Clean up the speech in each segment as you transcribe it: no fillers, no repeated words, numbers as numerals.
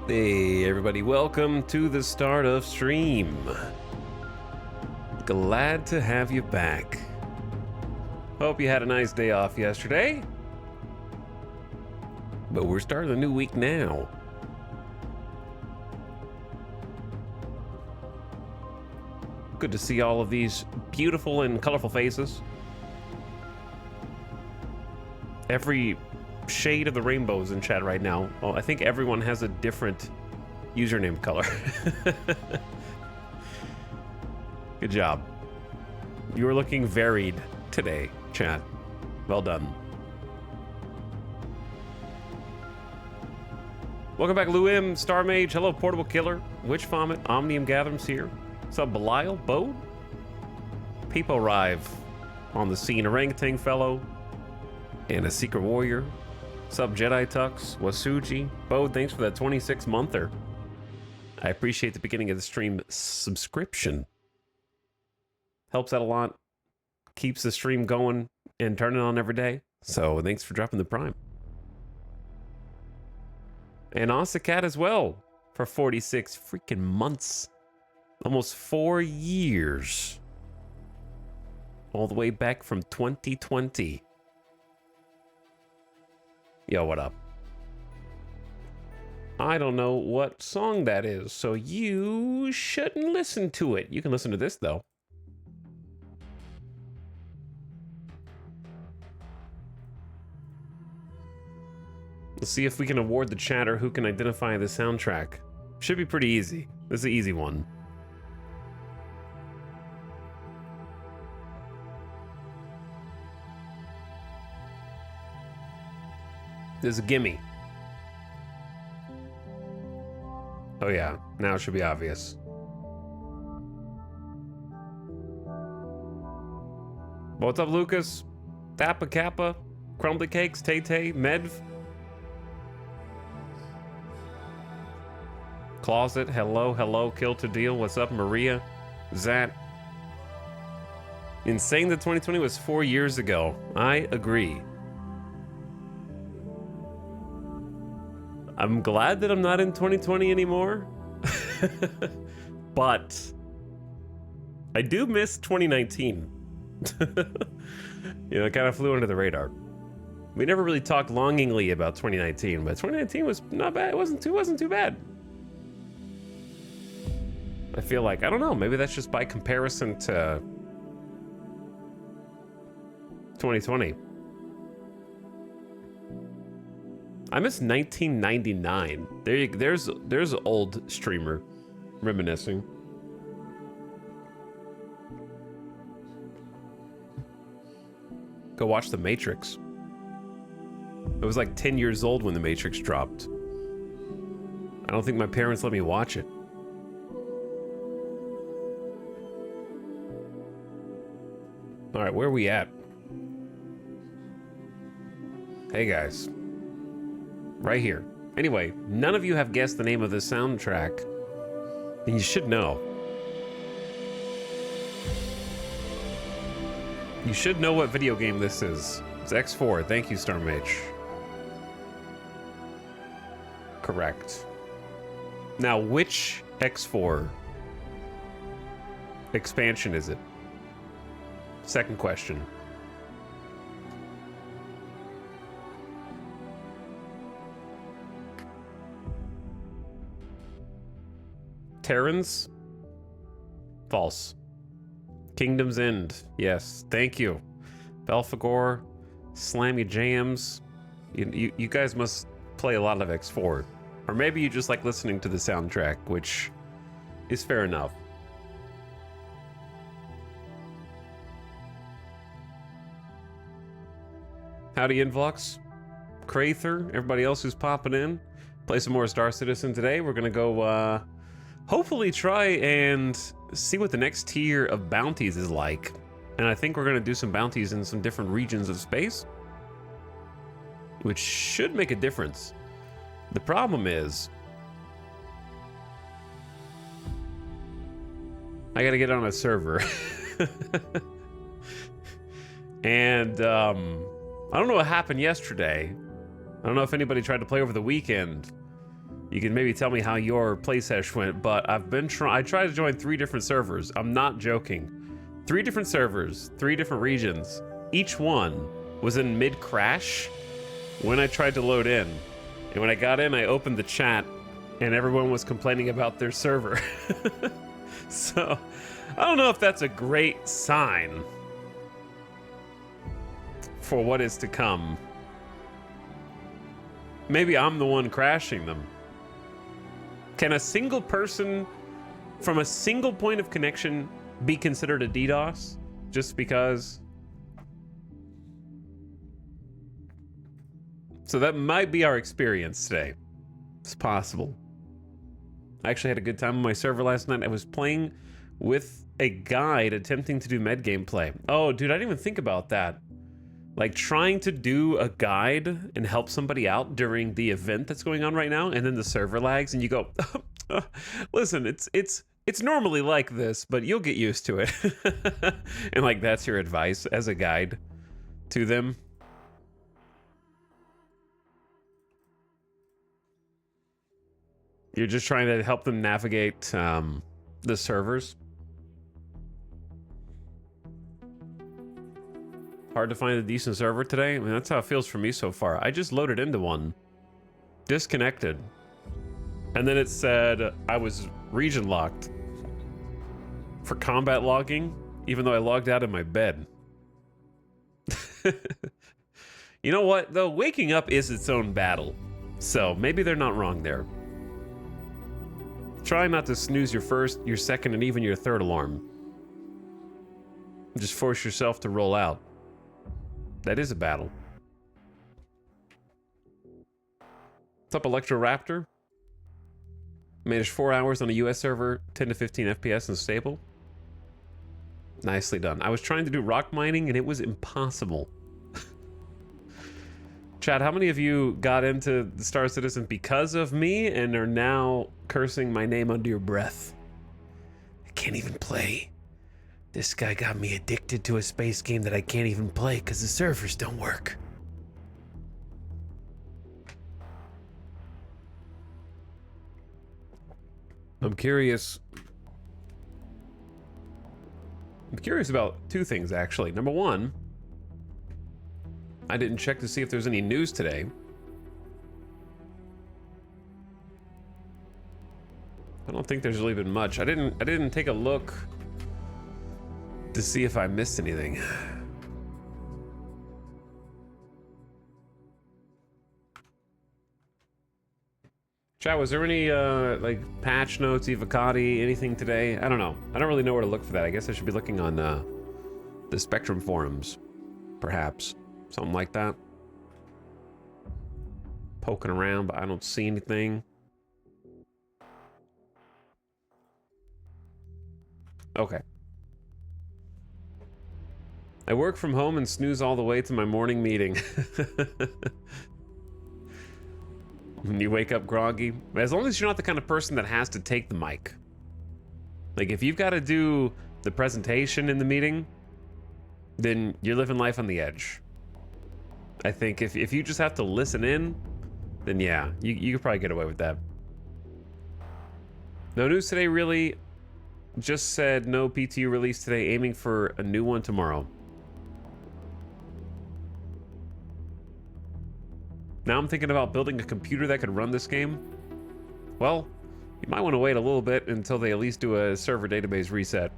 Hey everybody, welcome to the start of stream. Glad to have you back. Hope you had a nice day off yesterday. But we're starting a new week now. Good to see all of these beautiful and colorful faces. Every shade of the rainbow is in chat right now. Well, I think everyone has a different username color. Good job. You're looking varied today, chat. Well done. Welcome back, Luim, Star Mage. Hello, Portable Killer, Witch Vomit, Omnium Gatherum's here. What's up, Belial, Bode? People arrive on the scene. Orangutan Fellow and a Secret Warrior. Sub Jedi Tux, Wasuji, Bode, thanks for that 26-monther. I appreciate the beginning of the stream subscription. Helps out a lot. Keeps the stream going and turning on every day. So thanks for dropping the prime. And Osacat as well for 46 freaking months. Almost 4 years. All the way back from 2020. Yo, what up? I don't know what song that is, so you shouldn't listen to it. You can listen to this, though. Let's see if we can award the chatter who can identify the soundtrack. Should be pretty easy. This is an easy one. This is a gimme. Oh yeah, now it should be obvious. What's up, Lucas? Tappa Kappa, Crumbly Cakes, Tay-Tay, Medv. Closet, hello, Kill to Deal. What's up, Maria? Zat. Insane that 2020 was 4 years ago. I agree. I'm glad that I'm not in 2020 anymore. But I do miss 2019. You know, it kind of flew under the radar. We never really talked longingly about 2019, but 2019 was not bad. It wasn't too bad. I feel like, I don't know, maybe that's just by comparison to 2020. I miss 1999. There's an old streamer reminiscing. Go watch The Matrix. I was like 10 years old when The Matrix dropped. I don't think my parents let me watch it. All right, where are we at? Hey guys. Right here. Anyway, none of you have guessed the name of the soundtrack, and you should know. You should know what video game this is. It's X4. Thank you, Star Mage. Correct. Now, which X4 expansion is it? Second question. Terrans? False. Kingdom's End. Yes, thank you. Belphegor, Slammy Jams. You guys must play a lot of X4. Or maybe you just like listening to the soundtrack, which is fair enough. Howdy, Influx. Crather, everybody else who's popping in. Play some more Star Citizen today. We're gonna go, hopefully try and see what the next tier of bounties is like. And I think we're gonna do some bounties in some different regions of space, which should make a difference. The problem is, I gotta get on a server. And I don't know what happened yesterday. I don't know if anybody tried to play over the weekend, You can maybe tell me how your play session went, but I tried to join 3 different servers. I'm not joking. 3 different servers, 3 different regions. Each one was in mid-crash when I tried to load in. And when I got in, I opened the chat, and everyone was complaining about their server. So, I don't know if that's a great sign for what is to come. Maybe I'm the one crashing them. Can a single person from a single point of connection be considered a DDoS just because? So that might be our experience today. It's possible. I actually had a good time on my server last night. I was playing with a guide attempting to do med gameplay. Oh, dude, I didn't even think about that. Like trying to do a guide and help somebody out during the event that's going on right now, and then the server lags, and you go, listen, it's normally like this, but you'll get used to it. And like that's your advice as a guide to them. You're just trying to help them navigate the servers. Hard to find a decent server today. I mean, that's how it feels for me so far. I just loaded into one, disconnected, and then it said I was region locked for combat logging, even though I logged out of my bed. You know what, though? Waking up is its own battle, so maybe they're not wrong there. Try not to snooze your first, your second, and even your third alarm. Just force yourself to roll out. That is a battle. What's up, Electroraptor? Managed 4 hours on a US server, 10 to 15 FPS and stable. Nicely done. I was trying to do rock mining and it was impossible. Chad, how many of you got into the Star Citizen because of me and are now cursing my name under your breath? I can't even play. This guy got me addicted to a space game that I can't even play because the servers don't work. I'm curious about 2 things, actually. Number 1, I didn't check to see if there's any news today. I don't think there's really been much. I didn't take a look to see if I missed anything. Chat, was there any like patch notes, Evocati, anything today? I don't know. I don't really know where to look for that. I guess I should be looking on the Spectrum forums, perhaps. Something like that. Poking around, but I don't see anything. Okay. I work from home and snooze all the way to my morning meeting. When you wake up groggy. As long as you're not the kind of person that has to take the mic. Like, if you've got to do the presentation in the meeting, then you're living life on the edge. I think if you just have to listen in, then yeah, you could probably get away with that. No news today, really. Just said no PTU release today, aiming for a new one tomorrow. Now I'm thinking about building a computer that could run this game. Well, you might want to wait a little bit until they at least do a server database reset.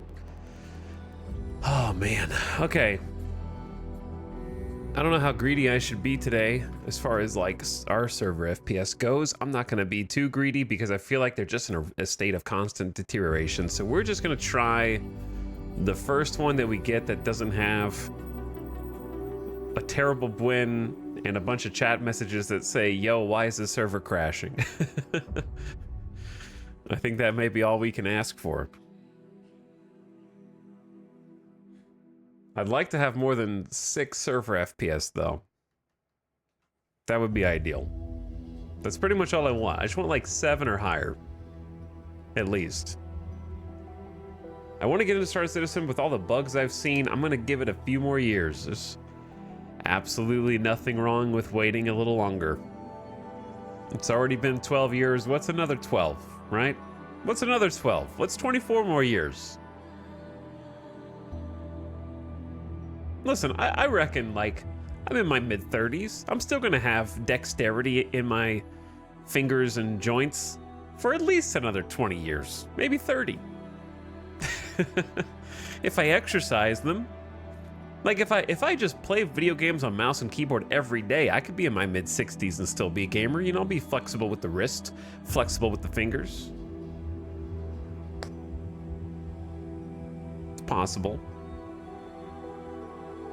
Oh man, okay. I don't know how greedy I should be today as far as like our server FPS goes. I'm not gonna be too greedy because I feel like they're just in a state of constant deterioration. So we're just gonna try the first one that we get that doesn't have a terrible Bwin and a bunch of chat messages that say, yo, why is this server crashing? I think that may be all we can ask for. I'd like to have more than 6 server FPS though. That would be ideal. That's pretty much all I want. I just want like 7 or higher. At least. I want to get into Star Citizen with all the bugs I've seen. I'm going to give it a few more years. There's absolutely nothing wrong with waiting a little longer. It's already been 12 years. What's another 12, right? What's another 12? What's 24 more years? Listen, I reckon, like, I'm in my mid-30s. I'm still gonna have dexterity in my fingers and joints for at least another 20 years, maybe 30. If I exercise them. Like, if I just play video games on mouse and keyboard every day, I could be in my mid-60s and still be a gamer. You know, be flexible with the wrist, flexible with the fingers. It's possible.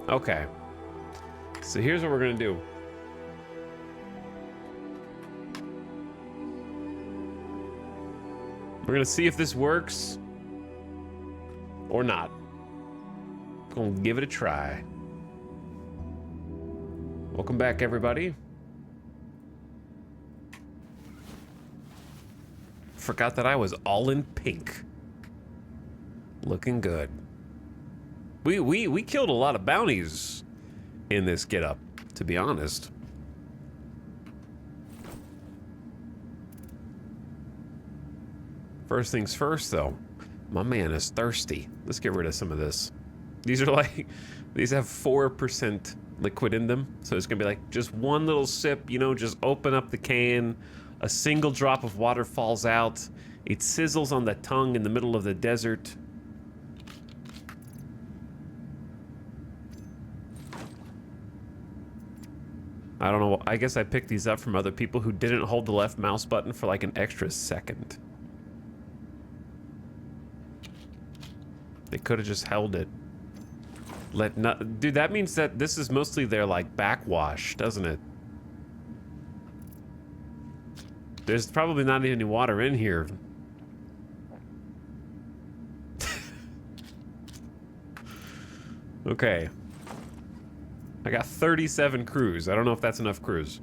Okay. So here's what we're gonna do. We're gonna see if this works or not. Gonna give it a try. Welcome back, everybody. Forgot that I was all in pink. Looking good. We killed a lot of bounties in this getup, to be honest. First things first, though. My man is thirsty. Let's get rid of some of this. These are like, these have 4% liquid in them. So it's gonna be like just one little sip, you know, just open up the can. A single drop of water falls out. It sizzles on the tongue in the middle of the desert. I don't know, I guess I picked these up from other people who didn't hold the left mouse button for like an extra second. They could have just held it. Dude, that means that this is mostly their like backwash, doesn't it? There's probably not any water in here. Okay. I got 37 crews. I don't know if that's enough crews.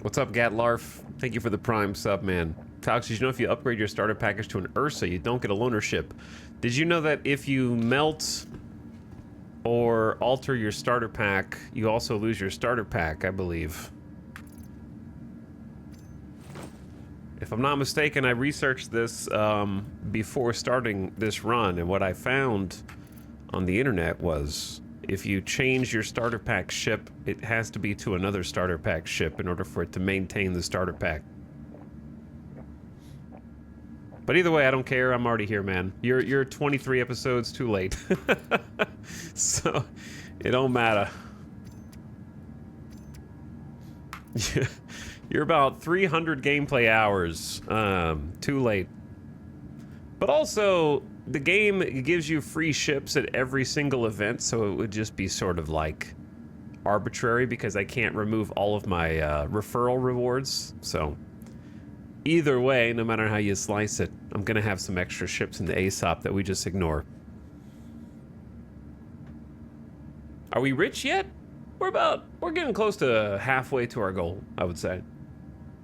What's up, Gatlarf? Thank you for the Prime sub, man. Fox, did you know if you upgrade your starter package to an Ursa, you don't get a loaner ship? Did you know that if you melt or alter your starter pack, you also lose your starter pack, I believe. If I'm not mistaken, I researched this before starting this run, and what I found on the internet was if you change your starter pack ship, it has to be to another starter pack ship in order for it to maintain the starter pack. But either way, I don't care. I'm already here, man. You're 23 episodes too late. So, it don't matter. You're about 300 gameplay hours too late. But also, the game gives you free ships at every single event, so it would just be sort of like arbitrary because I can't remove all of my referral rewards. So either way, no matter how you slice it, I'm gonna have some extra ships in the ASOP that we just ignore. Are we rich yet? We're getting close to halfway to our goal, I would say.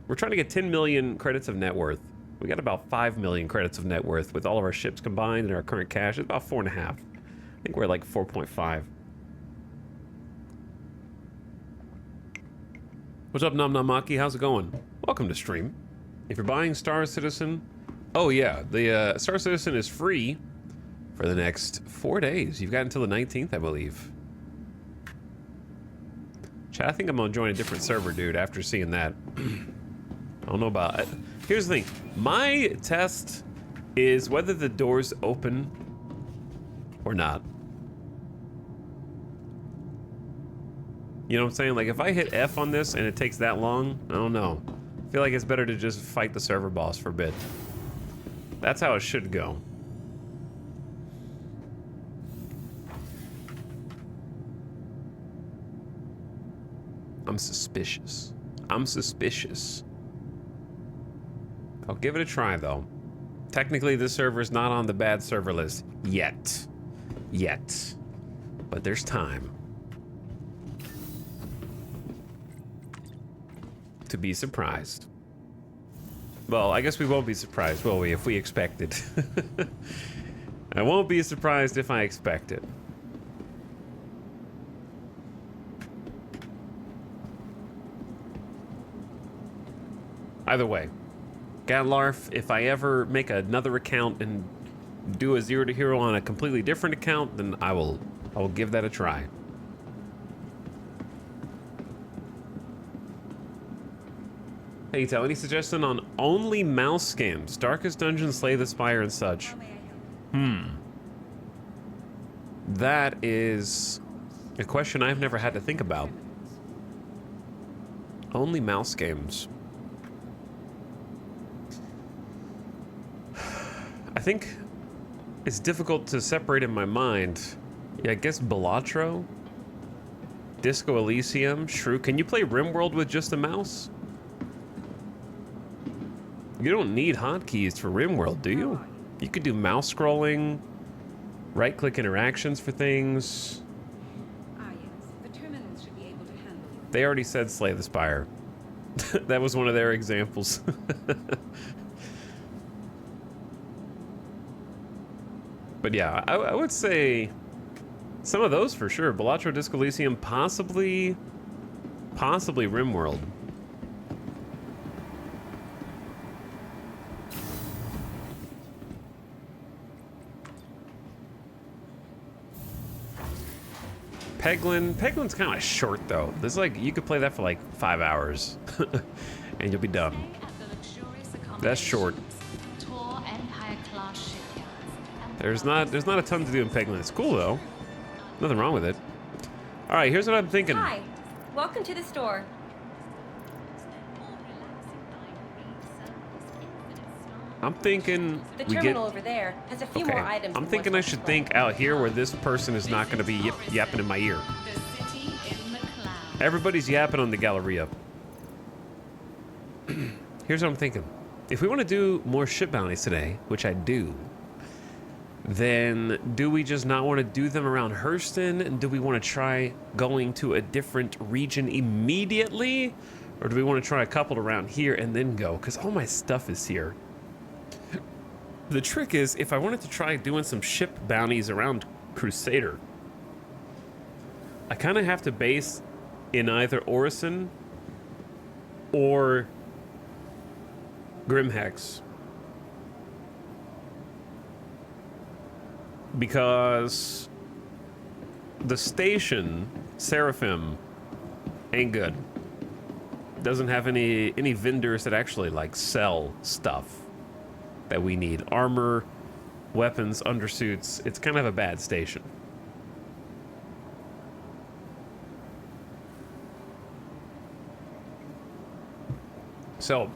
We're trying to get 10 million credits of net worth. We got about 5 million credits of net worth with all of our ships combined and our current cash. It's about 4.5. I think we're like 4.5. What's up, Namnamaki? How's it going? Welcome to stream. If you're buying Star Citizen, oh yeah, the Star Citizen is free for the next 4 days. You've got until the 19th, I believe. Chat, I think I'm gonna join a different server, dude, after seeing that. I don't know about it. Here's the thing. My test is whether the doors open or not. You know what I'm saying? Like, if I hit F on this and it takes that long, I don't know. I feel like it's better to just fight the server boss for a bit. That's how it should go. I'm suspicious. I'm suspicious. I'll give it a try, though. Technically, this server is not on the bad server list yet. Yet. But there's time. To be surprised. Well, I guess we won't be surprised, will we, if we expect it? I won't be surprised if I expect it. Either way, Gadlarf, if I ever make another account and do a Zero to Hero on a completely different account, then I will give that a try. Hey, Tal, any suggestion on only mouse games? Darkest Dungeon, Slay the Spire, and such. That is a question I've never had to think about. Only mouse games. I think it's difficult to separate in my mind. Yeah, I guess Balatro, Disco Elysium, Shrew. Can you play RimWorld with just a mouse? You don't need hotkeys for RimWorld, do you? You could do mouse scrolling, right-click interactions for things. Yes. The terminals should be able to handle it. They already said Slay the Spire. That was one of their examples. But yeah, I would say some of those for sure. Balatro, Disco Elysium, possibly RimWorld. Peglin's kind of short though. This is like, you could play that for like 5 hours and you'll be done. That's short. There's not a ton to do in Peglin. It's cool though. Nothing wrong with it. All right, here's what I'm thinking. Hi, welcome to the store. I'm thinking The we terminal get. over there has a few Okay, more items. I'm than thinking I what's should on think out here where this person is not going to be yapping in my ear. Everybody's yapping on the Galleria. Here's what I'm thinking. If we want to do more ship bounties today, which I do, then do we just not want to do them around Hurston? And do we want to try going to a different region immediately? Or do we want to try a couple around here and then go? Because all my stuff is here. The trick is, if I wanted to try doing some ship bounties around Crusader, I kind of have to base in either Orison or Grimhex. Because the station, Seraphim, ain't good. Doesn't have any vendors that actually like sell stuff that we need. Armor, weapons, undersuits. It's kind of a bad station. So,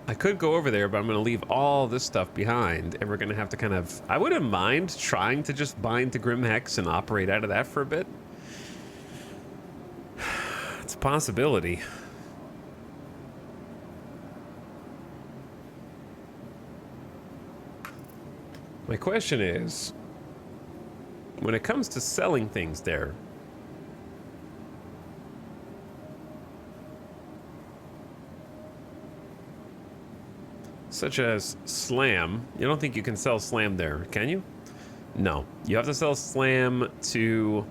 I could go over there, but I'm going to leave all this stuff behind, and we're going to have to kind of... I wouldn't mind trying to just bind to Grimhex and operate out of that for a bit. It's a possibility. My question is, when it comes to selling things there, such as Slam, you don't think you can sell Slam there, can you? No. You have to sell Slam to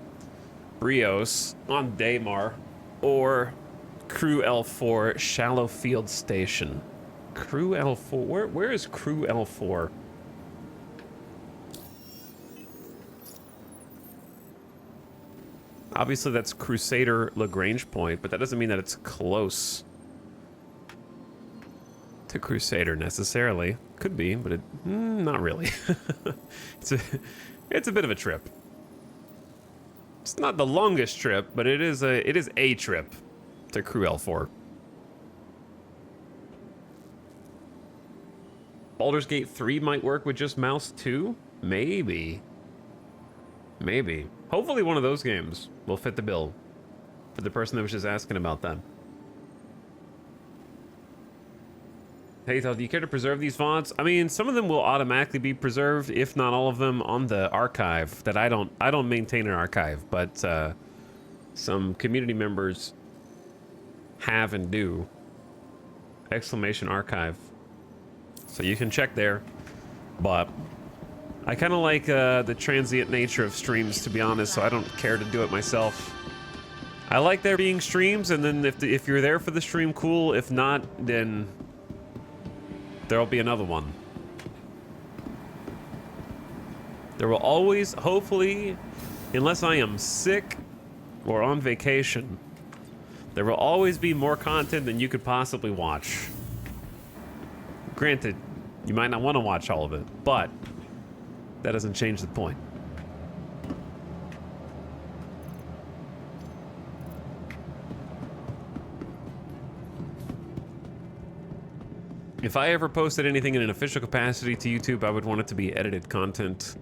Brios on Daymar or Crew L4 Shallow Field Station. Crew L4? Where is Crew L4? Obviously that's Crusader Lagrange Point, but that doesn't mean that it's close to Crusader necessarily. Could be, but not really. It's a bit of a trip. It's not the longest trip, but it is a trip to Crew L4. Baldur's Gate 3 might work with just mouse too? Maybe. Maybe. Hopefully one of those games will fit the bill for the person that was just asking about that. Hey, Tal, do you care to preserve these VODs? I mean, some of them will automatically be preserved, if not all of them, on the archive. That I don't maintain an archive, but some community members have and do. Exclamation archive. So you can check there, but I kind of like the transient nature of streams, to be honest, so I don't care to do it myself. I like there being streams, and then if you're there for the stream, cool. If not, then there'll be another one. There will always, hopefully, unless I am sick or on vacation, there will always be more content than you could possibly watch. Granted, you might not want to watch all of it, but that doesn't change the point. If I ever posted anything in an official capacity to YouTube, I would want it to be edited content.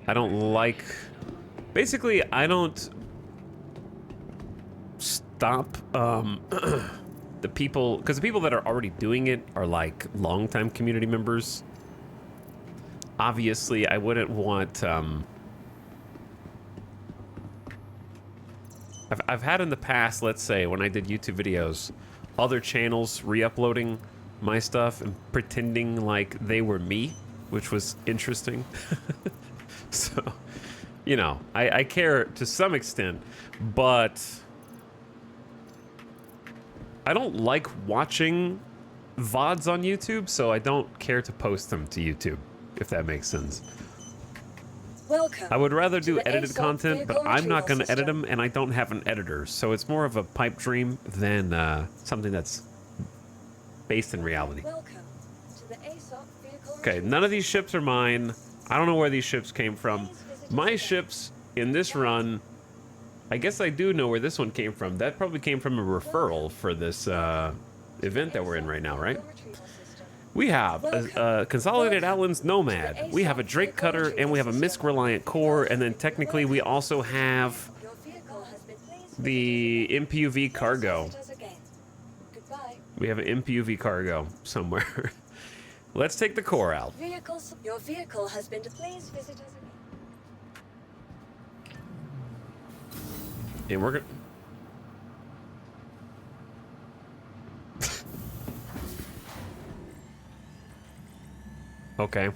I don't like... Basically, I don't stop the people... Because the people that are already doing it are like longtime community members. Obviously, I wouldn't want... I've had in the past, let's say, when I did YouTube videos, other channels re-uploading my stuff and pretending like they were me, which was interesting. So, you know, I care to some extent, but I don't like watching VODs on YouTube, so I don't care to post them to YouTube, if that makes sense. Welcome. I would rather do the edited ASOP content, but vehicle I'm not going to retrieval edit them, and I don't have an editor, so it's more of a pipe dream than something that's based in reality. Welcome to the ASOP vehicle Okay, retrieval none of these ships are mine. I don't know where these ships came from. My ships in this run, I guess I do know where this one came from. That probably came from a referral for this event that we're in right now, right? We have a Consolidated Outlands Nomad, we have a Drake Cutter, and we have a Misk Reliant Core, and then technically we also have Your vehicle has been pleased the MPUV Cargo. visit us again. Goodbye. We have an MPUV Cargo somewhere. Let's take the core out. Your vehicle has been pleased visit us again. And we're gonna... Okay.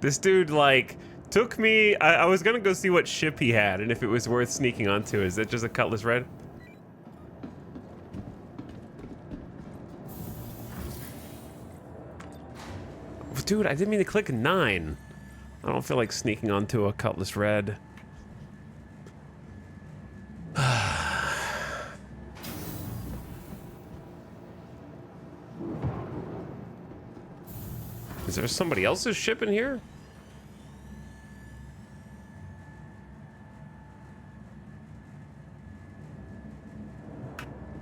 This dude, like, took me... I was gonna go see what ship he had and if it was worth sneaking onto. Is that just a Cutlass Red? Dude, I didn't mean to click 9. I don't feel like sneaking onto a Cutlass Red. Is there somebody else's ship in here?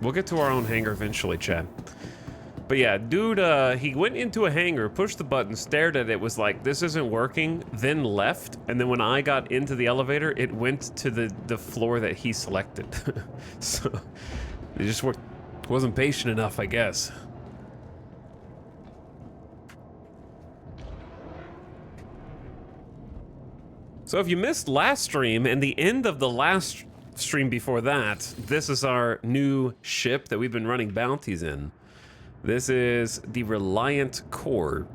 We'll get to our own hangar eventually, Chad. But yeah, dude, he went into a hangar, pushed the button, stared at it, was like, this isn't working, then left. And then when I got into the elevator, it went to the floor that he selected. So, it just wasn't patient enough, I guess. So if you missed last stream and the end of the last stream before that, this is our new ship that we've been running bounties in. This is the Reliant Core.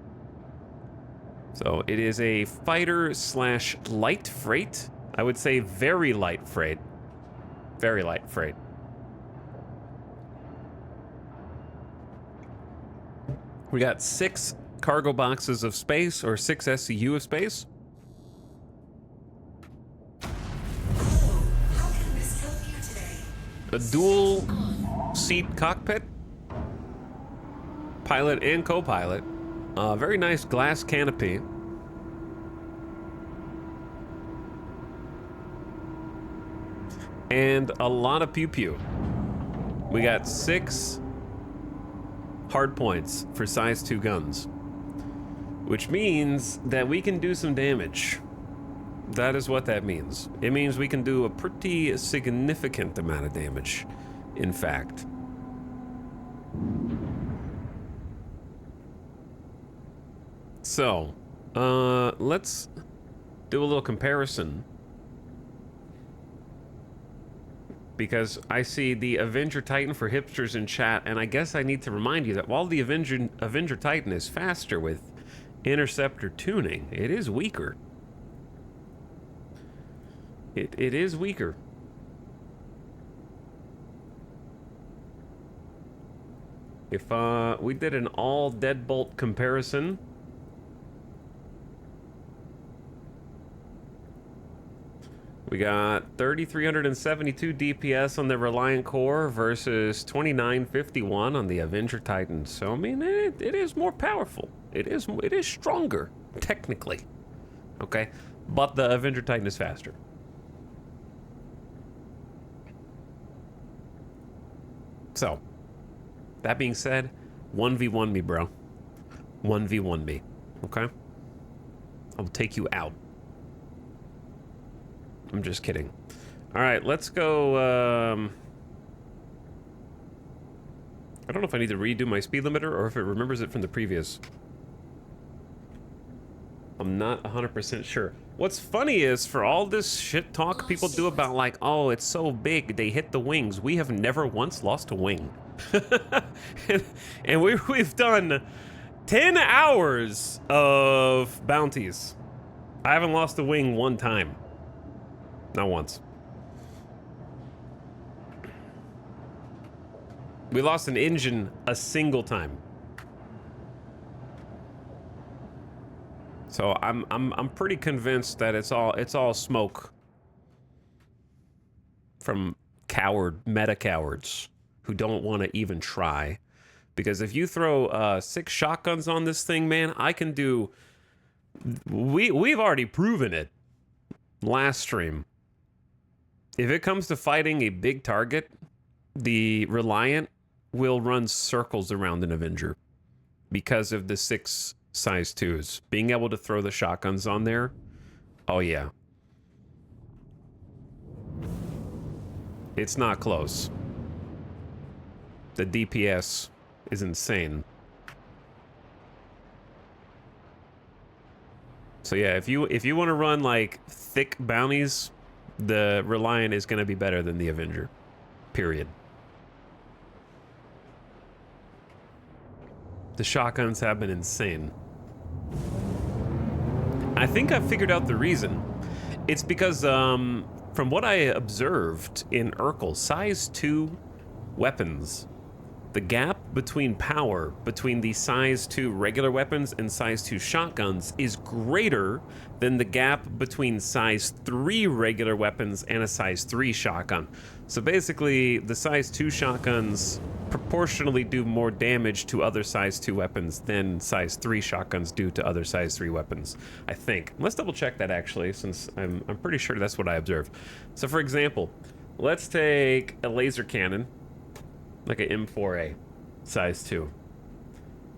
So it is a fighter slash light freight. I would say very light freight. Very light freight. We got 6 cargo boxes of space, or 6 SCU of space. A dual seat cockpit, pilot and co-pilot, very nice glass canopy, and a lot of pew-pew. We got 6 hard points for size 2 guns, which means that we can do some damage. That is what that means. It means we can do a pretty significant amount of damage, in fact. So, let's do a little comparison. because I see the Avenger Titan for hipsters in chat, and I guess I need to remind you that while the Avenger Titan is faster with interceptor tuning, it is weaker. It is weaker. If we did an all deadbolt comparison, we got 3,372 DPS on the Reliant Core versus 2,951 on the Avenger Titan. So I mean, it is more powerful. It is stronger technically. Okay, but the Avenger Titan is faster. So, that being said, 1v1 me, bro. 1v1 me, okay? I'll take you out. I'm just kidding. All right, let's go. I don't know if I need to redo my speed limiter or if it remembers it from the previous. I'm not 100% sure. What's funny is, for all this shit talk people do about, like, oh, it's so big, they hit the wings, we have never once lost a wing. and we've done 10 hours of bounties. I haven't lost a wing one time. Not once. We lost an engine a single time. So I'm pretty convinced that it's all smoke from meta cowards who don't want to even try. Because if you throw 6 shotguns on this thing, man, I can do. We've already proven it last stream. If it comes to fighting a big target, the Reliant will run circles around an Avenger because of the 6 size 2s. Being able to throw the shotguns on there, oh yeah. It's not close. The DPS is insane. So yeah, if you want to run like thick bounties, the Reliant is going to be better than the Avenger. Period. The shotguns have been insane. I think I've figured out the reason. It's because, from what I observed in Urkel, size 2 weapons, the gap between power between the size 2 regular weapons and size 2 shotguns is greater than the gap between size 3 regular weapons and a size 3 shotgun. So basically, the size 2 shotguns proportionally do more damage to other size 2 weapons than size 3 shotguns do to other size 3 weapons, I think. Let's double check that, actually, since I'm pretty sure that's what I observed. So for example, let's take a laser cannon, like an M4A, size 2.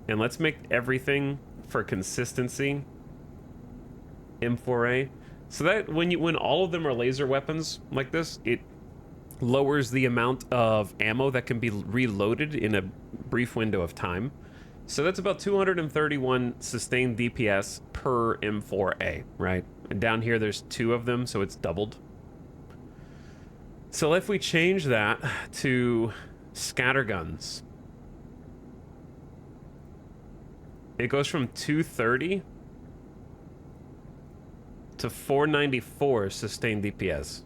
And let's make everything for consistency M4A. So that when all of them are laser weapons like this, it lowers the amount of ammo that can be reloaded in a brief window of time. So that's about 231 sustained DPS per M4A, right? And down here there's 2 of them, so it's doubled. So if we change that to scatterguns, it goes from 230 to 494 sustained DPS.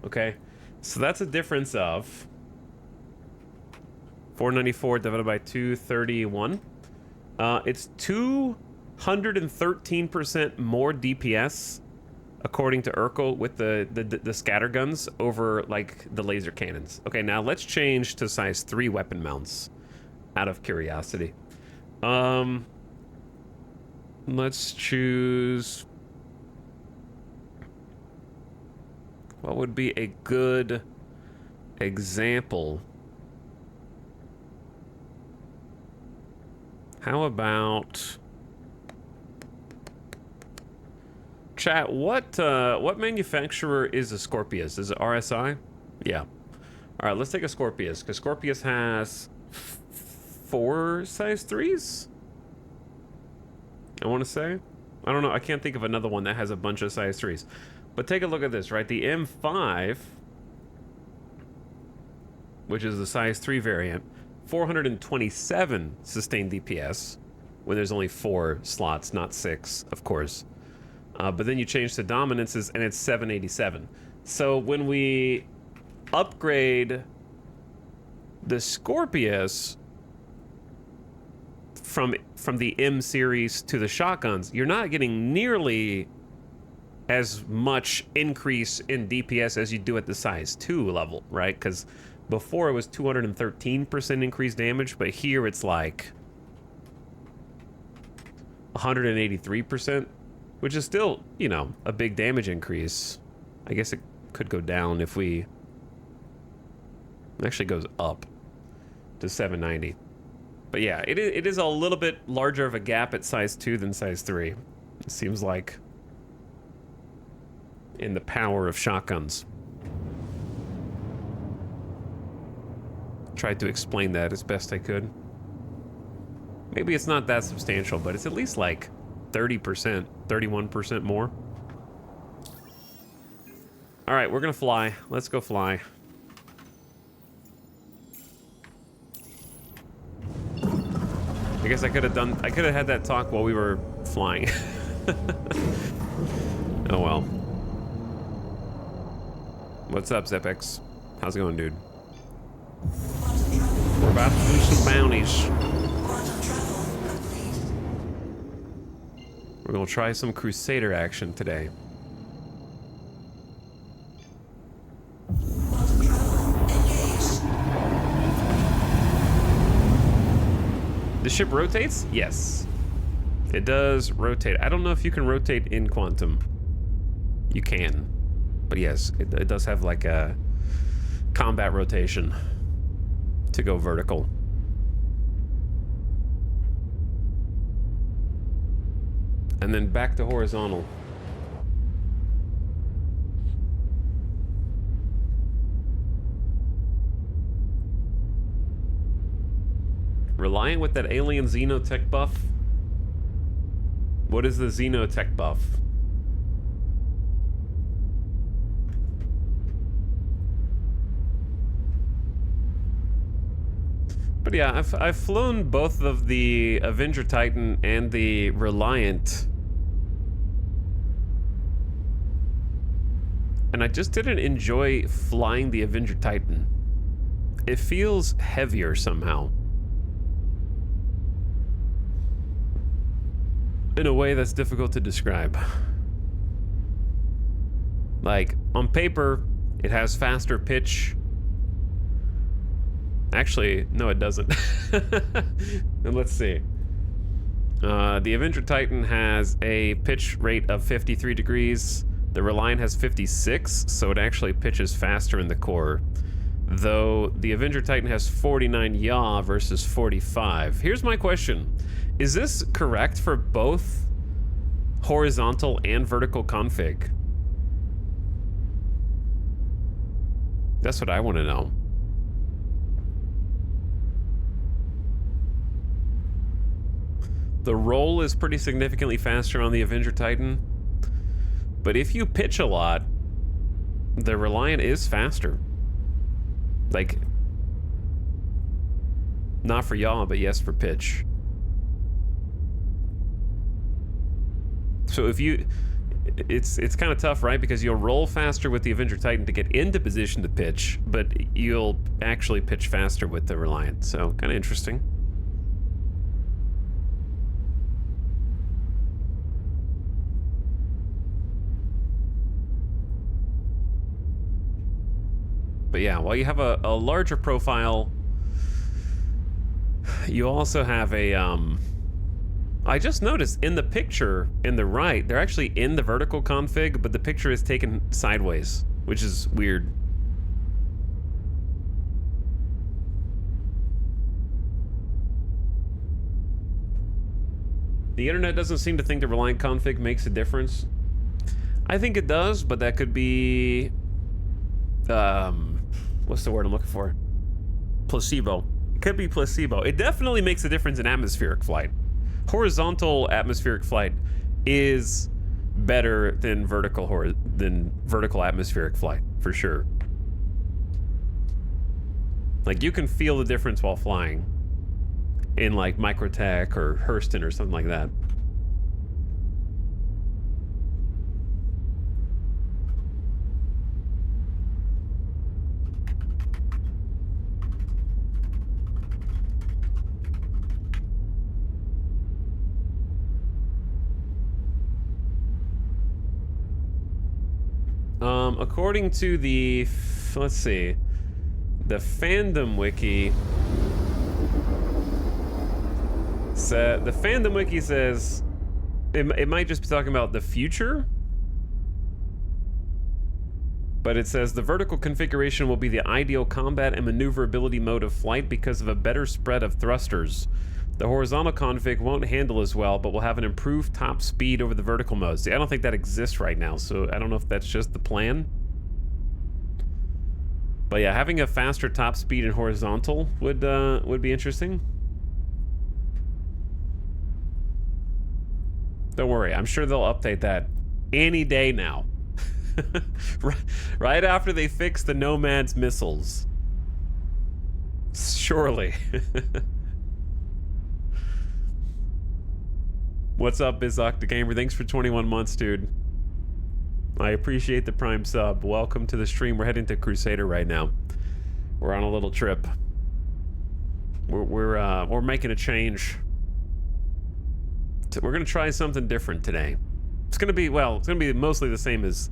Okay? So that's a difference of 494 divided by 231. It's 213% more DPS, according to Urkel, with the scatterguns over like the laser cannons. Okay, now let's change to size 3 weapon mounts, out of curiosity. Let's choose. What would be a good example? How about chat? What manufacturer is a Scorpius? Is it RSI? Yeah. All right, let's take a Scorpius, because Scorpius has 4 size 3s. I want to say. I don't know. I can't think of another one that has a bunch of size 3s. But take a look at this, right? The M5 which is the size 3 variant, 427 sustained DPS, when there's only 4 slots, not 6, of course. But then you change to dominances, and it's 787. So when we upgrade the Scorpius from the M series to the shotguns, you're not getting nearly as much increase in DPS as you do at the size 2 level, right? Because before it was 213% increased damage, but here it's like 183%, which is still, you know, a big damage increase. I guess it could go down if we... It actually goes up to 790. But yeah, it is a little bit larger of a gap at size 2 than size 3. It seems like in the power of shotguns. Tried to explain that as best I could. Maybe it's not that substantial, but it's at least like 30%, 31% more. All right, we're gonna fly. Let's go fly. I guess I could have had that talk while we were flying. Oh well. What's up, Zepex? How's it going, dude? We're about to do some bounties. We're gonna try some Crusader action today. The ship rotates? Yes. It does rotate. I don't know if you can rotate in Quantum. You can. But yes, it does have like a combat rotation to go vertical. And then back to horizontal. Reliant with that alien Xenotech buff? What is the Xenotech buff? But yeah, I've flown both of the Avenger Titan and the Reliant. And I just didn't enjoy flying the Avenger Titan. It feels heavier somehow. In a way that's difficult to describe. Like, on paper, it has faster pitch. Actually, no, it doesn't. And let's see. The Avenger Titan has a pitch rate of 53 degrees. The Reliant has 56, so it actually pitches faster in the core. Though the Avenger Titan has 49 yaw versus 45. Here's my question. Is this correct for both horizontal and vertical config? That's what I want to know. The roll is pretty significantly faster on the Avenger Titan, but if you pitch a lot, the Reliant is faster. Like, not for yaw, but yes for pitch. So if you, it's kind of tough, right? Because you'll roll faster with the Avenger Titan to get into position to pitch, but you'll actually pitch faster with the Reliant. So kind of interesting. But yeah, while you have a larger profile, you also have a, I just noticed in the picture in the right, they're actually in the vertical config, but the picture is taken sideways, which is weird. The internet doesn't seem to think the Reliant config makes a difference. I think it does, but that could be, what's the word I'm looking for? Placebo. It could be placebo. It definitely makes a difference in atmospheric flight. Horizontal atmospheric flight is better than vertical atmospheric flight, for sure. Like, you can feel the difference while flying in, like, Microtech or Hurston or something like that. According to the, let's see, the fandom wiki, the fandom wiki says it might just be talking about the future, but it says the vertical configuration will be the ideal combat and maneuverability mode of flight because of a better spread of thrusters. The horizontal config won't handle as well, but will have an improved top speed over the vertical mode. See, I don't think that exists right now, so I don't know if that's just the plan. But yeah, having a faster top speed in horizontal would be interesting. Don't worry, I'm sure they'll update that any day now. Right after they fix the Nomad's missiles. Surely. What's up, Bizok the Gamer? Thanks for 21 months, dude. I appreciate the Prime sub. Welcome to the stream. We're heading to Crusader right now. We're on a little trip. We're making a change. We're gonna try something different today. It's gonna be mostly the same as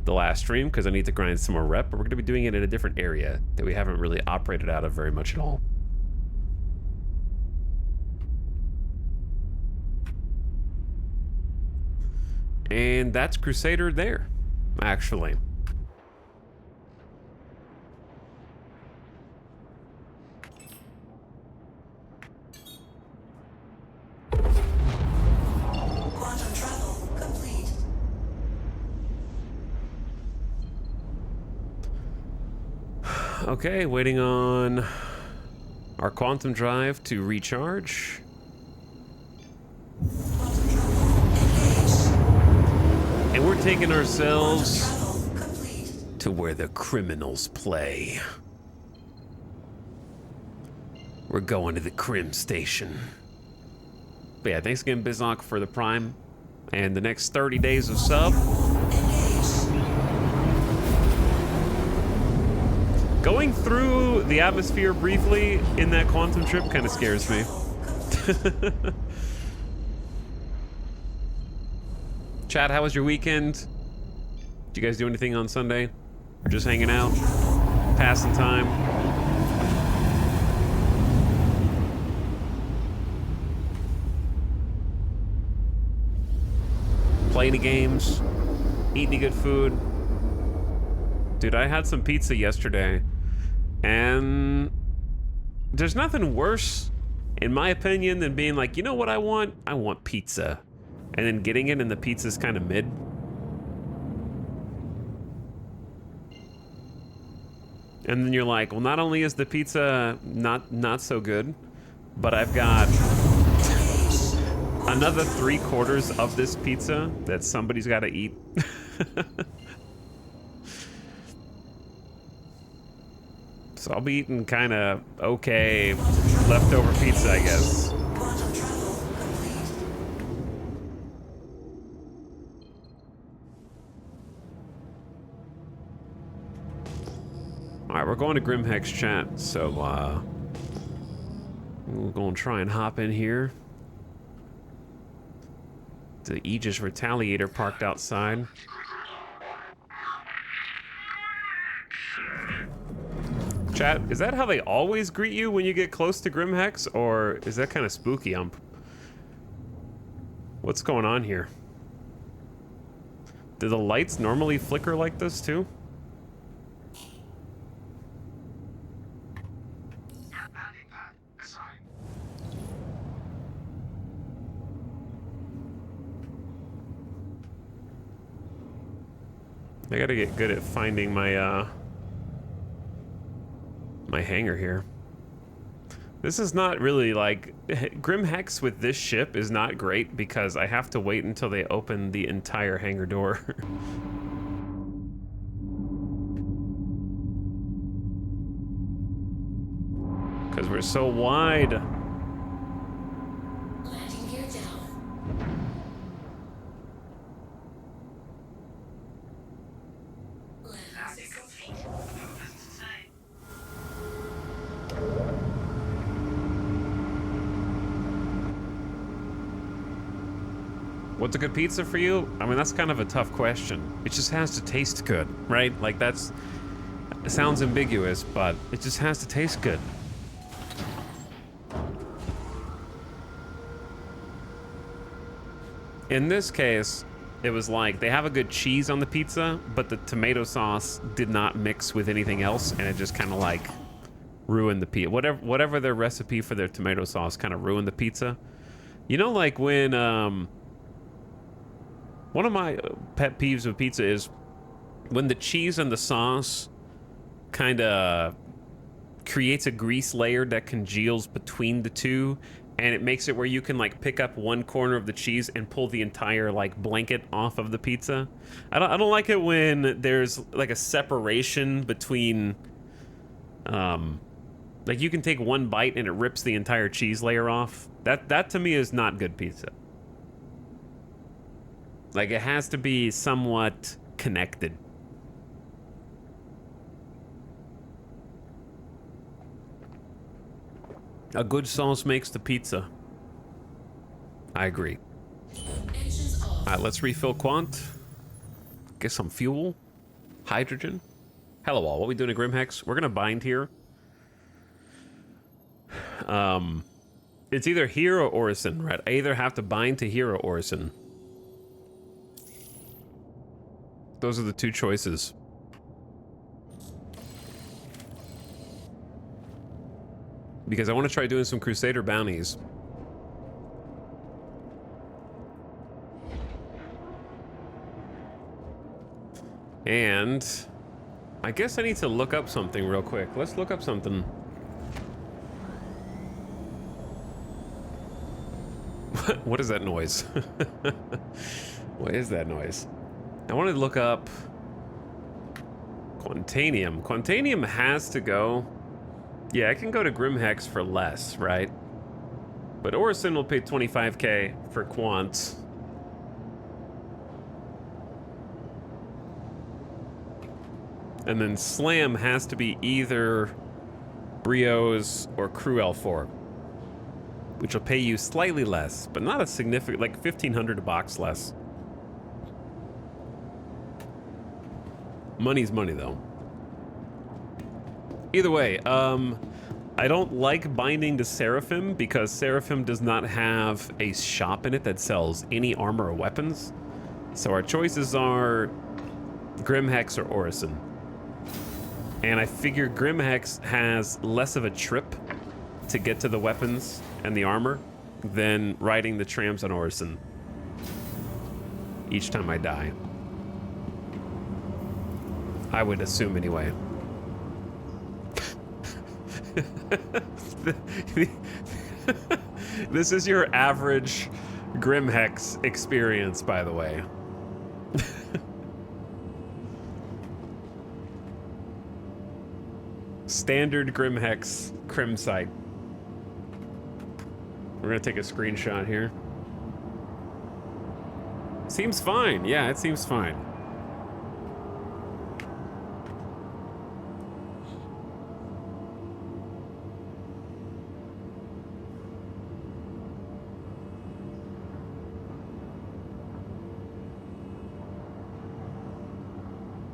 the last stream because I need to grind some more rep, but we're gonna be doing it in a different area that we haven't really operated out of very much at all. And that's Crusader there, actually. Quantum travel complete. Okay, waiting on our quantum drive to recharge. And we're taking ourselves to where the criminals play. We're going to the Crim Station. But yeah, thanks again, Bizok, for the Prime. And the next 30 days of sub. Going through the atmosphere briefly in that quantum trip kind of scares me. Chad, how was your weekend? Did you guys do anything on Sunday? Or just hanging out? Passing time? Play any games? Eat any good food? Dude, I had some pizza yesterday, and there's nothing worse, in my opinion, than being like, you know what I want? I want pizza. And then getting it and the pizza's kind of mid. And then you're like, well, not only is the pizza not so good, but I've got another 3/4 of this pizza that somebody's got to eat. So I'll be eating kind of okay leftover pizza, I guess. All right, we're going to Grimhex chat, so we're going to try and hop in here. The Aegis Retaliator parked outside. Chat, is that how they always greet you when you get close to Grimhex, or is that kind of spooky? What's going on here? Do the lights normally flicker like this too? I gotta get good at finding my my hangar here. This is not really like Grimhex with this ship is not great because I have to wait until they open the entire hangar door. Because we're so wide. Landing gear down. Landing complete. What's a good pizza for you? I mean, that's kind of a tough question. It just has to taste good, right? Like, that's... It sounds ambiguous, but it just has to taste good. In this case, it was like, they have a good cheese on the pizza, but the tomato sauce did not mix with anything else, and it just kind of like ruined the pizza. Whatever their recipe for their tomato sauce kind of ruined the pizza. You know, like when... One of my pet peeves with pizza is when the cheese and the sauce kind of creates a grease layer that congeals between the two, and it makes it where you can like pick up one corner of the cheese and pull the entire like blanket off of the pizza. I don't like it when there's like a separation between like you can take one bite and it rips the entire cheese layer off. That to me is not good pizza. Like, it has to be somewhat connected. A good sauce makes the pizza. I agree. Engines off. All right, let's refill Quant. Get some fuel. Hydrogen. Hello all, what are we doing at Grimhex? We're gonna bind here. It's either here or Orison, right? I either have to bind to here or Orison. Those are the two choices. Because I want to try doing some Crusader bounties. And I guess I need to look up something real quick. Let's look up something. What is that noise? What is that noise? I wanted to look up Quantanium. Quantanium has to go. Yeah, I can go to Grimhex for less, right? But Orison will pay 25k for Quant. And then Slam has to be either Brios or Crew L4, which will pay you slightly less, but not a significant, like 1,500 a box less. Money's money, though. Either way, I don't like binding to Seraphim because Seraphim does not have a shop in it that sells any armor or weapons. So our choices are Grimhex or Orison. And I figure Grimhex has less of a trip to get to the weapons and the armor than riding the trams on Orison each time I die. I would assume anyway. This is your average Grimhex experience, by the way. Standard Grimhex crim site. We're gonna take a screenshot here. Seems fine. Yeah, it seems fine.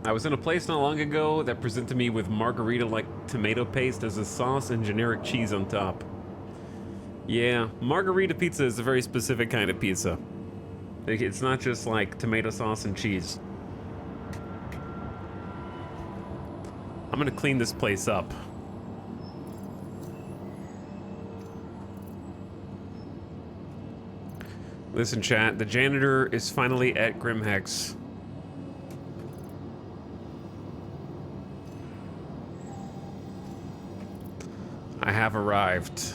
I was in a place not long ago that presented me with margarita-like tomato paste as a sauce and generic cheese on top. Yeah, margarita pizza is a very specific kind of pizza. Like, it's not just like tomato sauce and cheese. I'm gonna clean this place up. Listen, chat, the janitor is finally at Grimhex. I have arrived.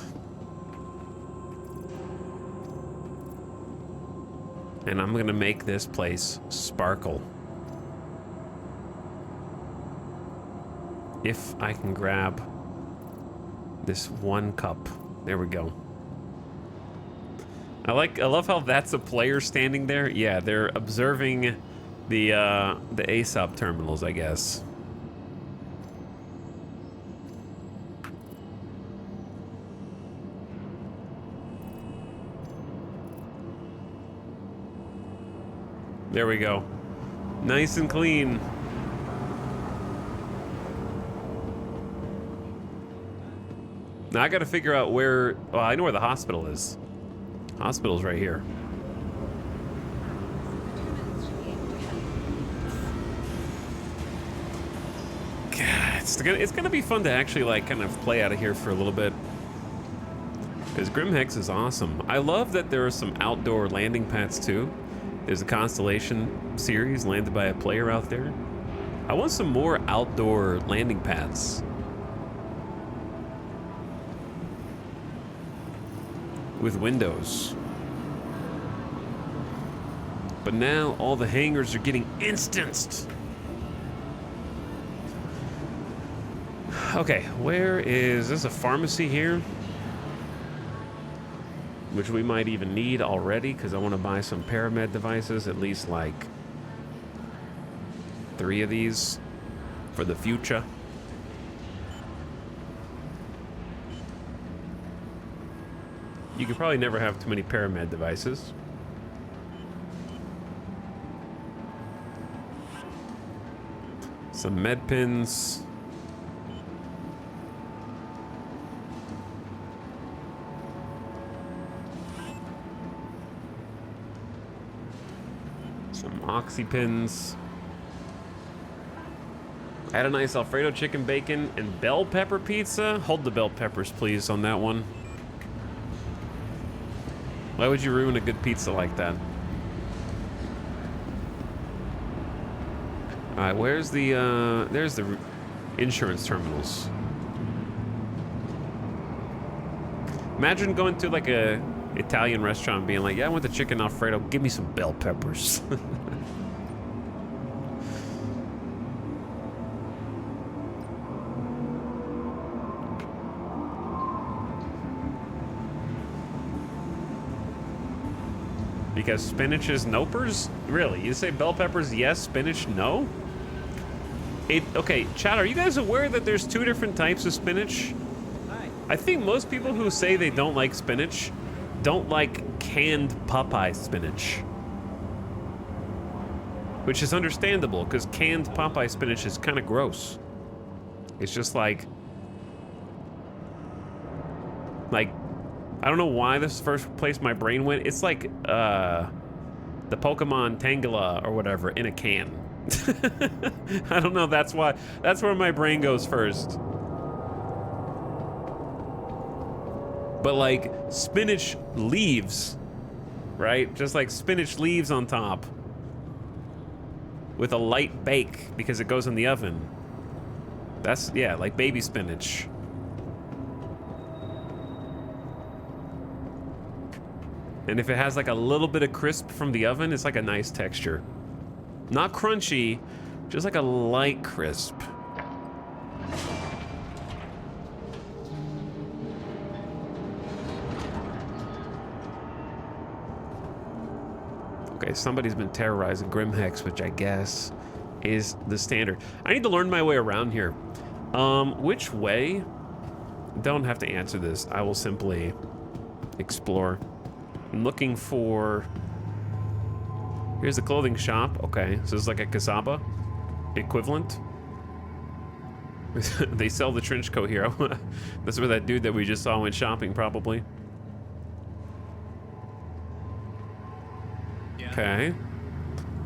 And I'm gonna make this place sparkle. If I can grab This one cup. There we go. I love how that's a player standing there. Yeah, they're observing the ASOP terminals, I guess. There we go. Nice and clean. Now I gotta figure out where... Well, I know where the hospital is. Hospital's right here. The terminals should be able to handle. God, it's gonna be fun to actually like kind of play out of here for a little bit. Because Grimhex is awesome. I love that there are some outdoor landing pads too. There's a Constellation series landed by a player out there. I want some more outdoor landing pads. With windows. But now all the hangars are getting instanced. Okay, where is this? A pharmacy here? Which we might even need already because I want to buy some paramed devices, at least like 3 of these for the future. You could probably never have too many paramed devices. Some med pins. Some oxy pins. Add a nice Alfredo chicken bacon and bell pepper pizza. Hold the bell peppers, please, on that one. Why would you ruin a good pizza like that? All right, where's the, there's the insurance terminals. Imagine going to like a Italian restaurant and being like, yeah, I want the chicken Alfredo, give me some bell peppers. Because spinach is nopers? Really? You say bell peppers yes, spinach no? Okay, chat, are you guys aware that there's 2 different types of spinach? I think most people who say they don't like spinach don't like canned Popeye spinach. Which is understandable, because canned Popeye spinach is kind of gross. It's just like, I don't know why this first place my brain went. It's like the Pokemon Tangela or whatever in a can. I don't know, that's why. That's where my brain goes first. But like spinach leaves, right? Just like spinach leaves on top with a light bake because it goes in the oven. That's, yeah, like baby spinach. And if it has like a little bit of crisp from the oven, it's like a nice texture. Not crunchy, just like a light crisp. Okay, somebody's been terrorizing Grimhex, which I guess is the standard. I need to learn my way around here. Which way? Don't have to answer this. I will simply explore. I'm looking for... Here's the clothing shop. Okay, so it's like a Kasaba equivalent. They sell the trench coat here. That's where that dude that we just saw went shopping, probably. Yeah. Okay.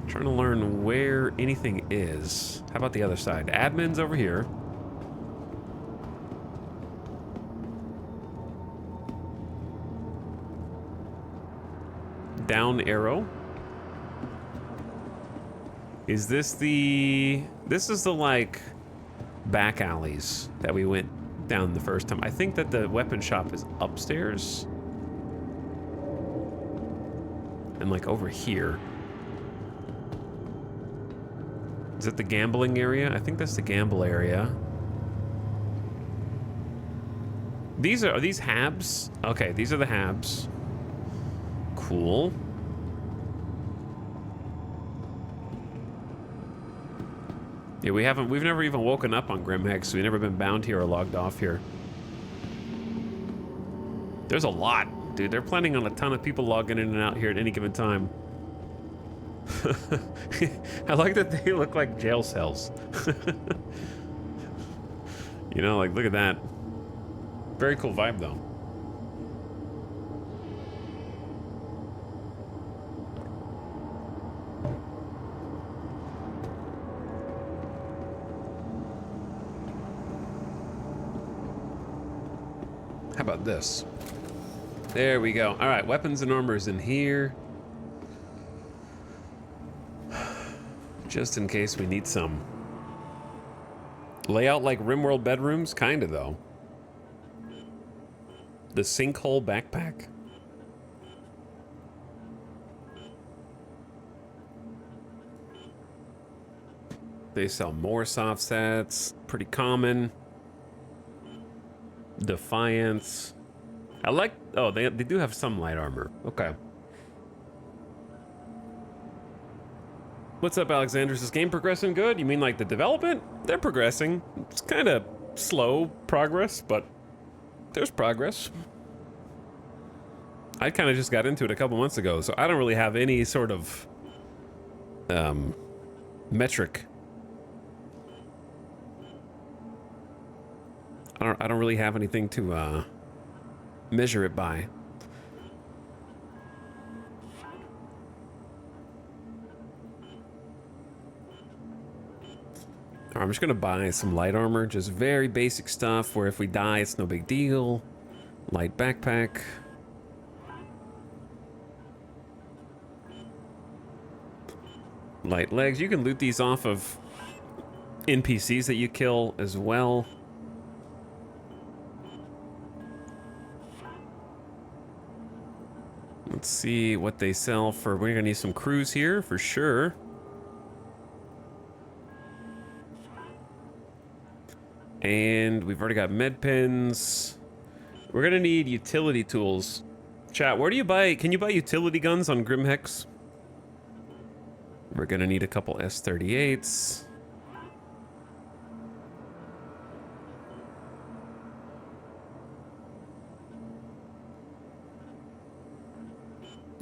Trying to learn where anything is. How about the other side? Admin's over here. Down arrow. Is this the... This is the, like, back alleys that we went down the first time. I think that the weapon shop is upstairs. And, like, over here. Is it the gambling area? I think that's the gamble area. Are these habs? Okay, these are the habs. Cool. Yeah, we've never even woken up on Grimhex. We've never been bound here or logged off here. There's a lot, dude. They're planning on a ton of people logging in and out here at any given time. I like that they look like jail cells. You know, like, look at that. Very cool vibe, though. How about this? There we go. All right, weapons and armor's in here. Just in case we need some. Layout like RimWorld bedrooms? Kinda, though. The sinkhole backpack. They sell more soft sets. Pretty common. Defiance. I like... Oh, they do have some light armor. Okay. What's up, Alexander? Is this game progressing good? You mean like the development? They're progressing. It's kind of slow progress, but there's progress. I kind of just got into it a couple months ago, so I don't really have any sort of metric. I don't really have anything to measure it by. I'm just gonna buy some light armor, just very basic stuff where if we die, it's no big deal. Light backpack. Light legs. You can loot these off of NPCs that you kill as well. Let's see what they sell for. We're gonna need some crews here for sure. And we've already got med pens. We're gonna need utility tools. Chat, where do you buy? Can you buy utility guns on Grimhex? We're gonna need a couple S38s.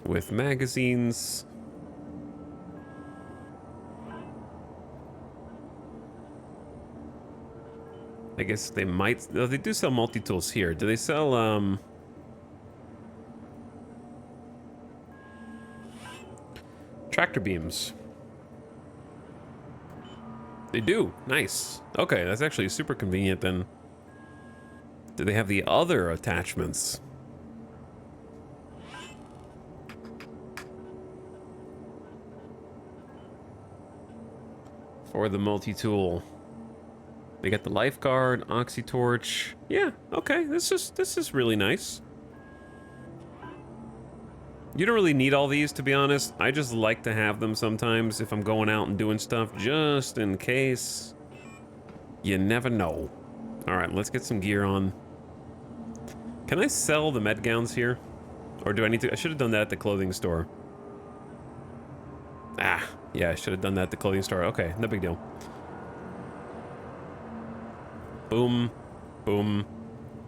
With magazines. I guess they might... Oh, they do sell multi-tools here. Do they sell, tractor beams? They do. Nice. Okay, that's actually super convenient then. Do they have the other attachments? For the multi-tool. They got the lifeguard, oxytorch. Yeah, okay. This is really nice. You don't really need all these, to be honest. I just like to have them sometimes if I'm going out and doing stuff, just in case. You never know. All right, let's get some gear on. Can I sell the med gowns here? Or do I need to? I should have done that at the clothing store. Ah, yeah, I should have done that at the clothing store. Okay, no big deal. Boom, boom,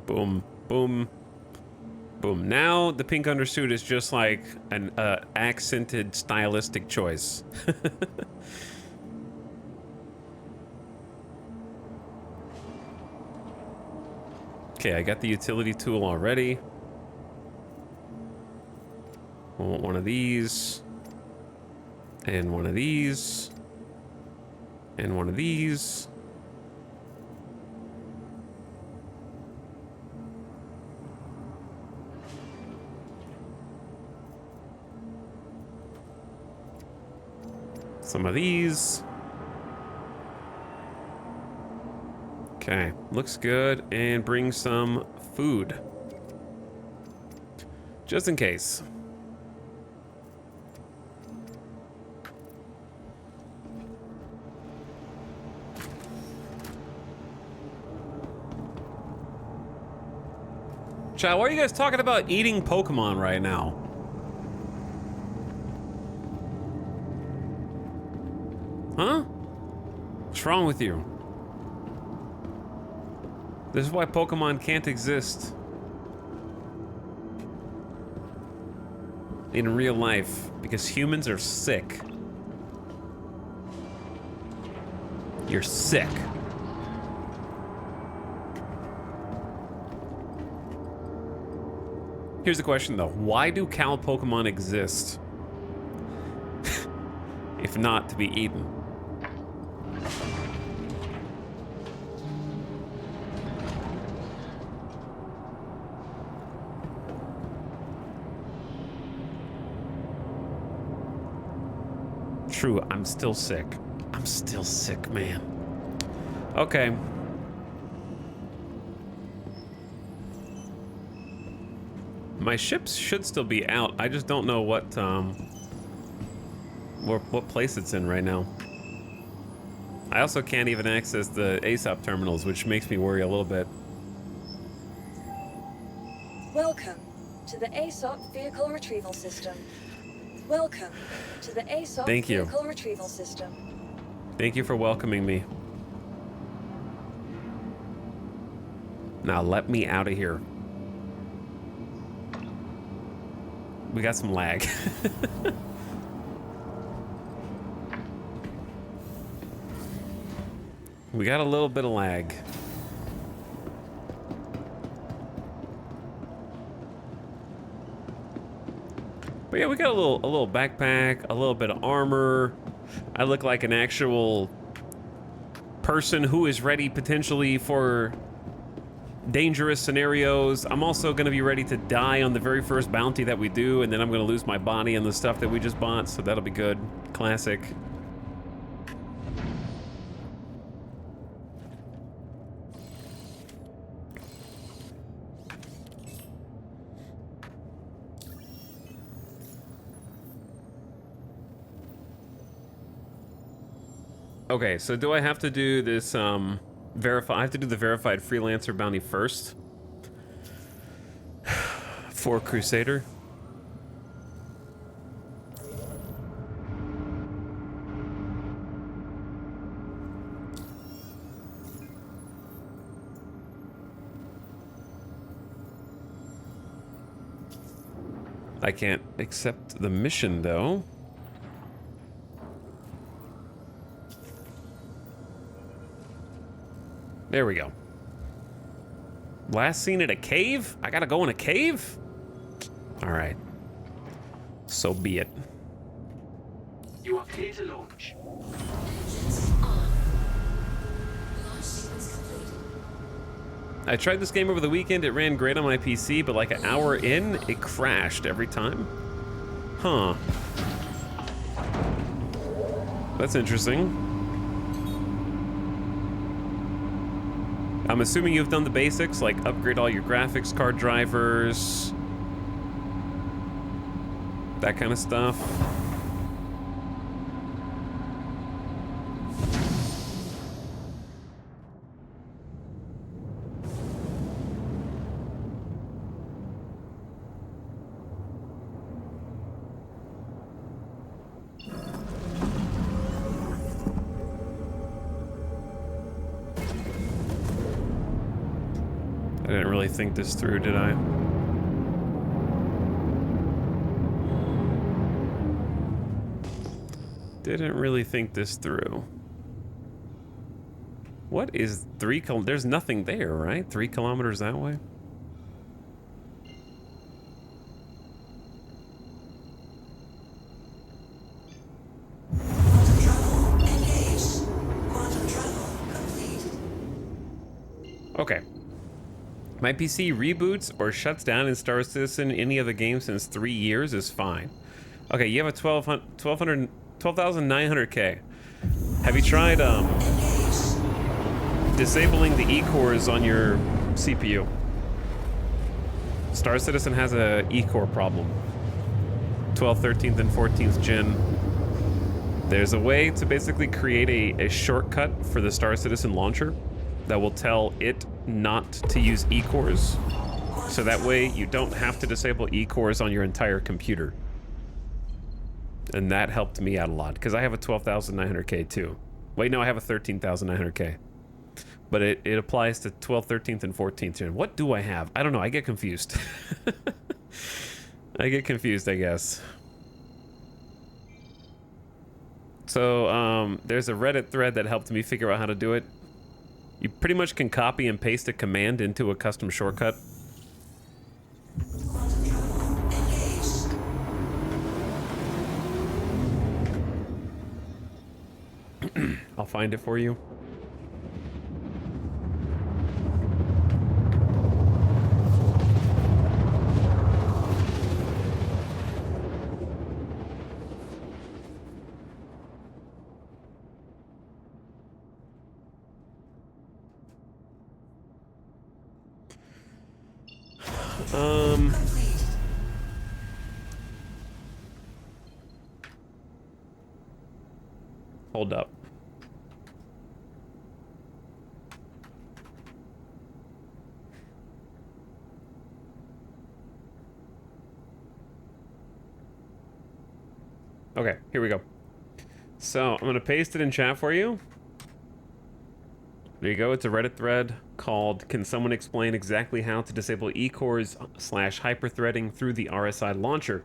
boom, boom, boom. Now the pink undersuit is just like an accented stylistic choice. Okay, I got the utility tool already. I want one of these. And one of these. And one of these. Some of these. Okay, looks good. And bring some food. Just in case. Child, why are you guys talking about eating Pokemon right now? Huh? What's wrong with you? This is why Pokemon can't exist in real life, because humans are sick. You're sick. Here's the question though, why do cow Pokemon exist? If not to be eaten. True, I'm still sick. I'm still sick, man. Okay. My ships should still be out. I just don't know what place it's in right now. I also can't even access the ASOP terminals, which makes me worry a little bit. Welcome to the ASOP Vehicle Retrieval System. Welcome to the ASOP Thank you. Vehicle Retrieval System. Thank you for welcoming me. Now let me out of here. We got some lag. We got a little bit of lag. But yeah, we got a little backpack, a little bit of armor. I look like an actual person who is ready potentially for dangerous scenarios. I'm also going to be ready to die on the very first bounty that we do, and then I'm going to lose my body and the stuff that we just bought, so that'll be good. Classic. Okay, so do I have to do this, I have to do the verified freelancer bounty first? For Crusader? I can't accept the mission, though. There we go. Last seen at a cave? I gotta go in a cave? All right. So be it. You are clear to launch. Engines on. Launch sequence complete. I tried this game over the weekend. It ran great on my PC, but like an hour in, it crashed every time. Huh. That's interesting. I'm assuming you've done the basics, like upgrade all your graphics card drivers, that kind of stuff. I didn't really think this through, did I? Didn't really think this through. What is 3 kilometers? There's nothing there, right? 3 kilometers that way? Quantum travel engaged. Quantum travel complete. Okay. My PC reboots or shuts down in Star Citizen any other game since 3 years is fine. Okay, you have a 12,900K. Have you tried disabling the E-cores on your CPU? Star Citizen has a E-core problem. 12th, 13th, and 14th gen. There's a way to basically create a shortcut for the Star Citizen launcher that will tell it not to use E-cores So that way you don't have to disable E-cores on your entire computer. And that helped me out a lot, because I have a 12,900K too. Wait, no, I have a 13,900K. But it applies to 12th, 13th, and 14th gen. What do I have? I don't know. I get confused. I get confused, I guess. So, there's a Reddit thread that helped me figure out how to do it. You pretty much can copy and paste a command into a custom shortcut. Quantum travel engaged. I'll find it for you. Complete. Hold up. Okay, here we go. So I'm gonna paste it in chat for you. There you go. It's a Reddit thread called "Can someone explain exactly how to disable E-cores / hyperthreading through the RSI launcher?"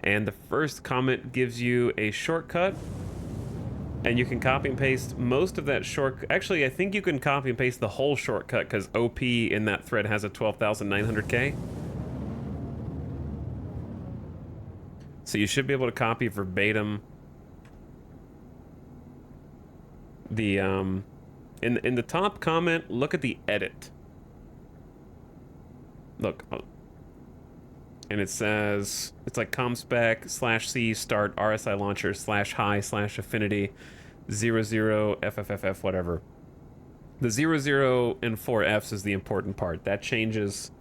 And the first comment gives you a shortcut, and you can copy and paste most of that short. Actually, I think you can copy and paste the whole shortcut because OP in that thread has a 12,900K. So you should be able to copy verbatim the in the top comment. Look at the edit. Look, and it says it's like comspec /c start RSI launcher /high /affinity 00 FFFF whatever. The 00 and 4 Fs is the important part. That changes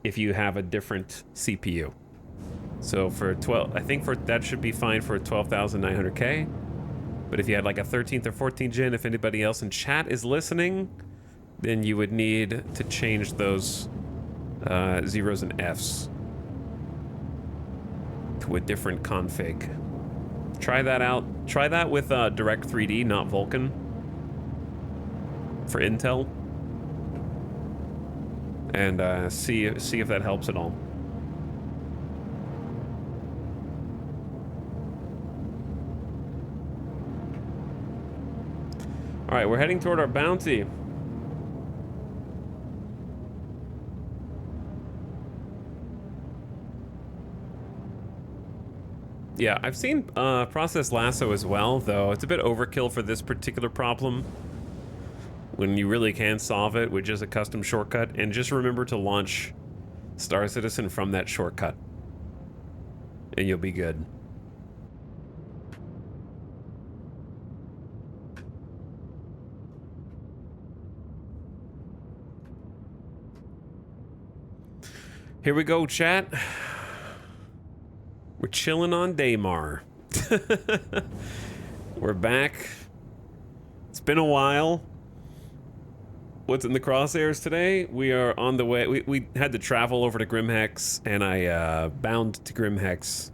if you have a different CPU. So for 12, I think for that should be fine for 12,900K. But if you had like a 13th or 14th gen, if anybody else in chat is listening, then you would need to change those zeros and Fs to a different config. Try that out. Try that with Direct 3D, not Vulkan, for Intel, and see if that helps at all. All right, we're heading toward our bounty. Yeah, I've seen Process Lasso as well, though it's a bit overkill for this particular problem when you really can solve it with just a custom shortcut. And just remember to launch Star Citizen from that shortcut, and you'll be good. Here we go, chat. We're chilling on Daymar. We're back. It's been a while. What's in the crosshairs today? We are on the way. We had to travel over to Grimhex, and I bound to Grimhex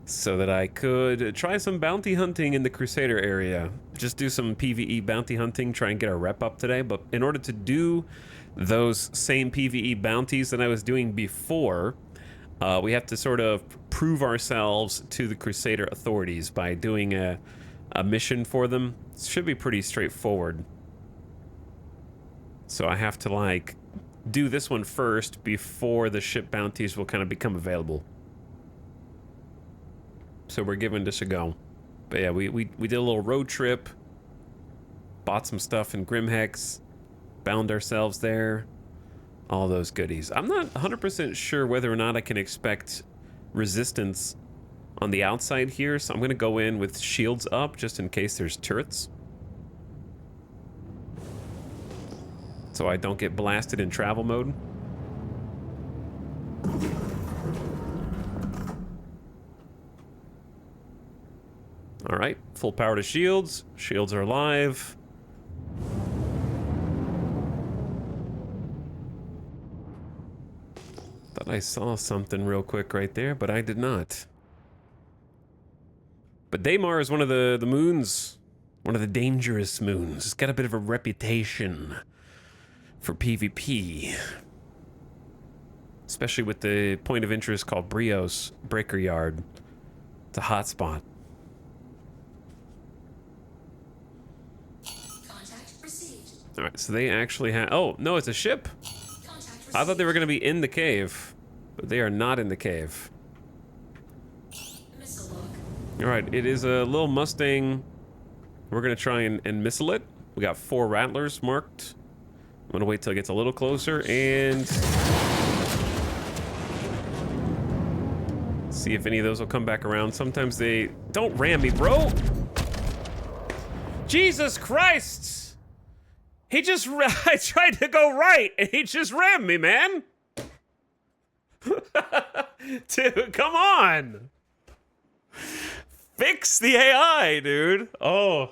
so that I could try some bounty hunting in the Crusader area. Just do some PvE bounty hunting, try and get our rep up today. But in order to do those same PvE bounties that I was doing before, we have to sort of prove ourselves to the Crusader authorities by doing a mission for them. It should be pretty straightforward. So I have to like do this one first before the ship bounties will kind of become available. So we're giving this a go. But yeah, we did a little road trip, bought some stuff in Grimhex, bound ourselves there, all those goodies. I'm not 100% sure whether or not I can expect resistance on the outside here, so I'm going to go in with shields up just in case there's turrets, so I don't get blasted in travel mode. All right, full power to shields. Shields are live. Thought I saw something real quick right there, but I did not. But Daymar is one of the moons, one of the dangerous moons. It's got a bit of a reputation for PvP. Especially with the point of interest called Brios Breaker Yard. It's a hotspot. Contact received. Alright, so they actually have... Oh, no, it's a ship. Contact received. I thought they were going to be in the cave. But they are not in the cave. Missile log. Alright, it is a little Mustang. We're going to try and missile it. We got 4 Rattlers marked. I'm going to wait till it gets a little closer and... see if any of those will come back around. Sometimes they... Don't ram me, bro! Jesus Christ! He just... I tried to go right, and he just rammed me, man! Dude, come on! Fix the AI, dude! Oh.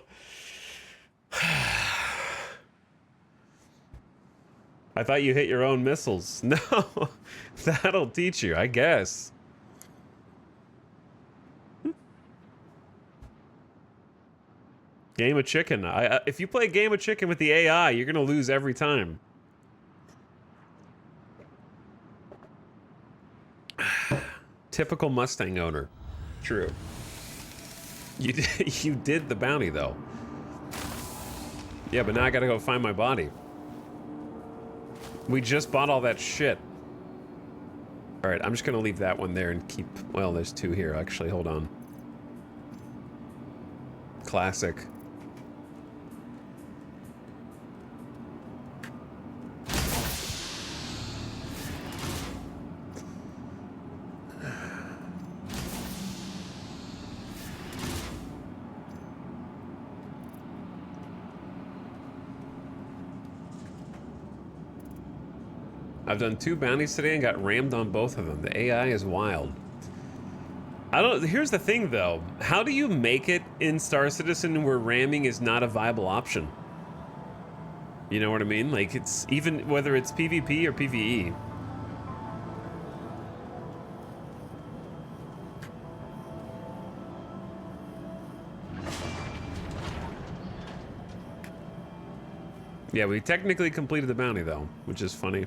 I thought you hit your own missiles. No, that'll teach you, I guess. Game of chicken. If you play game of chicken with the AI, you're gonna lose every time. Typical Mustang owner. True. You did the bounty though. Yeah, but now I gotta go find my body. We just bought all that shit. All right, I'm just gonna leave that one there and keep. Well, there's 2 here actually. Hold on. Classic. I've done 2 bounties today and got rammed on both of them. The AI is wild. Here's the thing though. How do you make it in Star Citizen where ramming is not a viable option? You know what I mean? Like, it's even whether it's PvP or PvE. Yeah, we technically completed the bounty though, which is funny.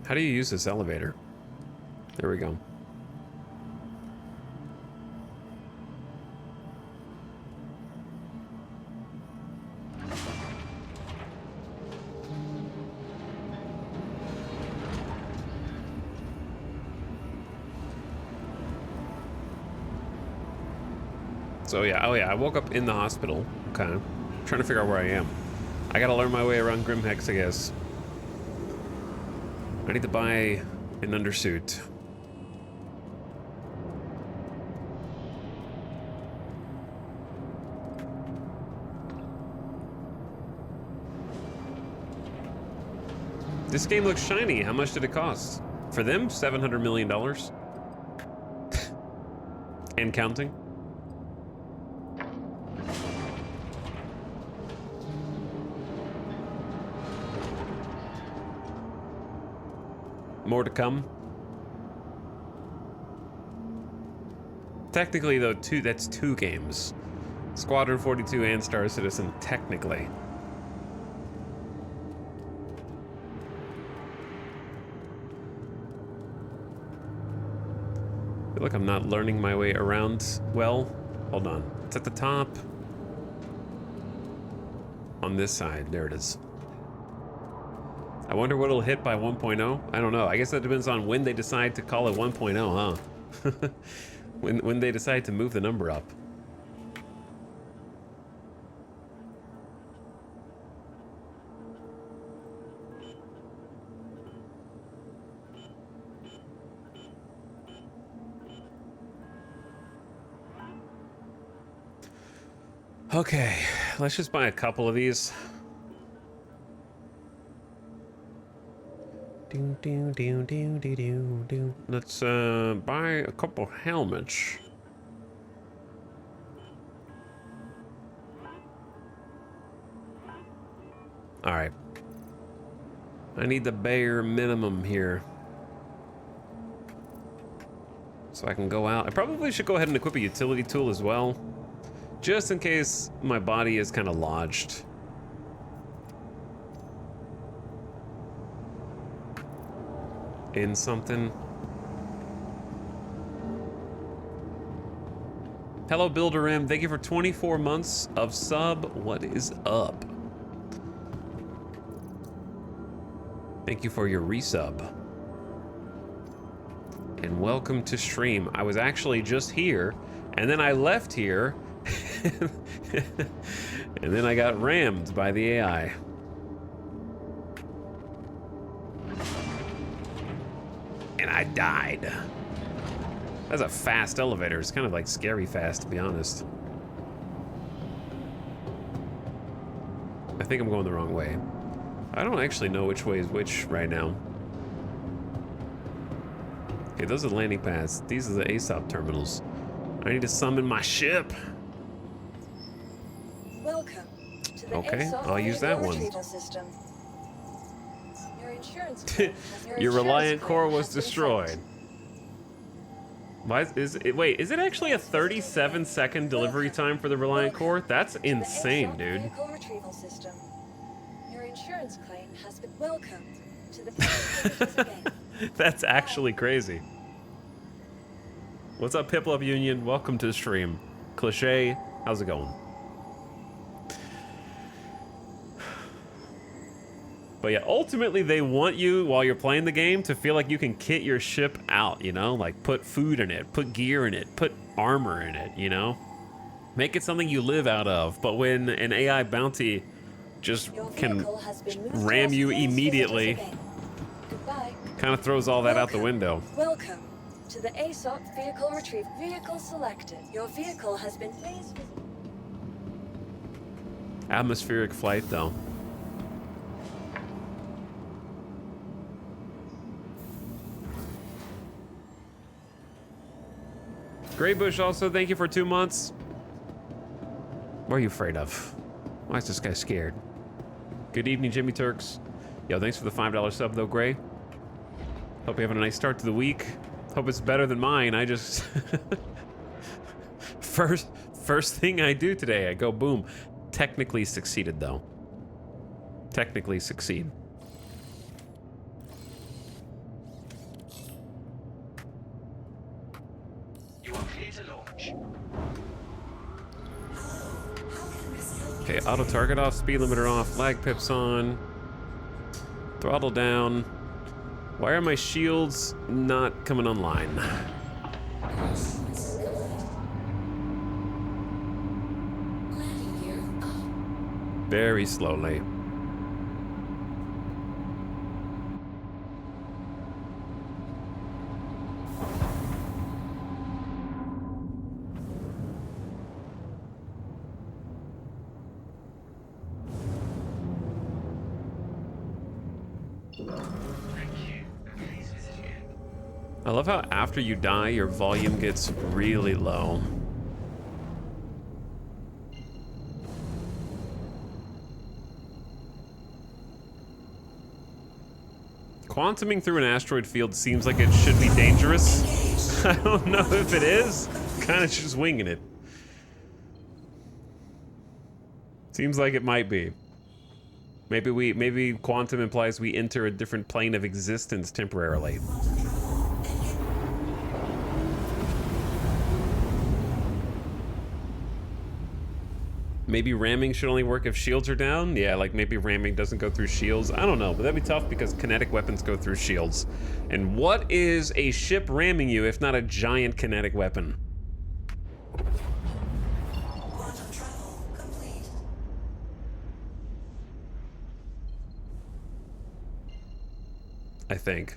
How do you use this elevator? There we go. So yeah, oh yeah, I woke up in the hospital. Okay. Trying to figure out where I am. I gotta learn my way around Grimhex, I guess. I need to buy an undersuit. This game looks shiny. How much did it cost? For them, $700 million. And counting. More to come. Technically, though, that's 2 games. Squadron 42 and Star Citizen, technically. I feel like I'm not learning my way around well. Hold on. It's at the top. On this side. There it is. I wonder what it'll hit by 1.0. I don't know. I guess that depends on when they decide to call it 1.0, huh? when they decide to move the number up. Okay, let's just buy a couple of these. Let's buy a couple helmets. All right. I need the bare minimum here. So I can go out. I probably should go ahead and equip a utility tool as well. Just in case my body is kind of lodged. In something. Hello, Builder M. Thank you for 24 months of sub. What is up? Thank you for your resub. And welcome to stream. I was actually just here, and then I left here, and then I got rammed by the AI. And I died. That's a fast elevator. It's kind of like scary fast, to be honest. I think I'm going the wrong way. I don't actually know which way is which right now. Okay, those are the landing pads. These are the ASOP terminals. I need to summon my ship. Welcome to the Okay, ASOP I'll use that vehicle one. retrieval system. Your insurance claim has- Your Reliant insurance core claim was has been destroyed. sent. Why is it, wait, is it actually a 37-second delivery time for the Reliant core? That's To the insane, ASOP dude. vehicle retrieval system. Your insurance claim has been welcomed to the again. That's actually crazy. What's up, Piplup Union? Welcome to the stream. Cliche, how's it going? But yeah, ultimately they want you, while you're playing the game, to feel like you can kit your ship out, you know? Like, put food in it, put gear in it, put armor in it, you know? Make it something you live out of. But when an AI bounty just Your can vehicle has been moved ram to you today's immediately, visitors again. Goodbye. kind of throws all that out the window. Welcome to the ASOP vehicle retrieve. Vehicle selected. Your vehicle has been placed. Atmospheric flight, though. Greybush also, thank you for 2 months. What are you afraid of? Why is this guy scared? Good evening, Jimmy Turks. Yo, thanks for the $5 sub, though, Gray. Hope you're having a nice start to the week. Hope it's better than mine. I just... First thing I do today, I go boom. Technically succeeded, though. Technically succeed. You are clear to launch. Okay, auto target off, speed limiter off, lag pips on, throttle down. Why are my shields not coming online? Very slowly. I love how after you die, your volume gets really low. Quantuming through an asteroid field seems like it should be dangerous. I don't know if it is. Kind of just winging it. Seems like it might be. Maybe quantum implies we enter a different plane of existence temporarily. Maybe ramming should only work if shields are down? Yeah, like maybe ramming doesn't go through shields. I don't know, but that'd be tough because kinetic weapons go through shields. And what is a ship ramming you if not a giant kinetic weapon? Quantum travel complete. I think.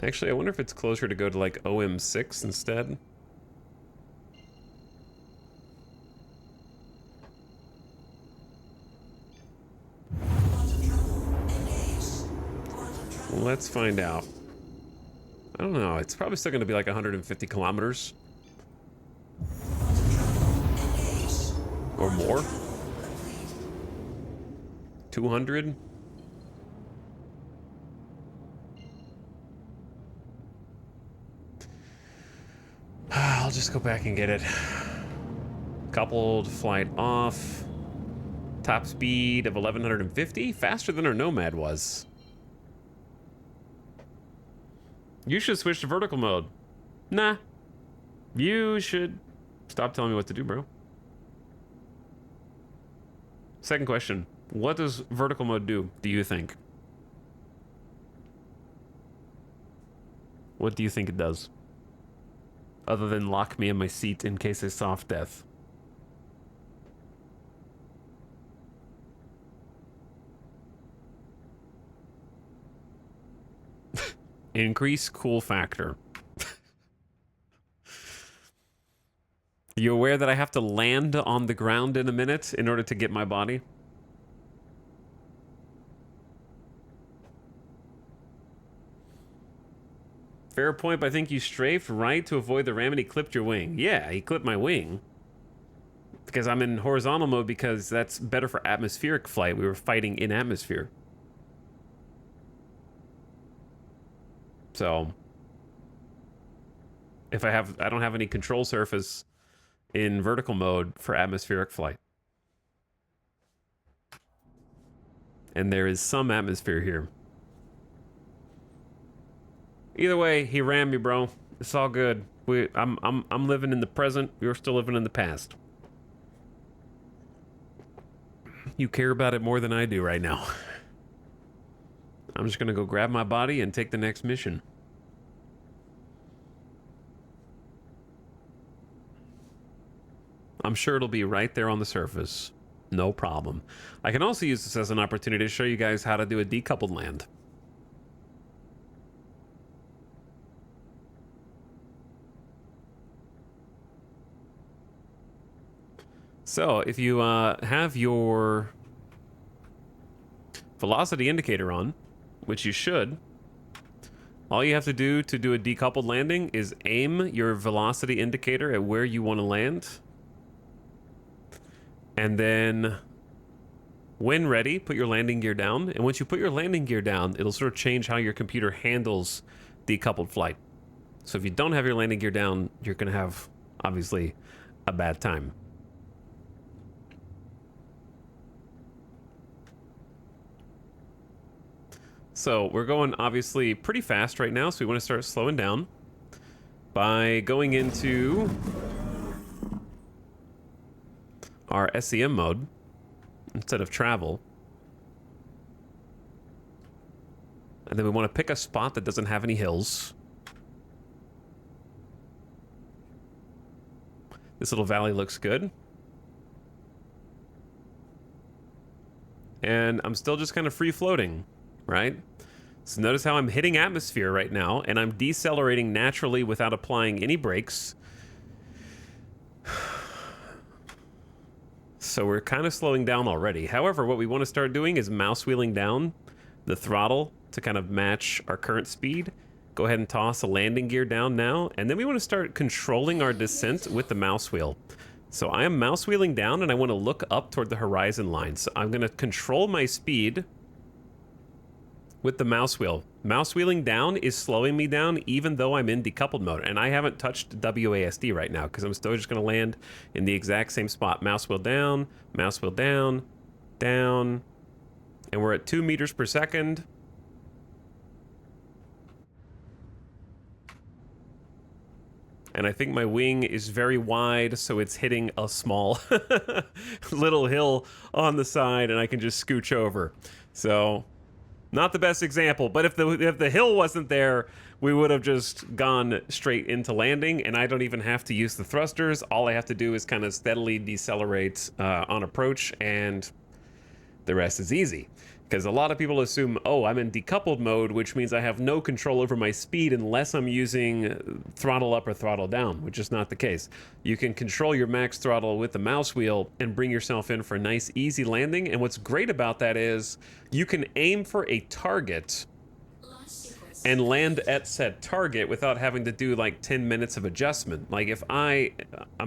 Actually, I wonder if it's closer to go to like OM6 instead. Let's find out. I don't know. It's probably still going to be like 150 kilometers. Or more. 200. I'll just go back and get it. Coupled flight off. Top speed of 1150, faster than our Nomad was. You should switch to vertical mode. Nah. You should stop telling me what to do, bro. Second question. What does vertical mode do you think? What do you think it does? Other than lock me in my seat in case I soft death. Increase cool factor. You aware that I have to land on the ground in a minute in order to get my body? Fair point, but I think you strafed right to avoid the ram and he clipped your wing. Yeah, he clipped my wing. Because I'm in horizontal mode because that's better for atmospheric flight. We were fighting in atmosphere. So if I don't have any control surface in vertical mode for atmospheric flight. And there is some atmosphere here. Either way, he rammed me, bro. It's all good. I'm living in the present. You're still living in the past. You care about it more than I do right now. I'm just gonna go grab my body and take the next mission. I'm sure it'll be right there on the surface. No problem. I can also use this as an opportunity to show you guys how to do a decoupled land. So, if you have your velocity indicator on, which you should, all you have to do a decoupled landing is aim your velocity indicator at where you want to land. And then, when ready, put your landing gear down. And once you put your landing gear down, it'll sort of change how your computer handles decoupled flight. So if you don't have your landing gear down, you're going to have, obviously, a bad time. So we're going, obviously, pretty fast right now, so we want to start slowing down by going into our SEM mode instead of travel. And then we want to pick a spot that doesn't have any hills. This little valley looks good. And I'm still just kind of free floating, right? So notice how I'm hitting atmosphere right now, and I'm decelerating naturally without applying any brakes. So we're kind of slowing down already. However, what we want to start doing is mouse wheeling down the throttle to kind of match our current speed. Go ahead and toss a landing gear down now, and then we want to start controlling our descent with the mouse wheel. So I am mouse wheeling down, and I want to look up toward the horizon line. So I'm going to control my speed with the mouse wheel. Mouse wheeling down is slowing me down even though I'm in decoupled mode. And I haven't touched WASD right now because I'm still just going to land in the exact same spot. Mouse wheel down, down. And we're at 2 meters per second. And I think my wing is very wide, so it's hitting a small little hill on the side, and I can just scooch over. So, not the best example, but if the hill wasn't there, we would have just gone straight into landing, and I don't even have to use the thrusters. All I have to do is kind of steadily decelerate on approach, and the rest is easy. Because a lot of people assume, oh, I'm in decoupled mode, which means I have no control over my speed unless I'm using throttle up or throttle down, which is not the case. You can control your max throttle with the mouse wheel and bring yourself in for a nice, easy landing. And what's great about that is you can aim for a target and land at said target without having to do like 10 minutes of adjustment. Like if I'm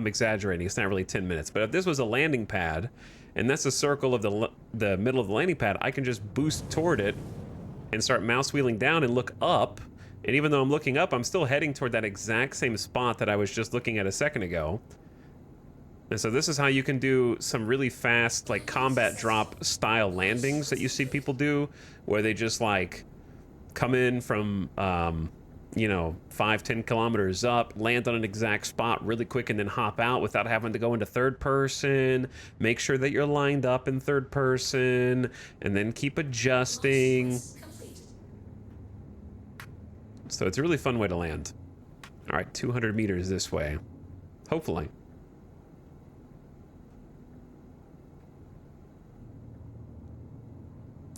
exaggerating, it's not really 10 minutes, but if this was a landing pad, and that's the circle of the middle of the landing pad, I can just boost toward it and start mouse wheeling down and look up And even though I'm looking up, I'm still heading toward that exact same spot that I was just looking at a second ago. And so this is how you can do some really fast, like, combat drop style landings that you see people do, where they just, like, come in from, you know, 5-10 kilometers up, land on an exact spot really quick, and then hop out without having to go into third person. Make sure that you're lined up in third person, and then keep adjusting. So it's a really fun way to land. All right, 200 meters this way. Hopefully.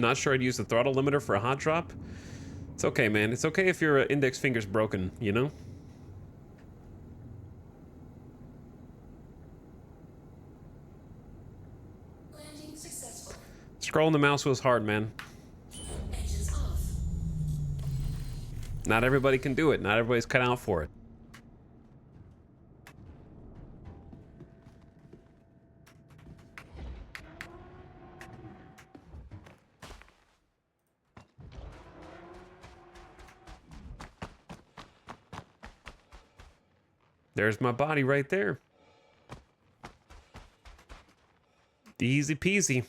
Not sure I'd use the throttle limiter for a hot drop. It's okay, man. It's okay if your index finger's broken, you know? Landing successful. Scrolling the mouse wheel's hard, man. Engines off. Not everybody can do it. Not everybody's cut out for it. There's my body right there. Easy peasy.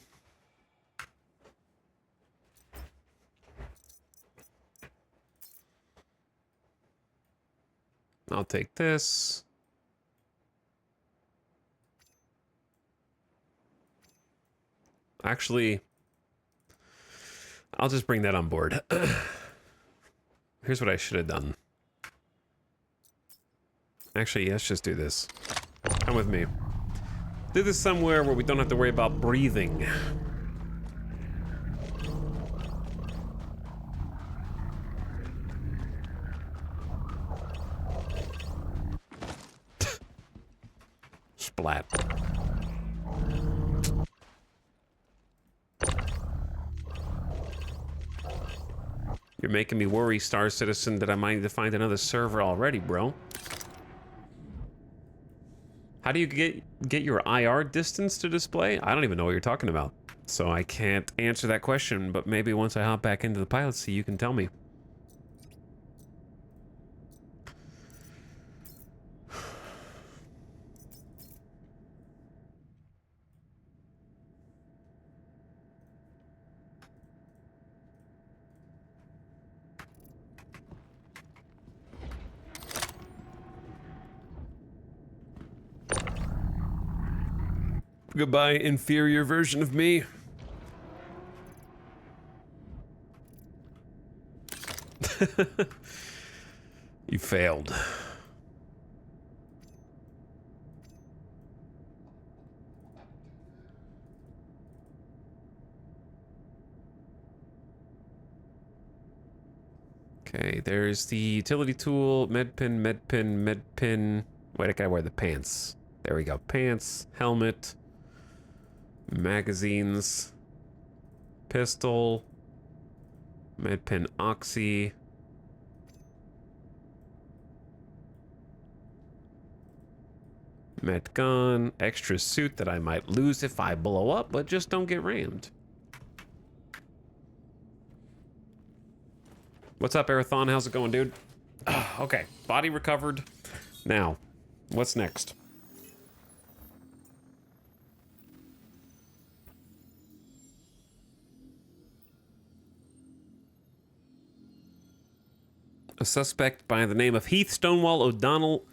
I'll take this. Actually, I'll just bring that on board. Here's what I should have done. Actually, let's just do this. Come with me. Do this somewhere where we don't have to worry about breathing. Splat. You're making me worry, Star Citizen, that I might need to find another server already, bro. How do you get your IR distance to display? I don't even know what you're talking about. So I can't answer that question, but maybe once I hop back into the pilot seat, you can tell me. Goodbye, inferior version of me. You failed. Okay, there's the utility tool, medpin, medpin, medpin. Wait, I gotta wear the pants. There we go. Pants, helmet, magazines, pistol, medpin oxy. Med gun, extra suit that I might lose if I blow up, but just don't get rammed. What's up, Arathon? How's it going, dude? Okay, body recovered. Now, what's next? A suspect by the name of Heath Stonewall O'Donnell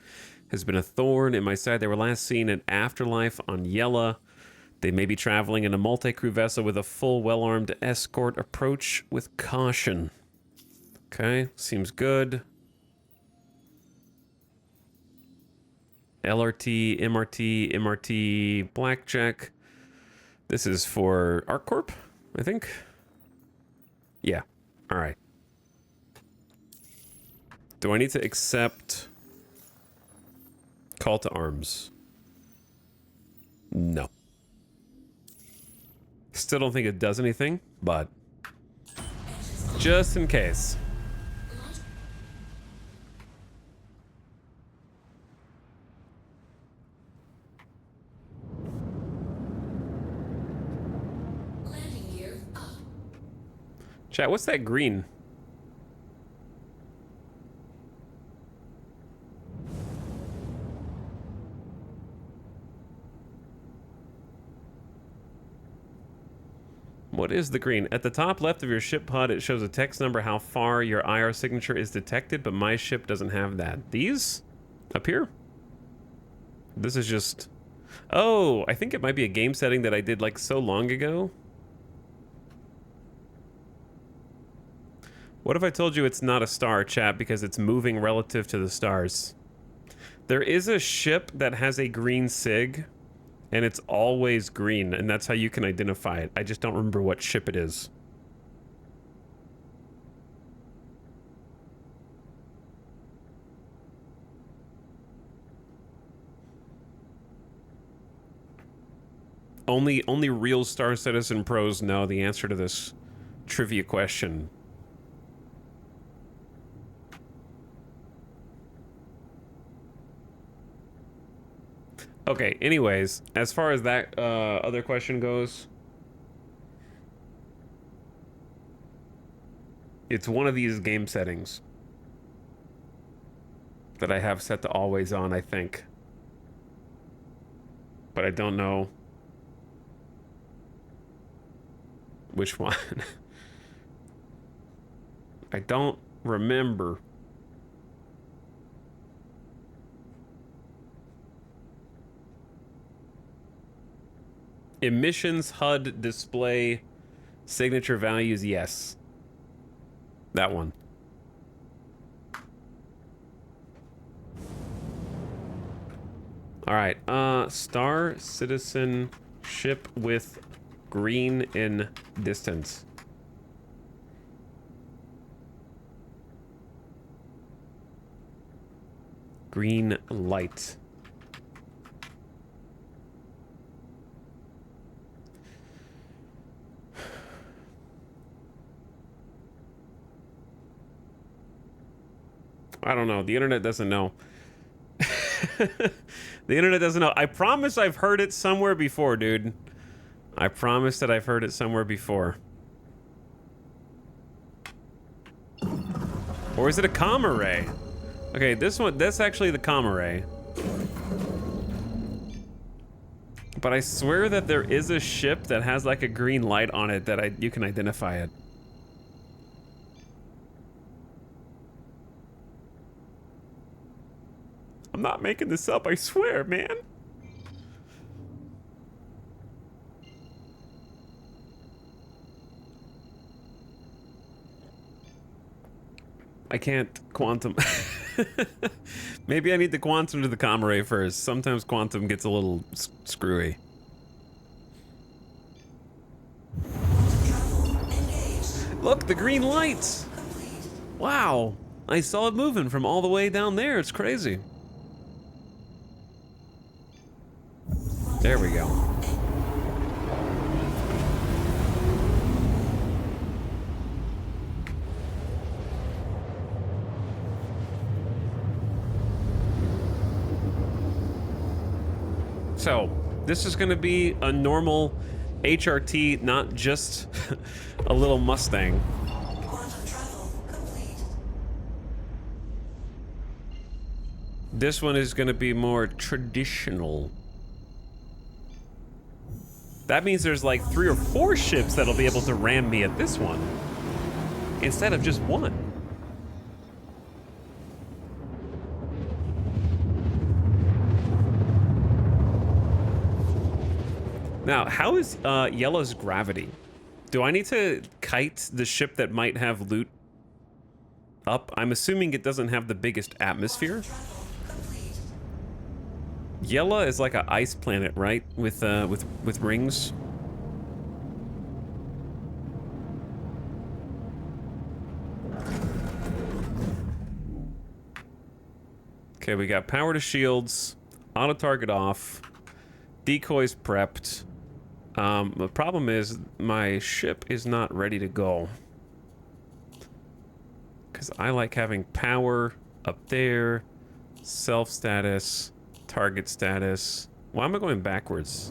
has been a thorn in my side. They were last seen in Afterlife on Yella. They may be traveling in a multi-crew vessel with a full, well-armed escort. Approach with caution. Okay, seems good. LRT, MRT, MRT, Blackjack. This is for ArcCorp, I think. Yeah, all right. Do I need to accept call to arms? No. Still don't think it does anything, but just in case. Landing gear up. Chat, what's that green? What is the green? At the top left of your ship HUD, it shows a text number how far your IR signature is detected, but my ship doesn't have that. These? Up here? This is just... Oh, I think it might be a game setting that I did like so long ago. What if I told you it's not a star, chat, because it's moving relative to the stars? There is a ship that has a green sig, and it's always green, and that's how you can identify it. I just don't remember what ship it is. Only real Star Citizen pros know the answer to this trivia question. Okay, anyways, as far as that other question goes, it's one of these game settings that I have set to always on, I think. But I don't know which one. I don't remember. Emissions, HUD, display, signature values, yes. That one. All right, Star Citizen ship with green in distance. Green light. I don't know. The internet doesn't know. The internet doesn't know. I promise I've heard it somewhere before, dude. I promise that I've heard it somewhere before. Or is it a comma ray? Okay, this one, that's actually the comma ray. But I swear that there is a ship that has like a green light on it that you can identify it. I'm not making this up, I swear, man. I can't quantum. Maybe I need to quantum to the comma ray first. Sometimes quantum gets a little screwy. Look, the green lights! Wow, I saw it moving from all the way down there. It's crazy. There we go. So, this is going to be a normal HRT, not just a little Mustang. Quantum travel complete. This one is going to be more traditional. That means there's like 3 or 4 ships that'll be able to ram me at this one, instead of just one. Now, how is Yellow's gravity? Do I need to kite the ship that might have loot up? I'm assuming it doesn't have the biggest atmosphere. Yella is like an ice planet, right? With rings. Okay, we got power to shields, auto target off, decoys prepped. The problem is my ship is not ready to go. Because I like having power up there, self status, target status. Why am I going backwards?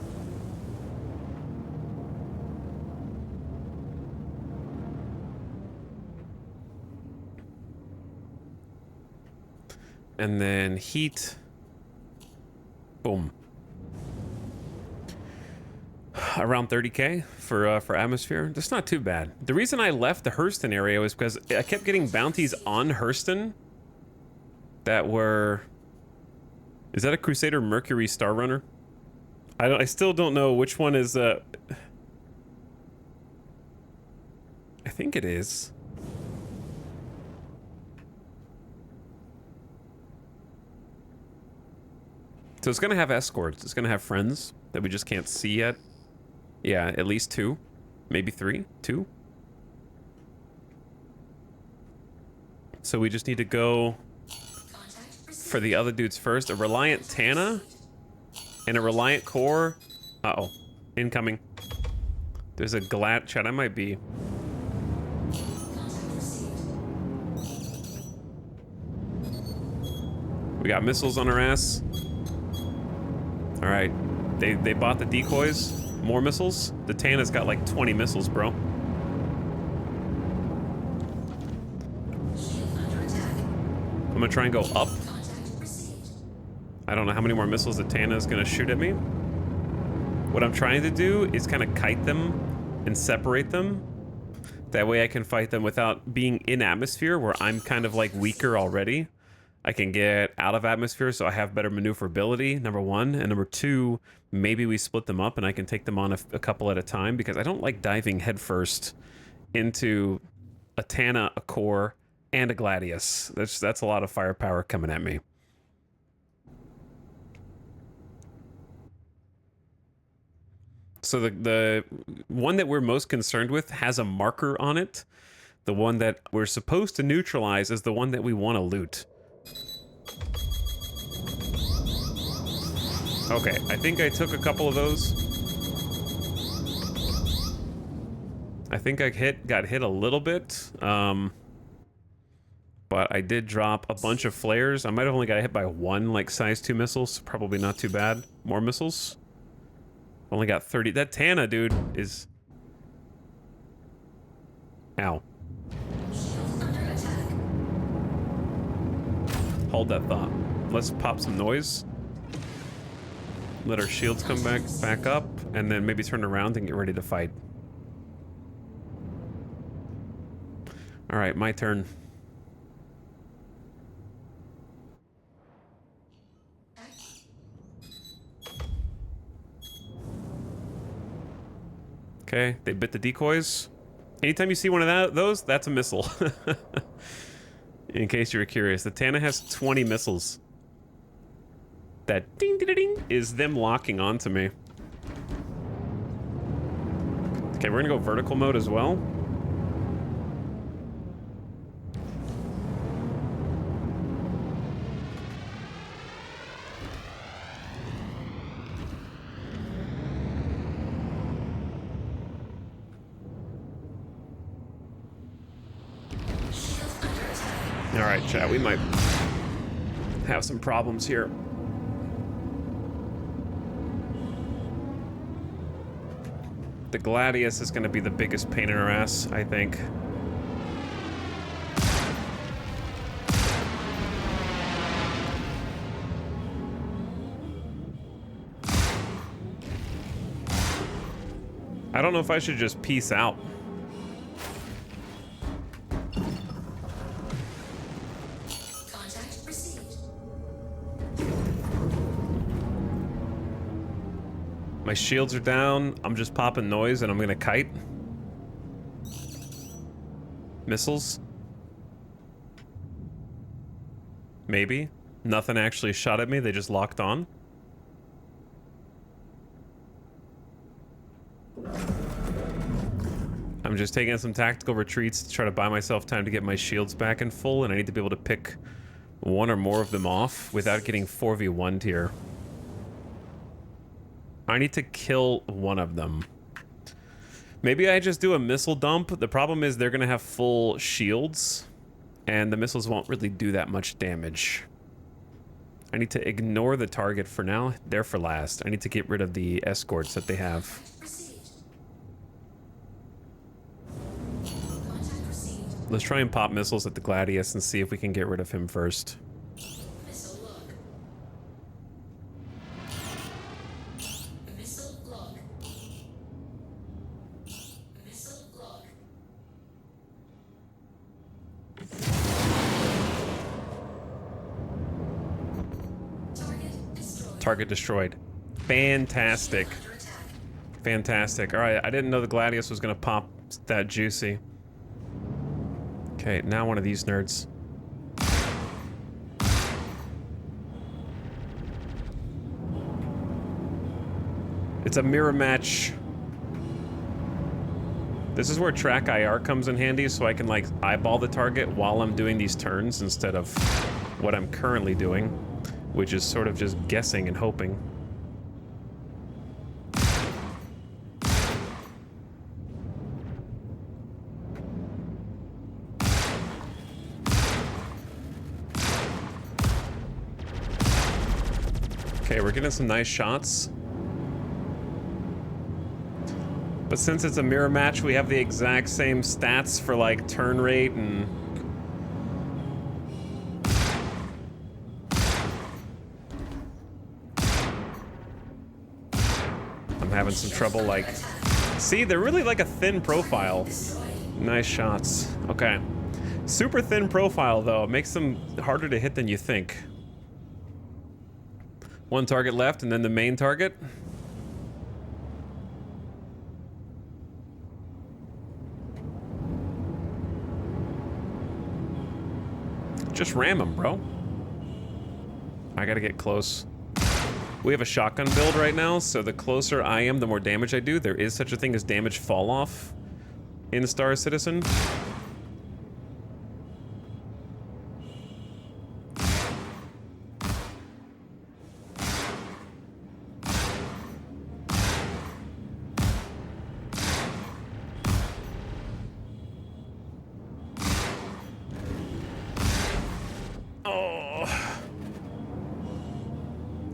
And then heat. Boom. All Around 30k for atmosphere. That's not too bad. The reason I left the Hurston area was because I kept getting bounties on Hurston that were... Is that a Crusader Mercury Star Runner? I still don't know which one is... I think it is. So it's gonna have escorts. It's gonna have friends that we just can't see yet. Yeah, at least 2. Maybe 3. 2. So we just need to go for the other dudes first. A Reliant Tana and a Reliant Core. Uh-oh. Incoming. There's a Glad... Chat, I might be... We got missiles on our ass. All right, they bought the decoys. More missiles. The Tana's got like 20 missiles, bro. I'm gonna try and go up. I don't know how many more missiles the Tana is gonna shoot at me. What I'm trying to do is kind of kite them and separate them. That way I can fight them without being in atmosphere, where I'm kind of like weaker already. I can get out of atmosphere, so I have better maneuverability, number 1. And number 2, maybe we split them up and I can take them on a couple at a time, because I don't like diving headfirst into a Tana, a Core, and a Gladius. That's a lot of firepower coming at me. So the one that we're most concerned with has a marker on it. The one that we're supposed to neutralize is the one that we want to loot. Okay, I think I took a couple of those. I think I got hit a little bit, but I did drop a bunch of flares. I might have only got hit by 1, like, size 2 missiles. Probably not too bad. More missiles. Only got 30. That Tana, dude, is... Ow. Hold that thought. Let's pop some noise. Let our shields come back up, and then maybe turn around and get ready to fight. All right, my turn. Okay, they bit the decoys. Anytime you see one of those, that's a missile. In case you were curious, the Tana has 20 missiles. That ding ding ding is them locking onto me. Okay, we're gonna go vertical mode as well. All right, chat, we might have some problems here. The Gladius is going to be the biggest pain in our ass, I think. I don't know if I should just peace out. Contact received. My shields are down. I'm just popping noise and I'm gonna kite. Missiles? Maybe. Nothing actually shot at me, they just locked on. I'm just taking some tactical retreats to try to buy myself time to get my shields back in full, and I need to be able to pick one or more of them off without getting 4v1'd here. I need to kill one of them. Maybe I just do a missile dump. The problem is they're gonna have full shields, and the missiles won't really do that much damage. I need to ignore the target for now. They're for last. I need to get rid of the escorts that they have. Let's try and pop missiles at the Gladius and see if we can get rid of him first. Missile lock. Missile lock. Target destroyed. Fantastic. Fantastic. All right, I didn't know the Gladius was gonna pop that juicy. Okay, now one of these nerds. It's a mirror match. This is where track IR comes in handy, so I can like eyeball the target while I'm doing these turns instead of what I'm currently doing, which is sort of just guessing and hoping. Okay, we're getting some nice shots. But since it's a mirror match, we have the exact same stats for like turn rate and... I'm having some trouble like... See, they're really like a thin profile. Nice shots. Okay. Super thin profile though. It makes them harder to hit than you think. One target left and then the main target. Just ram him, bro. I gotta get close. We have a shotgun build right now, so the closer I am, the more damage I do. There is such a thing as damage fall off in Star Citizen.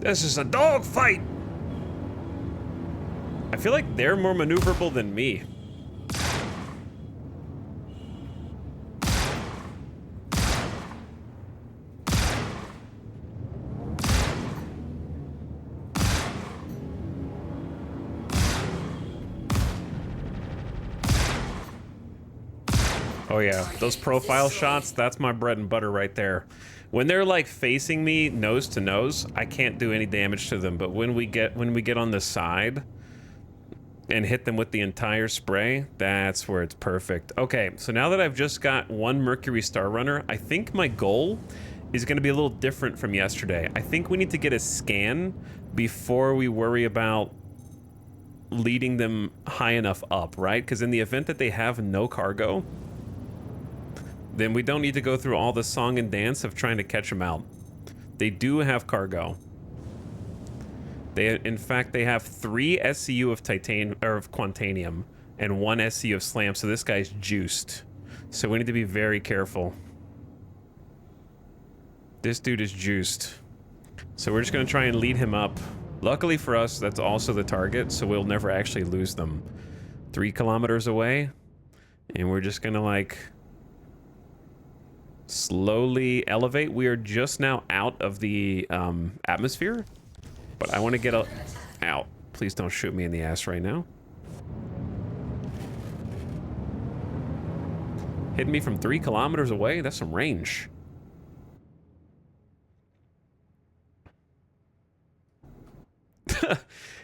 This is a dogfight! I feel like they're more maneuverable than me. Oh yeah, those profile shots, that's my bread and butter right there. When they're like facing me nose to nose, I can't do any damage to them, but when we get on the side and hit them with the entire spray, that's where it's perfect. Okay, so now that I've just got one Mercury Star Runner, I think my goal is going to be a little different from yesterday. I think we need to get a scan before we worry about leading them high enough up, right? Because in the event that they have no cargo, then we don't need to go through all the song and dance of trying to catch them out. They do have cargo. In fact, they have 3 SCU of titanium or of quantanium and 1 SCU of slam, so this guy's juiced. So we need to be very careful. This dude is juiced. So we're just gonna try and lead him up. Luckily for us, that's also the target, so we'll never actually lose them. 3 kilometers away, and we're just gonna like slowly elevate. We are just now out of the atmosphere, but I want to get out. Please don't shoot me in the ass right now. Hitting me from 3 kilometers away? That's some range.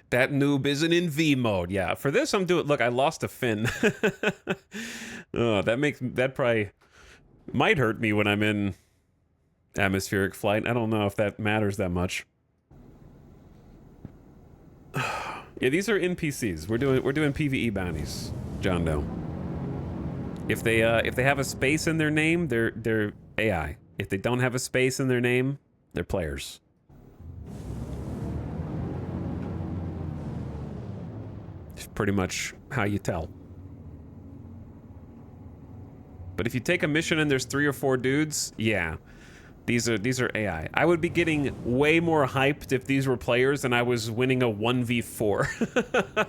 That noob isn't in V mode. Yeah, for this I'm doing... Look, I lost a fin. Oh, that probably might hurt me when I'm in atmospheric flight. I don't know if that matters that much. Yeah, these are NPCs. We're doing PvE bounties, John Doe. If they have a space in their name, they're AI. If they don't have a space in their name, they're players. It's pretty much how you tell. But if you take a mission and there's 3 or 4 dudes, yeah, these are AI. I would be getting way more hyped if these were players and I was winning a 1v4.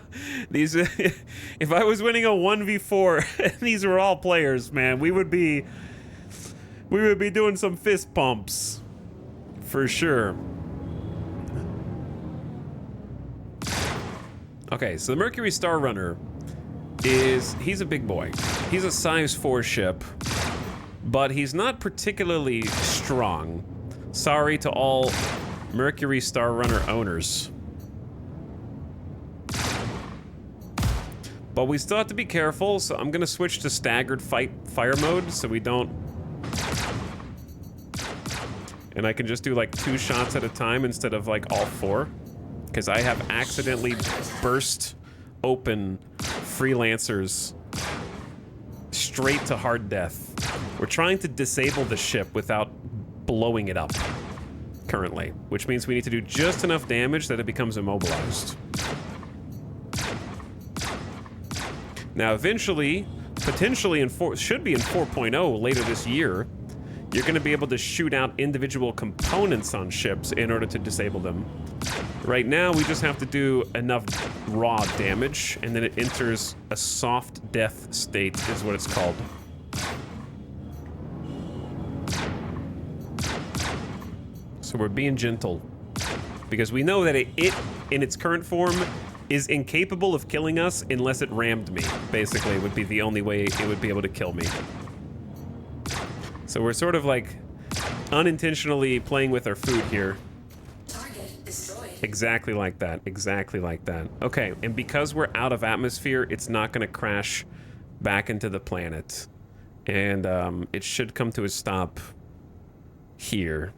If I was winning a 1v4 and these were all players, man, we would be doing some fist pumps for sure. Okay, so the Mercury Star Runner he's a big boy. He's a size 4 ship, but he's not particularly strong. Sorry to all Mercury Star Runner owners. But we still have to be careful, so I'm gonna switch to staggered fire mode so we don't... And I can just do like 2 shots at a time instead of like all 4. Because I have accidentally burst open freelancers straight to hard death. We're trying to disable the ship without blowing it up currently, which means we need to do just enough damage that it becomes immobilized. Now, eventually, potentially should be in 4.0 later this year, you're going to be able to shoot out individual components on ships in order to disable them. Right now, we just have to do enough raw damage, and then it enters a soft death state, is what it's called. So we're being gentle, because we know that it in its current form, is incapable of killing us unless it rammed me. Basically, it would be the only way it would be able to kill me. So we're sort of like unintentionally playing with our food here. Target destroyed. Exactly like that. Exactly like that. Okay, and because we're out of atmosphere, it's not going to crash back into the planet. And it should come to a stop here.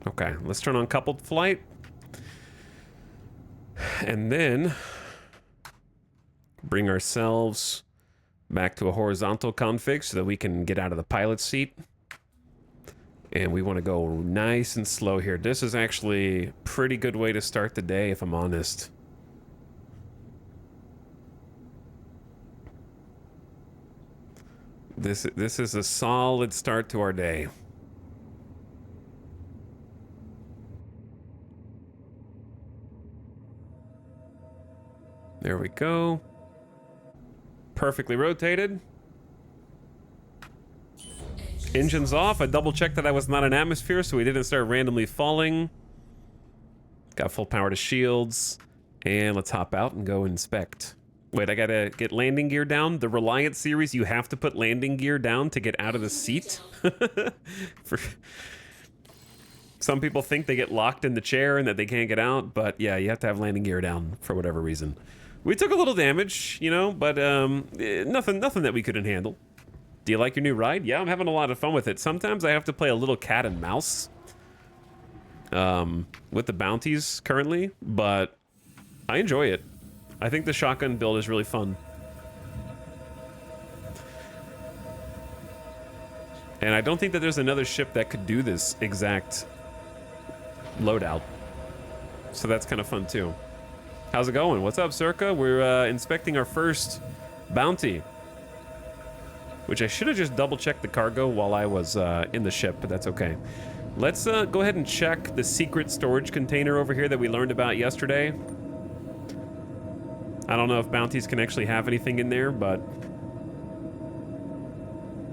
Okay, let's turn on coupled flight. And then bring ourselves back to a horizontal config so that we can get out of the pilot seat. And we want to go nice and slow here. This is actually a pretty good way to start the day, if I'm honest. This is a solid start to our day. There we go. Perfectly rotated. Engines off. I double checked that I was not in atmosphere, so we didn't start randomly falling. Got full power to shields. And let's hop out and go inspect. Wait, I gotta get landing gear down. The Reliant series, you have to put landing gear down to get out of the seat. Some people think they get locked in the chair and that they can't get out, but yeah, you have to have landing gear down for whatever reason. We took a little damage, you know, but nothing that we couldn't handle. Do you like your new ride? Yeah, I'm having a lot of fun with it. Sometimes I have to play a little cat and mouse with the bounties currently, but I enjoy it. I think the shotgun build is really fun. And I don't think that there's another ship that could do this exact loadout. So that's kind of fun too. How's it going? What's up, Circa? We're inspecting our first bounty. Which I should have just double-checked the cargo while I was in the ship, but that's okay. Let's go ahead and check the secret storage container over here that we learned about yesterday. I don't know if bounties can actually have anything in there, but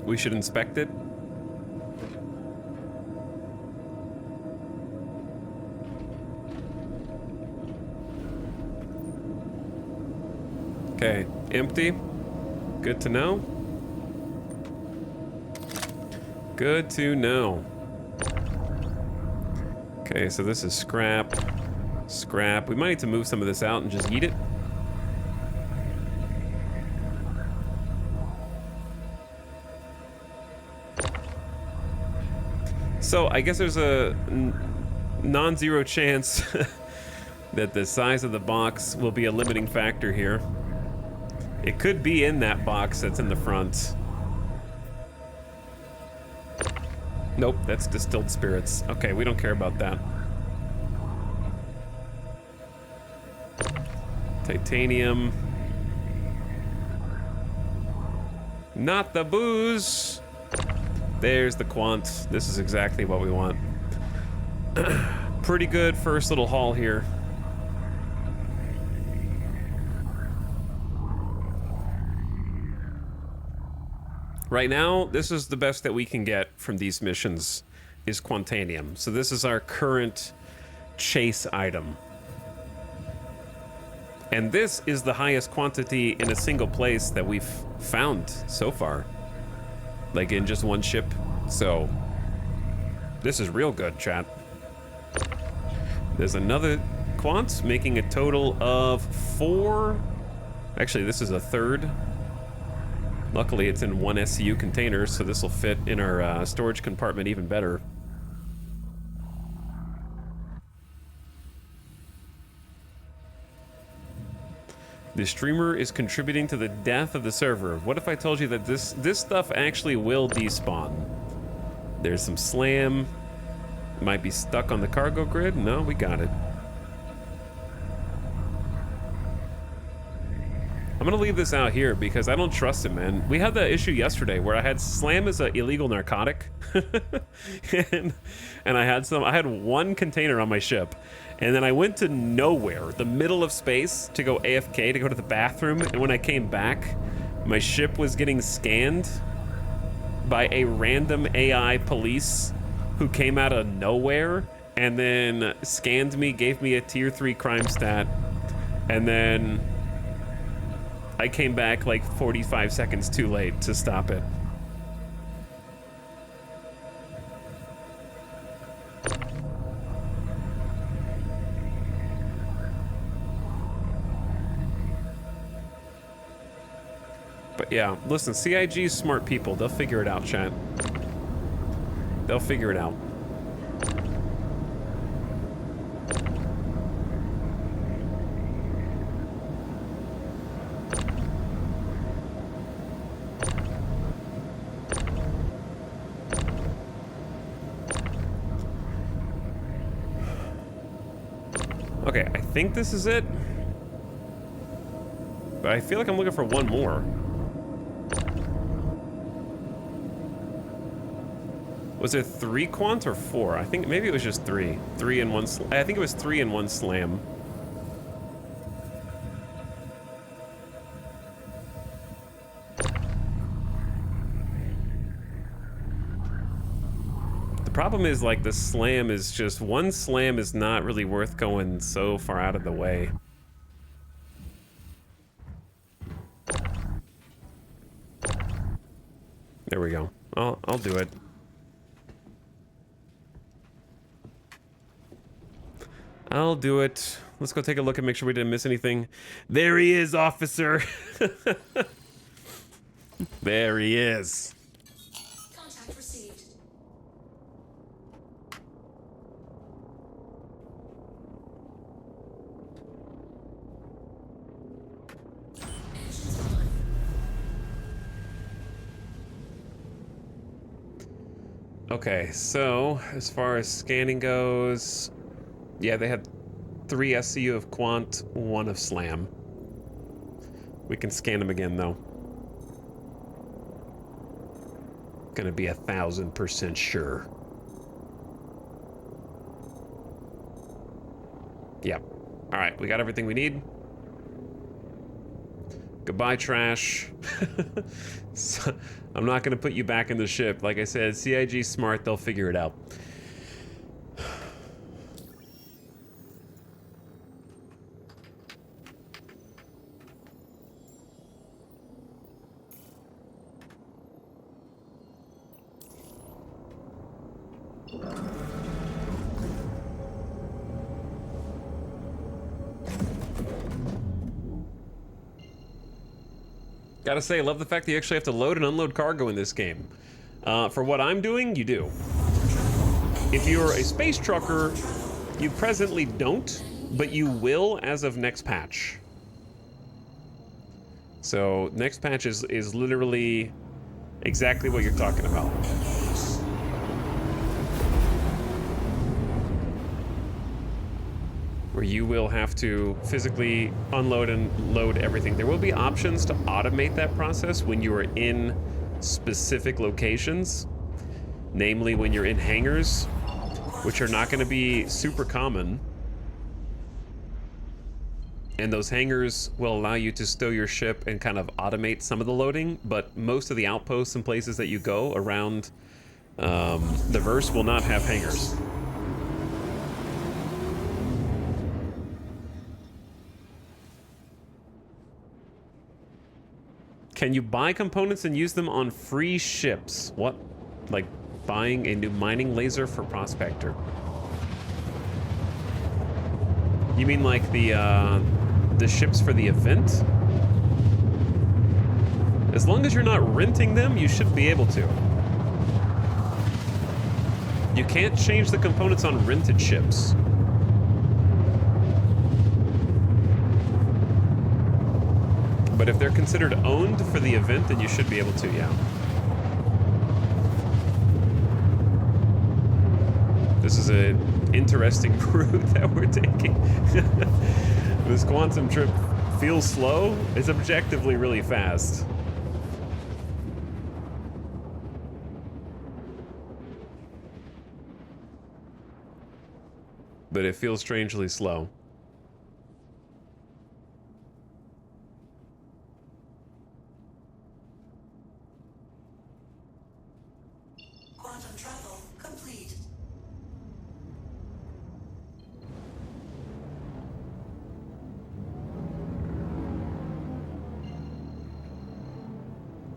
we should inspect it. Okay, empty. Good to know. Good to know. Okay, so this is scrap. Scrap. We might need to move some of this out and just eat it. So I guess there's a non-zero chance that the size of the box will be a limiting factor here. It could be in that box that's in the front. Nope, that's distilled spirits. Okay, we don't care about that. Titanium. Not the booze. There's the quant. This is exactly what we want. Pretty good first little haul here. Right now, this is the best that we can get from these missions, is Quantanium. So this is our current chase item. And this is the highest quantity in a single place that we've found so far. Like in just one ship. So this is real good, chat. There's another quant, making a total of 4. Actually, this is a third. Luckily, it's in one SCU container, so this will fit in our storage compartment even better. The streamer is contributing to the death of the server. What if I told you that this stuff actually will despawn? There's some slam. It might be stuck on the cargo grid. No, we got it. I'm gonna leave this out here because I don't trust it, man. We had the issue yesterday where I had slam as an illegal narcotic, and I had one container on my ship, and then I went to nowhere, the middle of space, to go AFK, to go to the bathroom, and when I came back, my ship was getting scanned by a random AI police who came out of nowhere and then scanned me, gave me a tier 3 crime stat, and then I came back like 45 seconds too late to stop it. But yeah, listen, CIG's smart people. They'll figure it out, chat. They'll figure it out. Okay, I think this is it. But I feel like I'm looking for one more. Was it 3 quant or 4? I think maybe it was just 3. 3 and 1 I think it was 3 and 1 slam. The problem is, like, the slam is just... one slam is not really worth going so far out of the way. There we go. I'll do it. I'll do it. Let's go take a look and make sure we didn't miss anything. There he is, officer. There he is. Contact received. Engines on. Okay, so as far as scanning goes, yeah, they had 3 SCU of Quant, 1 of Slam. We can scan them again, though. Gonna be 1000% sure. Yep. All right, we got everything we need. Goodbye, trash. So, I'm not gonna put you back in the ship. Like I said, CIG's smart, they'll figure it out. Gotta say, I love the fact that you actually have to load and unload cargo in this game. For what I'm doing, you do. If you're a space trucker, you presently don't, but you will as of next patch. So next patch is literally exactly what you're talking about. Where you will have to physically unload and load everything. There will be options to automate that process when you are in specific locations, namely when you're in hangars, which are not going to be super common. And those hangars will allow you to stow your ship and kind of automate some of the loading, but most of the outposts and places that you go around the verse will not have hangars. Can you buy components and use them on free ships? What? Like buying a new mining laser for Prospector? You mean like the ships for the event? As long as you're not renting them, you should be able to. You can't change the components on rented ships. But if they're considered owned for the event, then you should be able to, yeah. This is an interesting route that we're taking. This quantum trip feels slow. It's objectively really fast. But it feels strangely slow. Quantum travel complete.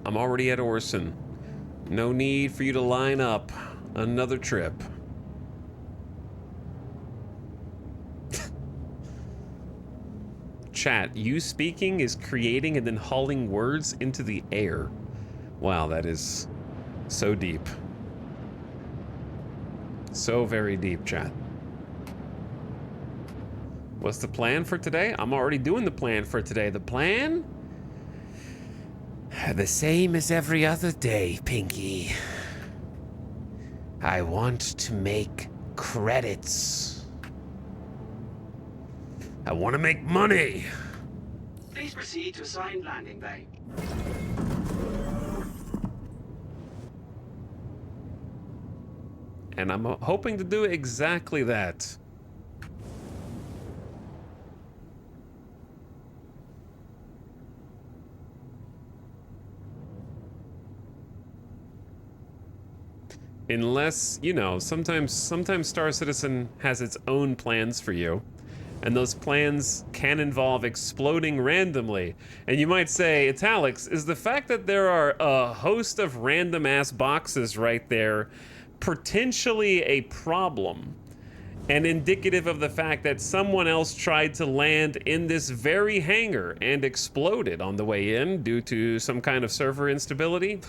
I'm already at Orson. No need for you to line up another trip. Chat, you speaking is creating and then hauling words into the air. Wow, that is so deep. So very deep, chat. What's the plan for today? I'm already doing the plan for today. The plan? The same as every other day, Pinky. I want to make credits. I want to make money. Please proceed to assigned landing bay. And I'm hoping to do exactly that. Unless, you know, sometimes Star Citizen has its own plans for you. And those plans can involve exploding randomly. And you might say, Italics, is the fact that there are a host of random-ass boxes right there potentially a problem? And indicative of the fact that someone else tried to land in this very hangar and exploded on the way in due to some kind of server instability?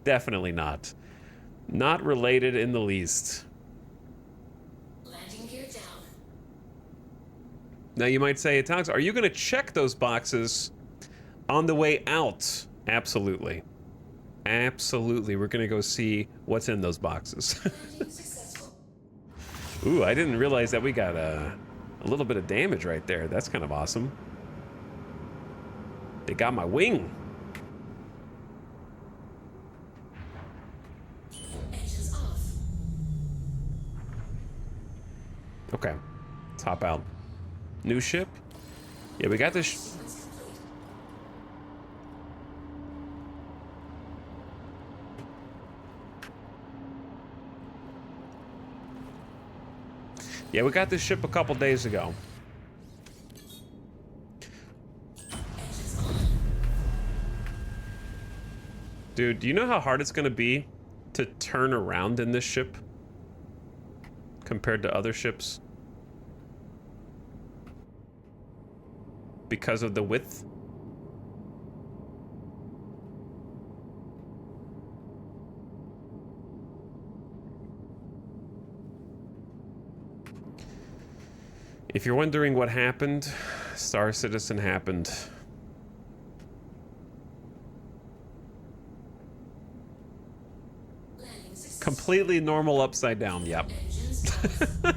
Definitely not. Not related in the least. Landing gear down. Now you might say, Alex, are you going to check those boxes on the way out? Absolutely. Absolutely. We're going to go see what's in those boxes. Landing successful. Ooh, I didn't realize that we got a little bit of damage right there. That's kind of awesome. They got my wing. Engines off. Okay. Let's hop out. New ship? Yeah, we got this. Sequence complete. Yeah, we got this ship a couple days ago. Engines on. Dude, do you know how hard it's going to be to turn around in this ship compared to other ships? Because of the width? If you're wondering what happened, Star Citizen happened. Landing successful. Completely normal upside down, yep. Engines off.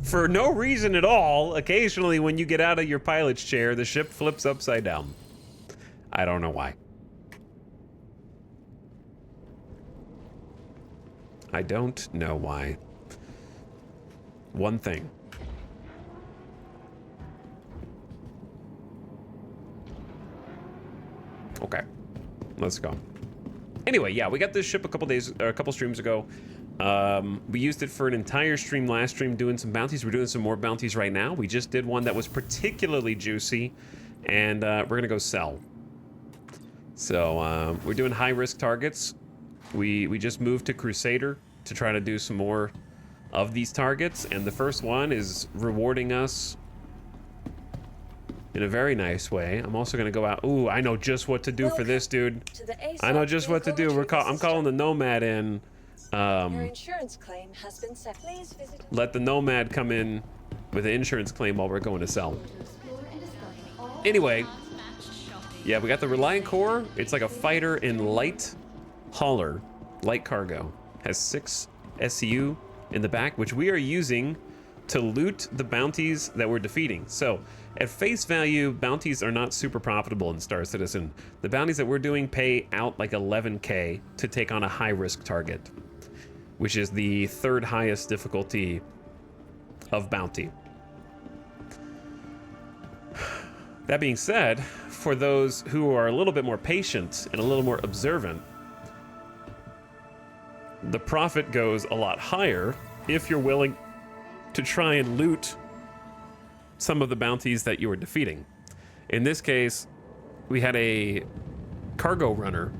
For no reason at all, occasionally when you get out of your pilot's chair, the ship flips upside down. I don't know why. I don't know why. One thing. Okay, let's go. Anyway, yeah, we got this ship a couple streams ago. We used it for an entire stream last stream doing some bounties. We're doing some more bounties right now. We just did one that was particularly juicy, and we're gonna go sell. So we're doing high-risk targets. We just moved to Crusader to try to do some more of these targets, and the first one is rewarding us in a very nice way. I'm also gonna go out. Ooh, I know just what to do for this, dude. To the ASOP I know just what to do. vehicle I'm calling the Nomad in. Your insurance claim has been set. Please visit. Let the Nomad come in with an insurance claim while we're going to sell. Anyway, yeah, we got the Reliant Core. It's like a fighter in light hauler, light cargo. Has 6 SCU in the back, which we are using to loot the bounties that we're defeating. So at face value, bounties are not super profitable in Star Citizen. The bounties that we're doing pay out like 11K to take on a high risk target, which is the 3rd highest difficulty of bounty. That being said, for those who are a little bit more patient and a little more observant, the profit goes a lot higher if you're willing to try and loot some of the bounties that you were defeating. In this case, we had a cargo runner.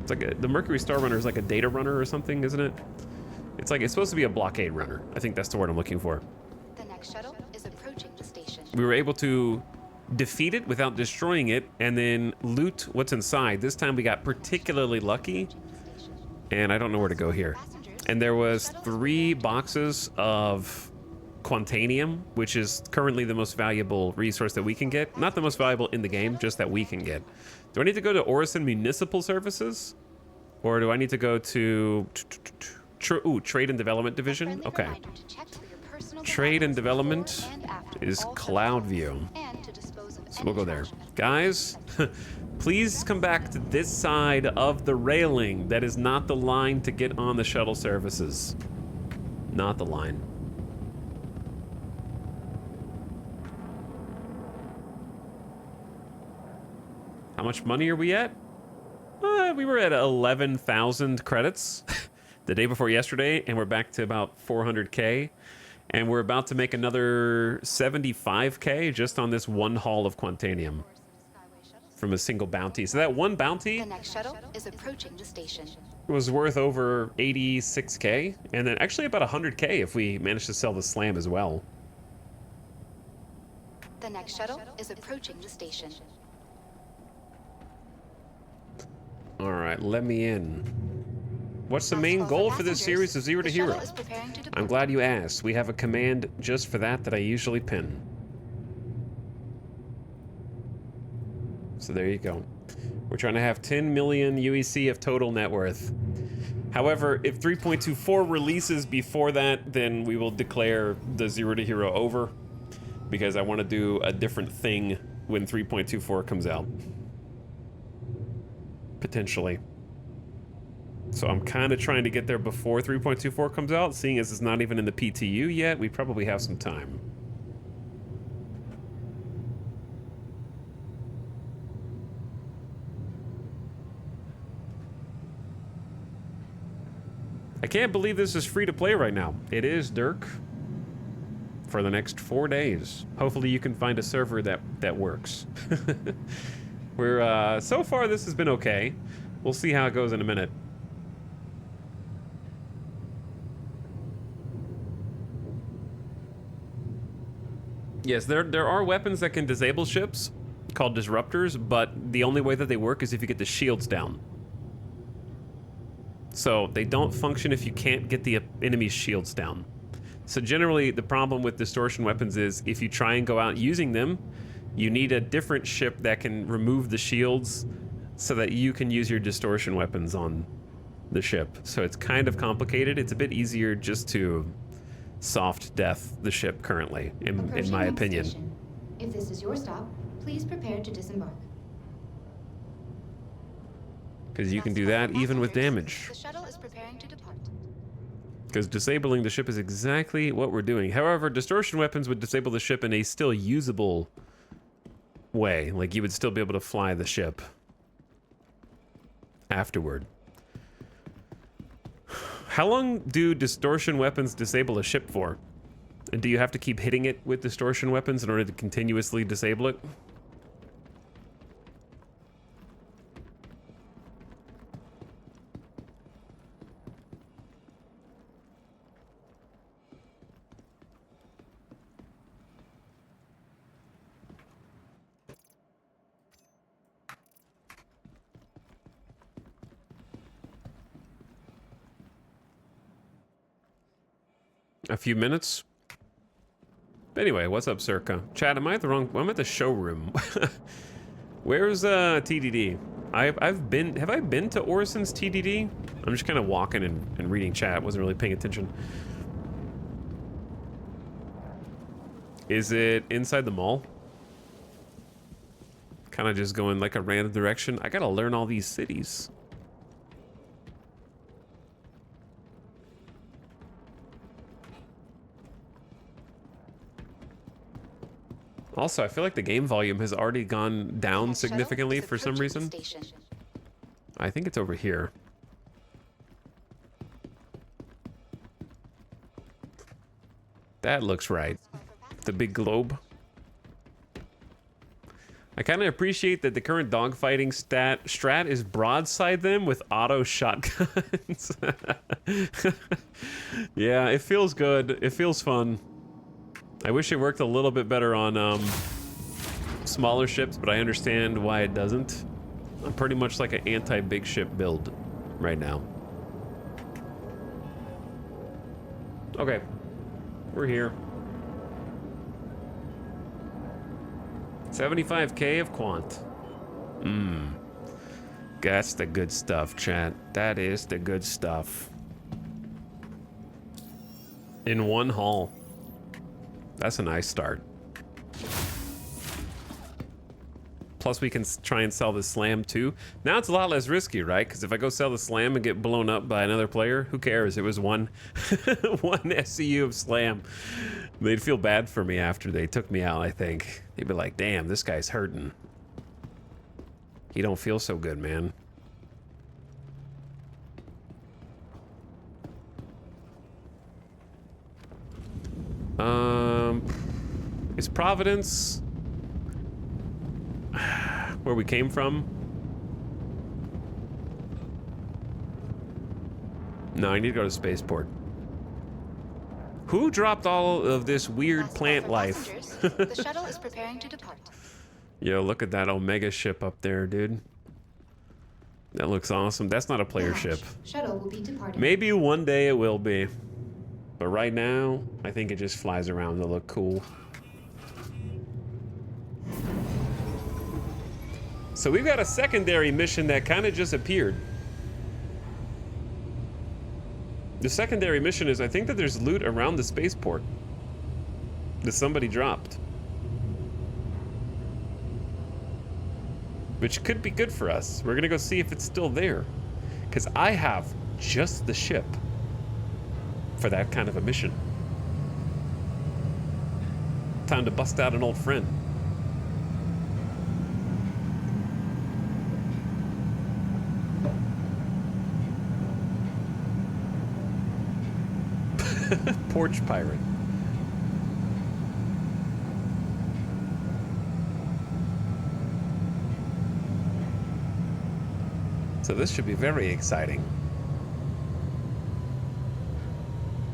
It's like the Mercury Star Runner is like a data runner or something, isn't it? It's supposed to be a blockade runner. I think that's the word I'm looking for. The next shuttle is approaching the station. We were able to defeat it without destroying it and then loot what's inside. This time we got particularly lucky, and I don't know where to go here. And there was 3 boxes of Quantanium, which is currently the most valuable resource that we can get. Not the most valuable in the game, just that we can get. Do I need to go to Orison Municipal Services? Or do I need to go to Trade and Development Division? Okay. Trade and Development is Cloudview. So we'll go there. Guys, please come back to this side of the railing. That is not the line to get on the shuttle services. Not the line. How much money are we at? We were at 11,000 credits the day before yesterday, and we're back to about 400K. And we're about to make another 75K just on this one haul of Quantanium from a single bounty. So that one bounty The next shuttle is approaching the station. was worth over 86K, and then actually about 100K if we manage to sell the slam as well. The next shuttle is approaching the station. All right, let me in. What's the main goal for this series of Zero to Hero? I'm glad you asked. We have a command just for that I usually pin. So there you go. We're trying to have 10 million UEC of total net worth. However, if 3.24 releases before that, then we will declare the Zero to Hero over, because I want to do a different thing when 3.24 comes out. Potentially. So I'm kind of trying to get there before 3.24 comes out, seeing as it's not even in the PTU yet. We probably have some time. I can't believe this is free to play right now. It is, Dirk. For the next 4 days. Hopefully you can find a server that works. We're so far this has been okay. We'll see how it goes in a minute. Yes, there are weapons that can disable ships called disruptors, but the only way that they work is if you get the shields down. So they don't function if you can't get the enemy's shields down. So generally the problem with distortion weapons is if you try and go out using them, you need a different ship that can remove the shields so that you can use your distortion weapons on the ship. So it's kind of complicated. It's a bit easier just to soft death the ship currently, in my opinion. Station. If this is your stop, please prepare to disembark. Because you can do that even with damage. The shuttle is preparing to depart. Because disabling the ship is exactly what we're doing. However, distortion weapons would disable the ship in a still usable way. Like, you would still be able to fly the ship afterward. How long do distortion weapons disable a ship for? And do you have to keep hitting it with distortion weapons in order to continuously disable it? a few minutes. Anyway, what's up, Circa? Chat, am I at the wrong... I'm at the showroom. Where's TDD? Have I been to Orison's TDD? I'm just kind of walking and reading chat. Wasn't really paying attention. Is it inside the mall? Kind of just going like a random direction. I gotta learn all these cities. Also, I feel like the game volume has already gone down significantly for some reason. I think it's over here. That looks right. The big globe. I kind of appreciate that the current dogfighting strat is broadside them with auto shotguns. Yeah, it feels good. It feels fun. I wish it worked a little bit better on smaller ships, but I understand why it doesn't. I'm pretty much like an anti-big ship build right now. Okay, we're here. 75k of quant. That's the good stuff, chat. That is the good stuff. In one haul. That's a nice start. Plus we can try and sell the slam too. Now it's a lot less risky, right? Because if I go sell the slam and get blown up by another player, who cares? It was one SCU of slam. They'd feel bad for me after they took me out, I think. They'd be like, damn, this guy's hurting. He don't feel so good, man. Is Providence where we came from? No, I need to go to Spaceport. Who dropped all of this weird plant life? The shuttle is preparing to depart. Yo, look at that Omega ship up there, dude. That looks awesome. That's not a player ship. Shuttle will be departing. Maybe one day it will be. But right now, I think it just flies around to look cool. So we've got a secondary mission that kind of just appeared. The secondary mission is, I think that there's loot around the spaceport that somebody dropped. Which could be good for us. We're gonna go see if it's still there. Because I have just the ship for that kind of a mission. Time to bust out an old friend. Porch pirate. So this should be very exciting.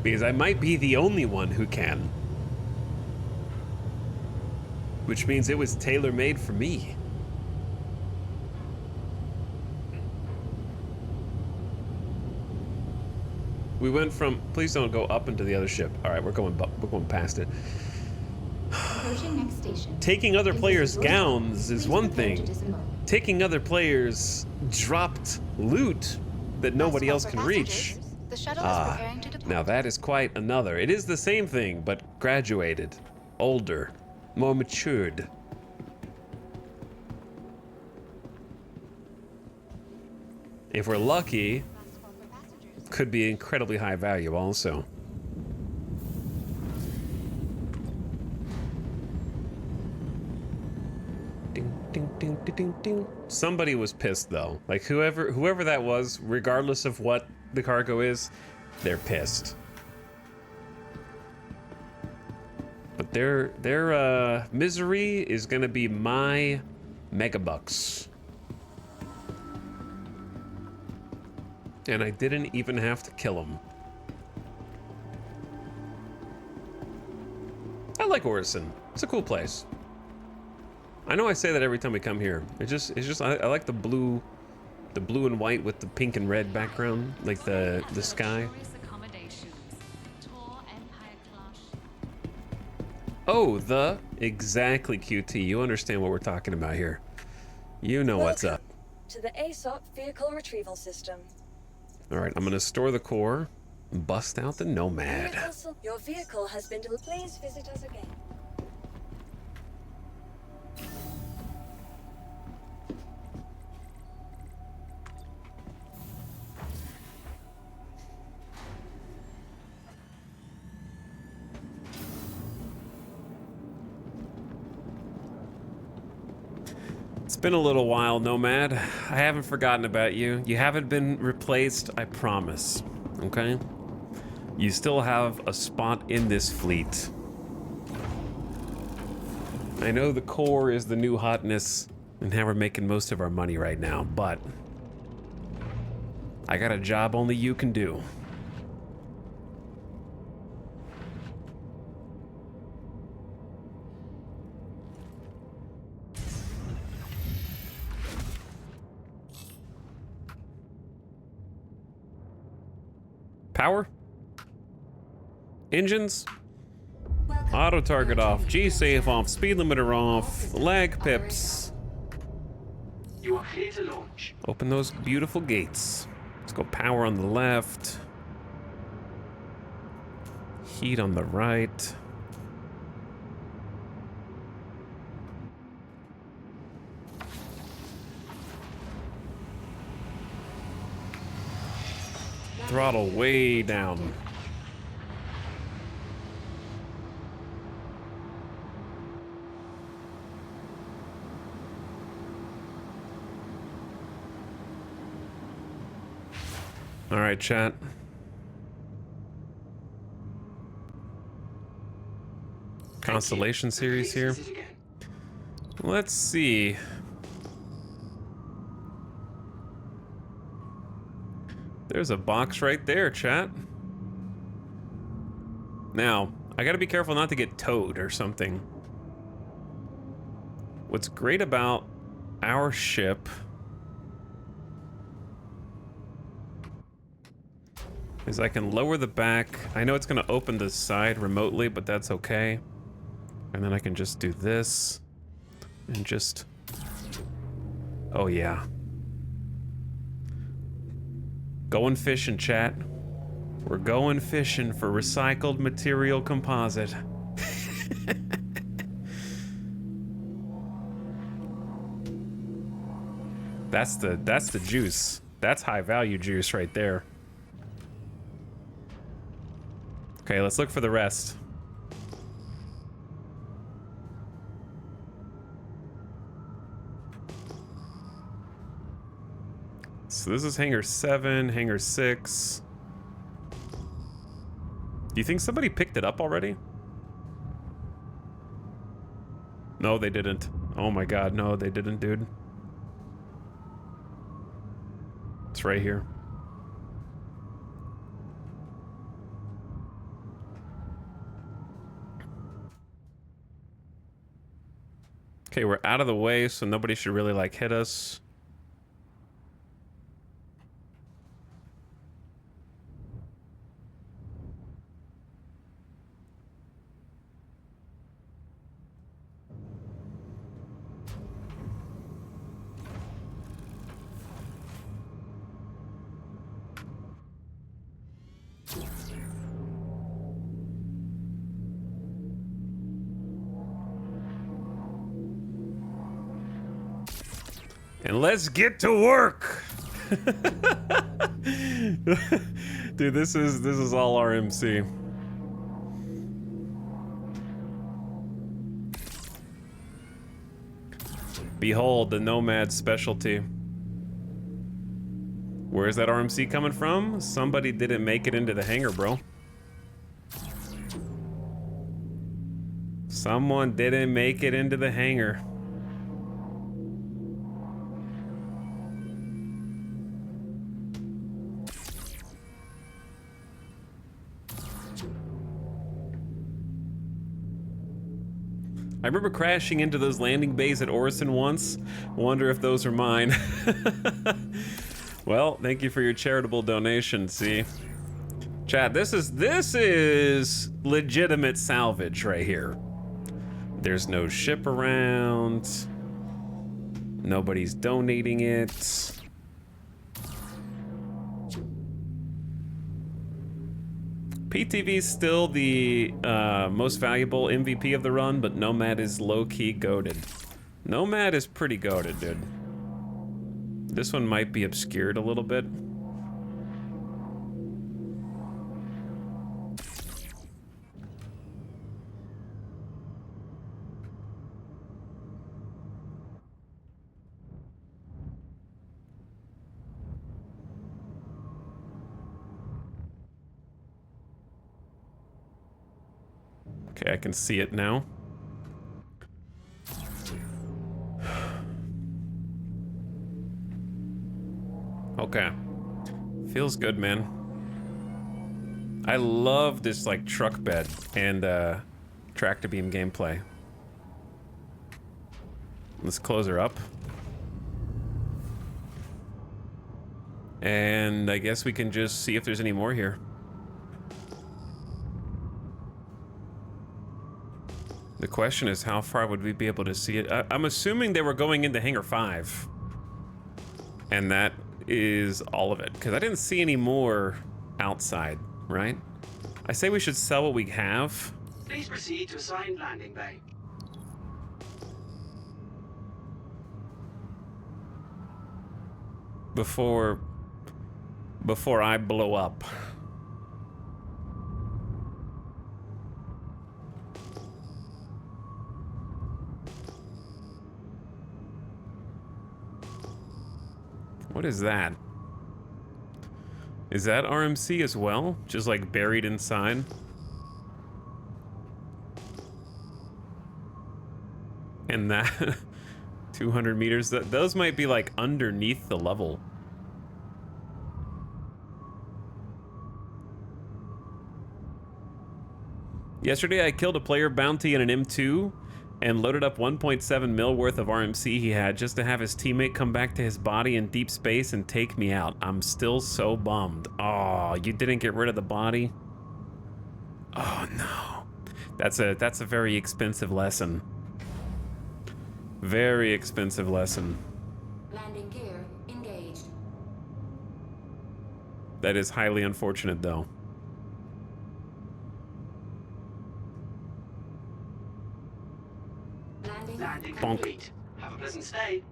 Because I might be the only one who can. Which means it was tailor-made for me. We went from, please don't go up into the other ship. All right, we're going past it. Approaching next station. Taking other If players' this is your gowns stop, is please one prepare to thing. disembark. Taking other players' dropped loot that nobody else can reach. The shuttle is preparing to depart. Now that is quite another. It is the same thing, but graduated, older, more matured. If we're lucky, could be incredibly high value also. Ding, ding, ding, ding, ding, ding. Somebody was pissed though. Like whoever that was, regardless of what the cargo is, they're pissed. But their misery is gonna be my megabucks. And I didn't even have to kill him. I like Orison. It's a cool place. I know I say that every time we come here. It's just I like the blue and white with the pink and red background, like the sky. Accommodations. Tor Empire Oh, exactly, QT. You understand what we're talking about here. You know what's up. Welcome to the ASOP Vehicle Retrieval System. All right, I'm gonna store the core, bust out the Nomad. Your vehicle has been delivered. Please visit us again. It's been a little while, Nomad. I haven't forgotten about you. You haven't been replaced, I promise. Okay? You still have a spot in this fleet. I know the core is the new hotness and how we're making most of our money right now, but I got a job only you can do. Power? Engines? Auto target off, G-safe off, speed limiter off, lag pips. You are clear to launch. Open those beautiful gates. Let's go power on the left. Heat on the right. Throttle way down. All right, chat. Constellation series here. Let's see. There's a box right there, chat. Now, I gotta be careful not to get towed or something. What's great about our ship is I can lower the back. I know it's gonna open the side remotely, but that's okay. And then I can just do this and just, oh yeah. Going fishing, chat. We're going fishing for recycled material composite. That's the juice. That's high value juice right there. Okay, let's look for the rest. So this is hangar 7, hangar 6. Do you think somebody picked it up already? No, they didn't. Oh my god, no, they didn't, dude. It's right here. Okay, we're out of the way, so nobody should really, like, hit us. And let's get to work. Dude, this is all RMC. Behold the Nomad specialty. Where's that RMC coming from? Somebody didn't make it into the hangar, bro. Someone didn't make it into the hangar. I remember crashing into those landing bays at Orison once. Wonder if those are mine. Well, thank you for your charitable donation, see? Chat, this is legitimate salvage right here. There's no ship around. Nobody's donating it. PTV's still the most valuable MVP of the run, but Nomad is low-key goated. Nomad is pretty goated, dude. This one might be obscured a little bit. Okay, I can see it now. Okay. Feels good, man. I love this, like, truck bed and tractor beam gameplay. Let's close her up. And I guess we can just see if there's any more here. The question is, how far would we be able to see it? I'm assuming they were going into Hangar 5. And that is all of it. Because I didn't see any more outside, right? I say we should sell what we have. Please proceed to assigned landing bay. Before I blow up. What is that? Is that RMC as well? Just like buried inside? And that 200 meters, those might be like underneath the level. Yesterday I killed a player bounty in an M2 and loaded up 1.7 mil worth of RMC he had just to have his teammate come back to his body in deep space and take me out. I'm still so bummed. Oh, you didn't get rid of the body? Oh no. That's a very expensive lesson. Very expensive lesson. Landing gear engaged. That is highly unfortunate though. Landing Bonk. complete. Have a pleasant stay.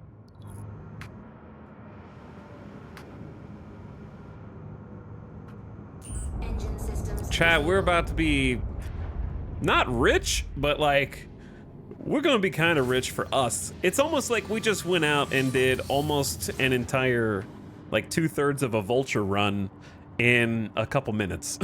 Engine systems. Chat, we're about to be not rich, but like we're gonna be kind of rich for us. It's almost like we just went out and did almost an entire, like 2/3 of a vulture run in a couple minutes.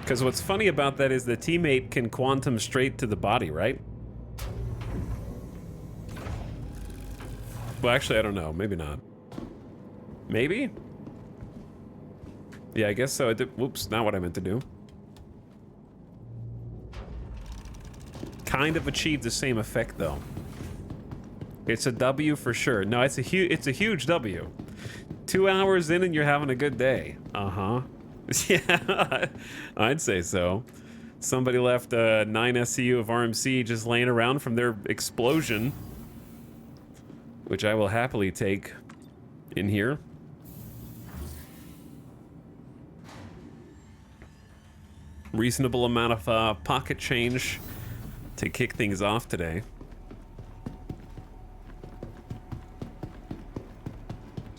Because what's funny about that is the teammate can quantum straight to the body, right? Well, actually, I don't know. Maybe not. Maybe? Yeah, I guess so. I did. Whoops, not what I meant to do. Kind of achieved the same effect, though. It's a W for sure. No, it's a huge W. 2 hours in and you're having a good day. Uh-huh. Yeah, I'd say so. Somebody left 9 SCU of RMC just laying around from their explosion, which I will happily take in here. Reasonable amount of pocket change to kick things off today.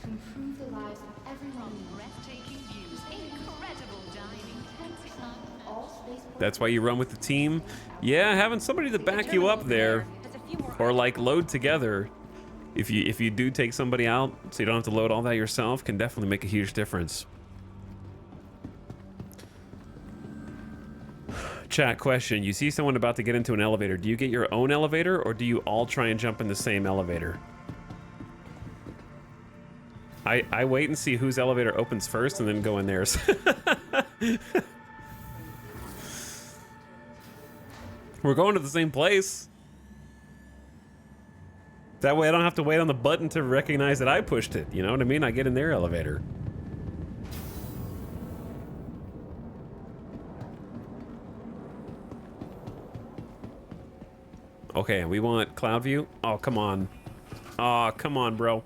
To improve the lives of everyone. Breathtaking views, incredible dining. All space. That's why you run with the team. Yeah, having somebody to back you up there, There's a few more. or like load together. If you do take somebody out, so you don't have to load all that yourself, can definitely make a huge difference. Chat question: you see someone about to get into an elevator. Do you get your own elevator, or do you all try and jump in the same elevator? I wait and see whose elevator opens first, and then go in theirs. We're going to the same place. That way I don't have to wait on the button to recognize that I pushed it. You know what I mean? I get in their elevator. Okay, we want cloud view. Oh, come on. Oh, come on, bro.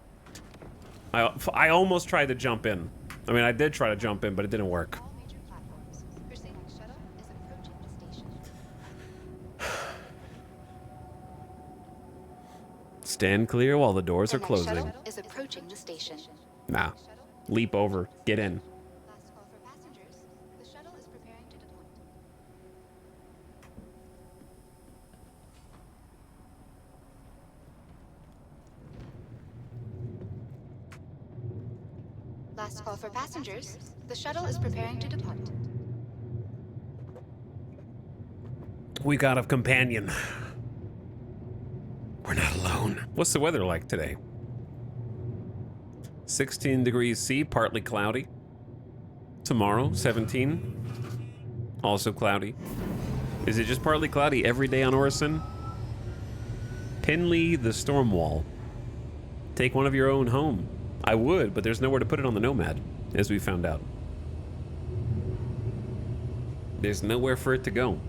I almost tried to jump in. I mean, I did try to jump in, but it didn't work. All major platforms. Proceeding shuttle is approaching the station. Stand clear while the doors are closing. Shuttle is approaching the station. Nah. Leap over. Get in. Last call for passengers. The shuttle is preparing to depart. Last call for passengers. The shuttle is preparing to depart. We got a companion. We're not alone. What's the weather like today? 16 degrees C, partly cloudy. Tomorrow, 17. Also cloudy. Is it just partly cloudy every day on Orison? Pinley the storm wall. Take one of your own home. I would, but there's nowhere to put it on the Nomad, as we found out. There's nowhere for it to go.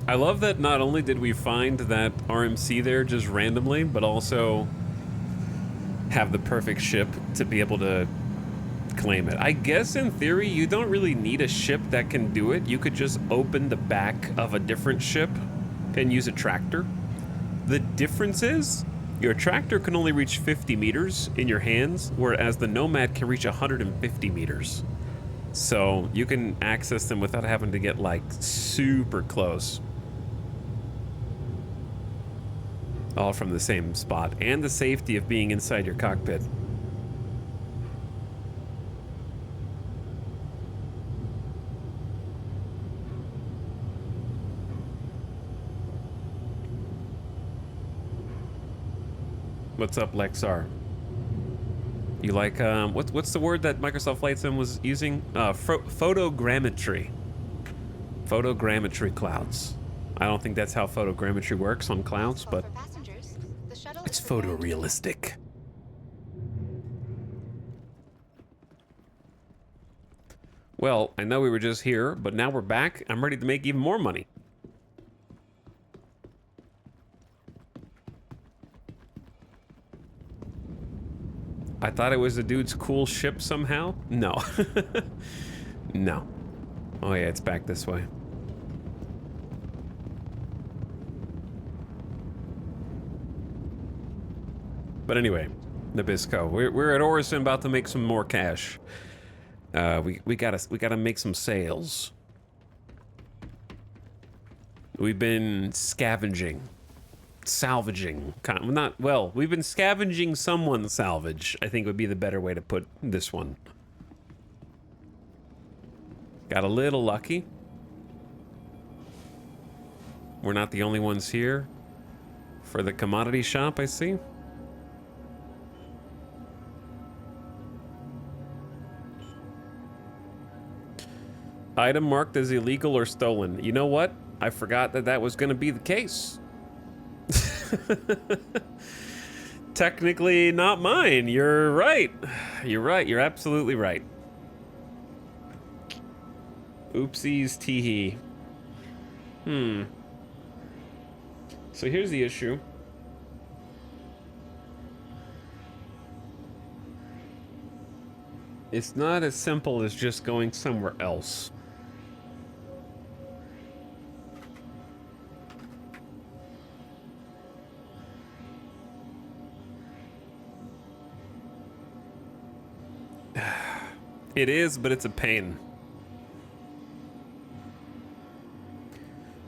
I love that not only did we find that RMC there just randomly, but also have the perfect ship to be able to claim it. I guess in theory, you don't really need a ship that can do it. You could just open the back of a different ship and use a tractor. The difference is your tractor can only reach 50 meters in your hands, whereas the Nomad can reach 150 meters. So you can access them without having to get like super close. All from the same spot, and the safety of being inside your cockpit. What's up, Lexar? You like what's the word that Microsoft Flight Sim was using? Photogrammetry. Photogrammetry clouds. I don't think that's how photogrammetry works on clouds, but it's photorealistic. Well, I know we were just here, but now we're back. I'm ready to make even more money. I thought it was the dude's cool ship somehow. No. No. Oh yeah, it's back this way. But anyway, Nabisco, we're at Orison about to make some more cash. We gotta make some sales. We've been scavenging, salvaging. We've been scavenging someone's salvage, I think would be the better way to put this one. Got a little lucky. We're not the only ones here for the commodity shop, I see. Item marked as illegal or stolen. You know what? I forgot that was going to be the case. Technically not mine. You're right. You're right. You're absolutely right. Oopsies teehee. So here's the issue. It's not as simple as just going somewhere else. It is, but it's a pain.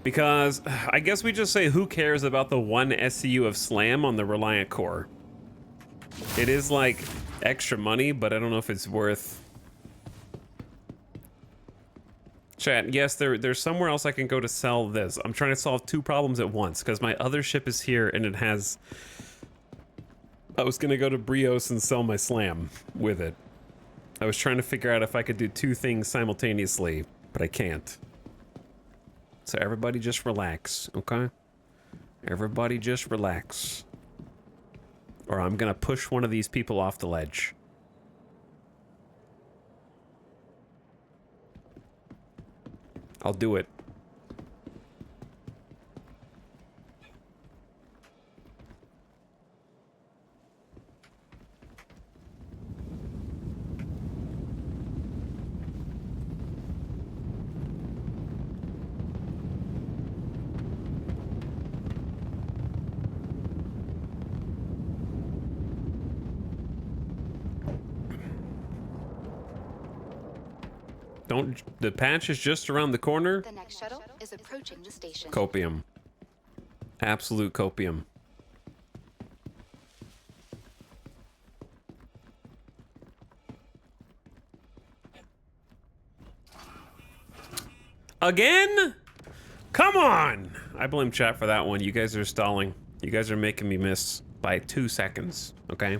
Because I guess we just say, who cares about the one SCU of SLAM on the Reliant core? It is like extra money, but I don't know if it's worth. Chat, yes, there's somewhere else I can go to sell this. I'm trying to solve two problems at once because my other ship is here and it has. I was gonna go to Brios and sell my SLAM with it. I was trying to figure out if I could do two things simultaneously, but I can't. So everybody just relax, okay? Everybody just relax. Or I'm gonna push one of these people off the ledge. I'll do it. Don't. The patch is just around the corner. The next shuttle is approaching the station. Copium. Absolute copium. Again? Come on! I blame chat for that one. You guys are stalling. You guys are making me miss by 2 seconds, okay?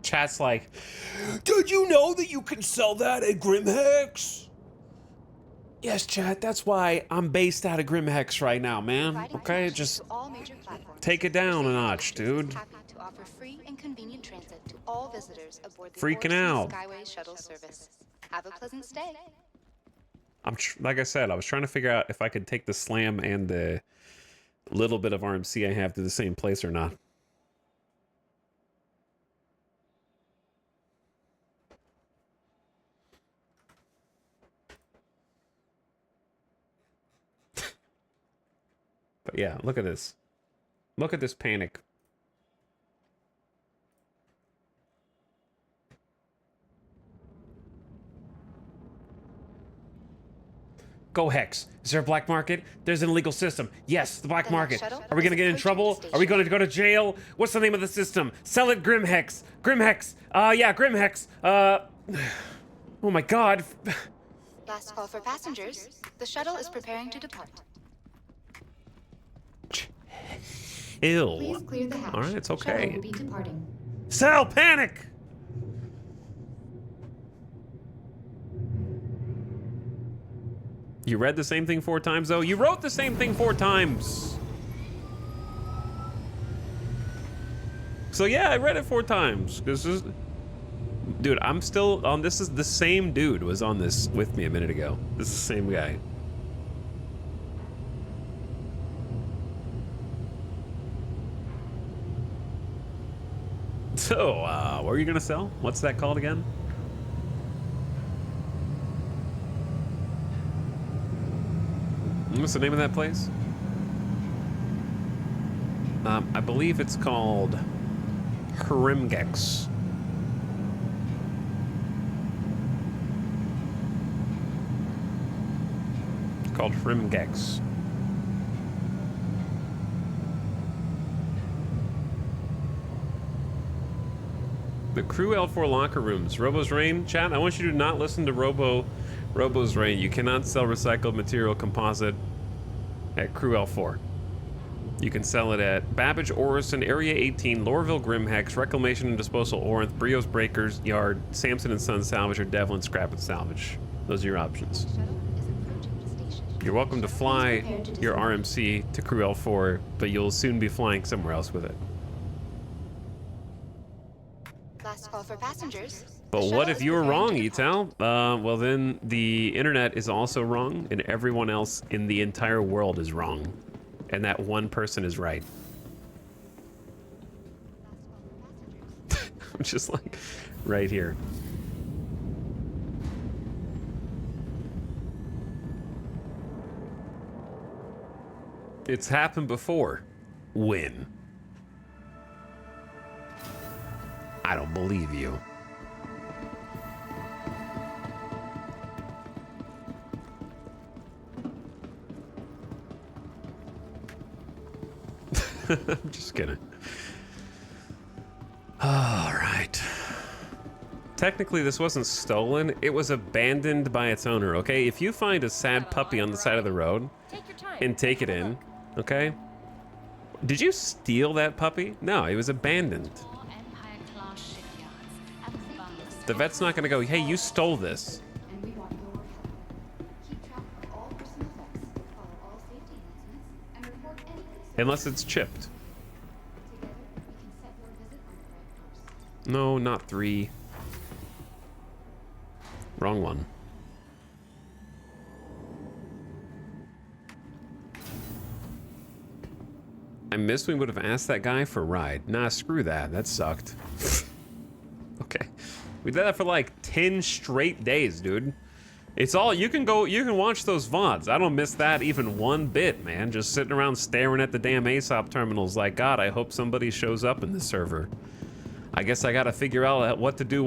Chat's like, did you know that you can sell that at Grimhex? Yes, chat, that's why I'm based out of Grimhex right now, man. Providing Okay, connections just to all major platforms. take it down a notch, Services is dude. happy to offer free and convenient transit to all visitors aboard the Freaking Overseas out. Skyways shuttle service. Have a pleasant stay. Like I said, I was trying to figure out if I could take the slam and the little bit of RMC I have to the same place or not. But yeah, look at this. Look at this panic. Go Hex. Is there a black market? There's an illegal system. Yes, the black The market. next shuttle Are we gonna is get in approaching trouble? the Are we station. gonna go to jail? What's the name of the system? Sell it Grimhex. Grimhex. Yeah, Grimhex. Oh my god. Last call for passengers. The shuttle is preparing to depart. Ew. Please clear the hatch. All right, it's Shuttle okay. will be departing. Sell panic. You read the same thing 4 times, though? You wrote the same thing 4 times. So yeah, I read it 4 times. This is... Dude, I'm still on... This is the same dude was on this with me a minute ago. This is the same guy. So, what are you gonna sell? What's that called again? What's the name of that place? I believe it's called Hrimgex. It's called Hrimgex. The crew L4 locker rooms. Robo's Rain. Chat, I want you to not listen to Robo's Rain. You cannot sell recycled material composite at crew L4. You can sell it at Babbage, Orison, Area 18, Lorville, Grimhex, Reclamation and Disposal, Orinth, Brios Breakers, Yard, Samson and Son Salvage, or Devlin Scrap and Salvage. Those are your options. Shuttle is approaching the station. You're welcome to fly Please prepare to your disembark. RMC to crew L4, but you'll soon be flying somewhere else with it. Last call for passengers. But The what shuttle if is you were preparing wrong, to depart. Etal? Well, then the internet is also wrong, and everyone else in the entire world is wrong. And that one person is right. I'm just like, right here. It's happened before. When? I don't believe you. I'm just kidding. All right. Technically, this wasn't stolen. It was abandoned by its owner, okay? If you find a sad puppy on the side of the road Take your time. and take it in, okay? Did you steal that puppy? No, it was abandoned. The vet's not gonna go, hey, you stole this. And we want your help. Keep track of all personal effects, follow all safety announcements, and report any concerns. Unless it's chipped. No, not 3. Wrong one. I missed we would have asked that guy for a ride. Nah, screw that. That sucked. Okay. We did that for like 10 straight days, dude. It's all, you can watch those VODs. I don't miss that even one bit, man. Just sitting around staring at the damn ASOP terminals like, God, I hope somebody shows up in this server. I guess I gotta figure out what to do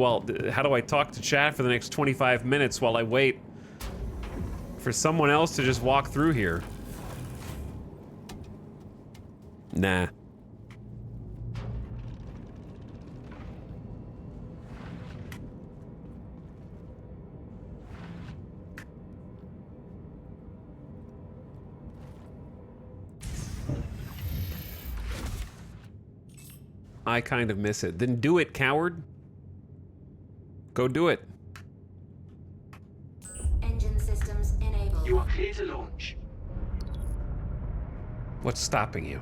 how do I talk to chat for the next 25 minutes while I wait for someone else to just walk through here. Nah. I kind of miss it. Then do it, coward. Go do it. Engine systems enabled. You are clear to launch. What's stopping you?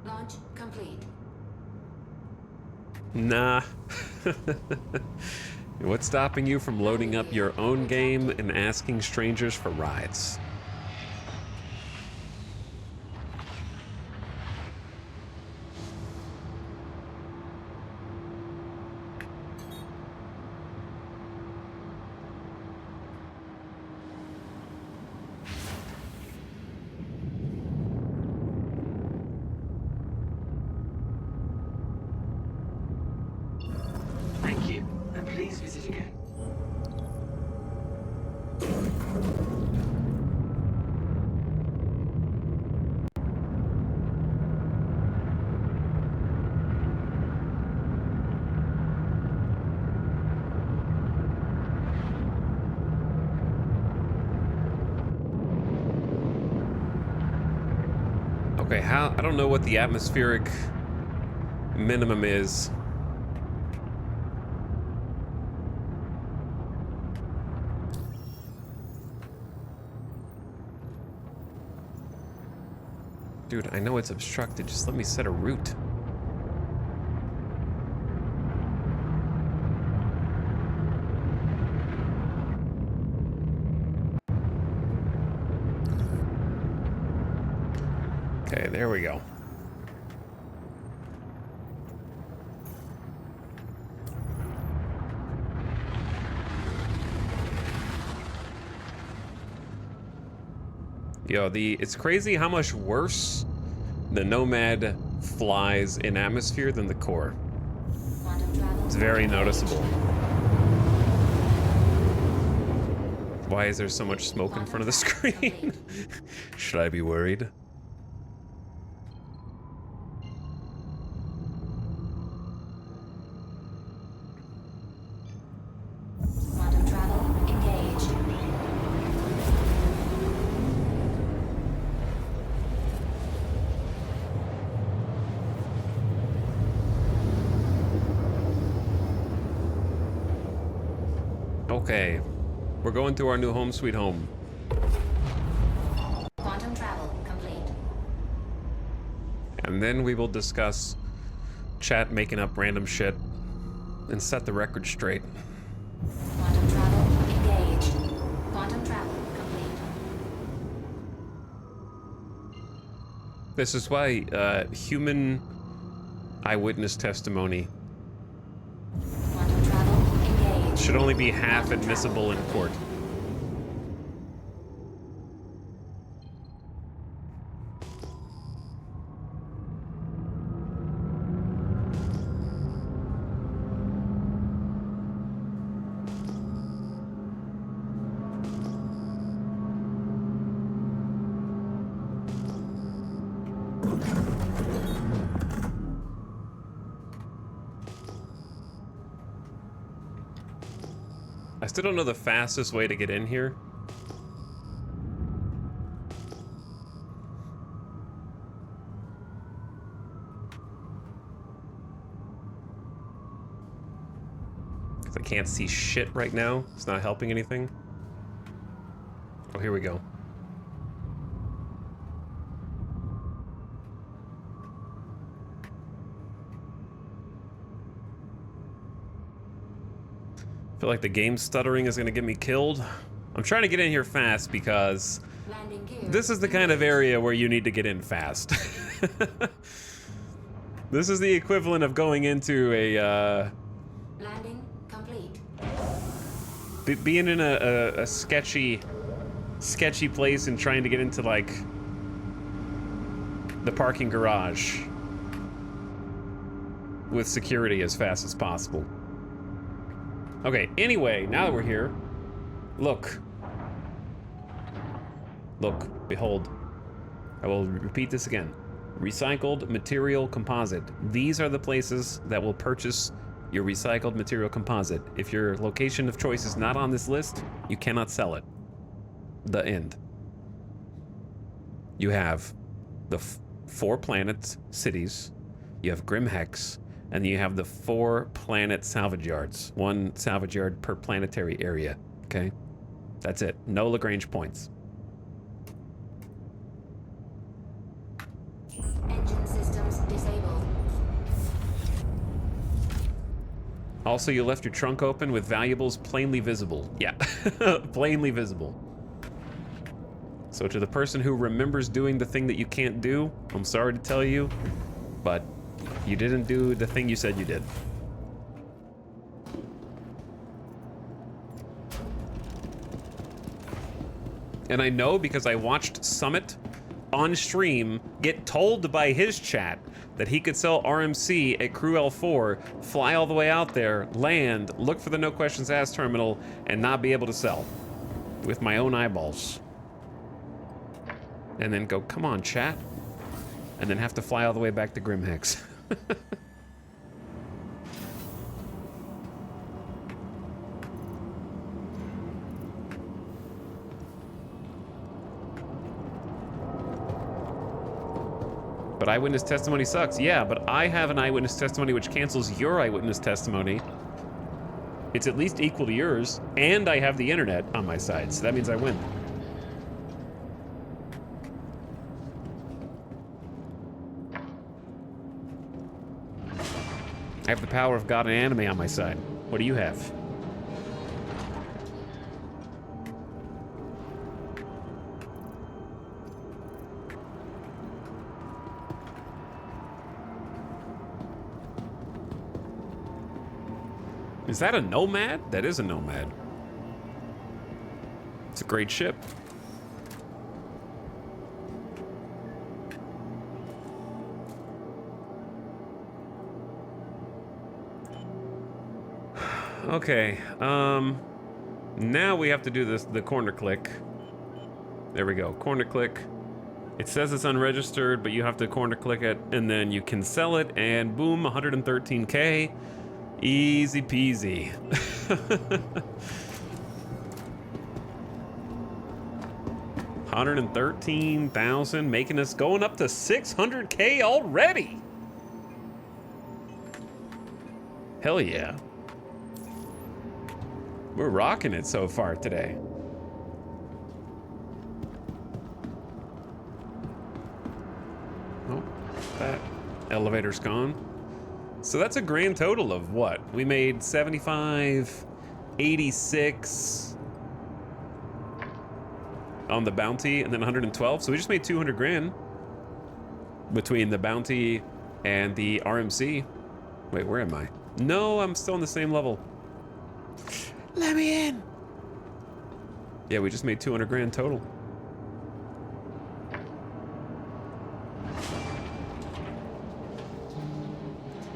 Launch complete. Nah. What's stopping you from loading up your own game and asking strangers for rides? Thank you, and please visit again. Okay, I don't know what the atmospheric minimum is. Dude, I know it's obstructed. Just let me set a route. Okay, there we go. Yo, it's crazy how much worse the Nomad flies in atmosphere than the Core. Quantum travel. It's very noticeable. Why is there so much smoke in front of the screen? Should I be worried? Quantum travel engaged. Okay. We're going to our new home sweet home. Quantum travel complete. And then we will discuss chat making up random shit and set the record straight. Quantum travel engaged. Quantum travel complete. This is why human eyewitness testimony Quantum travel engaged. should only be half admissible in court. I still don't know the fastest way to get in here. Because I can't see shit right now. It's not helping anything. Oh, here we go. feel like the game stuttering is gonna get me killed. I'm trying to get in here fast because Landing gear. this is the kind of area where you need to get in fast. This is the equivalent of going into a, Landing complete. being in a sketchy place and trying to get into, like, the parking garage with security as fast as possible. Okay, anyway, now that we're here, look. Look, behold. I will repeat this again. Recycled material composite. These are the places that will purchase your recycled material composite. If your location of choice is not on this list, you cannot sell it. The end. You have the 4 planet cities, you have Grim Hex, and you have the 4 planet salvage yards. 1 salvage yard per planetary area, okay? That's it. No Lagrange points. Engine systems disabled. Also, you left your trunk open with valuables plainly visible. Yeah, plainly visible. So to the person who remembers doing the thing that you can't do, I'm sorry to tell you, but you didn't do the thing you said you did. And I know because I watched Summit on stream get told by his chat that he could sell RMC at Crew L4, fly all the way out there, land, look for the no questions asked terminal, and not be able to sell. With my own eyeballs. And then go, come on, chat. And then have to fly all the way back to Grim Hex. But eyewitness testimony sucks. Yeah, but I have an eyewitness testimony which cancels your eyewitness testimony. It's at least equal to yours, and I have the internet on my side, so that means I win. I have the power of God and anime on my side. What do you have? Is that a Nomad? That is a Nomad. It's a great ship. Okay, now we have to do this, the corner click. There we go, corner click. It says it's unregistered, but you have to corner click it, and then you can sell it, and boom, 113K. Easy peasy. 113,000, making us going up to 600K already. Hell yeah. We're rocking it so far today. Oh, that elevator's gone. So that's a grand total of what? We made 75, 86 on the bounty, and then 112. So we just made 200 grand between the bounty and the RMC. Wait, where am I? No, I'm still on the same level. Let me in. Yeah, we just made 200 grand total.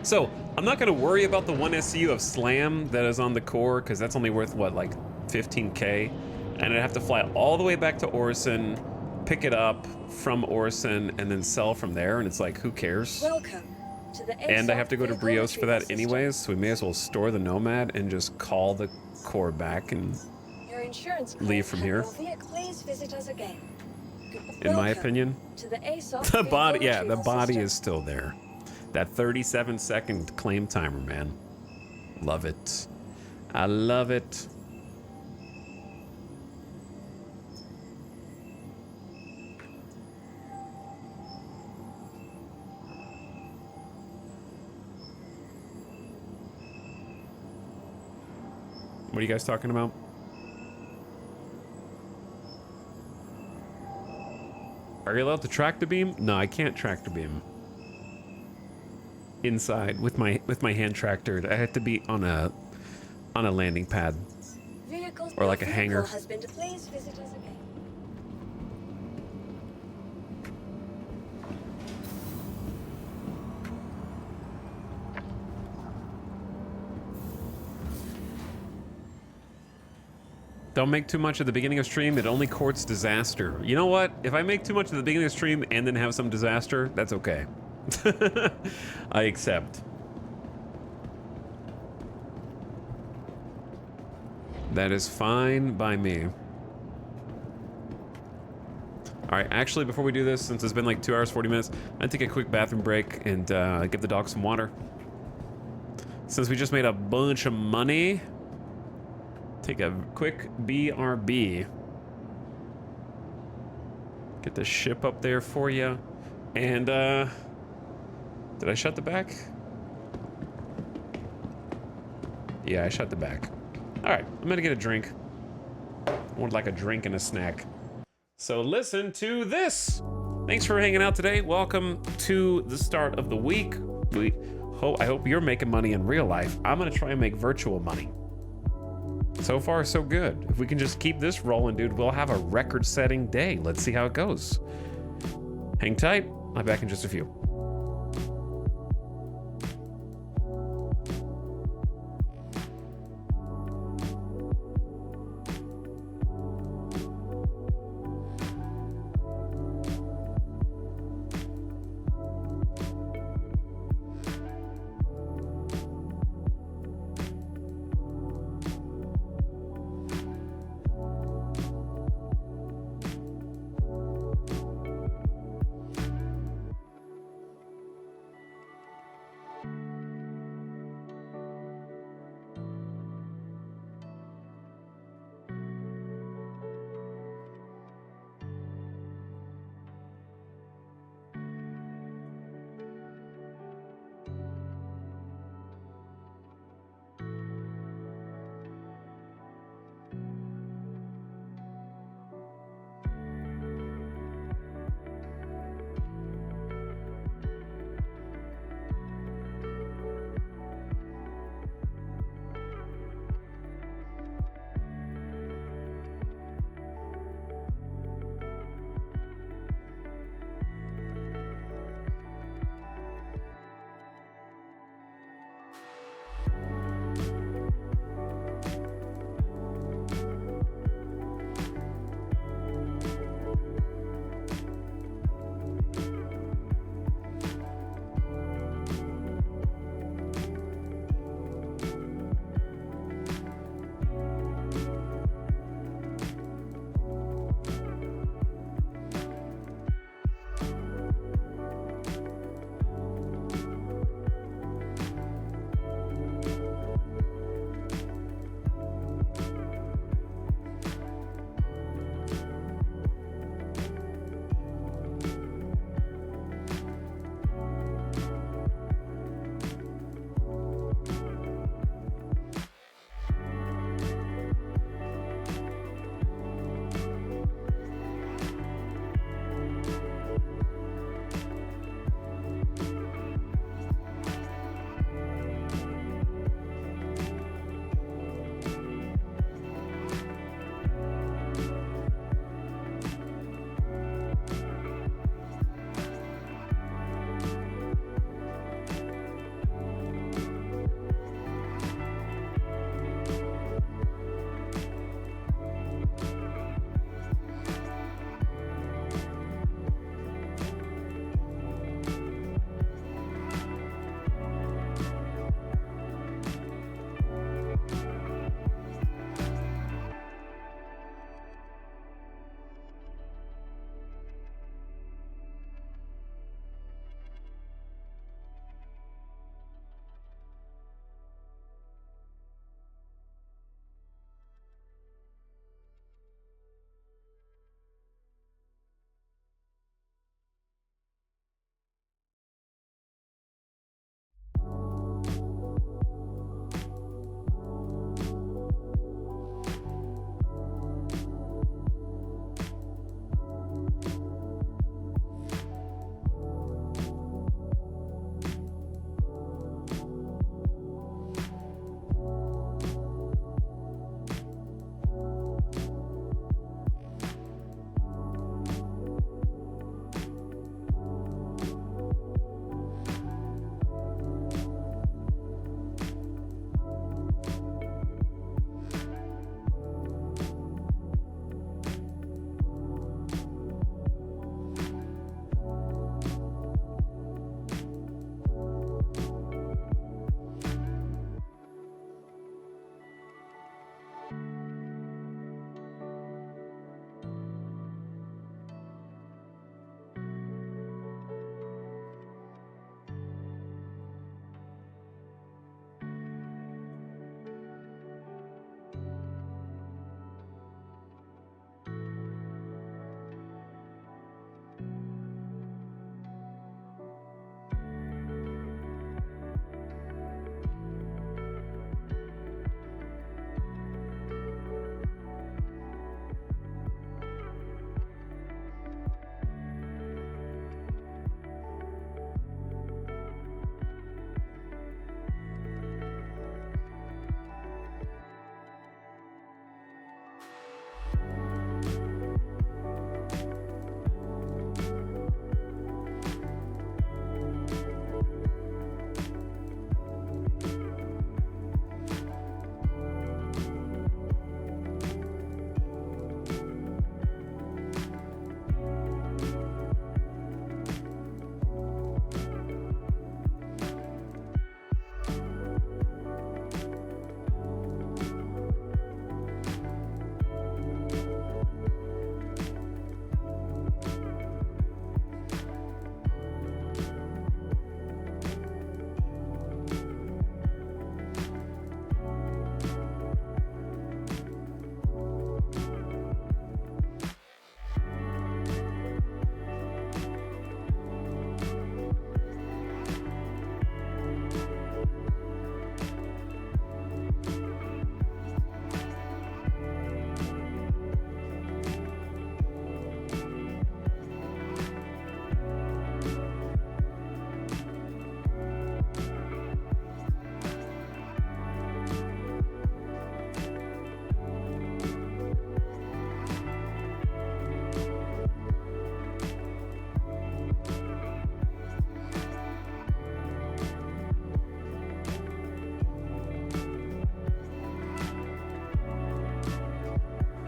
So, I'm not going to worry about the 1 SCU of Slam that is on the core, because that's only worth, what, like 15K? And I'd have to fly all the way back to Orison, pick it up from Orison, and then sell from there, and it's like, who cares? Welcome to the And I have to go to vehicle Brios for that retrieval anyways, so we may as well store the Nomad and just call the core back and, system. Your insurance leave from claim here. and your vehicle. Please visit us again. in my Welcome opinion, to the ASOP the body, vehicle yeah, the retrieval body system. is still there. That 37-second claim timer, man. Love it. I love it. What are you guys talking about? Are you allowed to tractor beam? No, I can't tractor beam. Inside with my hand tractored. I have to be on a landing pad. Or like a hangar. Has been to please visit us again. Don't make too much at the beginning of stream. It only courts disaster. You know what? If I make too much at the beginning of stream and then have some disaster, that's okay. I accept. That is fine by me. All right, actually, before we do this, since it's been like 2 hours, 40 minutes, I'd take a quick bathroom break and give the dog some water. Since we just made a bunch of money, take a quick BRB. Get the ship up there for you. And, did I shut the back? Yeah, I shut the back. All right, I'm gonna get a drink. I want like a drink and a snack. So listen to this. Thanks for hanging out today. Welcome to the start of the week. I hope you're making money in real life. I'm gonna try and make virtual money. So far, so good. If we can just keep this rolling, dude, we'll have a record-setting day. Let's see how it goes. Hang tight. I'll be back in just a few.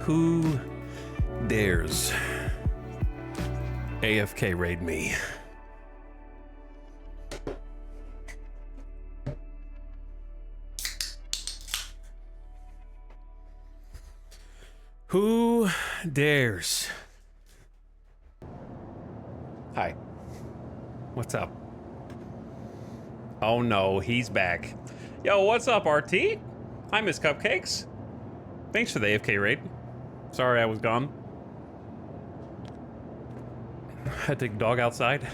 Who dares AFK raid me? Who dares? Hi. What's up? Oh no, he's back. Yo, what's up, RT? Hi, Miss Cupcakes. Thanks for the AFK raid. Sorry I was gone. Had to take the dog outside.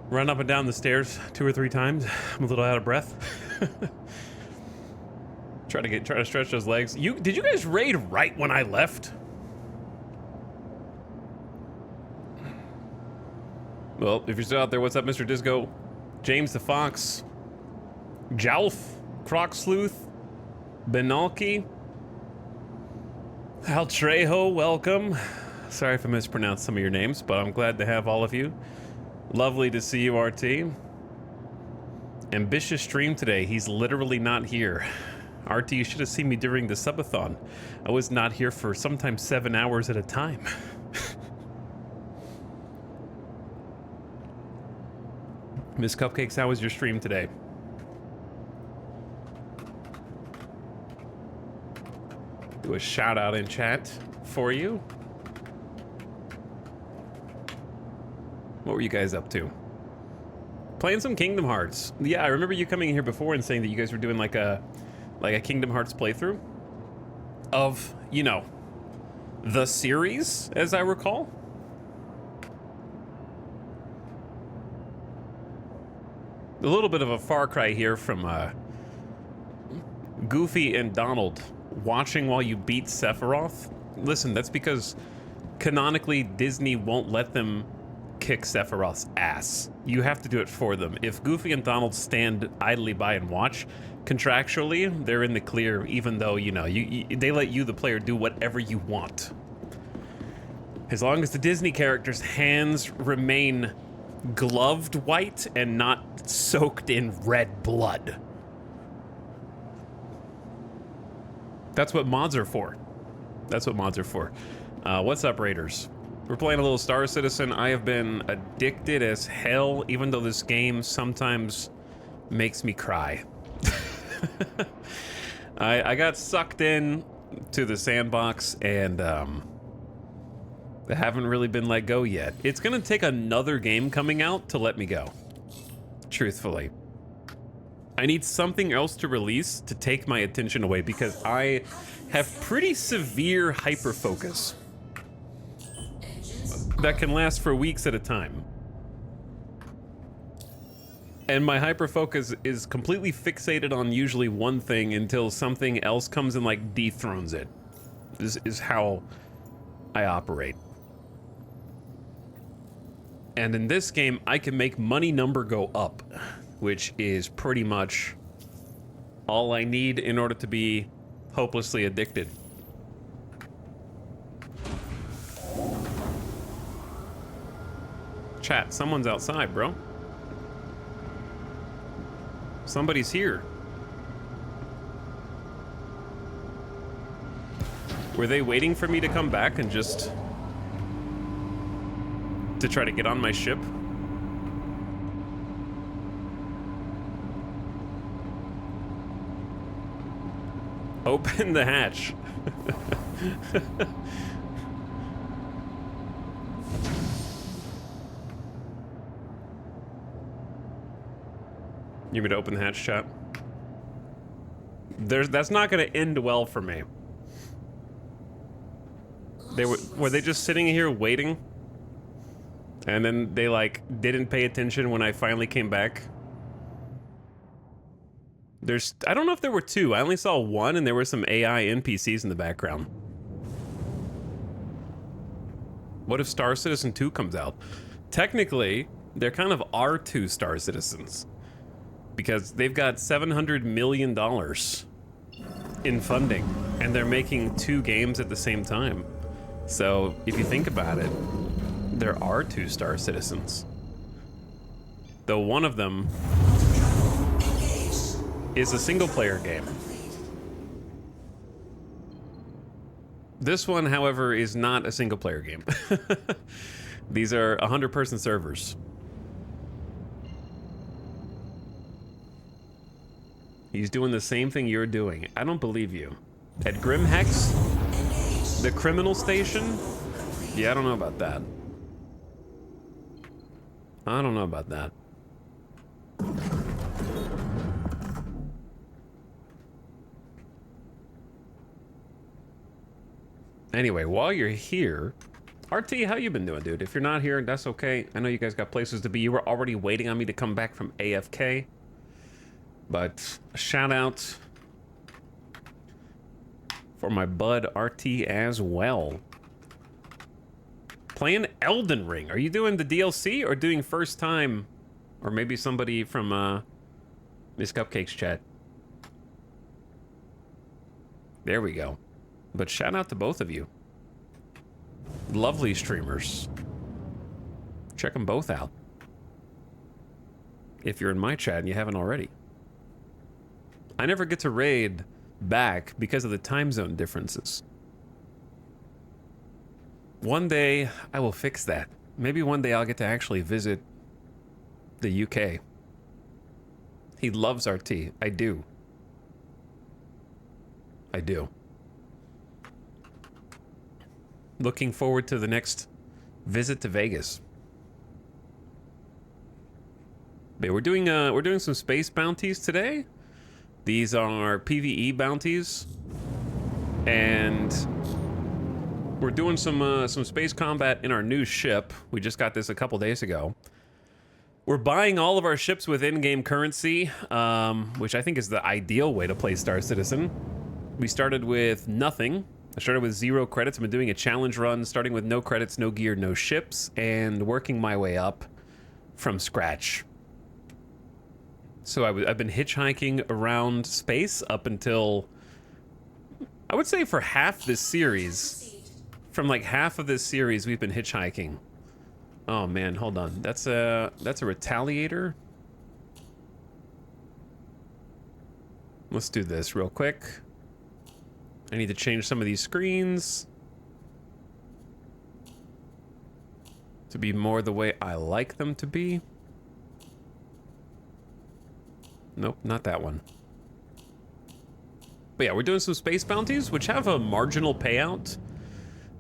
Run up and down the stairs 2 or 3 times. I'm a little out of breath. Try to stretch those legs. Did you guys raid right when I left? Well, if you're still out there, what's up, Mr. Disco? James the Fox, Jowlf, Croc Sleuth, Benalki, Al Trejo, welcome. Sorry if I mispronounced some of your names, but I'm glad to have all of you. Lovely to see you, RT. Ambitious stream today. He's literally not here. RT, you should have seen me during the subathon. I was not here for sometimes 7 hours at a time. Miss Cupcakes, how was your stream today? Do a shout out in chat for you. What were you guys up to? Playing some Kingdom Hearts. Yeah, I remember you coming in here before and saying that you guys were doing like a Kingdom Hearts playthrough of, you know, the series, as I recall. A little bit of a far cry here from Goofy and Donald watching while you beat Sephiroth. Listen, that's because canonically Disney won't let them kick Sephiroth's ass. You have to do it for them. If Goofy and Donald stand idly by and watch, contractually, they're in the clear, even though, you know, they let you, the player, do whatever you want. As long as the Disney characters' hands remain gloved white and not soaked in red blood. That's what mods are for. That's what mods are for. What's up, Raiders? We're playing a little Star Citizen. I have been addicted as hell, even though this game sometimes makes me cry. I got sucked in to the sandbox and I haven't really been let go yet. It's gonna take another game coming out to let me go, truthfully. I need something else to release to take my attention away because I have pretty severe hyperfocus that can last for weeks at a time. And my hyperfocus is completely fixated on usually one thing until something else comes and like dethrones it. This is how I operate. And in this game, I can make money number go up, which is pretty much all I need in order to be hopelessly addicted. Chat, someone's outside, bro. Somebody's here. Were they waiting for me to come back and just to try to get on my ship? Open the hatch. You want me to open the hatch, chat? That's not gonna end well for me. Were they just sitting here waiting? And then they like didn't pay attention when I finally came back? I don't know if there were two. I only saw one and there were some AI NPCs in the background. What if Star Citizen 2 comes out? Technically, there kind of are two Star Citizens because they've got $700 million in funding and they're making 2 games at the same time. So if you think about it, there are 2 Star Citizens. Though one of them is a single player game. This one, however, is not a single player game. These are 100-person servers. He's doing the same thing you're doing. I don't believe you. At Grim Hex, the criminal station? Yeah, I don't know about that. I don't know about that. Anyway, while you're here, RT, how you been doing, dude? If you're not here, that's okay. I know you guys got places to be. You were already waiting on me to come back from AFK. But a shout out for my bud RT as well. Playing Elden Ring. Are you doing the DLC or doing first time? Or maybe somebody from Miss Cupcake's chat. There we go. But shout out to both of you. Lovely streamers. Check them both out. If you're in my chat and you haven't already. I never get to raid back because of the time zone differences. One day I will fix that. Maybe one day I'll get to actually visit the UK. He loves RT. I do. I do. Looking forward to the next visit to Vegas. But we're doing some space bounties today. These are PvE bounties, and we're doing some space combat in our new ship. We just got this a couple days ago. We're buying all of our ships with in-game currency, which I think is the ideal way to play Star Citizen. We started with nothing. I started with 0 credits. I've been doing a challenge run, starting with no credits, no gear, no ships, and working my way up from scratch. So I've been hitchhiking around space up until, I would say for half this series. From like half of this series, we've been hitchhiking. Oh man, hold on. That's a Retaliator. Let's do this real quick. I need to change some of these screens to be more the way I like them to be. Nope, not that one. But yeah, we're doing some space bounties, which have a marginal payout.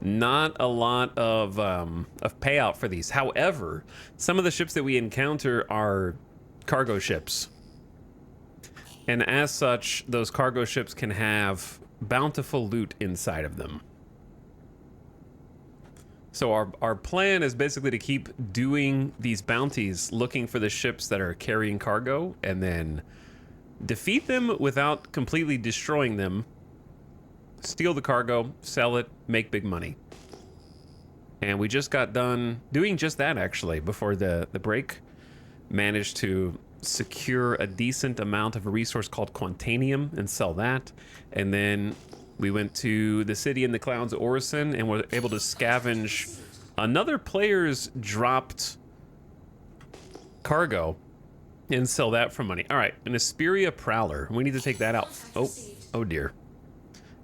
Not a lot of payout for these. However, some of the ships that we encounter are cargo ships. And as such, those cargo ships can have bountiful loot inside of them. So our plan is basically to keep doing these bounties, looking for the ships that are carrying cargo, and then defeat them without completely destroying them, steal the cargo, sell it, make big money. And we just got done doing just that, actually, before the break. Managed to secure a decent amount of a resource called Quantanium and sell that. And then we went to the City in the Clouds, Orison, and were able to scavenge another player's dropped cargo and sell that for money. All right, an Asperia Prowler. We need to take that out. Oh dear.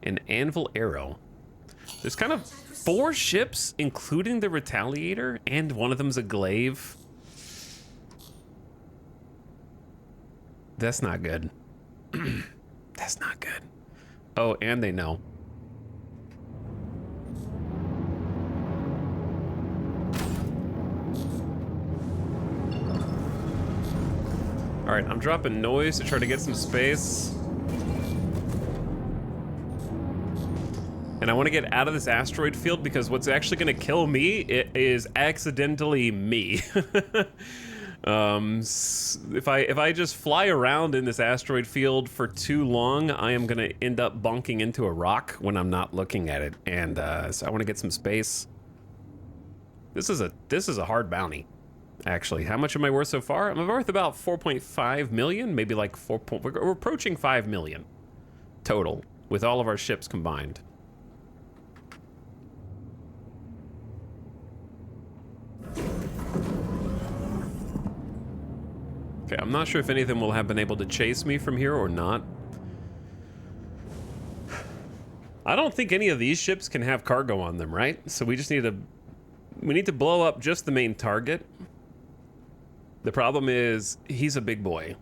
An Anvil Arrow. There's kind of 4 ships, including the Retaliator, and one of them's a glaive. That's not good. That's not good. Oh, and they know. All right, I'm dropping noise to try to get some space. And I want to get out of this asteroid field because what's actually going to kill me is accidentally me. If I just fly around in this asteroid field for too long, I am gonna end up bonking into a rock when I'm not looking at it, and so I want to get some space. This is a hard bounty, actually. How much am I worth so far? I'm worth about 4.5 million, maybe like we're approaching 5 million total with all of our ships combined. Okay, I'm not sure if any of them will have been able to chase me from here or not. I don't think any of these ships can have cargo on them, right? So we just need to... We need to blow up just the main target. The problem is, he's a big boy.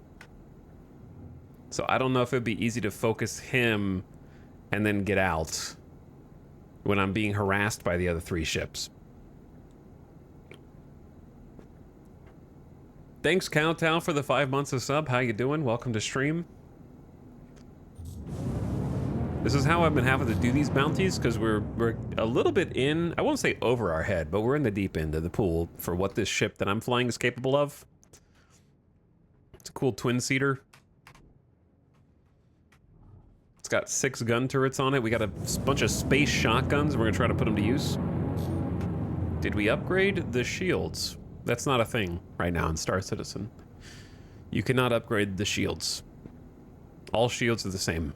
So I don't know if it'd be easy to focus him and then get out when I'm being harassed by the other 3 ships. Thanks, Kowtow, for the 5 months of sub. How you doing? Welcome to stream. This is how I've been having to do these bounties, because we're a little bit in, I won't say over our head, but we're in the deep end of the pool for what this ship that I'm flying is capable of. It's a cool twin-seater. It's got 6 gun turrets on it. We got a bunch of space shotguns. We're going to try to put them to use. Did we upgrade the shields? That's not a thing right now in Star Citizen. You cannot upgrade the shields. All shields are the same.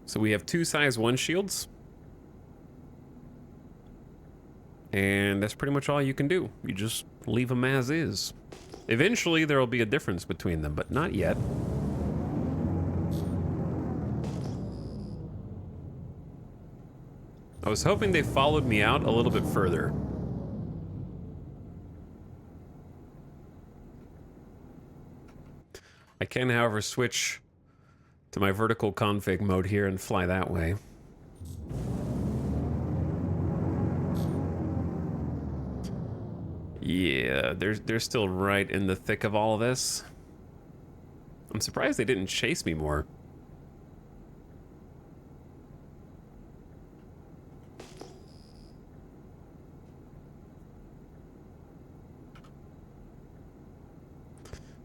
So we have 2 size 1 shields. And that's pretty much all you can do. You just leave them as is. Eventually there will be a difference between them, but not yet. I was hoping they followed me out a little bit further. I can, however, switch to my vertical config mode here and fly that way. Yeah, they're still right in the thick of all of this. I'm surprised they didn't chase me more.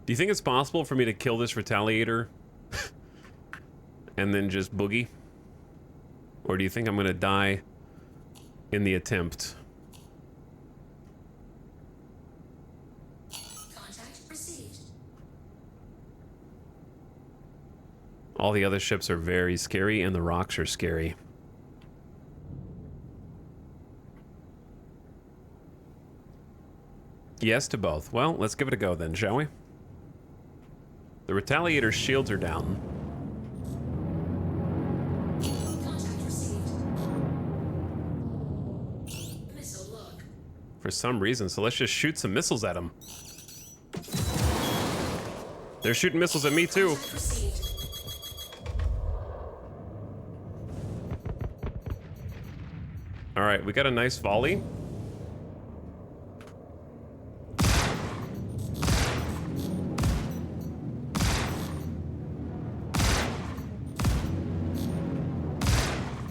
Do you think it's possible for me to kill this Retaliator and then just boogie? Or do you think I'm gonna die in the attempt? Contact received. All the other ships are very scary and the rocks are scary. Yes to both. Well, let's give it a go then, shall we? The Retaliator's shields are down. Contact received. Missile look. For some reason, so let's just shoot some missiles at them. They're shooting missiles at me too. Contact received. All right, we got a nice volley.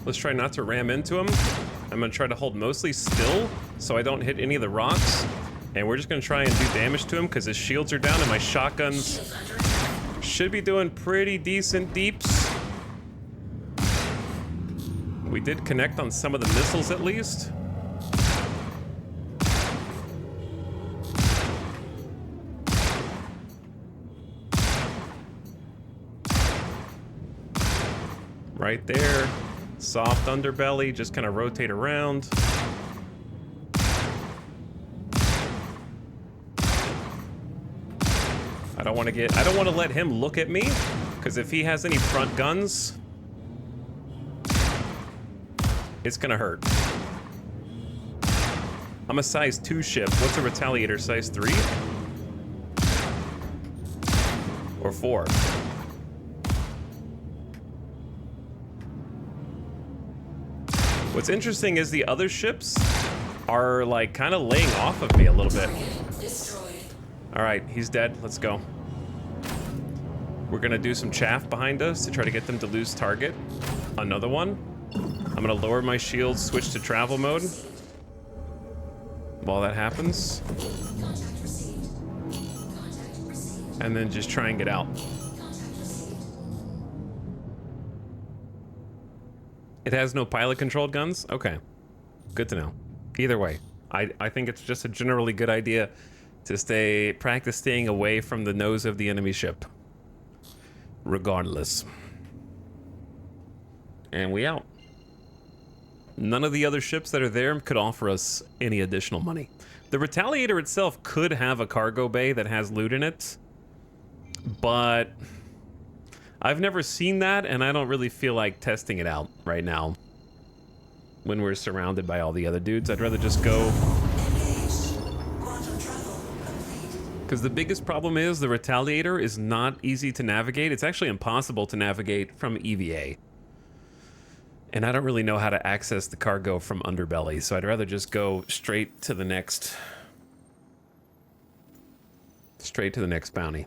Let's try not to ram into him. I'm gonna try to hold mostly still so I don't hit any of the rocks. And we're just gonna try and do damage to him because his shields are down and my shotguns Shields under attack. should be doing pretty decent deeps. We did connect on some of the missiles at least. Right there. Soft underbelly, just kind of rotate around. I don't want to let him look at me, because if he has any front guns, it's gonna hurt. I'm a size 2 ship. What's a Retaliator, size 3? Or 4? What's interesting is the other ships are like kind of laying off of me a little bit. Destroyed. All right, he's dead. Let's go. We're gonna do some chaff behind us to try to get them to lose target. Another one. I'm gonna lower my shields, switch to travel mode. While that happens. Contact received. Contact received. And then just try and get out. Contact received. It has no pilot-controlled guns? Okay. Good to know. Either way, I think it's just a generally good idea to practice staying away from the nose of the enemy ship. Regardless. And we out. None of the other ships that are there could offer us any additional money. The Retaliator itself could have a cargo bay that has loot in it, but I've never seen that, and I don't really feel like testing it out right now when we're surrounded by all the other dudes. I'd rather just go. Because the biggest problem is the Retaliator is not easy to navigate. It's actually impossible to navigate from EVA. And I don't really know how to access the cargo from Underbelly, so I'd rather just go straight to the next bounty.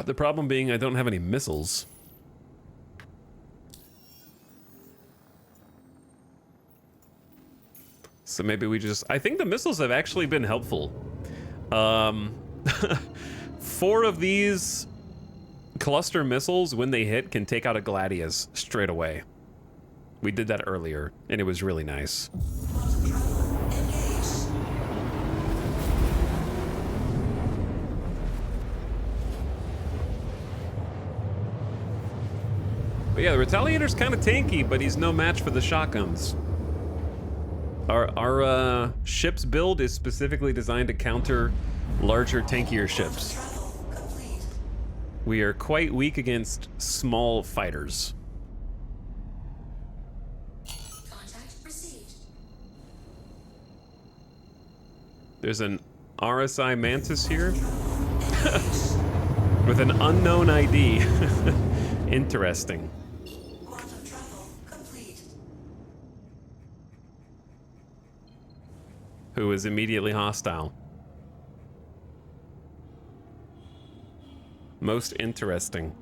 The problem being I don't have any missiles. So maybe we just... I think the missiles have actually been helpful. 4 of these cluster missiles, when they hit, can take out a Gladius straight away. We did that earlier, and it was really nice. But yeah, the Retaliator's kind of tanky, but he's no match for the shotguns. Our ship's build is specifically designed to counter larger, tankier ships. We are quite weak against small fighters. Contact received. There's an RSI Mantis here with an unknown ID. Interesting. Quantum travel complete. Who is immediately hostile. Most interesting.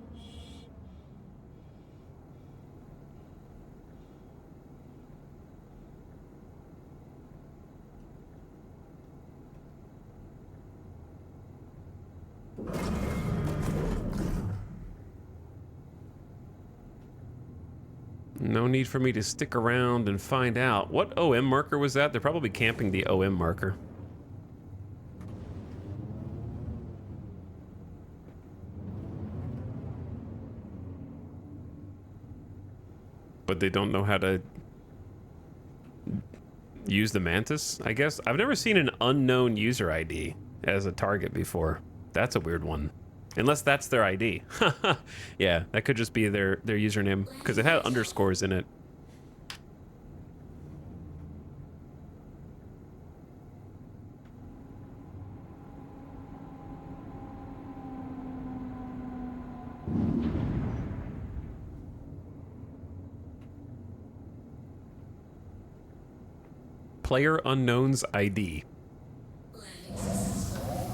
No need for me to stick around and find out. What OM marker was that? They're probably camping the OM marker. But they don't know how to use the Mantis, I guess. I've never seen an unknown user ID as a target before. That's a weird one. Unless that's their ID. Yeah, that could just be their username, because it had underscores in it. Player unknown's ID. Landing successful.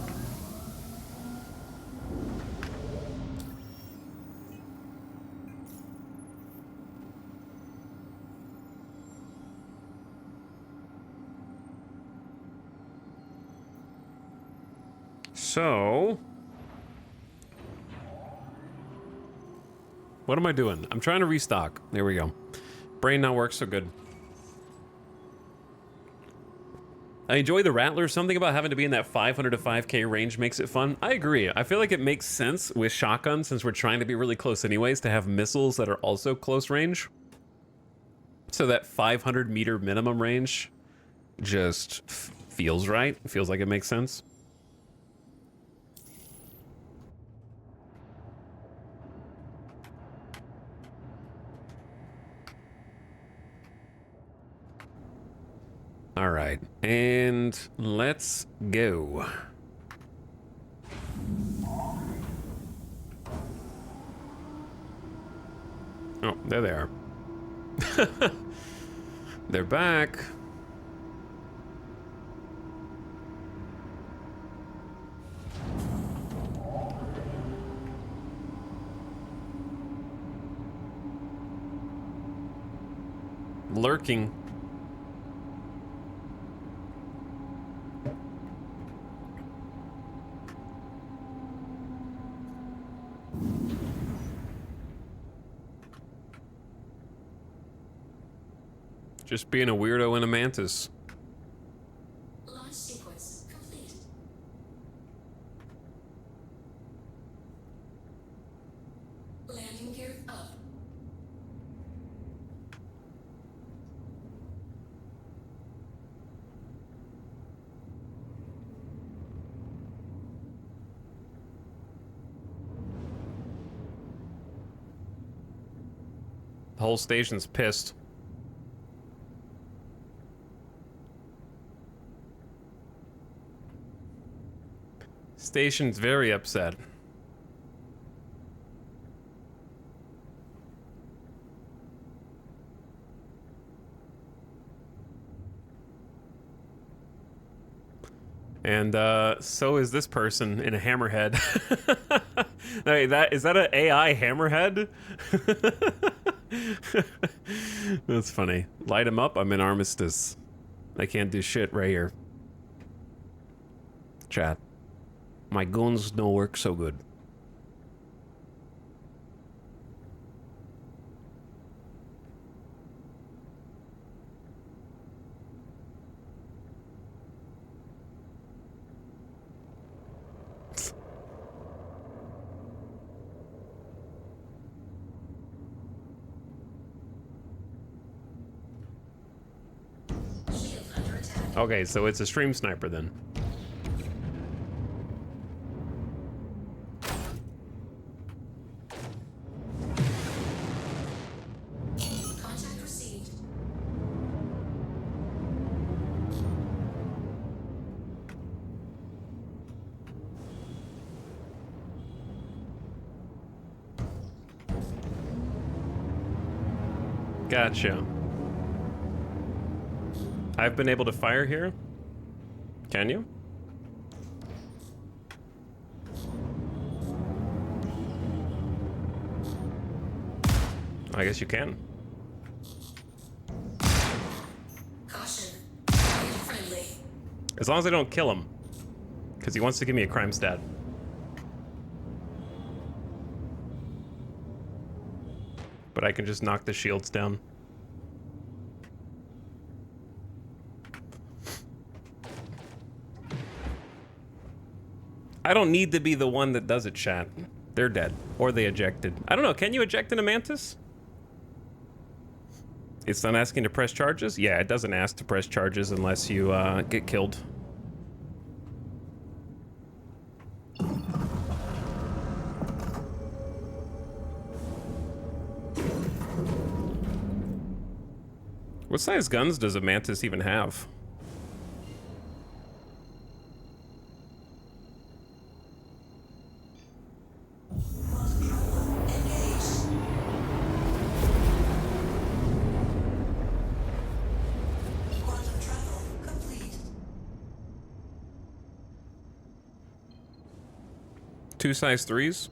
So, what am I doing? I'm trying to restock. There we go. Brain not work so good. I enjoy the Rattler. Something about having to be in that 500 to 5K range makes it fun. I agree. I feel like it makes sense with shotgun, since we're trying to be really close anyways, to have missiles that are also close range. So that 500 meter minimum range just feels right. It feels like it makes sense. All right, and let's go. Oh, there they are. They're back. Lurking. Just being a weirdo in a Mantis. Launch sequence complete. Landing gear up. The whole station's pissed. Station's very upset. And so is this person in a hammerhead. Wait, is that an AI hammerhead? That's funny. Light him up. I'm in armistice. I can't do shit right here. Chat. My guns don't work so good. Okay, so it's a stream sniper then. Contact received. Gotcha. I've been able to fire here? Can you? I guess you can. Caution. Target friendly. As long as I don't kill him. Because he wants to give me a crime stat. But I can just knock the shields down. I don't need to be the one that does it, chat. They're dead. Or they ejected. I don't know, can you eject an Mantis? It's not asking to press charges? Yeah, it doesn't ask to press charges unless you get killed. What size guns does a Mantis even have? Quantum travel complete. Two size 3s?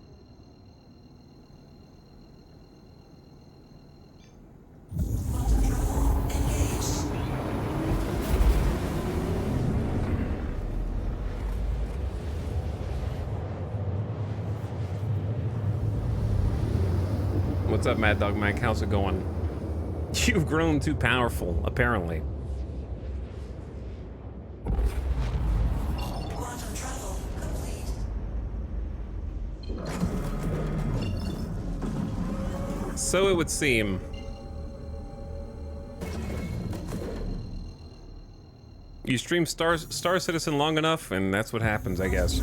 What's up, Mad Dog Mike? How's it going? You've grown too powerful, apparently. Quantum travel complete. So it would seem. You stream Star Citizen long enough, and that's what happens, I guess.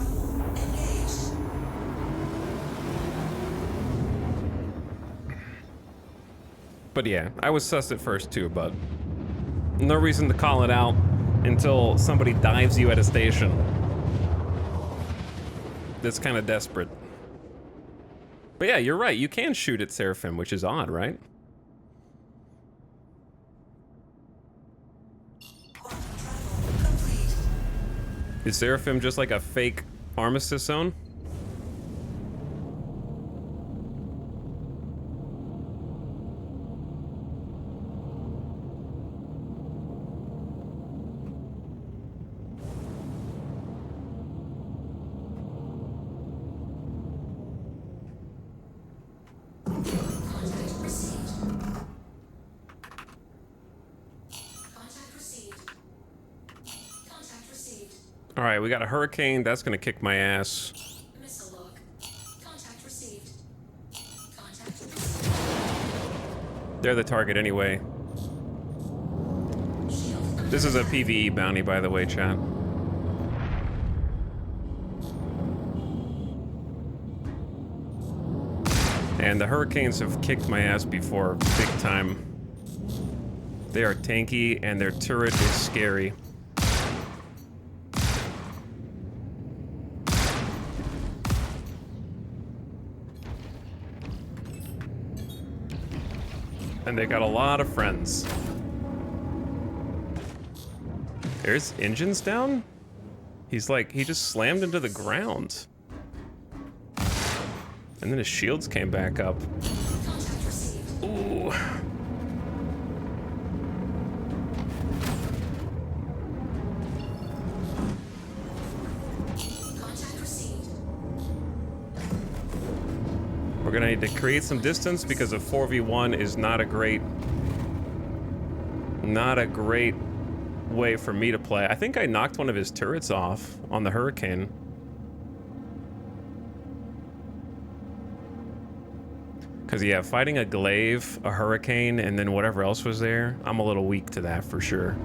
But yeah, I was sus at first too, but no reason to call it out until somebody dives you at a station. That's kind of desperate. But yeah, you're right. You can shoot at Seraphim, which is odd, right? Is Seraphim just like a fake armistice zone? Contact received. Contact received. Contact received. All right, we got a hurricane. That's gonna kick my ass. Missile log. Contact received. Contact received. They're the target anyway. Shield. This is a PvE bounty, by the way, chat. And the Hurricanes have kicked my ass before, big time. They are tanky, and their turret is scary. And they got a lot of friends. There's engines down? He's like, he just slammed into the ground. And then his shields came back up. Ooh. We're gonna need to create some distance because a 4v1 is not a great way for me to play. I think I knocked one of his turrets off on the Hurricane. Because, yeah, fighting a glaive, a Hurricane, and then whatever else was there, I'm a little weak to that for sure.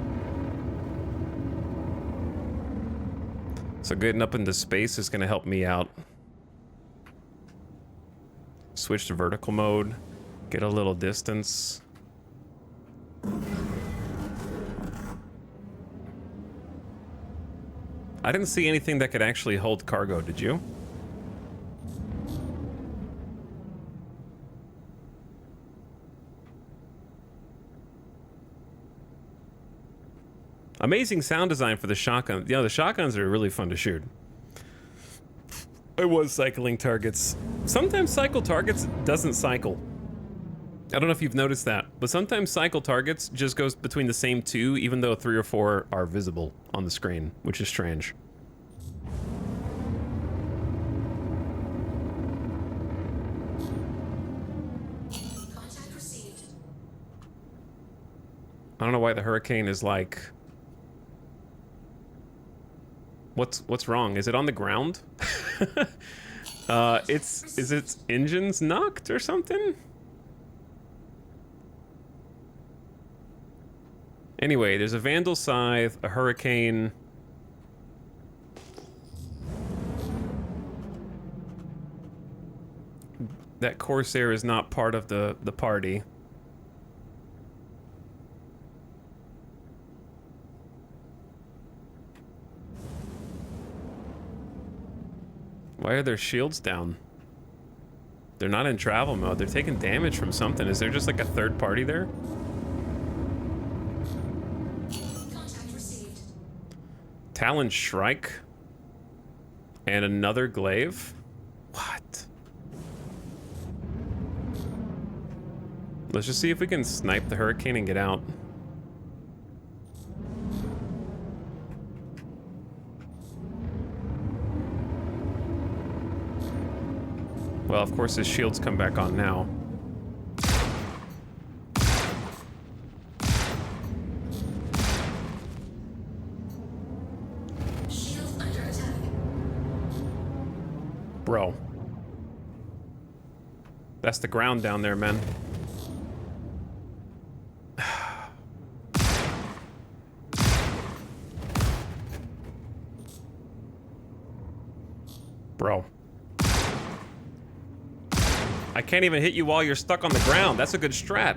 So getting up into space is going to help me out. Switch to vertical mode, get a little distance. I didn't see anything that could actually hold cargo, did you? Amazing sound design for the shotgun. You know, the shotguns are really fun to shoot. I was cycling targets. Sometimes cycle targets doesn't cycle. I don't know if you've noticed that, but sometimes cycle targets just goes between the same two, even though 3 or 4 are visible on the screen, which is strange. Contact received. I don't know why the Hurricane is like... What's wrong? Is it on the ground? Is its engines knocked or something? Anyway, there's a Vandal Scythe, a Hurricane. That Corsair is not part of the party. Why are their shields down? They're not in travel mode. They're taking damage from something. Is there just like a third party there? Contact received. Talon Shrike? And another glaive? What? Let's just see if we can snipe the Hurricane and get out. Well, of course, his shields come back on now. Shield under attack. Bro. That's the ground down there, man. Bro. I can't even hit you while you're stuck on the ground. That's a good strat.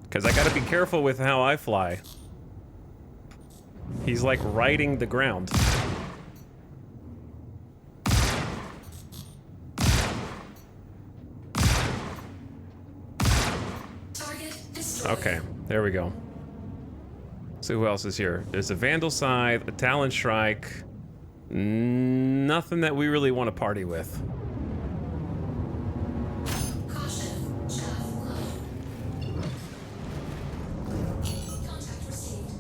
Because I gotta be careful with how I fly. He's like riding the ground. Target destroyed. Okay, there we go. So who else is here? There's a Vandal Scythe, a Talon Shrike. Nothing that we really want to party with. Caution. Chaff low. Contact received.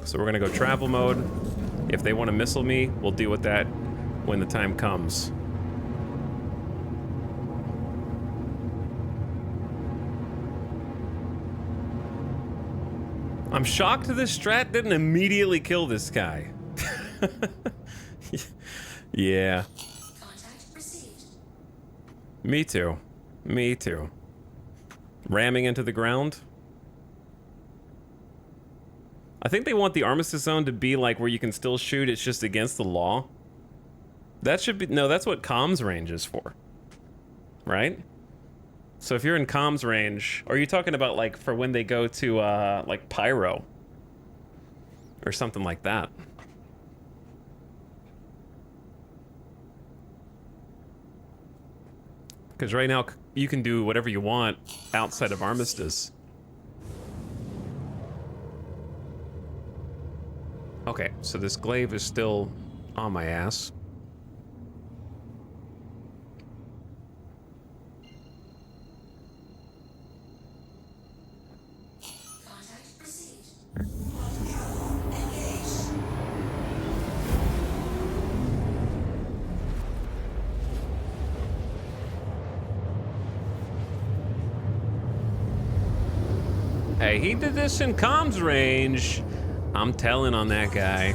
So we're gonna go travel mode. If they want to missile me, we'll deal with that when the time comes. I'm shocked this strat didn't immediately kill this guy. Yeah. Contact received. Me too. Me too. Ramming into the ground. I think they want the armistice zone to be like where you can still shoot, it's just against the law. That should be... No, that's what comms range is for. Right? So if you're in comms range... Or are you talking about, like, for when they go to, like, Pyro? Or something like that. Because right now, you can do whatever you want outside of Armistice. Okay, so this glaive is still on my ass. Contact received. Hey, he did this in comms range. I'm telling on that guy.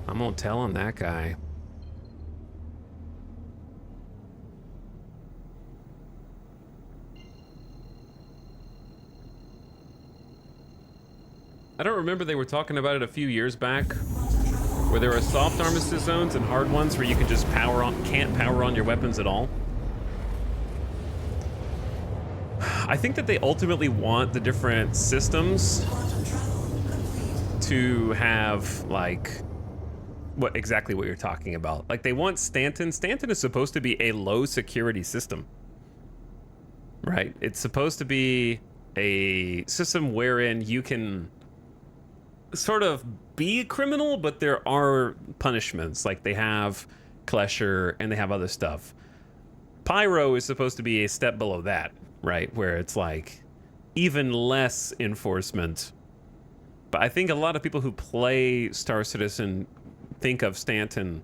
I'm gonna tell on that guy. I don't remember, they were talking about it a few years back, where there were soft armistice zones and hard ones where you can just can't power on your weapons at all. I think that they ultimately want the different systems to have, like, exactly what you're talking about. Like, they want Stanton. Stanton is supposed to be a low security system, right? It's supposed to be a system wherein you can sort of be a criminal, but there are punishments. Like, they have Klesher and they have other stuff. Pyro is supposed to be a step below that, right? Where it's like even less enforcement. But I think a lot of people who play Star Citizen think of Stanton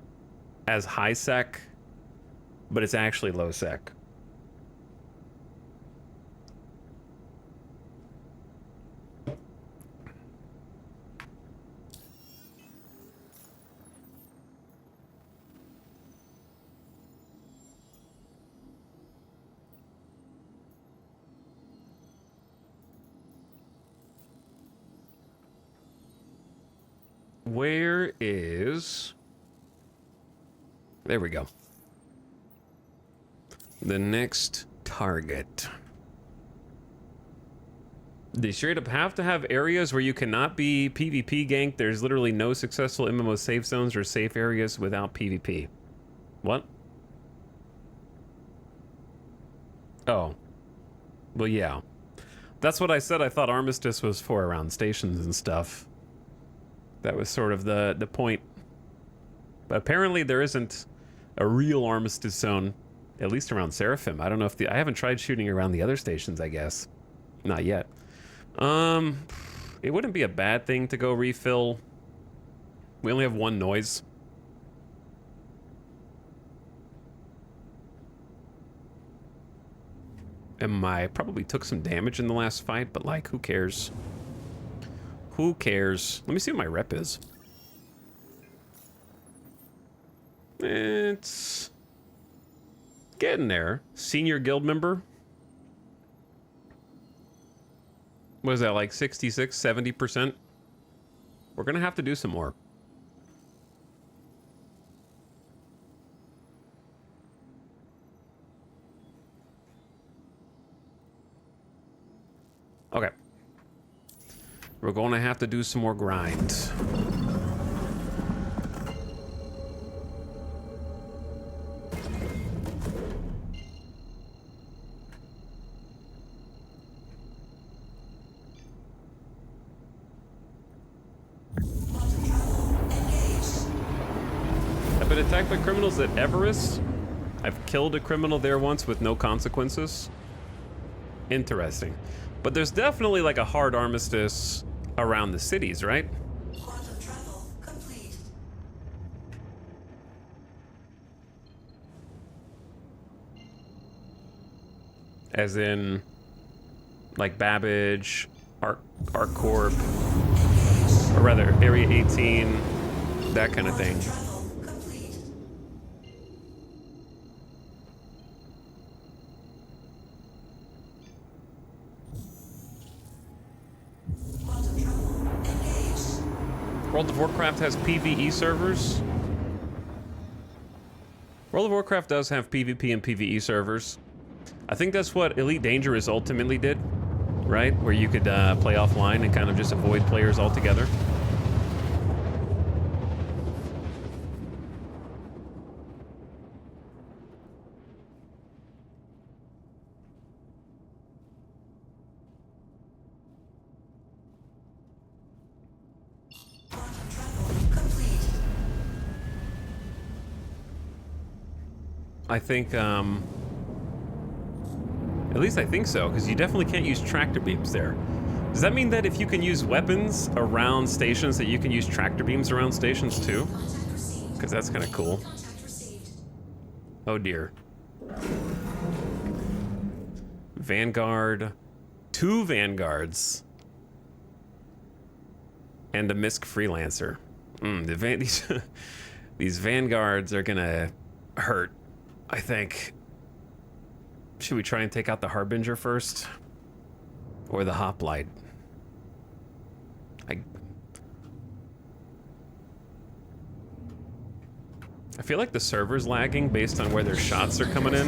as high sec, but it's actually low sec. Where is... There we go. The next target. They straight up have to have areas where you cannot be PvP ganked. There's literally no successful MMO safe zones or safe areas without PvP. What? Oh. Well, yeah. That's what I said I thought Armistice was for, around stations and stuff. That was sort of the point. But apparently there isn't a real Armistice zone, at least around Seraphim. I don't know if I haven't tried shooting around the other stations, I guess. Not yet. It wouldn't be a bad thing to go refill. We only have one noise. And I probably took some damage in the last fight, but like, who cares? Who cares? Let me see what my rep is. It's getting there. Senior guild member. What is that, like 66, 70%? We're gonna have to do some more. Okay. We're gonna have to do some more grind. I've been attacked by criminals at Everest. I've killed a criminal there once with no consequences. Interesting. But there's definitely like a hard armistice around the cities, right? Quantum travel complete. As in, like Babbage, ArcCorp, or rather, Area 18, that kind of thing. Travel complete. World of Warcraft has PvE servers. World of Warcraft does have PvP and PvE servers. I think that's what Elite Dangerous ultimately did, right? Where you could play offline and kind of just avoid players altogether. Quantum travel complete. I think, at least I think so, because you definitely can't use tractor beams there. Does that mean that if you can use weapons around stations, that you can use tractor beams around stations too? Contact received. Because that's kind of cool. Contact received. Oh dear. Vanguard. 2 Vanguards. And a Misk Freelancer. These Vanguards are gonna hurt, I think. Should we try and take out the Harbinger first? Or the Hoplite? I feel like the server's lagging based on where their shots are coming in.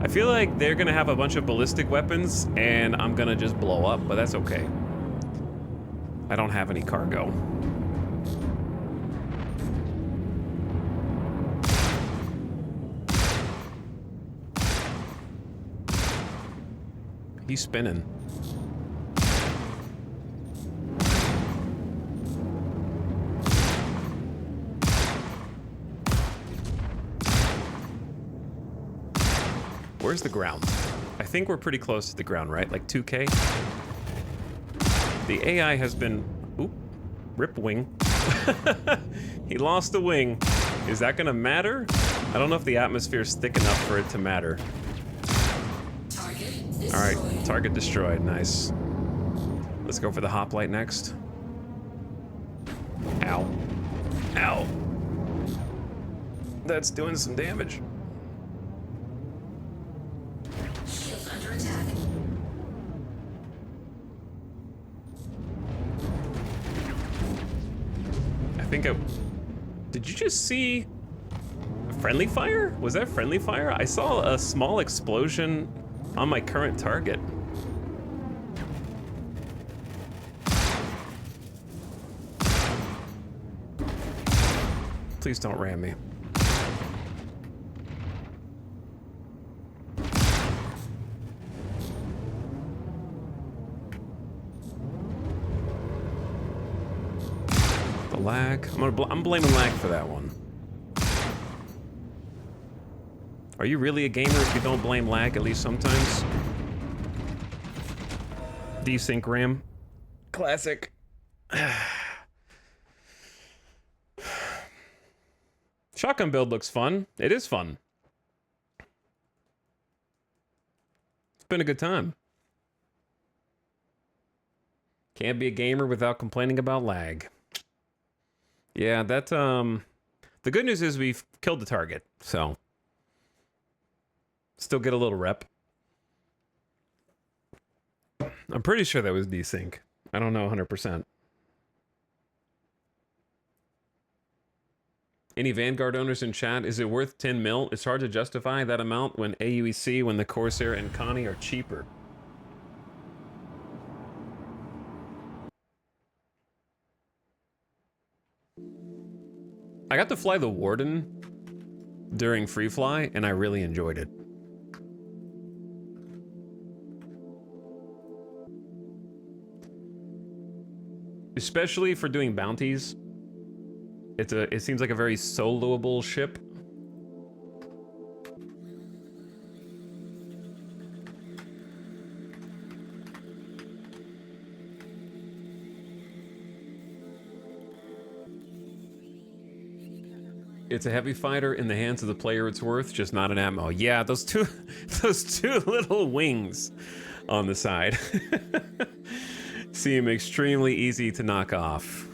I feel like they're gonna have a bunch of ballistic weapons and I'm gonna just blow up, but that's okay. I don't have any cargo. He's spinning. Where's the ground? I think we're pretty close to the ground, right? Like 2K? The AI has been... Oop. Rip wing. He lost a wing. Is that gonna matter? I don't know if the atmosphere's thick enough for it to matter. Target destroyed. Alright, target destroyed. Nice. Let's go for the hoplite next. Ow. Ow. That's doing some damage. Shield under attack. I think I... Did you just see friendly fire? Was that friendly fire? I saw a small explosion on my current target. Please don't ram me. The lag. I'm blaming lag for that one. Are you really a gamer if you don't blame lag at least sometimes? Desync RAM. Classic. Shotgun build looks fun. It is fun. It's been a good time. Can't be a gamer without complaining about lag. Yeah, that, the good news is we've killed the target, so. Still get a little rep. I'm pretty sure that was desync. I don't know 100%. Any Vanguard owners in chat? Is it worth 10 mil? It's hard to justify that amount when AUEC, when the Corsair and Connie are cheaper. I got to fly the Warden during Free Fly, and I really enjoyed it. Especially for doing bounties. It seems like a very soloable ship. It's a heavy fighter in the hands of the player it's worth, just not an ammo. Yeah, those two little wings on the side seem extremely easy to knock off.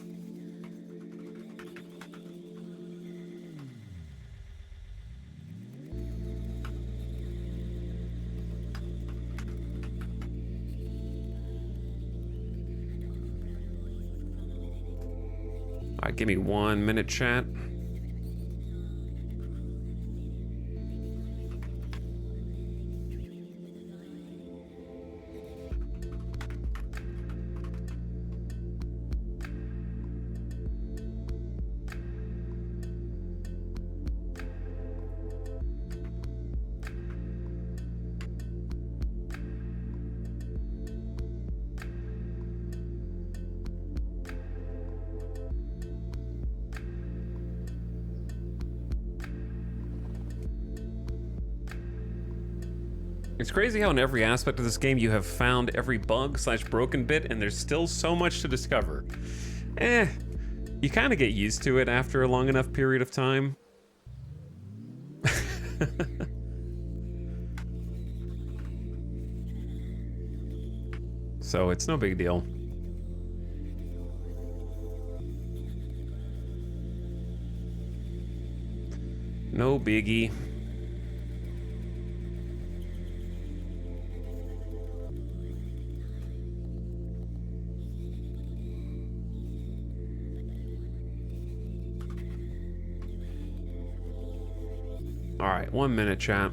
All right, give me 1 minute, chat. It's crazy how in every aspect of this game you have found every bug slash broken bit, and there's still so much to discover. You kind of get used to it after a long enough period of time. So it's no big deal. No biggie. All right, 1 minute, chat.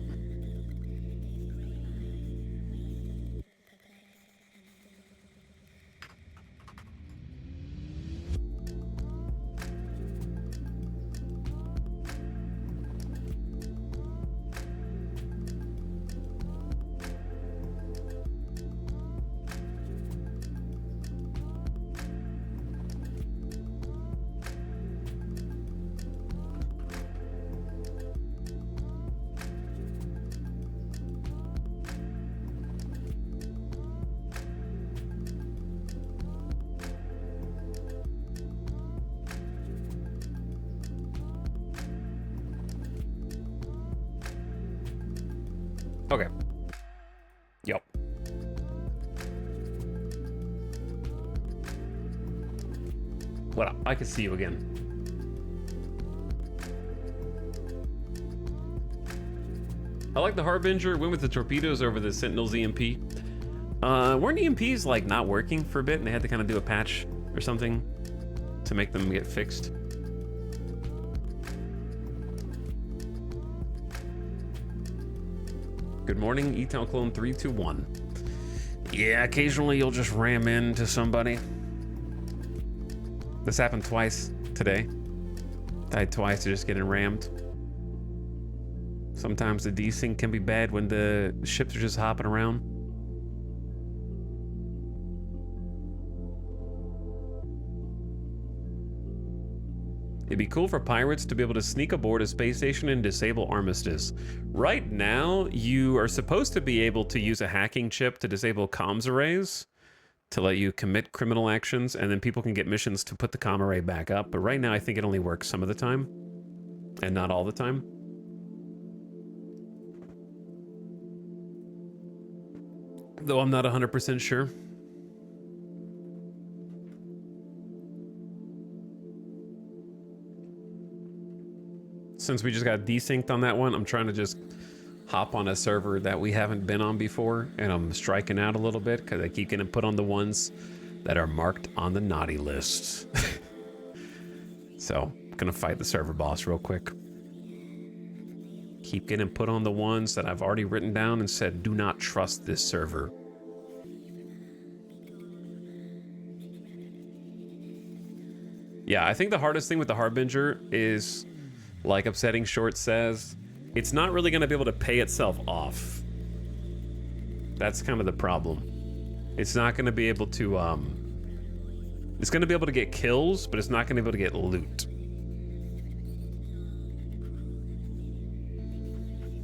Okay. Yep. What up? I can see you again. I like the Harbinger. Went with the torpedoes over the Sentinel's EMP. Weren't EMPs like not working for a bit and they had to kind of do a patch or something to make them get fixed? Good morning, Etel Clone 321. Yeah, occasionally you'll just ram into somebody. This happened twice today. Died twice to just getting rammed. Sometimes the desync can be bad when the ships are just hopping around. It'd be cool for pirates to be able to sneak aboard a space station and disable Armistice. Right now, you are supposed to be able to use a hacking chip to disable comms arrays to let you commit criminal actions, and then people can get missions to put the comm array back up. But right now, I think it only works some of the time, and not all the time. Though I'm not 100% sure. Since we just got desynced on that one, I'm trying to just hop on a server that we haven't been on before, and I'm striking out a little bit because I keep getting put on the ones that are marked on the naughty list. So, I'm gonna fight the server boss real quick. Keep getting put on the ones that I've already written down and said, do not trust this server. Yeah, I think the hardest thing with the Harbinger is, like Upsetting Short says, it's not really going to be able to pay itself off. That's kind of the problem. It's not going to be able to, it's going to be able to get kills, but it's not going to be able to get loot.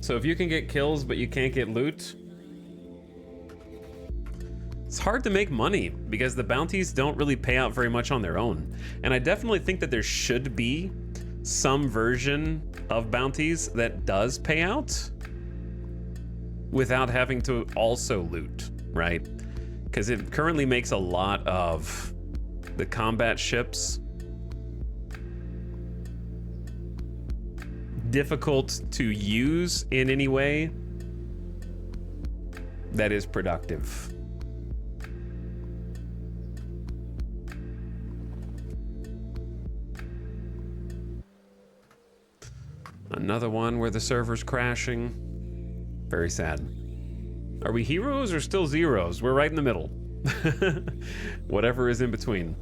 So if you can get kills, but you can't get loot, it's hard to make money because the bounties don't really pay out very much on their own. And I definitely think that there should be some version of bounties that does pay out without having to also loot, right? Because it currently makes a lot of the combat ships difficult to use in any way that is productive. Another one where the server's crashing. Very sad. Are we heroes or still zeros? We're right in the middle. Whatever is in between.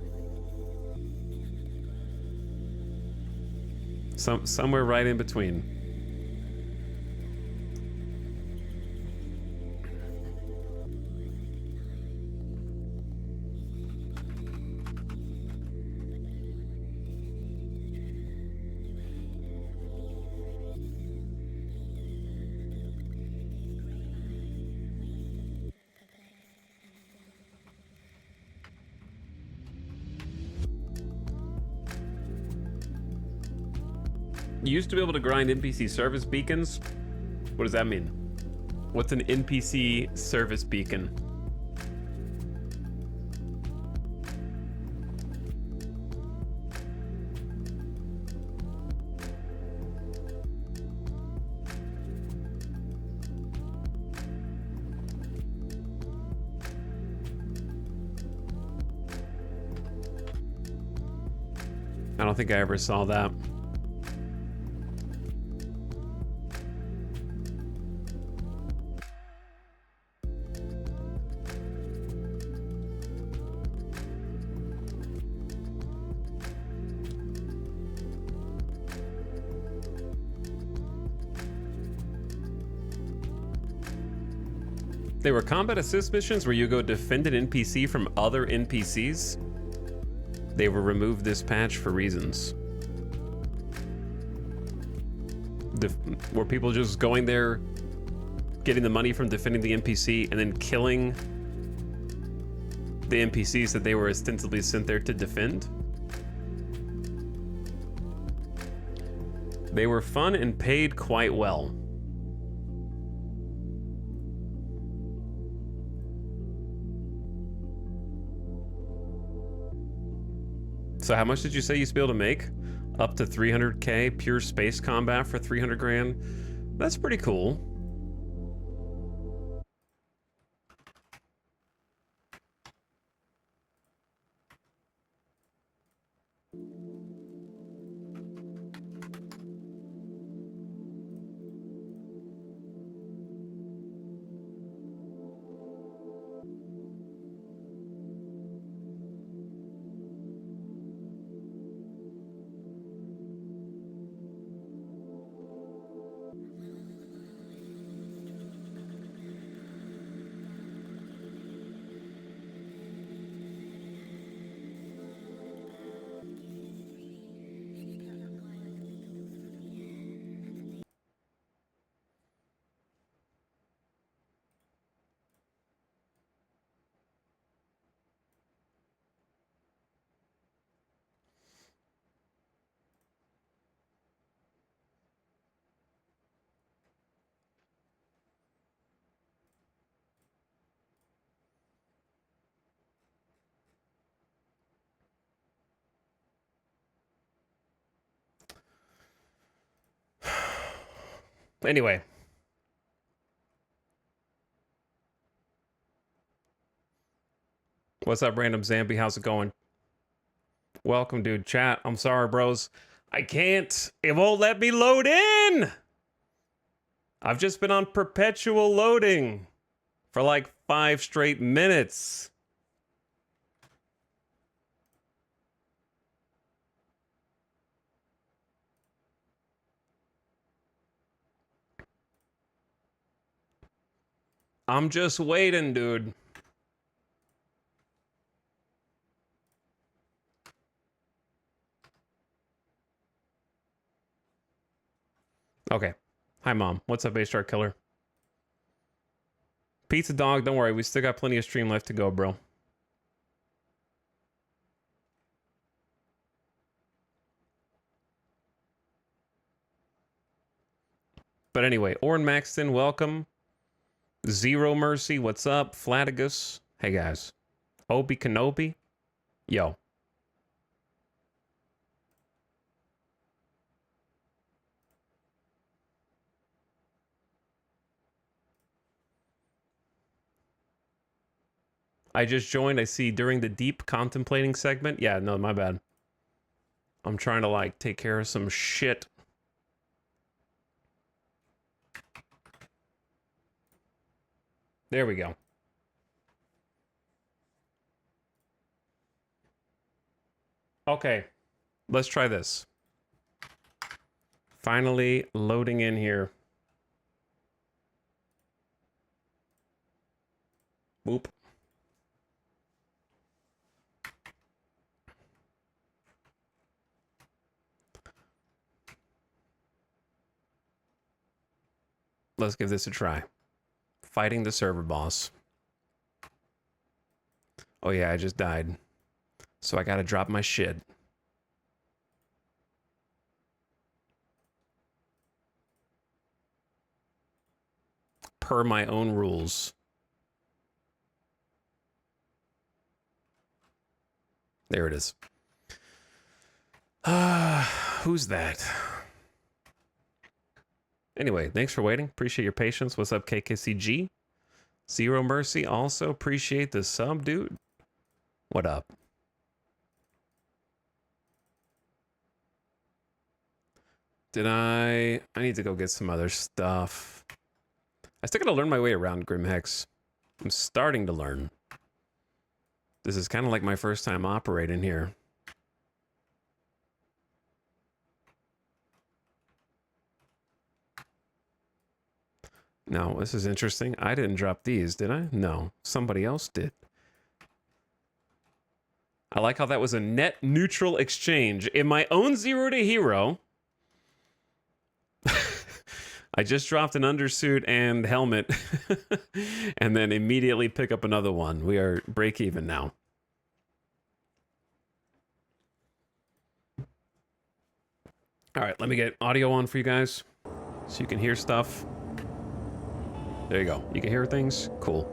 Somewhere right in between. You used to be able to grind NPC service beacons. What does that mean? What's an NPC service beacon? I don't think I ever saw that. They were combat assist missions where you go defend an NPC from other NPCs. They were removed this patch for reasons. Were people just going there, getting the money from defending the NPC, and then killing the NPCs that they were ostensibly sent there to defend? They were fun and paid quite well. So how much did you say you used to be able to make? Up to 300k pure space combat for 300 grand? That's pretty cool. Anyway. What's up, random Zambi? How's it going? Welcome, dude. Chat. I'm sorry, bros. I can't. It won't let me load in. I've just been on perpetual loading for like 5 straight minutes. I'm just waiting, dude. Okay. Hi, Mom. What's up, A-Star Killer? Pizza Dog, don't worry. We still got plenty of stream left to go, bro. But anyway, Orrin Maxton, welcome. Zero Mercy, what's up? Flatigus, hey guys. Obi Kenobi, yo. I just joined. I see during the deep contemplating segment. Yeah, no, my bad. I'm trying to like take care of some shit. There we go. Okay, let's try this. Finally loading in here. Boop. Let's give this a try. Fighting the server boss. Oh yeah, I just died. So I gotta drop my shit. per my own rules. There it is. Who's that? Anyway, thanks for waiting. Appreciate your patience. What's up, KKCG? Zero Mercy. Also appreciate the sub, dude. What up? I need to go get some other stuff. I still gotta learn my way around Grimhex. I'm starting to learn. This is kind of like my first time operating here. No, this is interesting. I didn't drop these, did I? No, somebody else did. I like how that was a net neutral exchange. In my own Zero to Hero, I just dropped an undersuit and helmet and then immediately pick up another one. We are break even now. All right, let me get audio on for you guys so you can hear stuff. There you go. You can hear things? Cool.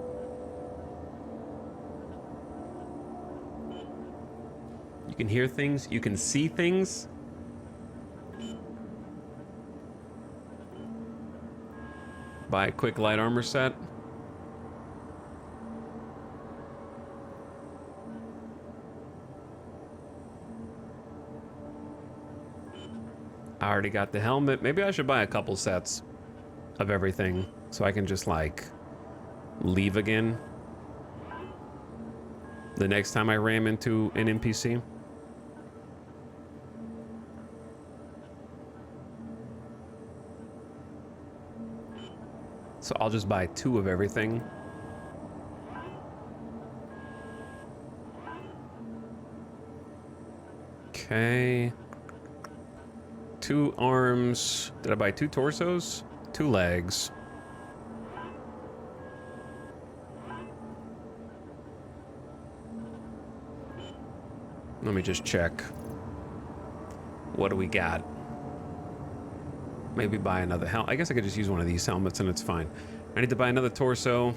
You can hear things. You can see things. Buy a quick light armor set. I already got the helmet. Maybe I should buy a couple sets of everything so I can just like leave again the next time I ram into an NPC. So I'll just buy 2 of everything. Okay. 2 arms. Did I buy 2 torsos? 2 legs. Let me just check. What do we got? Maybe buy another helmet. I guess I could just use one of these helmets and it's fine. I need to buy another torso.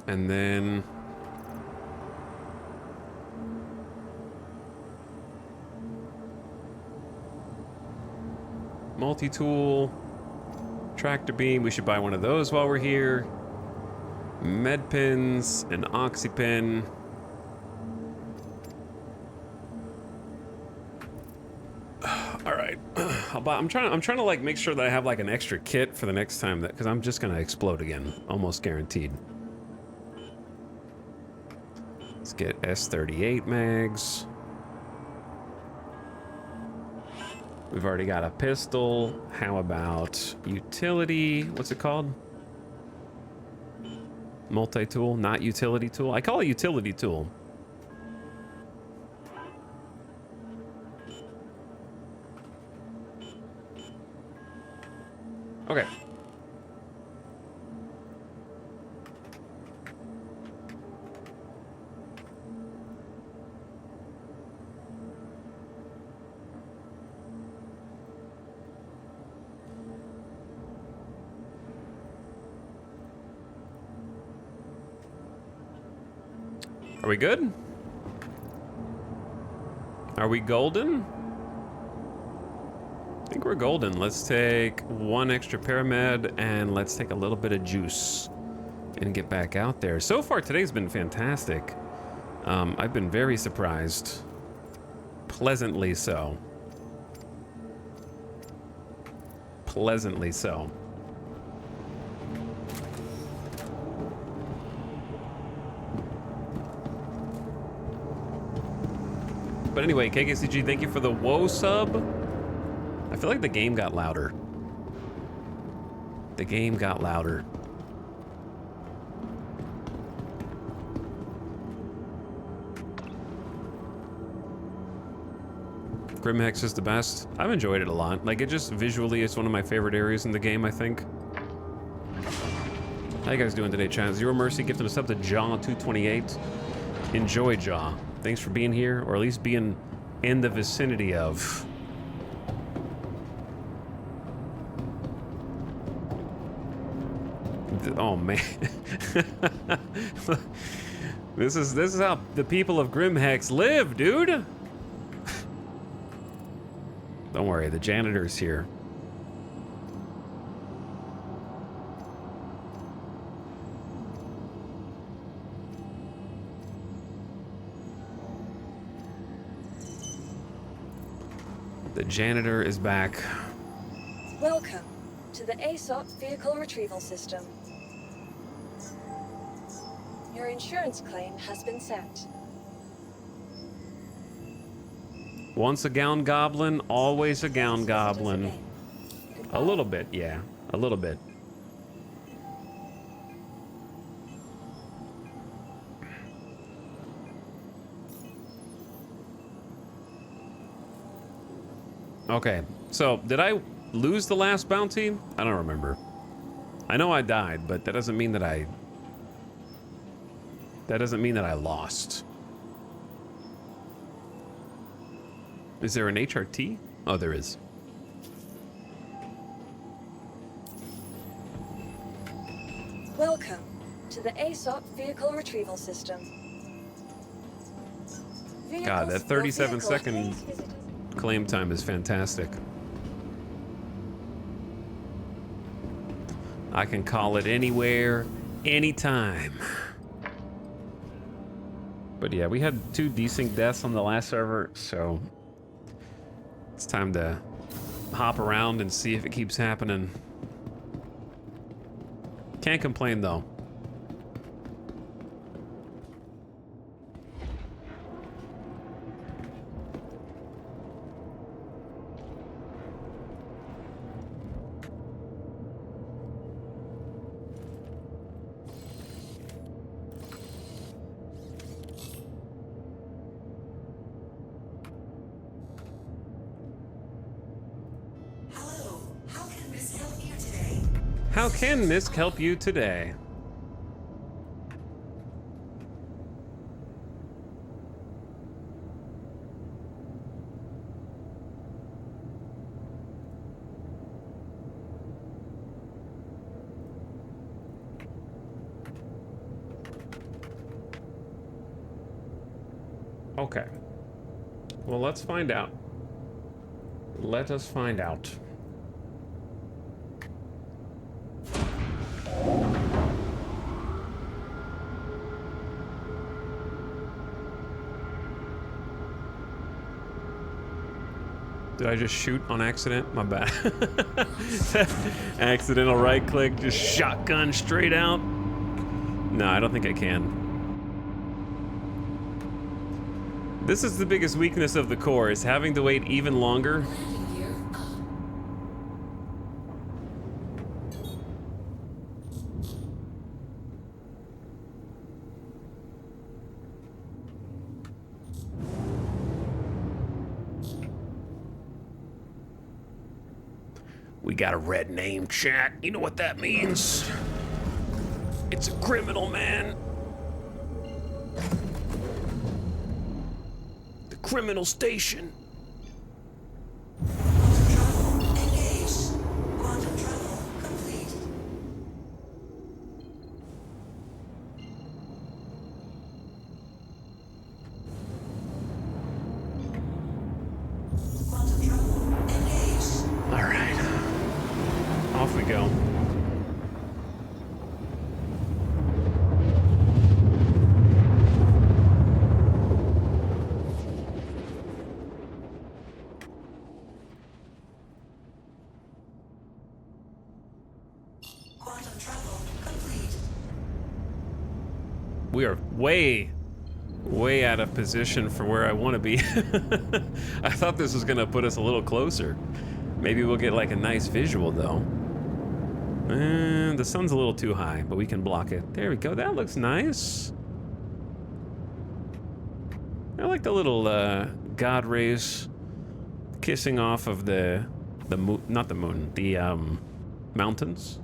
And then multi-tool, tractor beam. We should buy one of those while we're here. Med pins, an oxy pin. All right, I'm trying to like make sure that I have like an extra kit for the next time, that because I'm just gonna explode again, almost guaranteed. Let's get S38 mags. We've already got a pistol. How about utility? What's it called? Multi-tool, not utility tool. I call it utility tool. Okay. Are we good? Are we golden? I think we're golden. Let's take 1 extra paramed and let's take a little bit of juice and get back out there. So far today's been fantastic. I've been very surprised. Pleasantly so. Pleasantly so. But anyway, KKCG, thank you for the WoW sub. I feel like the game got louder. The game got louder. Grimhex is the best. I've enjoyed it a lot. Like, it just visually, it's one of my favorite areas in the game, I think. How you guys doing today, chat? Zero Mercy gifting us up to Jaw 228. Enjoy, Jaw. Thanks for being here, or at least being in the vicinity of. Oh man. This is how the people of Grimhex live, dude. Don't worry, the janitor's here. The janitor is back. Welcome to the ASOP Vehicle Retrieval System. Your insurance claim has been sent. Once a gown goblin, always a gown goblin. A little bit, yeah. A little bit. Okay, so did I lose the last bounty? I don't remember. I know I died, but that doesn't mean that I lost. Is there an HRT? Oh, there is. Welcome to the ASOP Vehicle Retrieval System. God, that 37-second claim time is fantastic. I can call it anywhere, anytime. But yeah, we had 2 desync deaths on the last server, so it's time to hop around and see if it keeps happening. Can't complain though. Hello. How can Miss help you today? How can Misk help you today? Okay. Well, let's find out. Let us find out. Did I just shoot on accident? My bad. Accidental right click, just shotgun straight out. No, I don't think I can. This is the biggest weakness of the core, is having to wait even longer. Landing gear up. We got a red name, chat. You know what that means? It's a criminal, man. The criminal station. Quantum travel engaged. Quantum travel complete. Quantum travel engaged. All right. Off we go. Quantum travel complete. We are way out of position for where I want to be. I thought this was gonna put us a little closer. Maybe we'll get like a nice visual though. And the sun's a little too high, but we can block it. There we go. That looks nice. I like the little god rays kissing off of the moon, not the moon, the mountains.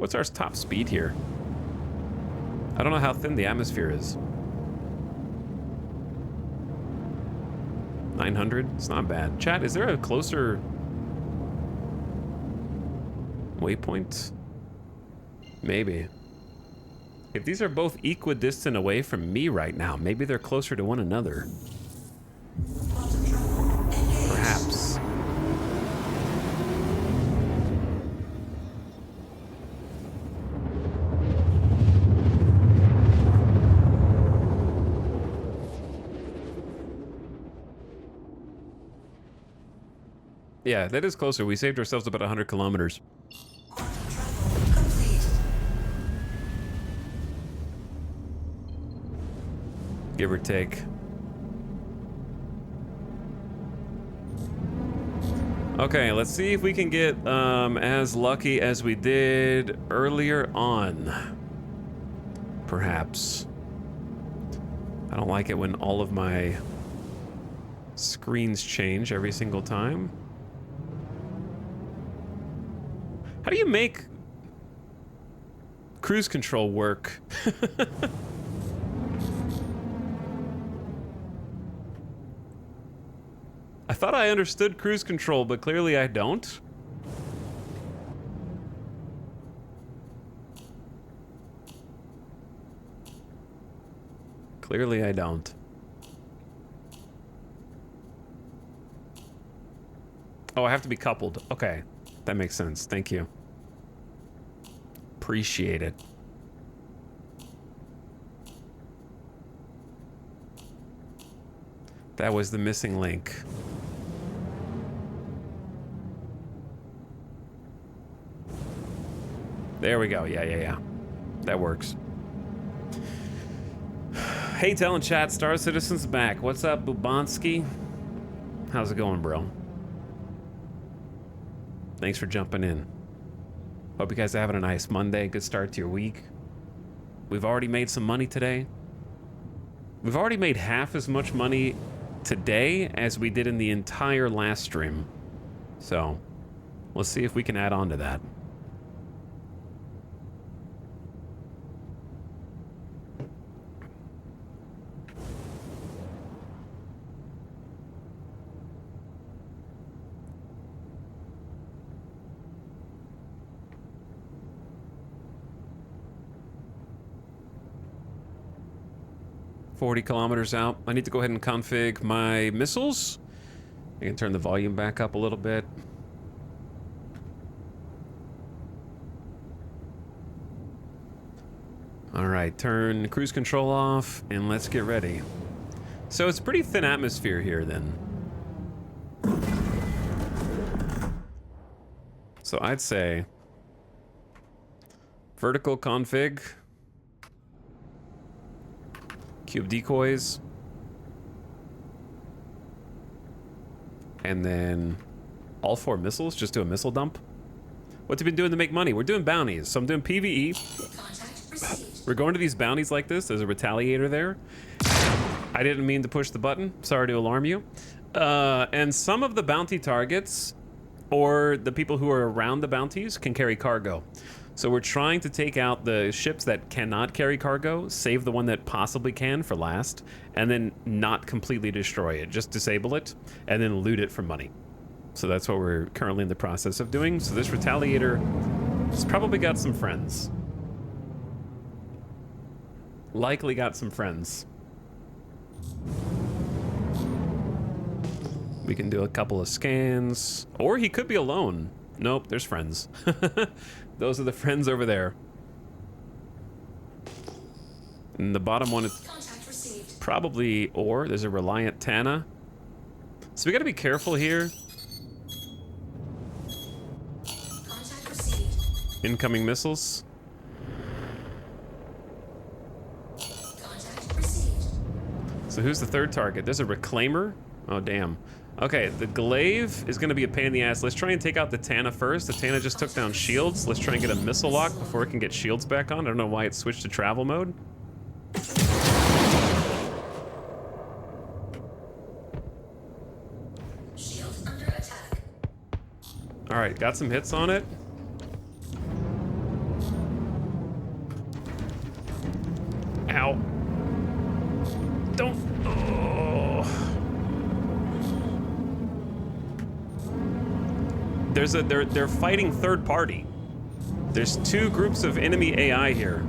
What's our top speed here? I don't know how thin the atmosphere is. 900? It's not bad. Chat, is there a closer waypoint? Maybe. If these are both equidistant away from me right now, maybe they're closer to one another. Perhaps. Yeah, that is closer. We saved ourselves about 100 kilometers. Give or take. Okay, let's see if we can get as lucky as we did earlier on. Perhaps. I don't like it when all of my screens change every single time. How do you make cruise control work? I thought I understood cruise control, but clearly I don't. Clearly I don't. Oh, I have to be coupled. Okay, that makes sense. Thank you. Appreciate it. That was the missing link. There we go. Yeah. That works. Hey, telling chat, Star Citizen's back. What's up, Bubansky? How's it going, bro? Thanks for jumping in. Hope you guys are having a nice Monday. Good start to your week. We've already made some money today. We've already made half as much money today as we did in the entire last stream. So, let's see if we can add on to that. $40 kilometers out. I need to go ahead and config my missiles. I can turn the volume back up a little bit. All right, turn cruise control off and let's get ready. So it's pretty thin atmosphere here then. So I'd say vertical config. Cube decoys. And then all 4 missiles, just do a missile dump. What's he been doing to make money? We're doing bounties. So I'm doing PvE. We're going to these bounties like this. There's a retaliator there. I didn't mean to push the button. Sorry to alarm you. And some of the bounty targets or the people who are around the bounties can carry cargo. So we're trying to take out the ships that cannot carry cargo, save the one that possibly can for last, and then not completely destroy it, just disable it, and then loot it for money. So that's what we're currently in the process of doing. So this retaliator has probably got some friends. Likely got some friends. We can do a couple of scans, or he could be alone. Nope, there's friends. Those are the friends over there. And the bottom one is probably ore. There's a Reliant Tana. So we gotta be careful here. Incoming missiles. So who's the third target? There's a Reclaimer. Oh, damn. Okay, the Glaive is going to be a pain in the ass. Let's try and take out the Tana first. The Tana just took down shields. Let's try and get a missile lock before it can get shields back on. I don't know why it switched to travel mode. Shield under attack. All right, got some hits on it. Ow. Don't. Oh. They're fighting third party. There's two groups of enemy AI here.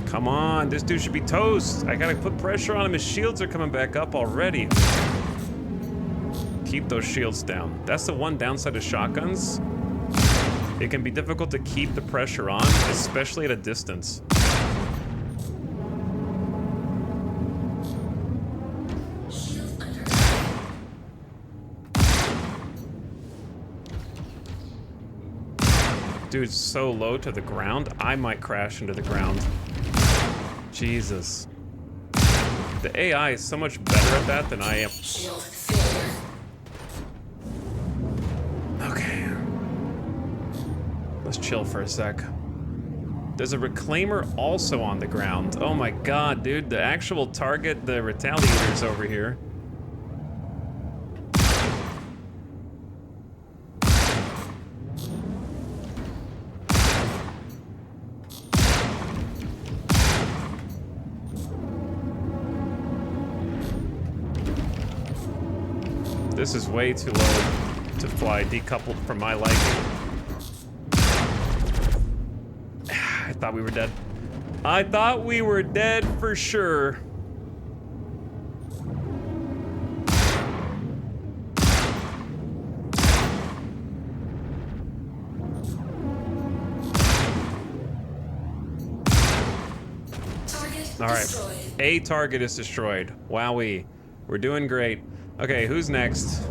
Come on, this dude should be toast. I gotta put pressure on him. His shields are coming back up already. Keep those shields down. That's the one downside of shotguns. It can be difficult to keep the pressure on, especially at a distance. Dude's so low to the ground, I might crash into the ground. Jesus. The AI is so much better at that than I am. Okay. Let's chill for a sec. There's a reclaimer also on the ground. Oh my god, dude. The actual target, the retaliator's over here. This is way too low to fly decoupled from my liking. I thought we were dead. I thought we were dead for sure. All right, a target is destroyed. Wowee, we're doing great. Okay, who's next?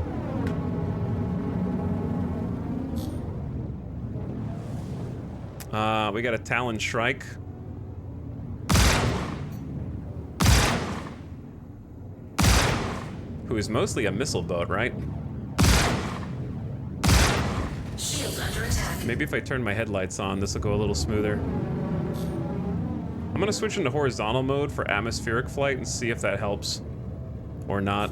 We got a Talon Shrike. Who is mostly a missile boat, right? Shield under attack. Maybe if I turn my headlights on, this will go a little smoother. I'm gonna switch into horizontal mode for atmospheric flight and see if that helps. Or not.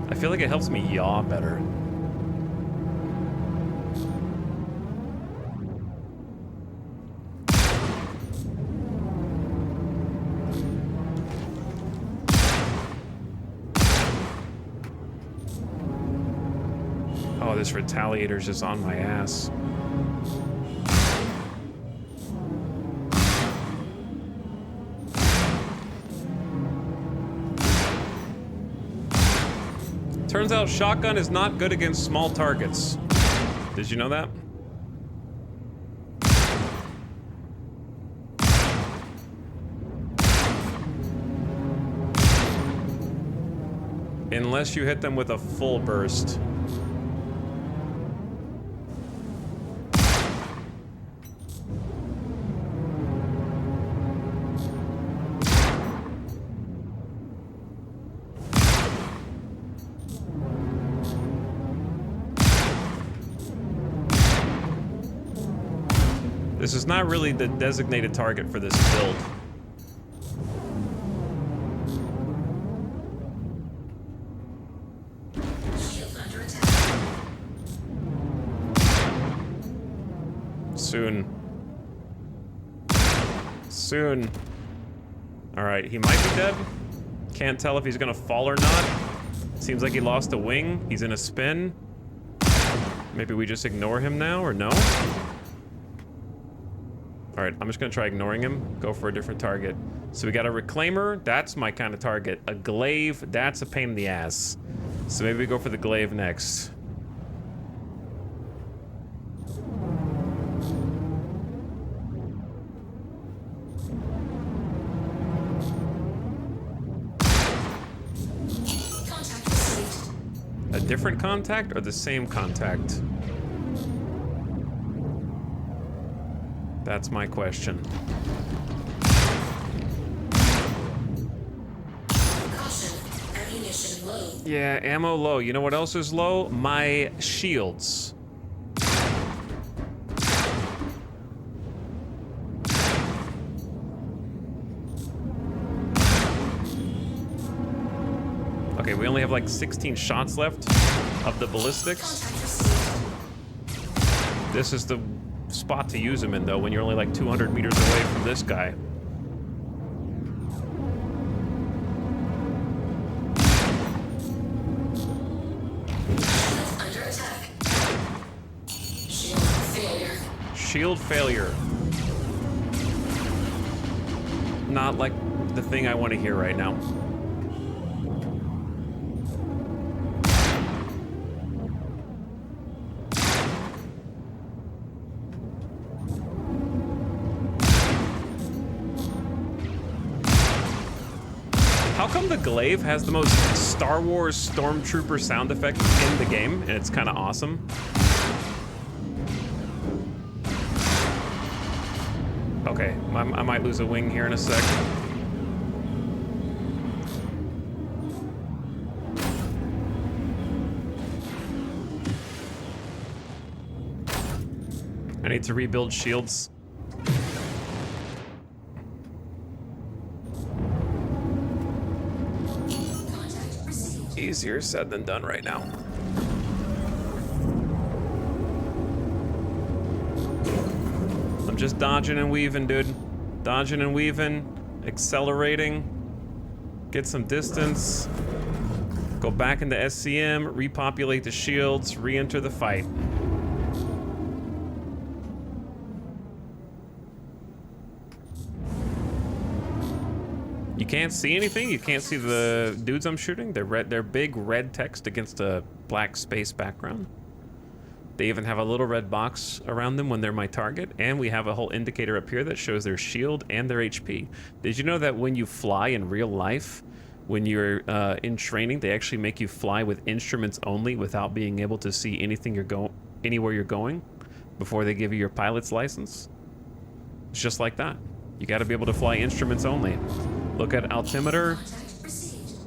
I feel like it helps me yaw better. Oh, this retaliator's just on my ass. Turns out shotgun is not good against small targets. Did you know that? Unless you hit them with a full burst. This is not really the designated target for this build. Shield under attack. Soon. Soon. Alright, he might be dead. Can't tell if he's gonna fall or not. Seems like he lost a wing. He's in a spin. Maybe we just ignore him now, or no? Alright, I'm just gonna try ignoring him. Go for a different target. So we got a reclaimer. That's my kind of target. A glaive. That's a pain in the ass. So maybe we go for the glaive next. Contact received. A different contact or the same contact? That's my question. Caution. Ammunition low. Yeah, ammo low. You know what else is low? My shields. Okay, we only have like 16 shots left of the ballistics. Contact received. This is the spot to use them in, though, when you're only like 200 meters away from this guy. Under attack. Shield failure. Shield failure. Not like the thing I want to hear right now. How come the glaive has the most Star Wars Stormtrooper sound effect in the game, and it's kind of awesome? Okay, I might lose a wing here in a sec. I need to rebuild shields. Contact received. Easier said than done right now. I'm just dodging and weaving, dude. Dodging and weaving, accelerating, get some distance, go back into SCM, repopulate the shields, re-enter the fight. You can't see anything. You can't see the dudes I'm shooting. They're red. They're big red text against a black space background. They even have a little red box around them when they're my target, and we have a whole indicator up here that shows their shield and their HP. Did you know that when you fly in real life, when you're in training, they actually make you fly with instruments only without being able to see anything anywhere you're going before they give you your pilot's license? It's just like that. You got to be able to fly instruments only. Look at altimeter. Contact received.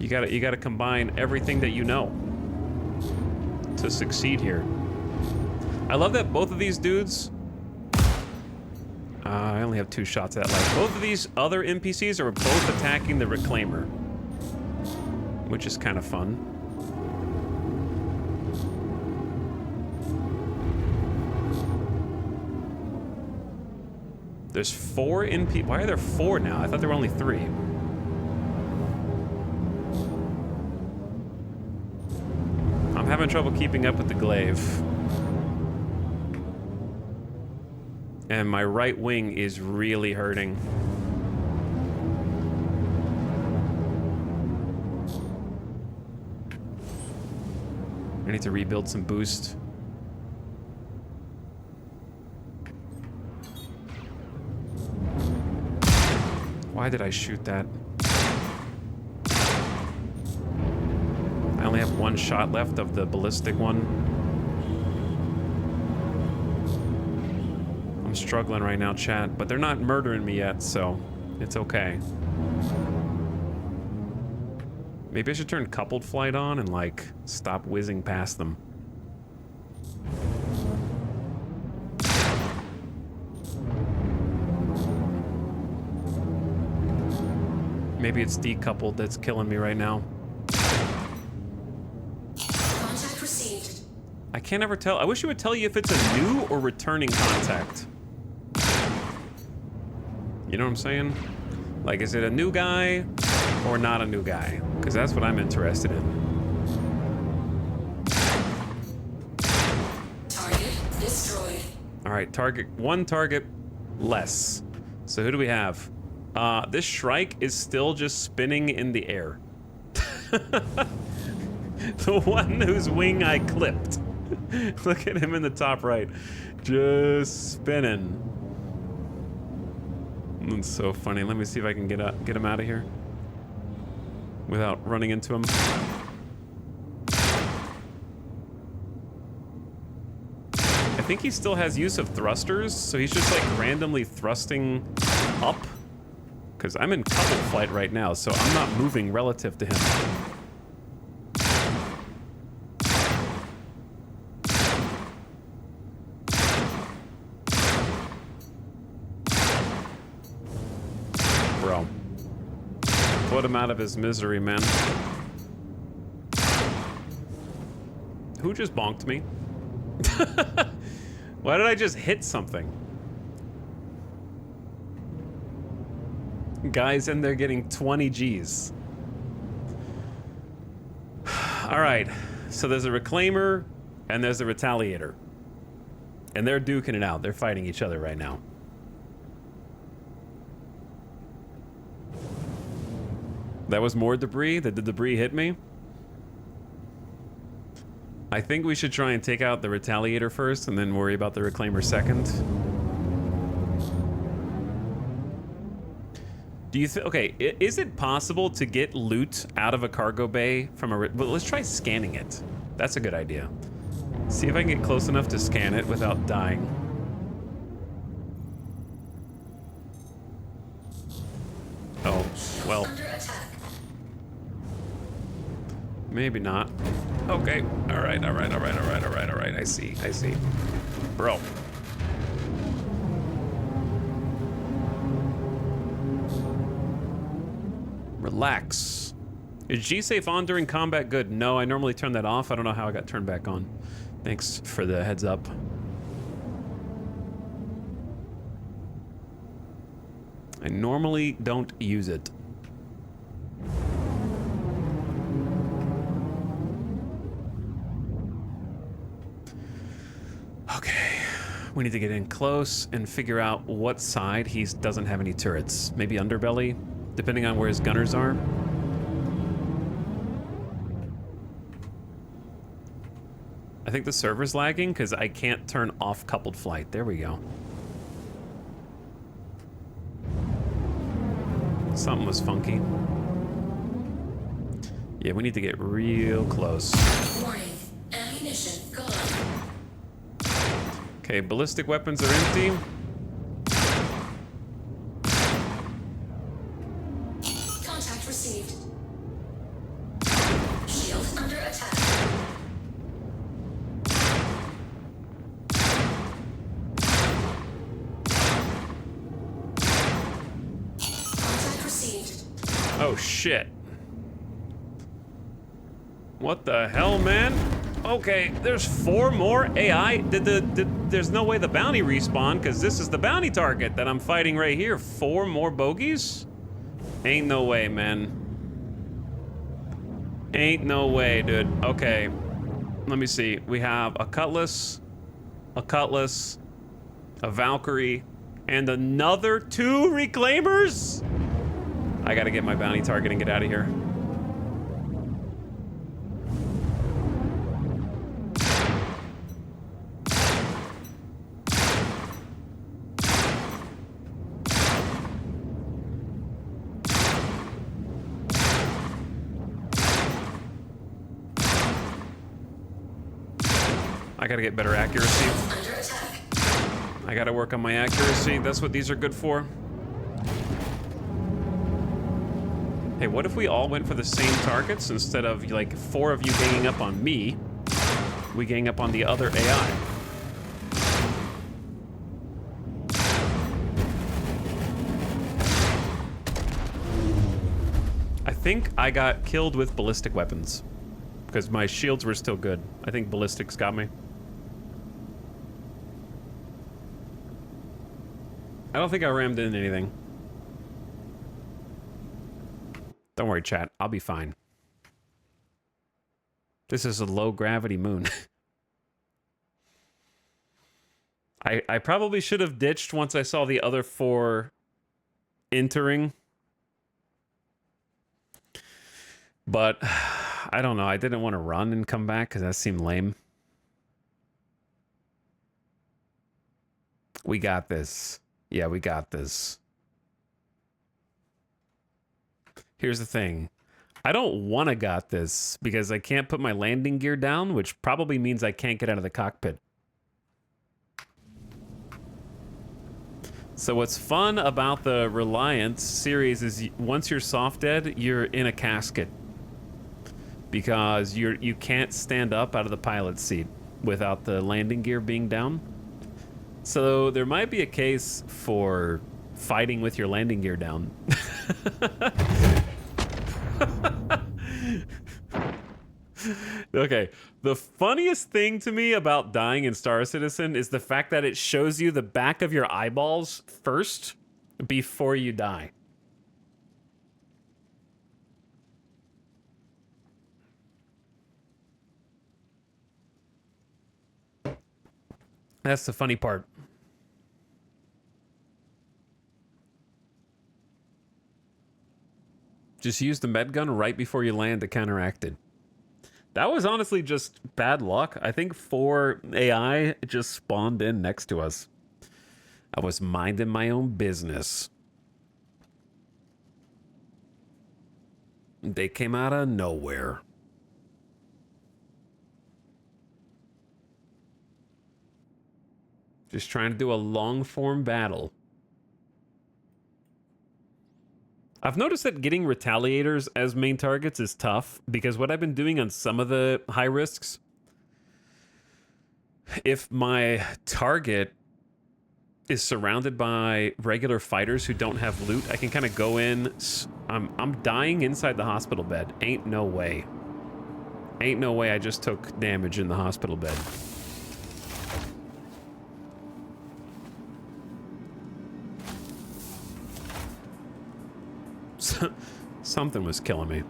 You gotta combine everything that you know to succeed here. I love that both of these dudes. I only have 2 shots at life. Both of these other NPCs are both attacking the Reclaimer, which is kind of fun. There's 4 NPCs. Why are there 4 now? I thought there were only 3. I'm having trouble keeping up with the glaive. And my right wing is really hurting. I need to rebuild some boost. Why did I shoot that? I only have 1 shot left of the ballistic one. I'm struggling right now, chat, but they're not murdering me yet, so it's okay. Maybe I should turn coupled flight on and, like, stop whizzing past them. Maybe it's decoupled that's killing me right now. Contact received. I can't ever tell. I wish it would tell you if it's a new or returning contact. You know what I'm saying? Like, is it a new guy or not a new guy? Because that's what I'm interested in. Target destroyed. All right, one target less. So who do we have? This Shrike is still just spinning in the air. The one whose wing I clipped. Look at him in the top right. Just spinning. That's so funny. Let me see if I can get him out of here without running into him. I think he still has use of thrusters, so he's just like randomly thrusting up. Because I'm in couple flight right now, so I'm not moving relative to him. Bro. Put him out of his misery, man. Who just bonked me? Why did I just hit something? Guys in there getting 20 G's. All right, so there's a Reclaimer and there's a Retaliator. And they're duking it out. They're fighting each other right now. That was more debris? Did the debris hit me? I think we should try and take out the Retaliator first and then worry about the Reclaimer second. Do you think... Okay, is it possible to get loot out of a cargo bay from a... Well, let's try scanning it. That's a good idea. See if I can get close enough to scan it without dying. Oh, well... Maybe not. Okay. All right. I see. Bro. Relax. Is G-Safe on during combat? Good. No, I normally turn that off. I don't know how I got turned back on. Thanks for the heads up. I normally don't use it. Okay, we need to get in close and figure out what side he doesn't have any turrets. Maybe underbelly, depending on where his gunners are. I think the server's lagging because I can't turn off coupled flight. There we go. Something was funky. Yeah, we need to get real close. Warning. Ammunition gone. Okay, ballistic weapons are empty. Contact received. Shield under attack. Contact received. Oh shit. What the hell, man? Okay, there's 4 more AI. There's no way the bounty respawn because this is the bounty target that I'm fighting right here. 4 more bogeys? Ain't no way, man. Ain't no way, dude. Okay, let me see. We have a Cutlass, a Valkyrie, and another 2 Reclaimers? I gotta get my bounty target and get out of here. I gotta get better accuracy. I gotta work on my accuracy. That's what these are good for. Hey, what if we all went for the same targets instead of like 4 of you ganging up on me? We gang up on the other AI. I think I got killed with ballistic weapons because my shields were still good. I think ballistics got me. I don't think I rammed in anything. Don't worry, chat. I'll be fine. This is a low-gravity moon. I probably should have ditched once I saw the other 4 entering. But, I don't know. I didn't want to run and come back because that seemed lame. We got this. Yeah, we got this. Here's the thing. I don't want to got this because I can't put my landing gear down, which probably means I can't get out of the cockpit. So what's fun about the Reliance series is once you're soft dead, you're in a casket. Because you can't stand up out of the pilot's seat without the landing gear being down. So there might be a case for fighting with your landing gear down. Okay, the funniest thing to me about dying in Star Citizen is the fact that it shows you the back of your eyeballs first before you die. That's the funny part. Just use the med gun right before you land to counteract it. That was honestly just bad luck. I think 4 AI just spawned in next to us. I was minding my own business. They came out of nowhere. Just trying to do a long form battle. I've noticed that getting retaliators as main targets is tough because what I've been doing on some of the high risks, if my target is surrounded by regular fighters who don't have loot, I can kind of go in. I'm dying inside the hospital bed. Ain't no way. Ain't no way I just took damage in the hospital bed. Something was killing me.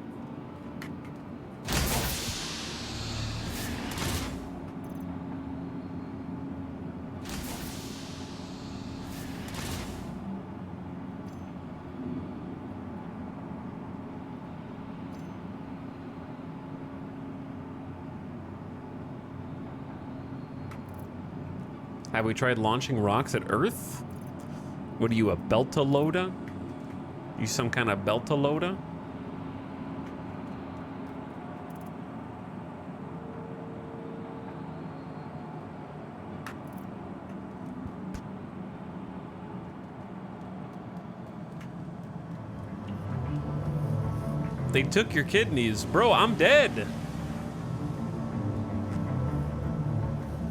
Have we tried launching rocks at Earth? What are you, a Beltaloda? You some kind of Beltaloda? They took your kidneys. Bro, I'm dead.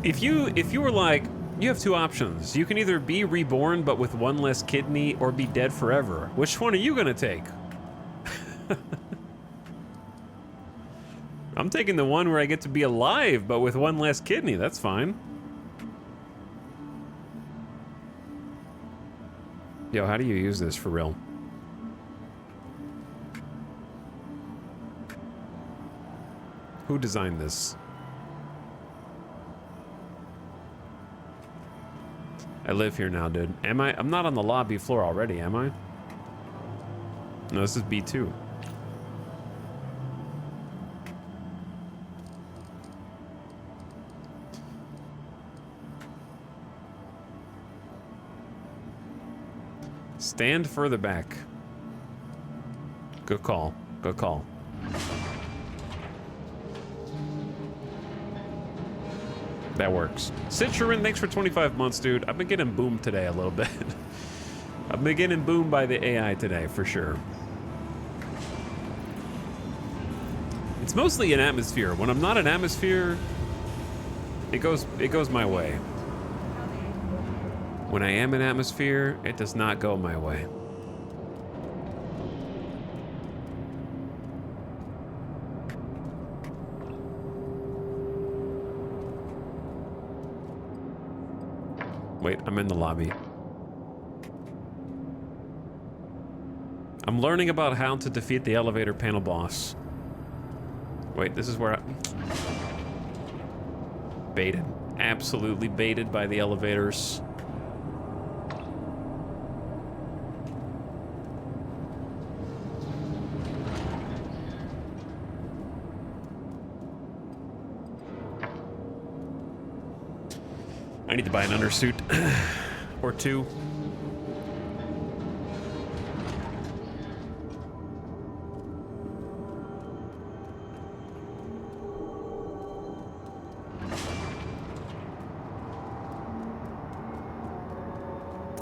If you were like, you have 2 options. You can either be reborn but with 1 less kidney or be dead forever. Which one are you gonna take? I'm taking the one where I get to be alive but with 1 less kidney. That's fine. Yo, how do you use this for real? Who designed this? I live here now, dude. Am I? I'm not on the lobby floor already, am I? No, this is B2. Stand further back. Good call. Good call. That works. Citroen, thanks for 25 months, dude. I've been getting boomed today a little bit. I've been getting boomed by the AI today, for sure. It's mostly an atmosphere. When I'm not in atmosphere, it goes my way. When I am in atmosphere, it does not go my way. Wait, I'm in the lobby. I'm learning about how to defeat the elevator panel boss. Wait, this is where I... Baited. Absolutely baited by the elevators. I need to buy an undersuit or 2.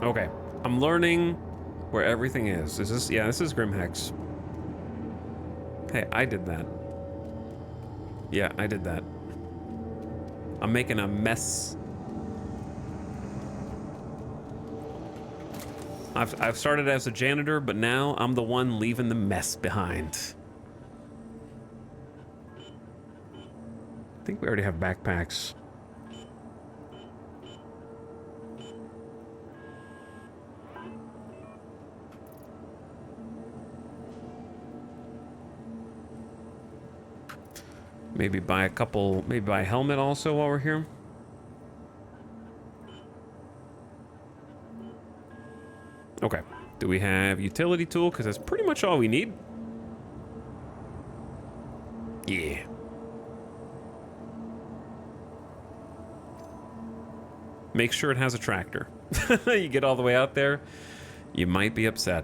Okay, I'm learning where everything is. Is this? Yeah, this is Grimhex. Hey, I did that. Yeah, I did that. I'm making a mess. I've started as a janitor, but now I'm the one leaving the mess behind. I think we already have backpacks. Maybe buy a couple, maybe buy a helmet also while we're here. Okay. Do we have utility tool? Because that's pretty much all we need. Yeah. Make sure it has a tractor. You get all the way out there, you might be upset.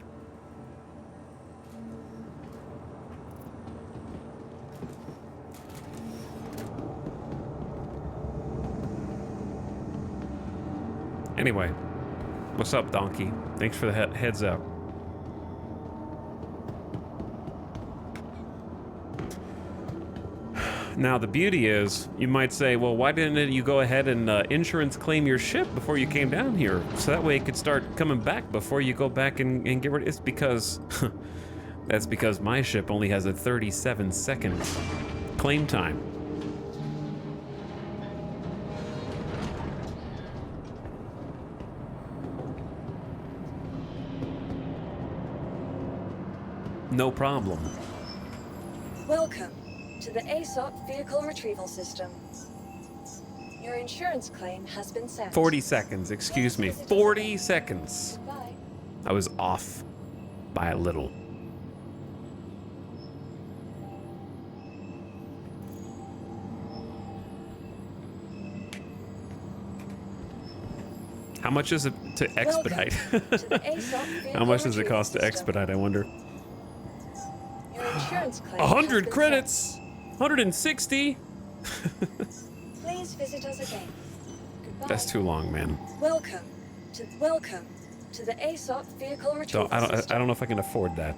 Anyway, what's up, Donkey? Thanks for the heads up. Now, the beauty is, you might say, well, why didn't you go ahead and insurance claim your ship before you came down here? So that way it could start coming back before you go back and get rid of it. It's because, that's because my ship only has a 37-second claim time. No problem. Welcome to the ASOP Vehicle Retrieval System. Your insurance claim has been sent. 40 seconds, excuse me. 40 seconds. Bye. I was off by a little. How much is it to expedite? To the ASOP Vehicle How much does it Retrieval cost to System. expedite, I wonder? Your insurance claim 100 has been credits! sent. 160? Please visit us again. Goodbye. That's too long, man. Welcome to the ASOP Vehicle So Retrieval I System. don't know if I can afford that.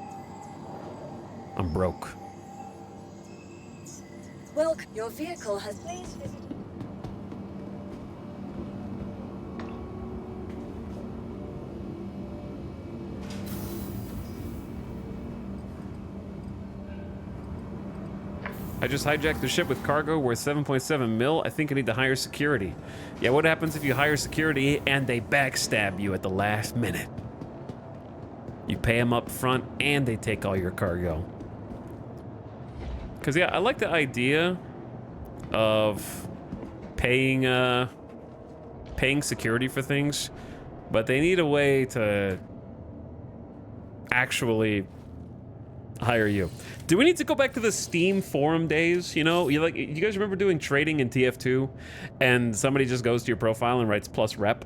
I'm broke. Welcome. Your vehicle has please visit. I just hijacked the ship with cargo worth 7.7 mil. I think I need to hire security. Yeah, what happens if you hire security and they backstab you at the last minute? You pay them up front and they take all your cargo. Because, yeah, I like the idea of paying security for things, but they need a way to actually hire you. Do we need to go back to the Steam forum days? You know, you guys remember doing trading in TF2 and somebody just goes to your profile and writes plus rep?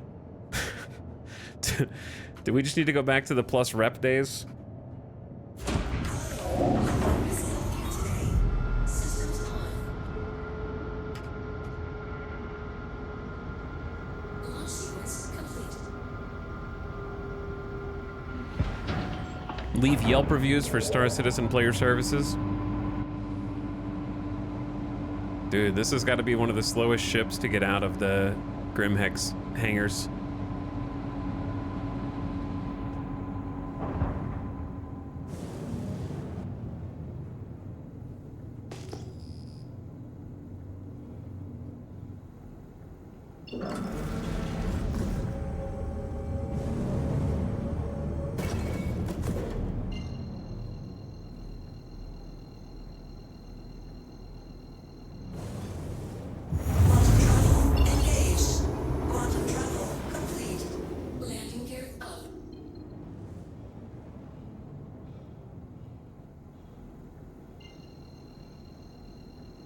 Do we just need to go back to the plus rep days? Leave Yelp reviews for Star Citizen player services. Dude, this has got to be one of the slowest ships to get out of the Grimhex hangars.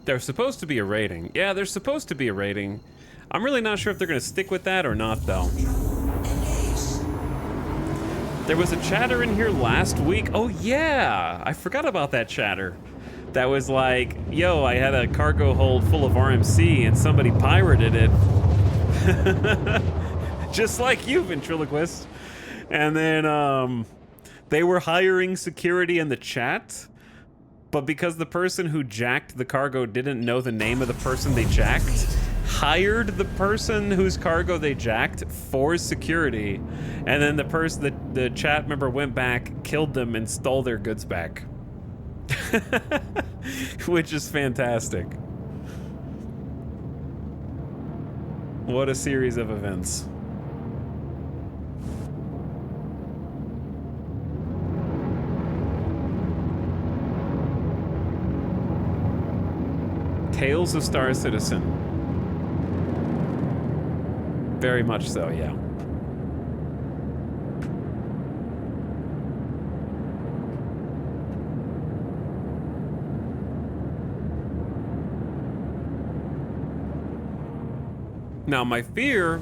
There's supposed to be a rating. Yeah, there's supposed to be a rating. I'm really not sure if they're going to stick with that or not, though. There was a chatter in here last week. Oh, yeah. I forgot about that chatter. That was like, yo, I had a cargo hold full of RMC and somebody pirated it. Just like you, Ventriloquist. And then they were hiring security in the chat, but because the person who jacked the cargo didn't know the name of the person they jacked, hired the person whose cargo they jacked for security, and then the chat member went back, killed them, and stole their goods back. Which is fantastic. What a series of events. Tales of Star Citizen. Very much so, yeah. Now, my fear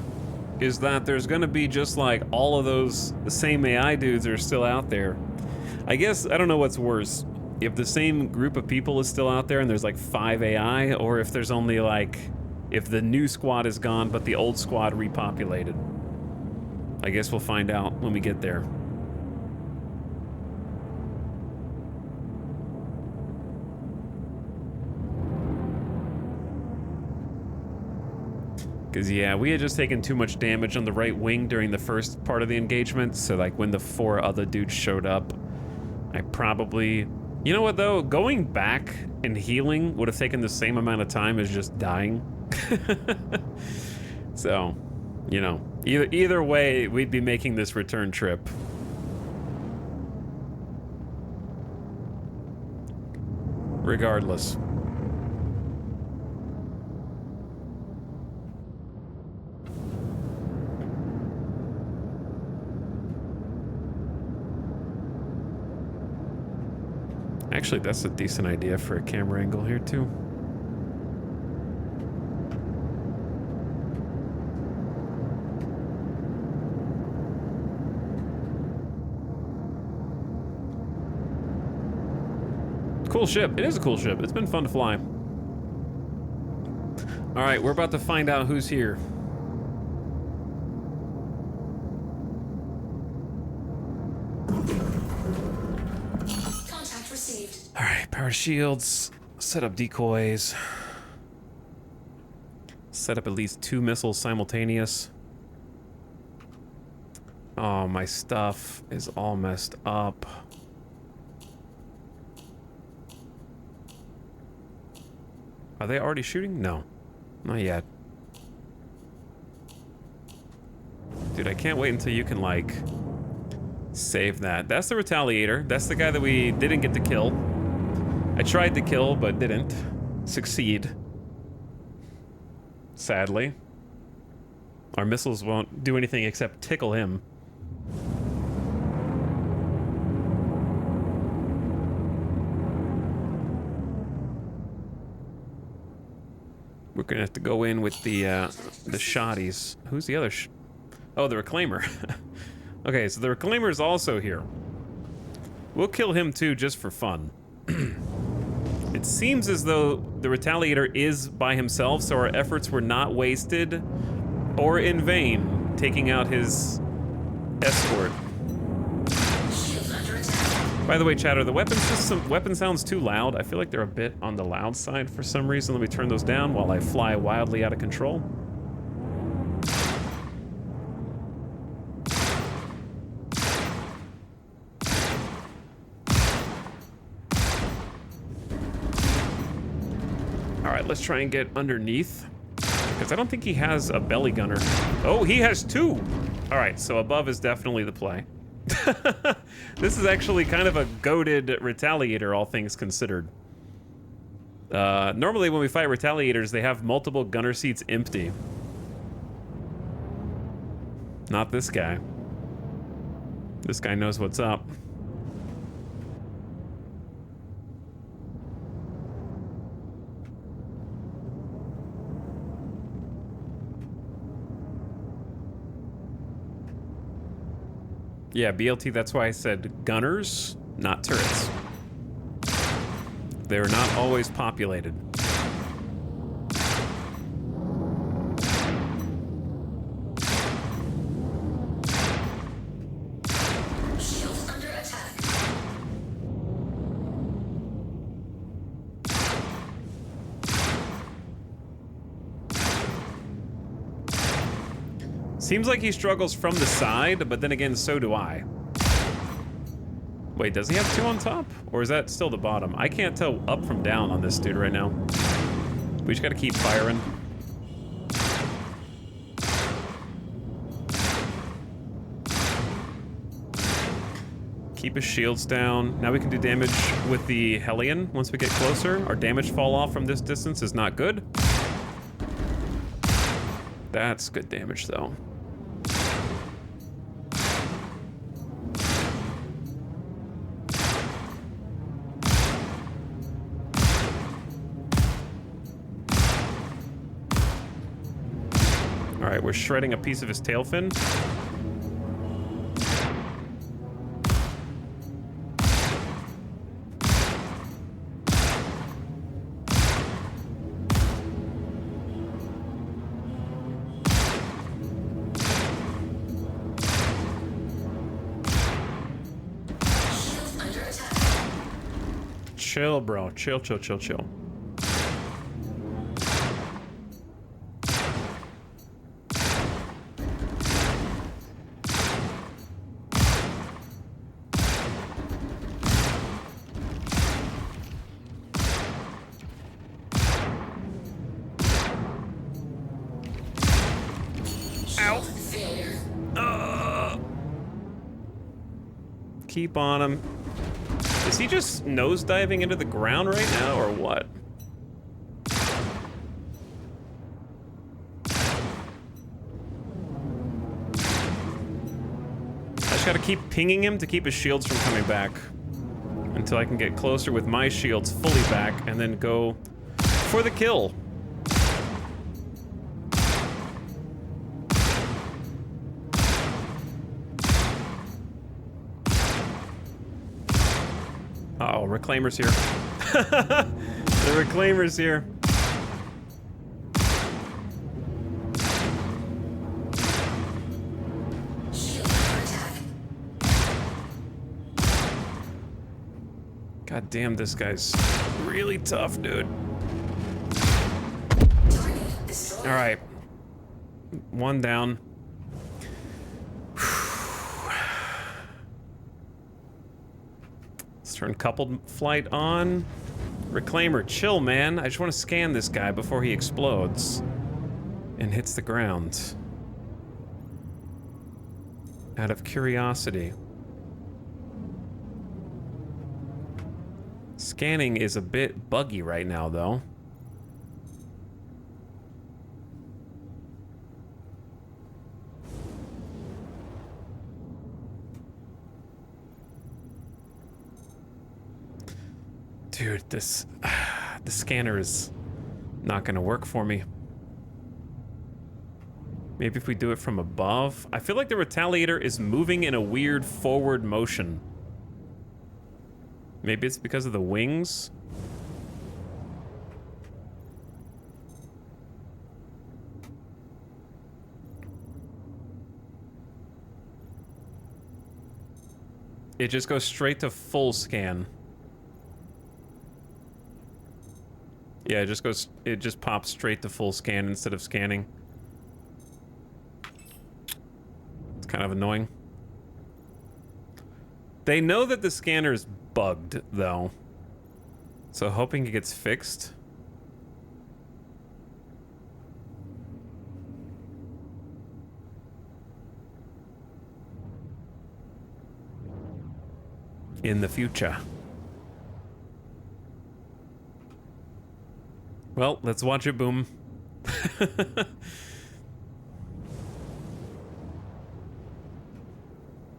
is that there's gonna be just like all of those, the same AI dudes are still out there. I guess, I don't know what's worse. If the same group of people is still out there and there's like 5 AI, or if there's only like, if the new squad is gone but the old squad repopulated. I guess we'll find out when we get there. Because, yeah, we had just taken too much damage on the right wing during the first part of the engagement, so like when the 4 other dudes showed up, I probably... You know what, though? Going back and healing would have taken the same amount of time as just dying. So, you know, either way, we'd be making this return trip. Regardless. Actually, that's a decent idea for a camera angle here, too. Cool ship. It is a cool ship. It's been fun to fly. All right, we're about to find out who's here. All right, power shields, set up decoys, set up at least 2 missiles simultaneous. Oh, my stuff is all messed up. Are they already shooting? No, not yet. Dude, I can't wait until you can, like, save that. That's the Retaliator. That's the guy that we didn't get to kill. I tried to kill, but didn't succeed. Sadly. Our missiles won't do anything except tickle him. We're gonna have to go in with the shotties. Who's the other oh, the Reclaimer. Okay, so the Reclaimer is also here. We'll kill him too, just for fun. It seems as though the Retaliator is by himself, so our efforts were not wasted or in vain taking out his escort. By the way, chatter, the weapon sounds too loud. I feel like they're a bit on the loud side for some reason. Let me turn those down while I fly wildly out of control. Let's try and get underneath, because I don't think he has a belly gunner. Oh, he has 2. All right, so above is definitely the play. This is actually kind of a goated Retaliator, all things considered. Normally when we fight Retaliators, they have multiple gunner seats empty. Not this guy. This guy knows what's up. Yeah, BLT, that's why I said gunners, not turrets. They're not always populated. Seems like he struggles from the side, but then again, so do I. Wait, does he have 2 on top? Or is that still the bottom? I can't tell up from down on this dude right now. We just gotta keep firing. Keep his shields down. Now we can do damage with the Hellion once we get closer. Our damage fall off from this distance is not good. That's good damage, though. All right, we're shredding a piece of his tail fin. Chill, bro. Chill, chill, chill, chill. Ow. Keep on him. Is he just nosediving into the ground right now, or what? I just gotta keep pinging him to keep his shields from coming back. Until I can get closer with my shields fully back, and then go for the kill. Uh-oh, Reclaimer's here. The Reclaimer's here. God damn, this guy's really tough, dude. All right. 1 down. Turn coupled flight on. Reclaimer, chill, man. I just want to scan this guy before he explodes and hits the ground. Out of curiosity. Scanning is a bit buggy right now, though. Dude, this the scanner is not gonna work for me. Maybe if we do it from above. I feel like the Retaliator is moving in a weird forward motion. Maybe it's because of the wings. It just goes straight to full scan. Yeah, it just pops straight to full scan instead of scanning. It's kind of annoying. They know that the scanner's bugged, though. So hoping it gets fixed. In the future. Well, let's watch it boom.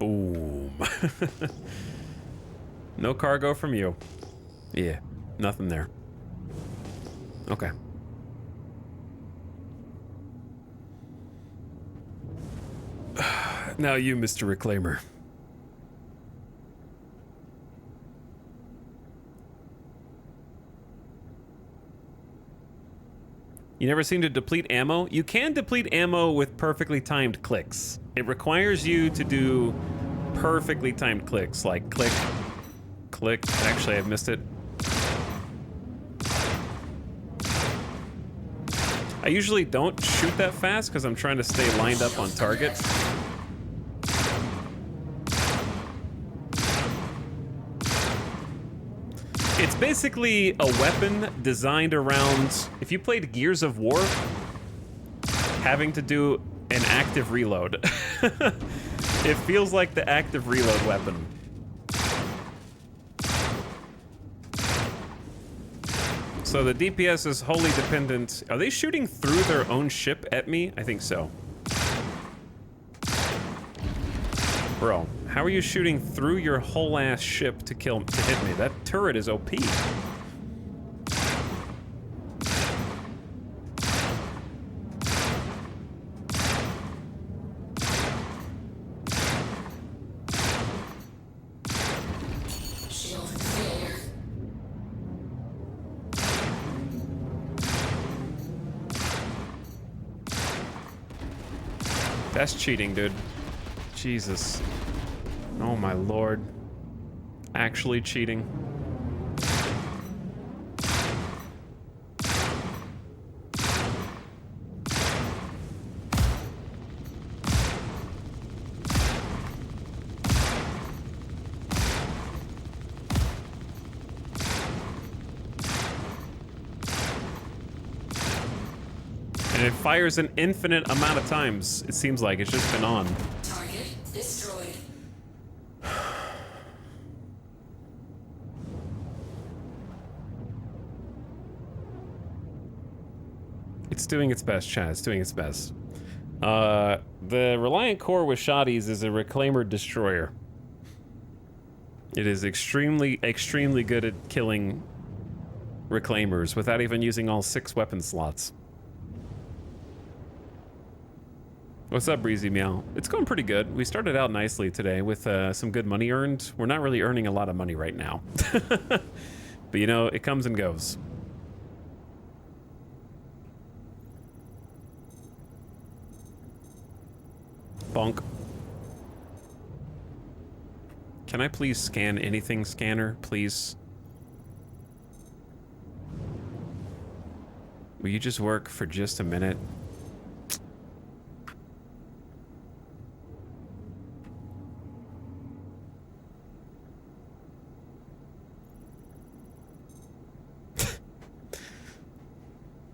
Boom. No cargo from you. Yeah, nothing there. Okay. Now you, Mr. Reclaimer. You never seem to deplete ammo? You can deplete ammo with perfectly timed clicks. It requires you to do perfectly timed clicks, like click, click. Actually, I've missed it. I I usually don't shoot that fast because I'm trying to stay lined up on target. It's basically a weapon designed around, if you played Gears of War, having to do an active reload. It feels like the active reload weapon. So the DPS is wholly dependent. Are they shooting through their own ship at me? I think so. Bro, how are you shooting through your whole ass ship to hit me? That turret is OP. That's cheating, dude. Jesus. Oh my lord. Actually cheating. And it fires an infinite amount of times. It seems like it's just been on. Target destroyed. It's doing its best, Chad. It's doing its best. The Reliant Core with Shotties is a Reclaimer Destroyer. It is extremely, extremely good at killing Reclaimers without even using all 6 weapon slots. What's up, Breezy Meow? It's going pretty good. We started out nicely today with some good money earned. We're not really earning a lot of money right now. But you know, it comes and goes. Bonk. Can I please scan anything, scanner, please? Will you just work for just a minute?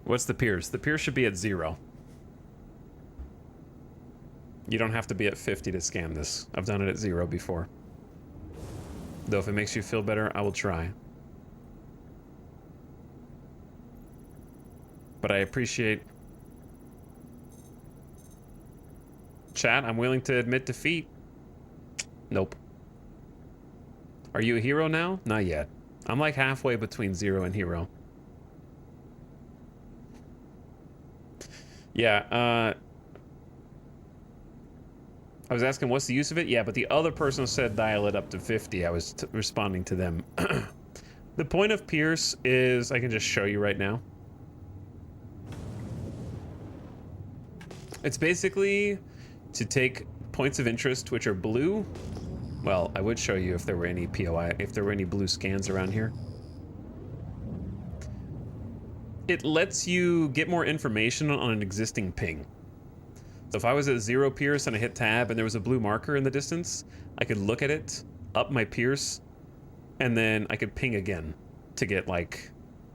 What's the Pierce? The Pierce should be at 0. You don't have to be at 50 to scan this. I've done it at 0 before. Though if it makes you feel better, I will try. But I appreciate... Chat, I'm willing to admit defeat. Nope. Are you a hero now? Not yet. I'm like halfway between 0 and hero. Yeah, I was asking what's the use of it? Yeah, but the other person said dial it up to 50. I was responding to them. The point of Pierce is, I can just show you right now. It's basically to take points of interest, which are blue. Well, I would show you if there were any POI, if there were any blue scans around here. It lets you get more information on an existing ping. So if I was at 0 Pierce and I hit tab and there was a blue marker in the distance, I could look at it, up my Pierce, and then I could ping again to get like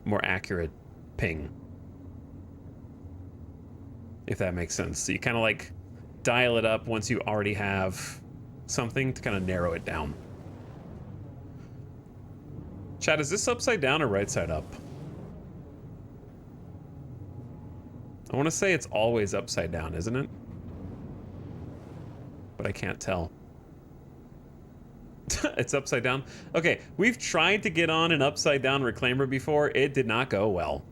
more accurate ping. If that makes sense. So you kind of like dial it up once you already have something to kind of narrow it down. Chat, is this upside down or right side up? I want to say it's always upside down, isn't it? But I can't tell. It's upside down? Okay, we've tried to get on an upside down reclaimer before. It did not go well.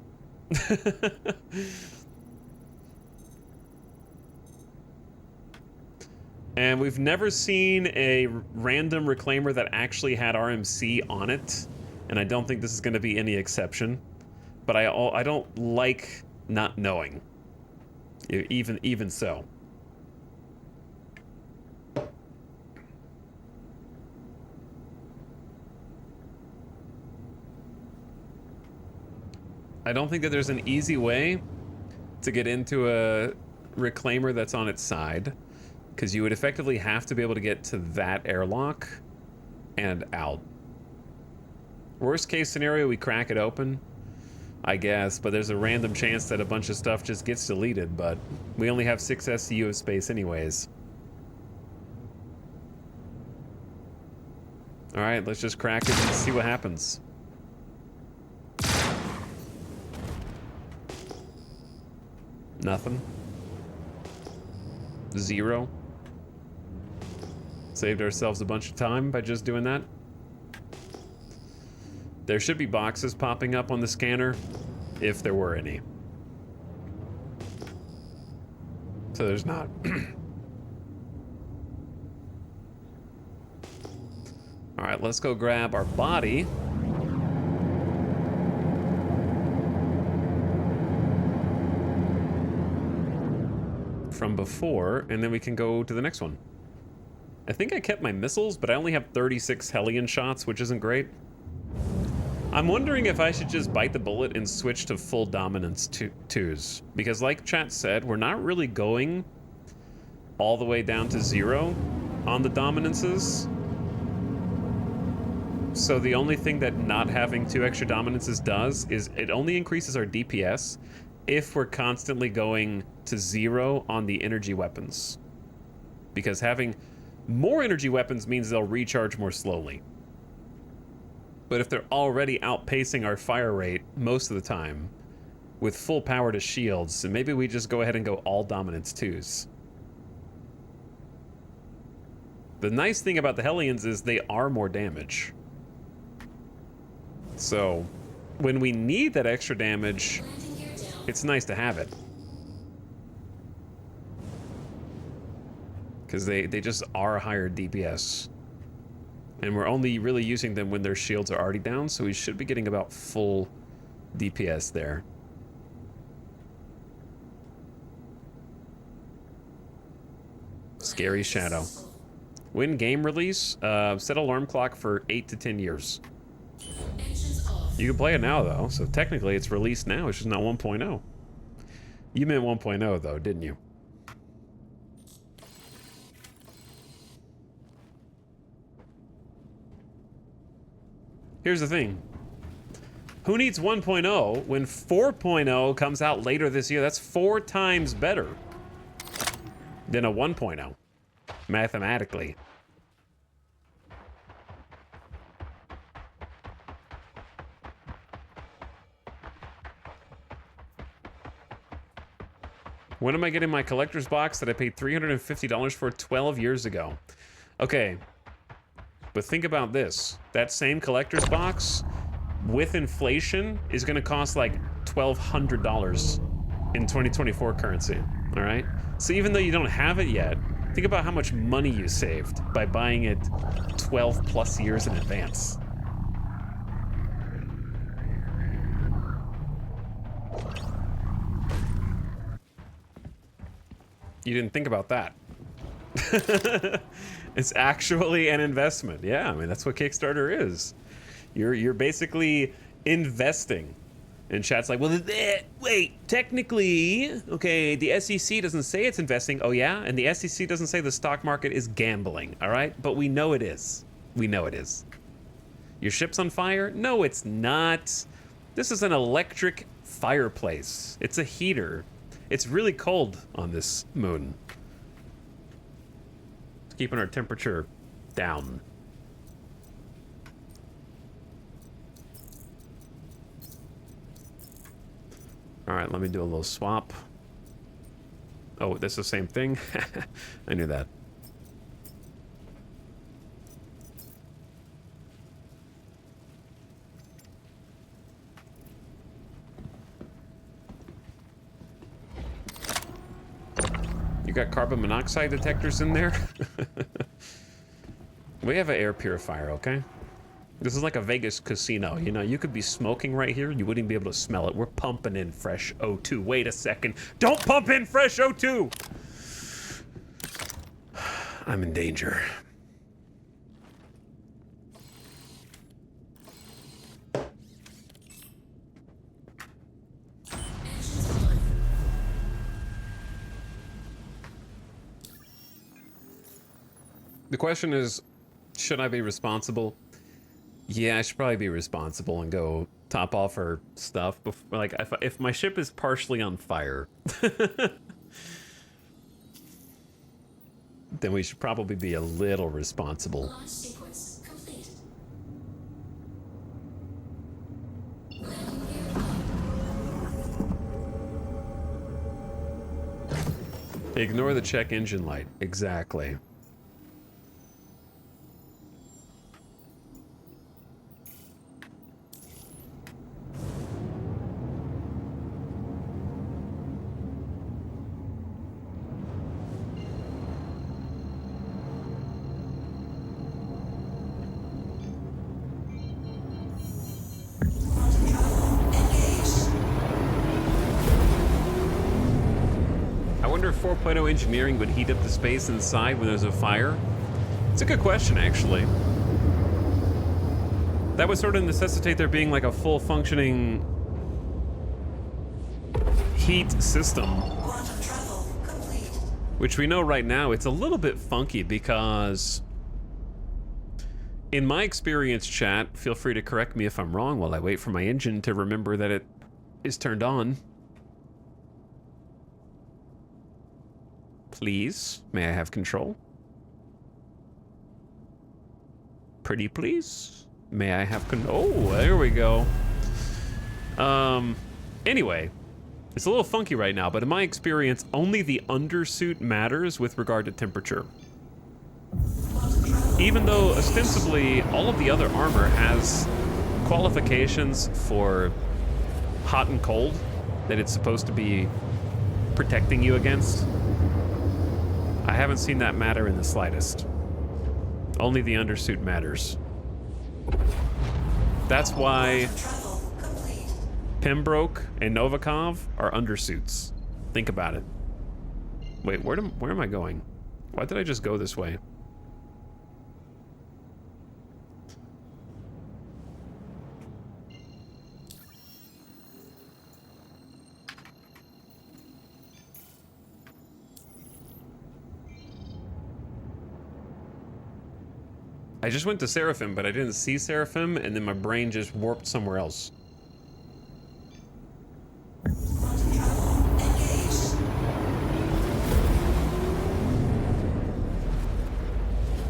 And we've never seen a random reclaimer that actually had RMC on it. And I don't think this is going to be any exception. But I don't like not knowing. Even so. I don't think that there's an easy way to get into a reclaimer that's on its side, because you would effectively have to be able to get to that airlock and out. Worst case scenario, we crack it open, I guess, but there's a random chance that a bunch of stuff just gets deleted, but we only have 6 SCU of space anyways. Alright, let's just crack it and see what happens. Nothing. 0. Saved ourselves a bunch of time by just doing that. There should be boxes popping up on the scanner, if there were any. So there's not. Alright, let's go grab our body. From before, and then we can go to the next one. I think I kept my missiles, but I only have 36 Hellion shots, which isn't great. I'm wondering if I should just bite the bullet and switch to full dominance 2s. Because like chat said, we're not really going all the way down to 0 on the dominances. So the only thing that not having 2 extra dominances does is it only increases our DPS if we're constantly going to 0 on the energy weapons. Because having more energy weapons means they'll recharge more slowly. But if they're already outpacing our fire rate most of the time with full power to shields, then maybe we just go ahead and go all dominance 2s. The nice thing about the Hellions is they are more damage. So when we need that extra damage, it's nice to have it. Because they just are higher DPS. And we're only really using them when their shields are already down, so we should be getting about full DPS there. Scary Shadow. When game release, set alarm clock for 8 to 10 years. You can play it now, though, so technically it's released now, it's just not 1.0. You meant 1.0, though, didn't you? Here's the thing. Who needs 1.0 when 4.0 comes out later this year? That's 4 times better than a 1.0, mathematically. When am I getting my collector's box that I paid $350 for 12 years ago? Okay, but think about this. That same collector's box, with inflation, is gonna cost like $1,200 in 2024 currency, all right? So even though you don't have it yet, think about how much money you saved by buying it 12 plus years in advance. You didn't think about that. It's actually an investment. Yeah, I mean, that's what Kickstarter is. You're basically investing. And chat's like, well, wait, technically, okay, the SEC doesn't say it's investing. Oh, yeah? And the SEC doesn't say the stock market is gambling, all right? But we know it is. We know it is. Your ship's on fire? No, it's not. This is an electric fireplace. It's a heater. It's really cold on this moon. It's keeping our temperature down. All right, let me do a little swap. Oh, that's the same thing? I knew that. You got carbon monoxide detectors in there? We have an air purifier, okay? This is like a Vegas casino, you know, you could be smoking right here, you wouldn't be able to smell it. We're pumping in fresh O2. Wait a second. Don't pump in fresh O2! I'm in danger. The question is, should I be responsible? Yeah, I should probably be responsible and go top off her stuff. Like, if my ship is partially on fire, then we should probably be a little responsible. Launch sequence complete. Ignore the check engine light. Exactly. I wonder if 4.0 engineering would heat up the space inside when there's a fire. It's a good question, actually. That would sort of necessitate there being like a full functioning heat system. Quantum travel complete. Which we know right now, it's a little bit funky because in my experience, chat, feel free to correct me if I'm wrong while I wait for my engine to remember that it is turned on. Please, may I have control? Pretty please? May I have oh, there we go. Anyway, it's a little funky right now, but in my experience, only the undersuit matters with regard to temperature. Even though ostensibly all of the other armor has qualifications for hot and cold that it's supposed to be protecting you against, I haven't seen that matter in the slightest. Only the undersuit matters. That's why Travel complete. Pembroke and Novikov are undersuits. Think about it. Wait, where am I going? Why did I just go this way? I just went to Seraphim, but I didn't see Seraphim, and then my brain just warped somewhere else.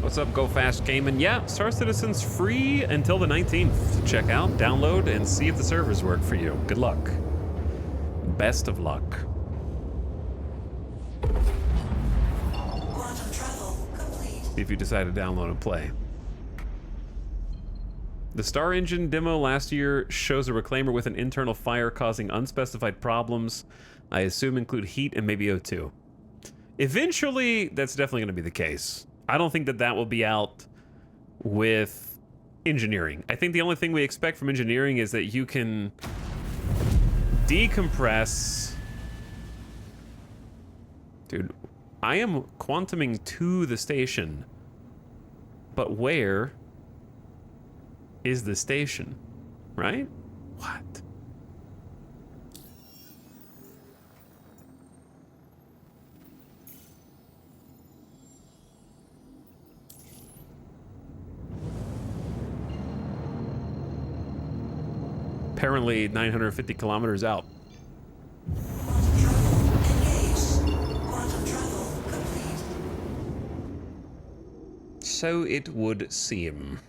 What's up, Go Fast Gaming? Yeah, Star Citizen's free until the 19th. Check out, download, and see if the servers work for you. Good luck. Best of luck. Quantum travel complete. If you decide to download and play. The Star Engine demo last year shows a reclaimer with an internal fire causing unspecified problems. I assume include heat and maybe O2. Eventually, that's definitely going to be the case. I don't think that that will be out with engineering. I think the only thing we expect from engineering is that you can decompress. Dude, I am quantuming to the station. But where is the station? Right? What? Apparently 950 kilometers out. So it would seem.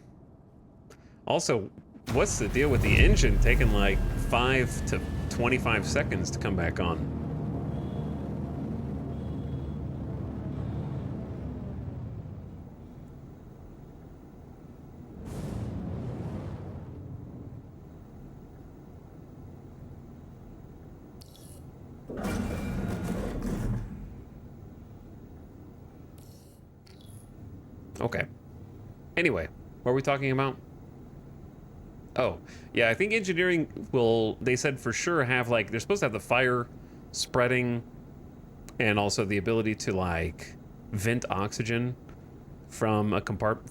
Also, what's the deal with the engine taking like 5 to 25 seconds to come back on? Okay. Anyway, what are we talking about? Oh, yeah, I think engineering will, they said for sure have like, they're supposed to have the fire spreading and also the ability to like vent oxygen from a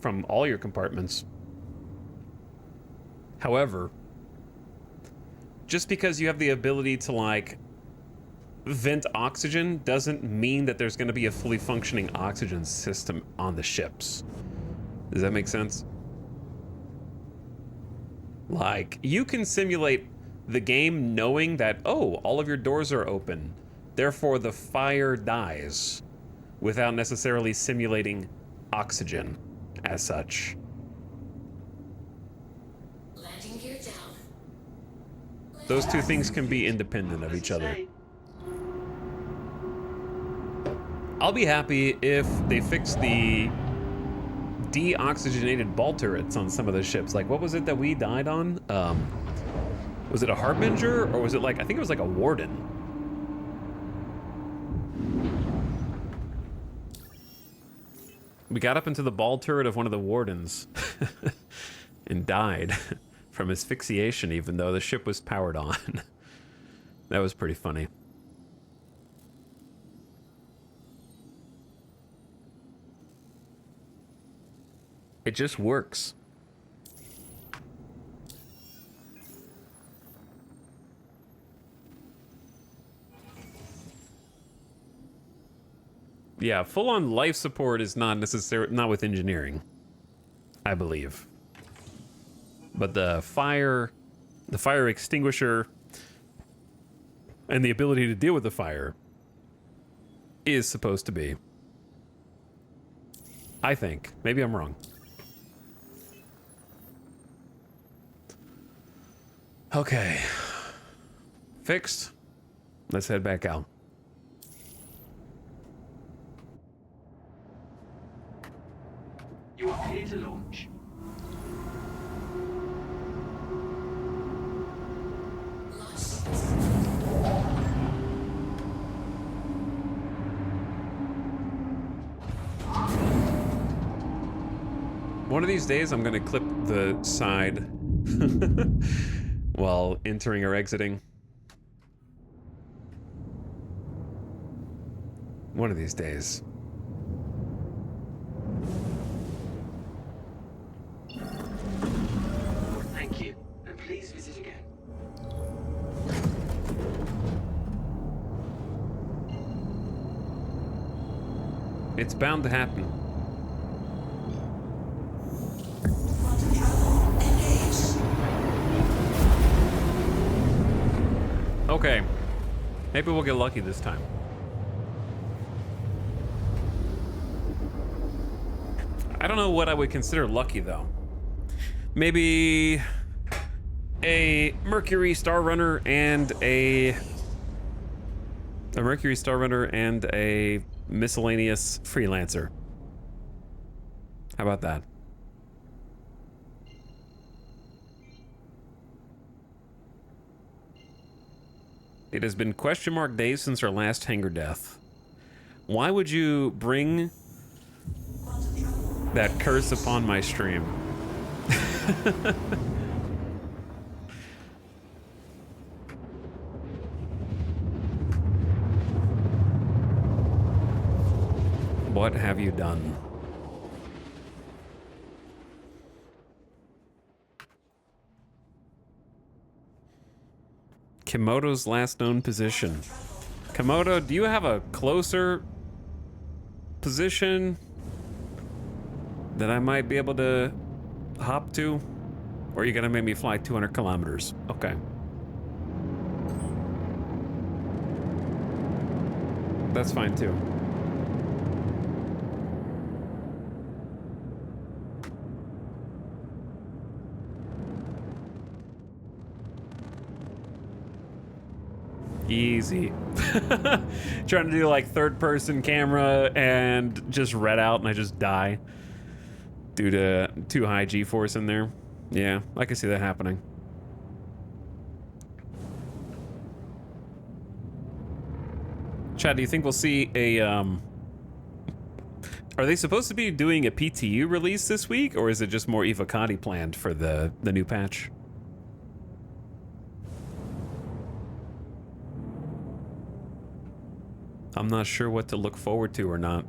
from all your compartments. However, just because you have the ability to like vent oxygen doesn't mean that there's going to be a fully functioning oxygen system on the ships. Does that make sense? Like, you can simulate the game knowing that, oh, all of your doors are open, therefore the fire dies, without necessarily simulating oxygen as such. Landing gear down. Those two things can be independent of each other. I'll be happy if they fix the deoxygenated ball turrets on some of the ships. Like, what was it that we died on? Was it a Harbinger, or was it like, I think it was like a Warden. We got up into the ball turret of one of the Wardens and died from asphyxiation, even though the ship was powered on. That was pretty funny. It just works. Yeah, full-on life support is not necessary, not with engineering, I believe. But the fire extinguisher and the ability to deal with the fire is supposed to be. I think. Maybe I'm wrong. Okay. Fixed. Let's head back out. You are clear to launch. One of these days, I'm gonna clip the side while entering or exiting. One of these days. Thank you, and please visit again. It's bound to happen. Quantum travel engaged. Okay. Maybe we'll get lucky this time. I don't know what I would consider lucky, though. Maybe a Mercury Star Runner and a Mercury Star Runner and a miscellaneous freelancer. How about that? It has been question mark days since our last hangar death. Why would you bring that curse upon my stream? What have you done? Komodo's last known position. Komodo, do you have a closer position that I might be able to hop to? Or are you gonna make me fly 200 kilometers? Okay. That's fine too. Easy. Trying to do like third person camera and just red out and I just die due to too high G-force in there. Yeah, I can see that happening. Chad, do you think we'll see a are they supposed to be doing a PTU release this week, or is it just more Evocati planned for the new patch? I'm not sure what to look forward to or not.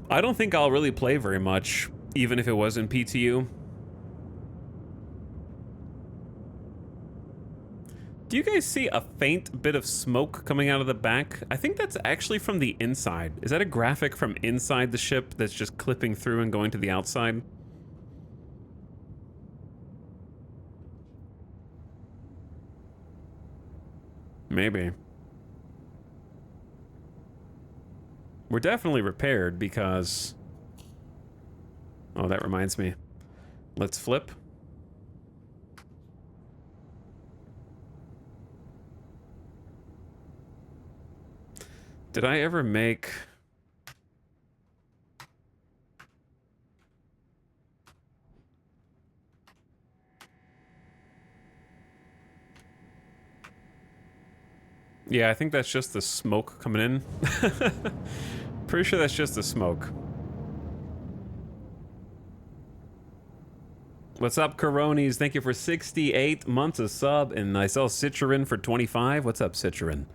I don't think I'll really play very much, even if it was in PTU. Do you guys see a faint bit of smoke coming out of the back? I think that's actually from the inside. Is that a graphic from inside the ship that's just clipping through and going to the outside? Maybe. We're definitely repaired because... Oh, that reminds me. Let's flip. Did I ever make... Yeah, I think that's just the smoke coming in. Pretty sure that's just the smoke. What's up, Coronis? Thank you for 68 months of sub, and I saw Citroen for 25. What's up, Citroen?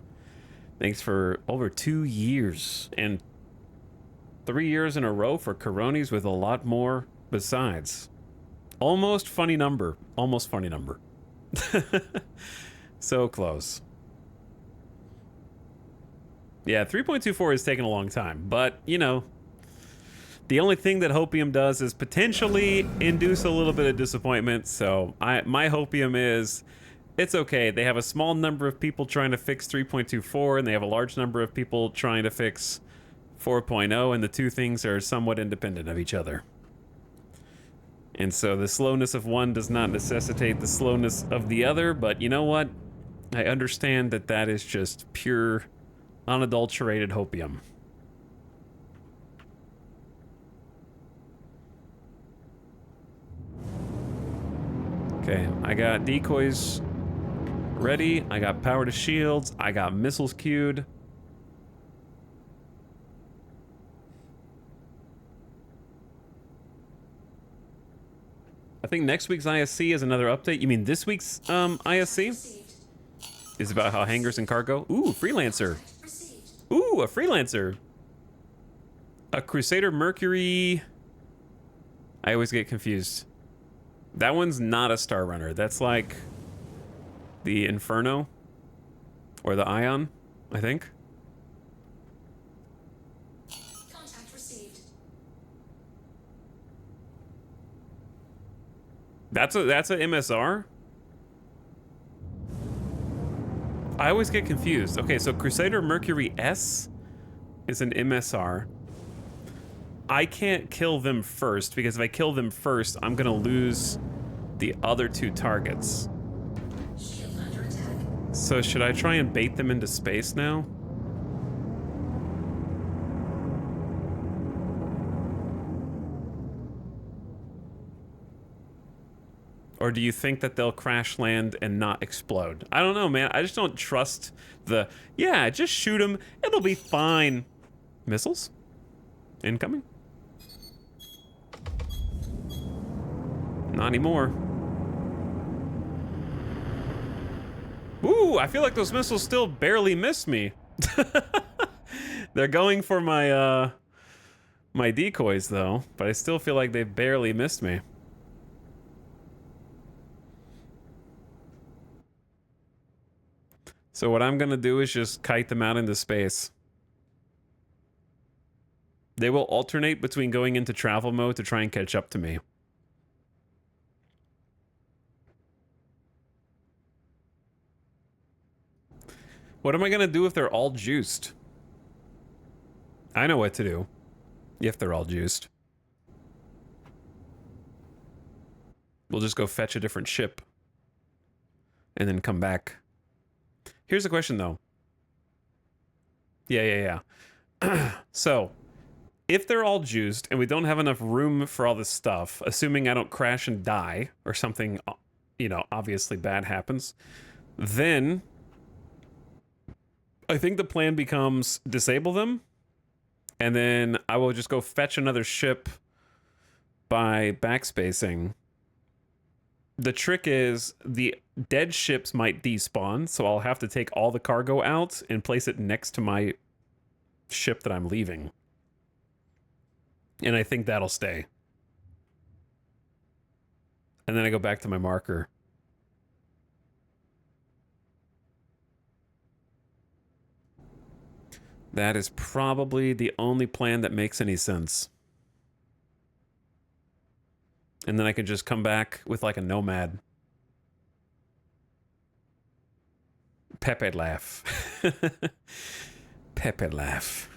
Thanks for over 2 years, and 3 years in a row for Coronis with a lot more besides. Almost funny number. Almost funny number. So close. Yeah, 3.24 has taken a long time, but, you know, the only thing that Hopium does is potentially induce a little bit of disappointment, so my Hopium is, it's okay. They have a small number of people trying to fix 3.24, and they have a large number of people trying to fix 4.0, and the two things are somewhat independent of each other. And so the slowness of one does not necessitate the slowness of the other, but you know what? I understand that that is just pure, unadulterated hopium. Okay, I got decoys ready. I got power to shields. I got missiles queued. I think next week's ISC is another update. You mean this week's ISC? Is about how hangars and cargo. Ooh, freelancer. Ooh, a freelancer. A Crusader Mercury. I always get confused. That one's not a Star Runner. That's like the Inferno or the Ion, I think. Contact received. That's a MSR? I always get confused. Okay, so Crusader Mercury S is an MSR. I can't kill them first, because if I kill them first, I'm gonna lose the other two targets. Shield under attack. So should I try and bait them into space now? Or do you think that they'll crash land and not explode? I don't know, man. I just don't trust the... Yeah, just shoot them. It'll be fine. Missiles? Incoming? Not anymore. Ooh, I feel like those missiles still barely missed me. They're going for my, my decoys, though. But I still feel like they barely missed me. So what I'm gonna do is just kite them out into space. They will alternate between going into travel mode to try and catch up to me. What am I gonna do if they're all juiced? I know what to do if they're all juiced. We'll just go fetch a different ship and then come back. Here's the question, though. Yeah. So, if they're all juiced and we don't have enough room for all this stuff, assuming I don't crash and die or something, you know, obviously bad happens, then I think the plan becomes disable them, and then I will just go fetch another ship by backspacing. The trick is the dead ships might despawn, so I'll have to take all the cargo out and place it next to my ship that I'm leaving. And I think that'll stay. And then I go back to my marker. That is probably the only plan that makes any sense. And then I can just come back with like a nomad. Pepe laugh. Pepe laugh.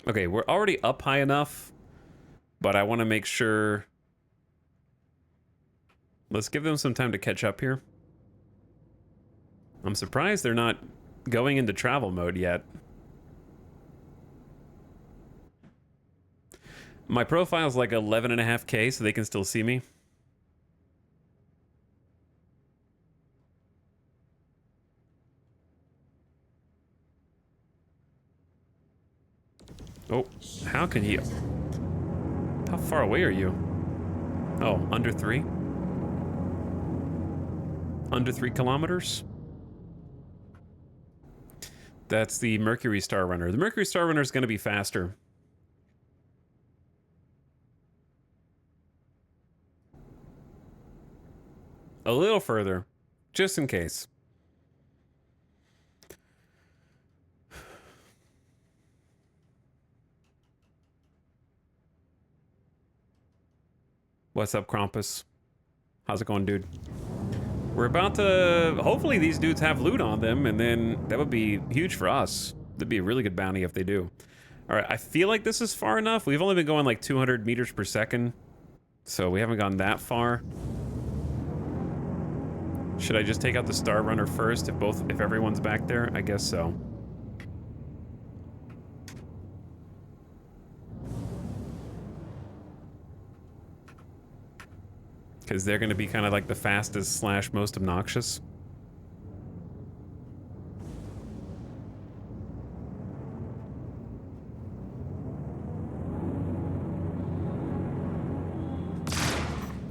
Okay, we're already up high enough, but I want to make sure. Let's give them some time to catch up here. I'm surprised they're not going into travel mode yet. My profile's like 11.5K, so they can still see me. Oh, how can you? How far away are you? Oh, under 3? Under 3 kilometers? That's the Mercury Star Runner. The Mercury Star Runner is going to be faster. A little further, just in case. What's up, Krampus? How's it going, dude? We're about to... Hopefully these dudes have loot on them, and then that would be huge for us. That'd be a really good bounty if they do. All right, I feel like this is far enough. We've only been going like 200 meters per second, so we haven't gone that far. Should I just take out the Star Runner first if everyone's back there? I guess so. Because they're going to be kind of like the fastest slash most obnoxious.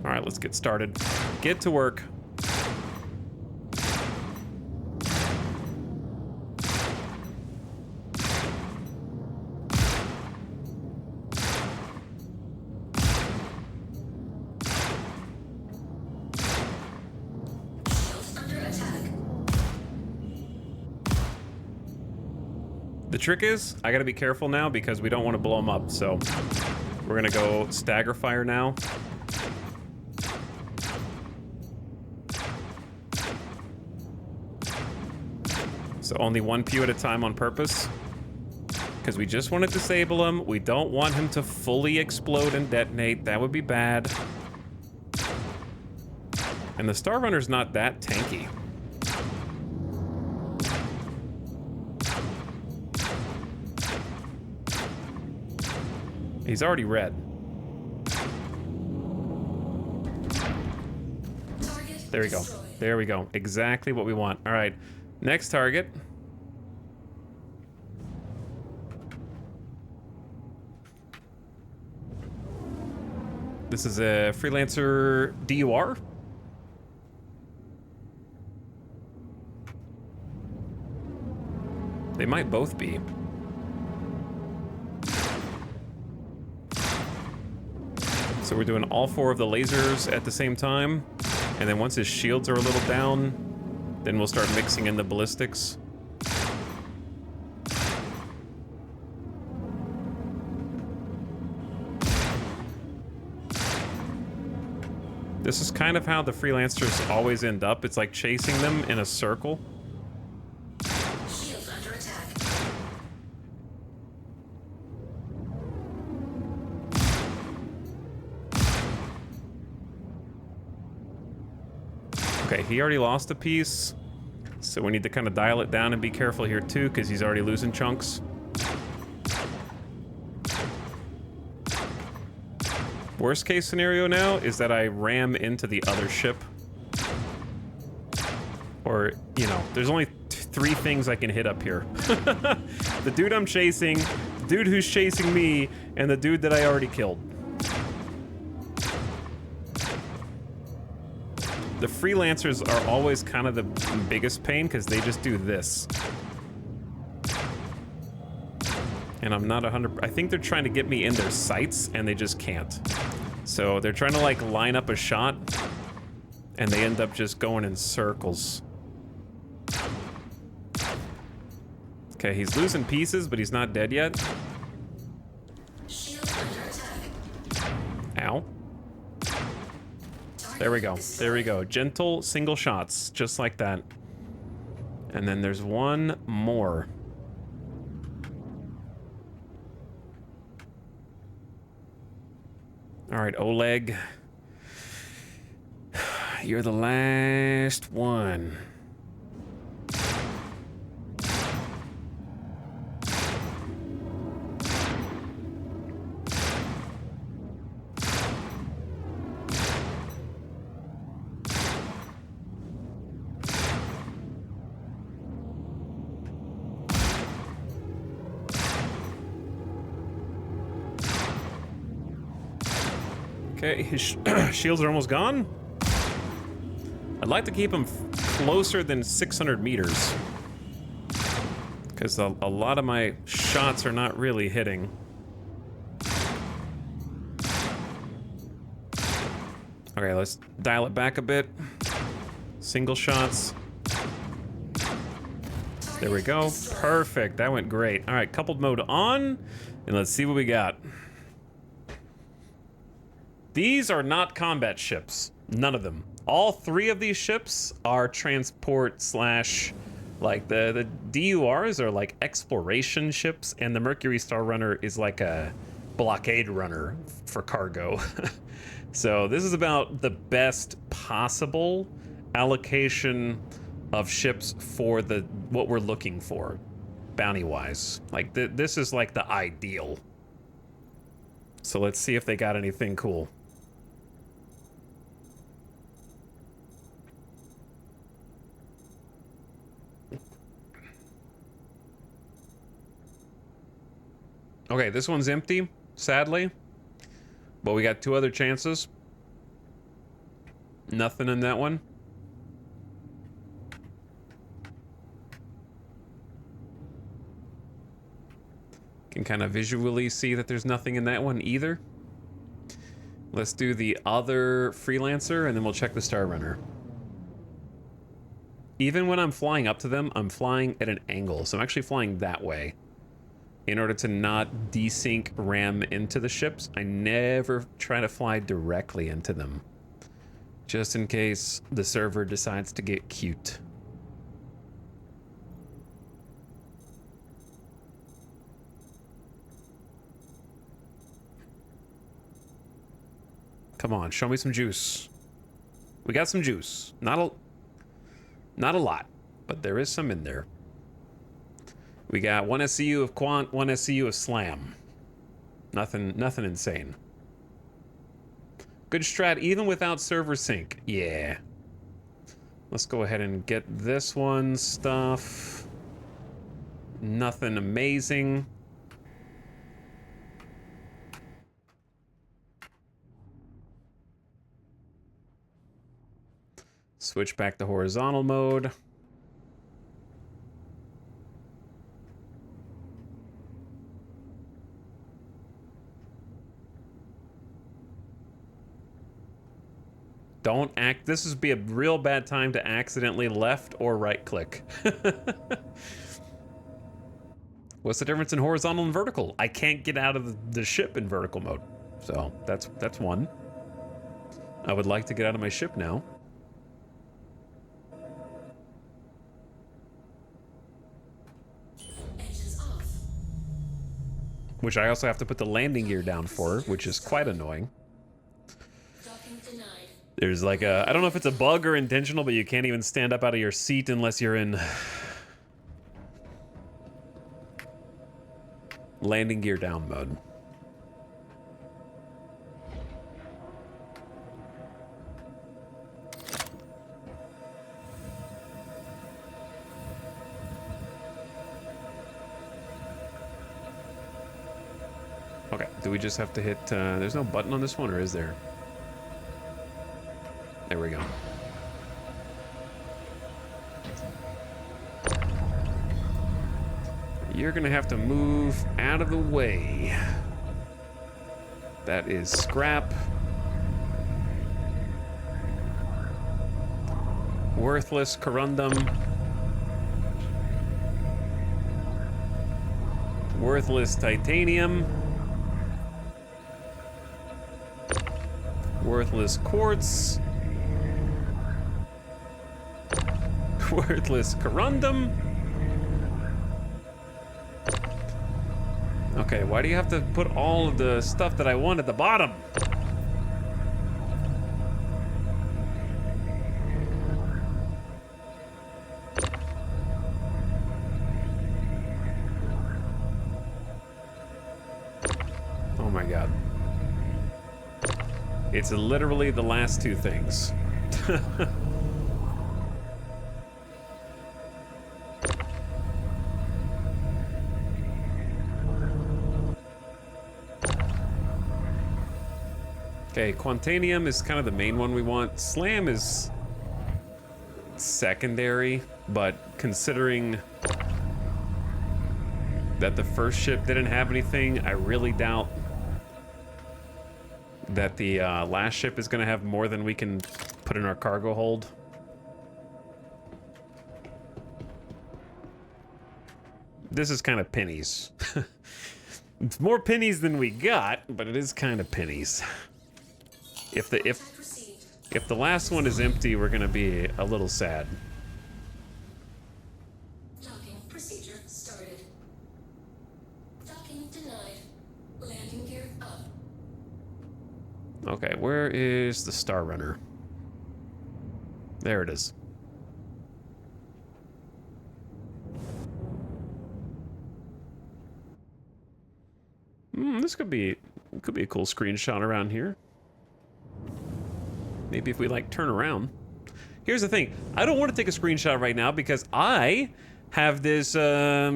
All right, let's get started. Get to work. The trick is, I gotta be careful now because we don't want to blow them up, so we're gonna go stagger fire now. So only one pew at a time on purpose, because we just want to disable him. We don't want him to fully explode and detonate. That would be bad. And the Star Runner's not that tanky. He's already red. There we go. There we go. Exactly what we want. All right. Next target. This is a Freelancer DUR. They might both be. So we're doing all 4 of the lasers at the same time. And then once his shields are a little down, then we'll start mixing in the ballistics. This is kind of how the Freelancers always end up. It's like chasing them in a circle. Shields under attack. Okay, he already lost a piece, so we need to kind of dial it down and be careful here too, because he's already losing chunks. Worst case scenario now is that I ram into the other ship. Or, you know, there's only 3 things I can hit up here. The dude I'm chasing, the dude who's chasing me, and the dude that I already killed. The Freelancers are always kind of the biggest pain because they just do this. And I'm not 100... I think they're trying to get me in their sights and they just can't. So they're trying to like line up a shot and they end up just going in circles. Okay, he's losing pieces, but he's not dead yet. Shield under attack. Ow. There we go. There we go. Gentle single shots, just like that. And then there's one more. All right, Oleg. You're the last one. Okay, his shields are almost gone. I'd like to keep him closer than 600 meters. Because a lot of my shots are not really hitting. Okay, let's dial it back a bit. Single shots. There we go. Perfect. That went great. All right, coupled mode on. And let's see what we got. These are not combat ships. None of them. All three of these ships are transport slash, like the DURs are like exploration ships, and the Mercury Star Runner is like a blockade runner for cargo. So this is about the best possible allocation of ships for what we're looking for, bounty wise. Like this is like the ideal. So let's see if they got anything cool. Okay, this one's empty, sadly. But we got two other chances. Nothing in that one. Can kind of visually see that there's nothing in that one either. Let's do the other Freelancer, and then we'll check the Star Runner. Even when I'm flying up to them, I'm flying at an angle. So I'm actually flying that way. In order to not desync ram into the ships, I never try to fly directly into them. Just in case the server decides to get cute. Come on, show me some juice. We got some juice. Not a lot, but there is some in there. We got one SCU of Quant, one SCU of Slam. Nothing insane. Good strat even without server sync. Yeah. Let's go ahead and get this one stuff. Nothing amazing. Switch back to horizontal mode. Don't act. This would be a real bad time to accidentally left or right click. What's the difference in horizontal and vertical? I can't get out of the ship in vertical mode. So that's one. I would like to get out of my ship now. Engines off. Which I also have to put the landing gear down for, which is quite annoying. Docking denied. There's like a, I don't know if it's a bug or intentional, but you can't even stand up out of your seat unless you're in landing gear down mode. Okay, do we just have to hit, there's no button on this one, or is there? There we go. You're gonna have to move out of the way. That is scrap. Worthless corundum. Worthless titanium. Worthless quartz. Worthless corundum. Okay, why do you have to put all of the stuff that I want at the bottom? Oh my god. It's literally the last two things. Okay, Quantanium is kind of the main one we want. Slam is secondary, but considering that the first ship didn't have anything, I really doubt that the last ship is going to have more than we can put in our cargo hold. This is kind of pennies. It's more pennies than we got, but it is kind of pennies. If the last one is empty, we're gonna be a little sad. Docking procedure started. Docking denied. Landing gear up. Okay, where is the Star Runner? There it is. This could be a cool screenshot around here. Maybe if we like turn around. Here's the thing. I don't want to take a screenshot right now because I have this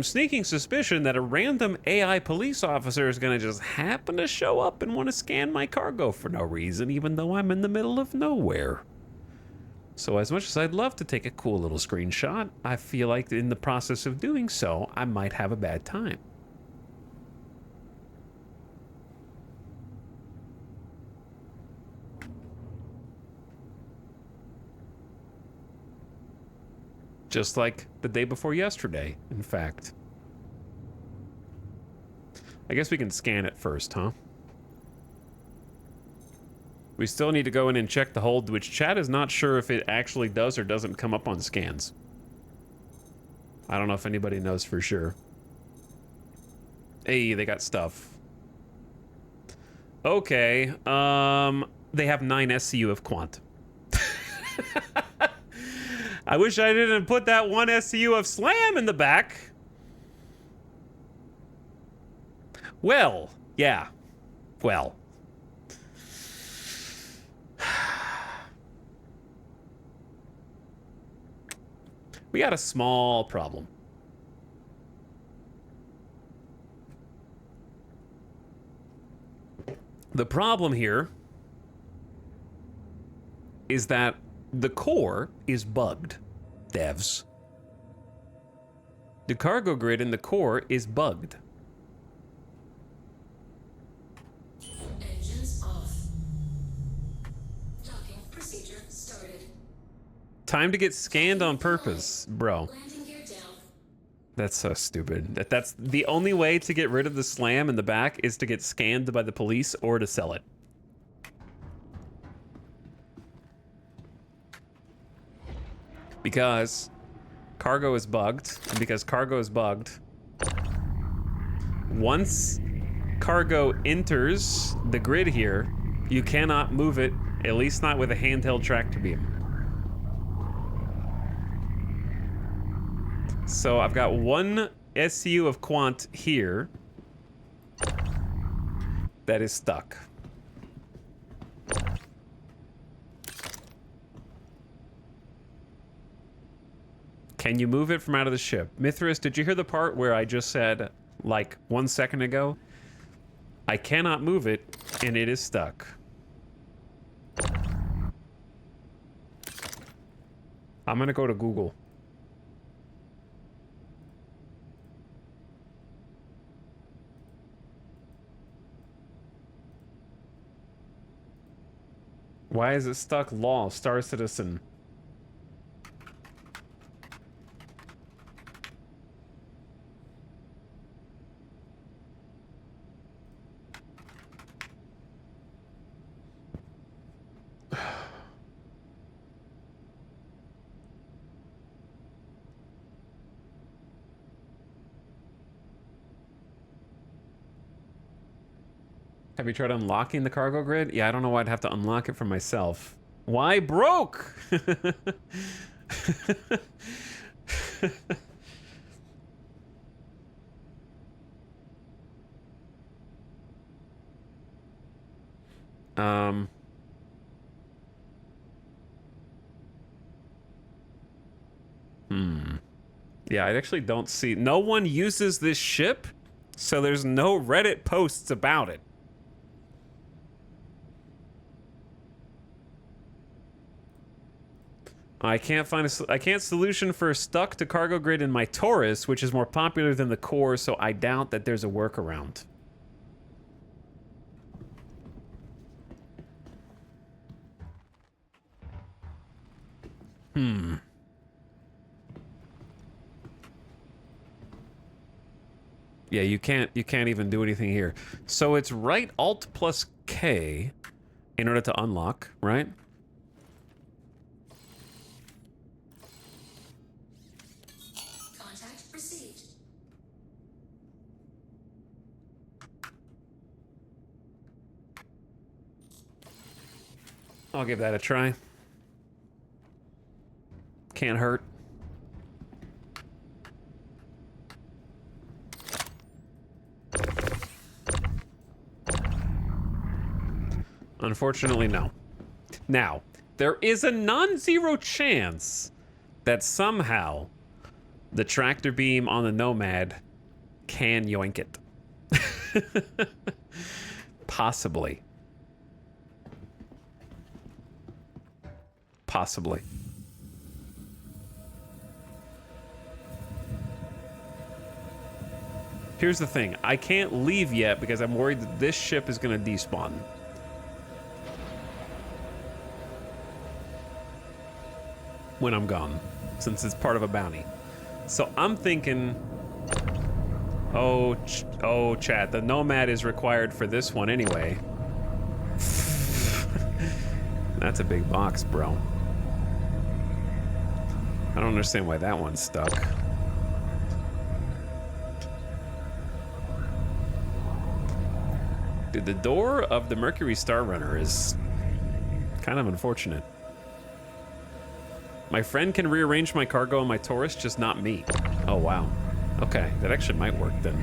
sneaking suspicion that a random AI police officer is going to just happen to show up and want to scan my cargo for no reason, even though I'm in the middle of nowhere. So as much as I'd love to take a cool little screenshot, I feel like in the process of doing so, I might have a bad time. Just like the day before yesterday, in fact. I guess we can scan it first, huh? We still need to go in and check the hold, which chat is not sure if it actually does or doesn't come up on scans. I don't know if anybody knows for sure. Hey, they got stuff. Okay, they have 9 SCU of Quant. I wish I didn't put that 1 SCU of Slam in the back. Well, yeah. Well. We got a small problem. The problem here is that the core is bugged, devs. The cargo grid in the core is bugged. Engines off. Docking procedure started. Time to get scanned on purpose, bro. Landing gear down. That's so stupid. That's the only way to get rid of the Slam in the back is to get scanned by the police or to sell it. Because cargo is bugged, and because cargo is bugged, once cargo enters the grid here, you cannot move it, at least not with a handheld tractor beam. So I've got 1 SCU of Quant here that is stuck. Can you move it from out of the ship? Mithras, did you hear the part where I just said, like 1 second ago, I cannot move it, and it is stuck? I'm gonna go to Google. Why is it stuck? Law, Star Citizen. Have you tried unlocking the cargo grid? Yeah, I don't know why I'd have to unlock it for myself. Why broke? um... Yeah, I actually don't see... No one uses this ship, so there's no Reddit posts about it. I can't find a solution for a stuck to cargo grid in my Taurus, which is more popular than the core, so I doubt that there's a workaround. Yeah, you can't even do anything here. So it's right Alt plus K in order to unlock, right? Contact received. I'll give that a try. Can't hurt. Unfortunately, no. Now, there is a non-zero chance that somehow the tractor beam on the Nomad can yoink it. Possibly. Possibly. Here's the thing. I can't leave yet because I'm worried that this ship is going to despawn. When I'm gone, since it's part of a bounty. So I'm thinking, oh chat, the Nomad is required for this one anyway. That's a big box, bro. I don't understand why that one's stuck. Dude, the door of the Mercury Star Runner is kind of unfortunate. My friend can rearrange my cargo on my Taurus, just not me. Oh, wow. Okay, that actually might work then.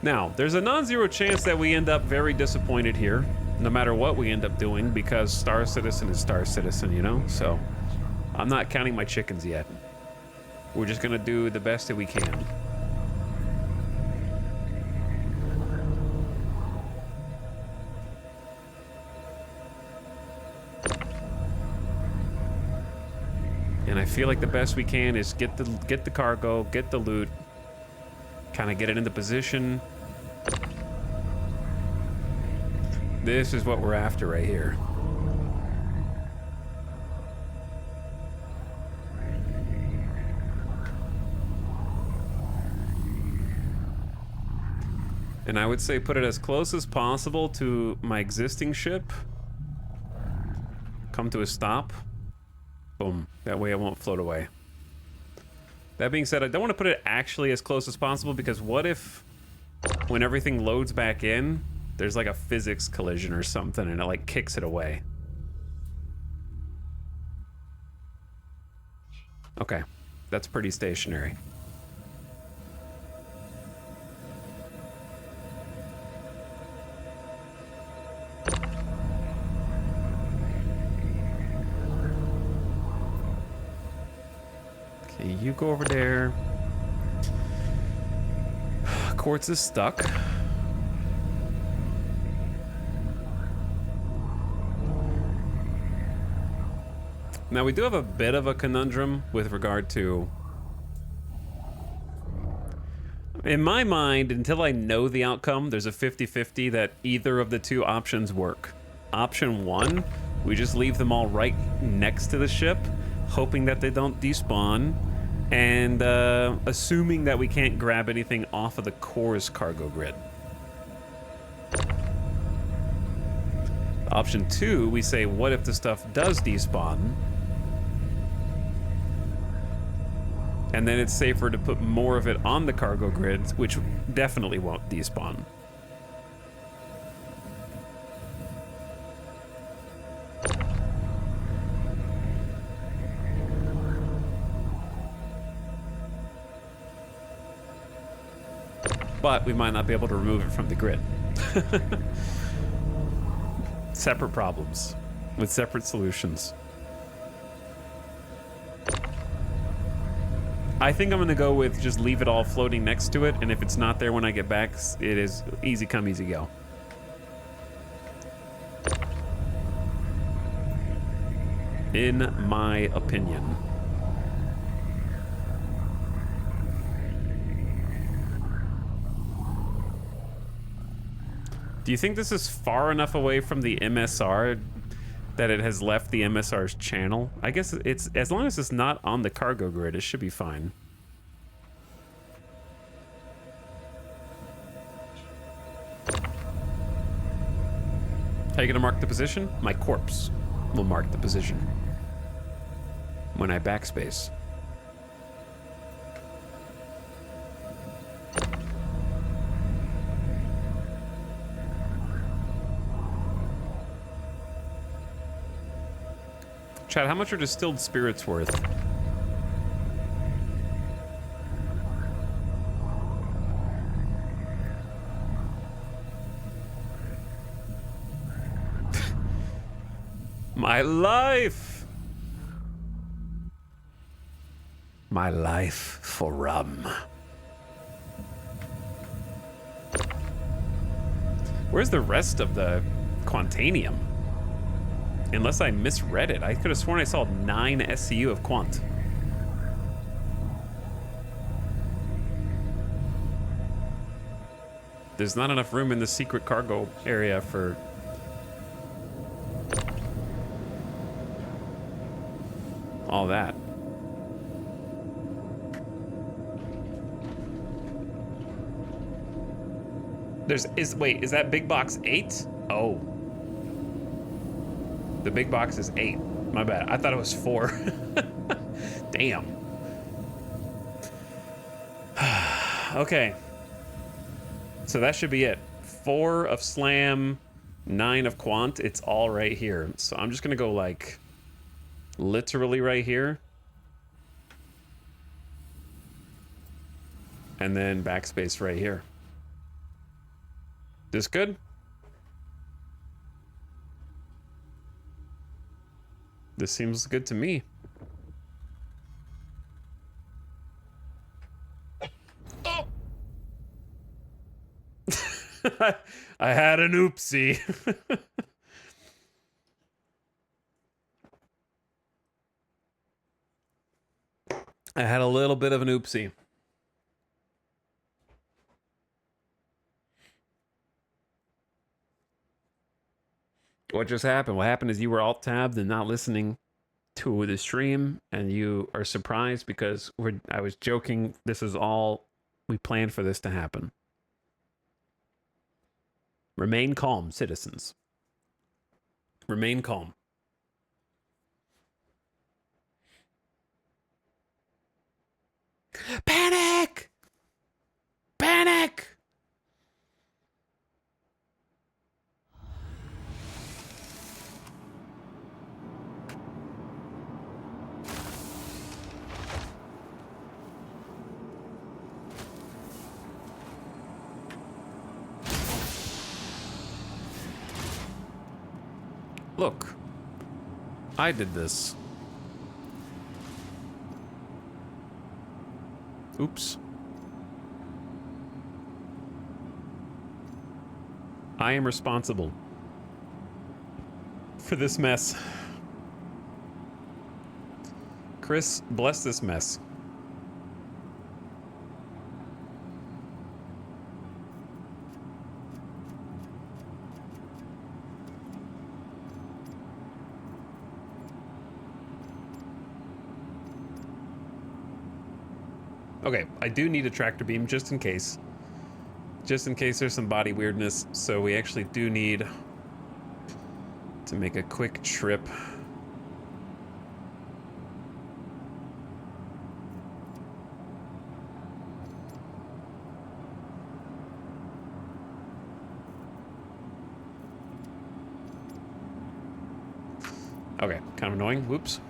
Now, there's a non-zero chance that we end up very disappointed here, no matter what we end up doing, because Star Citizen is Star Citizen, you know? So, I'm not counting my chickens yet. We're just gonna do the best that we can. And I feel like the best we can is get the cargo, get the loot, kind of get it into position. This is what we're after right here. And I would say put it as close as possible to my existing ship. Come to a stop. Boom. That way it won't float away. That being said, I don't want to put it actually as close as possible, because what if when everything loads back in, there's like a physics collision or something and it like kicks it away. Okay. That's pretty stationary. Okay, you go over there. Quartz is stuck. Now, we do have a bit of a conundrum with regard to... In my mind, until I know the outcome, there's a 50-50 that either of the two options work. Option one, we just leave them all right next to the ship, hoping that they don't despawn, and assuming that we can't grab anything off of the core's cargo grid. Option 2, we say, what if the stuff does despawn? And then it's safer to put more of it on the cargo grid, which definitely won't despawn. But we might not be able to remove it from the grid. Separate problems with separate solutions. I think I'm gonna go with just leave it all floating next to it, and if it's not there when I get back, it is easy come, easy go. In my opinion. Do you think this is far enough away from the MSR that it has left the MSR's channel? I guess it's, as long as it's not on the cargo grid, it should be fine. How are you gonna mark the position? My corpse will mark the position when I backspace. Chad, how much are distilled spirits worth? My life! My life for rum. Where's the rest of the Quantanium? Unless I misread it. I could have sworn I saw 9 SCU of Quant. There's not enough room in the secret cargo area for... all that. Wait, is that big box 8? Oh. The big box is 8. My bad. I thought it was 4. Damn. Okay. So that should be it. 4 of Slam, 9 of Quant. It's all right here. So I'm just gonna go like literally right here. And then backspace right here. This good? This seems good to me. Oh! I had an oopsie. I had a little bit of an oopsie. What just happened? What happened is you were alt-tabbed and not listening to the stream, and you are surprised because I was joking. This is all we planned for this to happen. Remain calm, citizens. Remain calm. Panic! Panic! Look, I did this. Oops. I am responsible for this mess. Chris, bless this mess. Okay, I do need a tractor beam just in case. Just in case there's some body weirdness, so we actually do need to make a quick trip. Okay, kind of annoying. Whoops.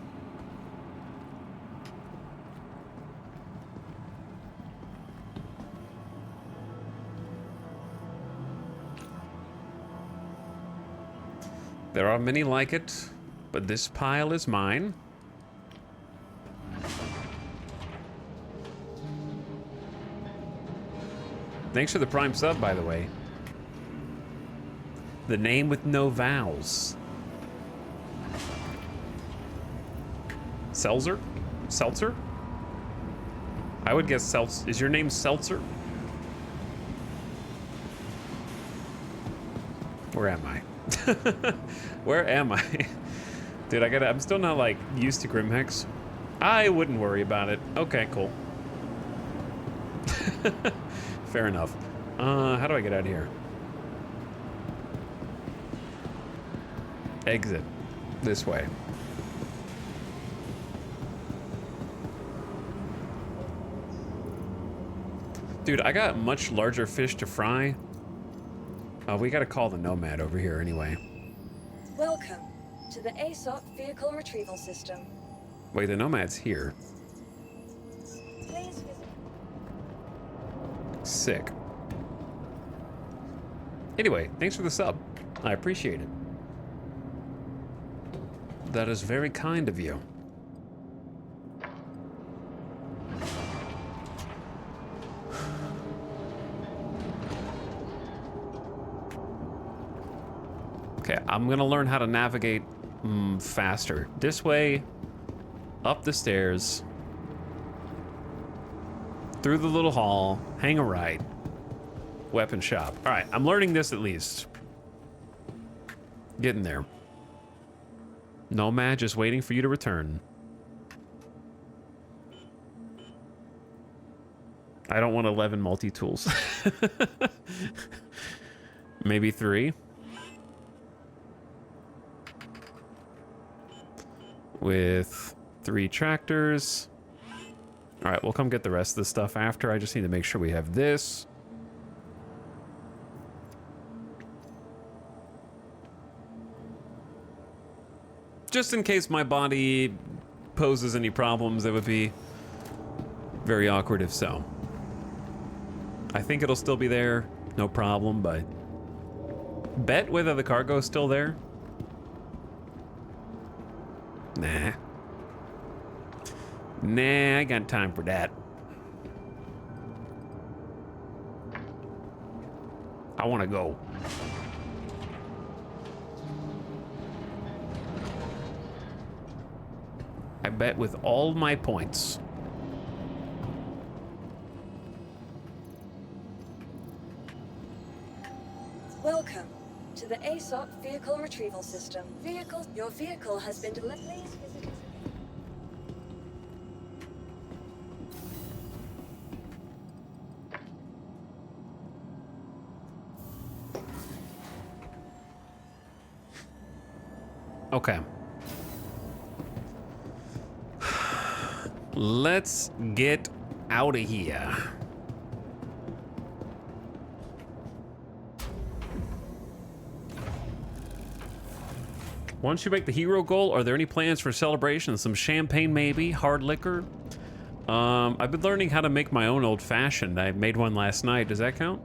There are many like it, but this pile is mine. Thanks for the Prime sub, by the way. The name with no vowels. Seltzer? Seltzer? I would guess Seltzer. Is your name Seltzer? Where am I? Where am I? Dude, I'm still not, like, used to Grimhex. I wouldn't worry about it. Okay, cool. Fair enough. How do I get out of here? Exit. This way. Dude, I got much larger fish to fry. We gotta call the Nomad over here anyway. Welcome to the ASOP Vehicle Retrieval System. Wait, the Nomad's here. Please visit. Sick. Anyway, thanks for the sub. I appreciate it. That is very kind of you. Okay, I'm gonna learn how to navigate faster. This way, up the stairs, through the little hall, hang a right, weapon shop. All right, I'm learning this at least. Getting there. Nomad just waiting for you to return. I don't want 11 multi-tools. Maybe 3. With 3 tractors. All right, we'll come get the rest of the stuff after. I just need to make sure we have this. Just in case my body poses any problems, it would be very awkward if so. I think it'll still be there, no problem, but bet whether the cargo is still there. Nah. Nah, I got time for that. I want to go. I bet with all my points. Welcome to the ASOP Vehicle Retrieval System. Your vehicle has been delivered. Please visit. Okay. Let's get out of here. Once you make the hero goal, are there any plans for celebration? Some champagne maybe? Hard liquor? I've been learning how to make my own old-fashioned. I made one last night. Does that count?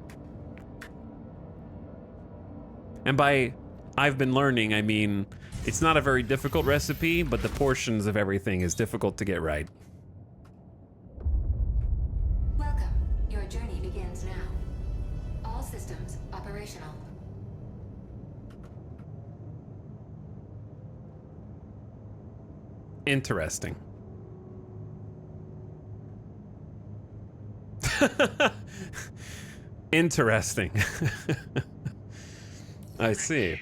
And by I've been learning, I mean, it's not a very difficult recipe, but the portions of everything is difficult to get right. Welcome. Your journey begins now. All systems operational. Interesting. Interesting. I see.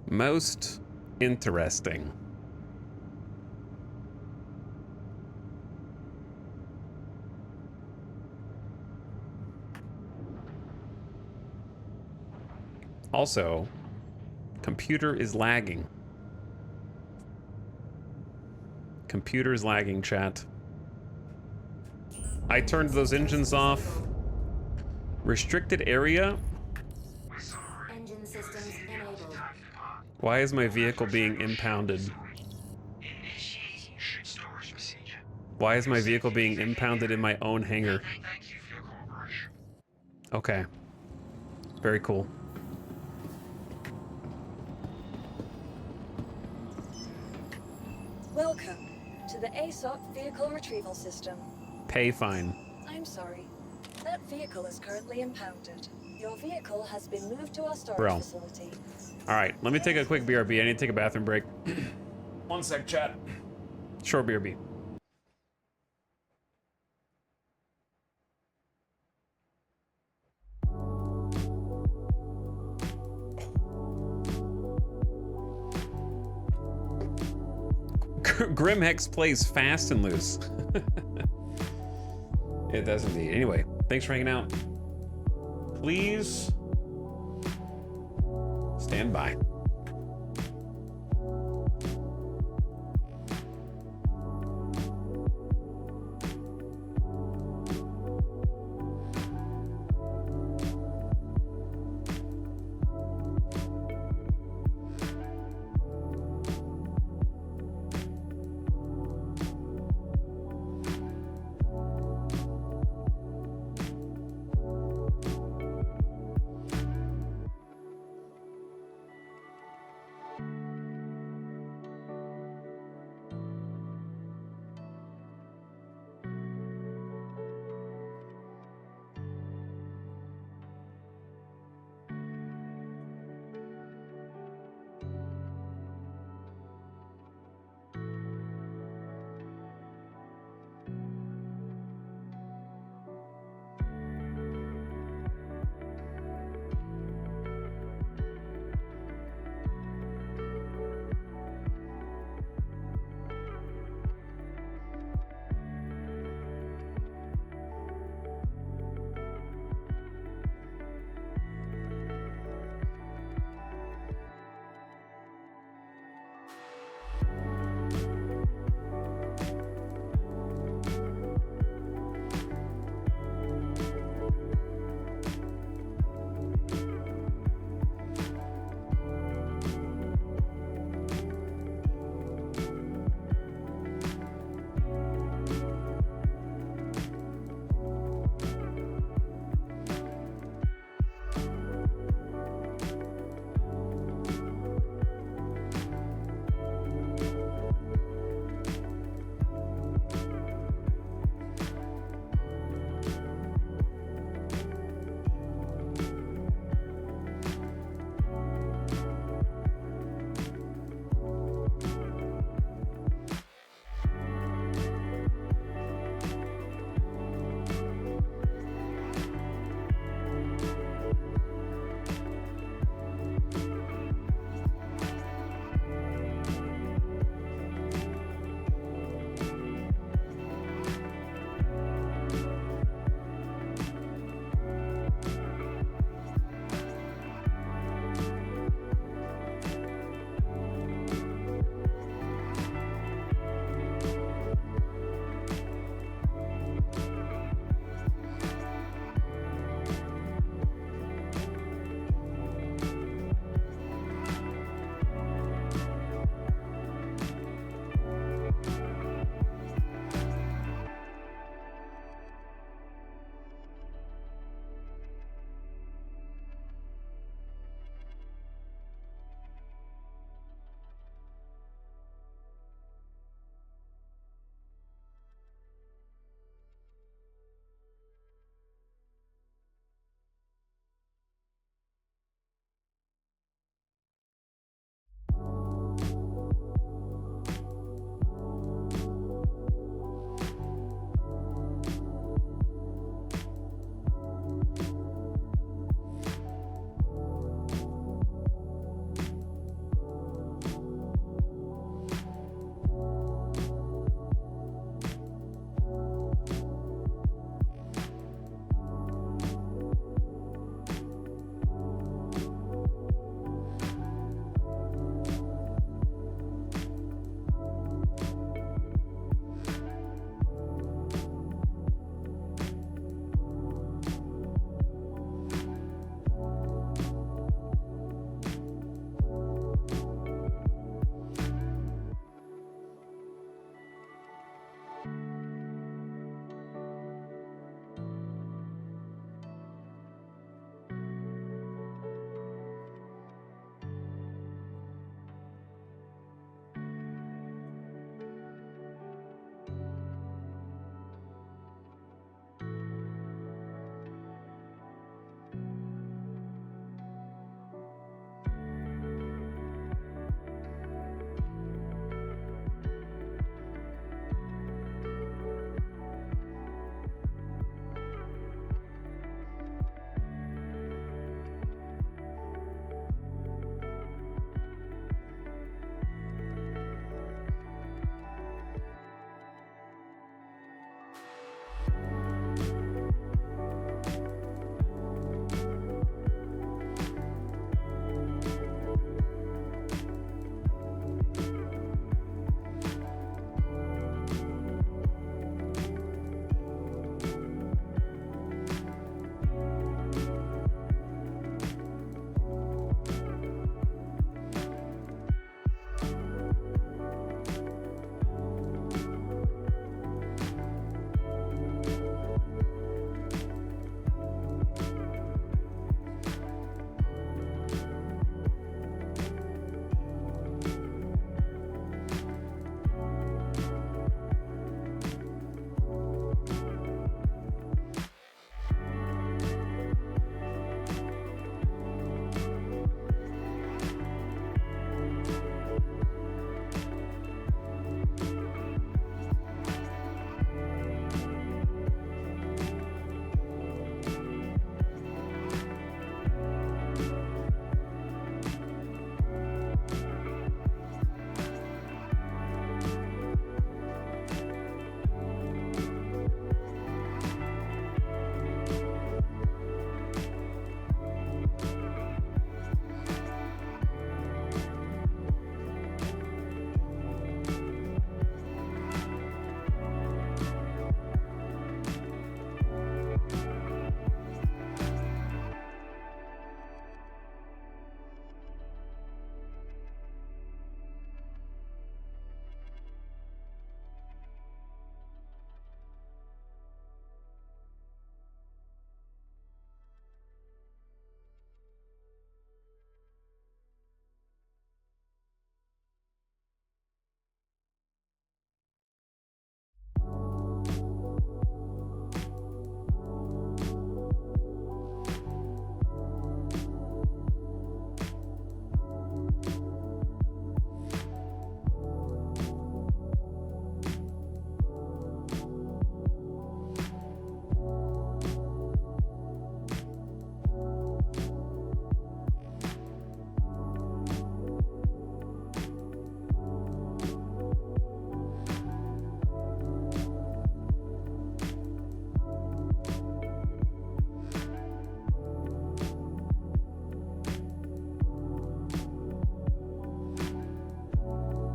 Most interesting. Also, computer is lagging. Computer is lagging, chat. I turned those engines off. Restricted area? Engine systems enabled. Why is my vehicle being impounded? Initiating ship storage procedure. Why is my vehicle being impounded in my own hangar? Thank you for your cooperation. Okay. Very cool. Welcome to the ASOC Vehicle Retrieval System. Pay fine. I'm sorry. That vehicle is currently impounded. Your vehicle has been moved to our storage Bro. facility. All right, let me take a quick BRB. I need to take a bathroom break. One sec, chat. Short BRB. Grimhex plays fast and loose. It does indeed. Anyway, thanks for hanging out. Please stand by.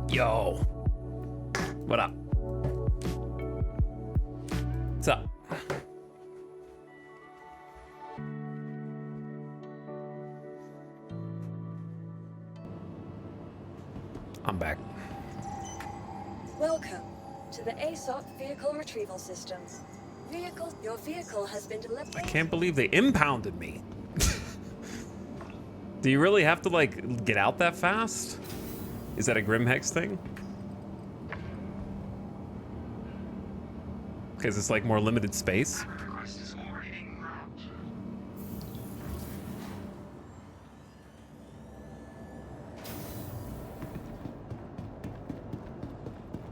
Yo. What up? What's up? I'm back. Welcome to the ASOP Vehicle Retrieval System. Your vehicle has been delivered. I can't believe they impounded me. Do you really have to, like, get out that fast? Is that a Grimhex thing? Because it's, like, more limited space? Request is already en route.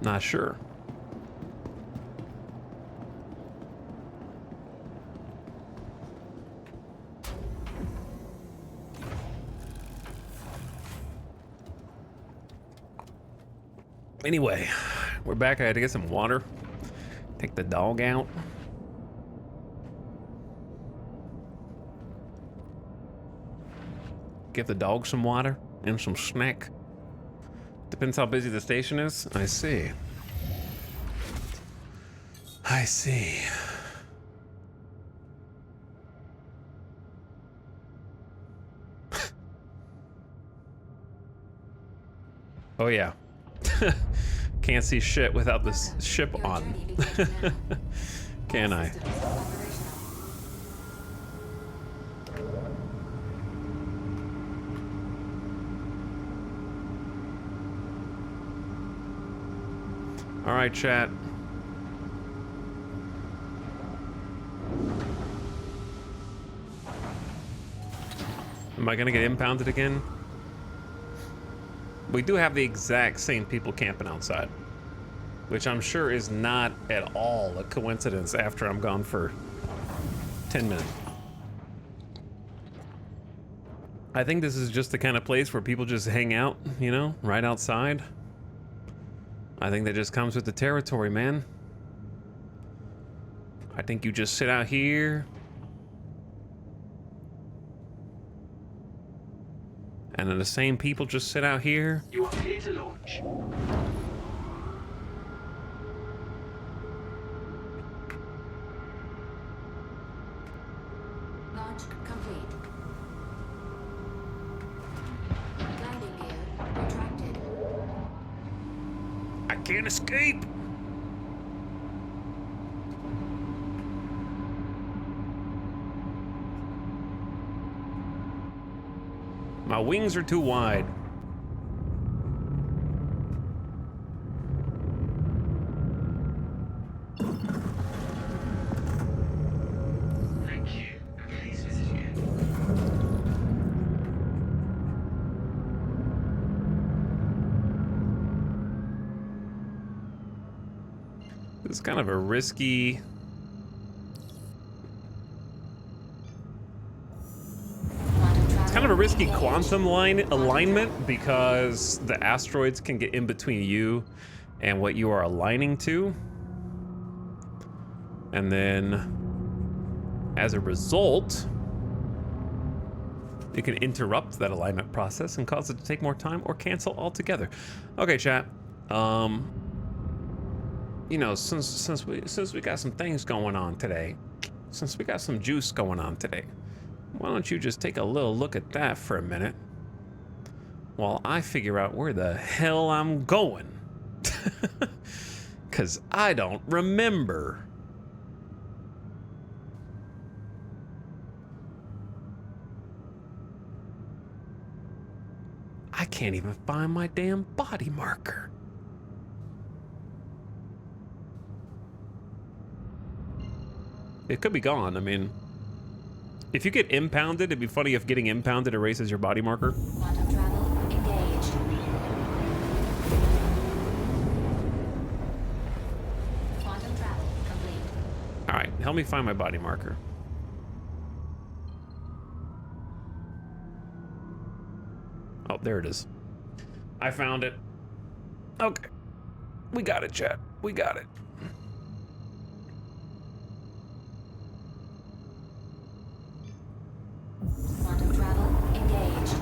Not sure. Anyway, we're back. I had to get some water. Take the dog out. Give the dog some water and some snack. Depends how busy the station is. I see. I see. Oh yeah. Can't see shit without this ship Your on. journey begins now. Can I? Systems operational. All right, chat. Am I gonna get impounded again? We do have the exact same people camping outside, which I'm sure is not at all a coincidence after I'm gone for 10 minutes. I think this is just the kind of place where people just hang out, you know, right outside. I think that just comes with the territory, man. I think you just sit out here. And then the same people just sit out here. You are clear to launch. Launch complete. Landing gear retracted. I can't escape. My wings are too wide. Thank you. Please visit again. It's kind of a risky. It's kind of a risky quantum line alignment because the asteroids can get in between you and what you are aligning to. And then as a result, you can interrupt that alignment process and cause it to take more time or cancel altogether. Okay, chat. You know, since we got some things going on today, since we got some juice going on today, why don't you just take a little look at that for a minute while I figure out where the hell I'm going? 'Cause I don't remember. I can't even find my damn body marker. It could be gone. I mean, if you get impounded, it'd be funny if getting impounded erases your body marker. Quantum travel engaged. Quantum travel complete. All right, help me find my body marker. Oh, there it is. I found it. Okay. We got it, chat. We got it. Quantum travel engaged.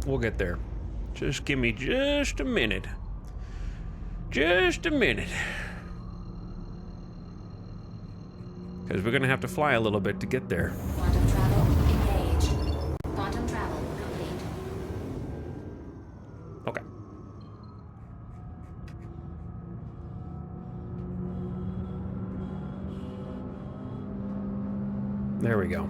We'll get there. Just give me just a minute. Just a minute. Because we're going to have to fly a little bit to get there. Quantum travel engaged. Quantum travel complete. Okay. There we go.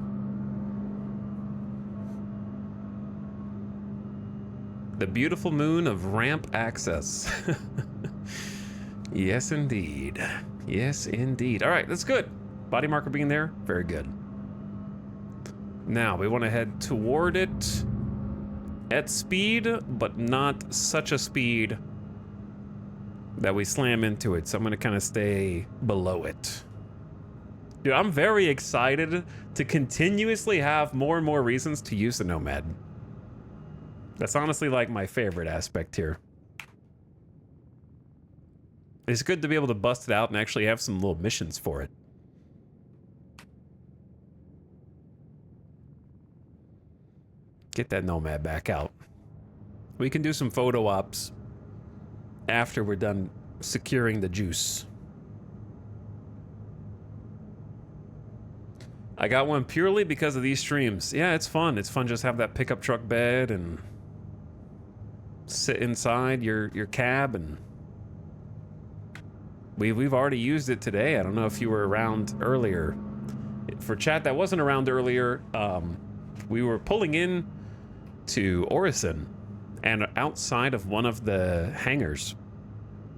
The beautiful moon of ramp access. Yes, indeed. Yes, indeed. All right, that's good. Body marker being there, very good. Now, we want to head toward it at speed, but not such a speed that we slam into it. So I'm going to kind of stay below it. Dude, I'm very excited to continuously have more and more reasons to use the Nomad. That's honestly like my favorite aspect here. It's good to be able to bust it out and actually have some little missions for it. Get that Nomad back out. We can do some photo ops after we're done securing the juice. I got one purely because of these streams. Yeah, it's fun. It's fun just have that pickup truck bed and sit inside your cab, and we've already used it today. I don't know if you were around earlier. For chat that wasn't around earlier, we were pulling in to Orison, and outside of one of the hangars,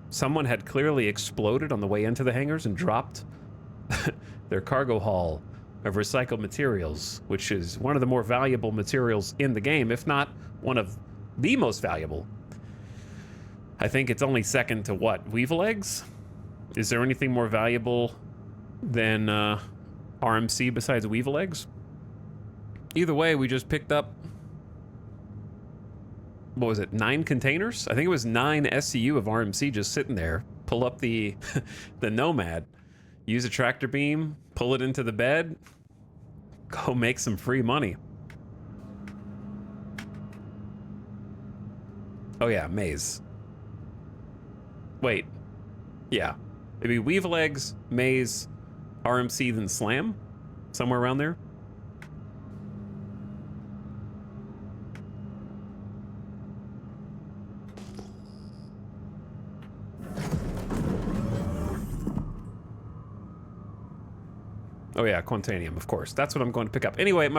someone had clearly exploded on the way into the hangars and dropped their cargo haul of recycled materials, which is one of the more valuable materials in the game, if not one of the most valuable. I think it's only second to what? Weevil eggs? Is there anything more valuable than RMC besides weevil eggs? Either way, we just picked up, what was it, 9 containers? I think it was 9 SCU of RMC just sitting there. Pull up the the Nomad, use a tractor beam, pull it into the bed, go make some free money. Oh yeah, maize. Wait, yeah. Maybe weevil eggs, maize, RMC, then slam? Somewhere around there? Oh yeah, Quantanium, of course. That's what I'm going to pick up. Anyway,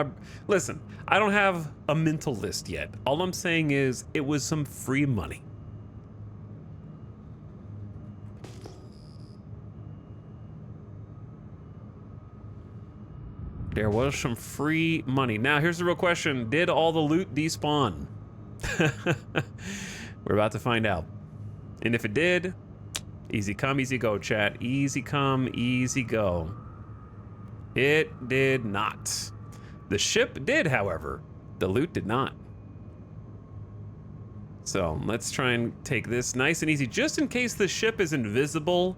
listen, I don't have a mental list yet. All I'm saying is it was some free money. There was some free money. Now, here's the real question. Did all the loot despawn? We're about to find out. And if it did, easy come, easy go, chat. Easy come, easy go. It did not. The ship did, however. The loot did not. So let's try and take this nice and easy, just in case the ship is invisible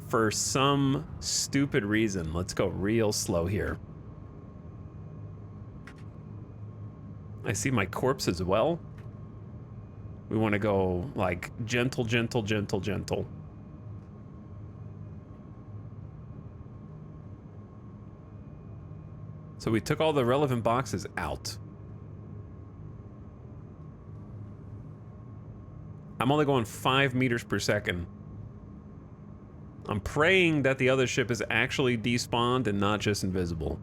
for some stupid reason. Let's go real slow here. I see my corpse as well. We want to go like gentle, gentle, gentle, gentle. So we took all the relevant boxes out. I'm only going 5 meters per second. I'm praying that the other ship is actually despawned and not just invisible.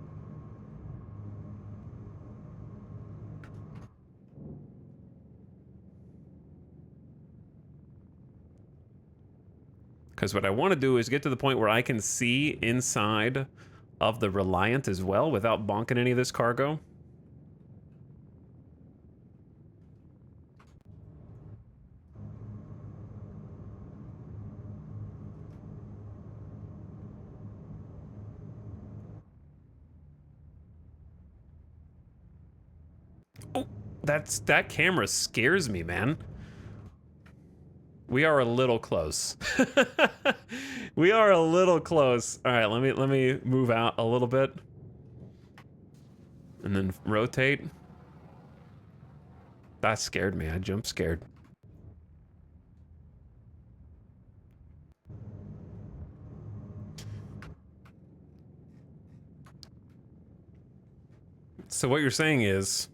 Because what I want to do is get to the point where I can see inside of the Reliant as well without bonking any of this cargo. Oh, that camera scares me, man. We are a little close. We are a little close. All right, let me move out a little bit. And then rotate. That scared me. I jump scared. So what you're saying is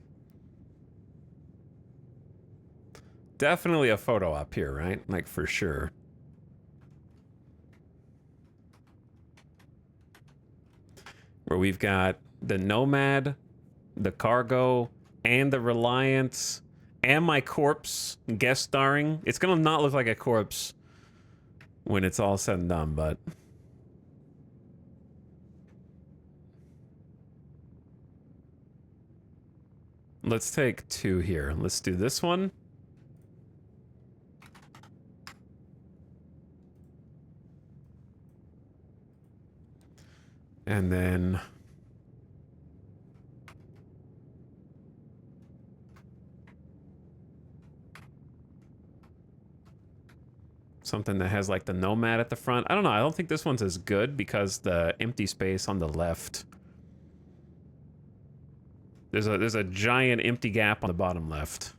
definitely a photo op here, right? Like for sure. Where we've got the Nomad, the Cargo, and the Reliance, and my corpse guest starring. It's gonna not look like a corpse when it's all said and done, but... Let's take 2 here. Let's do this one. And then... something that has like the Nomad at the front. I don't know. I don't think this one's as good because the empty space on the left. There's a giant empty gap on the bottom left.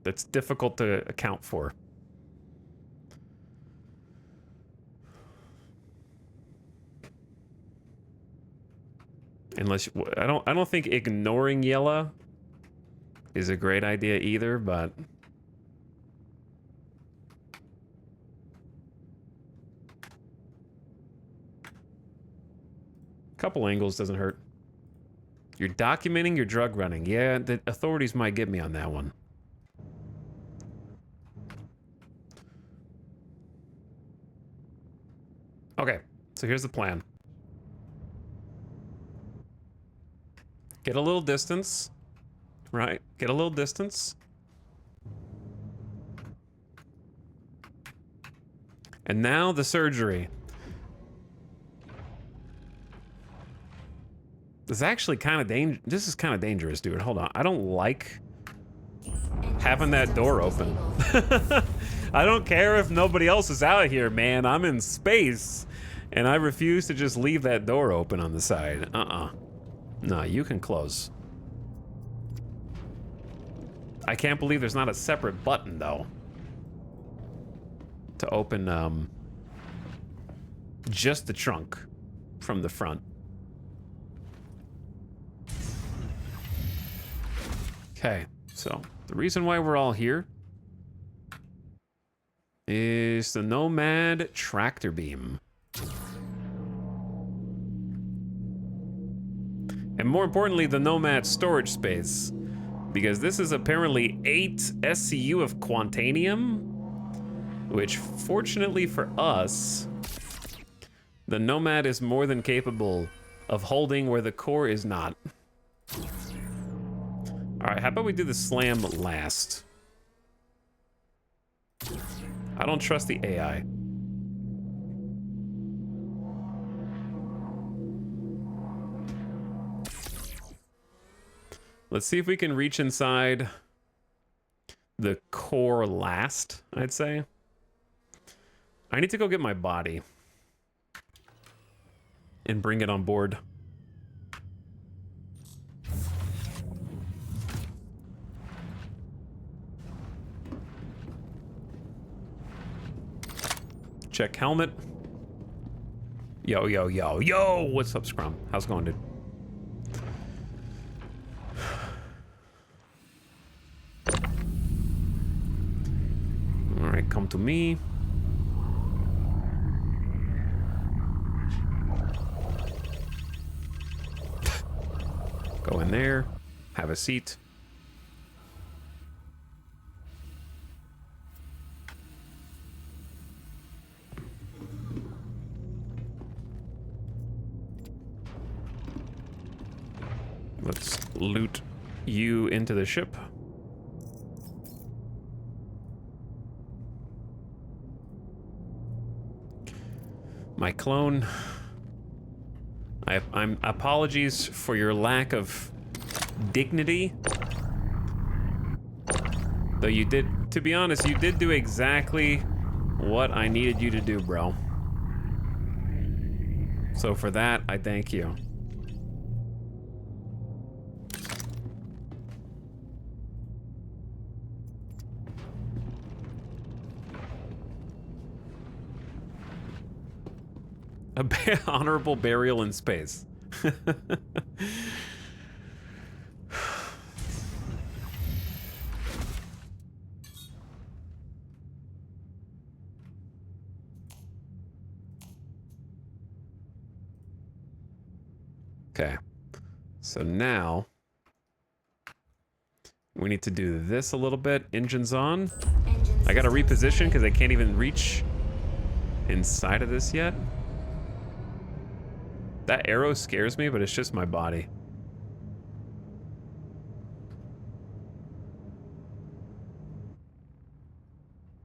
That's difficult to account for. Unless I don't think ignoring Yella is a great idea either, but couple angles doesn't hurt. You're documenting your drug running. Yeah, the authorities might get me on that one. Okay, so here's the plan. Get a little distance, right? Get a little distance. And now the surgery. This is actually kind of dangerous. This is kind of dangerous, dude. Hold on. I don't like having that door open. I don't care if nobody else is out here, man. I'm in space. And I refuse to just leave that door open on the side. No, you can close. I can't believe there's not a separate button, though, to open just the trunk from the front. Okay, so the reason why we're all here is the Nomad tractor beam. And more importantly, the Nomad storage space. Because this is apparently 8 SCU of Quantanium, which fortunately for us, the Nomad is more than capable of holding where the core is not. Alright, how about we do the slam last? I don't trust the AI. Let's see if we can reach inside the core last, I'd say. I need to go get my body and bring it on board. Check helmet. Yo, yo, yo, yo! What's up, Scrum? How's it going, dude? Alright, come to me. Go in there. Have a seat. Let's loot you into the ship. My clone. I'm apologies for your lack of dignity. Though you did, to be honest, you did do exactly what I needed you to do, bro. So for that, I thank you. Honorable burial in space. Okay. So now we need to do this a little bit. Engines on. I gotta reposition because I can't even reach inside of this yet. That arrow scares me, but it's just my body.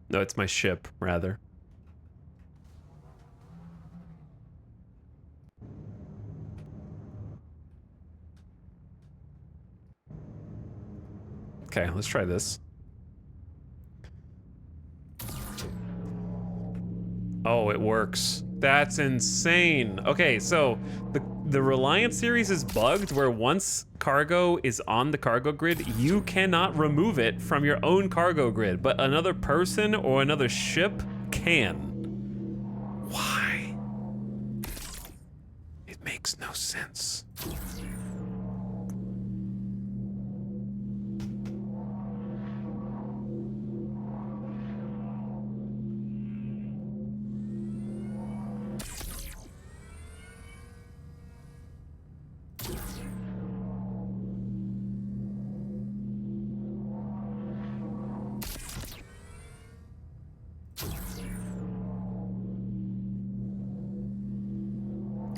No, it's my ship, rather. Okay, let's try this. Oh, it works. That's insane. Okay, so the Reliant series is bugged where once cargo is on the cargo grid, you cannot remove it from your own cargo grid, but another person or another ship can. Why? It makes no sense.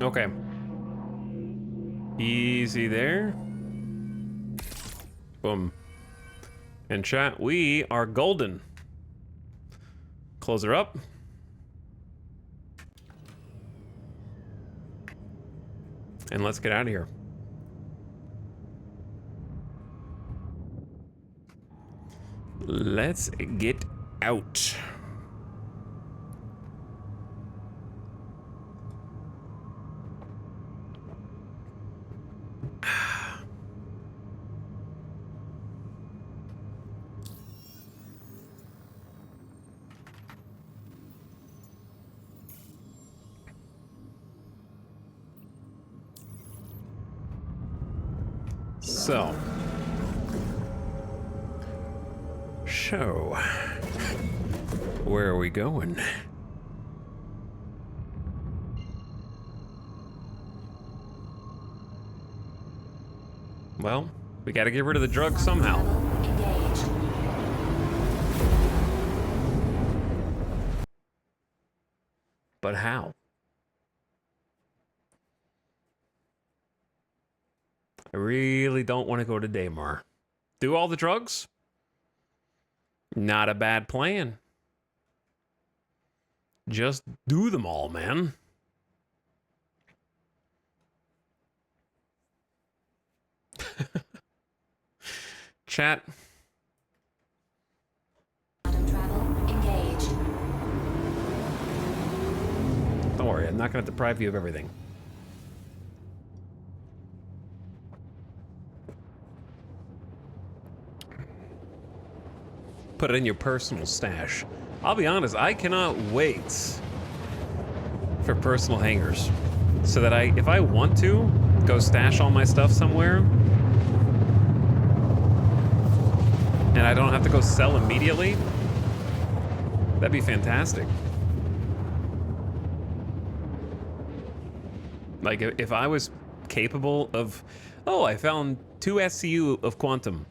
Okay. Easy there. Boom. And chat, we are golden. Close her up. And let's get out of here. Let's get out. So, where are we going? Well, we gotta get rid of the drug somehow. Engage. But how? I really don't want to go to Daymar. Do all the drugs? Not a bad plan. Just do them all, man. Chat. Quantum travel. Engage. Don't worry, I'm not going to deprive you of everything. Put it in your personal stash. I'll be honest, I cannot wait for personal hangars. So that if I want to, go stash all my stuff somewhere, and I don't have to go sell immediately, that'd be fantastic. Like, if I was capable of, oh, I found 2 SCU of quantum.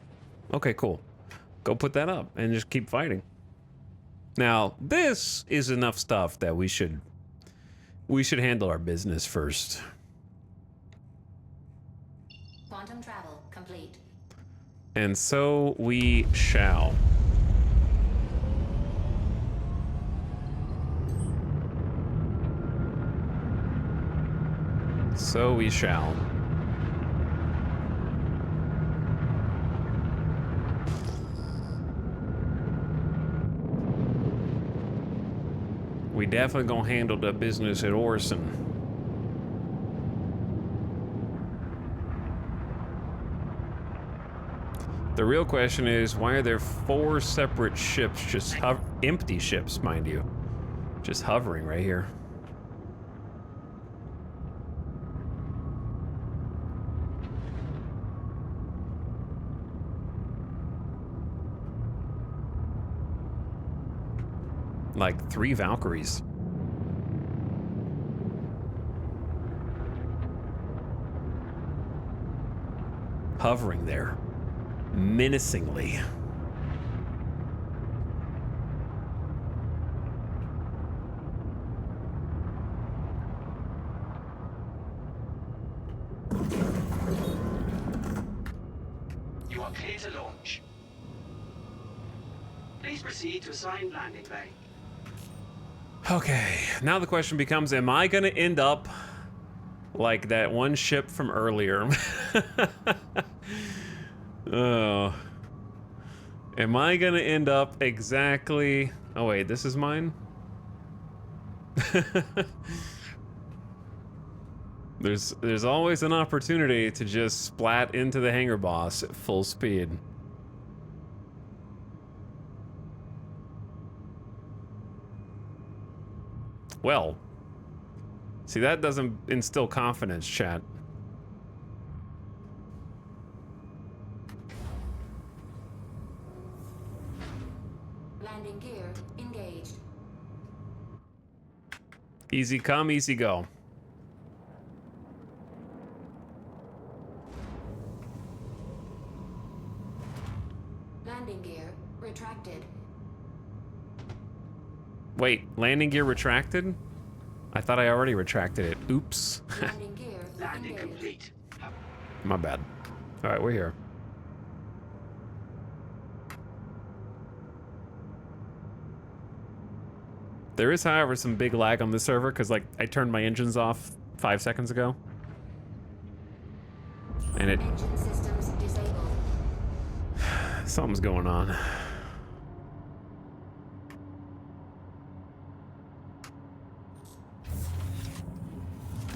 Okay, cool. Go put that up and just keep fighting. Now, this is enough stuff that we should handle our business first. Quantum travel complete. And so we shall. So we shall. We definitely gonna handle the business at Orson. The real question is, why are there 4 separate ships, just empty ships, mind you, just hovering right here? Like 3 Valkyries. Hovering there. Menacingly. You are clear to launch. Please proceed to assigned landing bay. Okay, now the question becomes, am I gonna end up like that one ship from earlier? Oh. Am I gonna end up exactly... Oh wait, this is mine? There's always an opportunity to just splat into the hangar boss at full speed. Well, see, that doesn't instill confidence, chat. Landing gear engaged. Easy come, easy go. Landing gear retracted. Wait, landing gear retracted? I thought I already retracted it. Oops. Landing gear Landing engaged. complete. My bad. All right, we're here. There is, however, some big lag on this server because, like, I turned my engines off 5 seconds ago. And it... Engine systems disabled. Something's going on.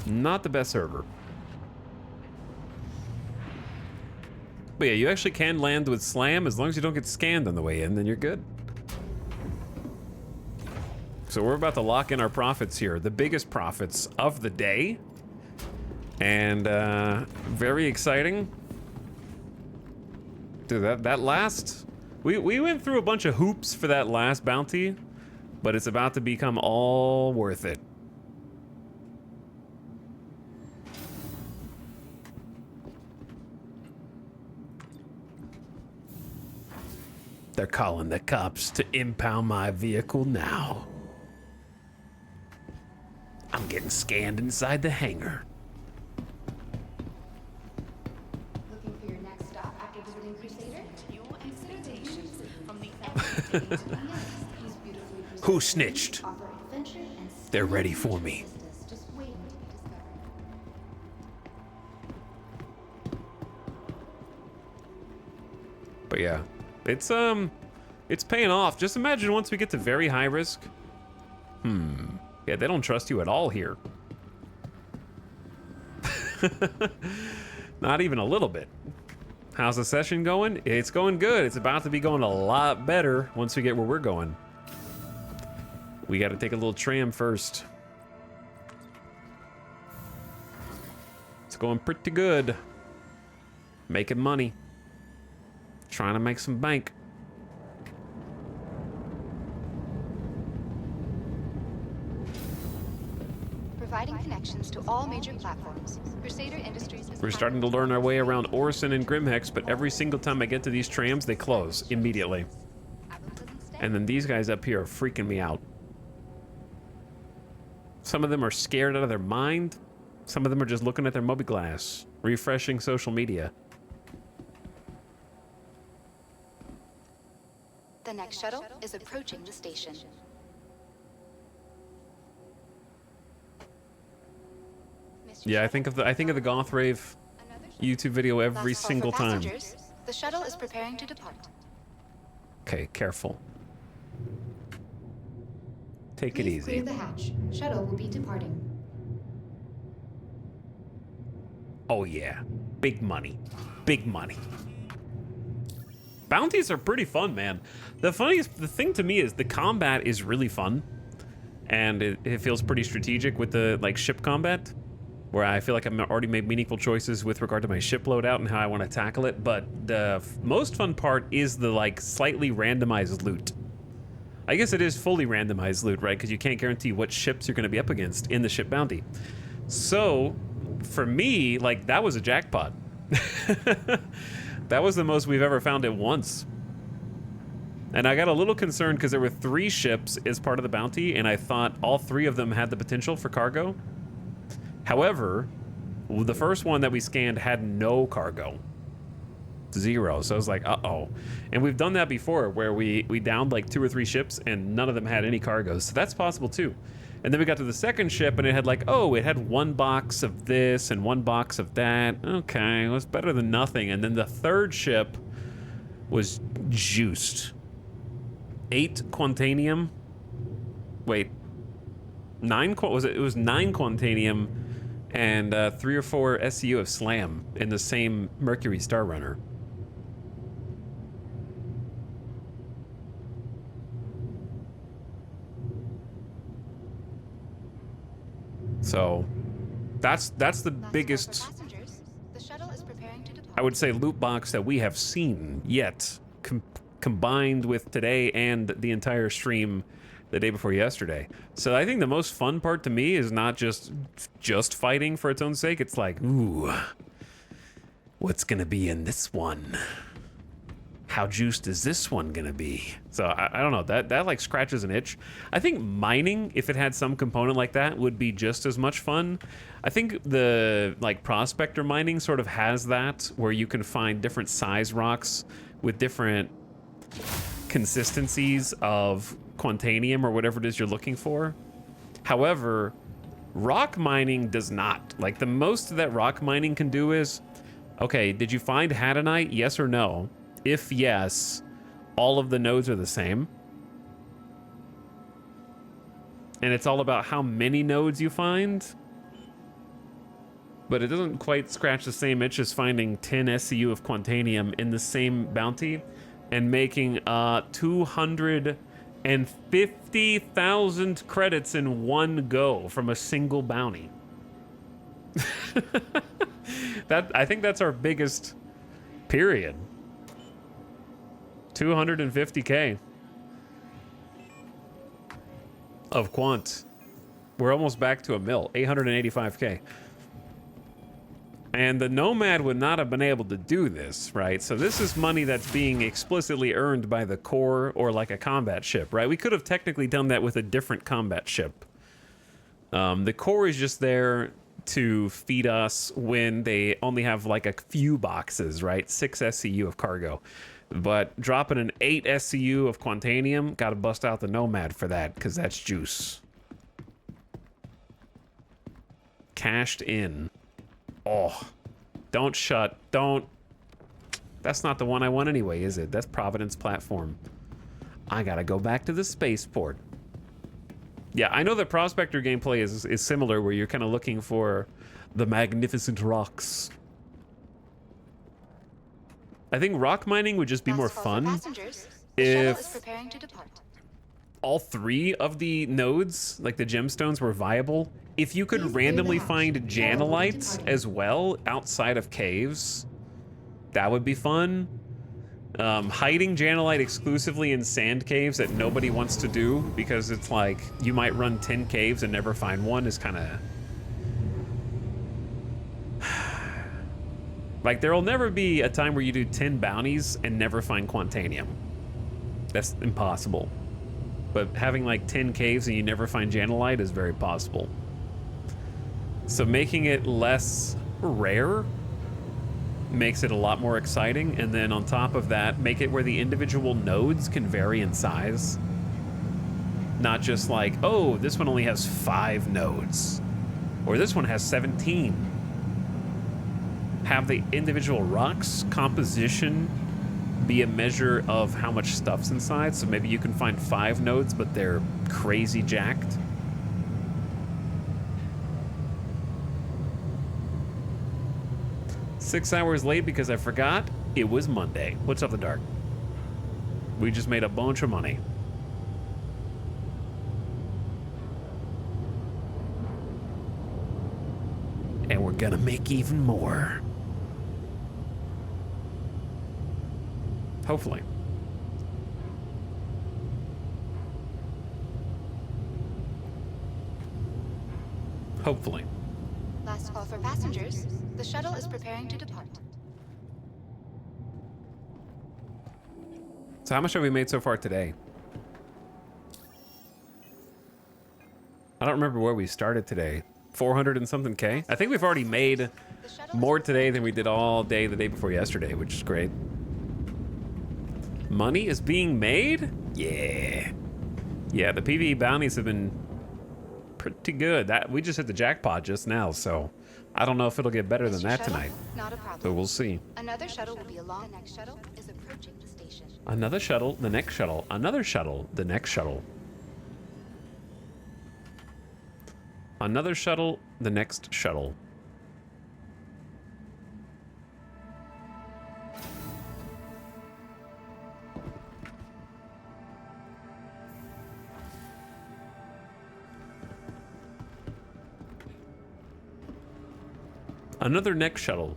Not the best server. But yeah, you actually can land with slam as long as you don't get scanned on the way in, then you're good. So we're about to lock in our profits here. The biggest profits of the day. And very exciting. Dude, that last... We went through a bunch of hoops for that last bounty, but it's about to become all worth it. They're calling the cops to impound my vehicle now. I'm getting scanned inside the hangar. Looking for your next stop after visiting Crusader? Your expectations from the Who snitched? They're ready for me. Just waiting to be discovered. But yeah, it's paying off. Just imagine once we get to very high risk. Yeah, they don't trust you at all here. Not even a little bit. How's the session going? It's going good. It's about to be going a lot better once we get where we're going. We got to take a little tram first. It's going pretty good. Making money. Trying to make some bank. Providing connections to all major platforms. Crusader Industries is We're starting to learn our way around Orison and Grimhex, but every single time I get to these trams, they close immediately. And then these guys up here are freaking me out. Some of them are scared out of their mind. Some of them are just looking at their mobi-glass, refreshing social media. The next shuttle is approaching the station. Yeah, I think of the Gothrave YouTube video every Last call single for time. passengers. The shuttle is preparing to depart. Okay, careful. Take it Please easy. clear the hatch. Shuttle will be departing. Oh yeah, big money, big money. Bounties are pretty fun, man. The thing to me is the combat is really fun, and it feels pretty strategic with the like ship combat, where I feel like I've already made meaningful choices with regard to my ship loadout and how I want to tackle it. But the most fun part is the like slightly randomized loot. I guess it is fully randomized loot, right? Because you can't guarantee what ships you're going to be up against in the ship bounty. So, for me, like, that was a jackpot. That was the most we've ever found at once. And I got a little concerned because there were 3 ships as part of the bounty, and I thought all 3 of them had the potential for cargo. However, the first one that we scanned had no cargo. 0. So I was like, uh-oh. And we've done that before, where we downed like 2 or 3 ships, and none of them had any cargoes. So that's possible, too. And then we got to the second ship, and it had like, oh, it had 1 box of this and 1 box of that. Okay, it was better than nothing. And then the third ship was juiced. 8 Quantanium. Wait. 9 was it? It was 9 Quantanium and 3 or 4 SCU of Slam in the same Mercury Star Runner. So that's the biggest, The shuttle is preparing to depart. I would say, loot box that we have seen yet, combined with today and the entire stream the day before yesterday. So I think the most fun part to me is not just fighting for its own sake. It's like, ooh, what's gonna be in this one? How juiced is this one gonna be? So I don't know, that like scratches an itch. I think mining, if it had some component like that, would be just as much fun. I think the like prospector mining sort of has that, where you can find different size rocks with different consistencies of Quantanium or whatever it is you're looking for. However, rock mining does not. Like, the most that rock mining can do is, okay, did you find Hadanite? Yes or no? If yes, all of the nodes are the same. And it's all about how many nodes you find. But it doesn't quite scratch the same itch as finding 10 SCU of Quantanium in the same bounty and making 250,000 credits in one go from a single bounty. I think that's our biggest period. 250K of quant. We're almost back to a mil, 885K. And the Nomad would not have been able to do this, right? So this is money that's being explicitly earned by the core or like a combat ship, right? We could have technically done that with a different combat ship. The core is just there to feed us when they only have like a few boxes, right? 6 SCU of cargo. But dropping an 8 SCU of Quantanium, gotta bust out the Nomad for that, because that's juice. Cashed in. Oh, don't. That's not the one I want anyway, is it? That's Providence Platform. I gotta go back to the spaceport. Yeah, I know that Prospector gameplay is similar, where you're kind of looking for the magnificent rocks. I think rock mining would just be more fun if all 3 of the nodes, like the gemstones, were viable. If you could randomly find Janelites as well outside of caves, that would be fun. Hiding Janelite exclusively in sand caves that nobody wants to do, because it's like you might run 10 caves and never find one, is kind of... Like, there'll never be a time where you do 10 bounties and never find Quantanium. That's impossible. But having like 10 caves and you never find Janelite is very possible. So making it less rare makes it a lot more exciting. And then on top of that, make it where the individual nodes can vary in size. Not just like, oh, this one only has 5 nodes. Or this one has 17. Have the individual rocks composition be a measure of how much stuff's inside. So maybe you can find 5 nodes, but they're crazy jacked. Six hours late because I forgot it was Monday. What's up, the dark? We just made a bunch of money. And we're gonna make even more. Hopefully. Hopefully. Last call for passengers. The shuttle is preparing to depart. So how much have we made so far today? I don't remember where we started today. 400 and something K? I think we've already made The shuttle more today than we did all day the day before yesterday, which is great. Money is being made? Yeah. Yeah, the PvE bounties have been pretty good. That we just hit the jackpot just now, so I don't know if it'll get better than Mr. that Shuttle? tonight. Not a So problem. we'll see. Another shuttle will be along. The next shuttle is approaching the station. Another shuttle, the next shuttle, another shuttle, the next shuttle. Another shuttle, the next shuttle. Another next shuttle.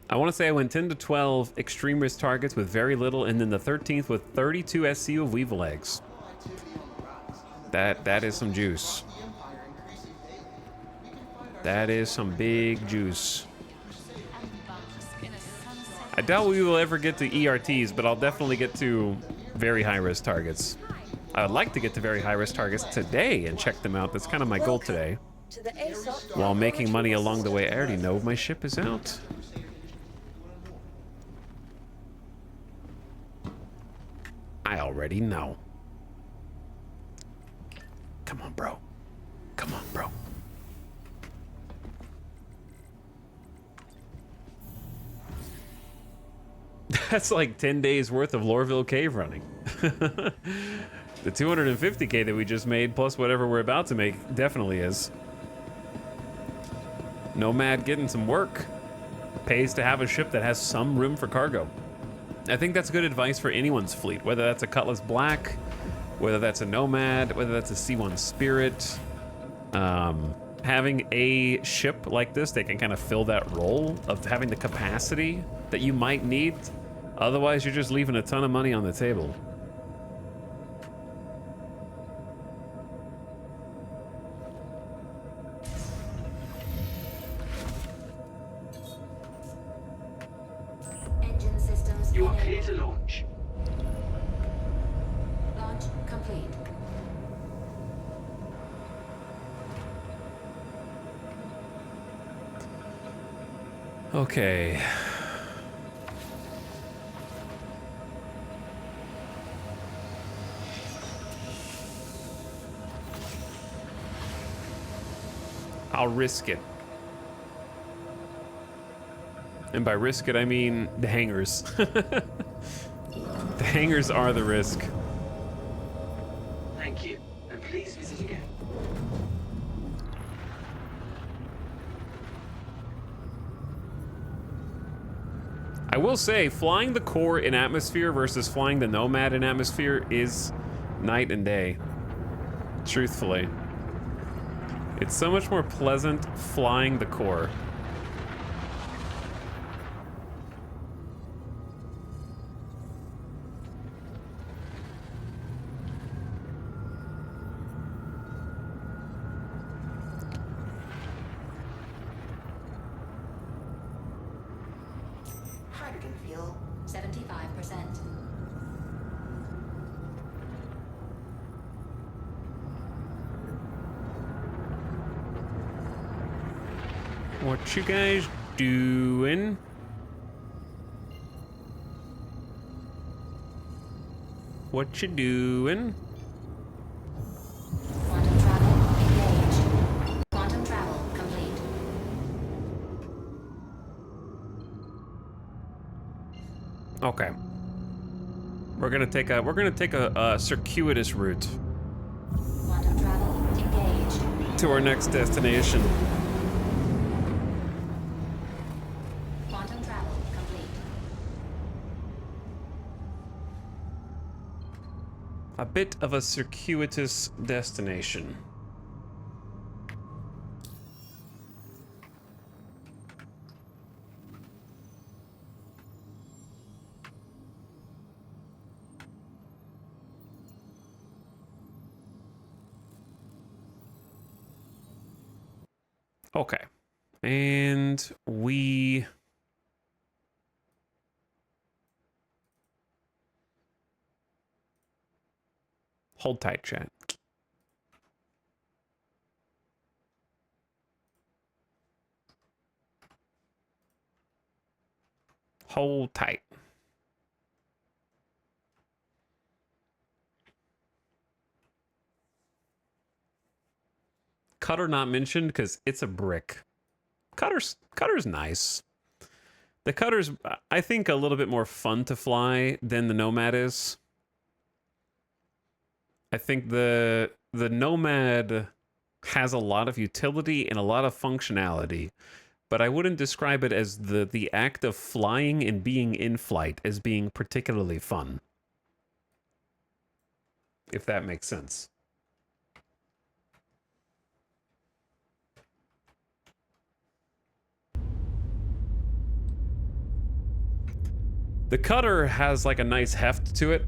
I want to say I went 10 to 12 extreme risk targets with very little, and then the 13th with 32 SCU of Weevil eggs. That is some juice. That is some big juice. I doubt we will ever get to ERTs, but I'll definitely get to very high risk targets. I would like to get to very high risk targets today and check them out. That's kind of my goal today. To the ASOP While making money retrieval along the way. I system. already know my ship is out. I already know. Come on, bro. Come on, bro. That's like 10 days worth of Lorville Cave running. The 250K that we just made, plus whatever we're about to make, definitely is. Nomad getting some work. Pays to have a ship that has some room for cargo. I think that's good advice for anyone's fleet, whether that's a Cutlass Black, whether that's a Nomad, whether that's a C1 Spirit. Having a ship like this that can kind of fill that role of having the capacity that you might need. Otherwise, you're just leaving a ton of money on the table. Engine systems You are clear enabled. to launch. Launch complete. Okay. I'll risk it. And by risk it, I mean the hangars. The hangars are the risk. Thank you, and please visit again. I will say, flying the core in atmosphere versus flying the Nomad in atmosphere is night and day. Truthfully. It's so much more pleasant flying the core. Hydrogen fuel. 75%. What you guys doing? What you doing? Quantum travel engaged. Quantum travel complete. Okay. We're gonna take a circuitous route Quantum travel engaged. to our next destination. Quantum travel complete. A bit of a circuitous destination. Okay. And we... Hold tight, chat. Hold tight. Cutter not mentioned because it's a brick. Cutter's nice. The Cutter's, I think, a little bit more fun to fly than the Nomad is. I think the Nomad has a lot of utility and a lot of functionality, but I wouldn't describe it as the act of flying and being in flight as being particularly fun. If that makes sense. The Cutter has like a nice heft to it,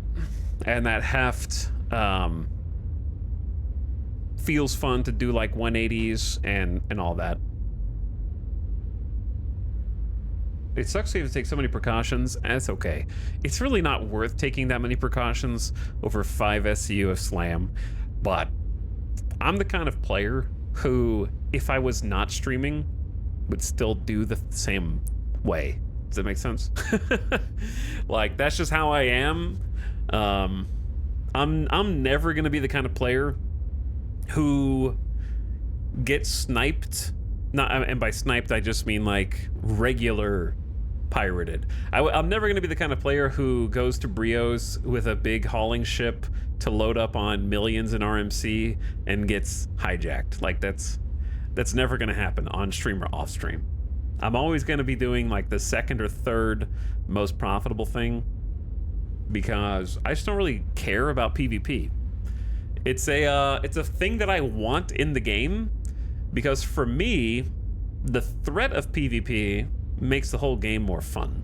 and that heft feels fun to do like 180s and all that. It sucks you have to take so many precautions. That's okay. It's really not worth taking that many precautions over 5 SCU of Slam, but I'm the kind of player who, if I was not streaming, would still do the same way. Does that make sense? Like, that's just how I am. I'm never gonna be the kind of player who gets sniped. And by sniped, I just mean like regular pirated. I'm never gonna be the kind of player who goes to Brios with a big hauling ship to load up on millions in RMC and gets hijacked. Like, that's never gonna happen on stream or off stream. I'm always going to be doing like the second or third most profitable thing because I just don't really care about PvP. It's a thing that I want in the game because for me, the threat of PvP makes the whole game more fun.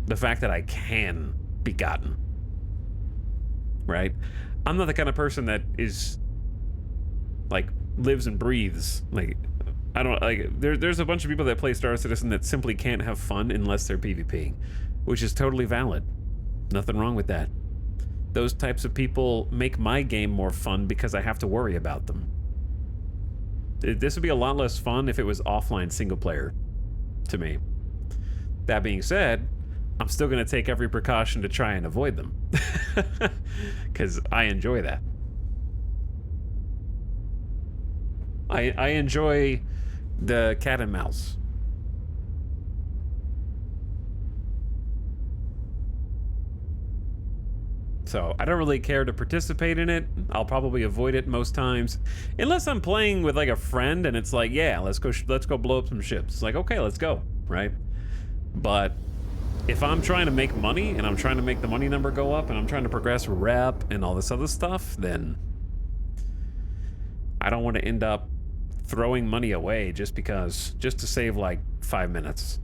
The fact that I can be gotten, right? I'm not the kind of person that is like lives and breathes like. I don't like. There's a bunch of people that play Star Citizen that simply can't have fun unless they're PvP, which is totally valid. Nothing wrong with that. Those types of people make my game more fun because I have to worry about them. This would be a lot less fun if it was offline single player, to me. That being said, I'm still going to take every precaution to try and avoid them, because I enjoy that. I enjoy the cat and mouse. So I don't really care to participate in it. I'll probably avoid it most times, unless I'm playing with like a friend and it's like, yeah, let's go blow up some ships. It's like, okay, let's go, right? But if I'm trying to make money and I'm trying to make the money number go up and I'm trying to progress rep and all this other stuff, then I don't want to end up throwing money away just to save like 5 minutes.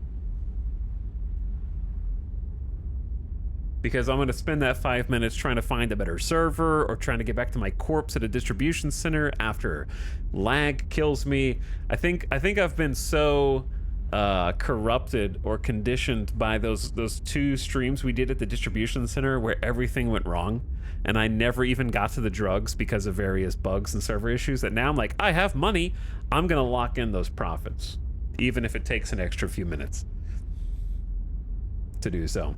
Because I'm going to spend that 5 minutes trying to find a better server or trying to get back to my corpse at a distribution center after lag kills me. I think I've been so corrupted or conditioned by those 2 streams we did at the distribution center where everything went wrong and I never even got to the drugs because of various bugs and server issues that now I'm like, I have money, I'm gonna lock in those profits even if it takes an extra few minutes to do so.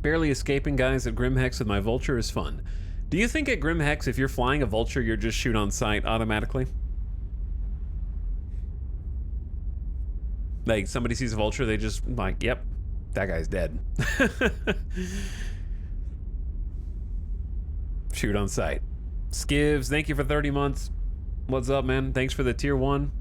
Barely escaping guys at Grimhex with my Vulture is fun. Do you think at Grimhex, if you're flying a Vulture, you're just shoot on sight automatically? Like, somebody sees a Vulture, they just, like, yep, that guy's dead. Shoot on sight. Skivs, thank you for 30 months. What's up, man? Thanks for the tier 1.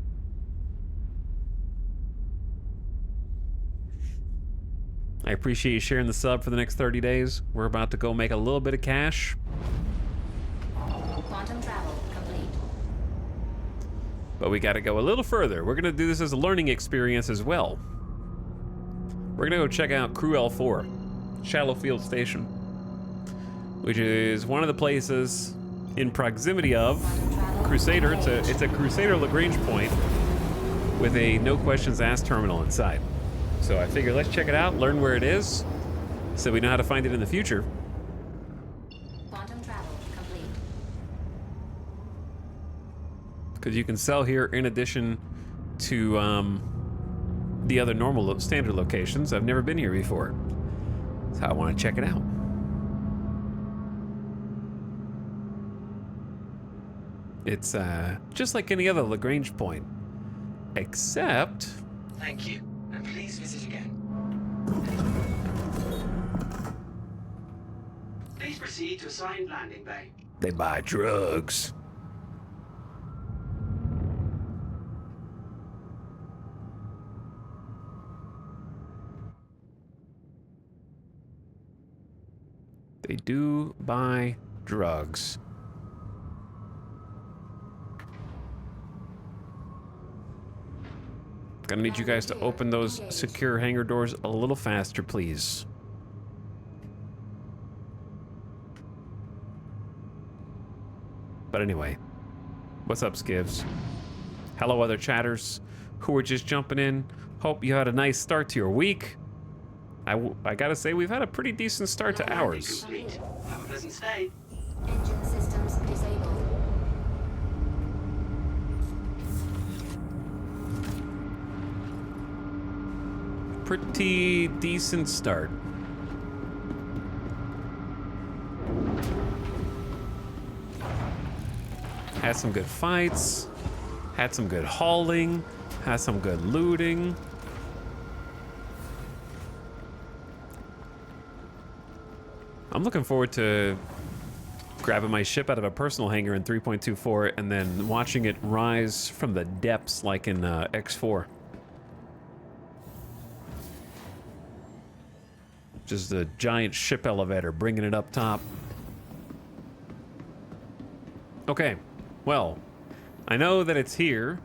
I appreciate you sharing the sub for the next 30 days. We're about to go make a little bit of cash. Quantum travel complete. But we got to go a little further. We're going to do this as a learning experience as well. we're gonna go check out Crew L4, Shallowfield Station, which is one of the places in proximity of Crusader. It's a Crusader Lagrange point with a no questions asked terminal inside. So I figure let's check it out, learn where it is, so we know how to find it in the future. Quantum travel complete. Because you can sell here in addition to the other normal standard locations. I've never been here before, so I want to check it out. It's just like any other Lagrange point, except... Thank you, and please visit again. Please proceed to assigned landing bay. they buy drugs. They do buy drugs. Gonna need you guys to open those secure hangar doors a little faster, please. But anyway, what's up, Skivs? Hello, other chatters who are just jumping in. Hope you had a nice start to your week. I gotta say, we've had a pretty decent start to ours. Complete. Have a pleasant stay. Engine systems disabled. Pretty decent start. Had some good fights, had some good hauling, had some good looting. I'm looking forward to grabbing my ship out of a personal hangar in 3.24 and then watching it rise from the depths like in X4. Just a giant ship elevator bringing it up top. Okay, well, I know that it's here,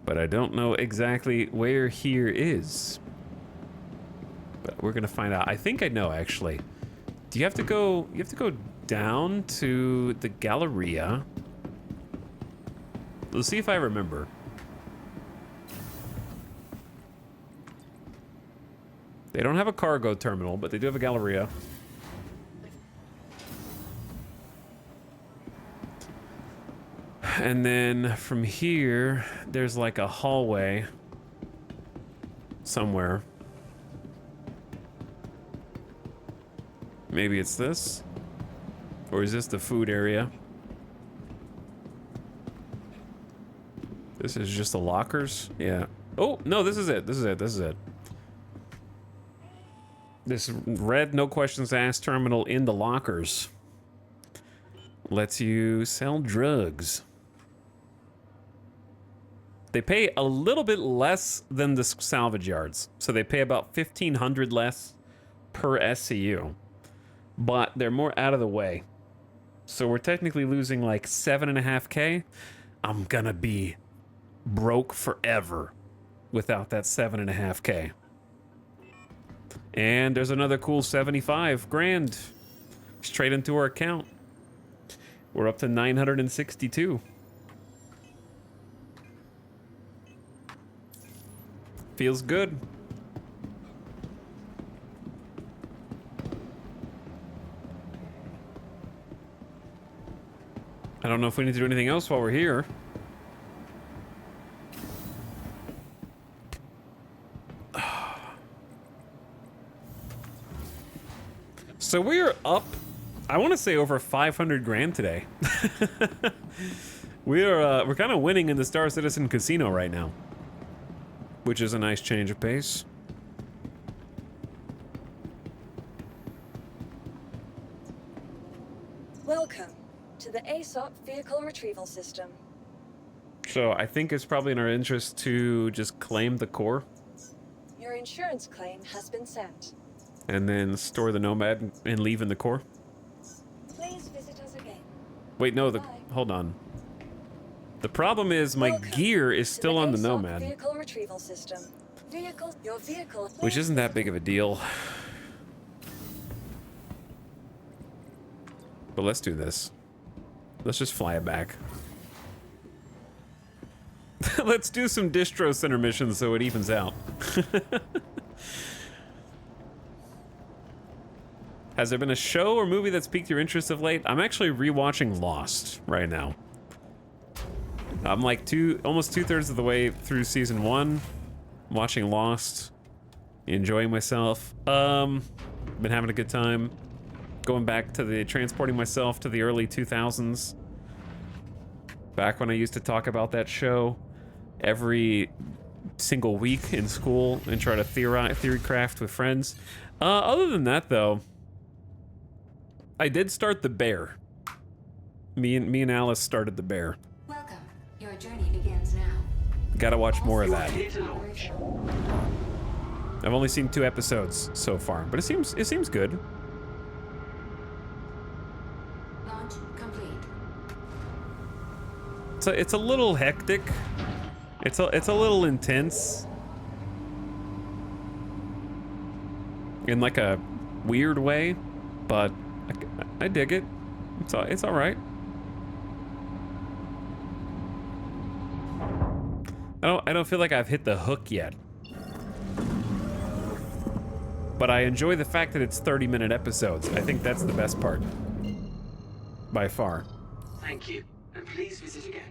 but I don't know exactly where here is. But we're gonna find out. I think I know, actually. Do you have to go? You have to go down to the Galleria. Let's see if I remember. They don't have a cargo terminal, but they do have a Galleria. And then from here, there's like a hallway somewhere. Maybe it's this? Or is this the food area? This is just the lockers? Yeah. Oh, no, this is it. This is it. This is it. This red no questions asked terminal in the lockers lets you sell drugs. They pay a little bit less than the salvage yards. So they pay about 1,500 less per SCU. But they're more out of the way. So we're technically losing like 7.5K. I'm gonna be broke forever without that 7.5K. And there's another cool 75 grand straight into our account. We're up to 962. Feels good. I don't know if we need to do anything else while we're here. So we're up, I want to say over 500 grand today. We're kind of winning in the Star Citizen Casino right now, which is a nice change of pace. Welcome to the ASOP Vehicle Retrieval System. So I think it's probably in our interest to just claim the core Your insurance claim has been sent. and then store the Nomad and leave in the core. Please visit us again. Wait, no, Bye. hold on. The problem is my Welcome gear is to still on the ASOP Nomad. Vehicle Retrieval System. Your vehicle. Which isn't that big of a deal. But let's do this. Let's just fly it back. Let's do some distro center missions so it evens out. Has there been a show or movie that's piqued your interest of late? I'm actually rewatching Lost right now. I'm like almost 2/3 of the way through season 1, watching Lost, enjoying myself. Been having a good time. Going back to transporting myself to the early 2000s. Back when I used to talk about that show every single week in school and try to theory craft with friends. Other than that, though, I did start The Bear. Me and Alice started The Bear. Welcome. Your journey begins now. Gotta watch more of You are that. clear to launch. I've only seen 2 episodes so far, but it seems good. Launch complete. It's a little hectic. It's a little intense. In like a weird way, but I dig it. It's all right. I don't feel like I've hit the hook yet. But I enjoy the fact that it's 30-minute episodes. I think that's the best part. By far. Thank you, and please visit again.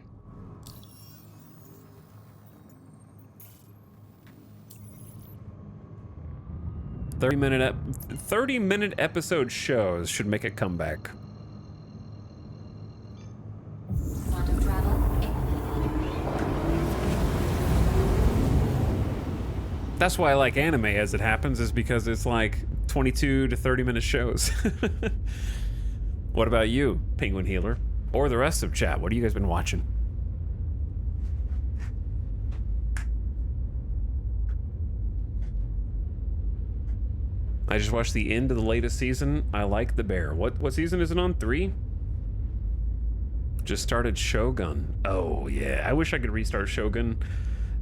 30-minute episode shows should make a comeback. Quantum travel. That's why I like anime as it happens, is because it's like 22 to 30-minute shows. What about you, Penguin Healer? Or the rest of chat? What have you guys been watching? I just watched the end of the latest season. I like The Bear. What season is it on? 3? Just started Shogun. Oh, yeah. I wish I could restart Shogun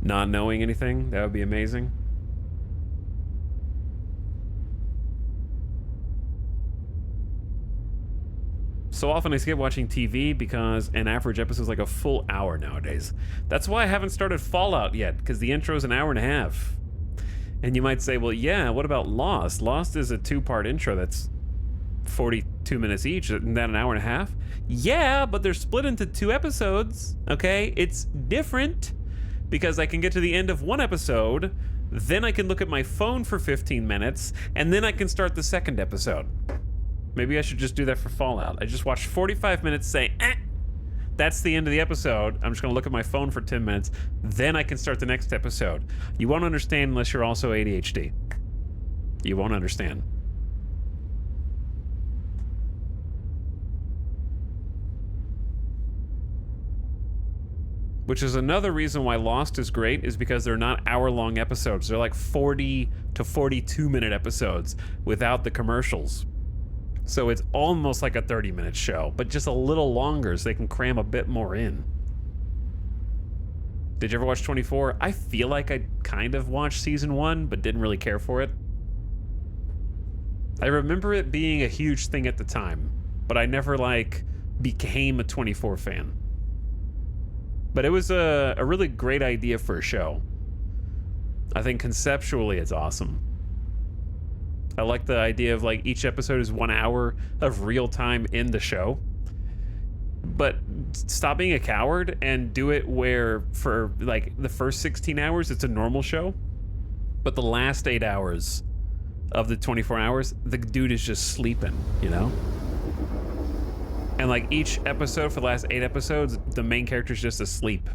not knowing anything. That would be amazing. So often I skip watching TV because an average episode is like a full hour nowadays. That's why I haven't started Fallout yet, because the intro is an hour and a half. And you might say, well, yeah, what about Lost? Lost is a 2-part intro that's 42 minutes each. Isn't that an hour and a half? Yeah, but they're split into 2 episodes, okay? It's different because I can get to the end of 1 episode, then I can look at my phone for 15 minutes, and then I can start the 2nd episode. Maybe I should just do that for Fallout. I just watch 45 minutes, say, that's the end of the episode. I'm just gonna look at my phone for 10 minutes. Then I can start the next episode. You won't understand unless you're also ADHD. You won't understand. Which is another reason why Lost is great, is because they're not hour-long episodes. They're like 40 to 42-minute episodes without the commercials. So it's almost like a 30-minute show, but just a little longer so they can cram a bit more in. Did you ever watch 24? I feel like I kind of watched season 1, but didn't really care for it. I remember it being a huge thing at the time, but I never, like, became a 24 fan. But it was a really great idea for a show. I think conceptually it's awesome. I like the idea of like each episode is 1 hour of real time in the show. But stop being a coward and do it where for like the first 16 hours it's a normal show. But the last 8 hours of the 24 hours, the dude is just sleeping, you know? And like each episode for the last 8 episodes, the main character's just asleep.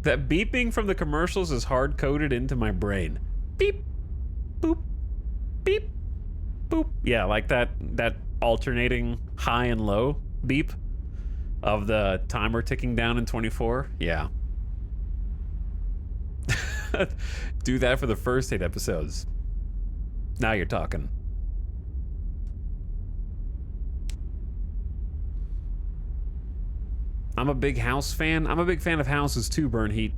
That beeping from the commercials is hard-coded into my brain. Beep, boop, beep, boop. Yeah, like that alternating high and low beep of the timer ticking down in 24. Yeah. Do that for the first 8 episodes. Now you're talking. I'm a big House fan. I'm a big fan of Houses too, Burn Heat.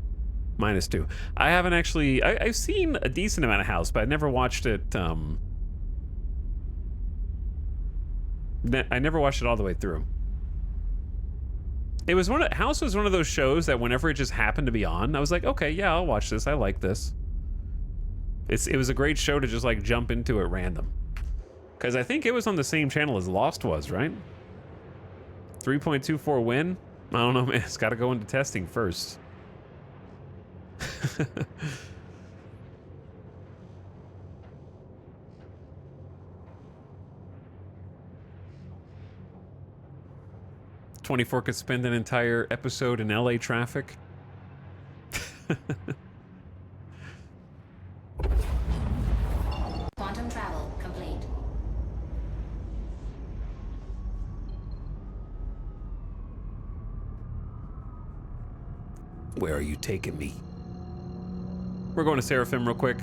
-2. I haven't actually... I've seen a decent amount of House, but I never watched it, I never watched it all the way through. It was House was one of those shows that whenever it just happened to be on, I was like, okay, yeah, I'll watch this. I like this. It was a great show to just like jump into at random. Because I think it was on the same channel as Lost was, right? 3.24 win? I don't know, man. It's got to go into testing first. 24 could spend an entire episode in LA traffic. Quantum travel complete. Where are you taking me? We're going to Seraphim real quick.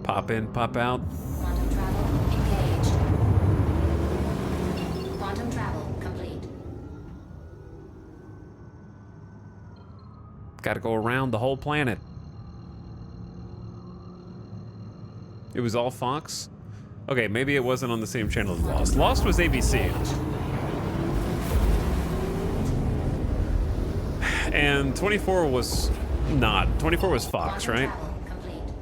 Pop in, pop out. Quantum travel engaged. Quantum travel complete. Got to go around the whole planet. It was all Fox? Okay, maybe it wasn't on the same channel as Lost. Lost was ABC. And 24 was not. 24 was Fox, Quantum right? travel complete.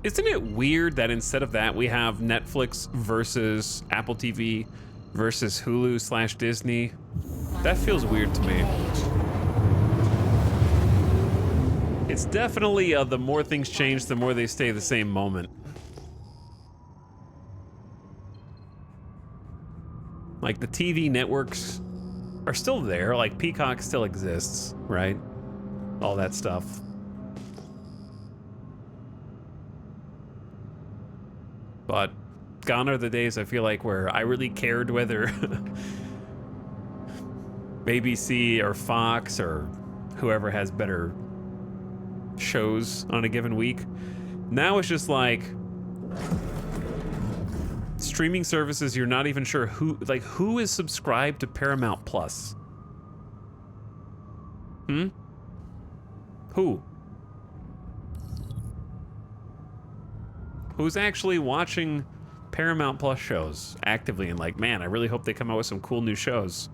Isn't it weird that instead of that we have Netflix versus Apple TV versus Hulu / Disney? That feels weird to me. Engaged. It's definitely the more things change, the more they stay the same moment. Like the TV networks are still there, like Peacock still exists, right? All that stuff. But gone are the days, I feel like, where I really cared whether ABC or Fox or whoever has better shows on a given week. Now it's just like streaming services, you're not even sure who is subscribed to Paramount Plus. Who? Who's actually watching Paramount Plus shows actively and like, man, I really hope they come out with some cool new shows.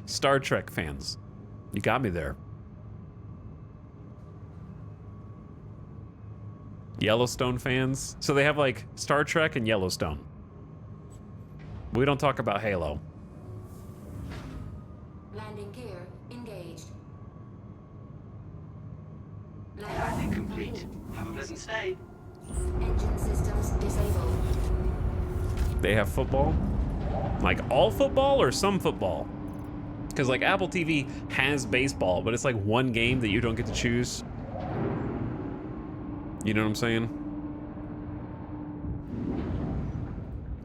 Star Trek fans. You got me there. Yellowstone fans. So they have like Star Trek and Yellowstone. We don't talk about Halo. Landing gear engaged. Landing complete. Have a pleasant stay. Engine systems disabled. They have football? Like all football or some football? Because like Apple TV has baseball, but it's like one game that you don't get to choose. You know what I'm saying?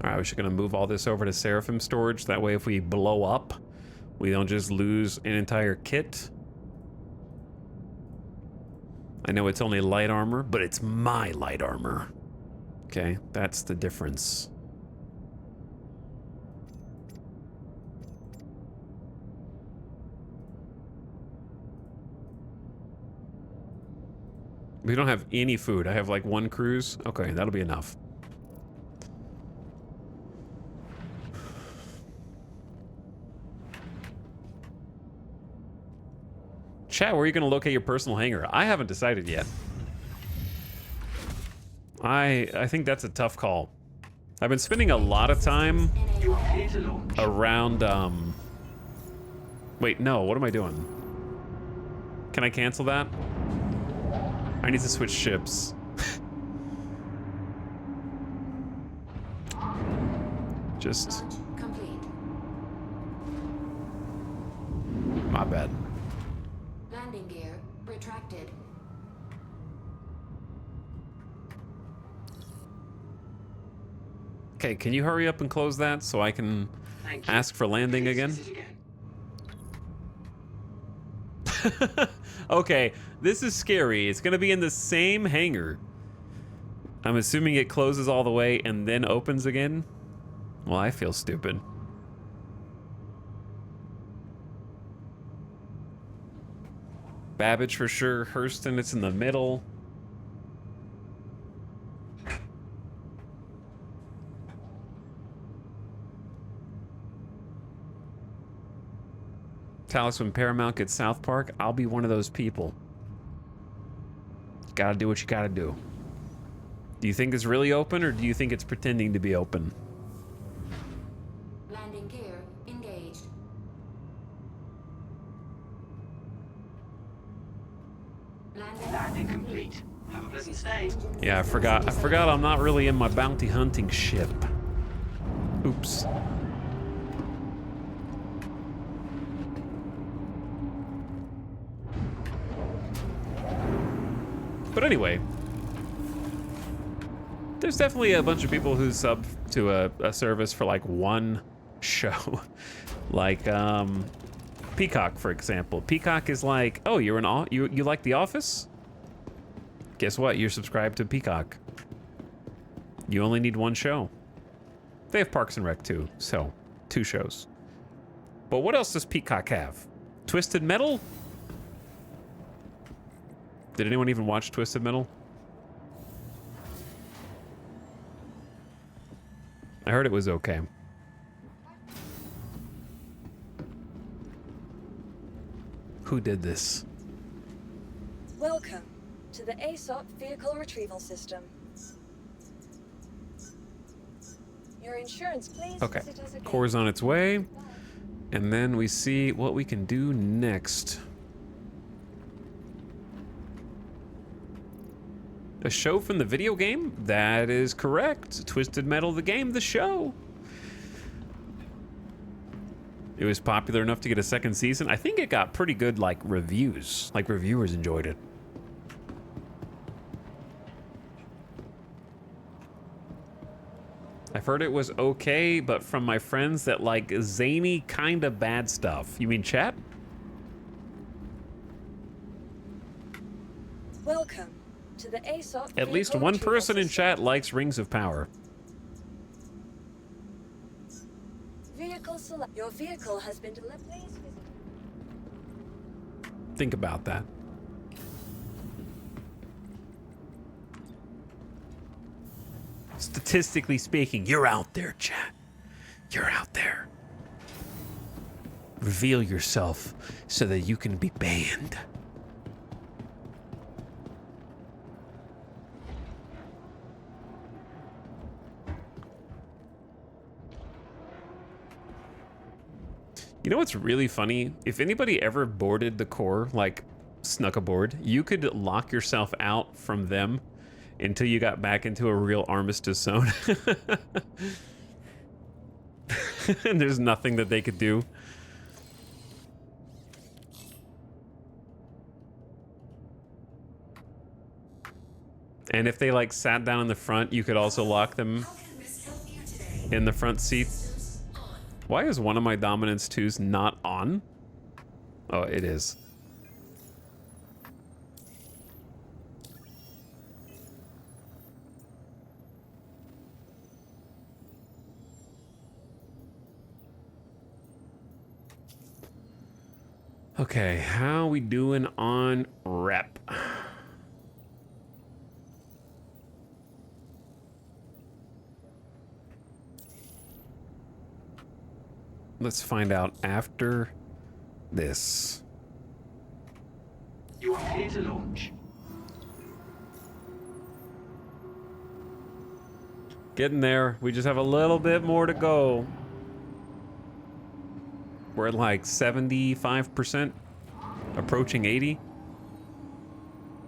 All right, we're just gonna move all this over to Seraphim storage. That way if we blow up, we don't just lose an entire kit. I know it's only light armor, but it's my light armor. Okay, that's the difference. We don't have any food. I have like one cruise. Okay, that'll be enough. Chat, where are you going to locate your personal hangar? I haven't decided yet. I think that's a tough call. I've been spending a lot of time You are clear to launch. around, wait, no, what am I doing? Can I cancel that? I need to switch ships. Just, Launch complete. my bad. Landing gear retracted. Okay, can you hurry up and close that so I can Thank you. ask for landing Please again? visit again. Okay, this is scary. It's gonna be in the same hangar. I'm assuming it closes all the way and then opens again. Well, I feel stupid. Babbage for sure. Hurston, it's in the middle. Talos, when Paramount gets South Park, I'll be one of those people. Gotta do what you gotta do. Do you think it's really open, or do you think it's pretending to be open? Landing gear engaged. Landing complete. Have a pleasant stay. Yeah, I forgot I'm not really in my bounty hunting ship. Oops. But anyway, there's definitely a bunch of people who sub to a service for like one show. Like Peacock, for example. Peacock is like, oh, you like The Office? Guess what? You're subscribed to Peacock. You only need one show. They have Parks and Rec too, so 2 shows. But what else does Peacock have? Twisted Metal? Did anyone even watch Twisted Metal? I heard it was okay. Who did this? Welcome to the ASOP Vehicle Retrieval System. Your insurance, please. Okay. Visit us again. Core's on its way. And then we see what we can do next. A show from the video game? That is correct. Twisted Metal, the game, the show. It was popular enough to get a 2nd season. I think it got pretty good, like, reviews. Like, reviewers enjoyed it. I've heard it was okay, but from my friends that like zany kind of bad stuff. You mean chat? Welcome to the ASOP. At least Vehicle one Retrieval person in System. chat likes Rings of Power. Vehicle select. Your vehicle has been delivered. Please visit. Think about that. Statistically speaking, you're out there, chat. You're out there. Reveal yourself so that you can be banned. You know what's really funny? If anybody ever boarded the core, like snuck aboard, you could lock yourself out from them until you got back into a real armistice zone. And there's nothing that they could do. And if they like sat down in the front, you could also lock them in the front seat. Why is one of my Dominance 2s not on? Oh, it is. Okay, how we doing on rep? Let's find out after this. You are clear to launch. Getting there. We just have a little bit more to go. We're at like 75%, approaching 80.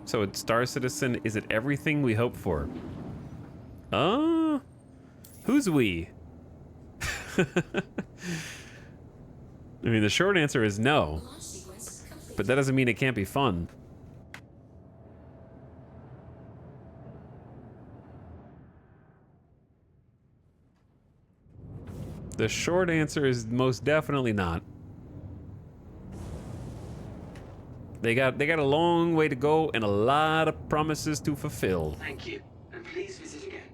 So at Star Citizen, is it everything we hope for? Who's we? I mean, the short answer is no, but that doesn't mean it can't be fun. The short answer is most definitely not. They got a long way to go and a lot of promises to fulfill. Thank you. And please visit again.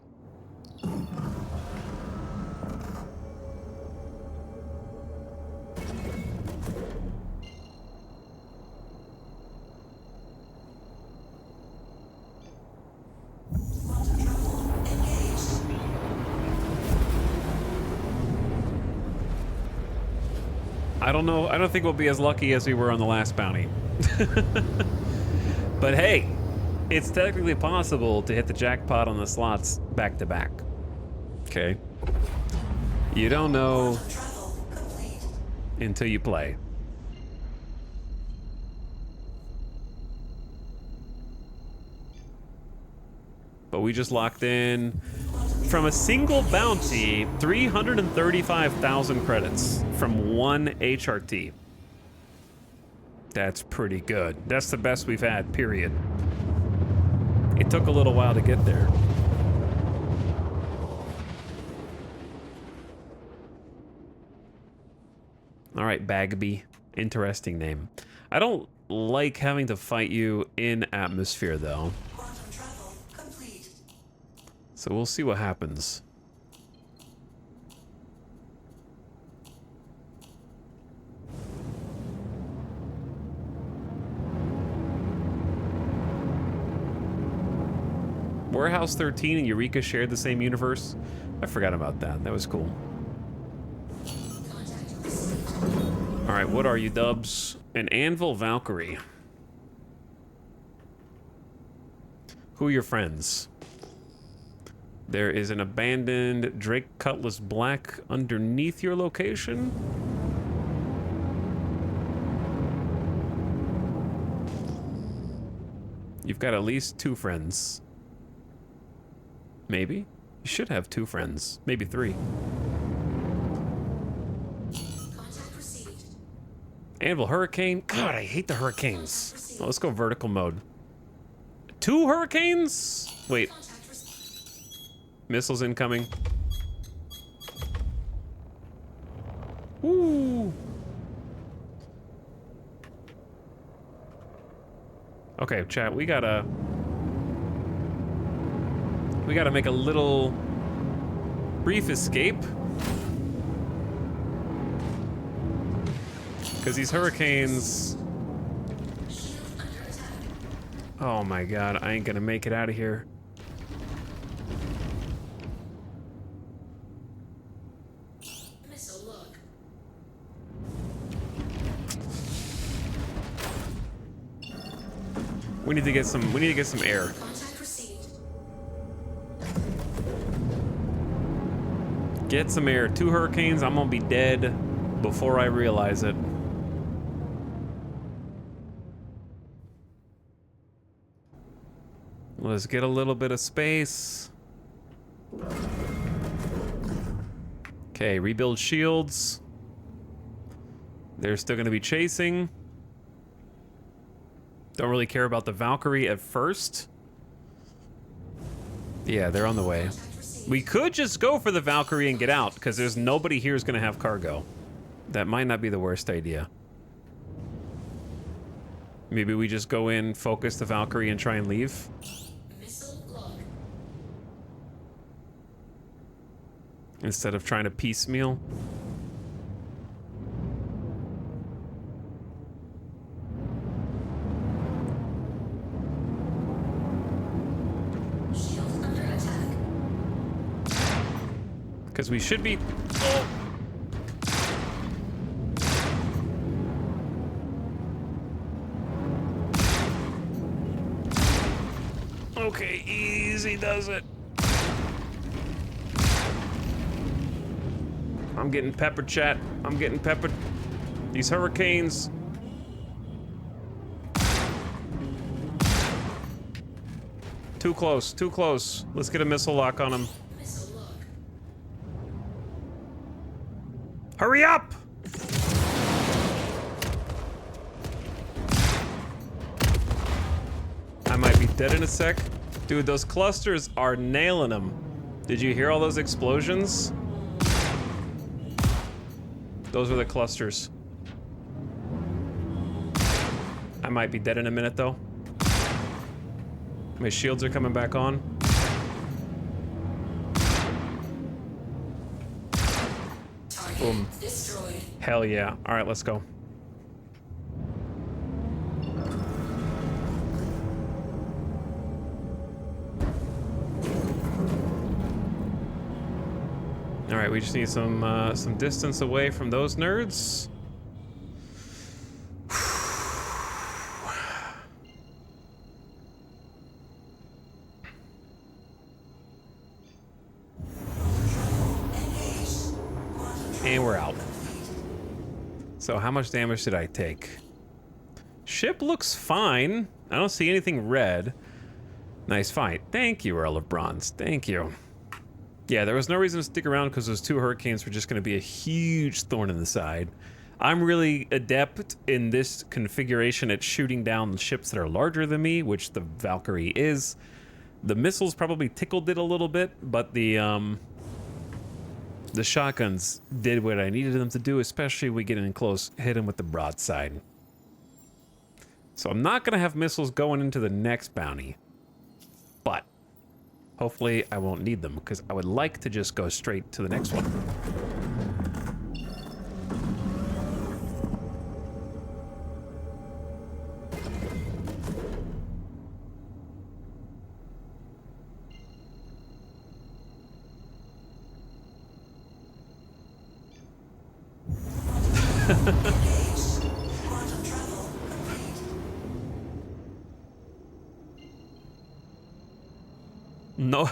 Quantum trouble engaged. I don't know. I don't think we'll be as lucky as we were on the last bounty. But hey, it's technically possible to hit the jackpot on the slots back to back. Okay. You don't know Quantum travel complete. until you play. But we just locked in from a single bounty 335,000 credits from one HRT. That's pretty good. That's the best we've had, period. It took a little while to get there. All right, Bagby. Interesting name. I don't like having to fight you in atmosphere, though. Quantum travel complete. So we'll see what happens. Warehouse 13 and Eureka shared the same universe? I forgot about that. That was cool. Alright, what are you, Dubs? An Anvil Valkyrie. Who are your friends? There is an abandoned Drake Cutlass Black underneath your location? You've got at least 2 friends. Maybe? You should have 2 friends. Maybe 3. Contact received. Anvil Hurricane? God, I hate the hurricanes. Oh, let's go vertical mode. 2 hurricanes? Wait. Contact received. Missiles incoming. Woo! Okay, chat, we gotta make a little brief escape. Because these hurricanes... Shield under attack. Oh my god, I ain't gonna make it out of here. Missile look. We need to get some air. Contact received. Get some air. 2 hurricanes, I'm gonna be dead before I realize it. Let's get a little bit of space. Okay, rebuild shields. They're still gonna be chasing. Don't really care about the Valkyrie at first. Yeah, they're on the way. We could just go for the Valkyrie and get out, because there's nobody here who's gonna have cargo. That might not be the worst idea. Maybe we just go in, focus the Valkyrie, and try and leave. Missile look. Instead of trying to piecemeal. Shield under attack. Because we should be... Oh! Okay, easy does it. I'm getting peppered, chat. I'm getting peppered. These hurricanes. Too close, too close. Let's get a missile lock on them. Missile look. Hurry up! I might be dead in a sec. Dude, those clusters are nailing them. Did you hear all those explosions? Those were the clusters. I might be dead in a minute, though. My shields are coming back on. Boom. Destroyed. Hell yeah. All right, let's go. All right, we just need some distance away from those nerds. And we're out. So how much damage did I take? Ship looks fine. I don't see anything red. Nice fight. Thank you, Earl of Bronze. Thank you. Yeah, there was no reason to stick around because those 2 hurricanes were just going to be a huge thorn in the side. I'm really adept in this configuration at shooting down ships that are larger than me, which the Valkyrie is. The missiles probably tickled it a little bit, but the shotguns did what I needed them to do, especially when we get in close, hit them with the broadside. So I'm not going to have missiles going into the next bounty, but hopefully I won't need them because I would like to just go straight to the next one. No,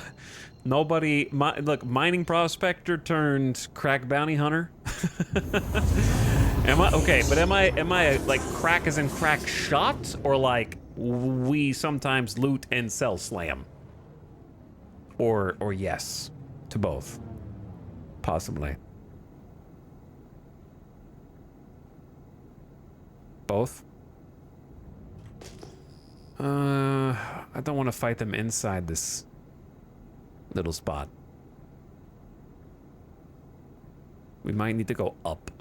nobody. Look, mining prospector turned crack bounty hunter. Am I okay? But am I like crack as in crack shot, or like we sometimes loot and sell slam? Or yes, to both, possibly. Both. I don't want to fight them inside this little spot. We might need to go up.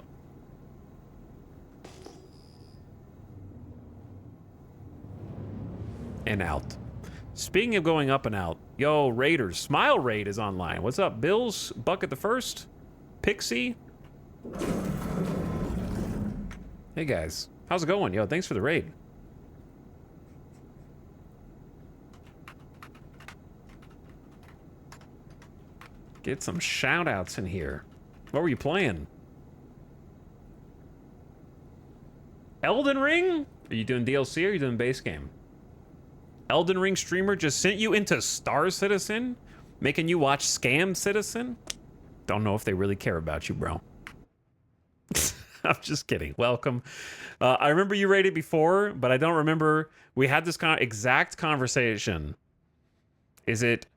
And out. Speaking of going up and out, yo, Raiders, Smile Raid is online. What's up, Bills? Bucket the First? Pixie? Hey, guys. How's it going? Yo, thanks for the raid. Get some shout-outs in here. What were you playing? Elden Ring? Are you doing DLC or are you doing base game? Elden Ring streamer just sent you into Star Citizen? Making you watch Scam Citizen? Don't know if they really care about you, bro. I'm just kidding. Welcome. I remember you rated before, but I don't remember. We had this exact conversation. Is it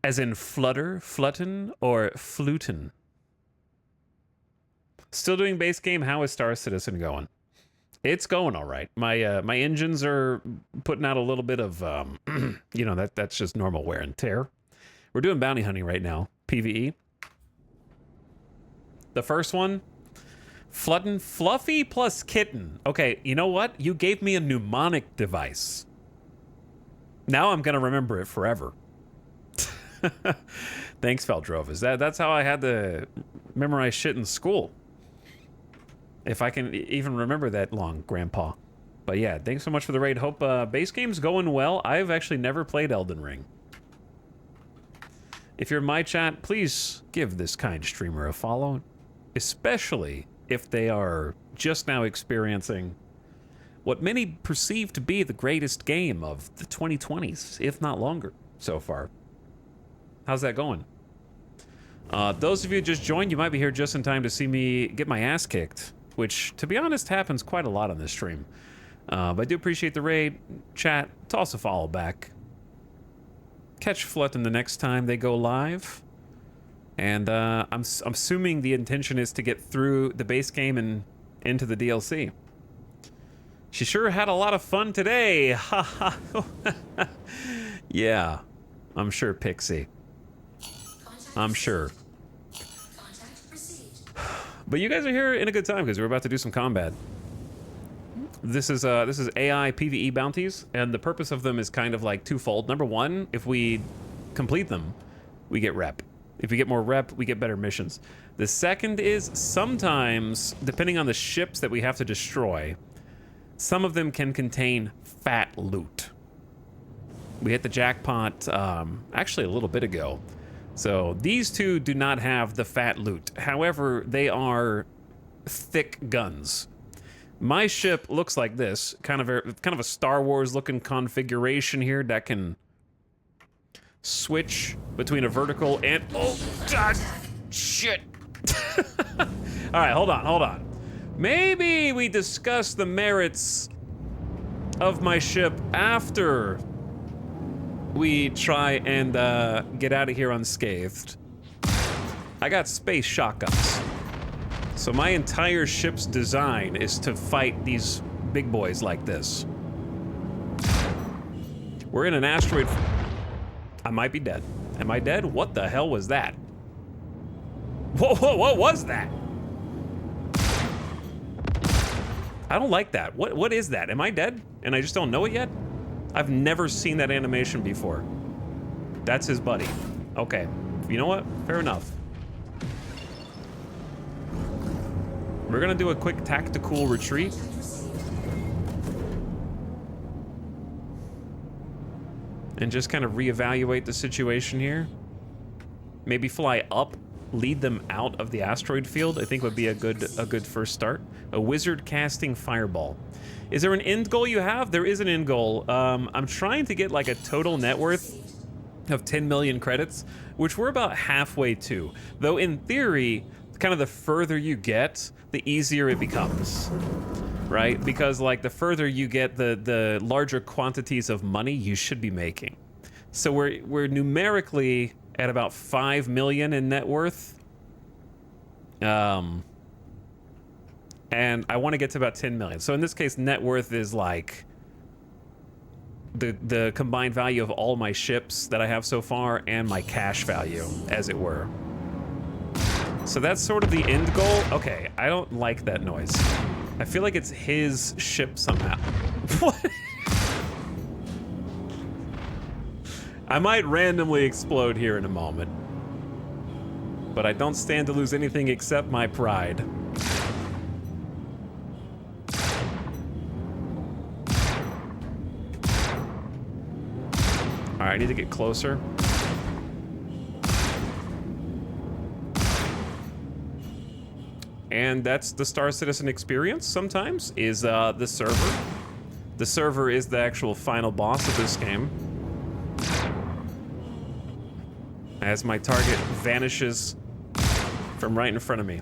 as in flutter, flutten, or fluten? Still doing base game. How is Star Citizen going? It's going all right. My engines are putting out a little bit of, you know, that's just normal wear and tear. We're doing bounty hunting right now. PvE. The first one, Flutton, Fluffy plus Kitten. Okay, you know what? You gave me a mnemonic device. Now I'm going to remember it forever. Thanks, Feldrovas. That's how I had to memorize shit in school. If I can even remember that long, Grandpa. But yeah, thanks so much for the raid. Hope base game's going well. I've actually never played Elden Ring. If you're in my chat, please give this kind streamer a follow. Especially if they are just now experiencing what many perceive to be the greatest game of the 2020s, if not longer, so far. How's that going? Those of you who just joined, you might be here just in time to see me get my ass kicked, which, to be honest, happens quite a lot on this stream. But I do appreciate the raid. Chat, toss a follow back. Catch Flutton the next time they go live. And I'm assuming the intention is to get through the base game and into the DLC. She sure had a lot of fun today. Ha ha. Yeah, I'm sure, Pixie. I'm sure. But you guys are here in a good time because we're about to do some combat. This is AI PvE bounties, and the purpose of them is kind of like twofold. Number one, if we complete them, we get rep. If we get more rep, we get better missions. The second is sometimes, depending on the ships that we have to destroy, some of them can contain fat loot. We hit the jackpot actually a little bit ago. So these two do not have the fat loot. However, they are thick guns. My ship looks like this, kind of a Star Wars looking configuration here that can switch between a vertical and oh god shit. All right, hold on. Maybe we discuss the merits of my ship after we try and get out of here unscathed. I got space shotguns. So my entire ship's design is to fight these big boys like this. We're in an asteroid. I might be dead. Am I dead? What the hell was that? Whoa, what was that? I don't like that. What is that? Am I dead? And I just don't know it yet? I've never seen that animation before. That's his buddy. Okay. You know what? Fair enough. We're gonna do a quick tactical retreat. And just kind of reevaluate the situation here. Maybe fly up, lead them out of the asteroid field. I think would be a good first start. A wizard casting fireball. Is there an end goal you have? There is an end goal. I'm trying to get like a total net worth of 10 million credits, which we're about halfway to. Though in theory, kind of the further you get, the easier it becomes. Right? Because like the further you get, the larger quantities of money you should be making. So we're numerically at about 5 million in net worth. And I want to get to about 10 million. So in this case, net worth is like the combined value of all my ships that I have so far and my cash value, as it were. So that's sort of the end goal. Okay, I don't like that noise. I feel like it's his ship somehow. What? I might randomly explode here in a moment. But I don't stand to lose anything except my pride. All right, I need to get closer. And that's the Star Citizen experience sometimes, is the server. The server is the actual final boss of this game. As my target vanishes from right in front of me.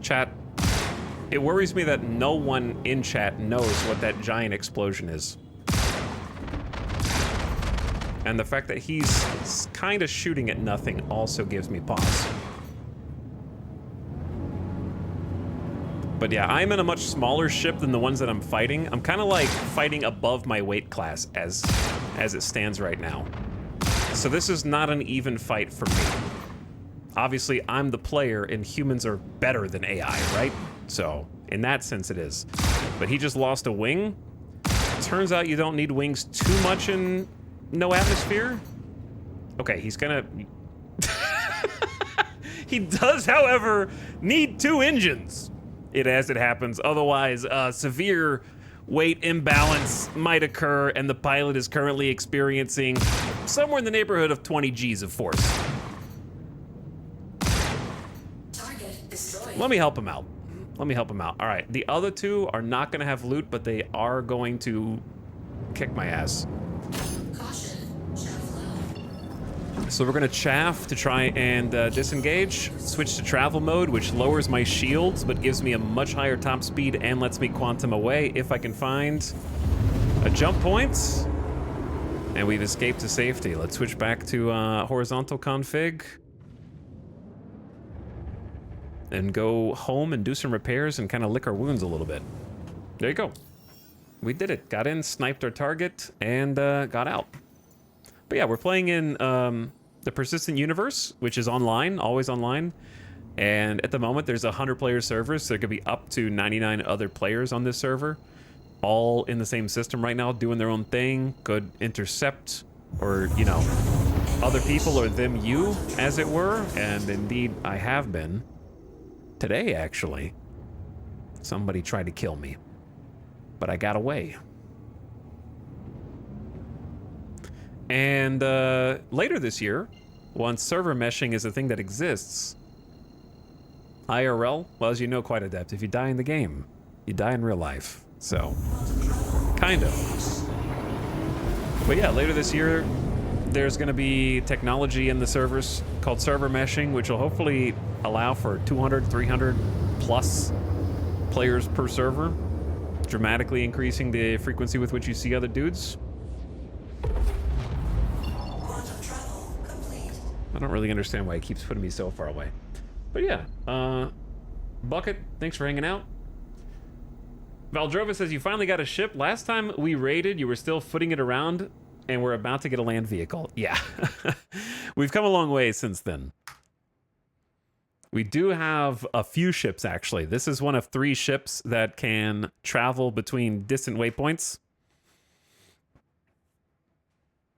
Chat, it worries me that no one in chat knows what that giant explosion is. And the fact that he's kind of shooting at nothing also gives me pause. But yeah, I'm in a much smaller ship than the ones that I'm fighting. I'm kind of like fighting above my weight class as it stands right now. So this is not an even fight for me. Obviously, I'm the player and humans are better than AI, right? So in that sense it is. But he just lost a wing. Turns out you don't need wings too much in no atmosphere. Okay, he's gonna... He does, however, need 2 engines. As it happens. Otherwise, severe weight imbalance might occur, and the pilot is currently experiencing somewhere in the neighborhood of 20 G's of force. Target destroyed. Let me help him out. All right, the other 2 are not going to have loot, but they are going to kick my ass. Caution. Shadow flow. So we're going to chaff to try and disengage, switch to travel mode, which lowers my shields, but gives me a much higher top speed and lets me quantum away if I can find a jump point. And we've escaped to safety. Let's switch back to horizontal config. And go home and do some repairs and kind of lick our wounds a little bit. There you go. We did it. Got in, sniped our target, and got out. But yeah, we're playing in the Persistent Universe, which is online, always online. And at the moment, there's 100 player servers, so there could be up to 99 other players on this server, all in the same system right now, doing their own thing. Could intercept, or, you know, other people or them you, as it were. And indeed, I have been. Today, actually, somebody tried to kill me, but I got away. And later this year, once server meshing is a thing that exists, IRL, well, as you know, quite adept. If you die in the game, you die in real life. So, kind of. But yeah, later this year, there's going to be technology in the servers called server meshing, which will hopefully allow for 200, 300 plus players per server, dramatically increasing the frequency with which you see other dudes. I don't really understand why it keeps putting me so far away. But yeah, Bucket, thanks for hanging out. Valdrova says, you finally got a ship. Last time we raided, you were still footing it around, and we're about to get a land vehicle. Yeah. We've come a long way since then. We do have a few ships, actually. This is one of 3 ships that can travel between distant waypoints.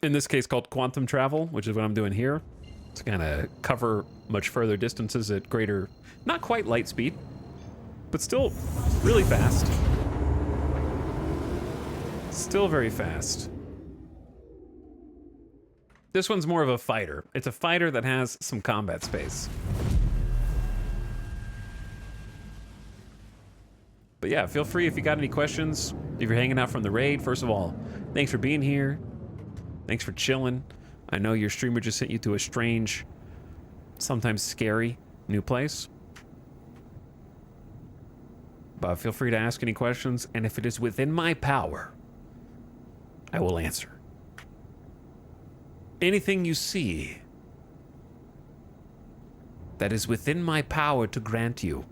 In this case, called quantum travel, which is what I'm doing here. To kind of cover much further distances at greater, not quite light speed, but still really fast. Still very fast. This one's more of a fighter. It's a fighter that has some combat space. But yeah, feel free if you got any questions. If you're hanging out from the raid, first of all, thanks for being here. Thanks for chilling. I know your streamer just sent you to a strange, sometimes scary, new place. But feel free to ask any questions, and if it is within my power, I will answer. Anything you see that is within my power to grant you,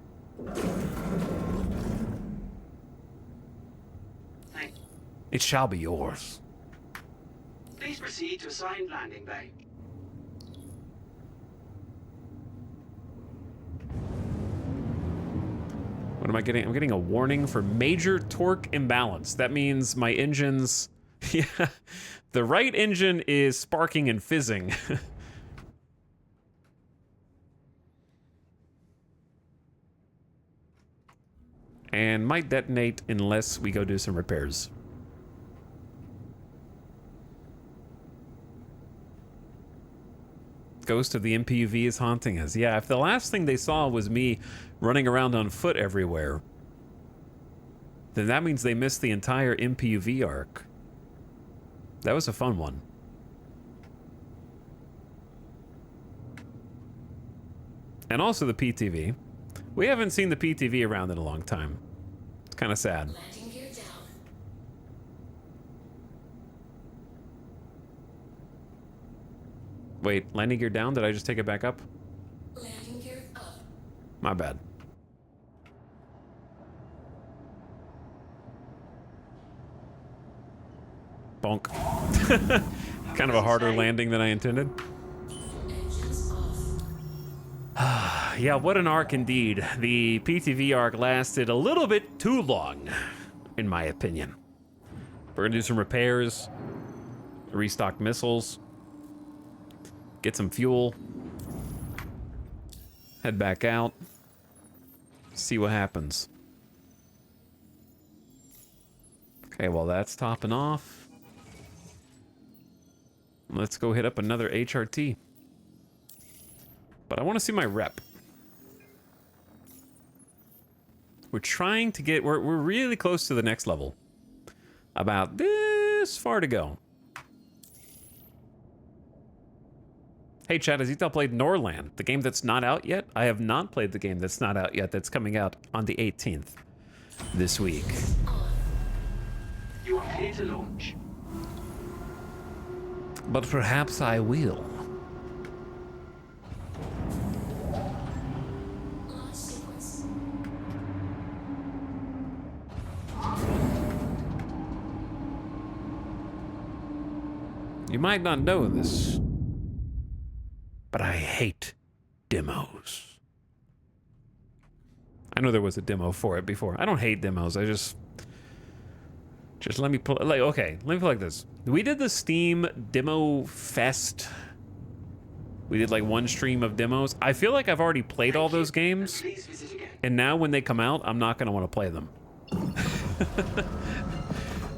it shall be yours. Please proceed to assigned landing bay. What am I getting? I'm getting a warning for major torque imbalance. That means my engines... Yeah, the right engine is sparking and fizzing. And might detonate unless we go do some repairs. Ghost of the MPUV is haunting us. Yeah, if the last thing they saw was me running around on foot everywhere, then that means they missed the entire MPUV arc. That was a fun one. And also the PTV. We haven't seen the PTV around in a long time. It's kind of sad. Landing gear down. Wait, landing gear down? Did I just take it back up? Landing gear up. My bad. Bonk. Kind of a harder landing than I intended. Engines off. Yeah, what an arc indeed. The PTV arc lasted a little bit too long, in my opinion. We're gonna do some repairs, restock missiles, get some fuel, head back out, see what happens. Okay, well that's topping off. Let's go hit up another HRT. But I want to see my rep. We're trying to get... We're really close to the next level. About this far to go. Hey, Chad, has Etel played Norland, the game that's not out yet? I have not played the game that's not out yet, that's coming out on the 18th this week. You are clear to launch. But perhaps I will. Launch sequence. You might not know this, but I hate demos. I know there was a demo for it before. I don't hate demos. I just let me play. Like, okay, let me play like this. We did the Steam Demo Fest. We did like one stream of demos. I feel like I've already played all those games, Please visit again. and now when they come out, I'm not gonna want to play them.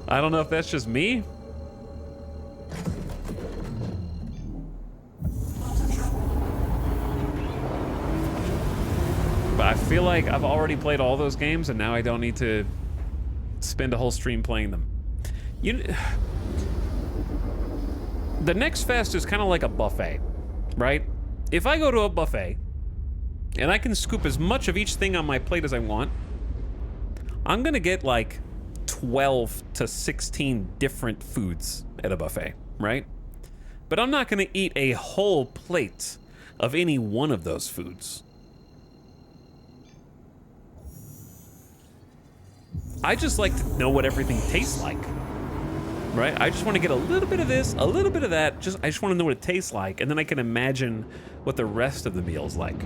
I don't know if that's just me. But I feel like I've already played all those games, and now I don't need to spend a whole stream playing them. The next fest is kind of like a buffet, right? If I go to a buffet, and I can scoop as much of each thing on my plate as I want, I'm gonna get like 12 to 16 different foods at a buffet, right? But I'm not gonna eat a whole plate of any one of those foods. I just like to know what everything tastes like, right? I just want to get a little bit of this, a little bit of that. I just want to know what it tastes like, and then I can imagine what the rest of the meal is like.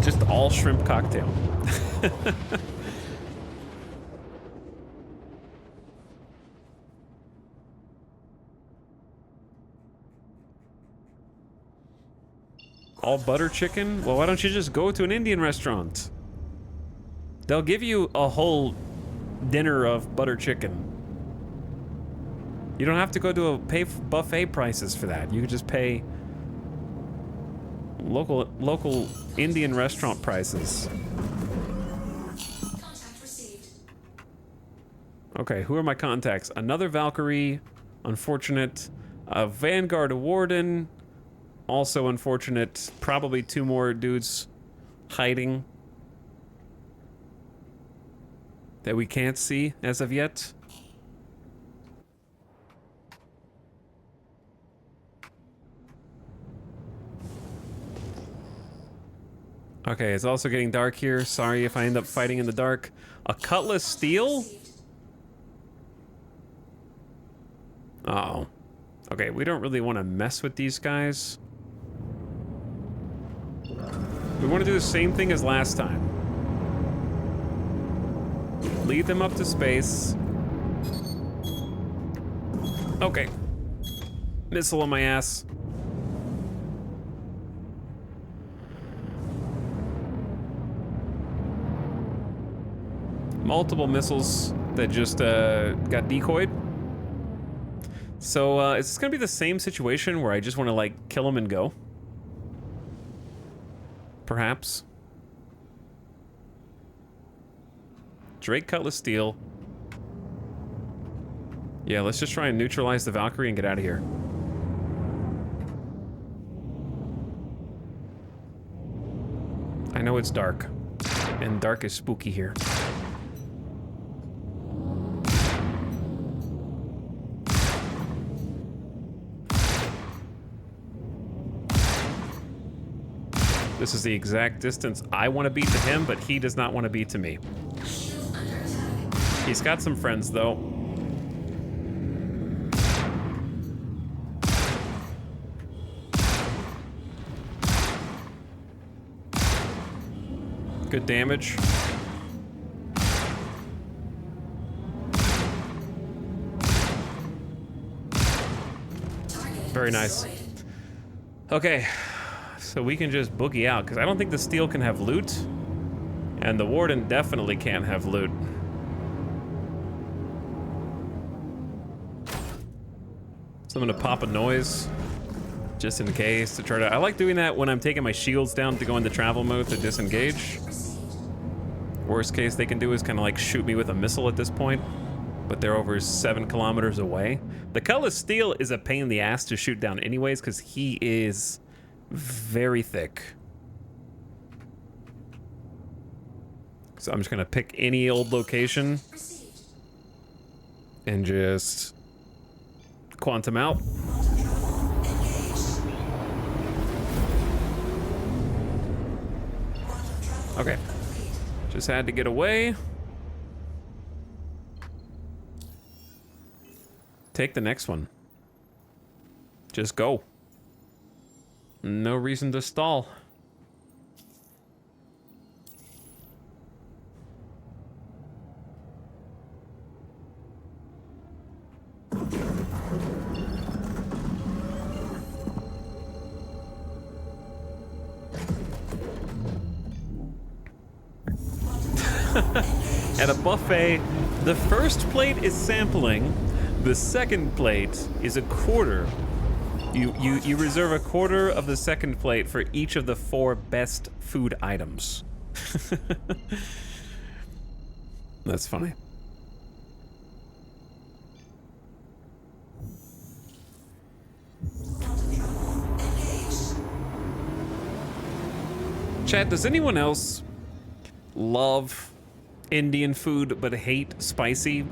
Just all shrimp cocktail. All butter chicken? Well, why don't you just go to an Indian restaurant? They'll give you a whole dinner of butter chicken. You don't have to go to a buffet prices for that. You could just pay local Indian restaurant prices. Contact received. Okay, who are my contacts? Another Valkyrie, unfortunate. A Vanguard Warden, also unfortunate. Probably 2 more dudes hiding that we can't see as of yet. Okay, it's also getting dark here. Sorry if I end up fighting in the dark. A Cutlass Steel? Uh-oh. Okay, we don't really want to mess with these guys. We want to do the same thing as last time. Lead them up to space. Okay. Missile on my ass. Multiple missiles that just got decoyed. So is this gonna be the same situation where I just want to like kill them and go? Perhaps. Drake Cutlass Steel. Yeah, let's just try and neutralize the Valkyrie and get out of here. I know it's dark, and dark is spooky here. This is the exact distance I want to beat to him, but he does not want to beat to me. He's got some friends, though. Good damage. Very nice. Okay, so we can just boogie out, because I don't think the Steel can have loot, and the Warden definitely can't have loot. So I'm gonna pop a noise, just in case, to try to... I like doing that when I'm taking my shields down to go into travel mode to disengage. Worst case they can do is kind of like shoot me with a missile at this point, but they're over 7 kilometers away. The Cutlass Steel is a pain in the ass to shoot down anyways, because he is very thick. So I'm just gonna pick any old location and just quantum out. Okay, just had to get away. Take the next one. Just go. No reason to stall. At a buffet, the first plate is sampling, the second plate is a quarter. You reserve a quarter of the second plate for each of the 4 best food items. That's funny. Chat, does anyone else love Indian food but hate spicy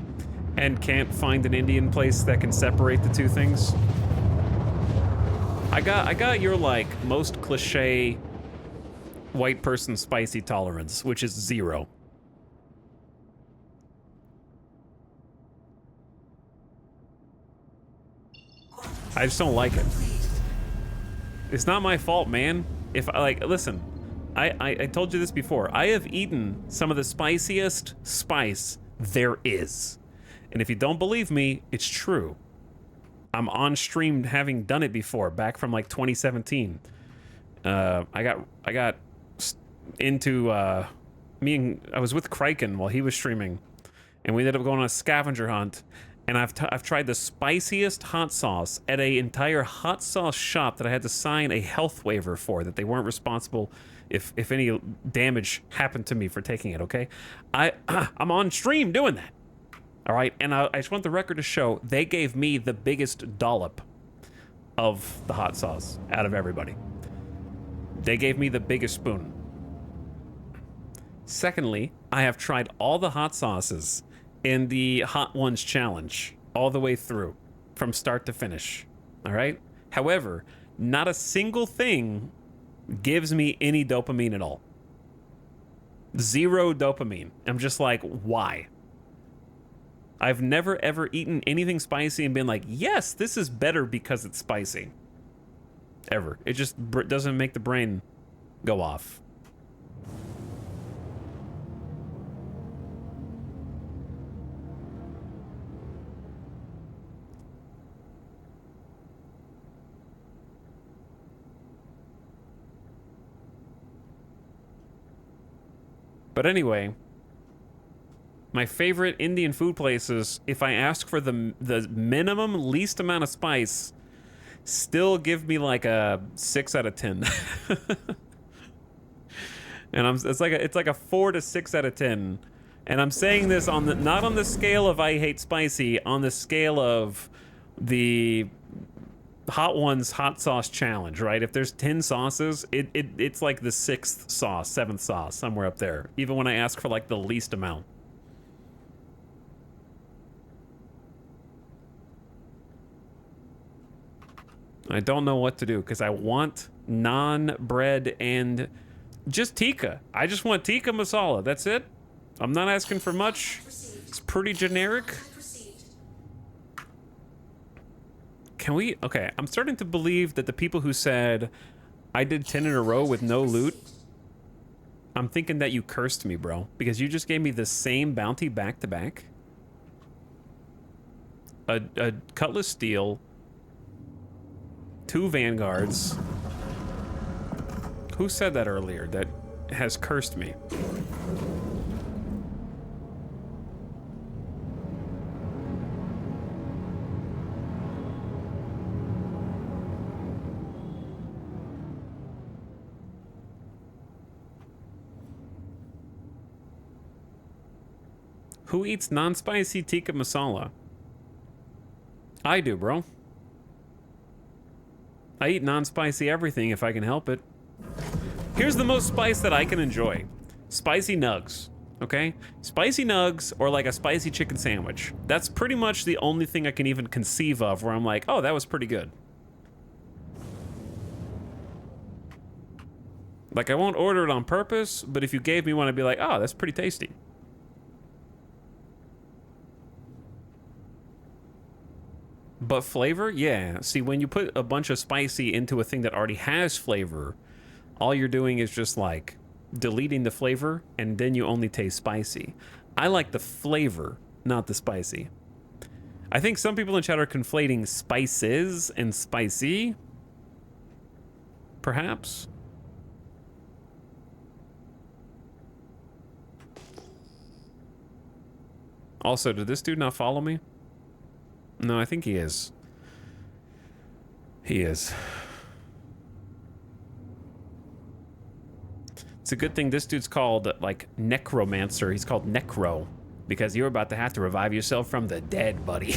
and can't find an Indian place that can separate the two things? I got your like most cliche white person spicy tolerance, which is 0. I just don't like it. It's not my fault, man. If I like, listen, I told you this before. I have eaten some of the spiciest spice there is. And if you don't believe me, it's true. I'm on stream having done it before, back from like 2017. I got into I was with Kraken while he was streaming, and we ended up going on a scavenger hunt. And I've tried the spiciest hot sauce at a entire hot sauce shop that I had to sign a health waiver for, that they weren't responsible if any damage happened to me for taking it. Okay, I'm on stream doing that. All right, and I just want the record to show they gave me the biggest dollop of the hot sauce out of everybody. They gave me the biggest spoon. Secondly, I have tried all the hot sauces in the Hot Ones challenge all the way through, from start to finish. All right? However, not a single thing gives me any dopamine at all. 0 dopamine. I'm just like, why? I've never ever eaten anything spicy and been like, yes, this is better because it's spicy. Ever. It just doesn't make the brain go off. But anyway, my favorite Indian food places, if I ask for the minimum least amount of spice, still give me like a 6 out of 10. And it's like a 4 to 6 out of 10. And I'm saying this on the not on the scale of I hate spicy, on the scale of the Hot Ones hot sauce challenge, right? If there's 10 sauces, it's like the 6th sauce, 7th sauce, somewhere up there. Even when I ask for like the least amount. I don't know what to do because I want naan bread and just tikka. I just want tikka masala. That's it. I'm not asking for much. It's pretty generic. Can we? Okay, I'm starting to believe that the people who said I did 10 in a row with no loot, I'm thinking that you cursed me, bro, because you just gave me the same bounty back to back. A cutlass steel, 2 vanguards. Who said that earlier? That has cursed me. Who eats non-spicy tikka masala? I do, bro. I eat non-spicy everything if I can help it. Here's the most spice that I can enjoy. Spicy nugs, okay? Spicy nugs or like a spicy chicken sandwich. That's pretty much the only thing I can even conceive of where I'm like, oh, that was pretty good. Like, I won't order it on purpose, but if you gave me one, I'd be like, oh, that's pretty tasty. But flavor? Yeah. See, when you put a bunch of spicy into a thing that already has flavor, all you're doing is just like deleting the flavor and then you only taste spicy. I like the flavor, not the spicy. I think some people in chat are conflating spices and spicy. Perhaps. Also, did this dude not follow me? No, I think he is. He is. It's a good thing this dude's called, like, Necromancer. He's called Necro. Because you're about to have to revive yourself from the dead, buddy.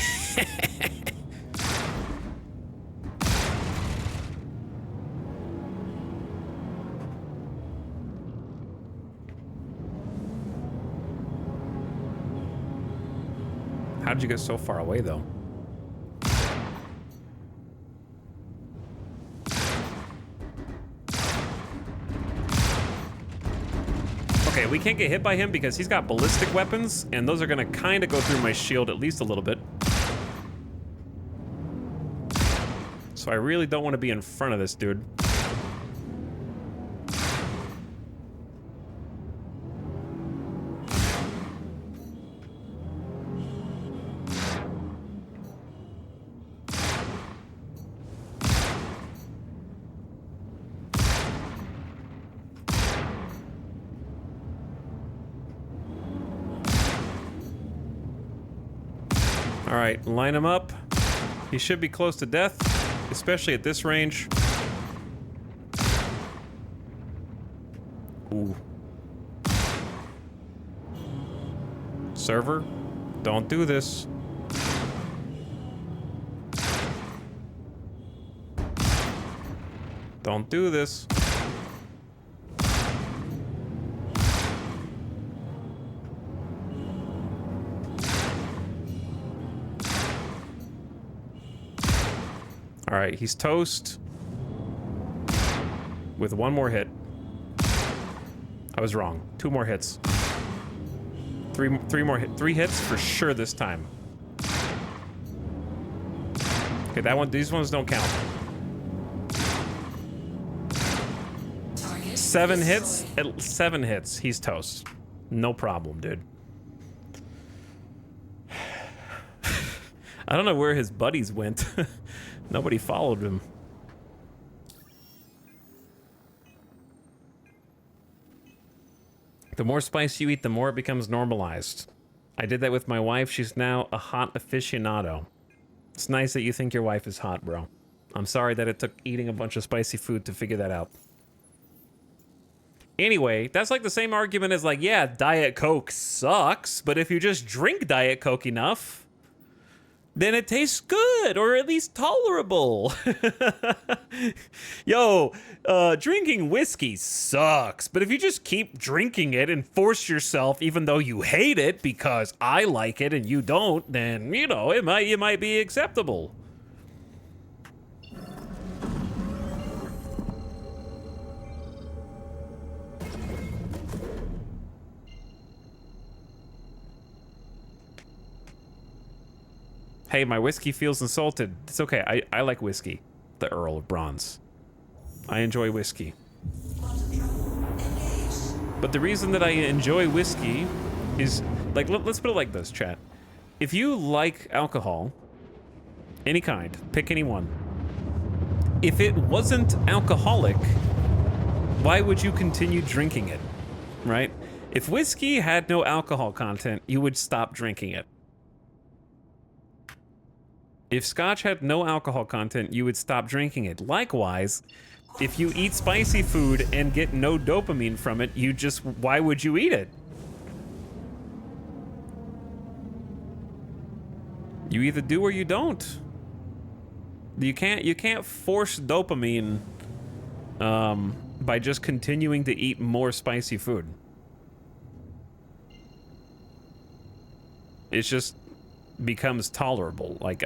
How did you get so far away, though? Okay, we can't get hit by him because he's got ballistic weapons, and those are gonna kind of go through my shield at least a little bit. So I really don't want to be in front of this dude. All right, line him up. He should be close to death, especially at this range. Ooh. Server, don't do this. Don't do this. All right, he's toast with one more hit. I was wrong. 2 more hits. Three hits for sure this time. Okay, these ones don't count. 7 hits. 7 hits. He's toast. No problem, dude. I don't know where his buddies went. Nobody followed him. The more spice you eat, the more it becomes normalized. I did that with my wife. She's now a hot aficionado. It's nice that you think your wife is hot, bro. I'm sorry that it took eating a bunch of spicy food to figure that out. Anyway, that's like the same argument as like, yeah, Diet Coke sucks, but if you just drink Diet Coke enough, then it tastes good, or at least tolerable. Yo, drinking whiskey sucks, but if you just keep drinking it and force yourself, even though you hate it because I like it and you don't, then, you know, it might be acceptable. Hey, my whiskey feels insulted. It's okay. I like whiskey. The Earl of Bronze. I enjoy whiskey. But the reason that I enjoy whiskey is, like, let's put it like this, chat. If you like alcohol, any kind, pick any one. If it wasn't alcoholic, why would you continue drinking it, right? If whiskey had no alcohol content, you would stop drinking it. If scotch had no alcohol content, you would stop drinking it. Likewise, if you eat spicy food and get no dopamine from it, why would you eat it? You either do or you don't. You can't force dopamine by just continuing to eat more spicy food. It's just becomes tolerable. Like,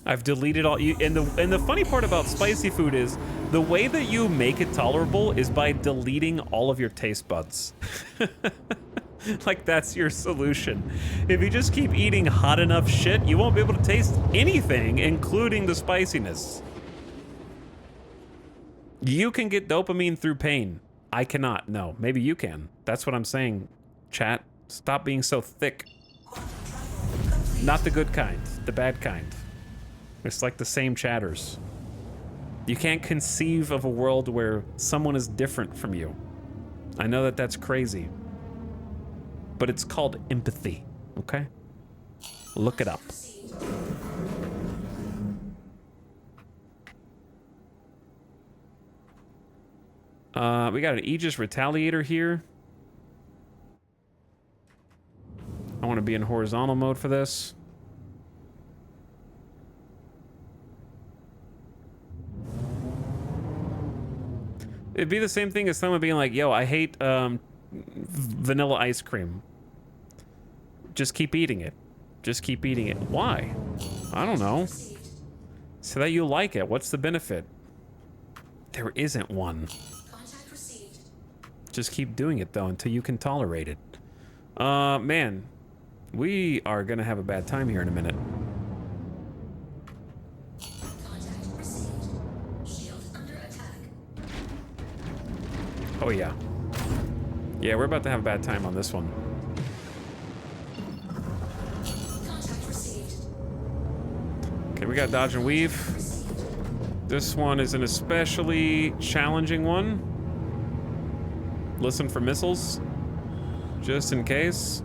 I've deleted all you, and the funny part about spicy food is the way that you make it tolerable is by deleting all of your taste buds. Like, that's your solution. If you just keep eating hot enough shit, you won't be able to taste anything, including the spiciness. You can get dopamine through pain. I cannot. No, maybe you can. That's what I'm saying, chat. Stop being so thick. Not the good kind, the bad kind. It's like the same chatters. You can't conceive of a world where someone is different from you. I know that that's crazy. but it's called empathy, okay? Look it up. We got an Aegis Retaliator here. I want to be in horizontal mode for this. It'd be the same thing as someone being like, yo, I hate vanilla ice cream. Just keep eating it. Just keep eating it. Why? I don't know. So that you like it. What's the benefit? There isn't one. Just keep doing it, though, until you can tolerate it. Man. We are gonna have a bad time here in a minute. Oh, yeah. Yeah, we're about to have a bad time on this one. Okay, we got dodge and weave. This one is an especially challenging one. Listen for missiles, just in case.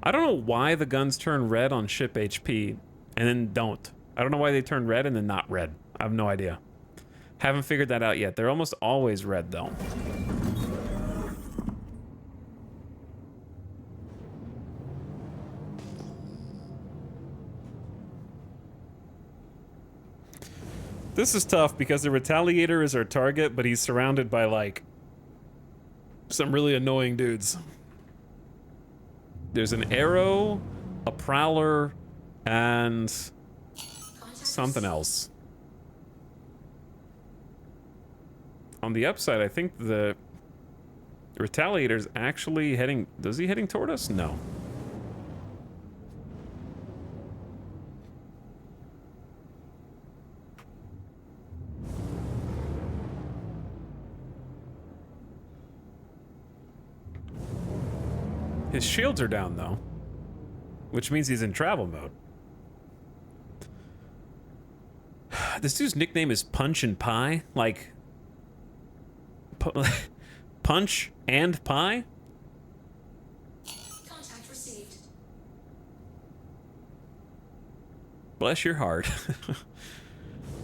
I don't know why the guns turn red on ship HP and then don't. I don't know why they turn red and then not red. I have no idea. Haven't figured that out yet. They're almost always red, though. This is tough because the Retaliator is our target, but he's surrounded by, like, some really annoying dudes. There's an arrow, a prowler, and something else. On the upside, I think the Retaliator's actually heading... Is he heading toward us? No. His shields are down, though. Which means he's in travel mode. This dude's nickname is Punch and Pie? Like... Punch and Pie? Contact received. Bless your heart.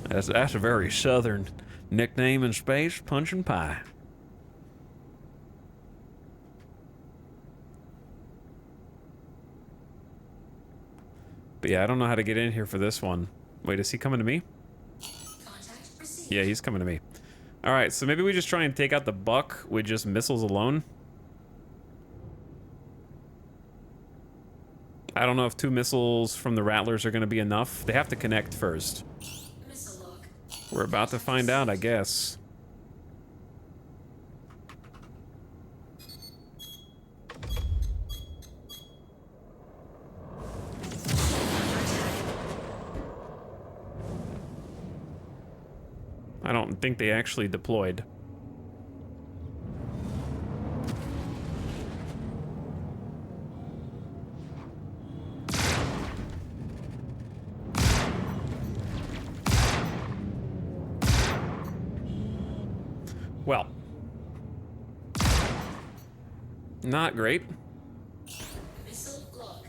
That's a very southern nickname in space. Punch and Pie. But yeah, I don't know how to get in here for this one. Wait, is he coming to me? Contact received. Yeah, he's coming to me. Alright, so maybe we just try and take out the buck with just missiles alone. I don't know if 2 missiles from the Rattlers are going to be enough. They have to connect first. Missile lock. We're about to find out, I guess. I don't think they actually deployed. Well. Not great. Missile lock.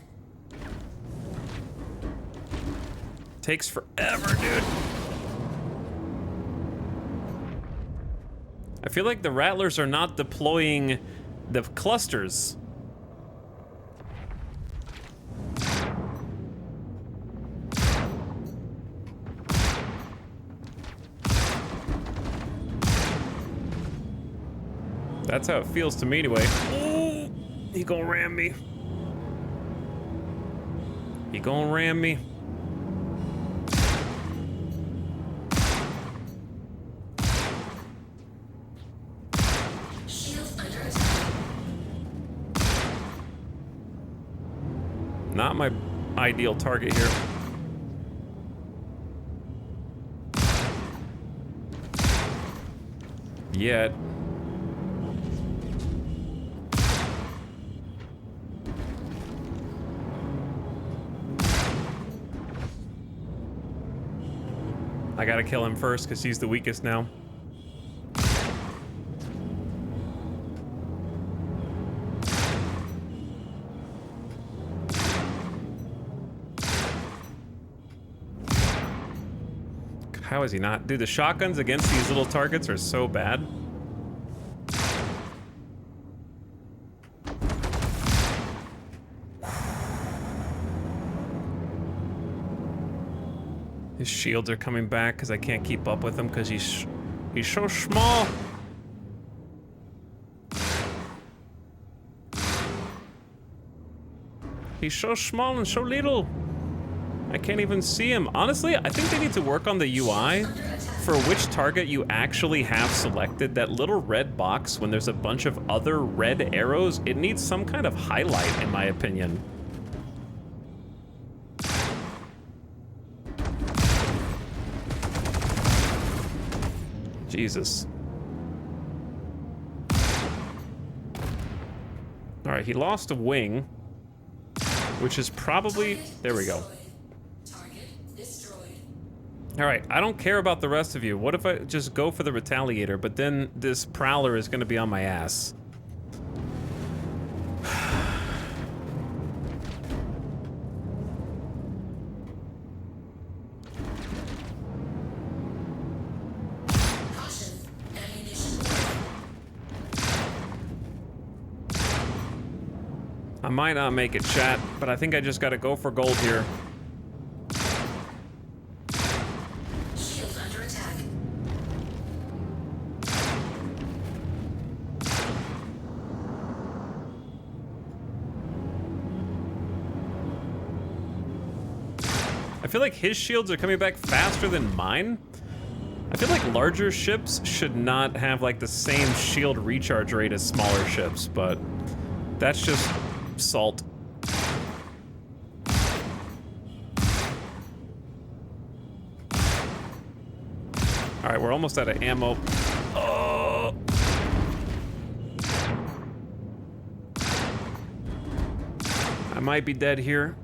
Takes forever, dude. I feel like the Rattlers are not deploying the clusters. That's how it feels to me anyway. Ooh, he gonna ram me. He gonna ram me. Not my ideal target here. Yet. I gotta kill him first because he's the weakest now. How is he not? Dude, the shotguns against these little targets are so bad. His shields are coming back because I can't keep up with him because he's so small. He's so small and so little. I can't even see him. Honestly, I think they need to work on the UI for which target you actually have selected. That little red box when there's a bunch of other red arrows, it needs some kind of highlight, in my opinion. Jesus. All right, he lost a wing, which is probably, there we go. All right, I don't care about the rest of you. What if I just go for the Retaliator, but then this Prowler is gonna be on my ass? I might not make it, chat, but I think I just gotta go for gold here. Shield under attack. I feel like his shields are coming back faster than mine. I feel like larger ships should not have like the same shield recharge rate as smaller ships, but that's just salt. All right, we're almost out of ammo. Oh. I might be dead here.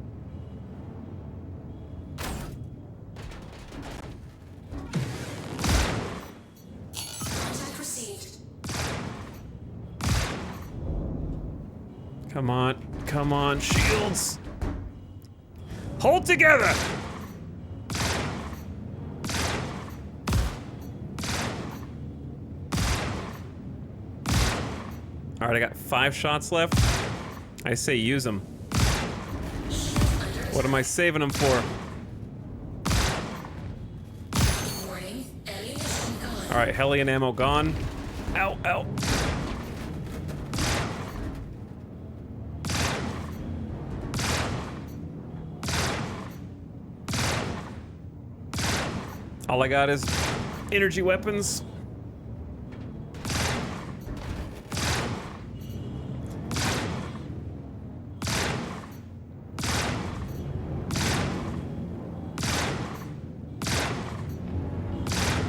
Contact received. Come on, shields. Hold together. All right, I got 5 shots left. I say use them. What am I saving them for? Warning. Ammunition gone. All right, Hellion ammo gone. Ow, ow. All I got is energy weapons.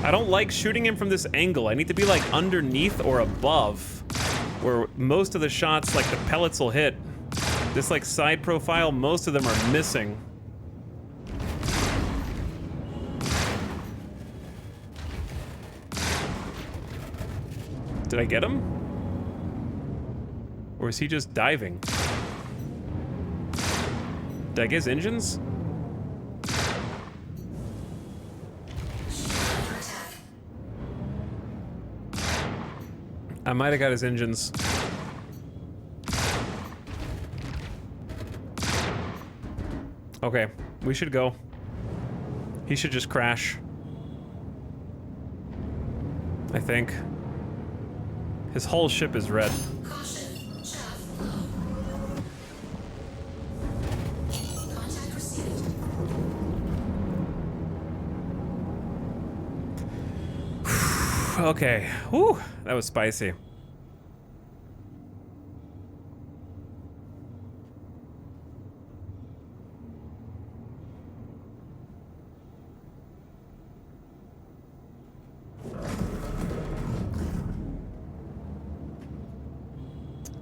I don't like shooting him from this angle. I need to be like underneath or above, where most of the shots, like the pellets will hit. This like side profile, most of them are missing. Did I get him? Or is he just diving? Did I get his engines? I might have got his engines. Okay, we should go. He should just crash. I think. His whole ship is red. Caution. Chaff low. Contact received. Okay. Whew, that was spicy.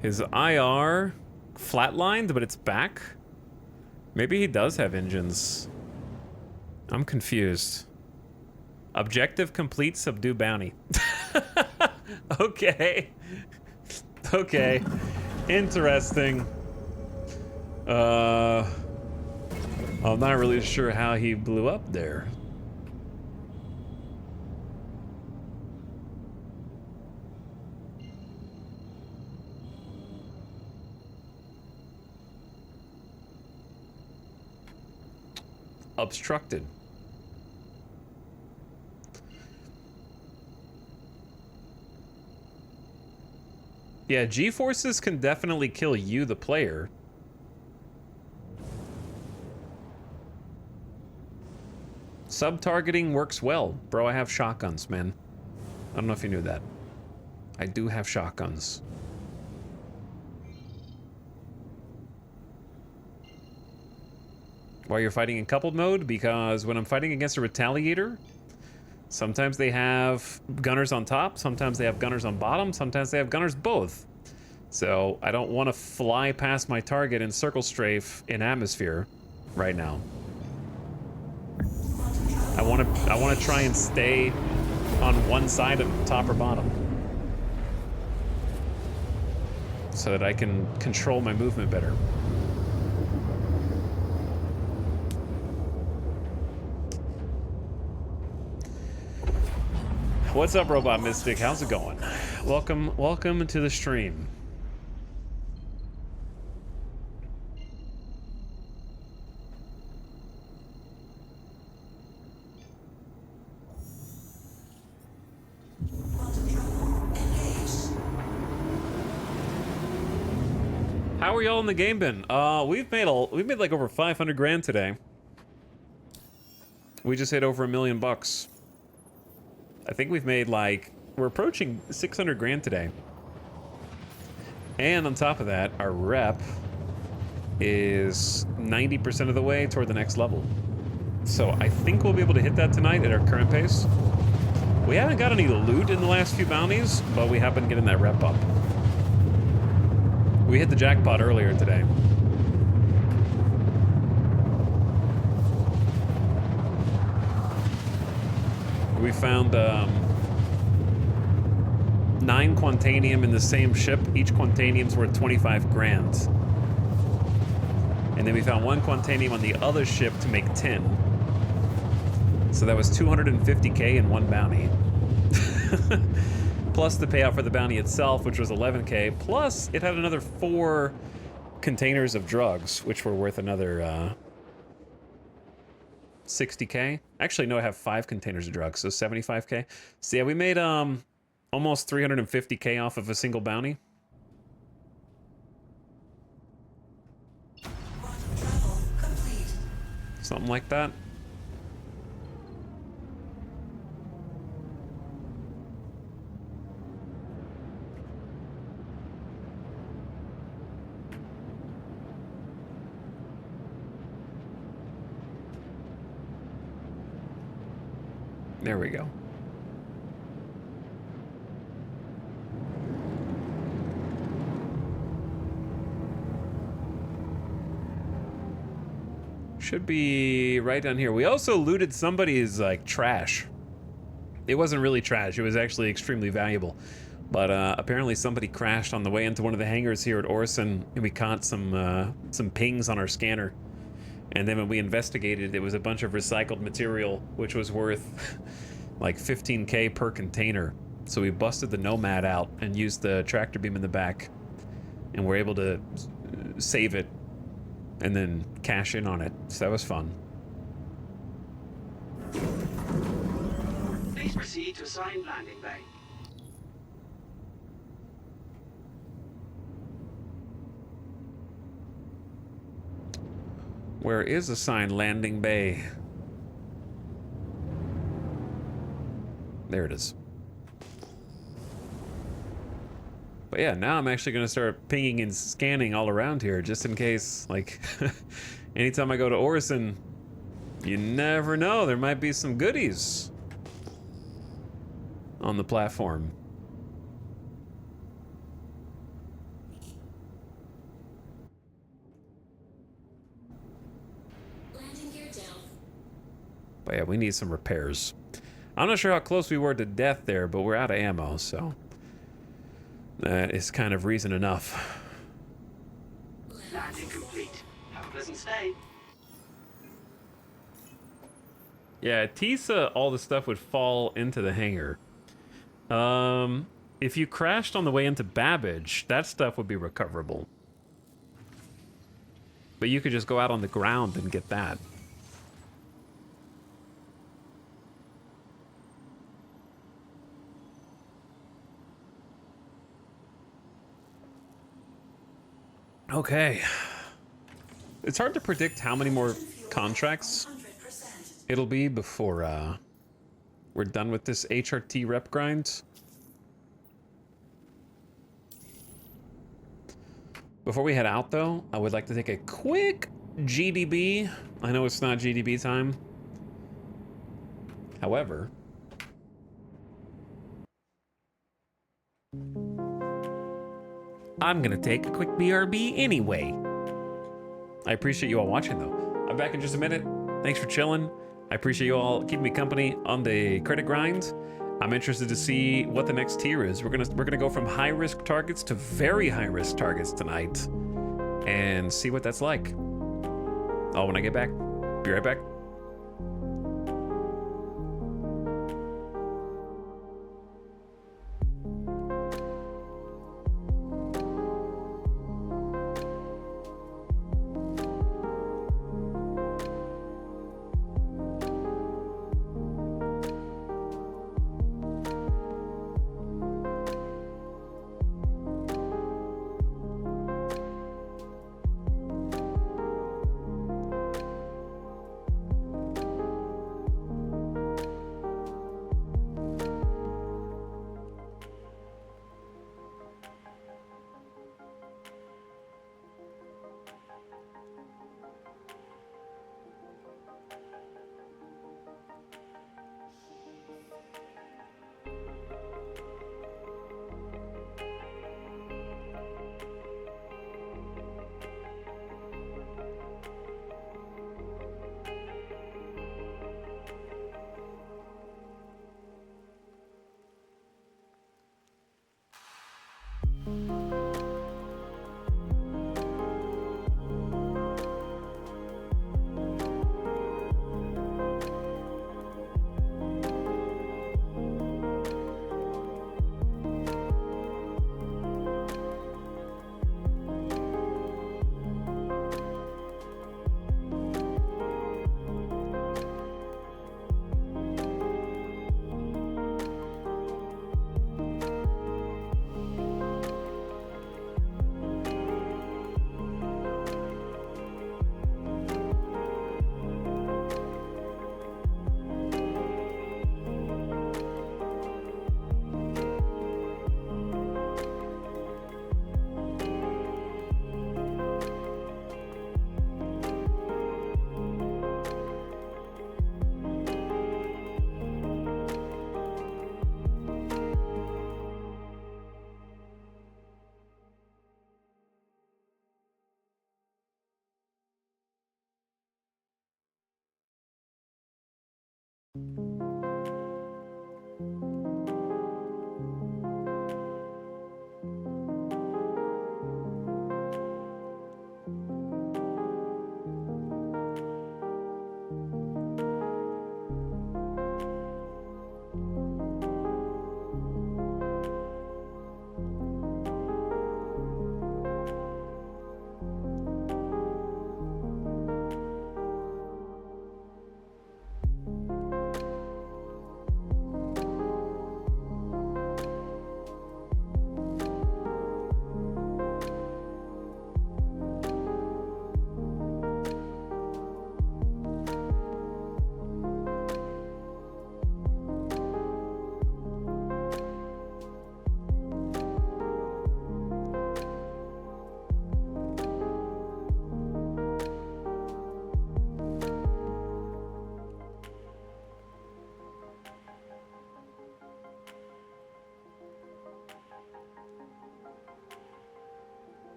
His IR flatlined, but it's back? Maybe he does have engines. I'm confused. Objective complete, subdue bounty. Okay. Okay. Interesting. I'm not really sure how he blew up there. obstructed. Yeah, G-forces can definitely kill you, the player. Sub-targeting works well. Bro, I have shotguns, man. I don't know if you knew that. I do have shotguns. Why you're fighting in coupled mode? Because when I'm fighting against a retaliator, sometimes they have gunners on top, sometimes they have gunners on bottom, sometimes they have gunners both. So I don't want to fly past my target in circle strafe in atmosphere right now. I want to try and stay on one side of top or bottom so that I can control my movement better. What's up, Robot Mystic? How's it going? Welcome to the stream. How are y'all in the game been? We've made like over 500 grand today. We just hit over $1 million bucks. I think we've made like, we're approaching 600 grand today. And on top of that, our rep is 90% of the way toward the next level. So I think we'll be able to hit that tonight at our current pace. We haven't got any loot in the last few bounties, but we have been getting that rep up. We hit the jackpot earlier today. We found 9 Quantanium in the same ship. Each Quantanium's worth 25 grand. And then we found 1 Quantanium on the other ship to make 10. So that was 250k in one bounty. Plus the payout for the bounty itself, which was 11k. Plus it had another 4 containers of drugs, which were worth another 60k. Actually, no, I have 5 containers of drugs, so 75k. So yeah, we made almost 350k off of a single bounty. Travel complete. Something like that. There we go. Should be right down here. We also looted somebody's like trash. It wasn't really trash. It was actually extremely valuable. But apparently somebody crashed on the way into one of the hangars here at Orson, and we caught some pings on our scanner. And then when we investigated, it was a bunch of recycled material, which was worth like 15k per container. So we busted the Nomad out and used the tractor beam in the back, and we're able to save it and then cash in on it. So that was fun. Please proceed to assigned landing bay. Where is assigned landing bay? There it is. But yeah, now I'm actually going to start pinging and scanning all around here, just in case, like, anytime I go to Orison, you never know, there might be some goodies on the platform. Landing gear down. But yeah, we need some repairs. I'm not sure how close we were to death there, but we're out of ammo, so that is kind of reason enough. Landing complete. Have a pleasant stay. Yeah, at Tisa, all the stuff would fall into the hangar. If you crashed on the way into Babbage, that stuff would be recoverable. But you could just go out on the ground and get that. Okay. It's hard to predict how many more contracts 100%. it'll be before we're done with this HRT rep grind. Before we head out, though, I would like to take a quick GDB. I know it's not GDB time. However, I'm gonna take a quick BRB anyway. I appreciate you all watching, though. I'm back in just a minute. Thanks for chilling. I appreciate you all keeping me company on the credit grind. I'm interested to see what the next tier is. We're gonna go from high risk targets to very high risk targets tonight, and see what that's like. Oh, when I get back, be right back.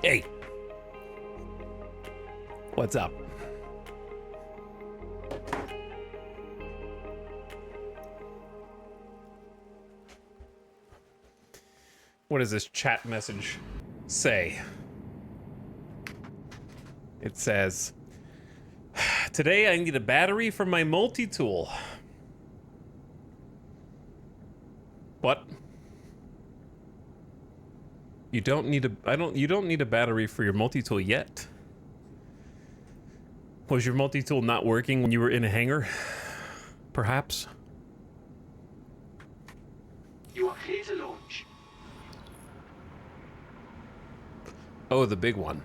Hey. What's up? What does this chat message say? It says, today I need a battery for my multi-tool. What? You don't need you don't need a battery for your multi-tool yet. Was your multi-tool not working when you were in a hangar? Perhaps? You are clear to launch. Oh, the big one.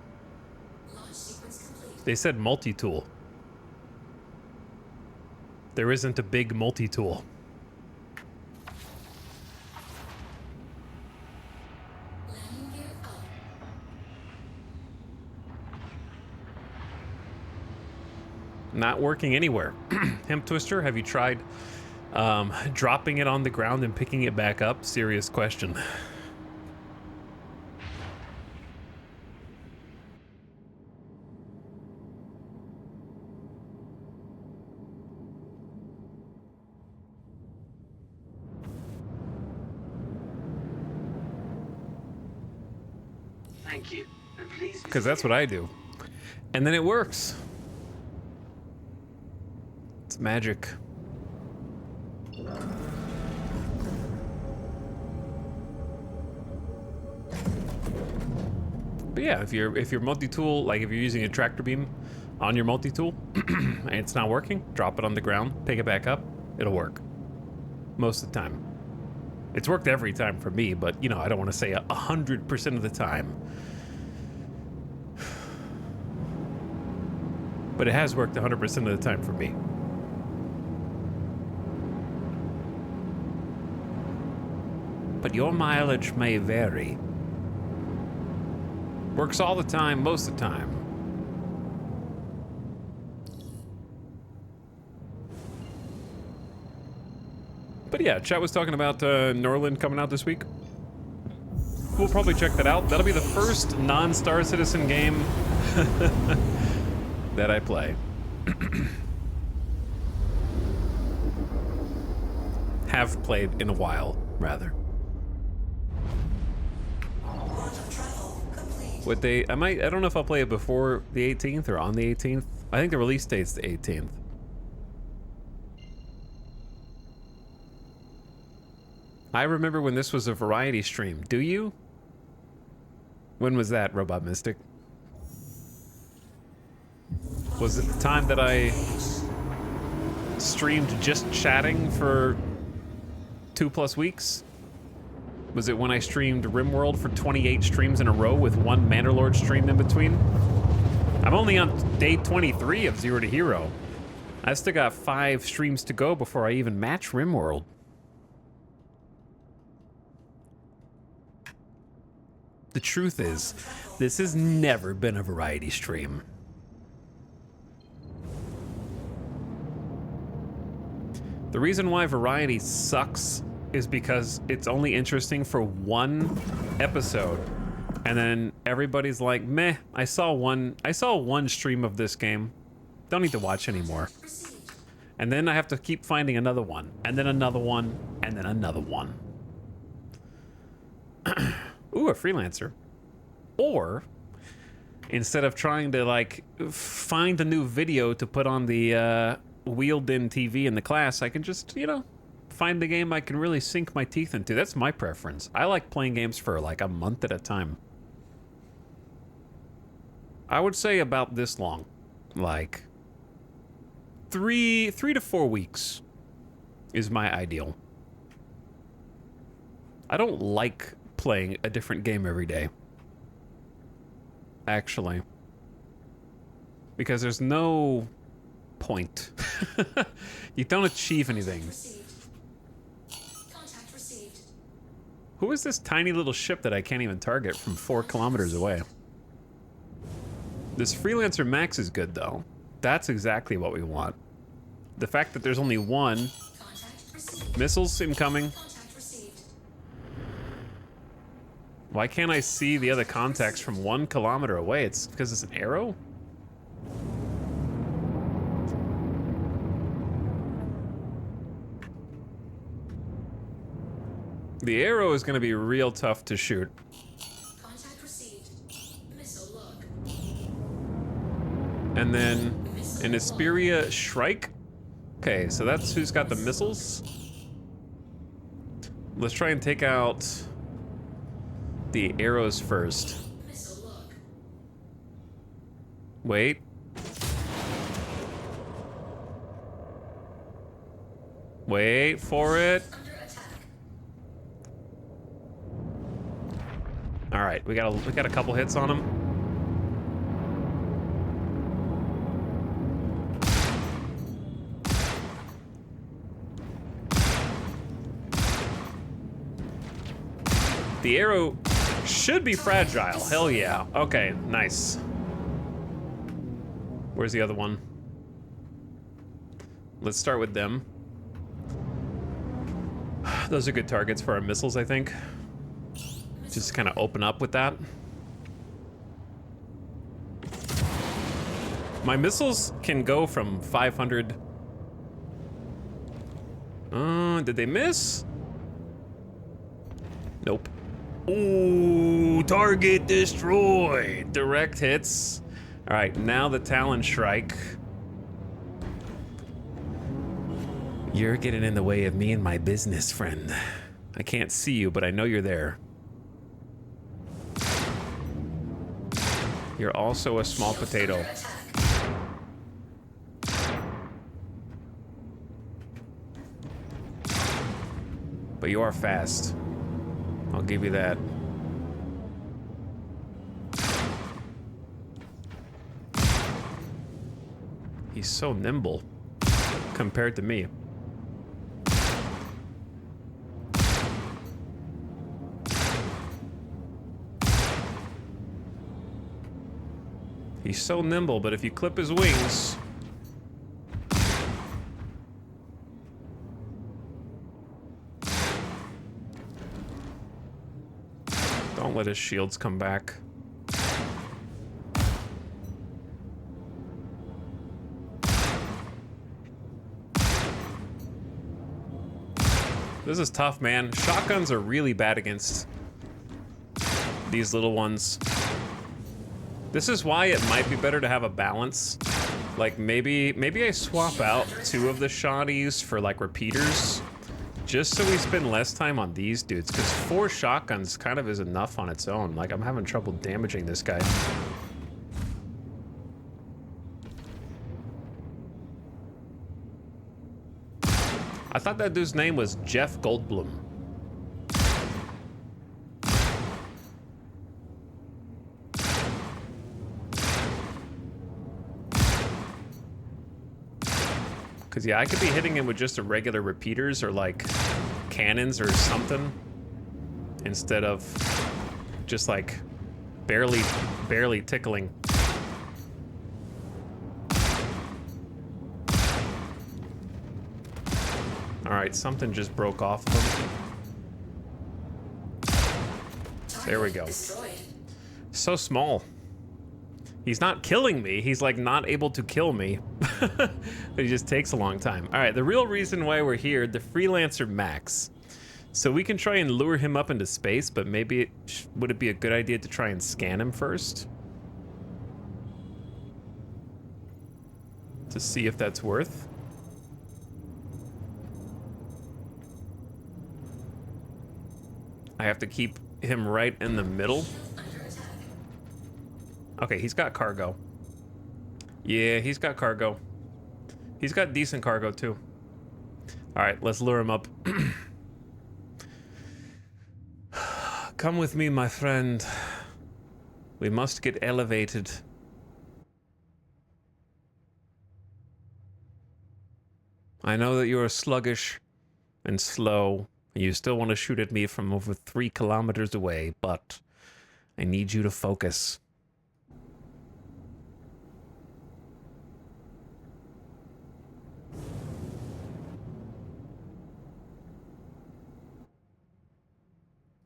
Launch sequence complete. They said multi-tool. There isn't a big multi-tool. Landing gear up. Not working anywhere. Hemp Twister, have you tried dropping it on the ground and picking it back up? Serious question. Thank you. And please. Because that's what I do. And then it works. It's magic. But yeah, if your multi-tool, like if you're using a tractor beam on your multi-tool and it's not working, drop it on the ground, pick it back up, it'll work. Most of the time. It's worked every time for me, but you know, I don't want to say 100% of the time. But it has worked 100% of the time for me. But your mileage may vary. Works all the time, most of the time. But yeah, chat was talking about Norland coming out this week. We'll probably check that out. That'll be the first non-Star Citizen game that I play. Have played in a while, rather. Quantum travel complete. What they, I don't know if I'll play it before the 18th or on the 18th. I think the release date's the 18th. I remember when this was a variety stream. Do you? When was that, Robot Mystic? Was it the time that I streamed just chatting for 2+ weeks? Was it when I streamed RimWorld for 28 streams in a row with one Mandalore stream in between? I'm only on day 23 of Zero to Hero. I still got 5 streams to go before I even match RimWorld. The truth is, this has never been a variety stream. The reason why variety sucks is because it's only interesting for one episode. And then everybody's like, meh, I saw one stream of this game. Don't need to watch anymore. And then I have to keep finding another one, and then another one, and then another one. Ooh, a freelancer. Or, instead of trying to, like, find a new video to put on the wheeled-in TV in the class, I can just, you know, find the game I can really sink my teeth into. That's my preference. I like playing games for, like, a month at a time. I would say about this long. Like, 3 to 4 weeks is my ideal. I don't like playing a different game every day. Actually. Because there's no point. You don't achieve anything. Contact received. Who is this tiny little ship that I can't even target from 4 kilometers away? This Freelancer Max is good, though. That's exactly what we want. The fact that there's only one. Contact received. Missiles incoming. Contact received. Why can't I see the other contacts from 1 kilometer away? It's because it's an arrow? The arrow is going to be real tough to shoot. Contact received. Missile look. And then an Asperia Shrike. Okay, so that's who's got the missiles. Let's try and take out the arrows first. Missile look. Wait. Wait for it. Under attack. All right, we got a couple hits on him. The arrow should be fragile. Hell yeah. Okay, nice. Where's the other one? Let's start with them. Those are good targets for our missiles, I think. Just kind of open up with that. My missiles can go from 500. Did they miss? Nope. Ooh, target destroyed. Direct hits. All right, now the Talon Shrike. You're getting in the way of me and my business, friend. I can't see you, but I know you're there. You're also a small potato. But you are fast. I'll give you that. He's so nimble compared to me. He's so nimble, but if you clip his wings... Don't let his shields come back. This is tough, man. Shotguns are really bad against these little ones. This is why it might be better to have a balance. Like maybe I swap out 2 of the shotties for like repeaters, just so we spend less time on these dudes, because 4 shotguns kind of is enough on its own. Like, I'm having trouble damaging this guy. I thought that dude's name was Jeff Goldblum. Because, yeah, I could be hitting him with just a regular repeaters or, like, cannons or something. Instead of just, like, barely tickling. All right, something just broke off of him. There we go. So small. He's not killing me. He's like not able to kill me. But he just takes a long time. All right, the real reason why we're here, the Freelancer Max. So we can try and lure him up into space, but maybe would it be a good idea to try and scan him first? To see if that's worth. I have to keep him right in the middle. Okay, he's got cargo. Yeah, he's got cargo. He's got decent cargo too. All right, let's lure him up. Come with me, my friend. We must get elevated. I know that you are sluggish and slow, and you still want to shoot at me from over 3 kilometers away, but I need you to focus.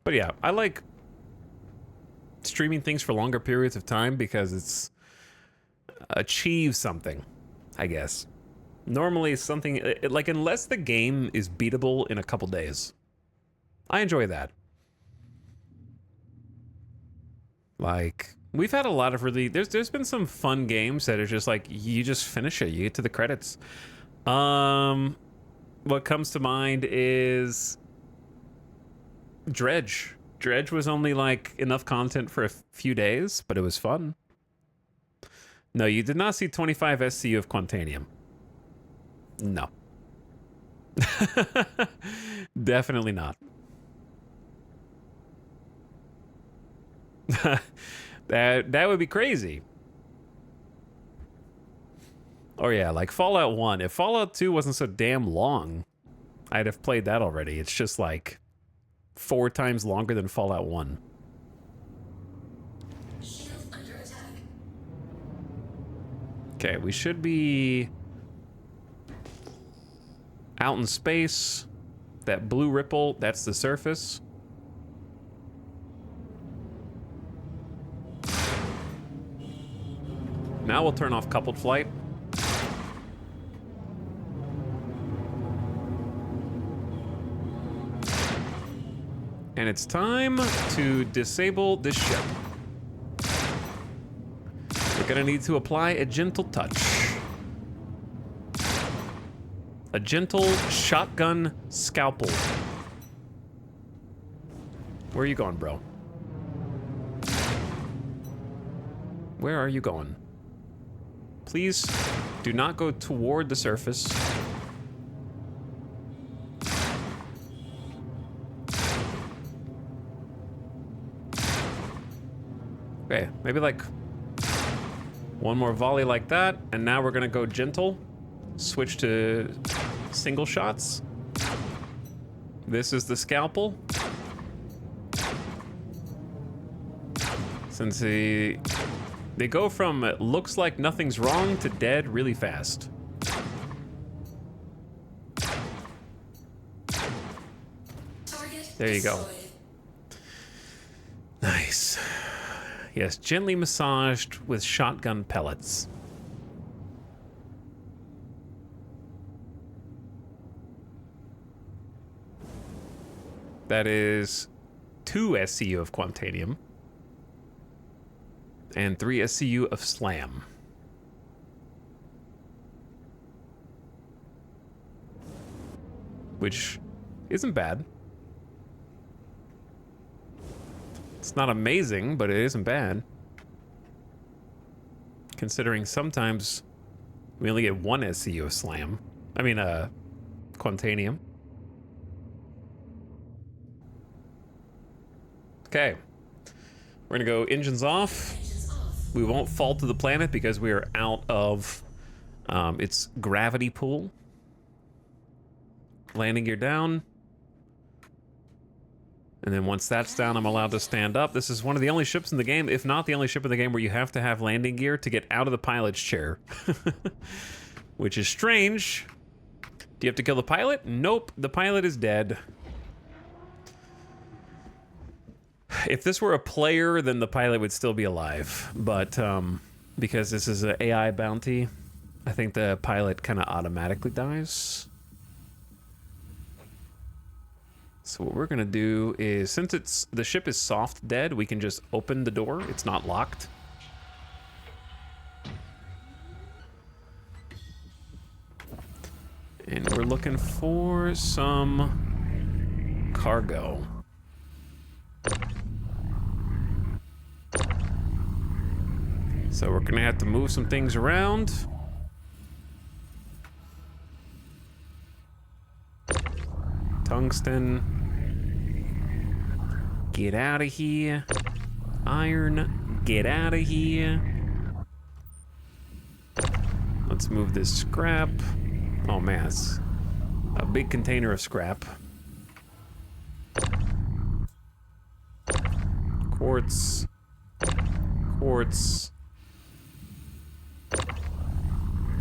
But yeah, I like streaming things for longer periods of time because it's achieve something, I guess. Normally something, like unless the game is beatable in a couple days. I enjoy that. Like, we've had a lot of really, there's been some fun games that are just like, you just finish it, you get to the credits. What comes to mind is Dredge. Dredge was only like enough content for a few days, but it was fun. No, you did not see 25 SCU of Quantanium. No. Definitely not. That would be crazy. Or yeah, like Fallout 1. If Fallout 2 wasn't so damn long, I'd have played that already. It's just like 4 times longer than Fallout 1. Okay, we should be out in space. That blue ripple, that's the surface. Now we'll turn off coupled flight. And it's time to disable this ship. We're gonna need to apply a gentle touch. A gentle shotgun scalpel. Where are you going, bro? Where are you going? Please do not go toward the surface. Okay, maybe like one more volley like that, and now we're gonna go gentle. Switch to single shots. This is the scalpel. Since they go from it looks like nothing's wrong to dead really fast. There you go. Nice. Yes, gently massaged with shotgun pellets. That is 2 SCU of Quantanium and 3 SCU of Slam. Which isn't bad. It's not amazing, but it isn't bad. Considering sometimes we only get 1 SCU of Slam. I mean, Quantanium. Okay. We're gonna go engines off. We won't fall to the planet because we are out of its gravity pool. Landing gear down. And then once that's down, I'm allowed to stand up. This is one of the only ships in the game, if not the only ship in the game, where you have to have landing gear to get out of the pilot's chair. Which is strange, Do you have to kill the pilot? Nope, the pilot is dead. If this were a player, then the pilot would still be alive. But because this is an AI bounty, I think the pilot kind of automatically dies. So what we're gonna do is, since the ship is soft dead, we can just open the door. It's not locked. And we're looking for some cargo. So we're gonna have to move some things around. Tungsten. Get out of here. Iron, get out of here. Let's move this scrap. Oh man, it's a big container of scrap. Quartz. Quartz.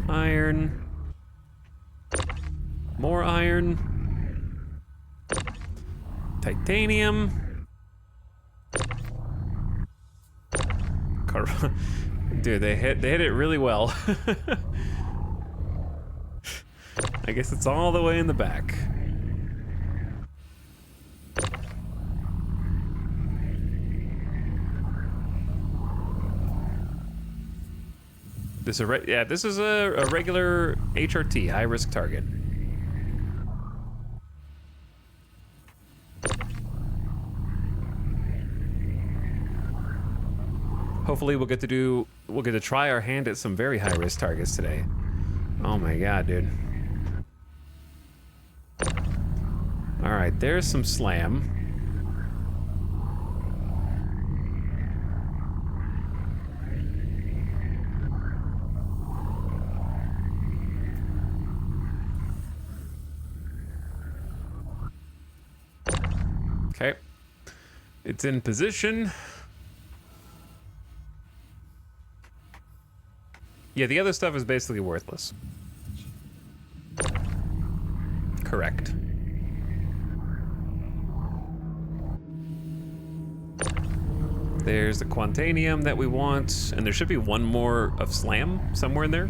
Iron. More iron. Titanium. Dude, they hit it really well. I guess it's all the way in the back. This is a regular HRT, high risk target. Hopefully we'll get to try our hand at some very high risk targets today. Oh my god, dude. All right, there's some slam. Okay. It's in position. Yeah, the other stuff is basically worthless. Correct. There's the Quantanium that we want, and there should be one more of Slam somewhere in there.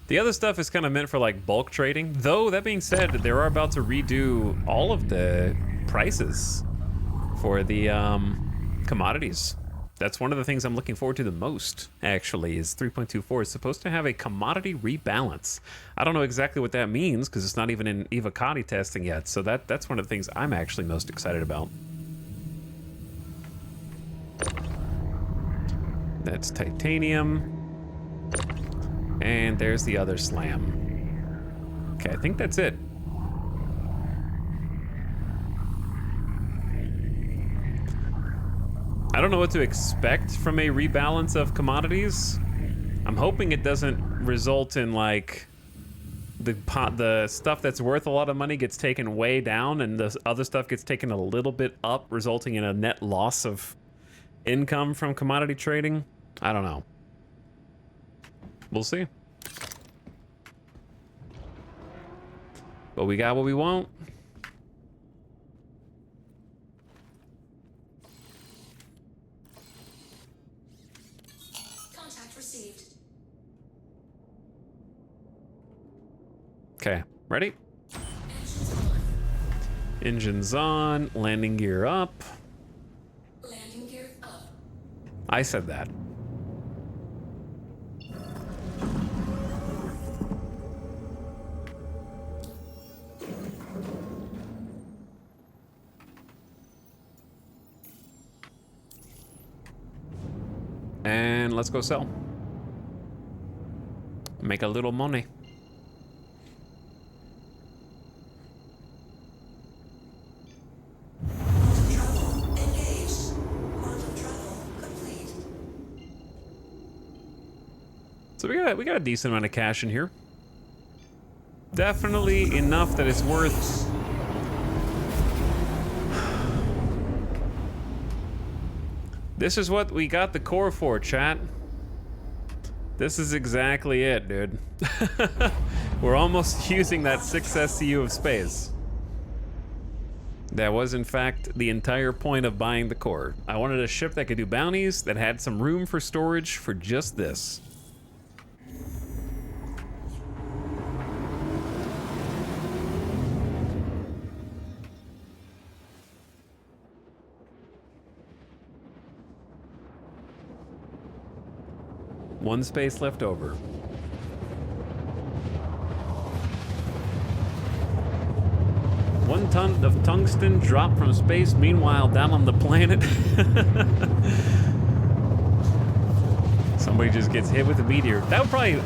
The other stuff is kind of meant for like bulk trading, though that being said, they are about to redo all of the prices for the commodities. That's one of the things I'm looking forward to the most, actually, is 3.24 is supposed to have a commodity rebalance. I don't know exactly what that means because it's not even in Evocati testing yet, so that's one of the things I'm actually most excited about. That's titanium. And there's the other slam. Okay, I think that's it. I don't know what to expect from a rebalance of commodities. I'm hoping it doesn't result in like the stuff that's worth a lot of money gets taken way down and the other stuff gets taken a little bit up, resulting in a net loss of income from commodity trading. I don't know. We'll see. But we got what we want. Contact received. Okay, ready? Engines on. Engines on, landing gear up. Landing gear up. I said that. And let's go sell. Make a little money. Trouble engaged. Quantum trouble complete. So we got a decent amount of cash in here. Definitely enough that it's worth. This is what we got the core for, chat. This is exactly it, dude. We're almost using that 6 SCU of space. That was, in fact, the entire point of buying the core. I wanted a ship that could do bounties, that had some room for storage for just this. One space left over. One ton of tungsten dropped from space. Meanwhile, down on the planet, somebody just gets hit with a meteor. That would probably,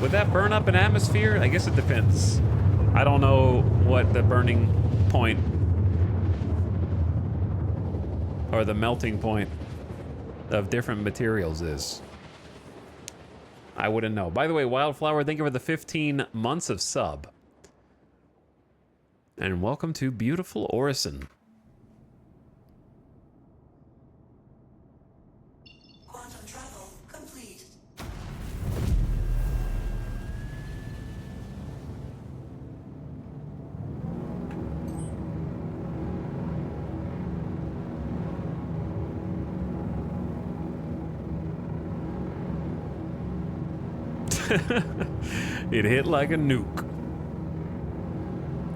would that burn up an atmosphere? I guess it depends. I don't know what the burning point or the melting point of different materials is. I wouldn't know. By the way, Wildflower, thank you for the 15 months of sub. And welcome to beautiful Orison. Quantum travel complete. It hit like a nuke.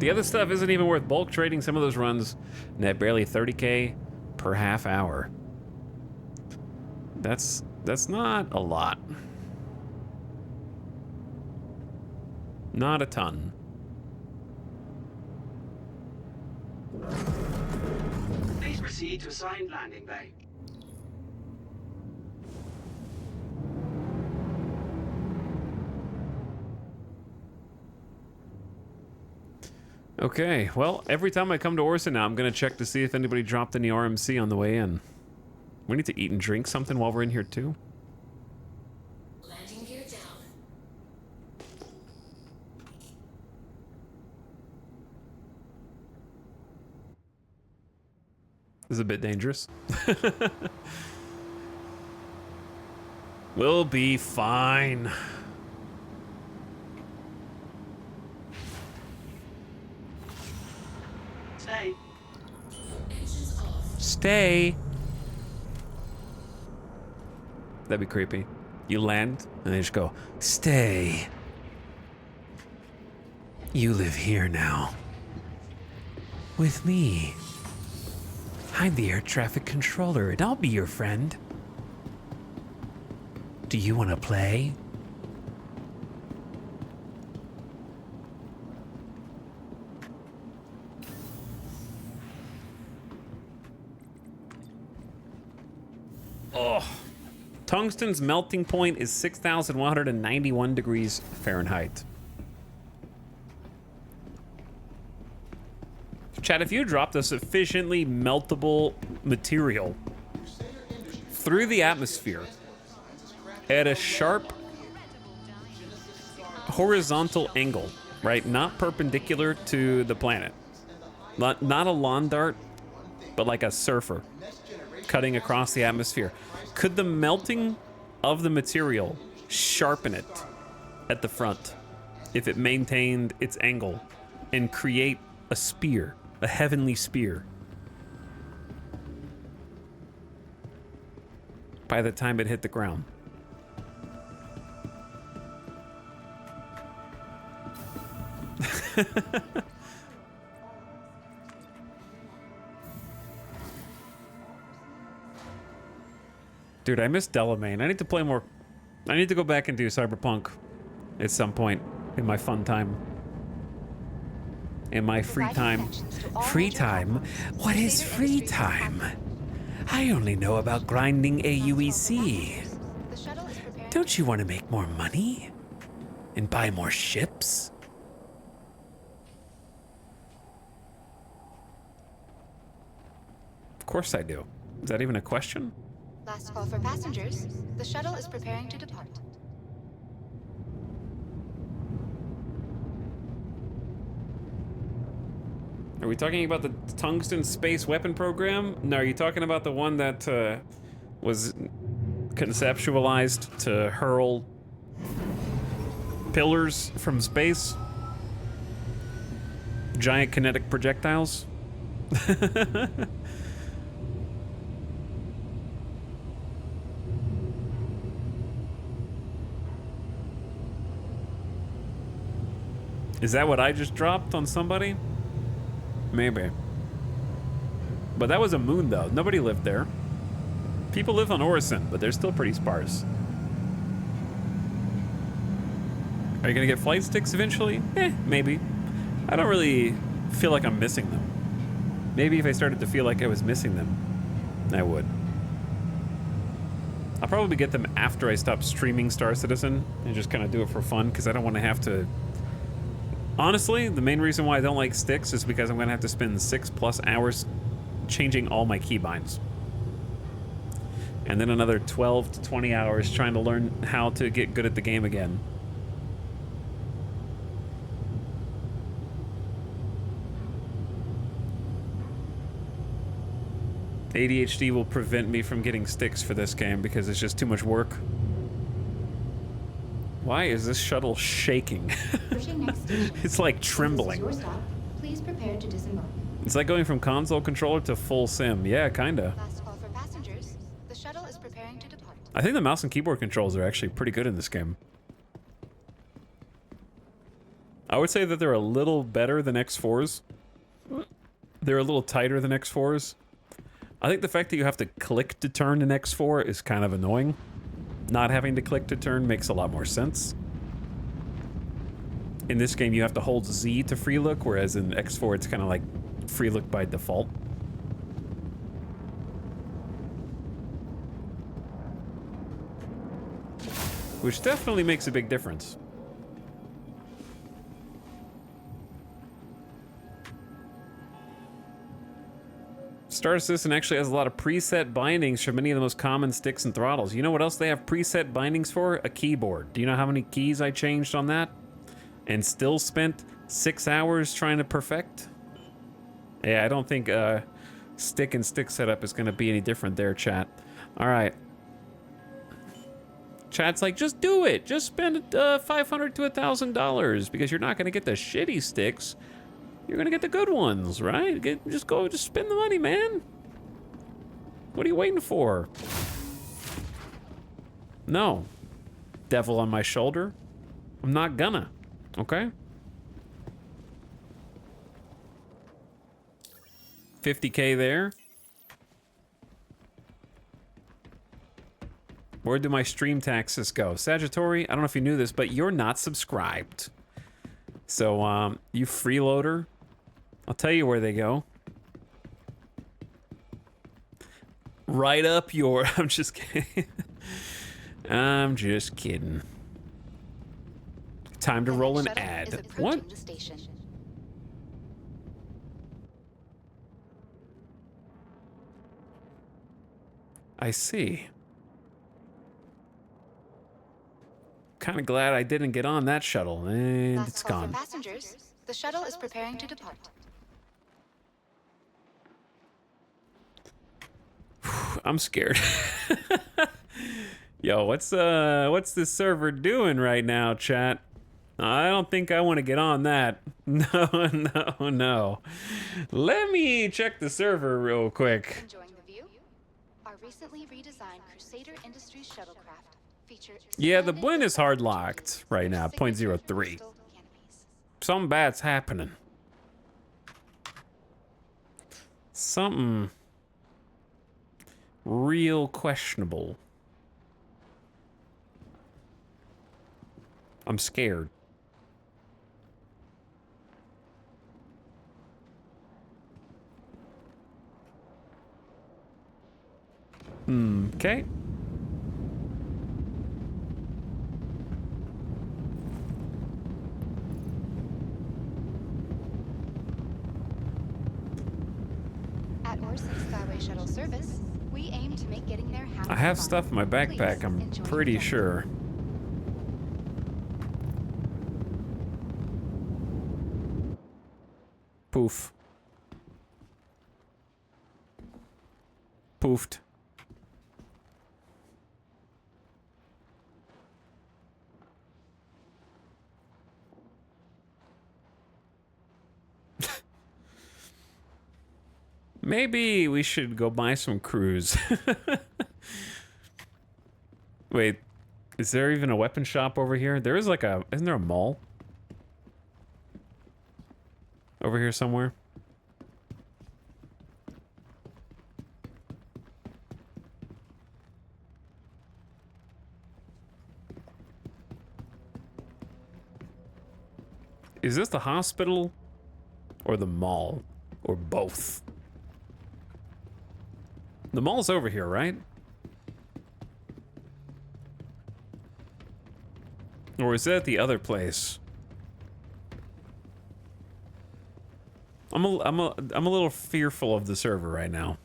The other stuff isn't even worth bulk trading. Some of those runs net barely 30K per half hour. That's not a lot. Not a ton. Please proceed to assigned landing bay. Okay, well, every time I come to Orson now, I'm gonna check to see if anybody dropped any RMC on the way in. We need to eat and drink something while we're in here too. Landing gear down. This is a bit dangerous. We'll be fine. Stay. Engines off. Stay. That'd be creepy. You land and they just go, stay. You live here now. With me. I'm the air traffic controller and I'll be your friend. Do you want to play? Oh. Tungsten's melting point is 6,191 degrees Fahrenheit. Chad, if you dropped a sufficiently meltable material through the atmosphere at a sharp horizontal angle, right? Not perpendicular to the planet. Not a lawn dart, but like a surfer cutting across the atmosphere. Could the melting of the material sharpen it at the front if it maintained its angle and create a spear, a heavenly spear, by the time it hit the ground? Dude, I miss Delamain. I need to play more. I need to go back and do Cyberpunk at some point in my fun time. In my free time. Free time? What is free time? I only know about grinding AUEC. The shuttle is preparing. Don't you want to make more money? And buy more ships? Of course I do. Is that even a question? Last call for passengers. The shuttle is preparing to depart. Are we talking about the tungsten space weapon program? No, are you talking about the one that was conceptualized to hurl pillars from space. Giant kinetic projectiles. Is that what I just dropped on somebody? Maybe. But that was a moon, though. Nobody lived there. People live on Orison, but they're still pretty sparse. Are you gonna get flight sticks eventually? Maybe. I don't really feel like I'm missing them. Maybe if I started to feel like I was missing them, I would. I'll probably get them after I stop streaming Star Citizen and just kind of do it for fun, because I don't want to have to... Honestly, the main reason why I don't like sticks is because I'm going to have to spend 6+ hours changing all my keybinds. And then another 12 to 20 hours trying to learn how to get good at the game again. ADHD will prevent me from getting sticks for this game because it's just too much work. Why is this shuttle shaking? It's like trembling. This is your stop. Please prepare to disembark. It's like going from console controller to full sim. Yeah, kinda. Last call for passengers. The shuttle is preparing to depart. I think the mouse and keyboard controls are actually pretty good in this game. I would say that they're a little better than X4's. They're a little tighter than X4's. I think the fact that you have to click to turn in X4 is kind of annoying. Not having to click to turn makes a lot more sense. In this game, you have to hold Z to free look, whereas in X4, it's kind of like free look by default. Which definitely makes a big difference. Star Citizen actually has a lot of preset bindings for many of the most common sticks and throttles. You know what else they have preset bindings for? A keyboard. Do you know how many keys I changed on that? And still spent 6 hours trying to perfect? Yeah, I don't think stick and stick setup is going to be any different there, chat. All right. Chat's like, just do it. Just spend $500 to $1,000 because you're not going to get the shitty sticks. You're gonna get the good ones, right? Just spend the money, man. What are you waiting for? No. Devil on my shoulder. I'm not gonna, okay? 50K there. Where do my stream taxes go? Sagittari, I don't know if you knew this, but you're not subscribed. So, you freeloader, I'll tell you where they go. Right up your... I'm just kidding. I'm just kidding. Time to roll an ad. What? I see. Kind of glad I didn't get on that shuttle, and it's gone. Passengers, the shuttle is preparing to depart. I'm scared. Yo, what's this server doing right now, chat? I don't think I want to get on that. No. Let me check the server real quick. Enjoying the view? Our recently redesigned Crusader Industries shuttlecraft features... Yeah, the blend is hard locked right now, 0.03. Something bad's happening. Something real questionable. I'm scared. Okay. At Orson Skyway Shuttle Service, we aim to make getting there I have stuff in my backpack, I'm pretty sure. Poof. Poofed. Maybe we should go buy some crews. Wait, is there even a weapon shop over here? There is like a... Isn't there a mall? Over here somewhere? Is this the hospital? Or the mall? Or both? The mall's over here, right? Or is that the other place? I'm a little fearful of the server right now.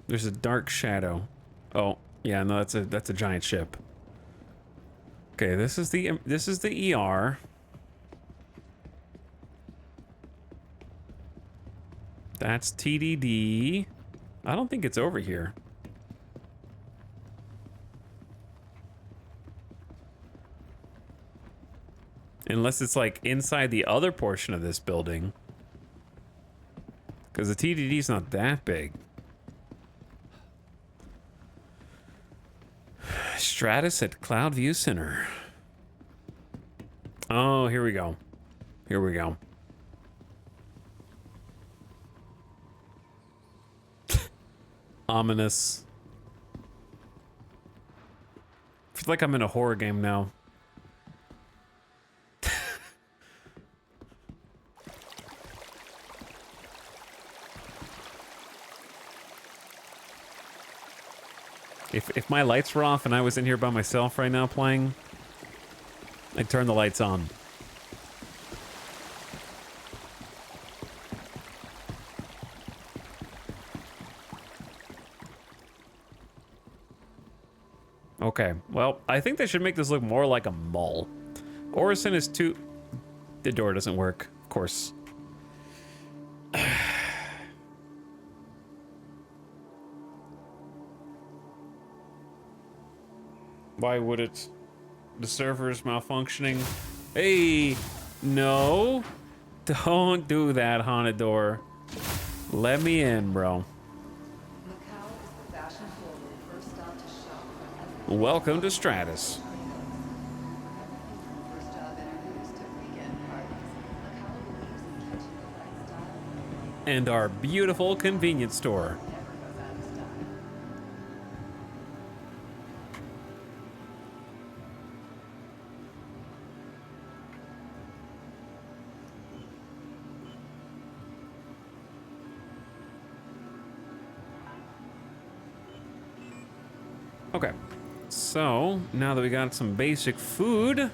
There's a dark shadow. Oh, yeah, no, that's a giant ship. Okay, this is the ER. That's TDD. I don't think it's over here. Unless it's like inside the other portion of this building. Because the TDD's not that big. Stratus at Cloudview Center. Oh, here we go. Here we go. Ominous. I feel like I'm in a horror game now. If my lights were off and I was in here by myself right now playing, I'd turn the lights on. Okay, well, I think they should make this look more like a mall. Orison is too... The door doesn't work, of course. Why would it? The server is malfunctioning. Hey, no. Don't do that, haunted door. Let me in, bro. Welcome to Stratus. And our beautiful convenience store. Okay, so now that we got some basic food,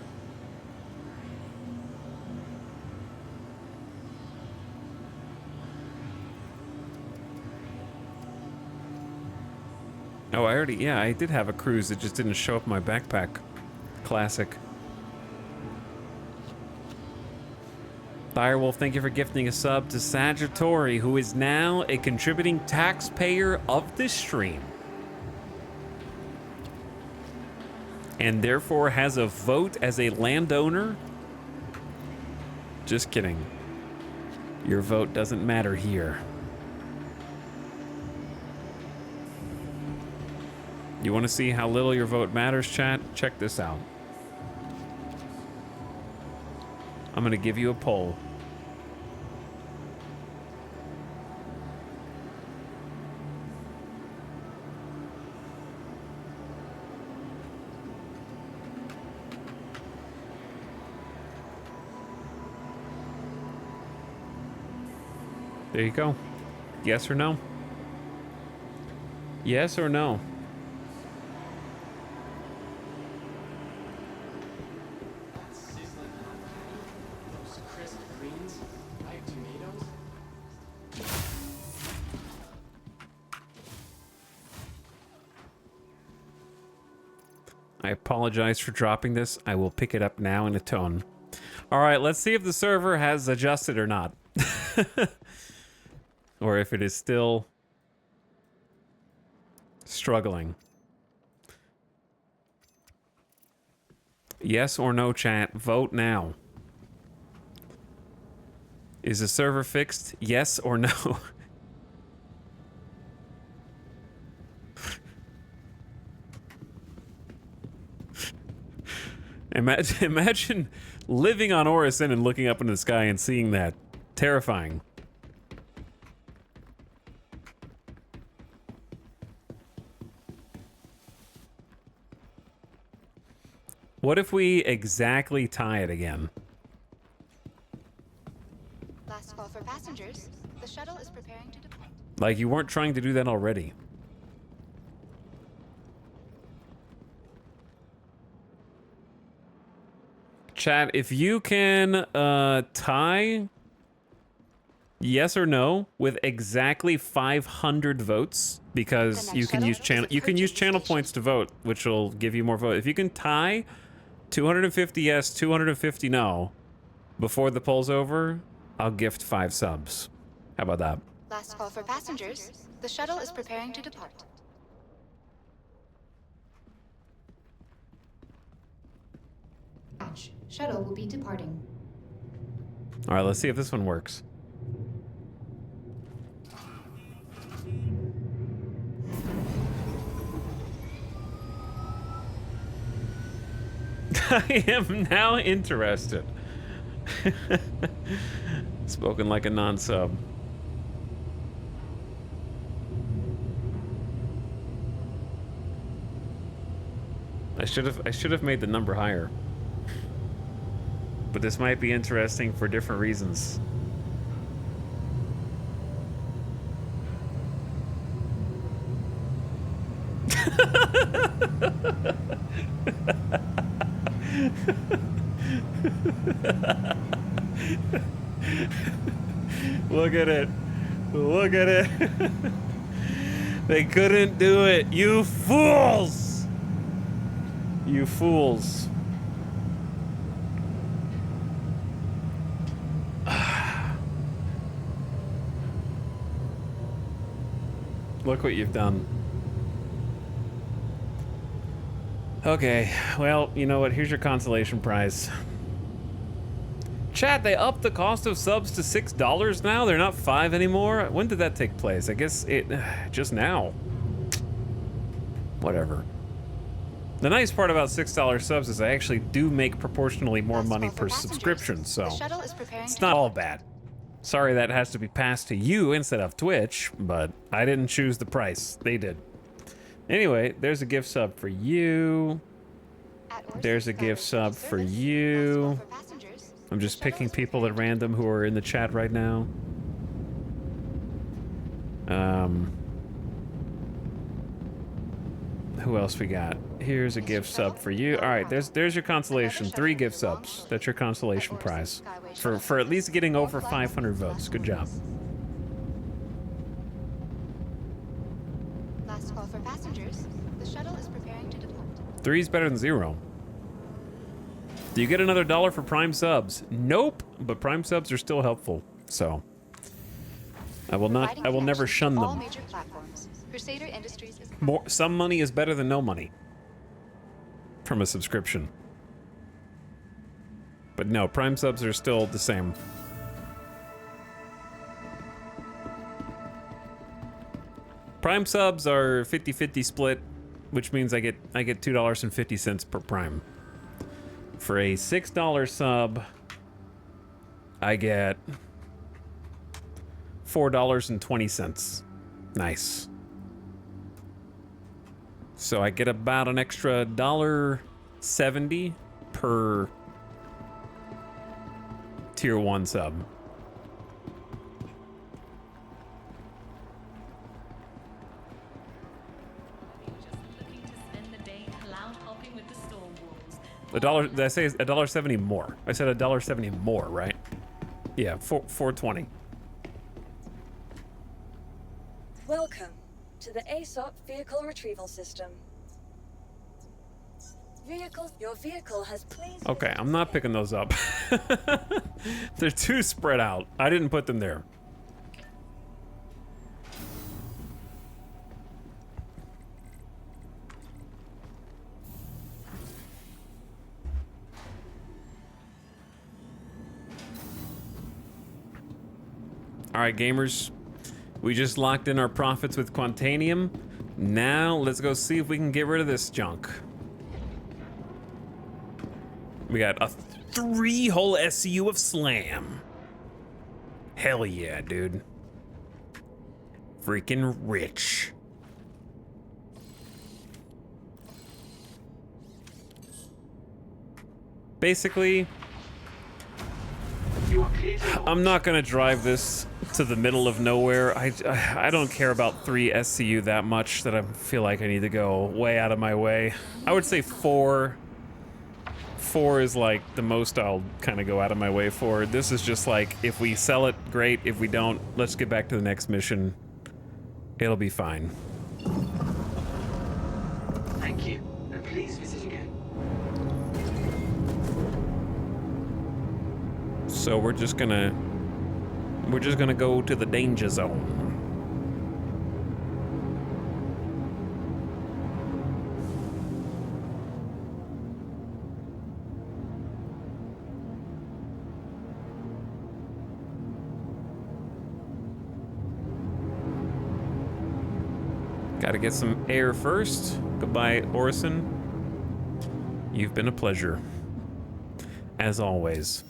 oh, I did have a cruise that just didn't show up in my backpack. Classic. Direwolf, thank you for gifting a sub to Sagittari, who is now a contributing taxpayer of this stream. And therefore has a vote as a landowner? Just kidding. Your vote doesn't matter here. You want to see how little your vote matters, chat? Check this out. I'm going to give you a poll. There you go. Yes or no? Yes or no? Those crisp greens, like tomatoes. I apologize for dropping this. I will pick it up now in a tone. All right, let's see if the server has adjusted or not. Or if it is still struggling. Yes or no, chat? Vote now. Is the server fixed? Yes or no? Imagine living on Orison and looking up into the sky and seeing that. Terrifying. What if we exactly tie it again? Last call for passengers. The shuttle is preparing to depart. Like you weren't trying to do that already. Chat, if you can tie yes or no with exactly 500 votes, because you can use channel points to vote, which will give you more votes. If you can tie 250 yes, 250 no before the poll's over, I'll gift 5 subs. How about that? Last call for passengers. The shuttle is preparing to depart. Shuttle will be departing. All right, let's see if this one works. I am now interested. Spoken like a non-sub. I should have made the number higher. But this might be interesting for different reasons. Look at it. Look at it. They couldn't do it. You fools! You fools. Look what you've done. Okay, well, you know what? Here's your consolation prize. Chat, they upped the cost of subs to $6 now? They're not $5 anymore? When did that take place? I guess it just now. Whatever. The nice part about $6 subs is I actually do make proportionally more money per subscription, so it's not all bad. Sorry that has to be passed to you instead of Twitch, but I didn't choose the price. They did. Anyway, there's a gift sub for you. There's a gift sub for you. I'm just picking people at random who are in the chat right now. Who else we got? Here's a gift sub for you. All right, there's your consolation. 3 gift subs. That's your consolation prize for at least getting over 500 votes. Good job. Last call for passengers. The shuttle is preparing to depart. 3 is better than 0. Do you get another $1 for Prime subs? Nope, but Prime subs are still helpful. So I will never shun them. All major platforms. Crusader Industries is Some money is better than no money from a subscription. But no, Prime subs are still the same. Prime subs are 50-50 split, which means I get $2.50 per Prime. For a $6 sub, I get $4.20. Nice. So I get about an extra $1.70 per tier 1 sub. Did I say $1.70 more? I said $1.70 more, right? Yeah, $4.20. Welcome to the ASOP Vehicle Retrieval System. Your vehicle has pleased... Okay, I'm not picking those up. They're too spread out. I didn't put them there. All right, gamers. We just locked in our profits with Quantanium. Now, let's go see if we can get rid of this junk. We got a 3-hull SCU of Slam. Hell yeah, dude. Freaking rich. Basically, You are clear to launch. I'm not gonna drive this to the middle of nowhere. I don't care about 3 SCU that much that I feel like I need to go way out of my way. I would say 4. 4 is like the most I'll kind of go out of my way for. This is just like, if we sell it, great. If we don't, let's get back to the next mission. It'll be fine. Thank you, and please visit again. So we're just gonna go to the danger zone. Gotta get some air first. Goodbye, Orison. You've been a pleasure. As always.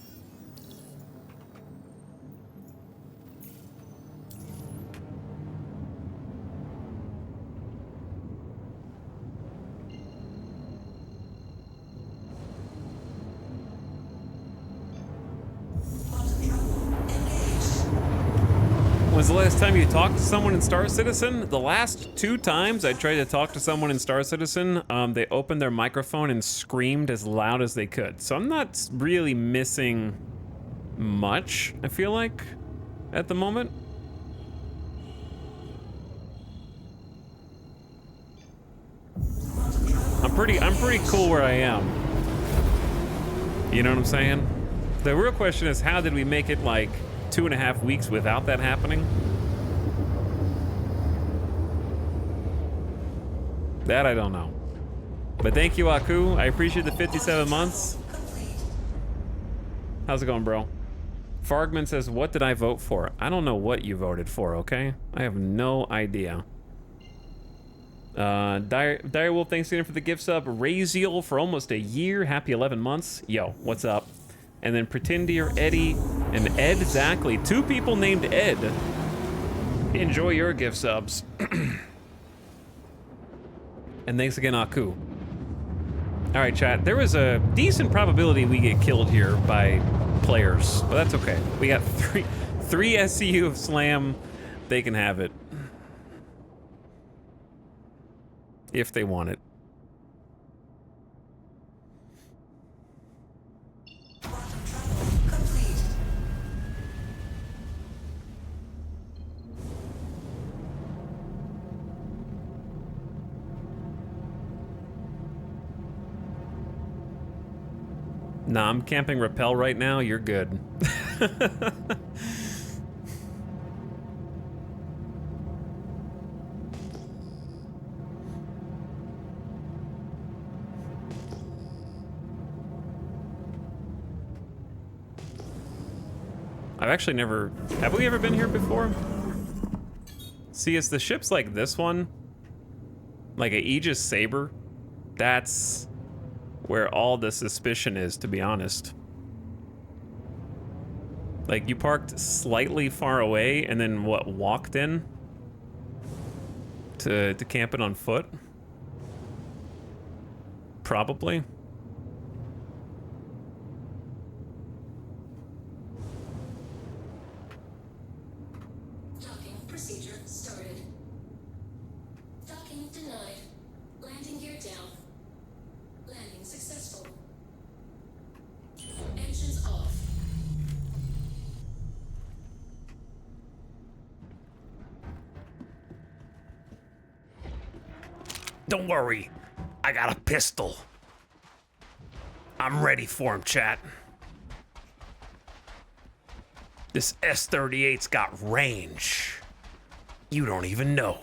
When's the last time you talked to someone in Star Citizen? The last 2 times I tried to talk to someone in Star Citizen, they opened their microphone and screamed as loud as they could. So I'm not really missing much, I feel like, at the moment. I'm pretty cool where I am. You know what I'm saying? The real question is, how did we make it like 2.5 weeks without that happening? That I don't know. But thank you, Aku. I appreciate the 57 months. How's it going, bro? Fargman says, what did I vote for? I don't know what you voted for, okay? I have no idea. Direwolf, thanks again for the gift sub. Raziel for almost a year. Happy 11 months. Yo, what's up? And then Pretendier, Eddie, and Ed Zackley. 2 people named Ed. Enjoy your gift subs. And thanks again, Aku. All right, chat. There was a decent probability we get killed here by players, but that's okay. We got three SCU of Slam. They can have it. If they want it. Nah, I'm camping rappel right now. You're good. I've actually never... Have we ever been here before? See, it's the ships like this one. Like a Aegis Saber. That's where all the suspicion is, to be honest. Like, you parked slightly far away and then, what, walked in? To camp it on foot? Probably. Docking procedure started. Docking denied. Landing gear down. Landing successful. Engines off. Don't worry, I got a pistol. I'm ready for him, chat. This S-38's got range. You don't even know.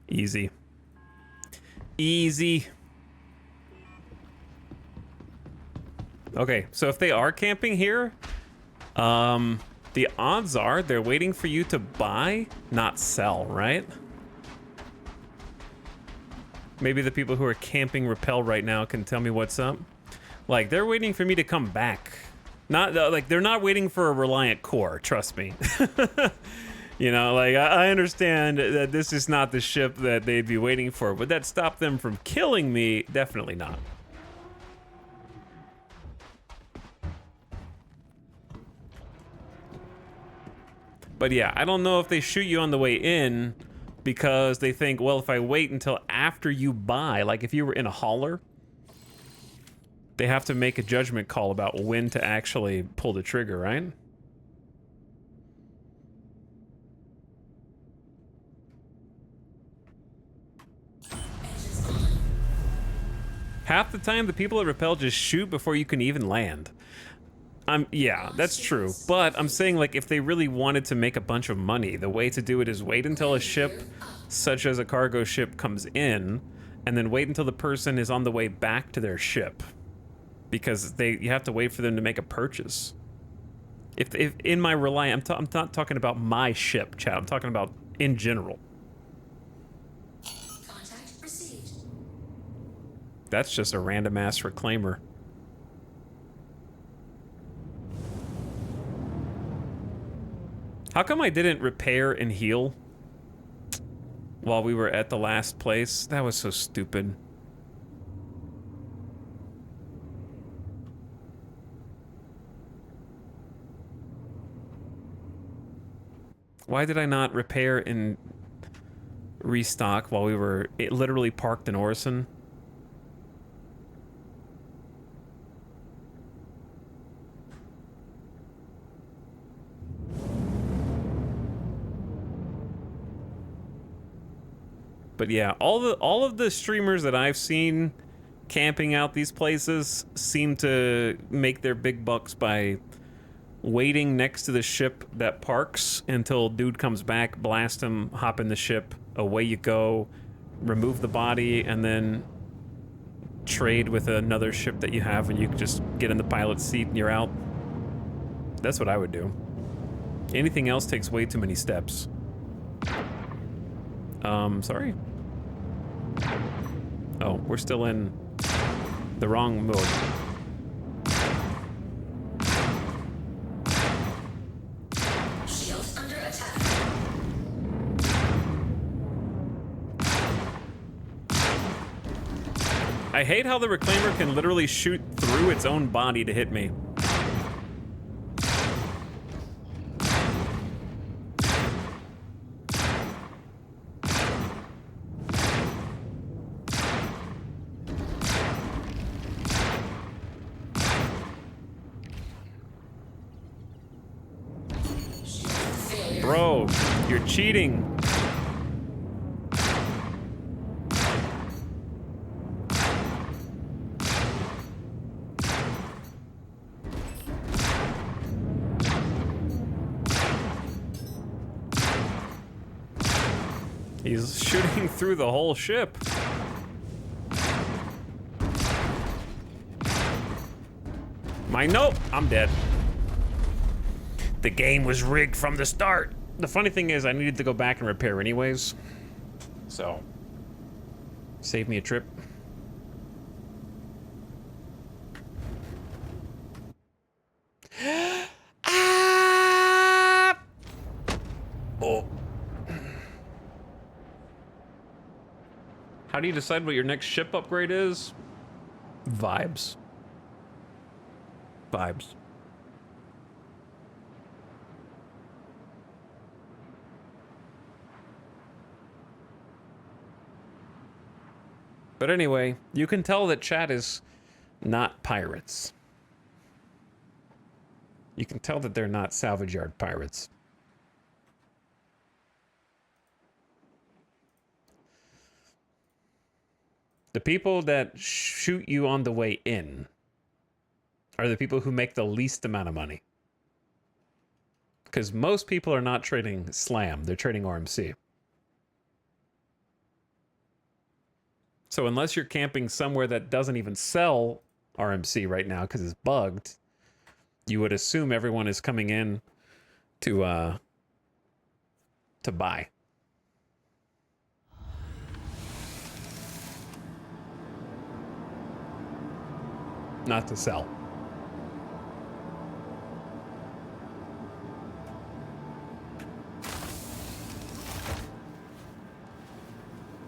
Easy. Easy. Okay, so if they are camping here, the odds are they're waiting for you to buy, not sell, right? Maybe the people who are camping Repel right now can tell me what's up. Like, they're waiting for me to come back. Not, like, they're not waiting for a Reliant core, trust me. You know, like, I understand that this is not the ship that they'd be waiting for. Would that stop them from killing me? Definitely not. But yeah, I don't know if they shoot you on the way in because they think, well, if I wait until after you buy, like if you were in a hauler, they have to make a judgment call about when to actually pull the trigger, right? Half the time, the people at Repel just shoot before you can even land. Yeah, that's true. But I'm saying, like, if they really wanted to make a bunch of money, the way to do it is wait until a ship, such as a cargo ship, comes in, and then wait until the person is on the way back to their ship. Because you have to wait for them to make a purchase. If in my Reliant, I'm not talking about my ship, chat. I'm talking about in general. Contact received. That's just a random ass reclaimer. How come I didn't repair and heal while we were at the last place? That was so stupid. Why did I not repair and restock while we were literally parked in Orison? But yeah, all of the streamers that I've seen camping out these places seem to make their big bucks by waiting next to the ship that parks until dude comes back, blast him, hop in the ship, away you go, remove the body, and then trade with another ship that you have, and you can just get in the pilot's seat and you're out. That's what I would do. Anything else takes way too many steps. Sorry. Oh, we're still in the wrong mode. Shields under attack. I hate how the Reclaimer can literally shoot through its own body to hit me. Bro, you're cheating. He's shooting through the whole ship. Nope, I'm dead. The game was rigged from the start. The funny thing is I needed to go back and repair anyways. So, save me a trip. Ah! Oh. How do you decide what your next ship upgrade is? Vibes. Vibes. But anyway, you can tell that chat is not pirates. You can tell that they're not salvage yard pirates. The people that shoot you on the way in are the people who make the least amount of money. Because most people are not trading SLAM, they're trading RMC. So unless you're camping somewhere that doesn't even sell RMC right now because it's bugged, you would assume everyone is coming in to buy. Not to sell.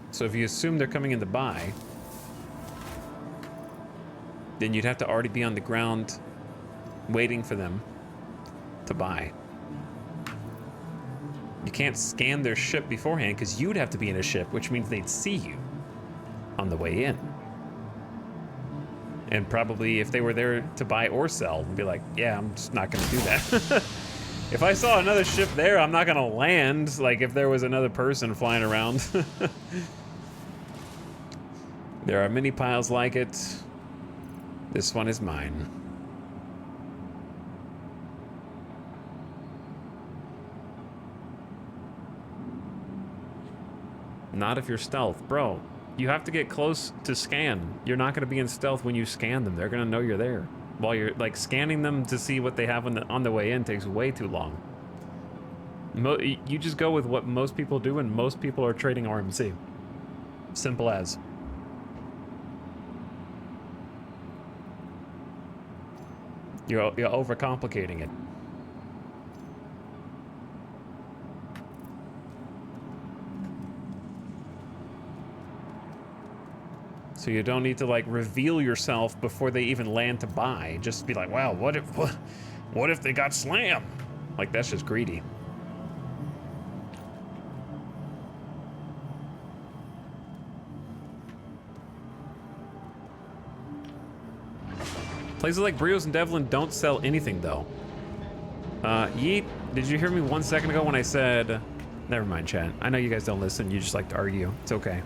So if you assume they're coming in to buy, then you'd have to already be on the ground waiting for them to buy. You can't scan their ship beforehand because you'd have to be in a ship, which means they'd see you on the way in. And probably if they were there to buy or sell, be like, yeah, I'm just not going to do that. If I saw another ship there, I'm not going to land, like if there was another person flying around. There are many piles like it. This one is mine. Not if you're stealth. Bro, you have to get close to scan. You're not going to be in stealth when you scan them. They're going to know you're there. While you're like scanning them to see what they have on the way in takes way too long. You just go with what most people do, and most people are trading RMC. Simple as. You're overcomplicating it. So you don't need to like reveal yourself before they even land to buy. Just be like, wow, what if they got slammed? Like that's just greedy. Places like Brios and Devlin don't sell anything though. Yeet, did you hear me 1 second ago when I said, never mind, chat. I know you guys don't listen, you just like to argue. It's okay.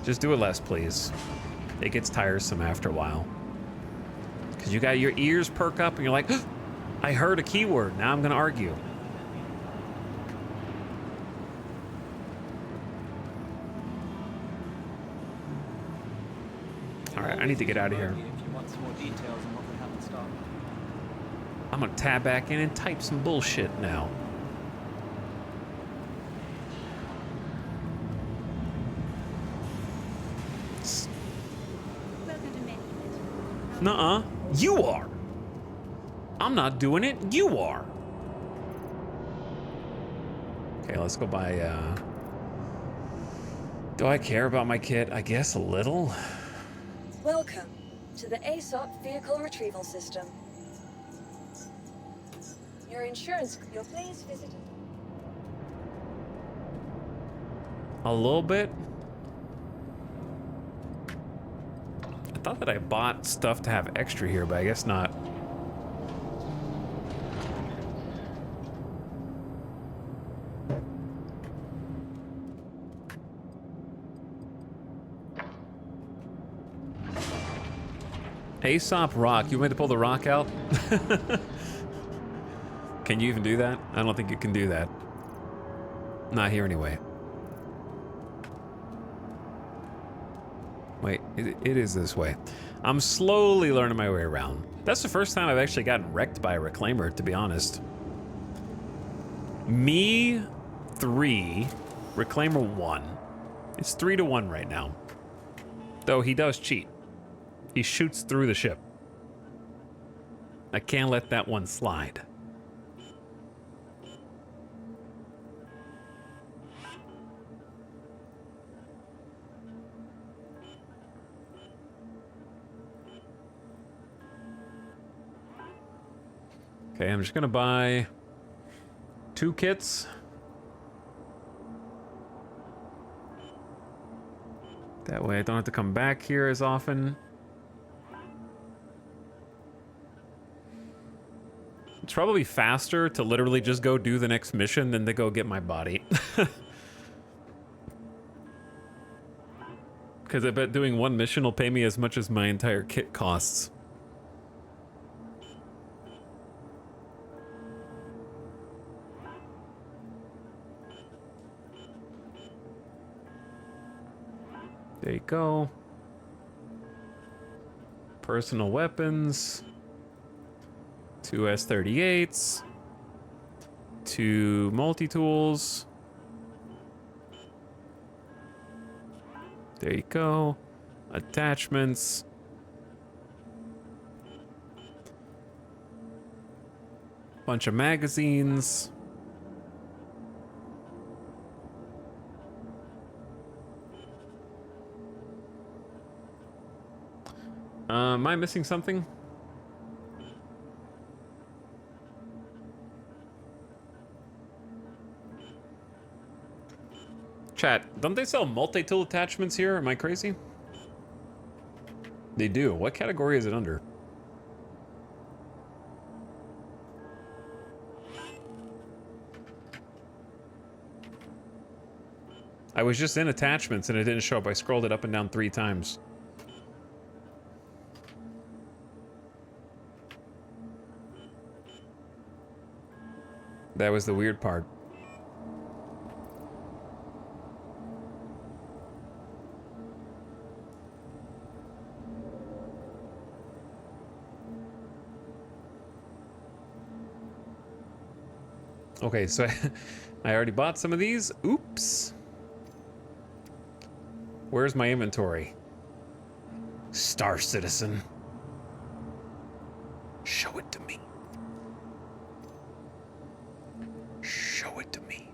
Just do it less, please. It gets tiresome after a while. Because you got your ears perk up and you're like, I heard a keyword, now I'm gonna argue. All right, I need to get out of here. If you want some more details on what we have in stock. I'm gonna tab back in and type some bullshit now. Nuh-uh. You are. I'm not doing it. You are. Okay, let's go buy, do I care about my kit? I guess a little. Welcome to the ASOP Vehicle Retrieval System. Your please visit. A little bit. I thought that I bought stuff to have extra here, but I guess not. Aesop rock. You want me to pull the rock out? Can you even do that? I don't think you can do that. Not here anyway. Wait, it is this way. I'm slowly learning my way around. That's the first time I've actually gotten wrecked by a reclaimer, to be honest. Me 3, reclaimer 1. It's 3-1 right now. Though he does cheat. He shoots through the ship. I can't let that one slide. Okay, I'm just gonna buy 2 kits. That way I don't have to come back here as often. It's probably faster to literally just go do the next mission than to go get my body. Because I bet doing one mission will pay me as much as my entire kit costs. There you go. Personal weapons. 2 S38s. 2 multi-tools. There you go. Attachments. Bunch of magazines. Am I missing something? Chat, don't they sell multi-tool attachments here? Am I crazy? They do. What category is it under? I was just in attachments and it didn't show up. I scrolled it up and down 3 times. That was the weird part. Okay, so I already bought some of these. Oops. Where's my inventory? Star Citizen. Show it to me. Show it to me.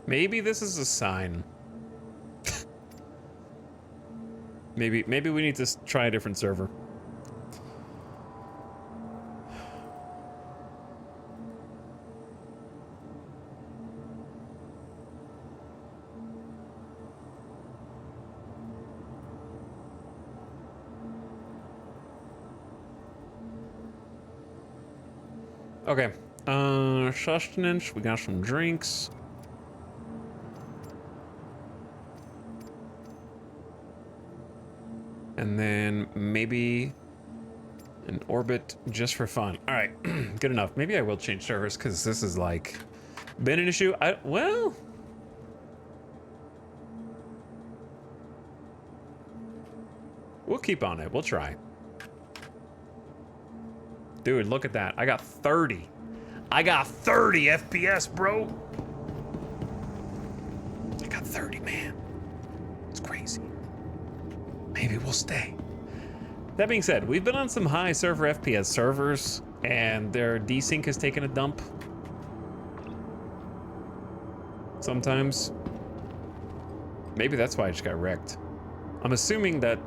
Maybe this is a sign. maybe we need to try a different server. Okay, sustenance, we got some drinks. And then maybe an orbit just for fun. All right, good enough. Maybe I will change servers because this is like been an issue. Well, we'll keep on it. We'll try. Dude, look at that. I got 30. I got 30 FPS, bro. I got 30, man. It's crazy. Maybe we'll stay. That being said, we've been on some high server FPS servers, and their desync has taken a dump. Sometimes. Maybe that's why I just got wrecked. I'm assuming that,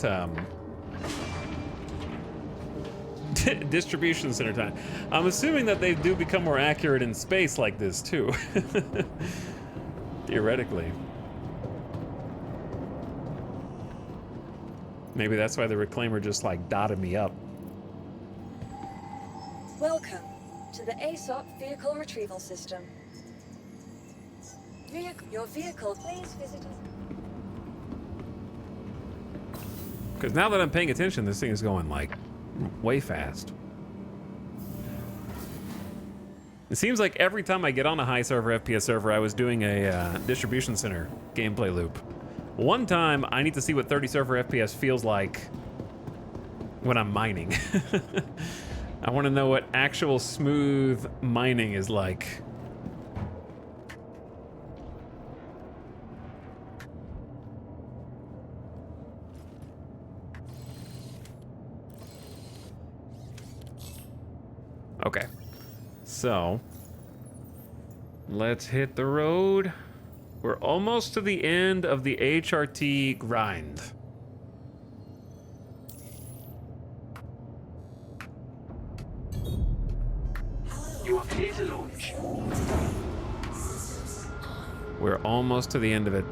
distribution center time. I'm assuming that they do become more accurate in space like this too. Theoretically. Maybe that's why the Reclaimer just like dotted me up. Welcome to the ASOP Vehicle Retrieval System. Your vehicle, please visit us. Because now that I'm paying attention, this thing is going like way fast. It seems like every time I get on a high server FPS server, I was doing a distribution center gameplay loop. One time, I need to see what 30 server FPS feels like when I'm mining. I want to know what actual smooth mining is like. Okay, so let's hit the road. We're almost to the end of the HRT grind. You are clear to launch. We're almost to the end of it.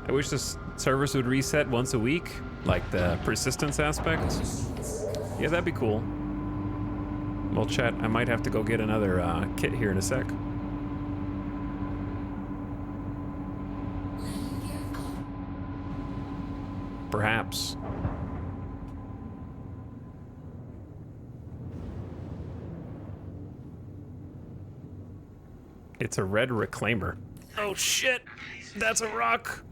I wish this service would reset once a week, like the persistence aspect. Yeah, that'd be cool. Well, chat, I might have to go get another kit here in a sec. Perhaps. It's a red reclaimer. Oh shit! That's a rock!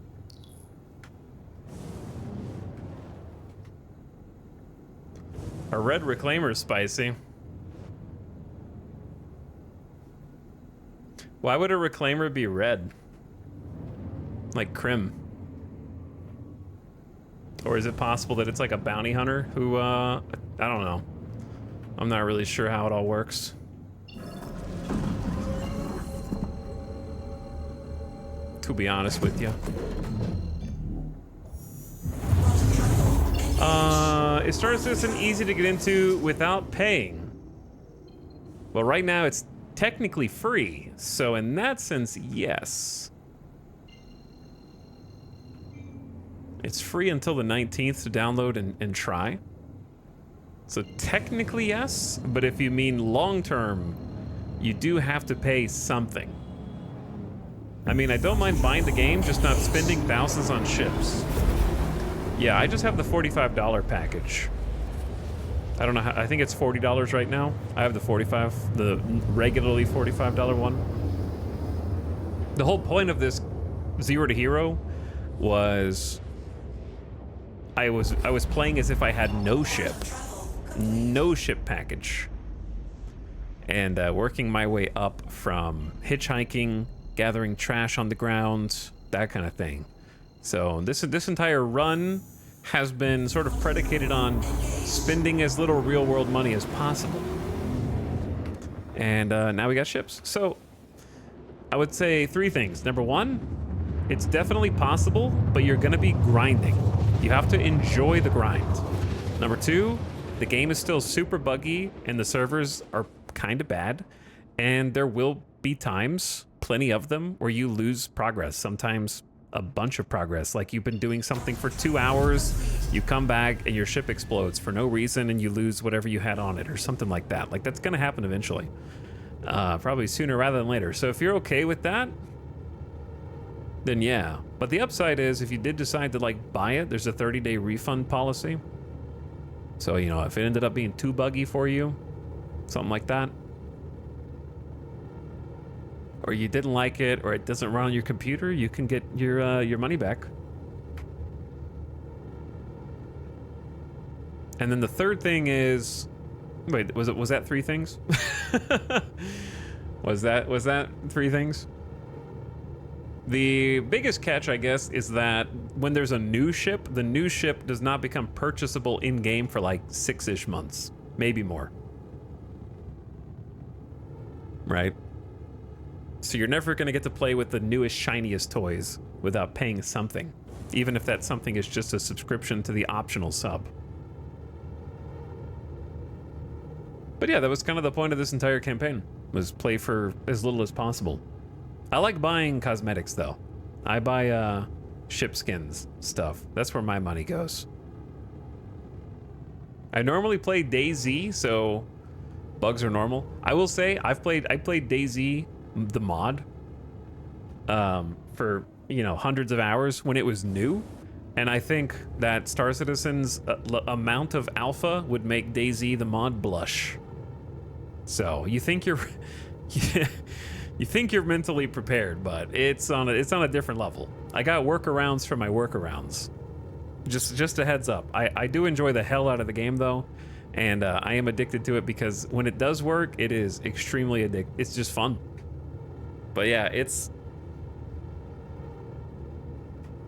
A red reclaimer is spicy. Why would a reclaimer be red? Like Crim. Or is it possible that it's like a bounty hunter who, I don't know. I'm not really sure how it all works. To be honest with you. Is Star Citizen easy to get into without paying? Well, right now it's technically free, so in that sense, yes. It's free until the 19th to download and try. So technically yes, but if you mean long-term, you do have to pay something. I mean, I don't mind buying the game, just not spending thousands on ships. Yeah, I just have the $45 package. I don't know how, I think it's $40 right now. I have the regularly $45 one. The whole point of this Zero to Hero was I was playing as if I had no ship package, and working my way up from hitchhiking, gathering trash on the ground, that kind of thing. So this entire run has been sort of predicated on spending as little real-world money as possible. And now we got ships. So I would say 3 things. Number 1, it's definitely possible, but you're gonna be grinding. You have to enjoy the grind. Number 2, the game is still super buggy and the servers are kind of bad. And there will be times, plenty of them, where you lose progress. Sometimes a bunch of progress. Like you've been doing something for 2 hours, you come back and your ship explodes for no reason and you lose whatever you had on it or something like that. Like that's gonna happen eventually. Probably sooner rather than later. So if you're okay with that, then yeah. But the upside is if you did decide to like buy it, there's a 30-day refund policy. So, you know, if it ended up being too buggy for you, something like that, or you didn't like it, or it doesn't run on your computer, you can get your money back. And then the third thing is, wait, was that 3 things? was that 3 things? The biggest catch, I guess, is that when there's a new ship, the new ship does not become purchasable in-game for like 6-ish months, maybe more. Right? So you're never gonna get to play with the newest, shiniest toys without paying something, even if that something is just a subscription to the optional sub. But yeah, that was kind of the point of this entire campaign, was play for as little as possible. I like buying cosmetics though. I buy ship skins stuff. That's where my money goes. I normally play DayZ, so bugs are normal. I will say I played DayZ the mod for, you know, hundreds of hours when it was new, and I think that Star Citizen's amount of alpha would make DayZ the mod blush. So you think you're you think you're mentally prepared, but it's on a different level. I got workarounds for my workarounds. Just a heads up. I do enjoy the hell out of the game though, and I am addicted to it because when it does work, it is extremely addictive. It's just fun. But yeah,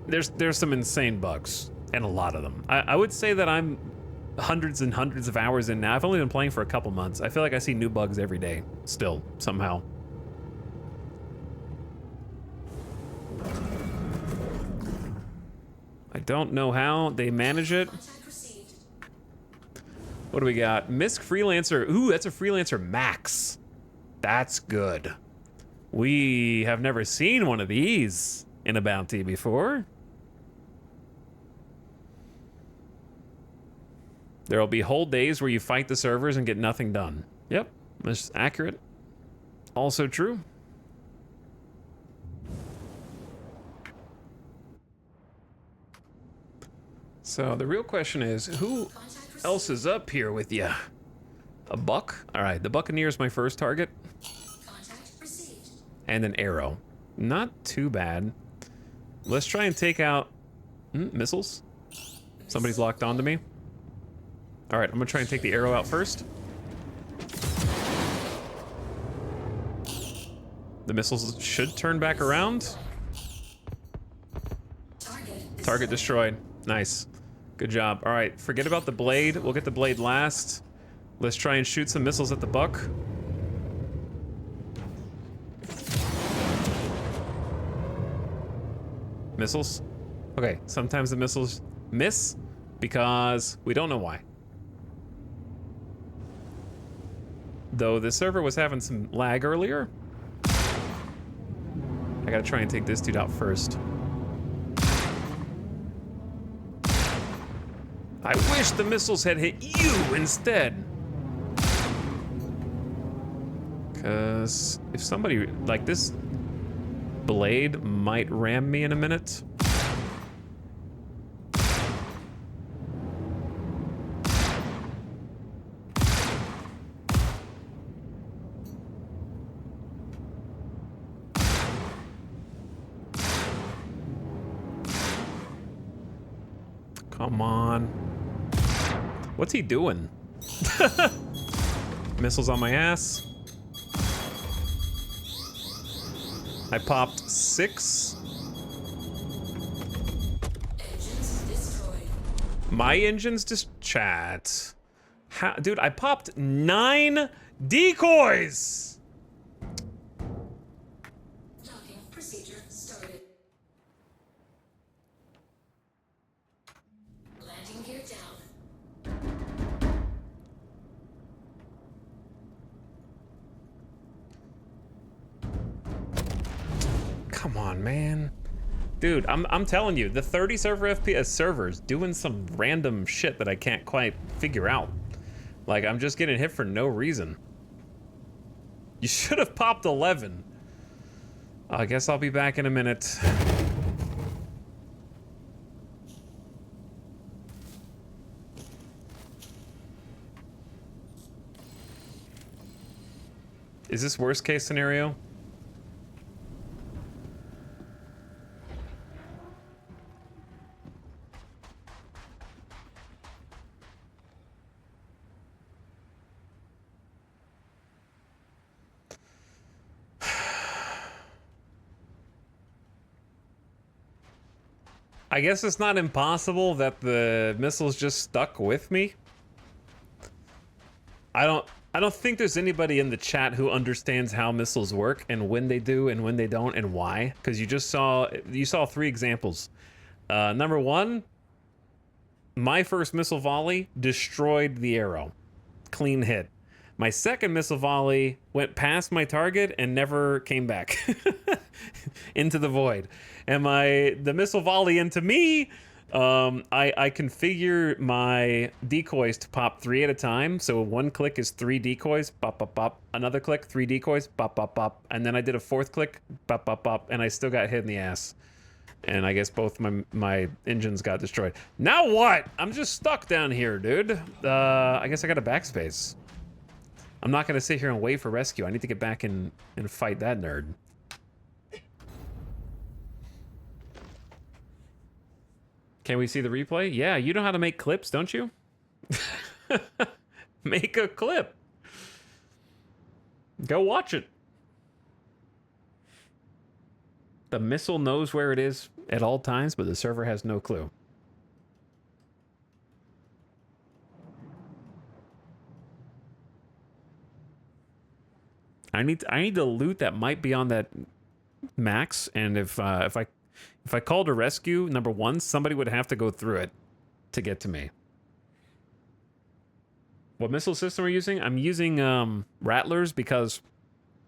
there's some insane bugs, and a lot of them. I would say that I'm hundreds and hundreds of hours in now. I've only been playing for a couple months. I feel like I see new bugs every day, still, somehow. I don't know how they manage it. What do we got? Misc Freelancer. Ooh, that's a Freelancer Max. That's good. We have never seen one of these in a bounty before. There'll be whole days where you fight the servers and get nothing done. Yep, that's accurate. Also true. So the real question is, who else is up here with you? A buck? All right, the Buccaneer is my first target. and an arrow. Not too bad. Let's try and take out missiles. Somebody's locked onto me. All right, I'm gonna try and take the arrow out first. The missiles should turn back around. Target destroyed. Nice. Good job. All right, forget about the blade. We'll get the blade last. Let's try and shoot some missiles at the buck. Missiles? Okay, sometimes the missiles miss because we don't know why. Though the server was having some lag earlier. I gotta try and take this dude out first. I wish the missiles had hit you instead. Because if somebody, like this blade might ram me in a minute. Come on. What's he doing? Missiles on my ass. I popped 6. Engines destroyed. My engine's just chat. How, dude, I popped 9 decoys! Docking procedure started. Landing gear down. Come on, man. Dude, I'm telling you, the 30 server FPS server's doing some random shit that I can't quite figure out. Like, I'm just getting hit for no reason. You should have popped 11. I guess I'll be back in a minute. Is this worst case scenario? I guess it's not impossible that the missiles just stuck with me. I don't think there's anybody in the chat who understands how missiles work and when they do and when they don't and why. Because you saw 3 examples. Number 1, my first missile volley destroyed the arrow. Clean hit. My second missile volley went past my target and never came back into the void. And the missile volley into me, I configure my decoys to pop 3 at a time. So 1 click is 3 decoys, pop, pop, pop. Another click, 3 decoys, pop, pop, pop. And then I did a 4th click, pop, pop, pop. And I still got hit in the ass. And I guess both my engines got destroyed. Now what? I'm just stuck down here, dude. I guess I got a backspace. I'm not going to sit here and wait for rescue. I need to get back and fight that nerd. Can we see the replay? Yeah, you know how to make clips, don't you? Make a clip. Go watch it. The missile knows where it is at all times, but the server has no clue. I need the loot that might be on that max, and if I called a rescue, number 1, somebody would have to go through it to get to me. What missile system are you using? I'm using Rattlers because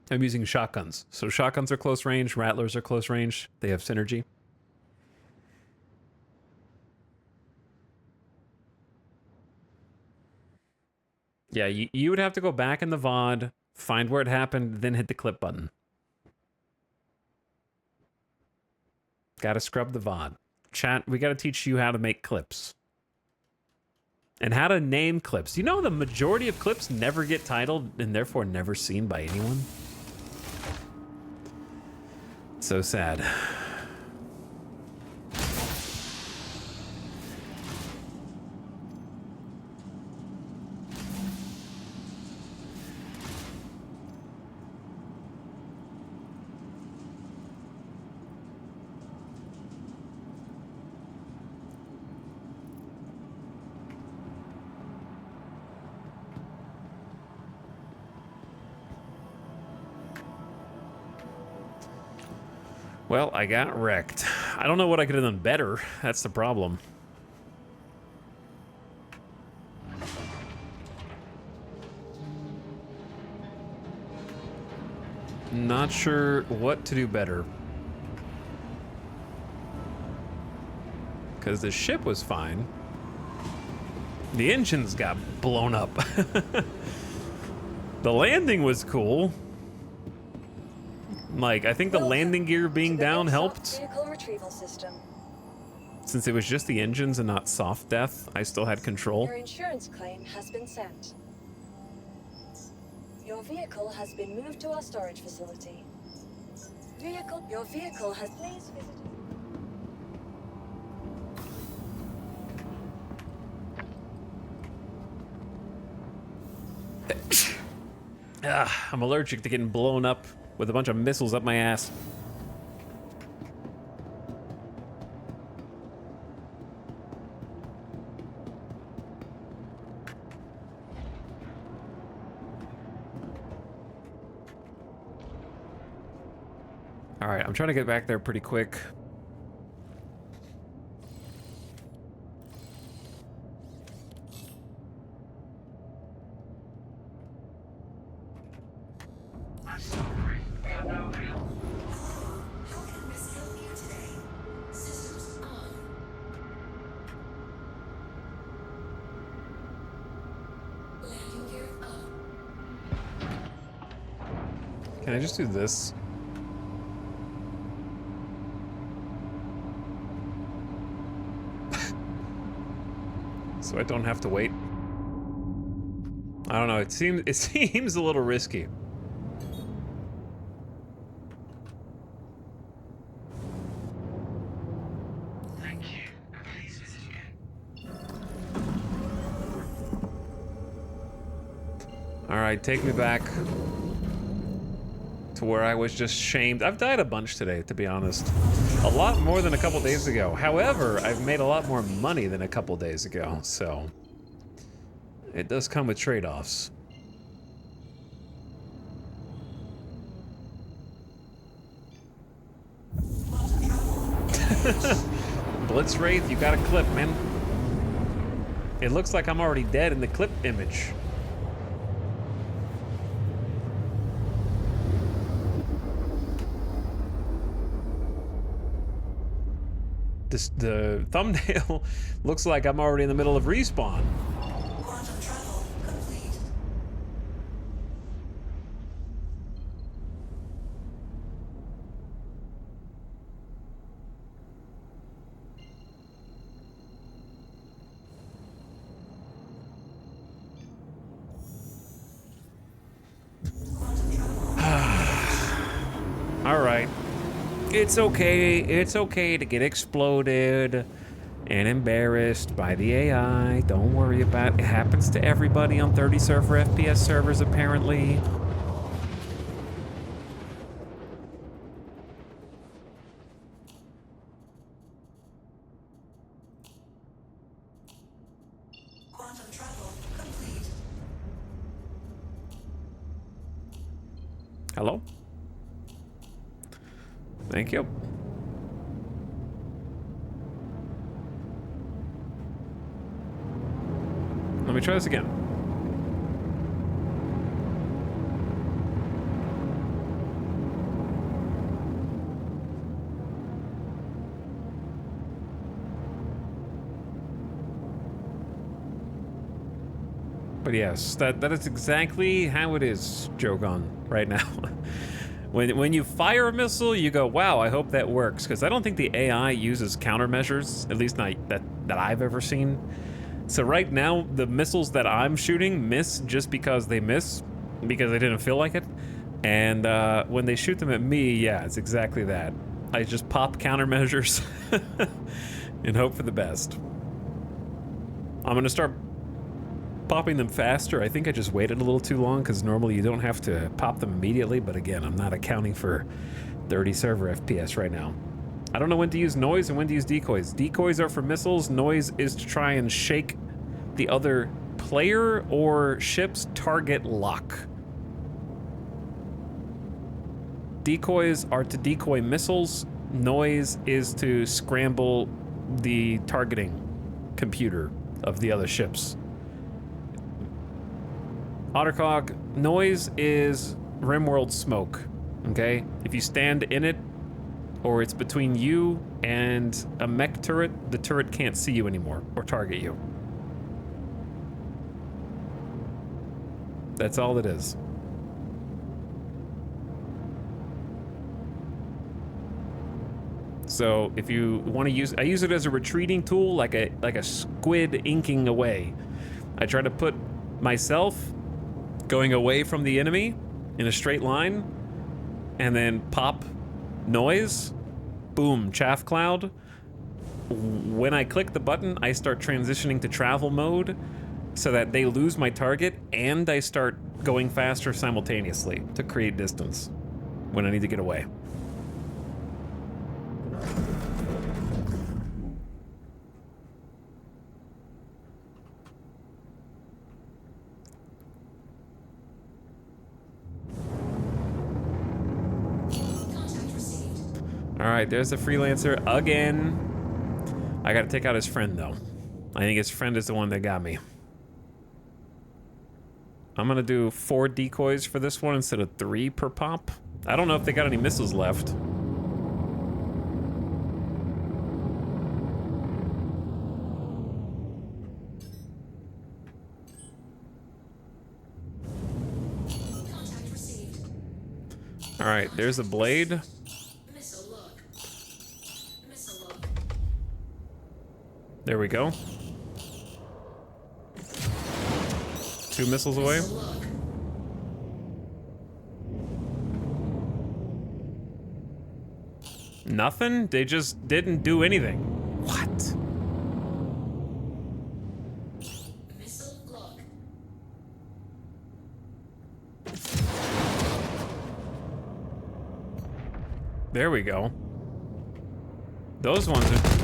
I'm using shotguns. So shotguns are close range, Rattlers are close range. They have synergy. Yeah, you would have to go back in the VOD, find where it happened, then hit the clip button. Gotta scrub the VOD. Chat, we gotta teach you how to make clips. And how to name clips. You know the majority of clips never get titled and therefore never seen by anyone? so sad. Well, I got wrecked. I don't know what I could have done better. That's the problem. Not sure what to do better. Because the ship was fine. The engines got blown up. The landing was cool. Like, I think the landing gear being down helped. Vehicle retrieval system. Since it was just the engines and not soft death, I still had control. Your insurance claim has been sent. Your vehicle has been moved to our storage facility. Your vehicle has please visit. I'm allergic to getting blown up with a bunch of missiles up my ass. All right, I'm trying to get back there pretty quick. I'm sorry. We have no available. How can Miss help you today? Systems on. Landing gear up. Can I just do this? So I don't have to wait. I don't know. It seems a little risky. Thank you. Please visit again. All right, take me back to where I was just shamed. I've died a bunch today, to be honest. A lot more than a couple days ago. However, I've made a lot more money than a couple days ago, so it does come with trade-offs. Blitz Wraith, you got a clip, man. It looks like I'm already dead in the clip image. The thumbnail looks like I'm already in the middle of respawn. Quantum travel complete. All right. It's okay. It's okay to get exploded and embarrassed by the AI. Don't worry about it. It happens to everybody on 30 server FPS servers, apparently. Quantum travel complete. Hello? Thank you. Let me try this again. But yes, that is exactly how it is, Jogon, right now. When you fire a missile, you go, wow, I hope that works. Because I don't think the AI uses countermeasures, at least not that I've ever seen. So right now, the missiles that I'm shooting miss just because they miss, because they didn't feel like it. And when they shoot them at me, yeah, it's exactly that. I just pop countermeasures and hope for the best. I'm gonna start popping them faster. I think I just waited a little too long because normally you don't have to pop them immediately, but again, I'm not accounting for 30 server FPS right now. I don't know when to use noise and when to use decoys. Decoys are for missiles. Noise is to try and shake the other player or ship's target lock. Decoys are to decoy missiles. Noise is to scramble the targeting computer of the other ships. Ottercog, noise is RimWorld smoke, okay? If you stand in it, or it's between you and a mech turret, the turret can't see you anymore, or target you. That's all it is. So if you want to use, I use it as a retreating tool, like a squid inking away. I try to put myself going away from the enemy in a straight line, and then pop noise, boom, chaff cloud. When I click the button, I start transitioning to travel mode so that they lose my target and I start going faster simultaneously to create distance when I need to get away. All right, there's the freelancer again. I gotta take out his friend though. I think his friend is the one that got me. I'm gonna do 4 decoys for this one instead of 3 per pop. I don't know if they got any missiles left. All right, there's a blade. There we go. 2 missiles away. Nothing? They just didn't do anything. What? There we go. Those ones are...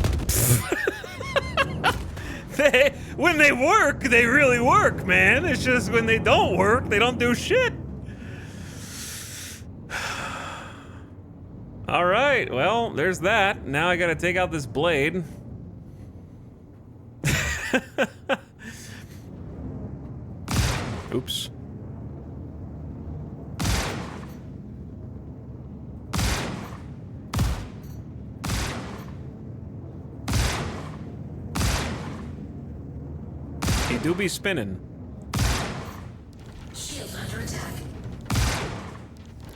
when they work, they really work, man. It's just when they don't work, they don't do shit. All right, well, there's that. Now I gotta take out this blade. Oops. He do be spinning. Shield under attack.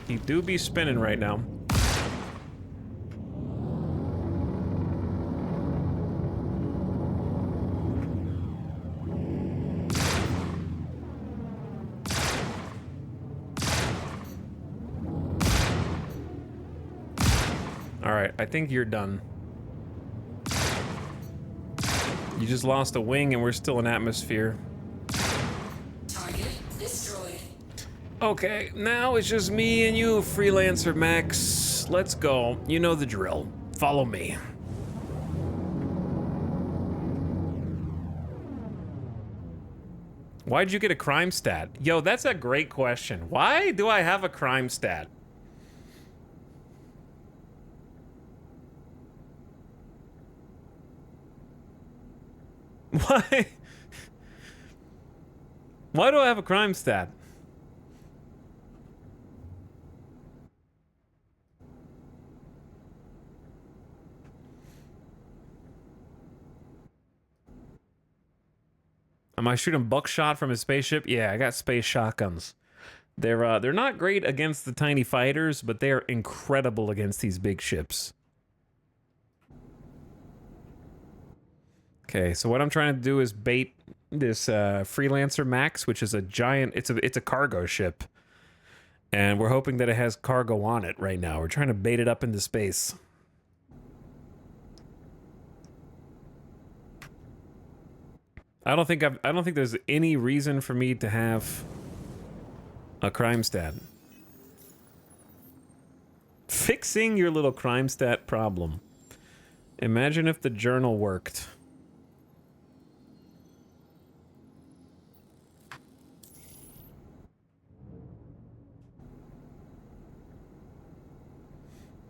He do be spinning right now. All right, I think you're done. You just lost a wing and we're still in atmosphere. Target destroyed. Okay, now it's just me and you, Freelancer Max. Let's go. You know the drill. Follow me. Why'd you get a crime stat? Yo, that's a great question. Why do I have a crime stat? Why? Why do I have a crime stat? Am I shooting buckshot from a spaceship? Yeah, I got space shotguns. They're not great against the tiny fighters, but they're incredible against these big ships. Okay, so what I'm trying to do is bait this Freelancer Max, which is a giant, it's a cargo ship. And we're hoping that it has cargo on it right now. We're trying to bait it up into space. I don't think there's any reason for me to have a crime stat. Fixing your little crime stat problem. Imagine if the journal worked.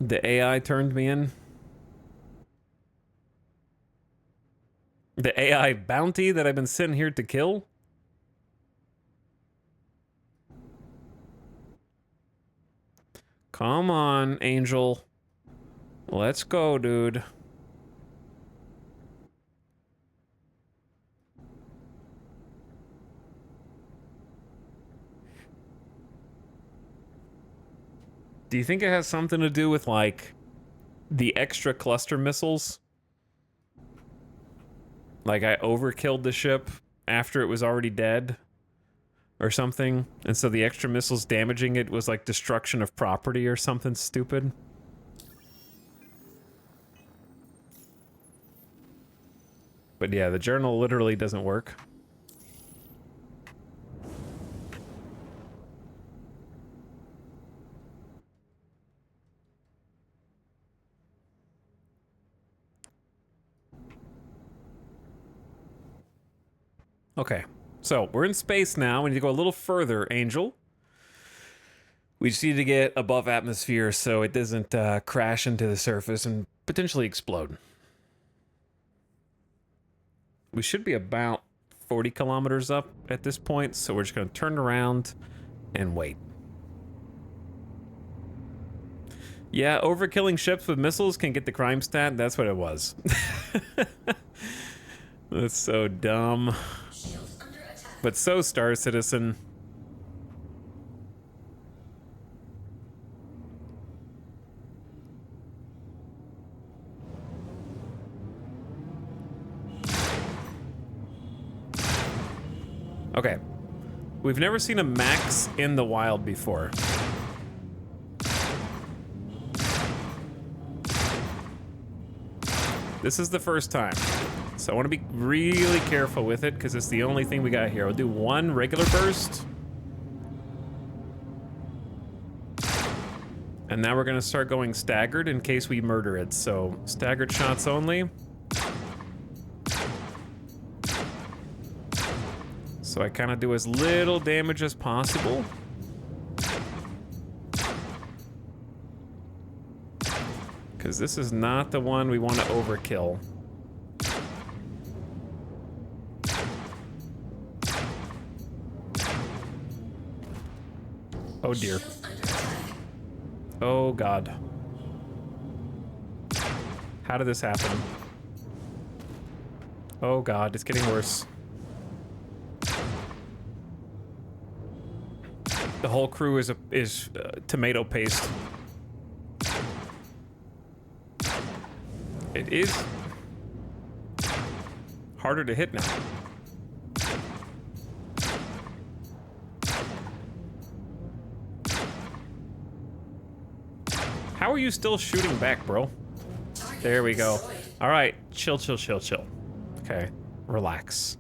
The AI turned me in. The AI bounty that I've been sitting here to kill? Come on, Angel. Let's go, dude. Do you think it has something to do with, like, the extra cluster missiles? Like, I overkilled the ship after it was already dead? Or something? And so the extra missiles damaging it was, like, destruction of property or something stupid? But yeah, the journal literally doesn't work. Okay, so we're in space now. We need to go a little further, Angel. We just need to get above atmosphere so it doesn't crash into the surface and potentially explode. We should be about 40 kilometers up at this point, so we're just going to turn around and wait. Yeah, overkilling ships with missiles can get the crime stat. That's what it was. That's so dumb. But so, Star Citizen. Okay. We've never seen a max in the wild before. This is the first time. So I want to be really careful with it because it's the only thing we got here. We'll do one regular burst. And now we're going to start going staggered in case we murder it. So staggered shots only. So I kind of do as little damage as possible. Because this is not the one we want to overkill. Oh dear. Oh god. How did this happen? Oh god, it's getting worse. The whole crew is tomato paste. It is harder to hit now. How are you still shooting back, bro? There we go. All right, chill, chill, chill, chill. Okay, relax.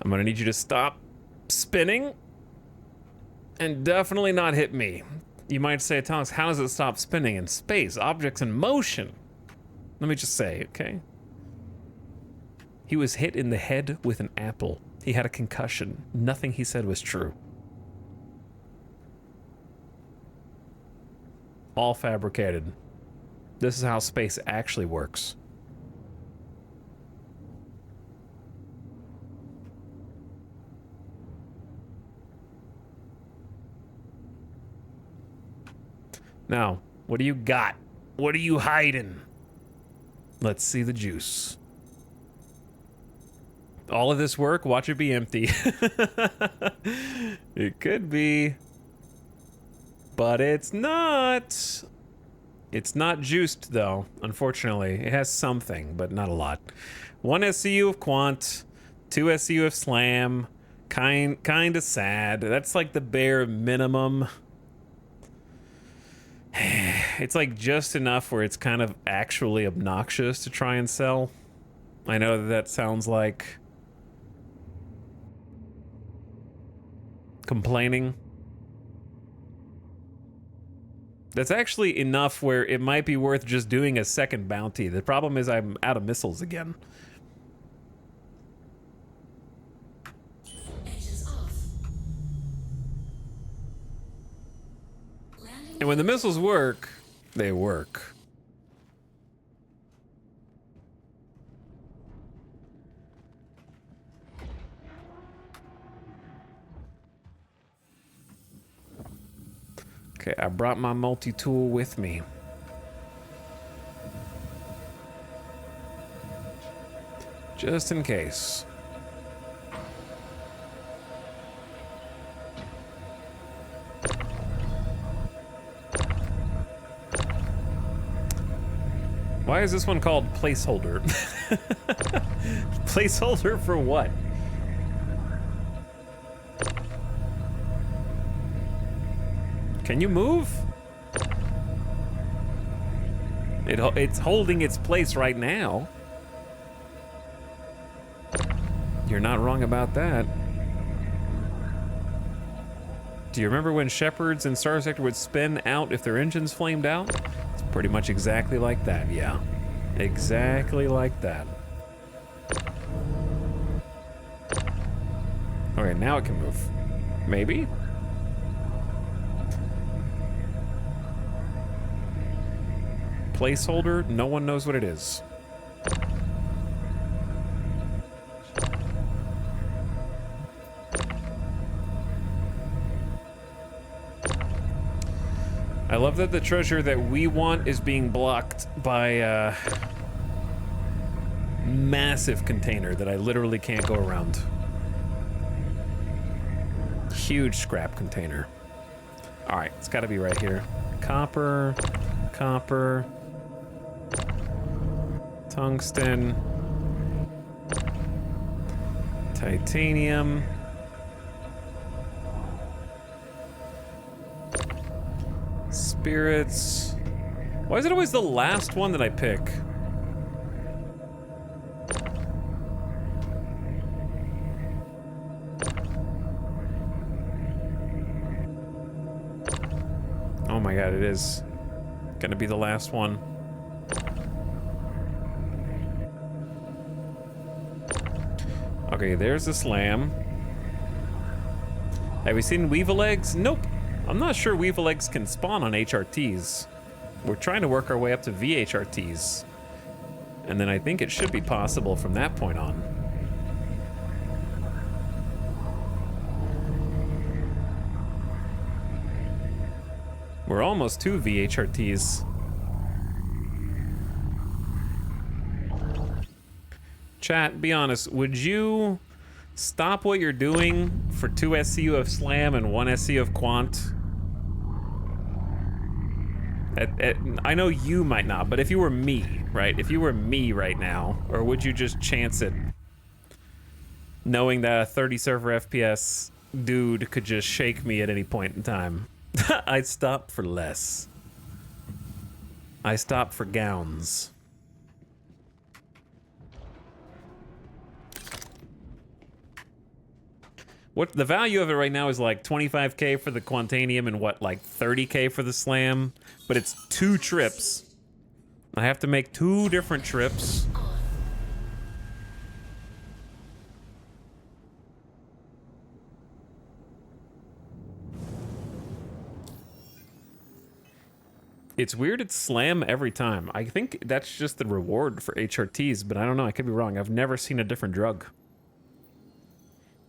I'm gonna need you to stop spinning and definitely not hit me. You might say, Tonks, how does it stop spinning in space? Objects in motion. Let me just say, okay? He was hit in the head with an apple. He had a concussion. Nothing he said was true. All fabricated. This is how space actually works. Now, what do you got? What are you hiding? Let's see the juice. All of this work, watch it be empty. It could be. But it's not. It's not juiced, though, unfortunately. It has something, but not a lot. 1 SCU of Quant, 2 SCU of Slam, Kind of sad. That's like the bare minimum. It's like just enough where it's kind of actually obnoxious to try and sell. I know that that sounds like complaining. That's actually enough where it might be worth just doing a second bounty. The problem is I'm out of missiles again. Engines off. Landing. And when the missiles work, they work. Okay, I brought my multi-tool with me. Just in case. Why is this one called placeholder? Placeholder for what? Can you move? It's holding its place right now. You're not wrong about that. Do you remember when Shepards in Star Sector would spin out if their engines flamed out? It's pretty much exactly like that, yeah. Exactly like that. Okay, now it can move. Maybe? Placeholder, no one knows what it is. I love that the treasure that we want is being blocked by a massive container that I literally can't go around. Huge scrap container. All right, it's got to be right here. Copper, copper, tungsten, titanium. Spirits. Why is it always the last one that I pick? Oh my god, it is gonna be the last one. Okay, there's the slam. Have we seen Weevil eggs? Nope. I'm not sure Weevil eggs can spawn on HRTs. We're trying to work our way up to VHRTs. And then I think it should be possible from that point on. We're almost to VHRTs. Chat, be honest, would you stop what you're doing for 2 SCU of Slam and 1 SCU of Quant? I know you might not, but if you were me, right? If you were me right now, or would you just chance it? Knowing that a 30 server FPS dude could just shake me at any point in time. I'd stop for less. I stop for gowns. What the value of it right now is like 25k for the Quantanium and what, like 30k for the Slam? But it's 2 trips. I have to make 2 different trips. It's weird it's Slam every time. I think that's just the reward for HRTs, but I don't know, I could be wrong. I've never seen a different drug.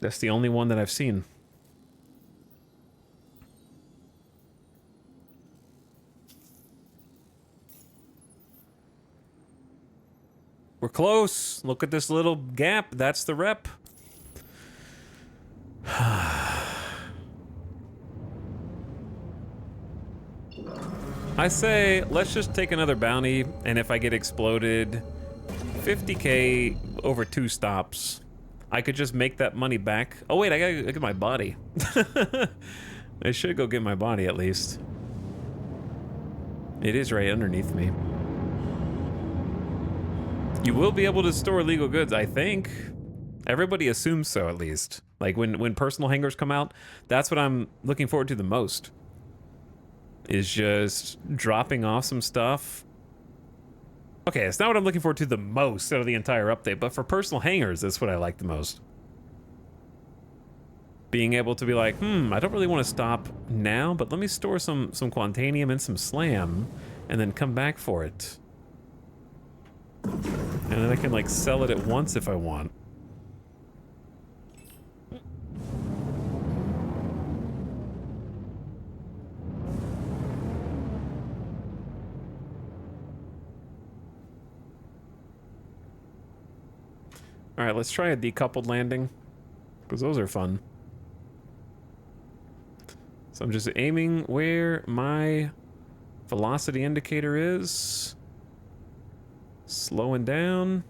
That's the only one that I've seen. We're close. Look at this little gap. That's the rep. I say, let's just take another bounty, and if I get exploded, 50k over 2 stops. I could just make that money back. Oh wait, I gotta get my body. I should go get my body at least. It is right underneath me. You will be able to store illegal goods, I think. Everybody assumes so, at least. Like when personal hangars come out, that's what I'm looking forward to the most. Is just dropping off some stuff. Okay, it's not what I'm looking forward to the most out of the entire update, but for personal hangars, that's what I like the most. Being able to be like, I don't really want to stop now, but let me store some Quantanium and some Slam, and then come back for it. And then I can, like, sell it at once if I want. Alright, let's try a decoupled landing, because those are fun. So I'm just aiming where my velocity indicator is. Slowing down.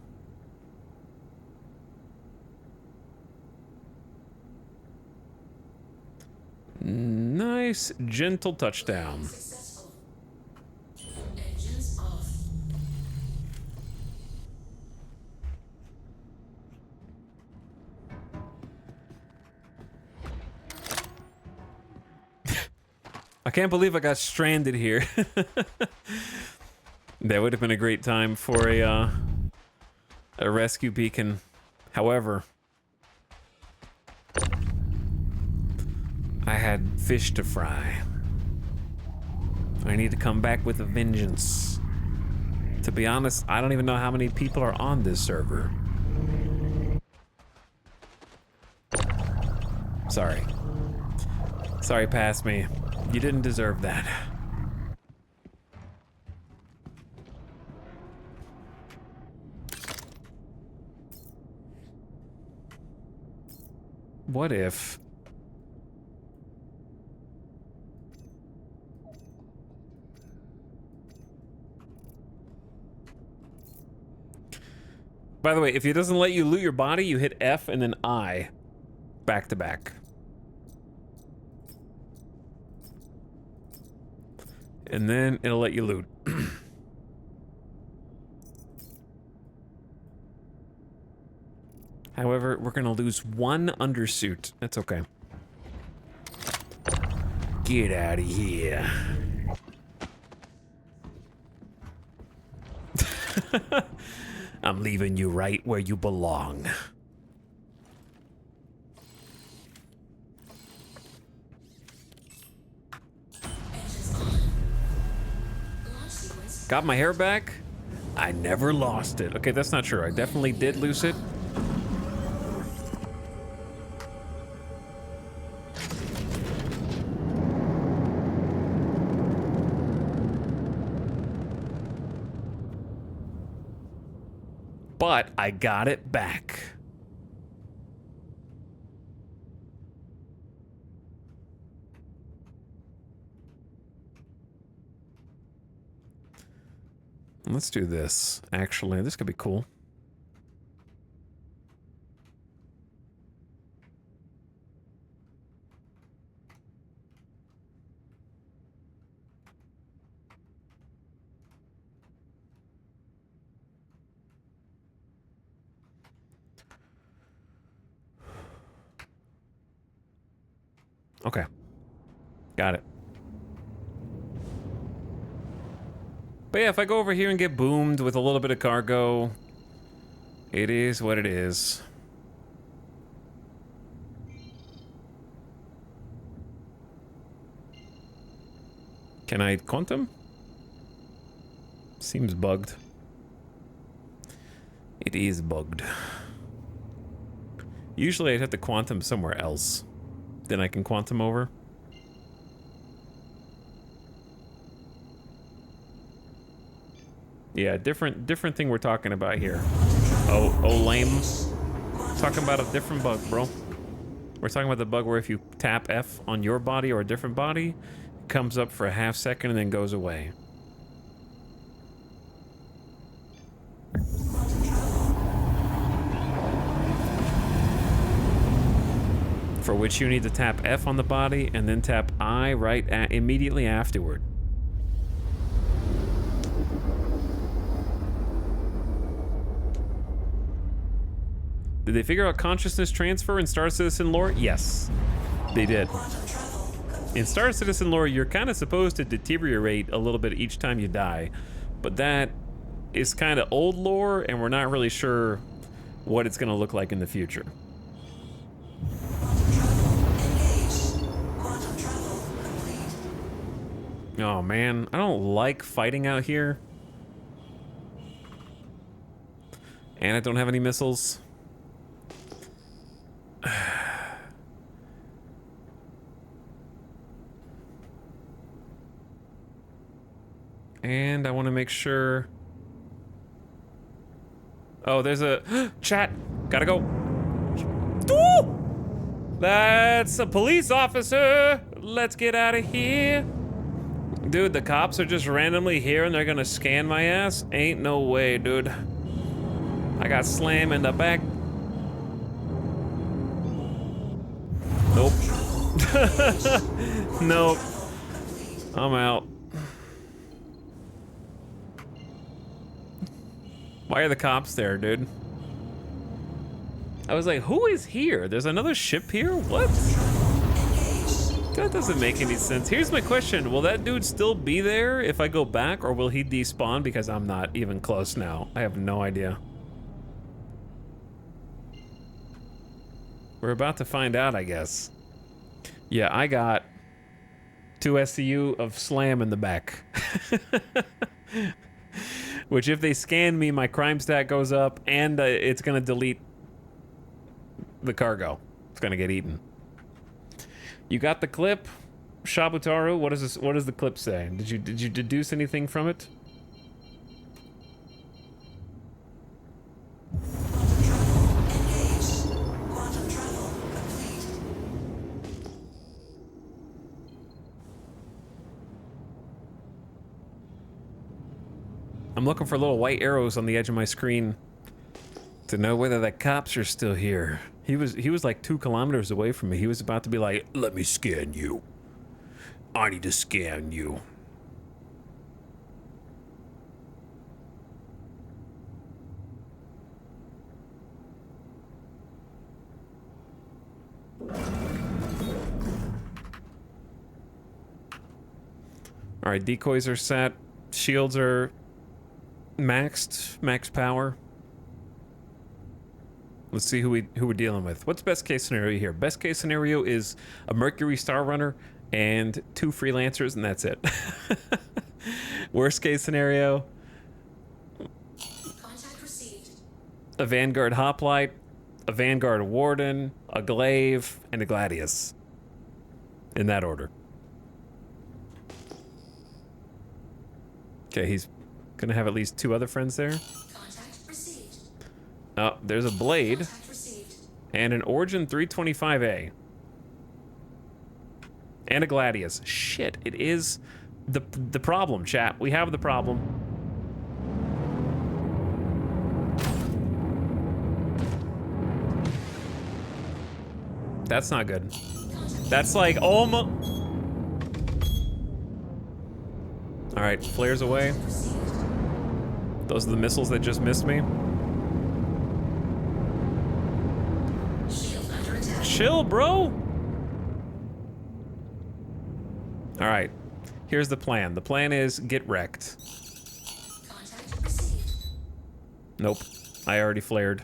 Nice, gentle touchdown. Successful. Engines off. I can't believe I got stranded here. That would have been a great time for a rescue beacon. However, I had fish to fry. I need to come back with a vengeance. To be honest, I don't even know how many people are on this server. Sorry. Sorry, pass me. You didn't deserve that. What if... By the way, if it doesn't let you loot your body, you hit F and then I. Back to back. And then it'll let you loot. However, we're gonna lose one undersuit. That's okay. Get out of here. I'm leaving you right where you belong. Got my hair back? I never lost it. Okay, that's not true. I definitely did lose it. But I got it back. Let's do this. Actually, this could be cool. Okay. Got it. But yeah, if I go over here and get boomed with a little bit of cargo, it is what it is. Can I quantum? Seems bugged. It is bugged. Usually I'd have to quantum somewhere else. Then I can quantum over. Yeah, different thing we're talking about here. Oh, lame. Talking about a different bug, bro. We're talking about the bug where if you tap F on your body or a different body, it comes up for a half second and then goes away. for which you need to tap F on the body and then tap I immediately afterward. Did they figure out consciousness transfer in Star Citizen lore? Yes, they did. In Star Citizen lore, you're kind of supposed to deteriorate a little bit each time you die, but that is kind of old lore, and we're not really sure what it's going to look like in the future. Oh man, I don't like fighting out here. And I don't have any missiles. And I want to make sure... Oh, there's a... Chat! Gotta go. Ooh! That's a police officer! Let's get out of here. Dude, the cops are just randomly here and they're gonna scan my ass? Ain't no way, dude. I got slam in the back. Nope. Nope. I'm out. Why are the cops there, dude? I was like, who is here? There's another ship here? What? That doesn't make any sense. Here's my question. Will that dude still be there if I go back, or will he despawn because I'm not even close now? I have no idea. We're about to find out, I guess. Yeah, I got 2 SCU of slam in the back. Which if they scan me, my crime stat goes up, and it's gonna delete the cargo. It's gonna get eaten. You got the clip, Shabutaru. What is this? What does the clip say? Did you deduce anything from it? I'm looking for little white arrows on the edge of my screen to know whether the cops are still here. He was like 2 kilometers away from me. He was about to be like, let me scan you. I need to scan you. All right, decoys are set. Shields are max power. Let's see who we're dealing with. What's best case scenario here? Best case scenario is a Mercury Star Runner and 2 freelancers, and that's it. Worst case scenario, Contact received. a Vanguard Hoplite, a Vanguard Warden, a Glaive, and a Gladius. In that order. Okay, he's gonna have at least 2 other friends there. Contact received. Oh, there's a Blade Contact received. and an Origin 325A. And a Gladius. Shit, it is the problem, chat. We have the problem. That's not good. That's like almost... All right, flares away. Those are the missiles that just missed me. Shield under attack. Chill, bro. All right, here's the plan. The plan is get wrecked. Contact received. Nope, I already flared.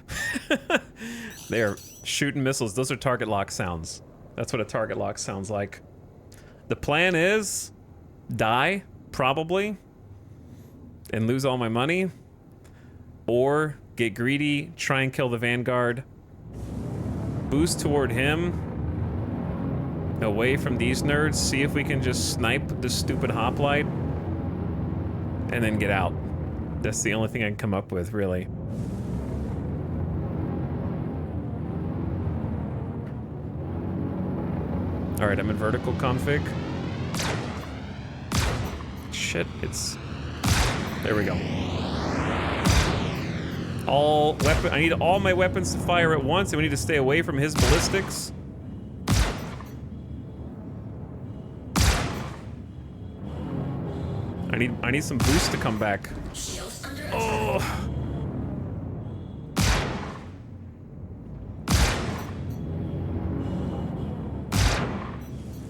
They are shooting missiles. Those are target lock sounds. That's what a target lock sounds like. The plan is die, probably, and lose all my money, or get greedy, try and kill the Vanguard, boost toward him, away from these nerds, see if we can just snipe the stupid hoplite, and then get out. That's the only thing I can come up with, really. All right, I'm in vertical config. Shit, it's... There we go. I need all my weapons to fire at once, and we need to stay away from his ballistics. I need some boost to come back. Shields under attack. Oh.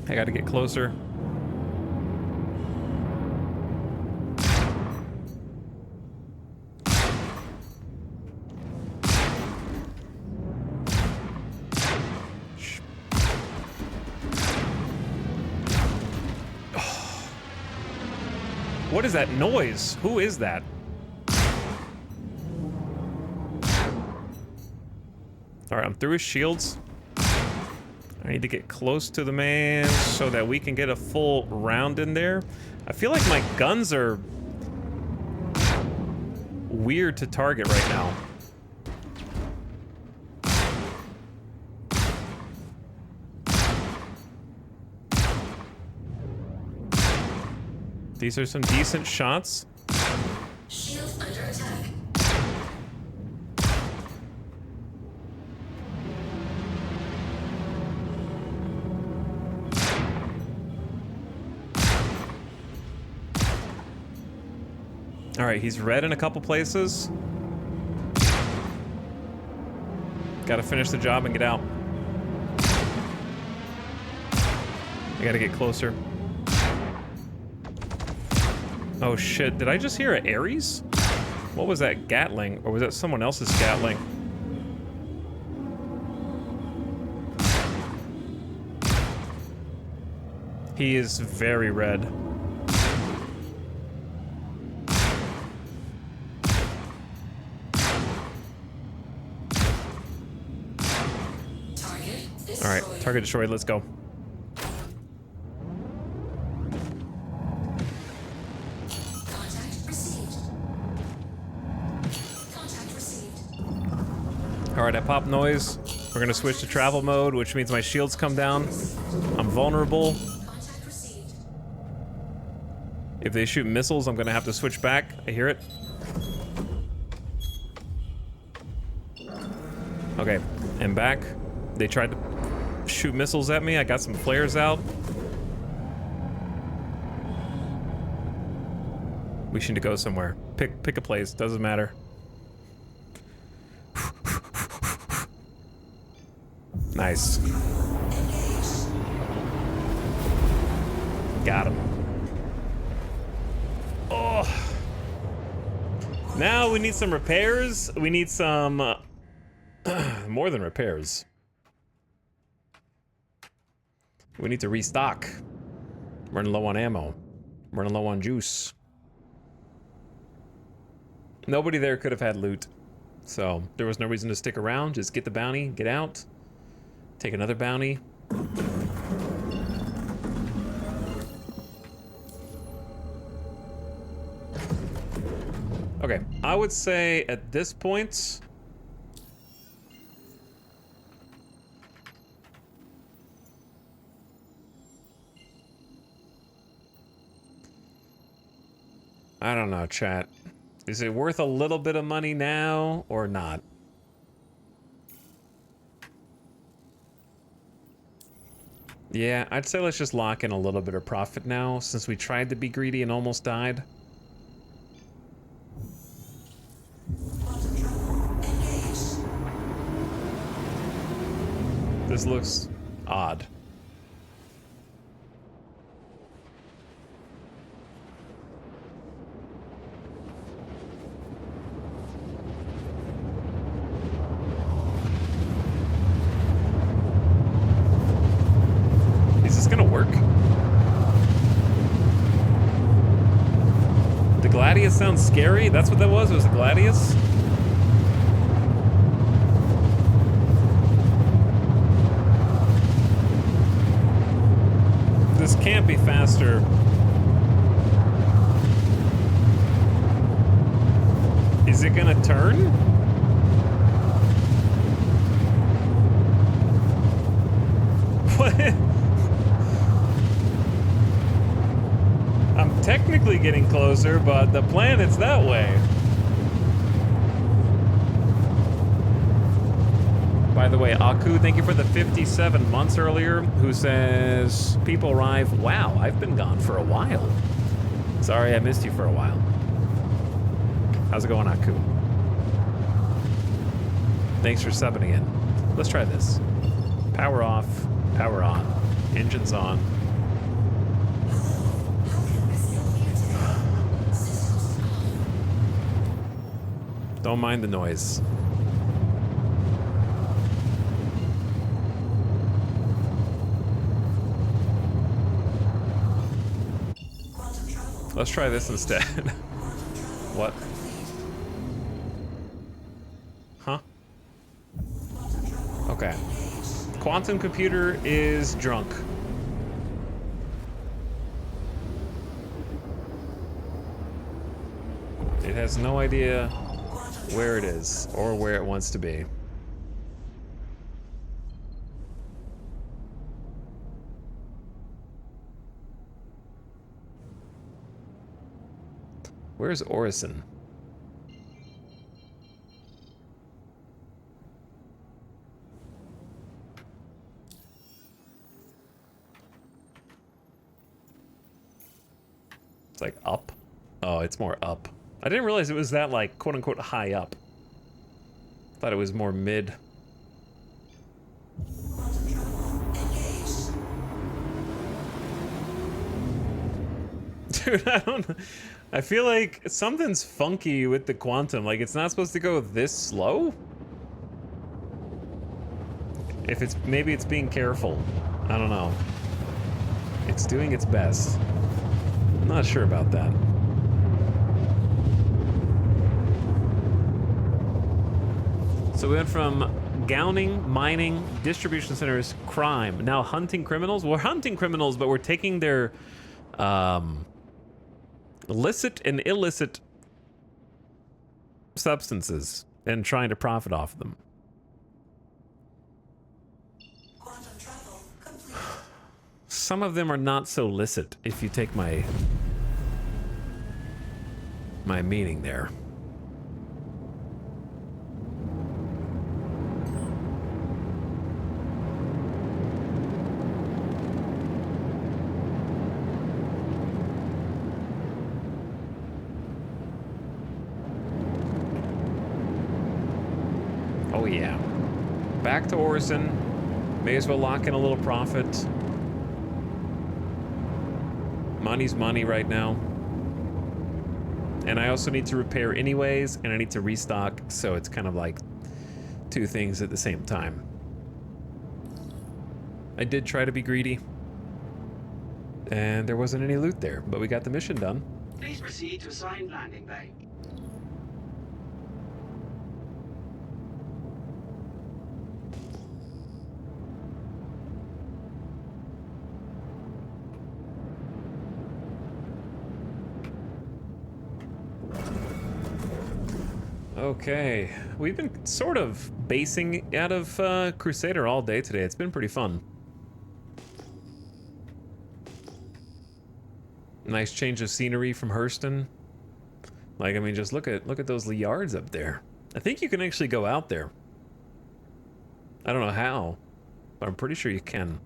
I gotta get closer. What is that noise? Who is that? Alright, I'm through his shields. I need to get close to the man so that we can get a full round in there. I feel like my guns are weird to target right now. These are some decent shots. Shields under attack. All right, he's red in a couple places. Gotta finish the job and get out. I gotta get closer. Oh shit, did I just hear an Ares? What was that, Gatling? Or was that someone else's Gatling? He is very red. Target Alright, destroyed. target destroyed, let's go. Contact received. Contact received. Alright, I pop noise. We're gonna switch to travel mode, which means my shields come down. I'm vulnerable. Contact received. If they shoot missiles, I'm gonna have to switch back. I hear it. Okay, and back. They tried to shoot missiles at me. I got some flares out. We should go somewhere. Pick a place, doesn't matter. Nice. Got him. Oh. Now we need some repairs. We need some more than repairs. We need to restock. Running low on ammo. Running low on juice. Nobody there could have had loot. So there was no reason to stick around. Just get the bounty, get out. Take another bounty. Okay, I would say at this point... I don't know, chat. Is it worth a little bit of money now or not? Yeah, I'd say let's just lock in a little bit of profit now, since we tried to be greedy and almost died. This looks odd. Is this gonna work? The Gladius sounds scary? That's what that was? It was a Gladius? This can't be faster. Is it gonna turn? What? I'm technically getting closer, but the planet's that way. By the way, Aku, thank you for the 57 months earlier, who says, people arrive, wow, I've been gone for a while. Sorry I missed you for a while. How's it going, Aku? Thanks for subbing again. Let's try this. Power off, power on, engines on. Don't mind the noise. Let's try this instead. What? Huh? Okay. Quantum computer is drunk. It has no idea where it is or where it wants to be. Where's Orison? It's like up. Oh, it's more up. I didn't realize it was that, like, quote-unquote high up. Thought it was more mid. Dude, I feel like something's funky with the quantum. Like, it's not supposed to go this slow? If it's, maybe it's being careful. I don't know. It's doing its best. I'm not sure about that. So we went from gowning, mining, distribution centers, crime. Now hunting criminals? We're hunting criminals, but we're taking their licit and illicit substances and trying to profit off them. Some of them are not so licit, if you take my meaning there. Oh yeah. Back to Orison. May as well lock in a little profit. Money's money right now. And I also need to repair anyways, and I need to restock, so it's kind of like two things at the same time. I did try to be greedy, and there wasn't any loot there, but we got the mission done. Please proceed to assigned landing bay. Okay, we've been sort of basing out of Crusader all day today. It's been pretty fun. Nice change of scenery from Hurston. Like, I mean, just look at those yards up there. I think you can actually go out there. I don't know how, but I'm pretty sure you can.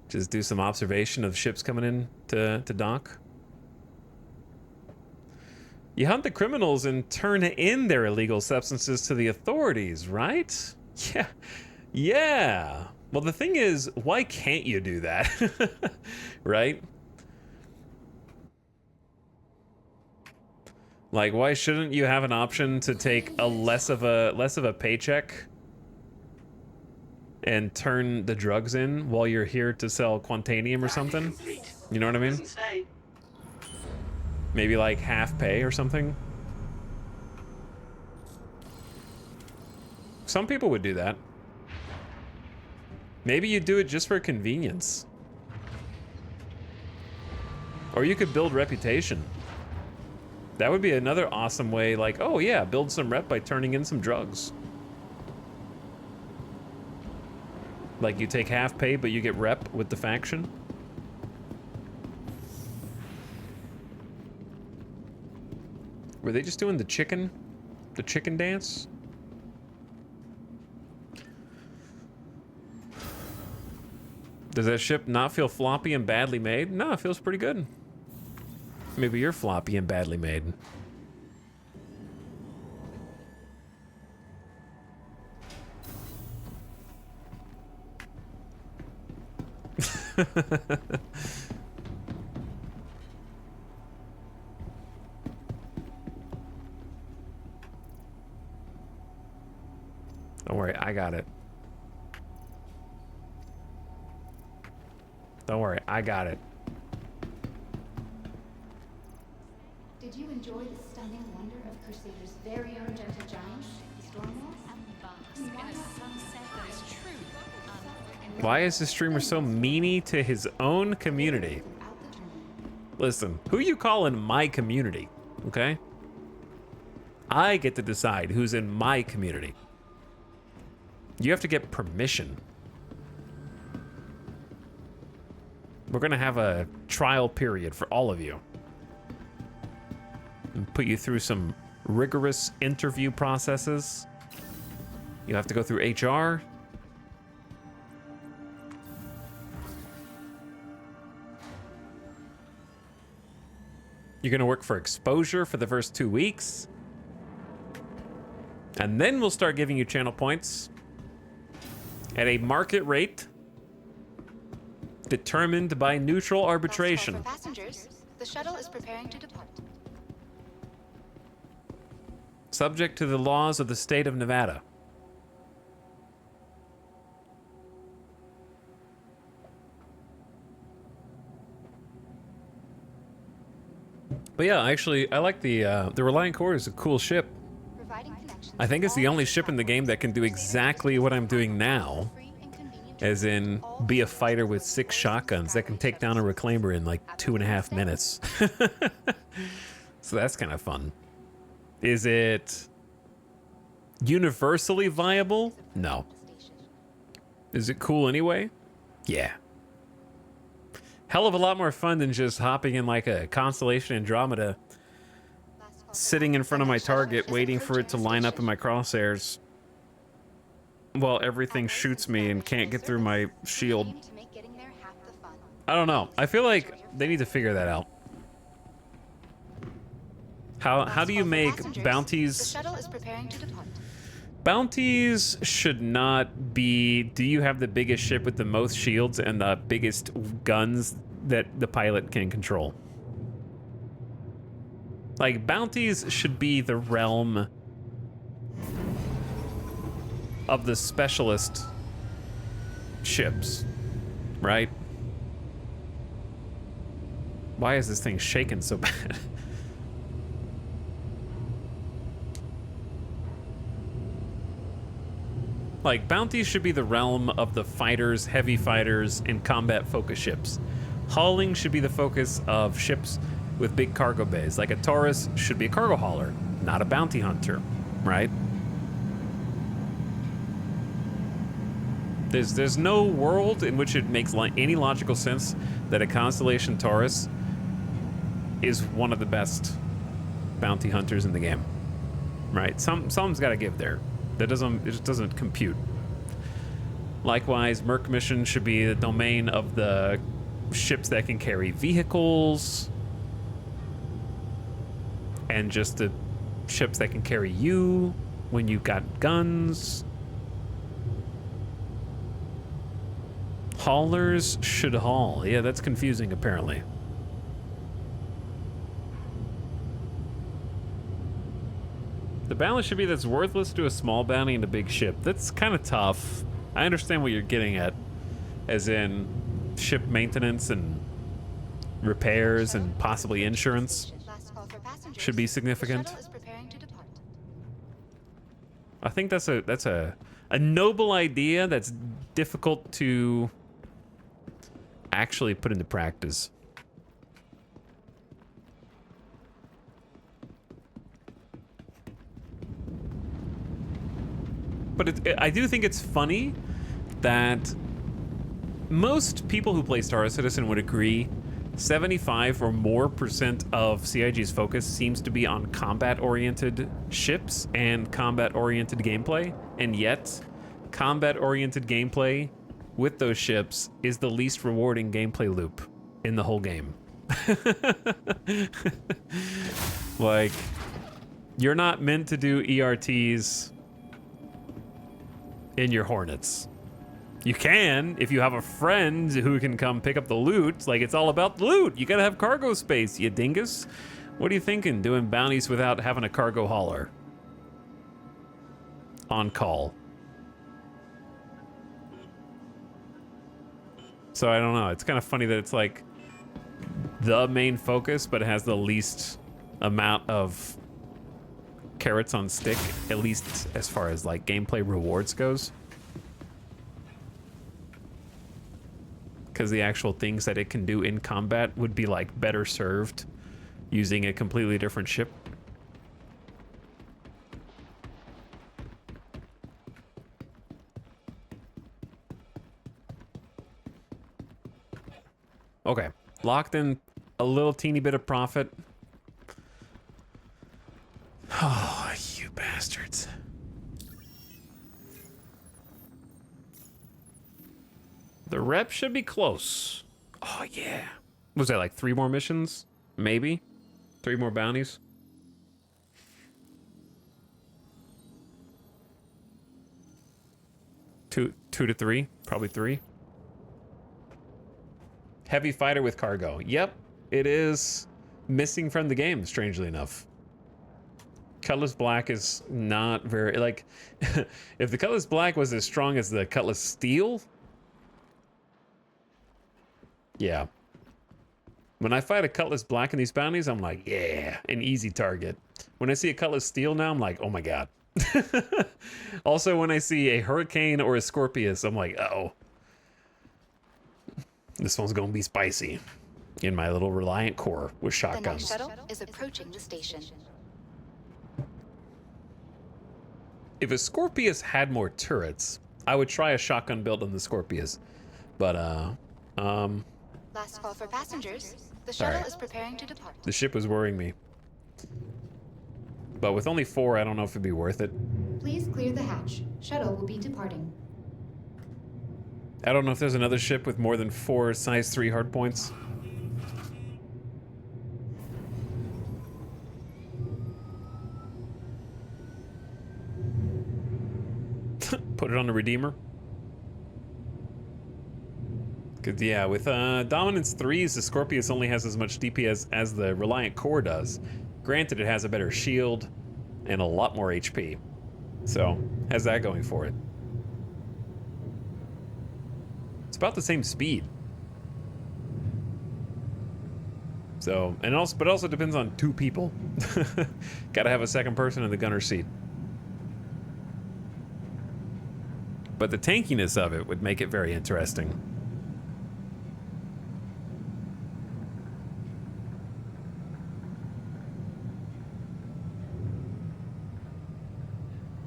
Just do some observation of ships coming in to dock. You hunt the criminals and turn in their illegal substances to the authorities, right? Yeah. Yeah. Well, the thing is, why can't you do that? Right? Like, why shouldn't you have an option to take a less of a paycheck and turn the drugs in while you're here to sell Quantanium or something? You know what I mean? Maybe like half pay or something. Some people would do that. Maybe you do it just for convenience. Or you could build reputation. That would be another awesome way, like, oh yeah, build some rep by turning in some drugs. Like you take half pay, but you get rep with the faction. Were they just doing the chicken dance? Does that ship not feel floppy and badly made? No, it feels pretty good. Maybe you're floppy and badly made. Don't worry, I got it. Don't worry, I got it. Did you enjoy the stunning wonder of Crusader's very own gentle giants, the Stormwolves? Why is the streamer so meany to his own community? Listen, who you call in my community, okay? I get to decide who's in my community. You have to get permission. We're gonna have a trial period for all of you. And put you through some rigorous interview processes. You have to go through HR. You're gonna work for exposure for the first 2 weeks. And then we'll start giving you channel points at a market rate determined by neutral arbitration. For passengers, the shuttle is preparing to depart. Subject to the laws of the state of Nevada. But yeah, actually, I like the Reliant Core is a cool ship. I think it's the only ship in the game that can do exactly what I'm doing now. As in, be a fighter with 6 shotguns that can take down a reclaimer in like 2.5 minutes. So that's kind of fun. Is it universally viable? No. Is it cool anyway? Yeah. Hell of a lot more fun than just hopping in like a Constellation Andromeda, sitting in front of my target, waiting for it to line up in my crosshairs while everything shoots me and can't get through my shield. I don't know. I feel like they need to figure that out. How do you make bounties? Bounties should not be, do you have the biggest ship with the most shields and the biggest guns that the pilot can control? Like, bounties should be the realm of the specialist ships, right? Why is this thing shaking so bad? Like, bounties should be the realm of the fighters, heavy fighters, and combat-focused ships. Hauling should be the focus of ships with big cargo bays. Like a Taurus should be a cargo hauler, not a bounty hunter, right? There's no world in which it makes any logical sense that a Constellation Taurus is one of the best bounty hunters in the game, right? Some's got to give there. It just doesn't compute. Likewise, Merc mission should be the domain of the ships that can carry vehicles and just the ships that can carry you when you've got guns. Haulers should haul. Yeah, that's confusing apparently. The balance should be that's worthless to a small bounty and a big ship. That's kind of tough. I understand what you're getting at, as in ship maintenance and repairs and possibly insurance should be significant. I think that's a noble idea that's difficult to actually put into practice. But I do think it's funny that most people who play Star Citizen would agree 75 or more % of CIG's focus seems to be on combat-oriented ships and combat-oriented gameplay, and yet combat-oriented gameplay with those ships is the least rewarding gameplay loop in the whole game. Like, you're not meant to do ERTs in your Hornets. You can if you have a friend who can come pick up the loot. Like, it's all about the loot. You gotta have cargo space, you dingus. What are you thinking, doing bounties without having a cargo hauler on call? So I don't know. It's kind of funny that it's like the main focus, but it has the least amount of carrots on stick, at least as far as like gameplay rewards goes. Because the actual things that it can do in combat would be like better served using a completely different ship. Okay, locked in a little teeny bit of profit. Oh, you bastards. The rep should be close. Oh, yeah. Was that like 3 more missions? Maybe? 3 more bounties? Two to 3? Probably 3. Heavy fighter with cargo. Yep, it is missing from the game, strangely enough. Cutlass Black is not very, like, if the Cutlass Black was as strong as the Cutlass Steel, yeah. When I fight a Cutlass Black in these bounties, I'm like, yeah, an easy target. When I see a Cutlass Steel now, I'm like, oh my god. Also, when I see a Hurricane or a Scorpius, I'm like, uh-oh. This one's gonna be spicy. In my little Reliant Core with shotguns. The next shuttle is approaching the station. If a Scorpius had more turrets, I would try a shotgun build on the Scorpius. But, Last call for passengers. The shuttle is preparing to depart. the ship was worrying me. But with only 4, I don't know if it'd be worth it. Please clear the hatch. Shuttle will be departing. I don't know if there's another ship with more than 4 size 3 hardpoints. Put it on the Redeemer. Cause yeah, with Dominance 3s, the Scorpius only has as much DPS as the Reliant Core does. Granted, it has a better shield and a lot more HP. So, has that going for it. It's about the same speed. So, and also, but it also depends on 2 people. Gotta have a second person in the gunner seat. But the tankiness of it would make it very interesting.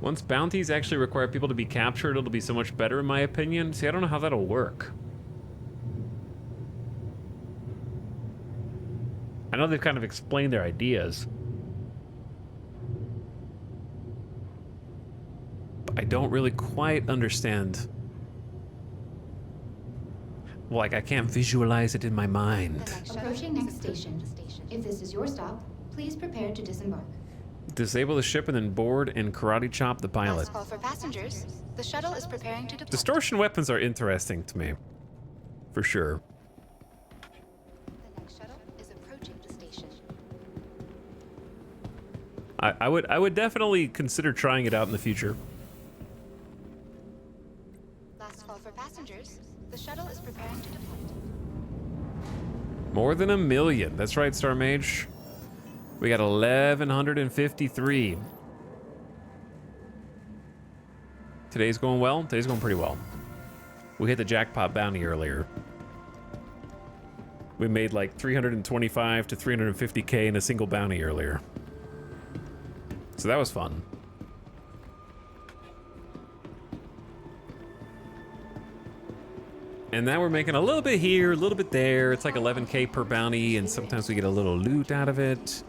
Once bounties actually require people to be captured, it'll be so much better in my opinion. See, I don't know how that'll work. I know they've kind of explained their ideas. But I don't really quite understand. Like, I can't visualize it in my mind. Approaching next station. If this is your stop, please prepare to disembark. Disable the ship and then board and karate chop the pilot. Last call for passengers. The shuttle is preparing to depart. Distortion weapons are interesting to me. For sure. The next shuttle is approaching the station. I would definitely consider trying it out in the future. Last call for passengers. The shuttle is preparing to depart. More than 1 million. That's right, Star Mage. We got 1,153. Today's going well? Today's going pretty well. We hit the jackpot bounty earlier. We made like 325 to 350k in a single bounty earlier. So that was fun. And now we're making a little bit here, a little bit there. It's like 11k per bounty, and sometimes we get a little loot out of it.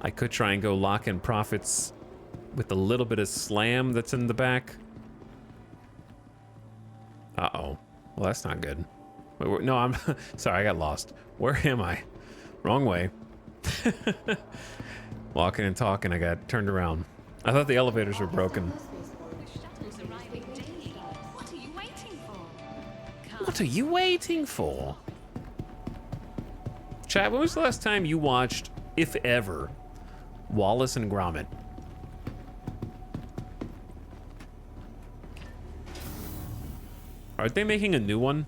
I could try and go lock in profits with the little bit of slam that's in the back. Uh-oh. Well, that's not good. Wait, no, I'm sorry, I got lost. Where am I? Wrong way. Walking and talking, I got turned around. I thought the elevators were broken. What are you waiting for? What are you waiting for? Chat, when was the last time you watched, if ever, Wallace and Gromit? Aren't they making a new one?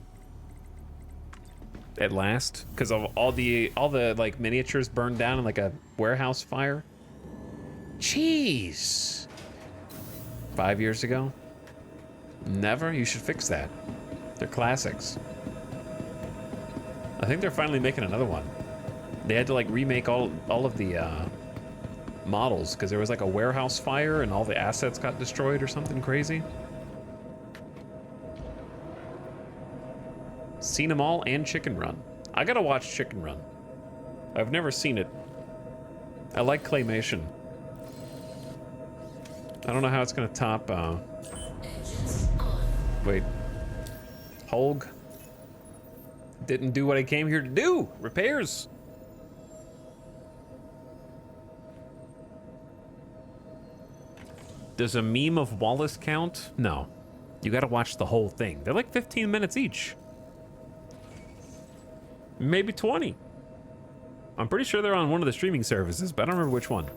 At last? Because of all the like miniatures burned down in like a warehouse fire? Jeez. 5 years ago? Never? You should fix that. They're classics. I think they're finally making another one. They had to like remake all of the models because there was like a warehouse fire and all the assets got destroyed or something crazy. Seen them all and Chicken Run. I gotta watch Chicken Run. I've never seen it. I like claymation. I don't know how it's gonna top wait. Holg didn't do what I came here to do. Repairs. Does a meme of Wallace count? No. You gotta watch the whole thing. They're like 15 minutes each. Maybe 20. I'm pretty sure they're on one of the streaming services, but I don't remember which one.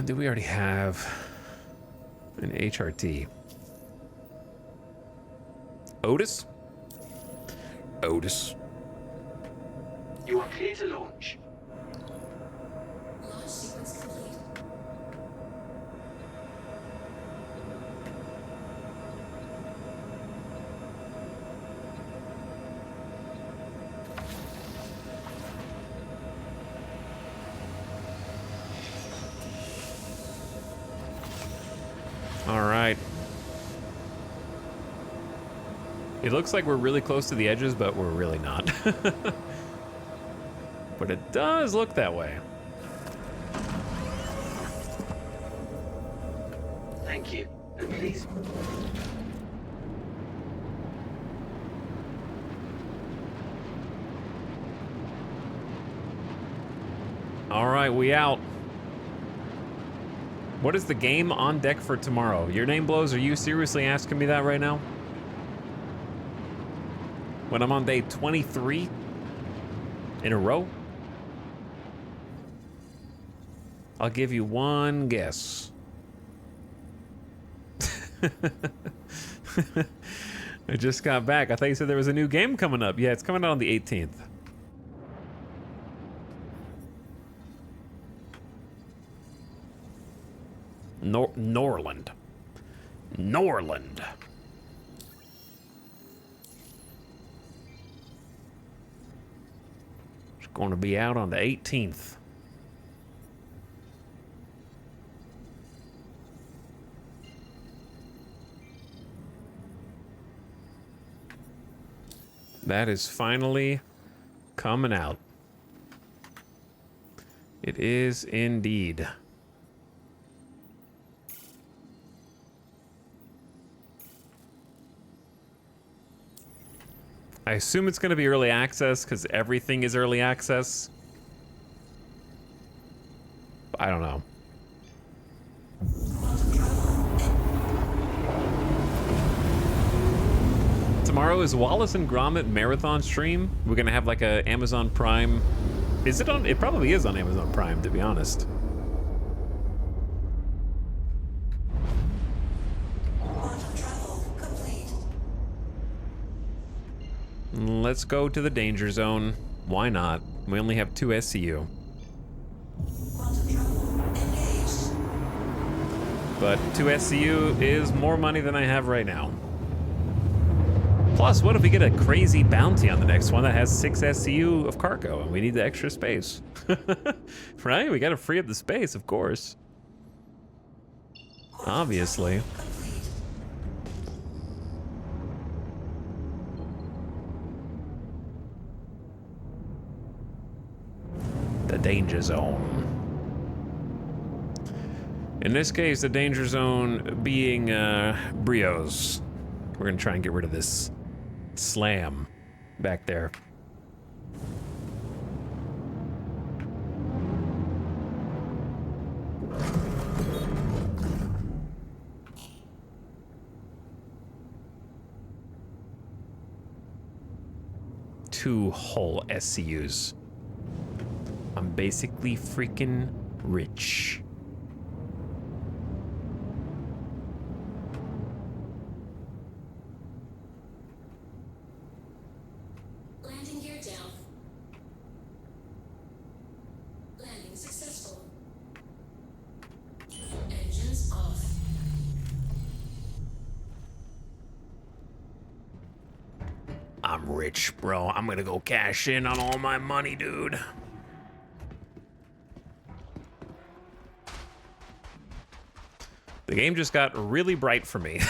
Do we already have an HRT? Otis? Otis. You are clear to launch. Launch sequence complete. All right. It looks like we're really close to the edges, but we're really not. But it does look that way. Thank you. And please. All right, we out. What is the game on deck for tomorrow? Your name blows. Are you seriously asking me that right now? When I'm on day 23 in a row? I'll give you one guess. I just got back. I thought you said there was a new game coming up. Yeah, it's coming out on the 18th. Norland. Norland. It's going to be out on the 18th. That is finally coming out. It is indeed. I assume it's going to be early access because everything is early access. I don't know. Tomorrow is Wallace and Gromit marathon stream. We're going to have like a Amazon Prime. Is it on? It probably is on Amazon Prime, to be honest. Let's go to the danger zone. Why not? We only have 2 SCU. But 2 SCU is more money than I have right now. Plus, what if we get a crazy bounty on the next one that has 6 SCU of cargo and we need the extra space? Right? We gotta free up the space, of course. Obviously. The danger zone. In this case, the danger zone being Brios. We're gonna try and get rid of this slam back there. Two whole SCUs. I'm basically freaking rich. Landing gear down. Landing successful. Engines off. I'm rich, bro. I'm gonna go cash in on all my money, dude. The game just got really bright for me.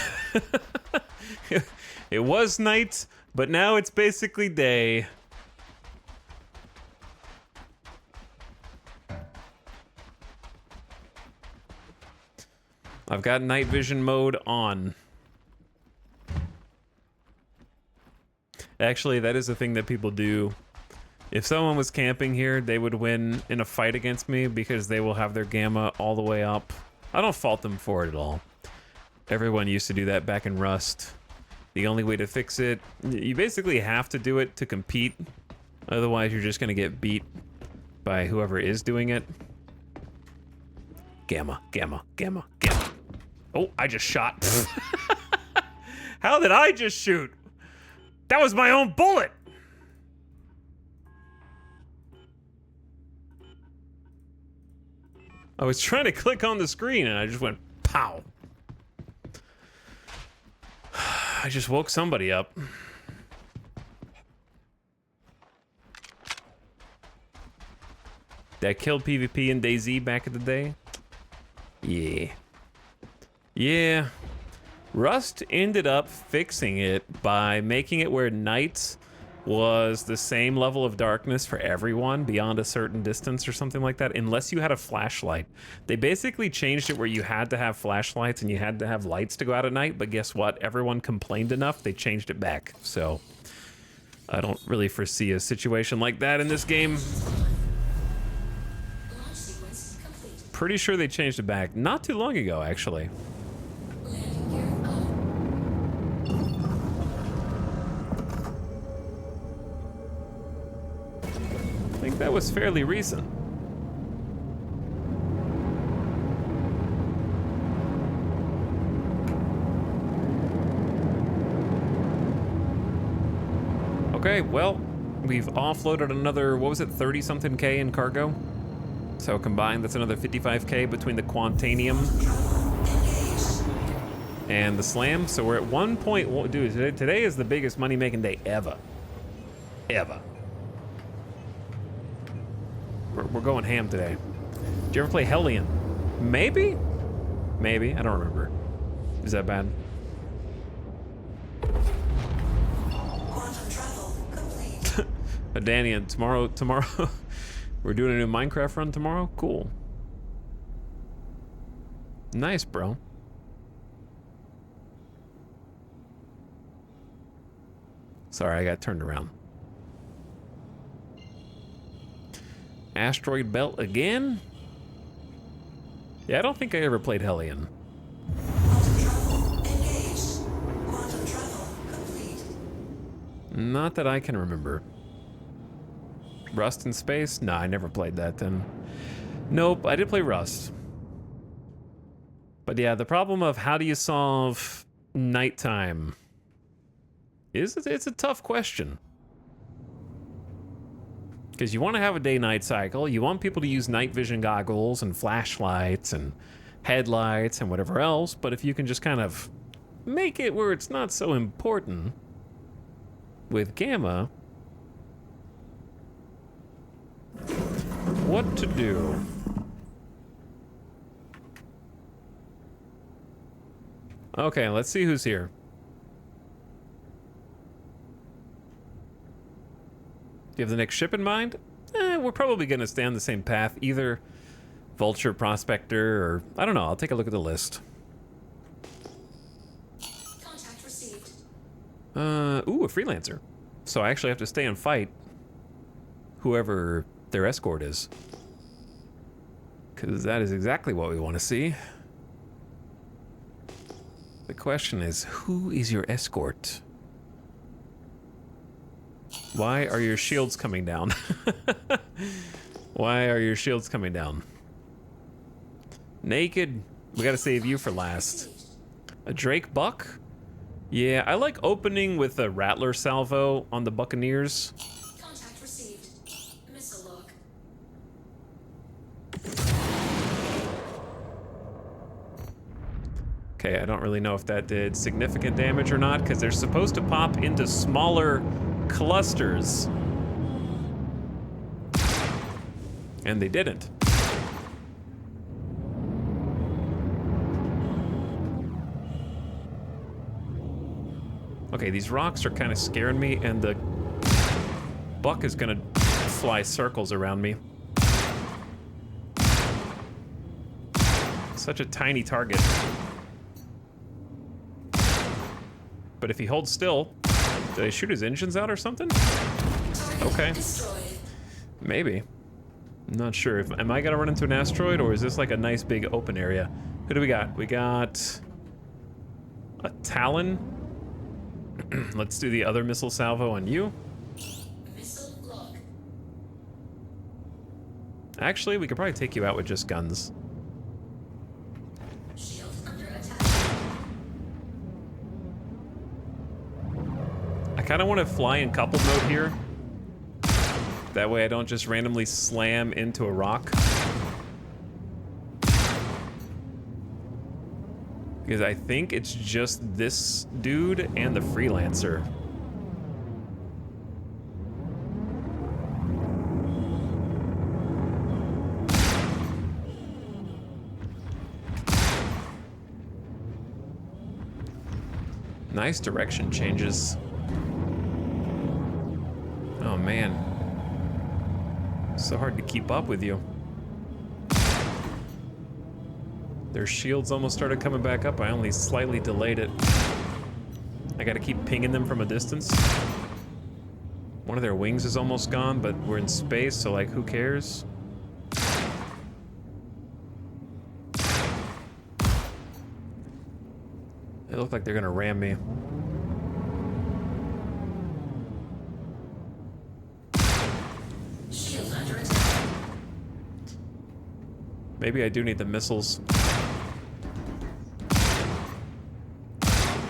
It was night, but now it's basically day. I've got night vision mode on. Actually, that is a thing that people do. If someone was camping here, they would win in a fight against me because they will have their gamma all the way up. I don't fault them for it at all. Everyone used to do that back in Rust. The only way to fix it, you basically have to do it to compete. Otherwise, you're just going to get beat by whoever is doing it. Gamma, gamma, gamma, gamma. Oh, I just shot. How did I just shoot? That was my own bullet! I was trying to click on the screen and I just went pow. I just woke somebody up. That killed PvP in DayZ back in the day? Yeah. Yeah. Rust ended up fixing it by making it where night was the same level of darkness for everyone beyond a certain distance or something like that, unless you had a flashlight. They basically changed it where you had to have flashlights and you had to have lights to go out at night, but guess what? Everyone complained enough, they changed it back. So I don't really foresee a situation like that in this game. Launch sequence complete. Pretty sure they changed it back not too long ago, actually. Landing gear up. I think that was fairly recent. Okay, well, we've offloaded another, what was it, 30-something K in cargo? So combined, that's another 55K between the Quantanium and the Slam. So we're at 1.1, dude, today is the biggest money-making day ever. Ever. We're going ham today. Did you ever play Hellion? Maybe? Maybe, I don't remember. Is that bad? Quantum travel complete. Danny, and tomorrow, we're doing a new Minecraft run tomorrow? Cool. Nice, bro. Sorry, I got turned around. Asteroid Belt again? Yeah, I don't think I ever played Hellion. Quantum travel engaged. Quantum travel complete. Not that I can remember. Rust in Space? Nah, I never played that then. Nope, I did play Rust. But yeah, the problem of how do you solve nighttime is it's a tough question. Because you want to have a day-night cycle. You want people to use night vision goggles and flashlights and headlights and whatever else. But if you can just kind of make it where it's not so important with gamma, what to do? Okay, let's see who's here. Do you have the next ship in mind? We're probably going to stay on the same path. Either Vulture Prospector, or I don't know. I'll take a look at the list. Contact received. Ooh, a freelancer. So I actually have to stay and fight whoever their escort is. Because that is exactly what we want to see. The question is, who is your escort? Why are your shields coming down? Why are your shields coming down? Naked. We gotta save you for last. A Drake Buck? Yeah, I like opening with a Rattler salvo on the Buccaneers. Contact received. Missile log. Okay, I don't really know if that did significant damage or not, because they're supposed to pop into smaller clusters. And they didn't. Okay, these rocks are kind of scaring me, and the buck is gonna fly circles around me. Such a tiny target. But if he holds still, do they shoot his engines out or something? Okay. Maybe. I'm not sure. Am I gonna run into an asteroid, or is this like a nice big open area? Who do we got? We got a Talon. Let's do the other missile salvo on you. Missile log. Actually, we could probably take you out with just guns. Shield under attack. I kind of want to fly in couple mode here. That way I don't just randomly slam into a rock. Because I think it's just this dude and the freelancer. Nice direction changes. Oh man. So hard to keep up with you. Their shields almost started coming back up. I only slightly delayed it. I gotta keep pinging them from a distance. One of their wings is almost gone, but we're in space, so like, who cares? They look like they're gonna ram me. Shield under attack. Maybe I do need the missiles.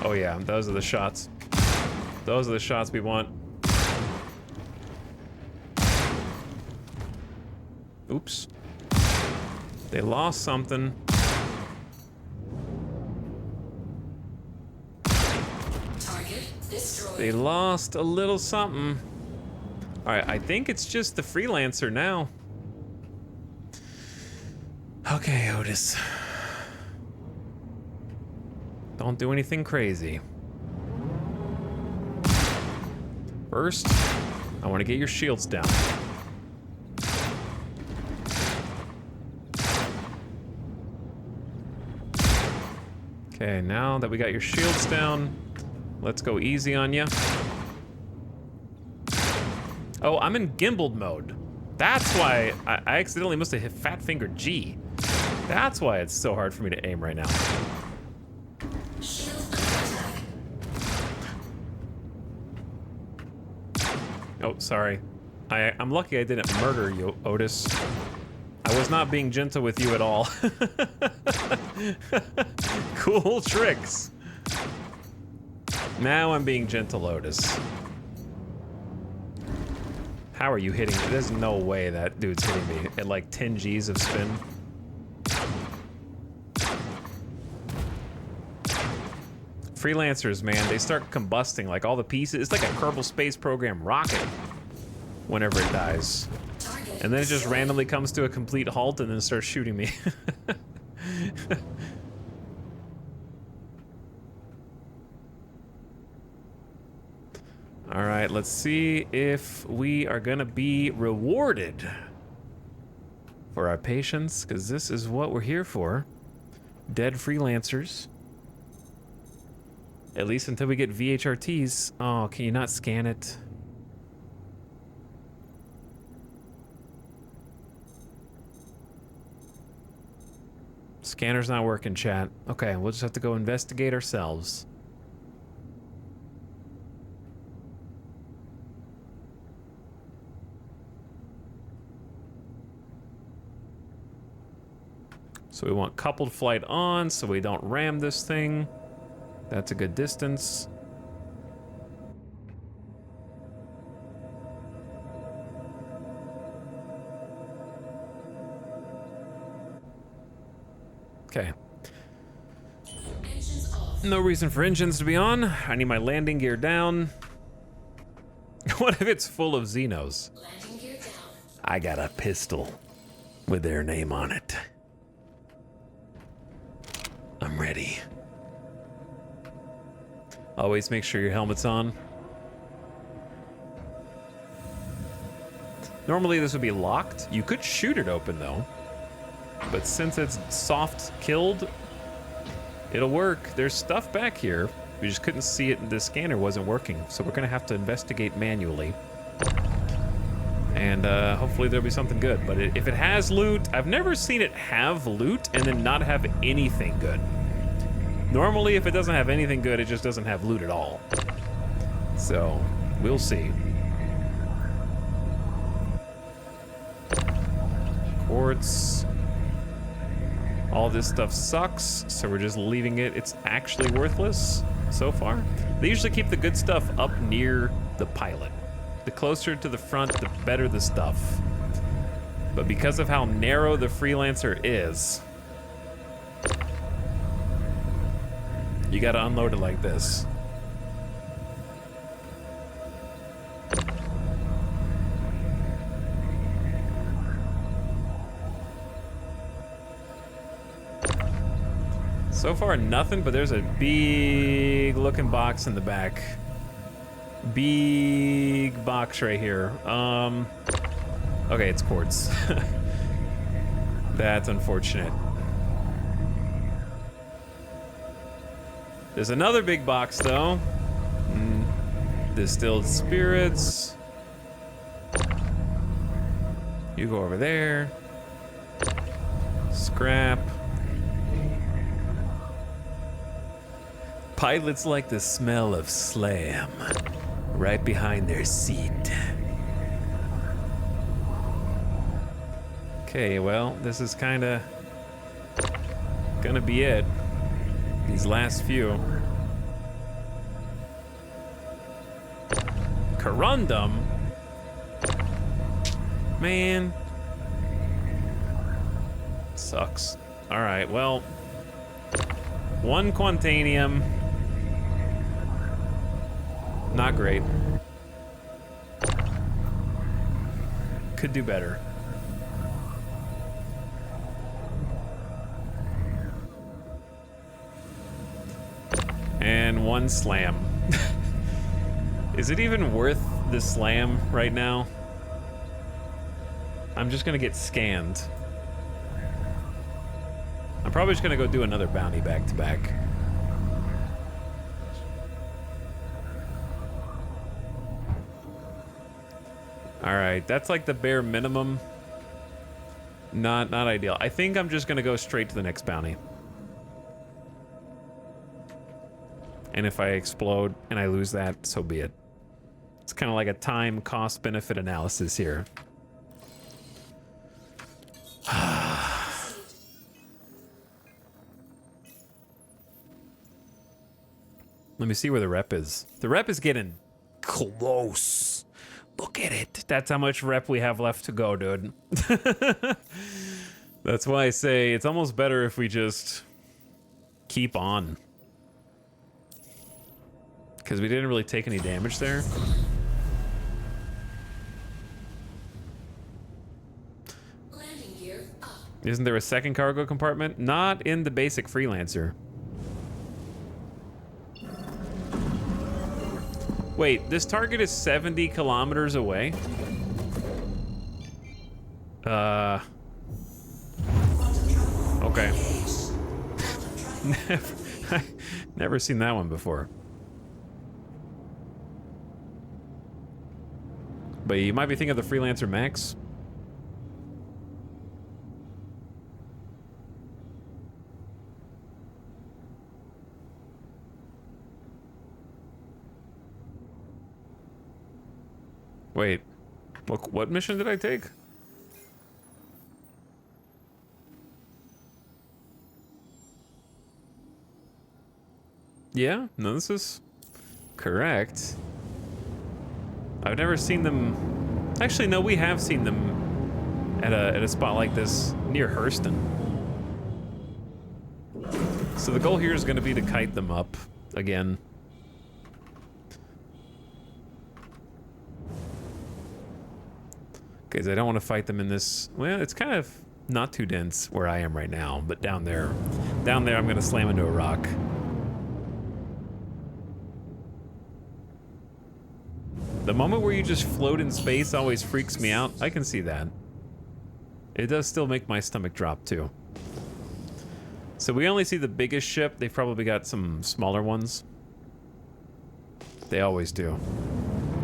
Oh yeah, those are the shots. Those are the shots we want. Oops. They lost something. Target destroyed. They lost a little something. Alright, I think it's just the freelancer now. Okay, Otis. Don't do anything crazy. First, I want to get your shields down. Okay, now that we got your shields down, let's go easy on you. Oh, I'm in gimbaled mode. That's why I accidentally must have hit fat finger G. That's why it's so hard for me to aim right now. Shield under attack. Oh, sorry. I'm lucky I didn't murder you, Otis. I was not being gentle with you at all. Cool tricks. Now I'm being gentle, Otis. How are you hitting me? There's no way that dude's hitting me at like 10 Gs of spin. Freelancers, man, they start combusting like all the pieces. It's like a Kerbal Space Program rocket whenever it dies. Target And then it just destroyed. randomly comes to a complete halt and then starts shooting me. All right, let's see if we are gonna be rewarded for our patience, because this is what we're here for. Dead freelancers. At least until we get VHRTs. Oh, can you not scan it? Scanner's not working, chat. Okay, we'll just have to go investigate ourselves. So we want coupled flight on so we don't ram this thing. That's a good distance. Okay. Engines off. No reason for engines to be on. I need my landing gear down. What if it's full of Xenos? Landing gear down. I got a pistol with their name on it. I'm ready. Always make sure your helmet's on. Normally this would be locked. You could shoot it open though. But since it's soft killed, it'll work. There's stuff back here. We just couldn't see it. The scanner wasn't working. So we're gonna have to investigate manually. And hopefully there'll be something good. But if it has loot, I've never seen it have loot and then not have anything good. Normally, if it doesn't have anything good, it just doesn't have loot at all. So, we'll see. Quartz. All this stuff sucks, so we're just leaving it. It's actually worthless so far. They usually keep the good stuff up near the pilot. The closer to the front, the better the stuff. But because of how narrow the freelancer is, you gotta unload it like this. So far, nothing, but there's a big looking box in the back. Big box right here. Okay, it's quartz. That's unfortunate. There's another big box, though. Distilled spirits. You go over there. Scrap. Pilots like the smell of slam right behind their seat. Okay, well, this is kind of gonna be it. These last few. Corundum? Man. Sucks. Alright, well. One Quantanium. Not great. Could do better. And one slam. Is it even worth the slam right now? I'm just gonna get scanned. I'm probably just gonna go do another bounty back to back. All right, that's like the bare minimum. Not ideal. I think I'm just gonna go straight to the next bounty. And if I explode and I lose that, so be it. It's kind of like a time cost benefit analysis here. Let me see where the rep is. The rep is getting close. Look at it. That's how much rep we have left to go, dude. That's why I say it's almost better if we just keep on. Because we didn't really take any damage there. Landing gear up. Isn't there a second cargo compartment? Not in the basic Freelancer. Wait, this target is 70 kilometers away? Okay. Never seen that one before. But you might be thinking of the Freelancer Max. Wait, what mission did I take? Yeah, no, this is correct. I've never seen them. Actually, no, we have seen them at a spot like this near Hurston. So the goal here is going to be to kite them up again. Because I don't want to fight them in this. Well, it's kind of not too dense where I am right now, but down there I'm going to slam into a rock. The moment where you just float in space always freaks me out. I can see that. It does still make my stomach drop too. So we only see the biggest ship. They've probably got some smaller ones. They always do.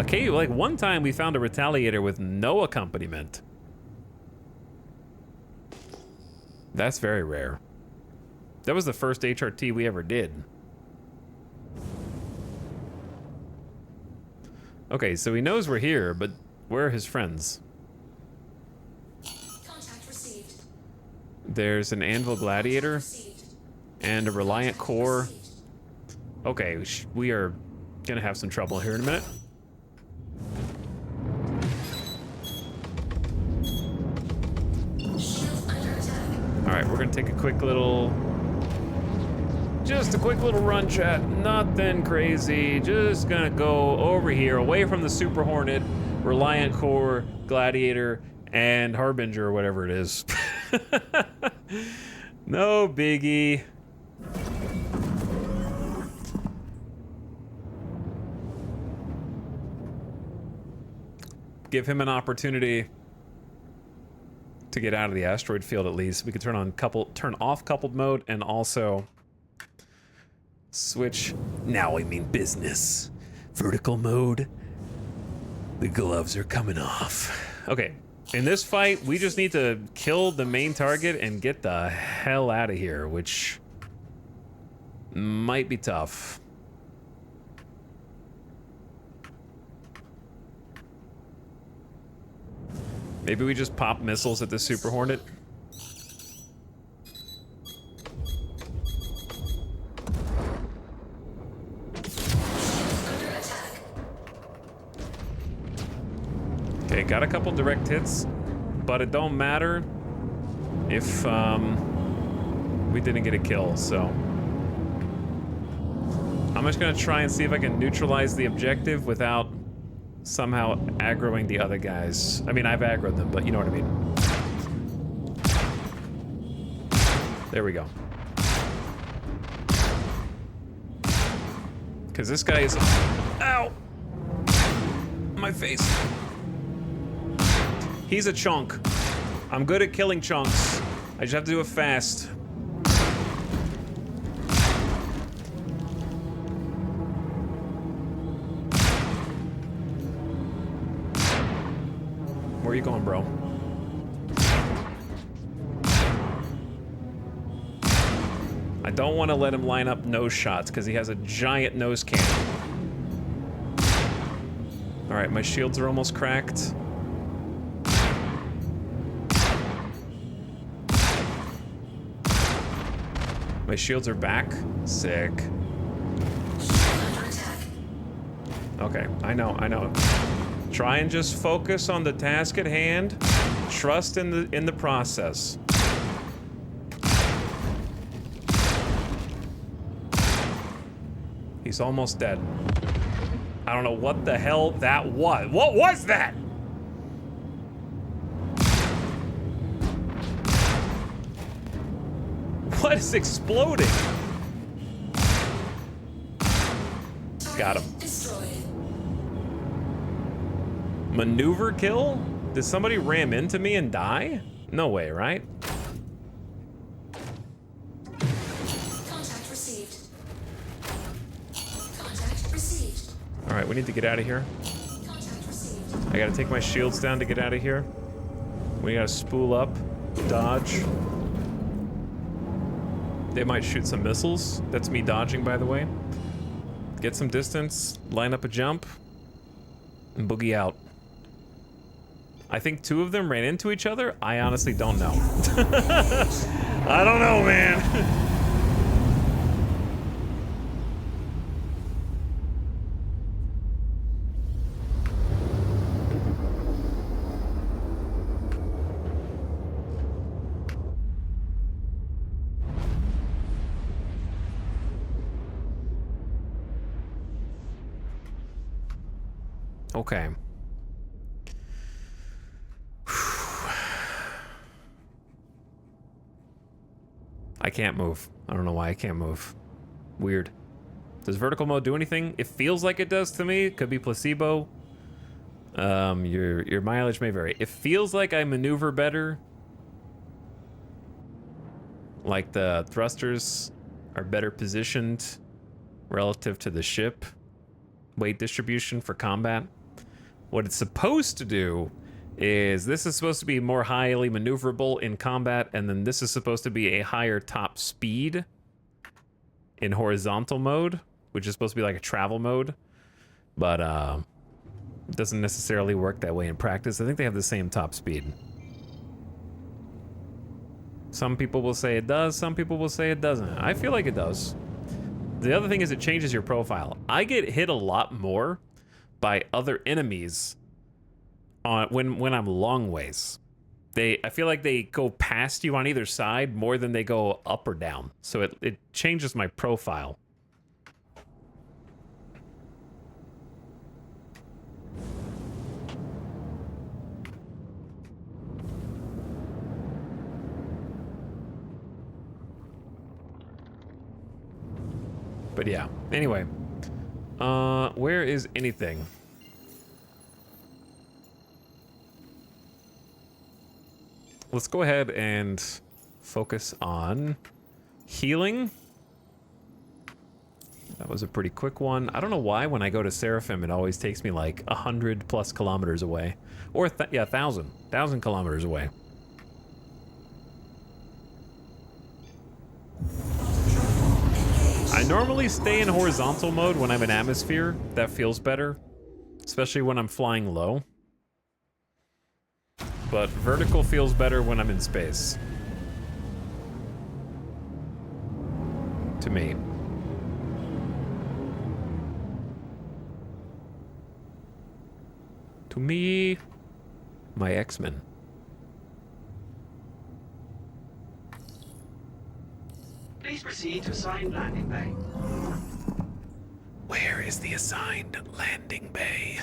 Okay, like one time we found a Retaliator with no accompaniment. That's very rare. That was the first HRT we ever did. Okay, so he knows we're here, but where are his friends? Contact received. There's an Anvil Gladiator and a Reliant Core. Okay, we are gonna have some trouble here in a minute. Alright, we're gonna take a quick little... Just a quick little run, chat. Nothing crazy. Just gonna go over here, away from the Super Hornet, Reliant Core, Gladiator, and Harbinger, or whatever it is. No biggie. Give him an opportunity to get out of the asteroid field at least. We could turn off coupled mode and also switch. Now I mean business. Vertical mode. The gloves are coming off. Okay, in this fight, we just need to kill the main target and get the hell out of here, which might be tough. Maybe we just pop missiles at the Super Hornet. Okay, got a couple direct hits, but it don't matter if we didn't get a kill, so. I'm just gonna try and see if I can neutralize the objective without somehow aggroing the other guys. I mean, I've aggroed them, but you know what I mean. There we go. Because this guy is... Ow! My face. He's a chunk. I'm good at killing chunks. I just have to do it fast. Where are you going, bro? I don't want to let him line up nose shots because he has a giant nose cannon. All right, my shields are almost cracked. My shields are back. Sick. Okay, I know. Try and just focus on the task at hand. Trust in the process. He's almost dead. I don't know what the hell that was. What was that? What is exploding? Got him. Maneuver kill? Did somebody ram into me and die? No way, right? All right, we need to get out of here. Contact received. I gotta take my shields down to get out of here. We gotta spool up, dodge. They might shoot some missiles. That's me dodging, by the way. Get some distance, line up a jump, and boogie out. I think 2 of them ran into each other. I honestly don't know. I don't know, man. Okay. I can't move. I don't know why I can't move. Weird. Does vertical mode do anything? It feels like it does to me. It could be placebo. Your mileage may vary. It feels like I maneuver better. Like the thrusters are better positioned relative to the ship. Weight distribution for combat. What it's supposed to do is this is supposed to be more highly maneuverable in combat, and then this is supposed to be a higher top speed in horizontal mode, which is supposed to be like a travel mode, but it doesn't necessarily work that way in practice. I think they have the same top speed. Some people will say it does, some people will say it doesn't. I feel like it does. The other thing is it changes your profile. I get hit a lot more by other enemies when I'm long ways. I feel like they go past you on either side more than they go up or down. So it changes my profile. But yeah, anyway. Where is anything? Let's go ahead and focus on healing. That was a pretty quick one. I don't know why when I go to Seraphim, it always takes me like 100+ kilometers away. Or, yeah, 1,000 kilometers away. I normally stay in horizontal mode when I'm in atmosphere. That feels better, especially when I'm flying low. But vertical feels better when I'm in space. To me. To me, my X-Men. Please proceed to assigned landing bay. Where is the assigned landing bay?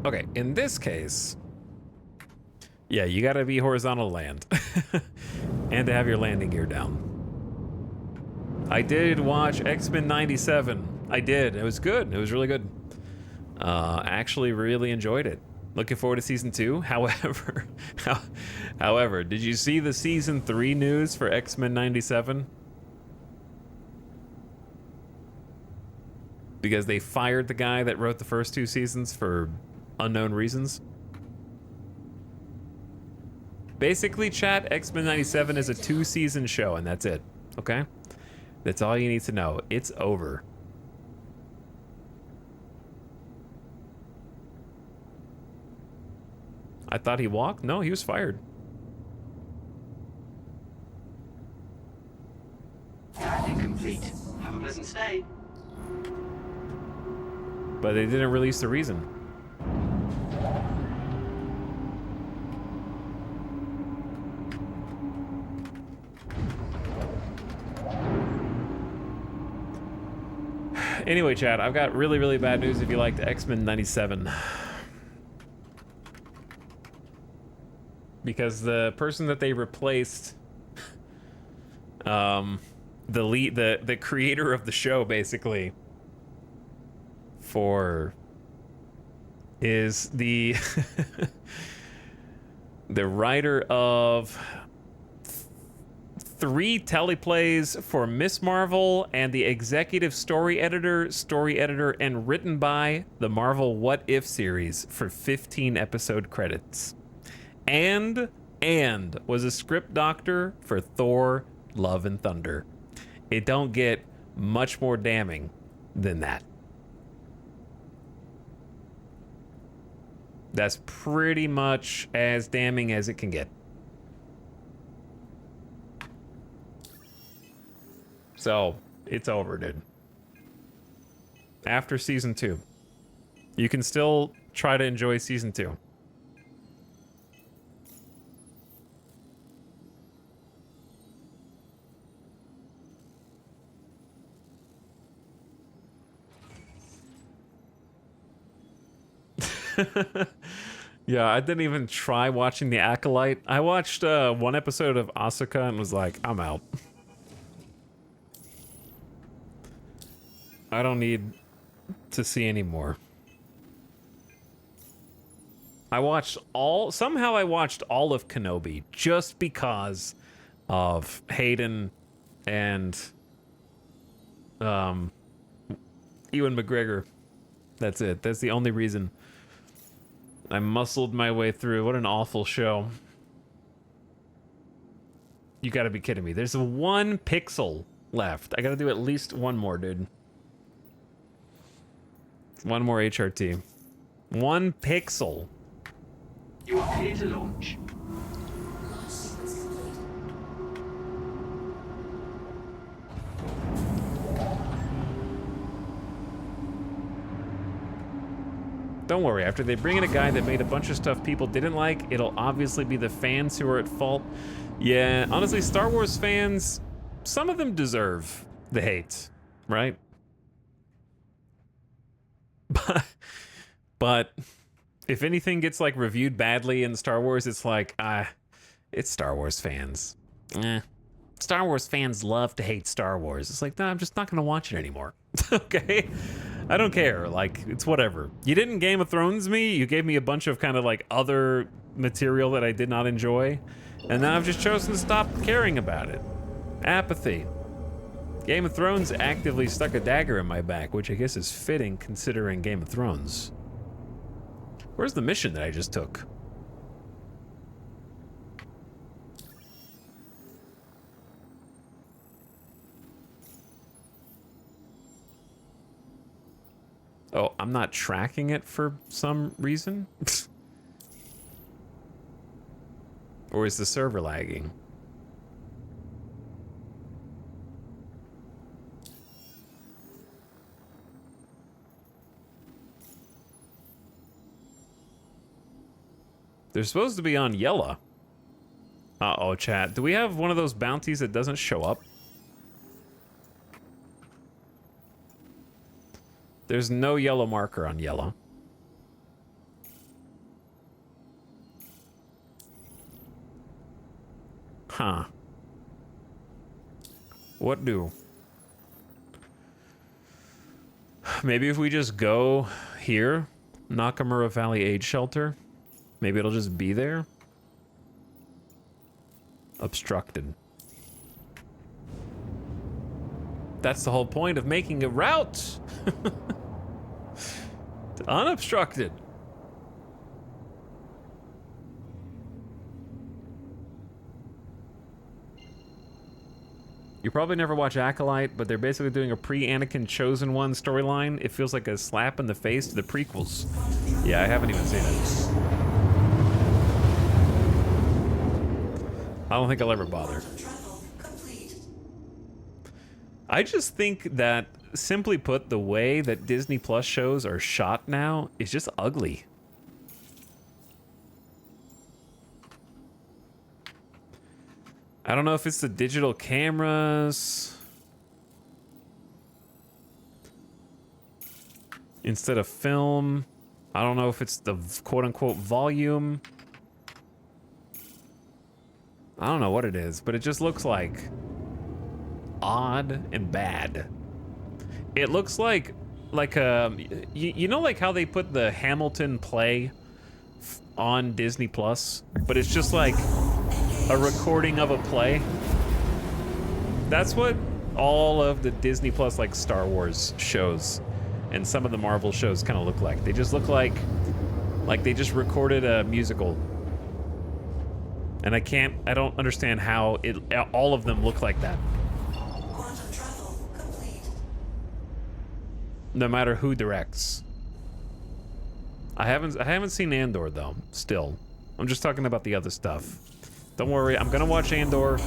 Okay, in this case, yeah, you gotta be horizontal to land. And to have your landing gear down. I did watch X-Men 97. I did. It was good. It was really good. Actually really enjoyed it. Looking forward to season 2. However, did you see the season 3 news for X-Men 97? Because they fired the guy that wrote the first 2 seasons for unknown reasons. Basically, chat, X-Men 97 is a 2-season show, and that's it. Okay? That's all you need to know. It's over. I thought he walked? No, he was fired. Landing complete. Have a pleasant stay. But they didn't release the reason. Anyway, chat, I've got really, really bad news if you liked X-Men 97. Because the person that they replaced, the creator of the show, basically, is the the writer of 3 teleplays for Miss Marvel and the executive story editor, and written by the Marvel What If series for 15 episode credits. And was a script doctor for Thor, Love and Thunder. It don't get much more damning than that. That's pretty much as damning as it can get. So, it's over, dude. After season 2. You can still try to enjoy season 2. Yeah, I didn't even try watching The Acolyte. I watched 1 episode of Asuka and was like, I'm out. I don't need to see any more. Somehow I watched all of Kenobi just because of Hayden and Ewan McGregor. That's it. That's the only reason. I muscled my way through. What an awful show. You gotta be kidding me. There's 1 pixel left. I gotta do at least 1 more, dude. 1 more HRT. 1 pixel. You are clear to launch. Launch sequence complete. Don't worry, after they bring in a guy that made a bunch of stuff people didn't like, it'll obviously be the fans who are at fault. Yeah, honestly, Star Wars fans, some of them deserve the hate, right? But if anything gets like reviewed badly in Star Wars, it's like, it's Star Wars fans. Star Wars fans love to hate Star Wars. It's like, no, I'm just not going to watch it anymore. Okay? I don't care. Like, it's whatever. You didn't Game of Thrones me. You gave me a bunch of kind of like other material that I did not enjoy. And now I've just chosen to stop caring about it. Apathy. Game of Thrones actively stuck a dagger in my back, which I guess is fitting considering Game of Thrones. Where's the mission that I just took? Oh, I'm not tracking it for some reason? Or is the server lagging? They're supposed to be on Yella. Uh-oh, chat. Do we have one of those bounties that doesn't show up? There's no yellow marker on Yella. Huh. What do? Maybe if we just go here, Nakamura Valley Aid Shelter, maybe it'll just be there. Obstructed. That's the whole point of making a route. Unobstructed. You probably never watch Acolyte, but they're basically doing a pre-Anakin Chosen One storyline. It feels like a slap in the face to the prequels. Yeah, I haven't even seen it. I don't think I'll ever bother. I just think that, simply put, the way that Disney Plus shows are shot now is just ugly. I don't know if it's the digital cameras instead of film. I don't know if it's the quote-unquote volume. I don't know what it is, but it just looks like odd and bad. It looks like you know, like how they put the Hamilton play on Disney Plus, but it's just like a recording of a play. That's what all of the Disney Plus like Star Wars shows and some of the Marvel shows kind of look like. They just look like they just recorded a musical. And I don't understand how all of them look like that. Quantum travel complete. No matter who directs. I haven't seen Andor though, still. I'm just talking about the other stuff. Don't worry, I'm gonna watch Andor.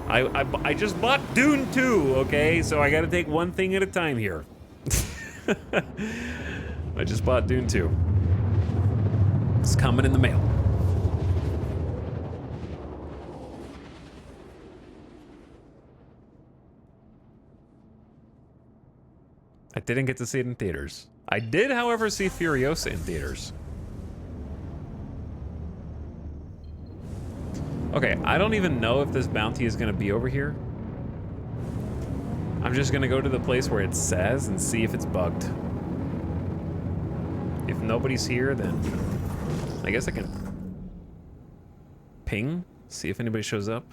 I just bought Dune 2, okay? So I gotta take one thing at a time here. I just bought Dune 2. It's coming in the mail. I didn't get to see it in theaters. I did, however, see Furiosa in theaters. Okay, I don't even know if this bounty is gonna be over here. I'm just gonna go to the place where it says and see if it's bugged. If nobody's here, then I guess I can ping, see if anybody shows up.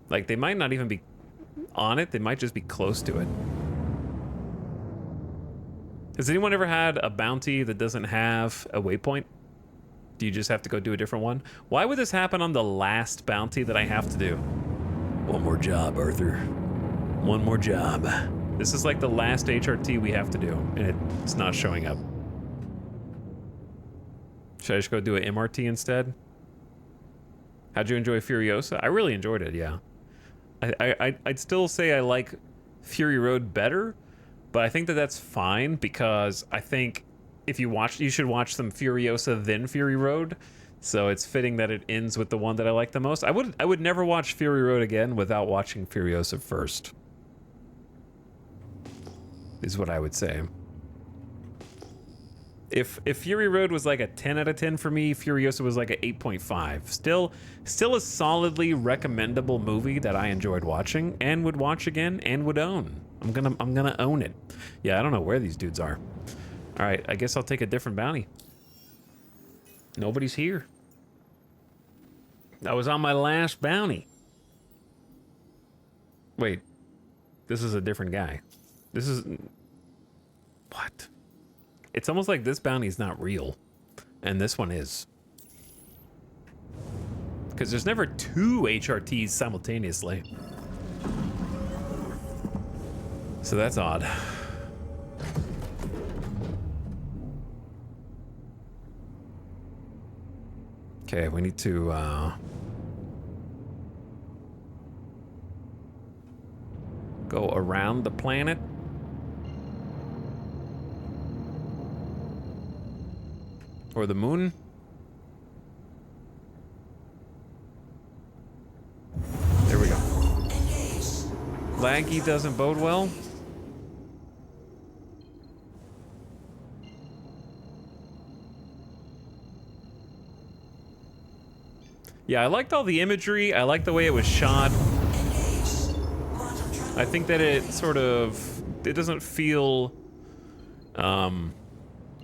Like, they might not even be on it, they might just be close to it. Has anyone ever had a bounty that doesn't have a waypoint? Do you just have to go do a different one? Why would this happen on the last bounty that I have to do? One more job, Arthur. One more job. This is like the last HRT we have to do, and it's not showing up. Should I just go do an MRT instead? How'd you enjoy Furiosa? I really enjoyed it, yeah. I'd still say I like Fury Road better, but I think that that's fine because I think if you should watch some Furiosa then Fury Road. So it's fitting that it ends with the one that I like the most. I would never watch Fury Road again without watching Furiosa first. Is what I would say. If Fury Road was like a 10 out of 10 for me, Furiosa was like a 8.5. Still a solidly recommendable movie that I enjoyed watching and would watch again and would own. I'm gonna own it. Yeah, I don't know where these dudes are. All right, I guess I'll take a different bounty. Nobody's here. I was on my last bounty. Wait, this is a different guy. This is... What? It's almost like this bounty is not real. And this one is. Because there's never two HRTs simultaneously. So that's odd. Okay, we need to, go around the planet. Or the moon. There we go. Laggy doesn't bode well. Yeah, I liked all the imagery. I liked the way it was shot. I think that it doesn't feel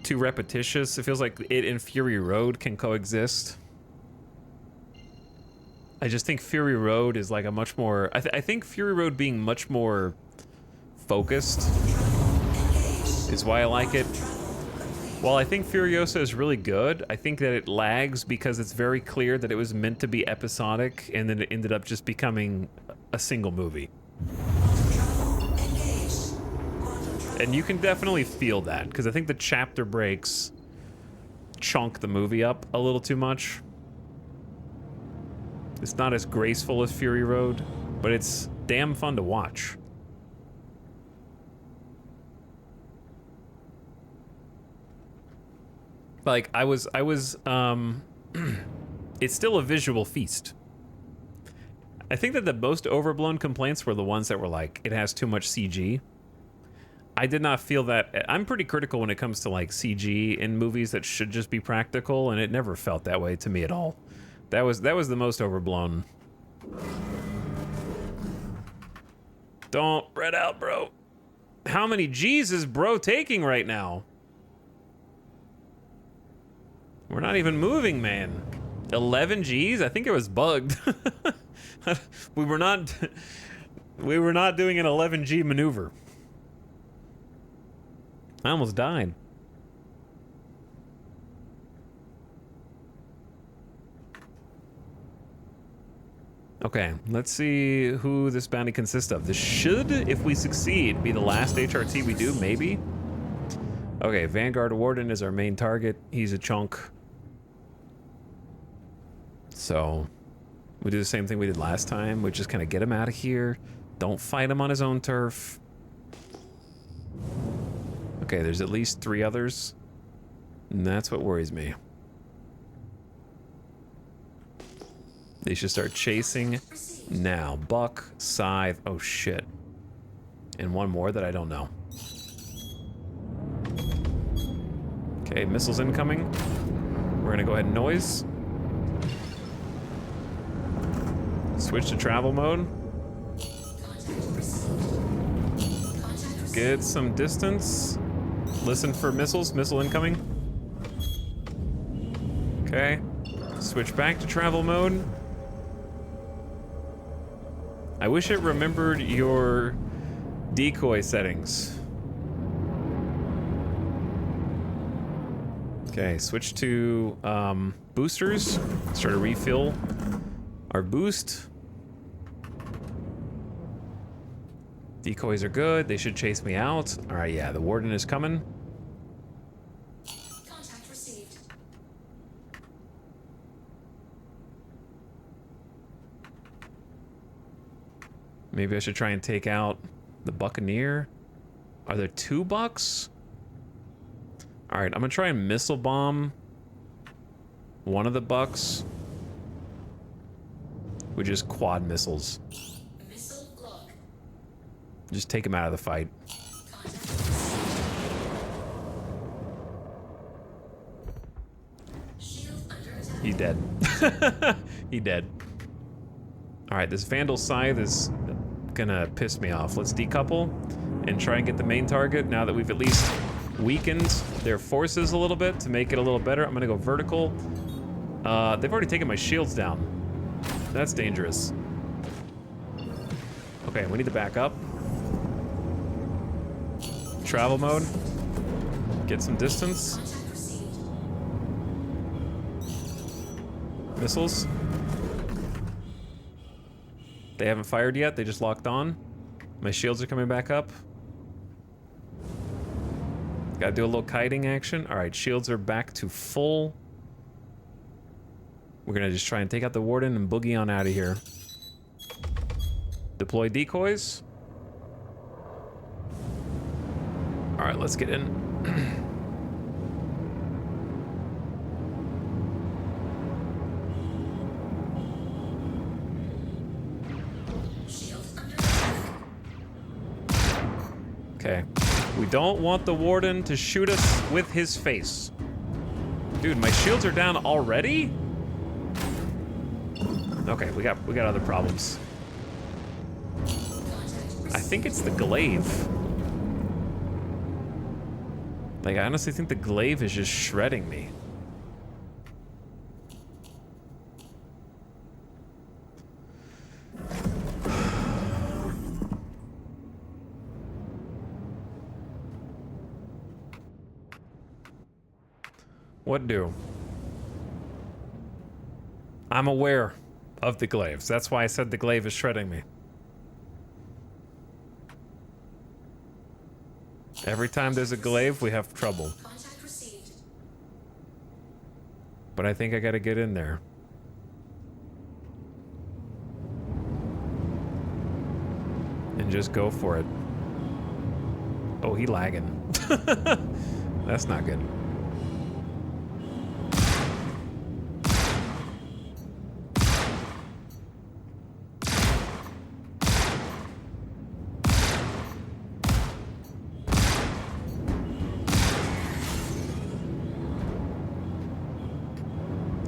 too repetitious. It feels like it and Fury Road can coexist. I just think Fury Road is like a much more... I think Fury Road being much more focused is why I like it. While I think Furiosa is really good, I think that it lags because it's very clear that it was meant to be episodic and then it ended up just becoming a single movie. And you can definitely feel that because I think the chapter breaks chunk the movie up a little too much. It's not as graceful as Fury Road, but it's damn fun to watch. Like, it's still a visual feast. I think that the most overblown complaints were the ones that were like, it has too much CG. I did not feel that. I'm pretty critical when it comes to like CG in movies that should just be practical, and it never felt that way to me at all. That was the most overblown. Don't spread out, bro. How many G's is bro taking right now? We're not even moving, man. 11 G's? I think it was bugged. we were not doing an 11G maneuver. I almost died. Okay, let's see who this bounty consists of. This should, if we succeed, be the last HRT we do, maybe? Okay, Vanguard Warden is our main target. He's a chunk. So, we do the same thing we did last time. We just kind of get him out of here. Don't fight him on his own turf. Okay, there's at least 3 others. And that's what worries me. They should start chasing now. Buck, Scythe, oh shit. And one more that I don't know. Okay, missiles incoming. We're gonna go ahead and noise. Switch to travel mode. Get some distance. Listen for missiles. Missile incoming. Okay. Switch back to travel mode. I wish it remembered your decoy settings. Okay, switch to boosters. Start to refill our boost. Decoys are good. They should chase me out. All right, yeah, the warden is coming. Contact received. Maybe I should try and take out the Buccaneer. Are there 2 bucks? All right, I'm gonna try and missile bomb one of the bucks with just quad missiles. Missile lock. Just take him out of the fight. Contact received. Shield under attack. He dead. He dead. All right, this Vandal Scythe is gonna piss me off. Let's decouple and try and get the main target now that we've at least weakened their forces a little bit to make it a little better. I'm gonna go vertical. They've already taken my shields down. That's dangerous. Okay, we need to back up. Travel mode. Get some distance. Contact received. Missiles. They haven't fired yet. They just locked on. My shields are coming back up. Gotta do a little kiting action. All right, shields are back to full. We're gonna just try and take out the warden and boogie on out of here. Deploy decoys. All right, let's get in. Shield under attack. Okay. We don't want the warden to shoot us with his face. Dude, my shields are down already? Okay, we got other problems. I think it's the glaive. Like, I honestly think the glaive is just shredding me. What do? I'm aware of the glaives. That's why I said the glaive is shredding me. Every time there's a glaive, we have trouble. Contact received. But I think I gotta get in there. And just go for it. Oh, he lagging. That's not good.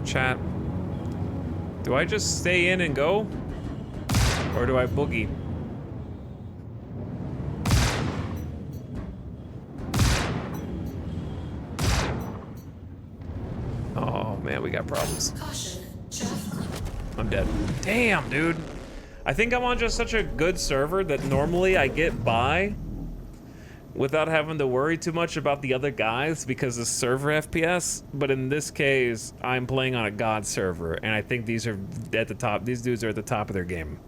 Chat. Do I just stay in and go? Or do I boogie? Oh man, we got problems. Caution. Chaff clip. I'm dead. Damn, dude. I think I'm on just such a good server that normally I get by without having to worry too much about the other guys because of server FPS. But in this case, I'm playing on a god server, and I think these are at the top. These dudes are at the top of their game.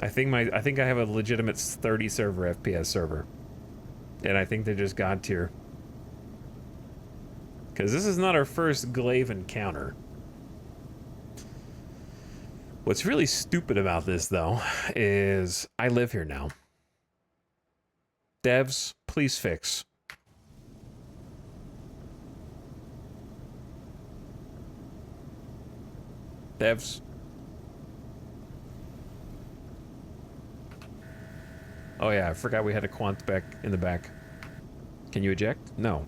I think I have a legitimate 30 server FPS server, and I think they're just god tier. Because this is not our first glaive encounter. What's really stupid about this, though, is I live here now. Devs, please fix. Devs. Oh yeah, I forgot we had a quant back in the back. Can you eject? No.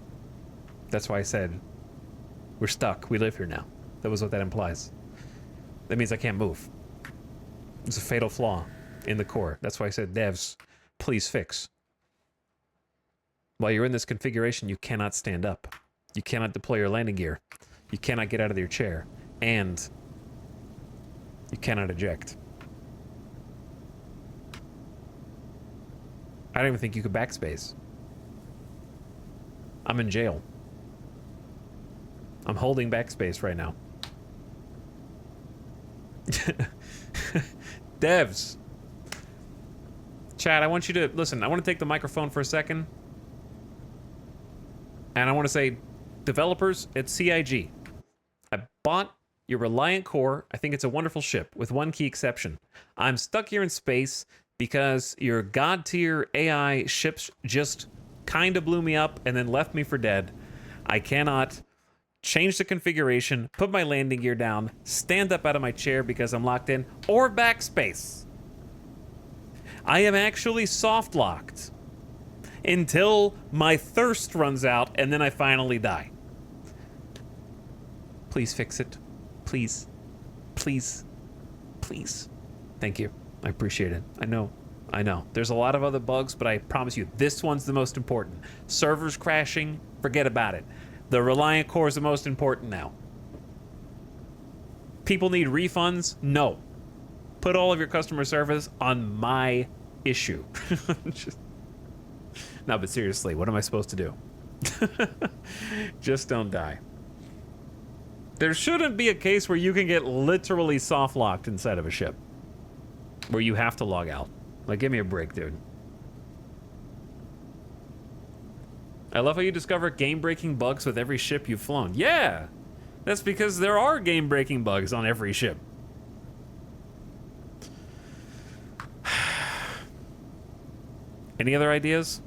That's why I said we're stuck. We live here now. That was what that implies. That means I can't move. It's a fatal flaw in the core. That's why I said, devs, please fix. While you're in this configuration, you cannot stand up. You cannot deploy your landing gear. You cannot get out of your chair. And you cannot eject. I don't even think you could backspace. I'm in jail. I'm holding backspace right now. Devs. Chad, I want you to listen. I want to take the microphone for a second. And I want to say, developers at CIG, I bought your Reliant Core. I think it's a wonderful ship, with one key exception. I'm stuck here in space because your god tier AI ships just kind of blew me up and then left me for dead. I cannot change the configuration, put my landing gear down, stand up out of my chair because I'm locked in, or backspace. I am actually soft locked until my thirst runs out and then I finally die. Please fix it. Please. Please. Please. Thank you. I appreciate it. I know. There's a lot of other bugs, but I promise you, this one's the most important. Servers crashing, forget about it. The Reliant Core is the most important now. People need refunds? No. Put all of your customer service on my issue. No, but seriously, what am I supposed to do? Just don't die. There shouldn't be a case where you can get literally soft locked inside of a ship. Where you have to log out. Like, give me a break, dude. I love how you discover game-breaking bugs with every ship you've flown. Yeah! That's because there are game-breaking bugs on every ship. Any other ideas?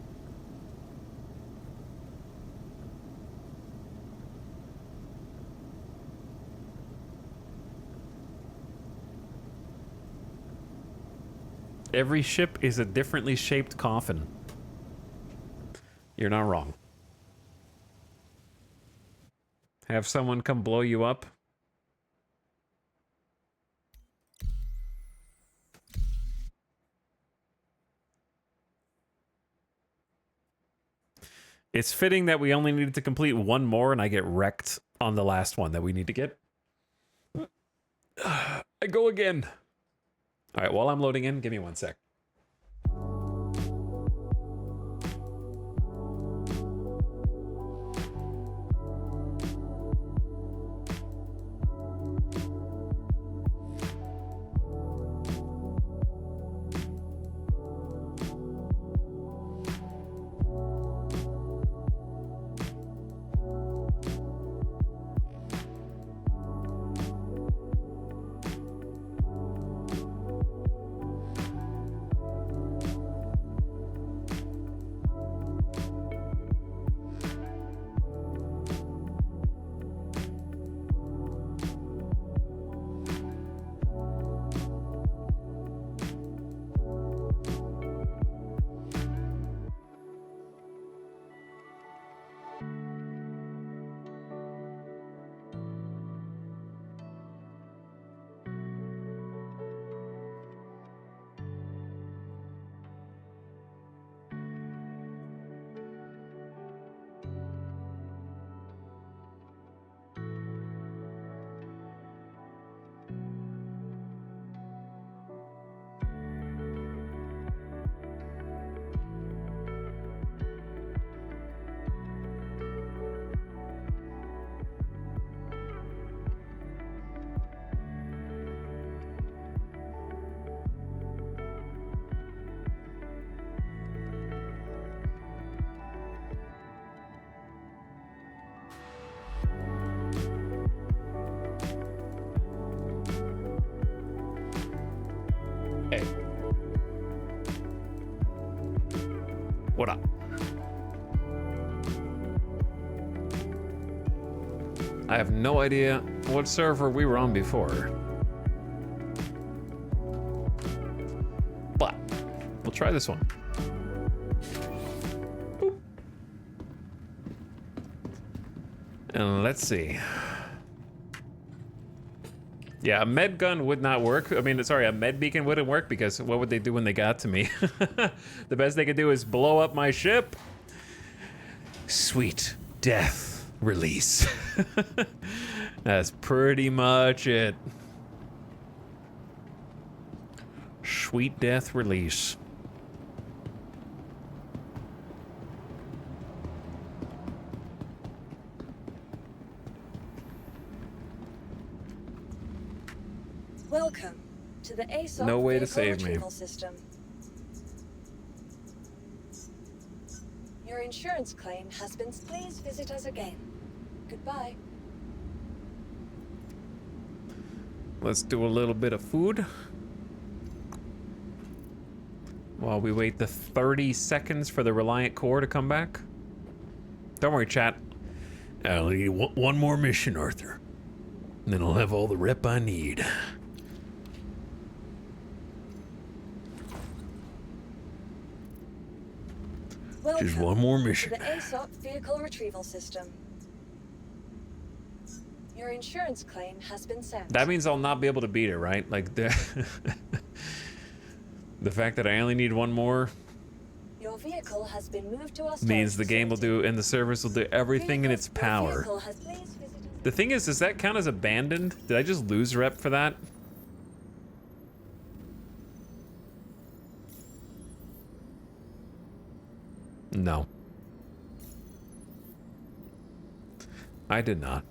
Every ship is a differently shaped coffin. You're not wrong. Have someone come blow you up? It's fitting that we only needed to complete one more and I get wrecked on the last one that we need to get. I go again. All right, while I'm loading in, give me 1 sec. Hey. What up? I have no idea what server we were on before. But we'll try this one. Boop. And let's see. Yeah, a med gun would not work. I mean, sorry, a med beacon wouldn't work because what would they do when they got to me? The best they could do is blow up my ship. Sweet death release. That's pretty much it. Sweet death release. Welcome to the ASOP No way to vehicle save me. retrieval system. Your insurance claim has been. Please visit us again. Goodbye. Let's do a little bit of food while we wait the 30 seconds for the Reliant Core to come back. Don't worry, chat. I'll need one more mission, Arthur. And then I'll have all the rep I need. Welcome Just one more to mission. the ASOP vehicle retrieval system. Your insurance claim has been sent. That means I'll not be able to beat it, right? Like the the fact that I only need one more Your vehicle has been moved to our means storage the game will facility. do and the service will do everything in its Your power. vehicle has. Please visit us. The thing is, does that count as abandoned? Did I just lose rep for that? No. I did not.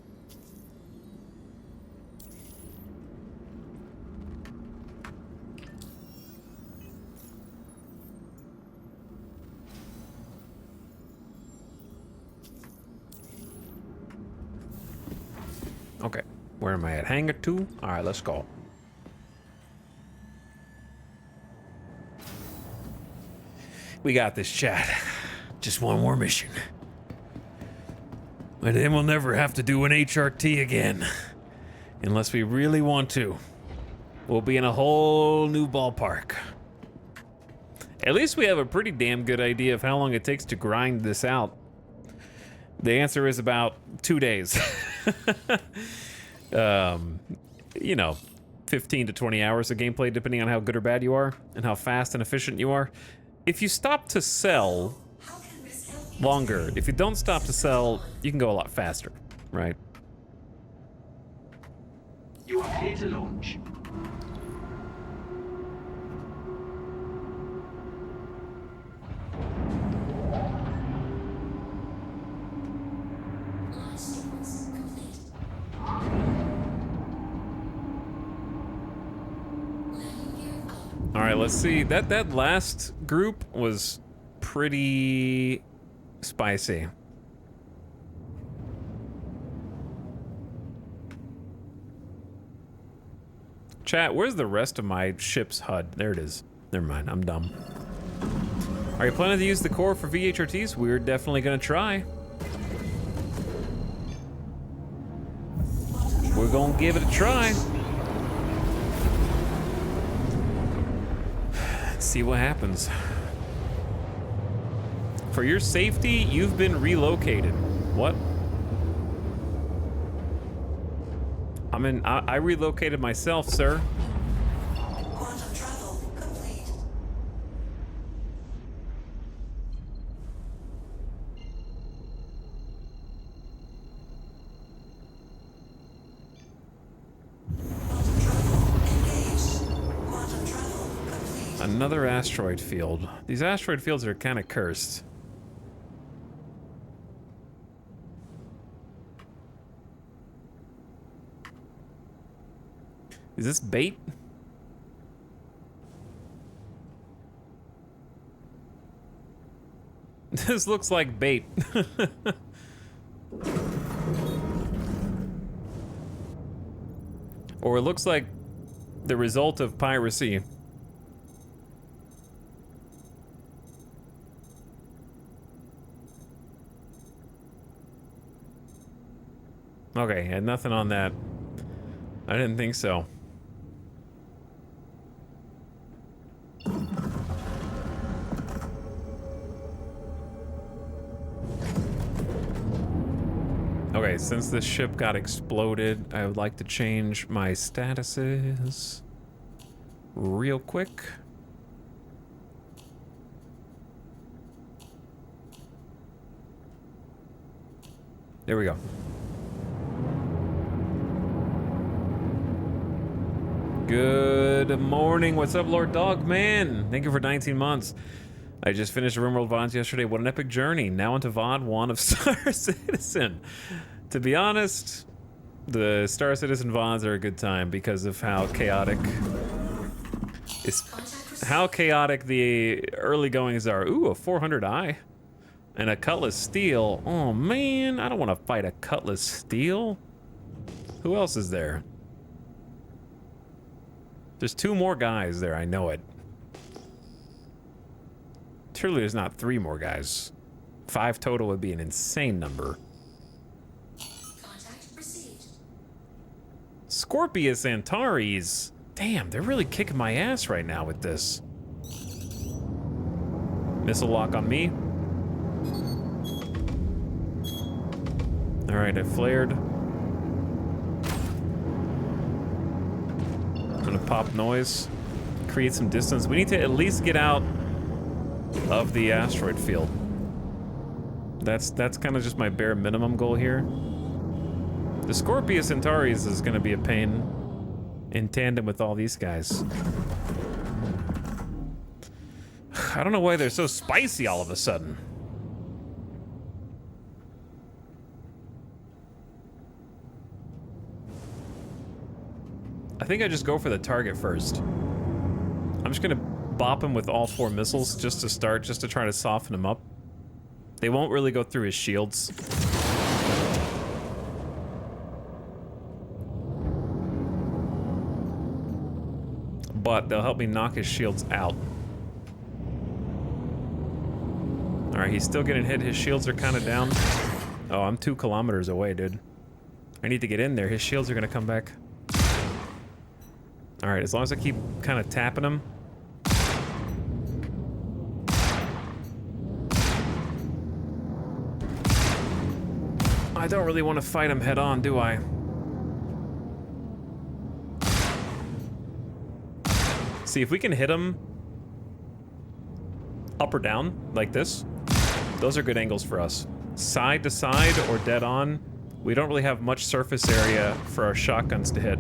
Okay, where am I at? Hangar 2? Alright, let's go. We got this, chat. Just one more mission. And then we'll never have to do an HRT again. Unless we really want to. We'll be in a whole new ballpark. At least we have a pretty damn good idea of how long it takes to grind this out. The answer is about 2 days. You know, 15 to 20 hours of gameplay, depending on how good or bad you are, and how fast and efficient you are. If you stop to sell, longer. If you don't stop to sell, you can go a lot faster, right? You are clear to launch. Launch sequence complete. Landing gear up. All right, let's see. That last group was pretty spicy. Chat, where's the rest of my ship's HUD? There it is. Never mind, I'm dumb. Are you planning to use the core for VHRTs? We're definitely gonna try. We're gonna give it a try. See what happens. For your safety, you've been relocated. What? I relocated myself, sir. Quantum travel complete. Quantum travel engaged. Quantum travel complete. Another asteroid field. These asteroid fields are kind of cursed. Is this bait? This looks like bait. Or it looks like the result of piracy. Okay, had nothing on that. I didn't think so. Okay, since this ship got exploded, I would like to change my statuses real quick. There we go. Good morning. What's up, Lord Dogman? Thank you for 19 months. I just finished RimWorld VODs yesterday. What an epic journey. Now into VOD 1 of Star Citizen. To be honest, the Star Citizen VODs are a good time because of how chaotic the early goings are. Ooh, a 400i and a Cutlass Steel. Oh man, I don't want to fight a Cutlass Steel. Who else is there? There's 2 more guys there, I know it. Surely there's not 3 more guys. 5 total would be an insane number. Contact received. Scorpius Antares. Damn, they're really kicking my ass right now with this. Missile lock on me. Alright, I flared. I'm gonna pop noise. Create some distance. We need to at least get out of the asteroid field. That's kind of just my bare minimum goal here. The Scorpius Antares is gonna be a pain in tandem with all these guys. I don't know why they're so spicy all of a sudden. I think I just go for the target first. I'm just gonna bop him with all 4 missiles just to start, just to try to soften him up. They won't really go through his shields. But they'll help me knock his shields out. Alright, he's still getting hit. His shields are kind of down. Oh, I'm 2 kilometers away, dude. I need to get in there. His shields are gonna come back. Alright, as long as I keep kind of tapping him. I don't really want to fight him head on, do I? See, if we can hit him up or down, like this, those are good angles for us. Side to side or dead on, we don't really have much surface area for our shotguns to hit.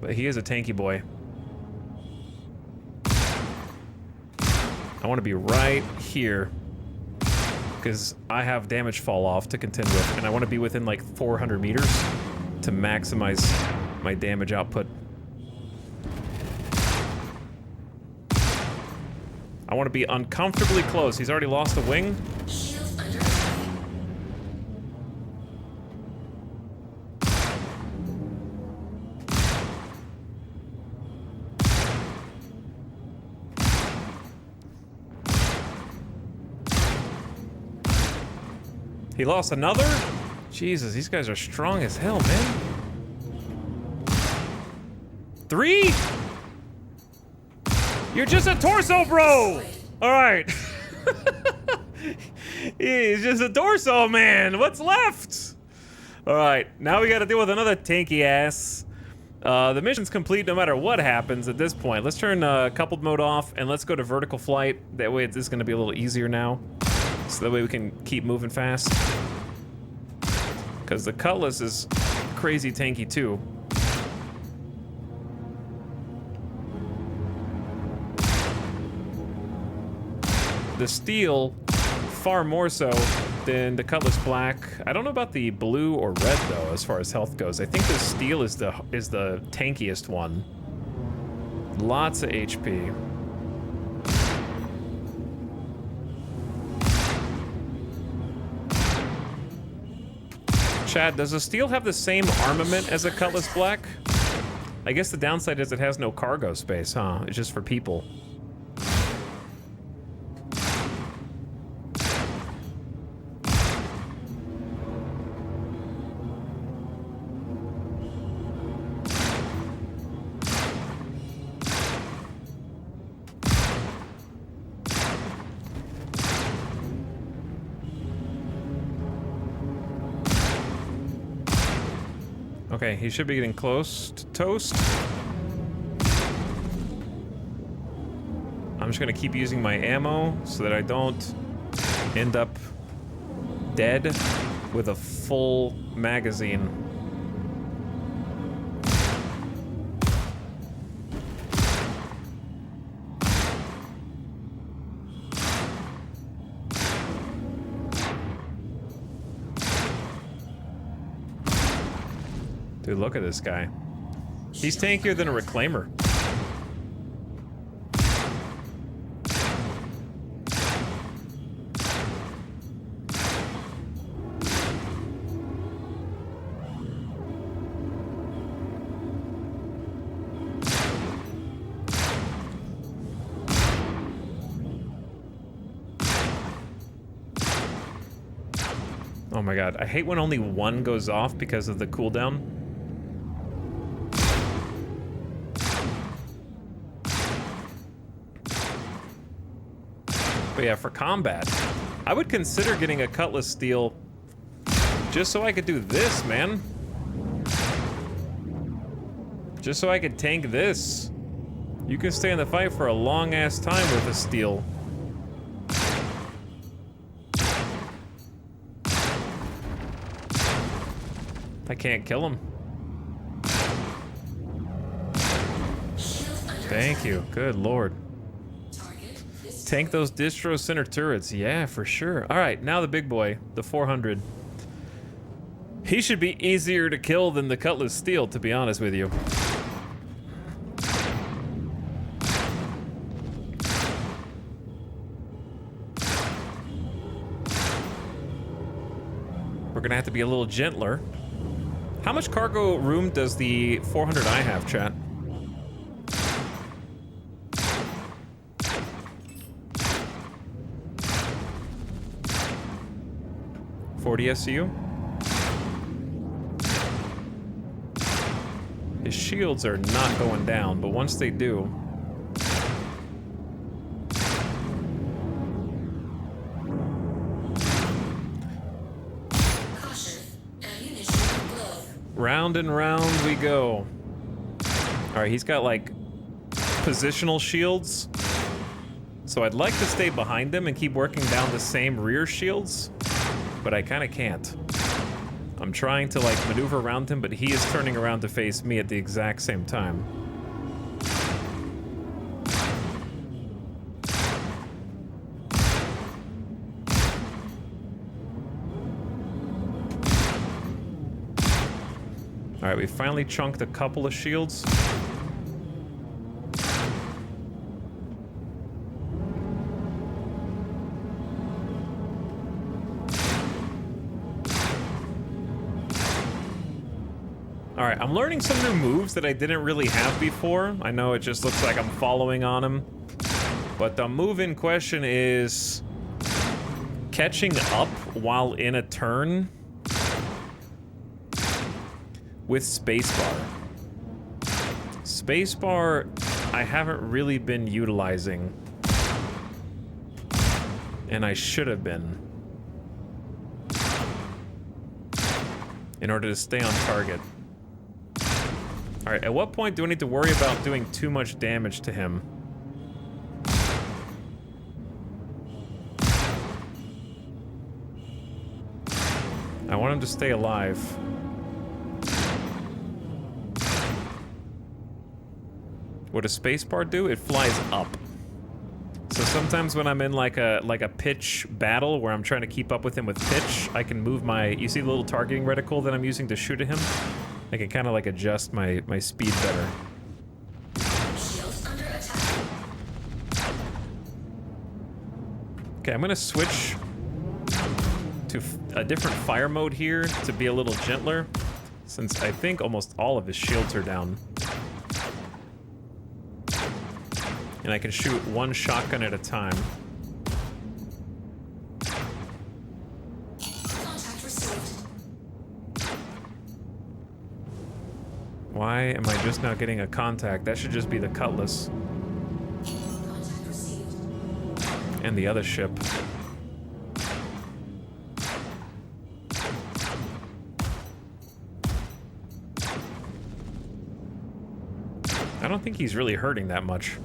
But he is a tanky boy. I want to be right here, because I have damage fall off to contend with, and I want to be within like 400 meters to maximize my damage output. I want to be uncomfortably close. He's already lost a wing. Shields under attack. He lost another? Jesus, these guys are strong as hell, man. 3? You're just a torso, bro! Alright. He's just a torso, man. What's left? Alright, now we gotta deal with another tanky ass. The mission's complete no matter what happens at this point. Let's turn coupled mode off and let's go to vertical flight. That way this is gonna be a little easier now. So that way we can keep moving fast. Because the Cutlass is crazy tanky too. The Steel, far more so than the Cutlass Black. I don't know about the blue or red though, as far as health goes. I think the Steel is the tankiest one. Lots of HP. Chad, does the Steel have the same armament as a Cutlass Black? I guess the downside is it has no cargo space, huh? It's just for people. Okay, he should be getting close to toast. I'm just gonna keep using my ammo so that I don't end up dead with a full magazine. Dude, look at this guy. He's tankier than a reclaimer. Oh my god, I hate when only one goes off because of the cooldown. But yeah, for combat, I would consider getting a cutlass steel just so I could do this, man. Just so I could tank this. You can stay in the fight for a long ass time with a steel. I can't kill him. Thank you. Good lord. Tank those distro center turrets. Yeah, for sure. All right, now the big boy, the 400. He should be easier to kill than the cutlass steel, to be honest with you. We're gonna have to be a little gentler. How much cargo room does the 400i have, chat? $40 SCU? His shields are not going down, but once they do... Round and round we go. Alright, he's got like positional shields. So I'd like to stay behind him and keep working down the same rear shields, but I kind of can't. I'm trying to like maneuver around him, but he is turning around to face me at the exact same time. Alright, we finally chunked a couple of shields. Alright, I'm learning some new moves that I didn't really have before. I know it just looks like I'm following on him. But the move in question is catching up while in a turn with spacebar. Spacebar, I haven't really been utilizing. And I should have been. In order to stay on target. Alright, at what point do I need to worry about doing too much damage to him? I want him to stay alive. What does spacebar do? It flies up. So sometimes when I'm in like a pitch battle where I'm trying to keep up with him with pitch, I can move my, you see the little targeting reticle that I'm using to shoot at him? I can kind of like adjust my speed better. Okay, I'm gonna switch to a different fire mode here to be a little gentler, since I think almost all of his shields are down. And I can shoot one shotgun at a time. Contact received. Why am I just now getting a contact? That should just be the cutlass. Contact received. And the other ship. don't think he's really hurting that much.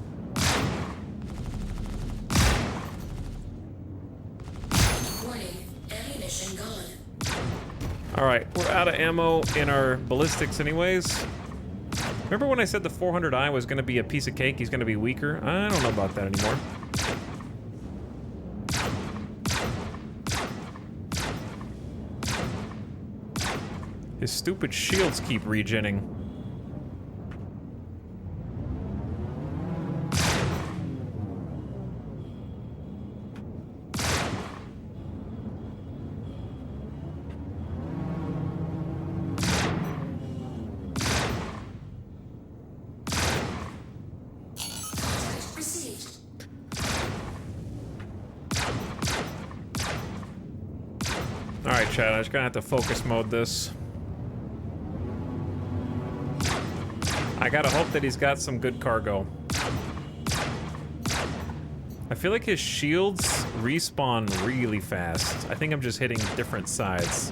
Warning, ammunition gone. Alright, we're out of ammo in our ballistics anyways. Remember when I said the 400i was going to be a piece of cake? He's going to be weaker? I don't know about that anymore. His stupid shields keep regenning. Received. Alright, Chad, I'm just gonna have to focus mode this. I gotta hope that he's got some good cargo. I feel like his shields respawn really fast. I think I'm just hitting different sides.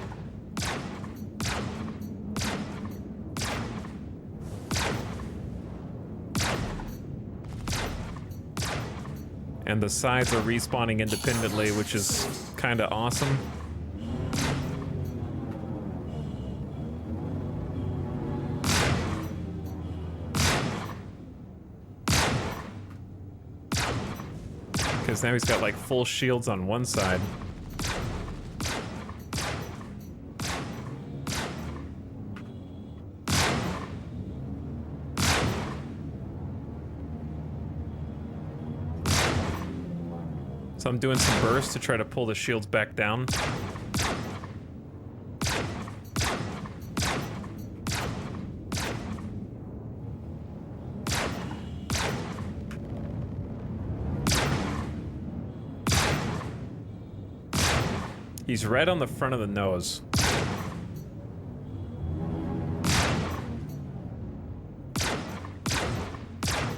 And the sides are respawning independently, which is kinda awesome. Because now he's got like full shields on one side. So I'm doing some bursts to try to pull the shields back down. He's red on the front of the nose.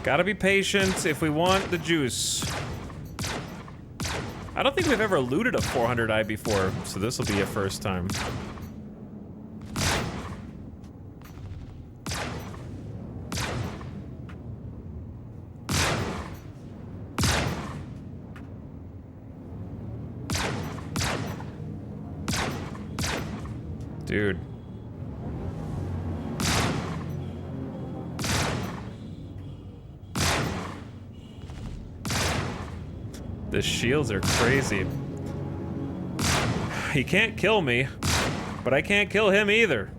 Gotta be patient if we want the juice. I don't think we've ever looted a 400i before, so this will be a first time. Dude. The shields are crazy. He can't kill me, but I can't kill him either.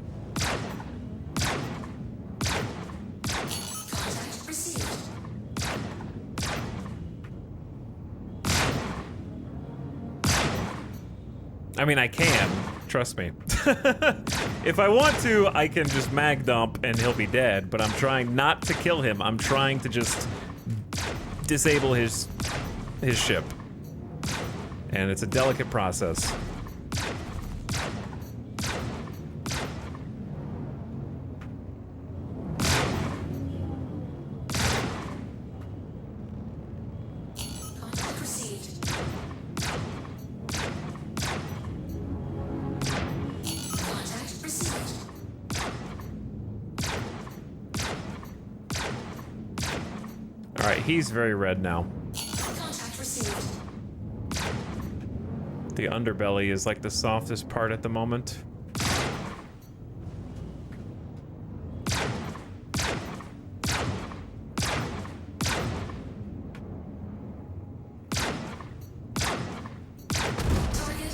Contact received. I mean, I can. Trust me. If I want to, I can just mag dump and he'll be dead, but I'm trying not to kill him. I'm trying to just disable his ship. And it's a delicate process. Contact received. Contact received. All right, he's very red now. Contact received. The underbelly is like the softest part at the moment.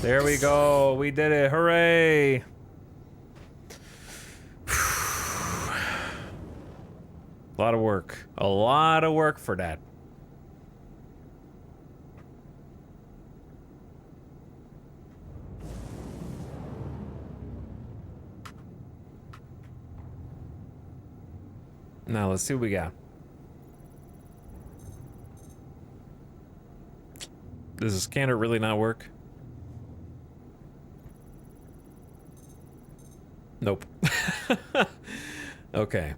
There we go. We did it. Hooray. A lot of work. A lot of work for that. Now let's see what we got. Does the scanner really not work? Nope. Okay.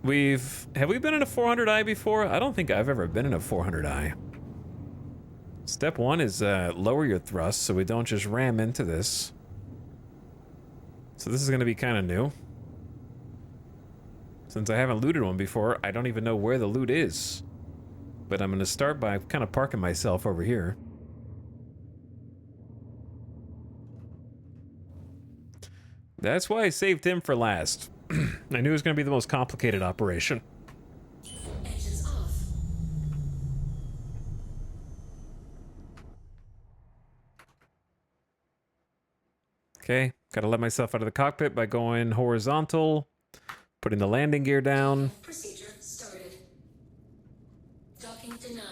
Have we been in a 400i before? I don't think I've ever been in a 400i. Step 1 is lower your thrust so we don't just ram into this. So this is going to be kind of new. Since I haven't looted one before, I don't even know where the loot is. But I'm going to start by kind of parking myself over here. That's why I saved him for last. I knew it was going to be the most complicated operation. Engines off. Okay, gotta let myself out of the cockpit by going horizontal, putting the landing gear down. Procedure started. Docking denied.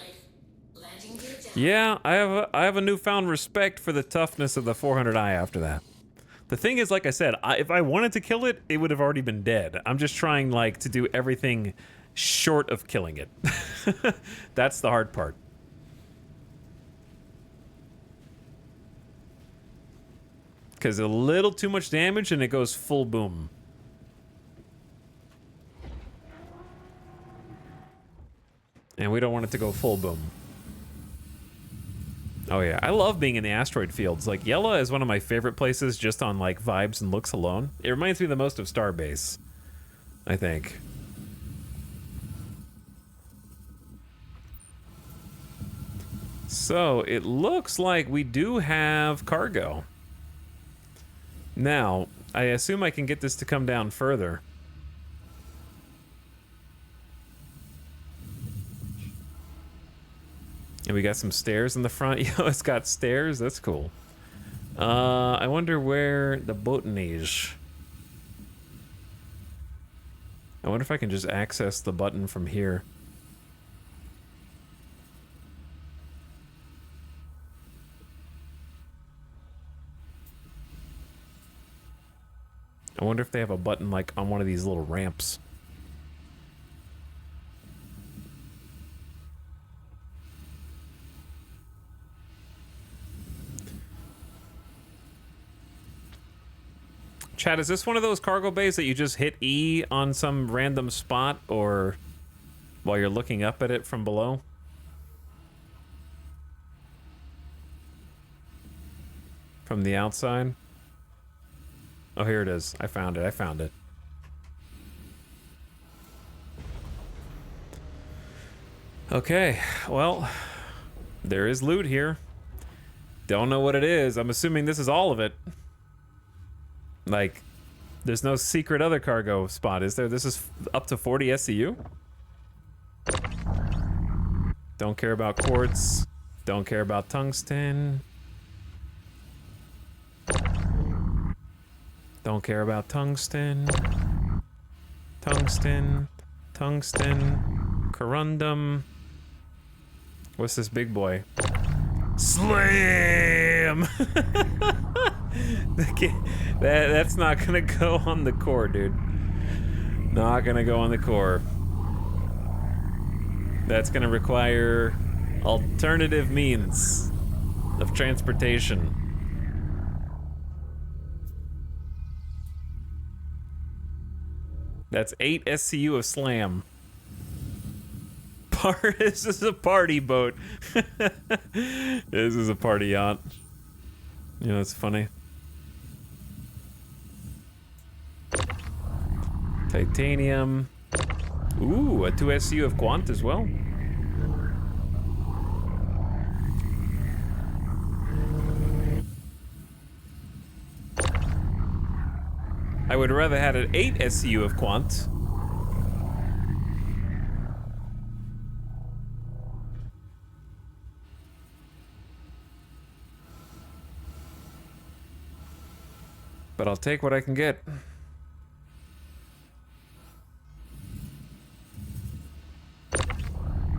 Landing gear down. Yeah, I have a newfound respect for the toughness of the 400i after that. The thing is, like I said, if I wanted to kill it, it would have already been dead. I'm just trying, like, to do everything short of killing it. That's the hard part. Because a little too much damage and it goes full boom. And we don't want it to go full boom. Oh yeah, I love being in the asteroid fields. Like, Yella is one of my favorite places just on, like, vibes and looks alone. It reminds me the most of Starbase, I think. So, it looks like we do have cargo. Now, I assume I can get this to come down further. And we got some stairs in the front. Yo, it's got stairs. That's cool. I wonder where the boating is. I wonder if I can just access the button from here. I wonder if they have a button like on one of these little ramps. Chad, is this one of those cargo bays that you just hit E on some random spot or while you're looking up at it from below? From the outside? Oh, here it is. I found it. I found it. Okay, well, there is loot here. Don't know what it is. I'm assuming this is all of it. Like, there's no secret other cargo spot, is there? This is up to 40 SCU? Don't care about quartz. Don't care about tungsten. Don't care about tungsten. Tungsten. Tungsten. Corundum. What's this big boy? Slam! That's not gonna go on the core, dude. Not gonna go on the core. That's gonna require alternative means of transportation. That's 8 SCU of slam. This is a party boat. This is a party yacht. You know, it's funny. Titanium. Ooh, a 2 SCU of quant as well. I would rather had an 8 SCU of quant. But I'll take what I can get.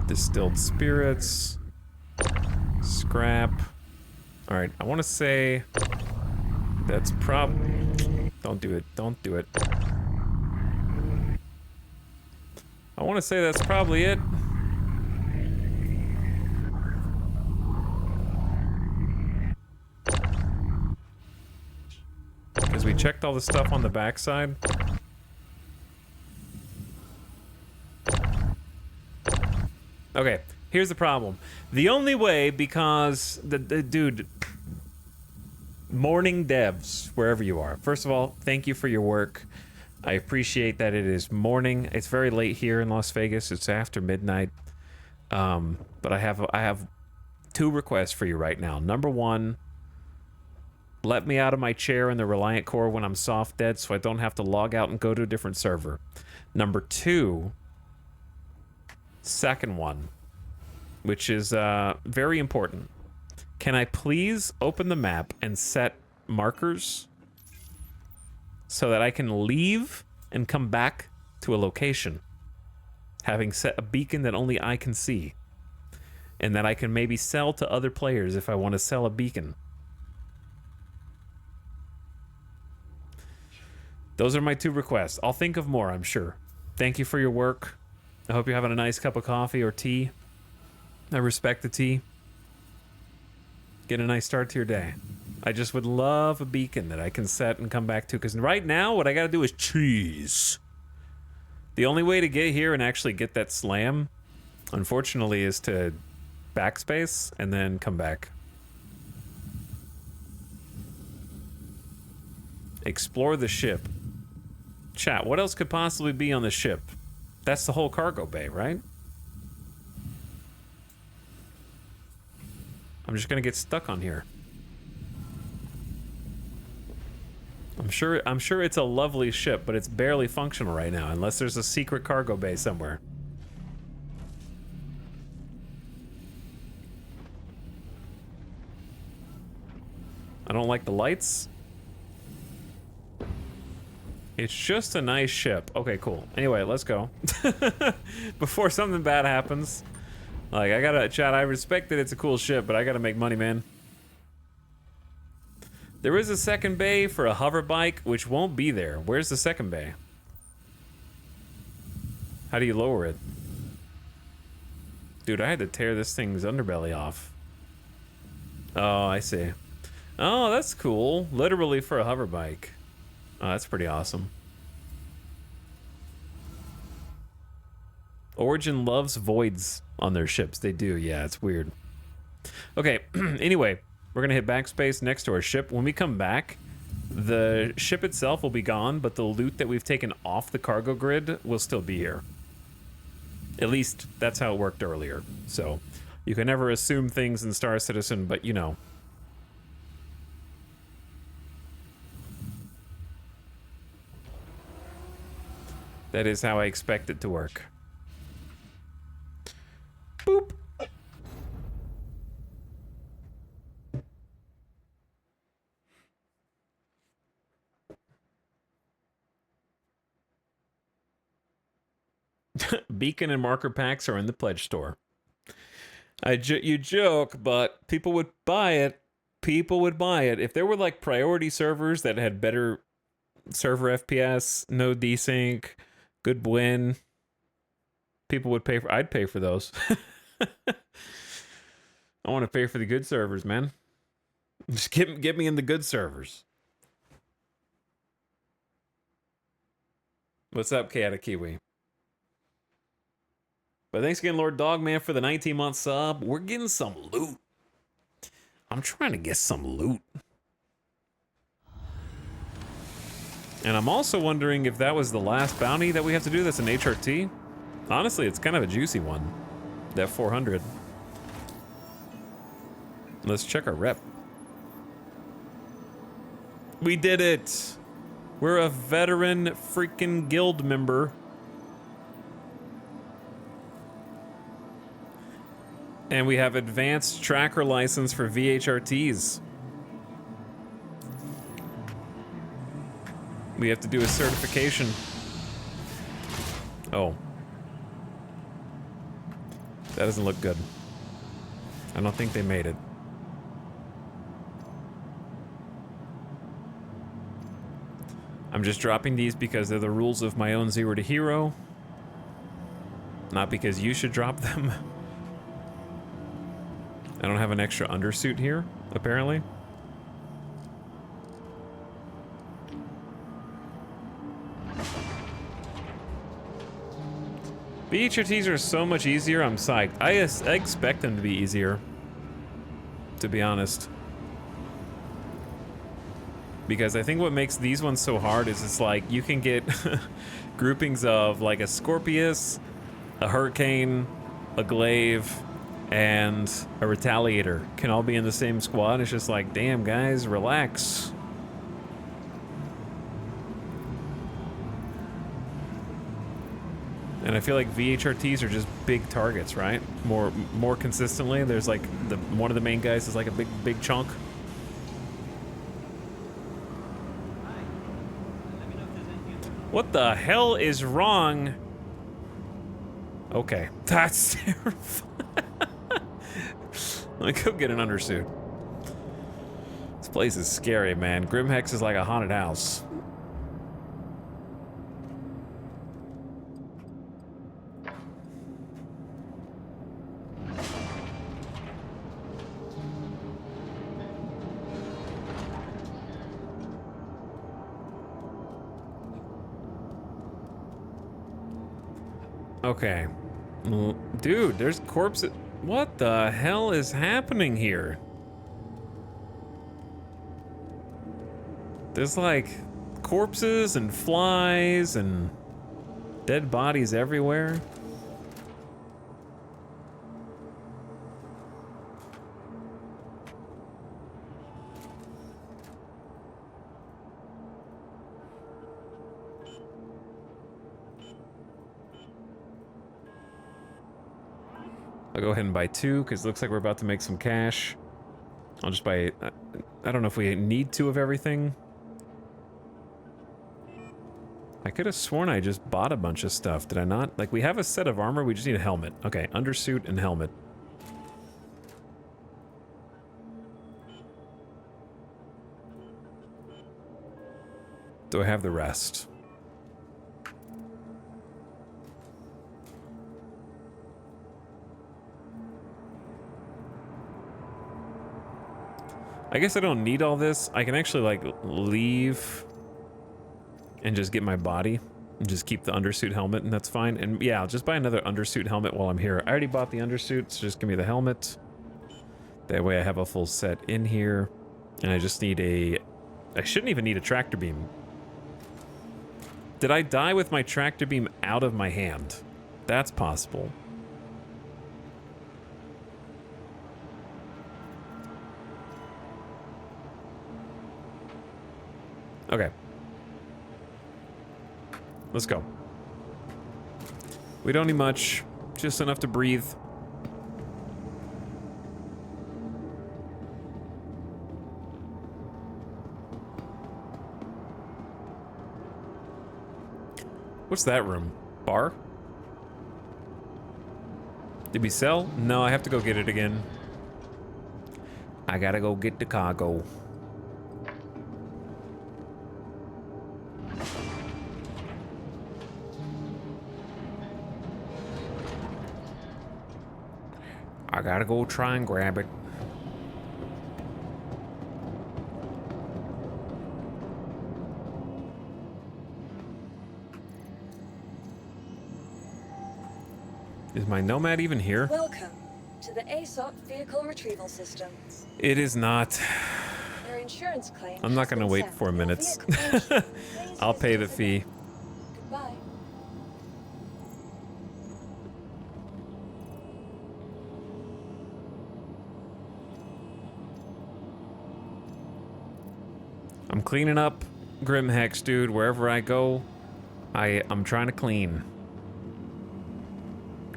Distilled spirits. Scrap. Alright, I want to say that's don't do it. Don't do it. I want to say that's probably it. Because we checked all the stuff on the backside. Okay, here's the problem. The only way, because the dude, morning devs, wherever you are. First of all, thank you for your work. I appreciate that it is morning. It's very late here in Las Vegas. It's after midnight. But I have 2 requests for you right now. Number 1, let me out of my chair in the Reliant Core when I'm soft dead so I don't have to log out and go to a different server. Number 2, second one, which is very important. Can I please open the map and set markers so that I can leave and come back to a location, having set a beacon that only I can see, and that I can maybe sell to other players if I want to sell a beacon. Those are my 2 requests. I'll think of more, I'm sure. Thank you for your work. I hope you're having a nice cup of coffee or tea. I respect the tea. Get a nice start to your day. I just would love a beacon that I can set and come back to, because right now what I gotta do is cheese. The only way to get here and actually get that slam, unfortunately, is to backspace and then come back. Explore the ship. Chat, what else could possibly be on the ship? That's the whole cargo bay, right? I'm just gonna get stuck on here. I'm sure it's a lovely ship, but it's barely functional right now, unless there's a secret cargo bay somewhere. I don't like the lights. It's just a nice ship. Okay, cool. Anyway, let's go. Before something bad happens. Like, I gotta, chat, I respect that it's a cool ship, but I gotta make money, man. There is a second bay for a hover bike, which won't be there. Where's the second bay? How do you lower it? Dude, I had to tear this thing's underbelly off. Oh, I see. Oh, that's cool. Literally for a hover bike. Oh, that's pretty awesome. Origin loves voids on their ships. They do, yeah, it's weird. Okay, anyway, we're gonna hit backspace next to our ship. When we come back, the ship itself will be gone, but the loot that we've taken off the cargo grid will still be here. At least, that's how it worked earlier. So, you can never assume things in Star Citizen, but you know. That is how I expect it to work. Boop. Beacon and marker packs are in the pledge store. You joke, but people would buy it. People would buy it. If there were like priority servers that had better server FPS, no desync, good win, people would pay for. I'd pay for those. I want to pay for the good servers, man. Just get me in the good servers. What's up, Kata Kiwi? But thanks again, Lord Dogman, for the 19-month sub. We're getting some loot. I'm trying to get some loot. And I'm also wondering if that was the last bounty that we have to do that's an HRT. Honestly, it's kind of a juicy one. That 400. Let's check our rep. We did it! We're a veteran freaking guild member. And we have advanced tracker license for VHRTs. We have to do a certification. Oh. That doesn't look good. I don't think they made it. I'm just dropping these because they're the rules of my own Zero to Hero. Not because you should drop them. I don't have an extra undersuit here, apparently. BHRTs are so much easier, I'm psyched. I expect them to be easier, to be honest. Because I think what makes these ones so hard is it's like you can get groupings of like a Scorpius, a Hurricane, a Glaive, and a Retaliator can all be in the same squad. It's just like, damn, guys, relax. And I feel like VHRTs are just big targets, right? More consistently. There's like one of the main guys is like a big chunk. What the hell is wrong? Okay, that's terrifying. Let me go get an undersuit. This place is scary, man. Grimhex is like a haunted house. Okay. Dude, there's corpses. What the hell is happening here? There's like corpses and flies and dead bodies everywhere. I'll go ahead and buy 2 because it looks like we're about to make some cash. I'll just buy, I don't know if we need 2 of everything. I could have sworn I just bought a bunch of stuff. Did I not? Like, we have a set of armor, we just need a helmet. Okay, undersuit and helmet. Do I have the rest? I guess I don't need all this. I can actually, like, leave and just get my body and just keep the undersuit helmet, and that's fine. And yeah, I'll just buy another undersuit helmet while I'm here. I already bought the undersuit, so just give me the helmet. That way I have a full set in here. And I just need a... I shouldn't even need a tractor beam. Did I die with my tractor beam out of my hand? That's possible. Okay. Let's go. We don't need much, just enough to breathe. What's that room? Bar? Did we sell? No, I have to go get it again. I gotta go get the cargo. I gotta go try and grab it. Is my Nomad even here? Welcome to the ASOP vehicle retrieval system. It is not. Your insurance claim. I'm not has gonna been wait sent. 4 Your minutes. vehicle ownership. Please I'll pay the visit fee. Goodbye. I'm cleaning up Grimhex, dude. Wherever I go, I'm trying to clean.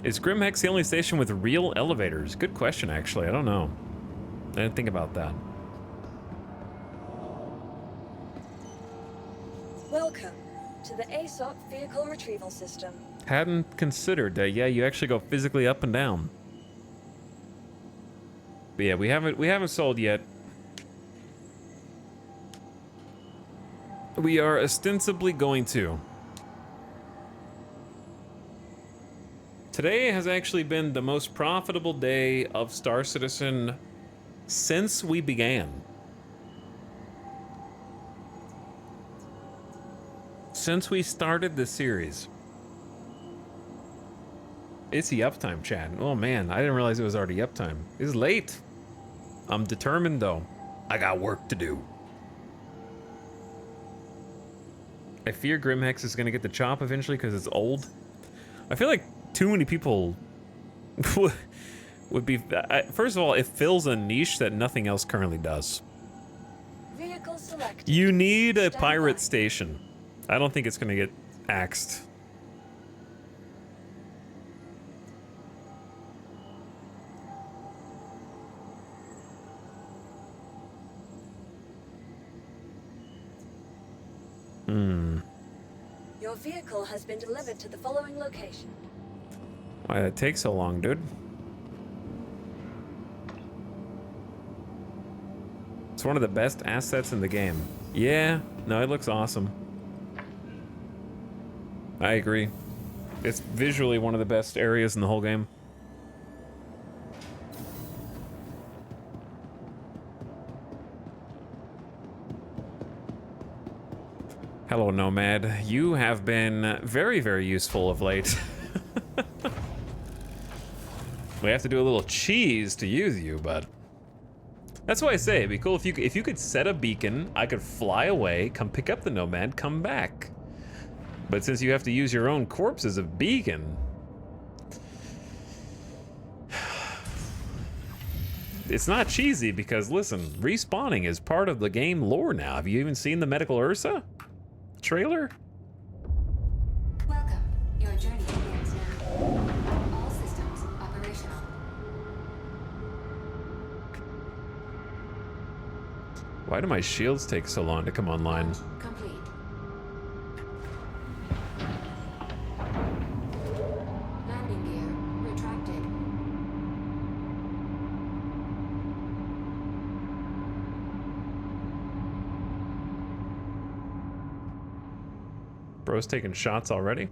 Is Grimhex the only station with real elevators? Good question, actually. I don't know. I didn't think about that. Welcome to the ASOP vehicle retrieval system. Hadn't considered that. Yeah, you actually go physically up and down. But yeah, we haven't sold yet. We are ostensibly going to. Today has actually been the most profitable day of Star Citizen since we began. Since we started the series. It's the uptime, Chad. Oh man, I didn't realize it was already uptime. It's late. I'm determined though. I got work to do. I fear Grimhex is gonna get the chop eventually because it's old. I feel like too many people would be. First of all, it fills a niche that nothing else currently does. Vehicle selected. You need a Stand pirate by. station. I don't think it's gonna get axed. Your vehicle has been delivered to the following location. Why did it take so long, dude? It's one of the best assets in the game. Yeah, no, it looks awesome. I agree. It's visually one of the best areas in the whole game. Hello, Nomad. You have been very, very useful of late. We have to do a little cheese to use you, but that's why I say it'd be cool if you could set a beacon, I could fly away, come pick up the Nomad, come back. But since you have to use your own corpse as a beacon, it's not cheesy because listen, respawning is part of the game lore now. Have you even seen the Medical Ursa trailer? Welcome. Your journey begins now. All systems operational. Why do my shields take so long to come online? Launch complete. Landing gear retracted. Bro's taking shots already?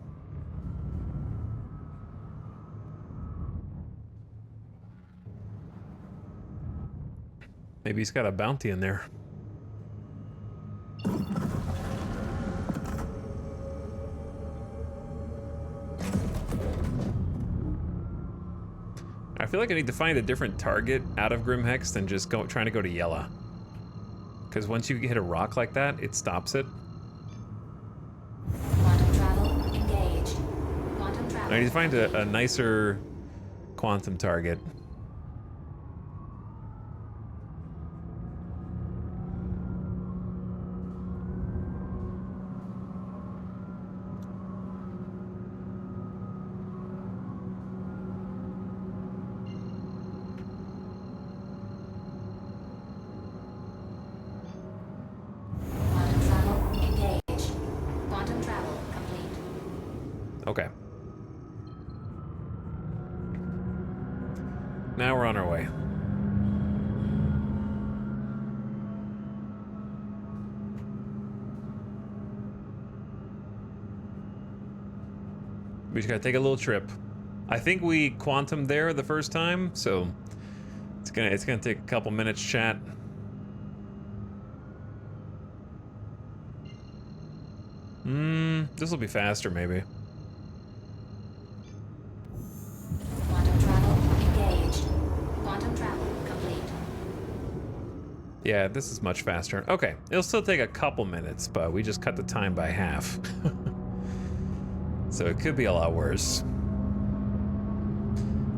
Maybe he's got a bounty in there. I feel like I need to find a different target out of Grimhex than just trying to go to Yella. Because once you hit a rock like that, it stops it. Quantum travel engaged. Quantum travel. I need to find a nicer quantum target. Quantum travel engaged. Quantum travel complete. Okay. Now we're on our way. We just gotta take a little trip. I think we quantumed there the first time, so it's gonna take a couple minutes chat. This will be faster maybe. Quantum travel engaged. Quantum travel complete. Yeah, this is much faster. Okay, it'll still take a couple minutes, but we just cut the time by half. So it could be a lot worse.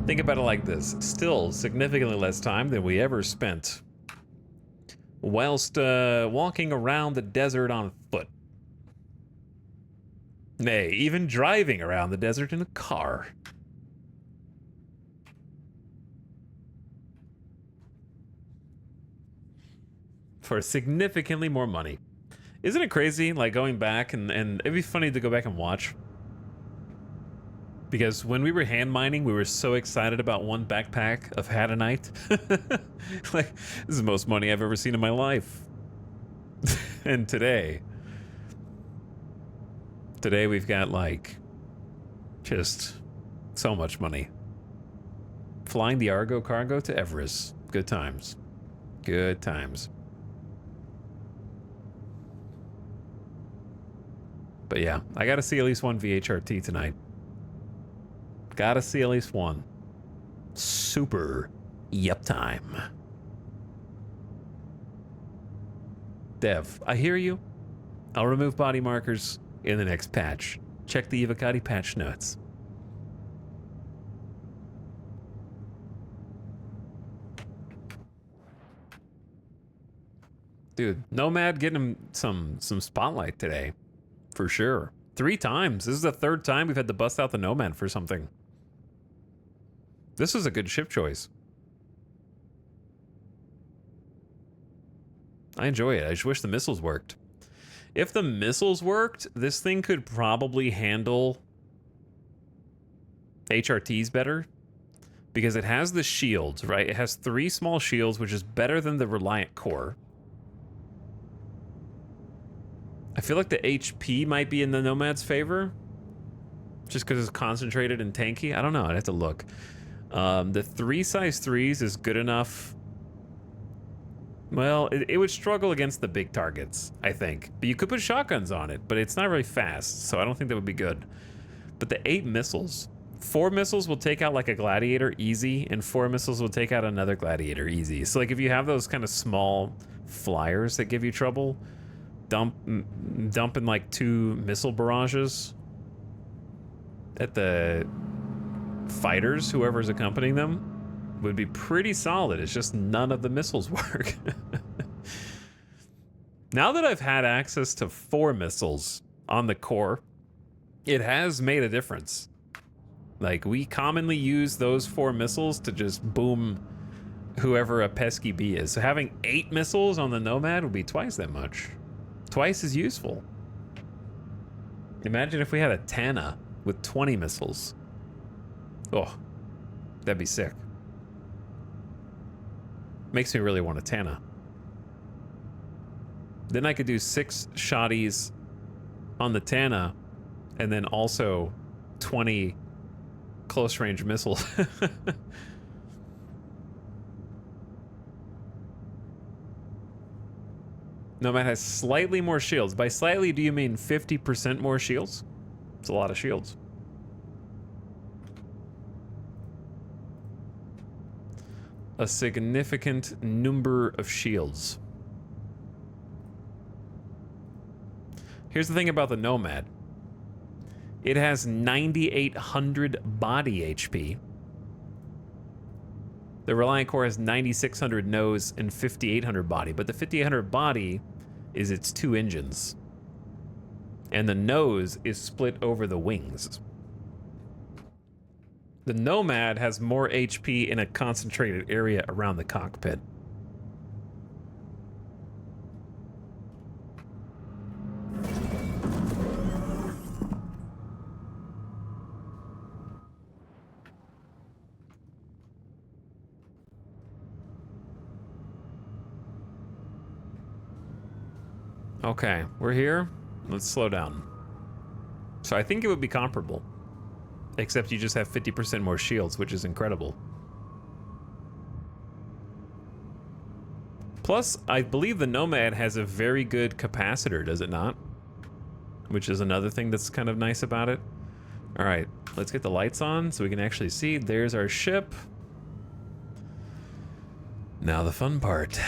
Think about it like this. Still significantly less time than we ever spent whilst walking around the desert on foot. Nay, even driving around the desert in a car. For significantly more money. Isn't it crazy, like going back and it'd be funny to go back and watch. Because when we were hand mining, we were so excited about one backpack of Hadanite. Like, this is the most money I've ever seen in my life. And today we've got like, just so much money. Flying the Argo cargo to Everest. Good times. Good times. But yeah, I gotta see at least one VHRT tonight. Gotta see at least one. Super yup time. Dev, I hear you. I'll remove body markers in the next patch. Check the Evocati patch notes. Dude, Nomad getting him some spotlight today. For sure. 3 times. This is the 3rd time we've had to bust out the Nomad for something. This was a good ship choice. I enjoy it. I just wish the missiles worked. If the missiles worked, this thing could probably handle HRTs better. Because it has the shields, right? It has 3 small shields, which is better than the Reliant core. I feel like the HP might be in the Nomad's favor. Just because it's concentrated and tanky. I don't know. I'd have to look. The 3 size 3s is good enough. Well, it would struggle against the big targets, I think. But you could put shotguns on it, but it's not very fast, so I don't think that would be good. But the 8 missiles. 4 missiles will take out like a Gladiator easy, and 4 missiles will take out another Gladiator easy. So like if you have those kind of small flyers that give you trouble, dumping like 2 missile barrages at the fighters, whoever's accompanying them, would be pretty solid. It's just none of the missiles work. Now that I've had access to 4 missiles on the core, it has made a difference. Like, we commonly use those 4 missiles to just boom whoever a pesky bee is. So having 8 missiles on the Nomad would be twice that much. Twice as useful. Imagine if we had a Tana with 20 missiles. Oh, that'd be sick. Makes me really want a Tana. Then I could do 6 shotties on the Tana, and then also 20 close range missiles. Nomad has slightly more shields. By slightly, do you mean 50% more shields? It's a lot of shields. A significant number of shields. Here's the thing about the Nomad. It has 9,800 body HP. The Reliant core has 9,600 nose and 5,800 body, but the 5,800 body is its 2 engines. And the nose is split over the wings. The Nomad has more HP in a concentrated area around the cockpit. Okay, we're here. Let's slow down. So I think it would be comparable. Except you just have 50% more shields, which is incredible. Plus, I believe the Nomad has a very good capacitor, does it not? Which is another thing that's kind of nice about it. All right, let's get the lights on so we can actually see. There's our ship. Now the fun part.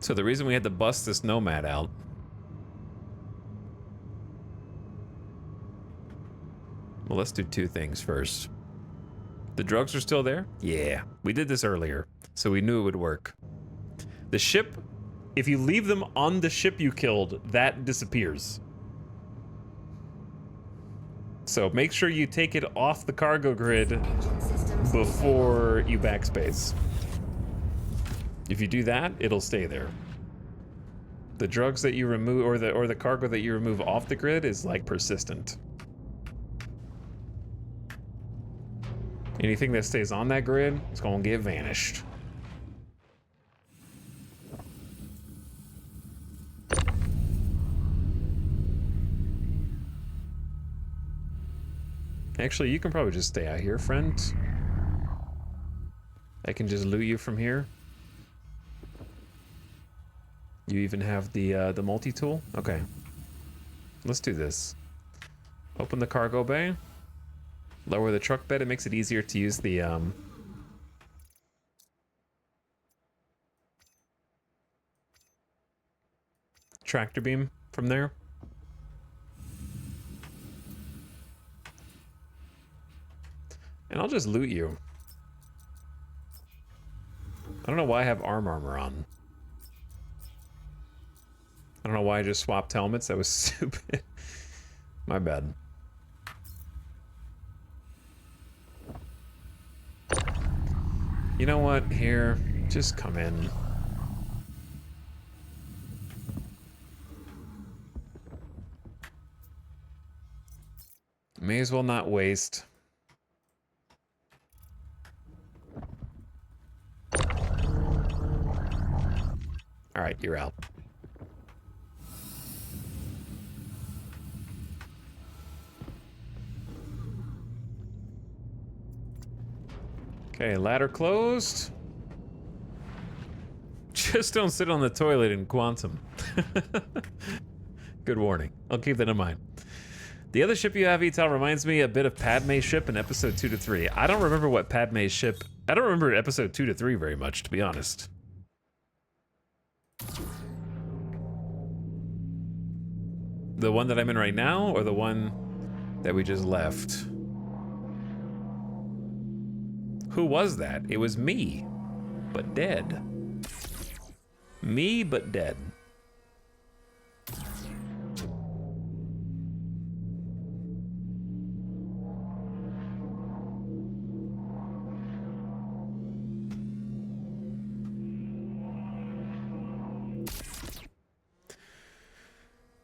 So the reason we had to bust this Nomad out. Well, let's do 2 things first. The drugs are still there? Yeah, we did this earlier, so we knew it would work. The ship, if you leave them on the ship you killed, that disappears. So make sure you take it off the cargo grid before you backspace. If you do that, it'll stay there. The drugs that you remove, or the cargo that you remove off the grid is like persistent. Anything that stays on that grid is gonna get vanished. Actually, you can probably just stay out here, friend. I can just loot you from here. You even have the multi-tool? Okay. Let's do this. Open the cargo bay. Lower the truck bed. It makes it easier to use the tractor beam from there. And I'll just loot you. I don't know why I have armor on. I don't know why I just swapped helmets. That was stupid. My bad. You know what? Here, just come in. May as well not waste. All right, you're out. Okay, ladder closed. Just don't sit on the toilet in Quantum. Good warning. I'll keep that in mind. The other ship you have, Etal, reminds me a bit of Padme's ship in episode 2 to 3. I don't remember what Padme's ship... I don't remember episode 2 to 3 very much, to be honest. The one that I'm in right now, or the one that we just left? Who was that? It was me, but dead. Me, but dead.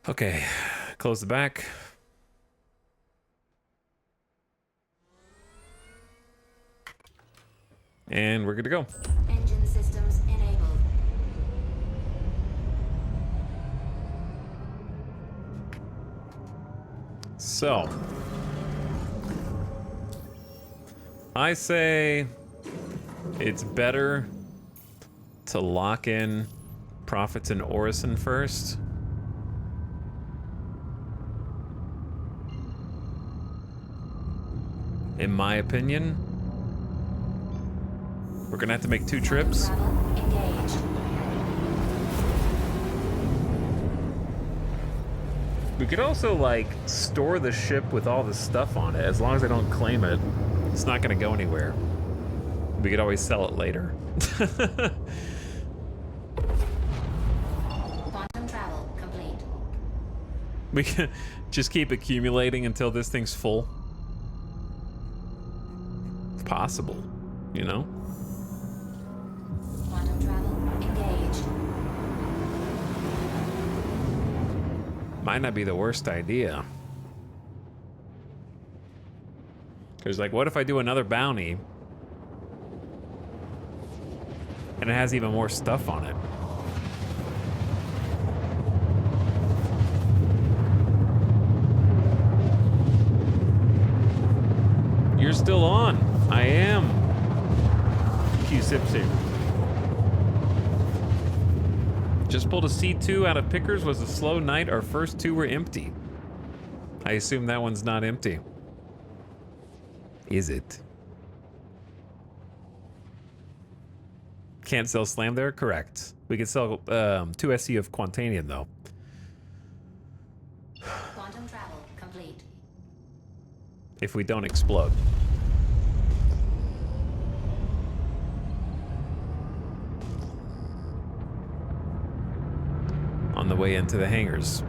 Okay, close the back. And we're good to go. Engine systems enabled. So, I say it's better to lock in Prophets and Orison first. In my opinion. We're gonna have to make 2 trips. Travel engaged. We could also, like, store the ship with all the stuff on it. As long as I don't claim it, it's not gonna go anywhere. We could always sell it later. Quantum travel complete. We can just keep accumulating until this thing's full. It's possible, you know? Quantum travel engaged. Might not be the worst idea. Because, like, what if I do another bounty and it has even more stuff on it? You're still on. I am. Q-Sipsy. Just pulled a C2 out of Pickers. Was a slow night. Our first 2 were empty. I assume that one's not empty. Is it? Can't sell Slam there? Correct. We could sell 2 SC of Quantanium, though. Quantum travel complete. If we don't explode. On the way into the hangars.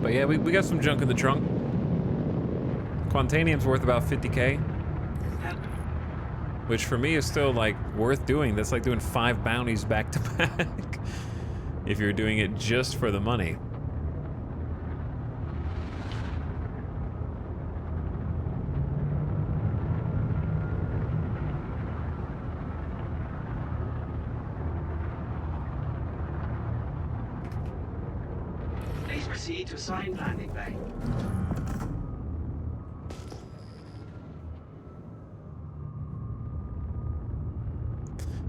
But yeah, we got some junk in the trunk. Quantanium's worth about 50k. Which for me is still, like, worth doing. That's like doing 5 bounties back to back. If you're doing it just for the money. Please proceed to assigned landing bay.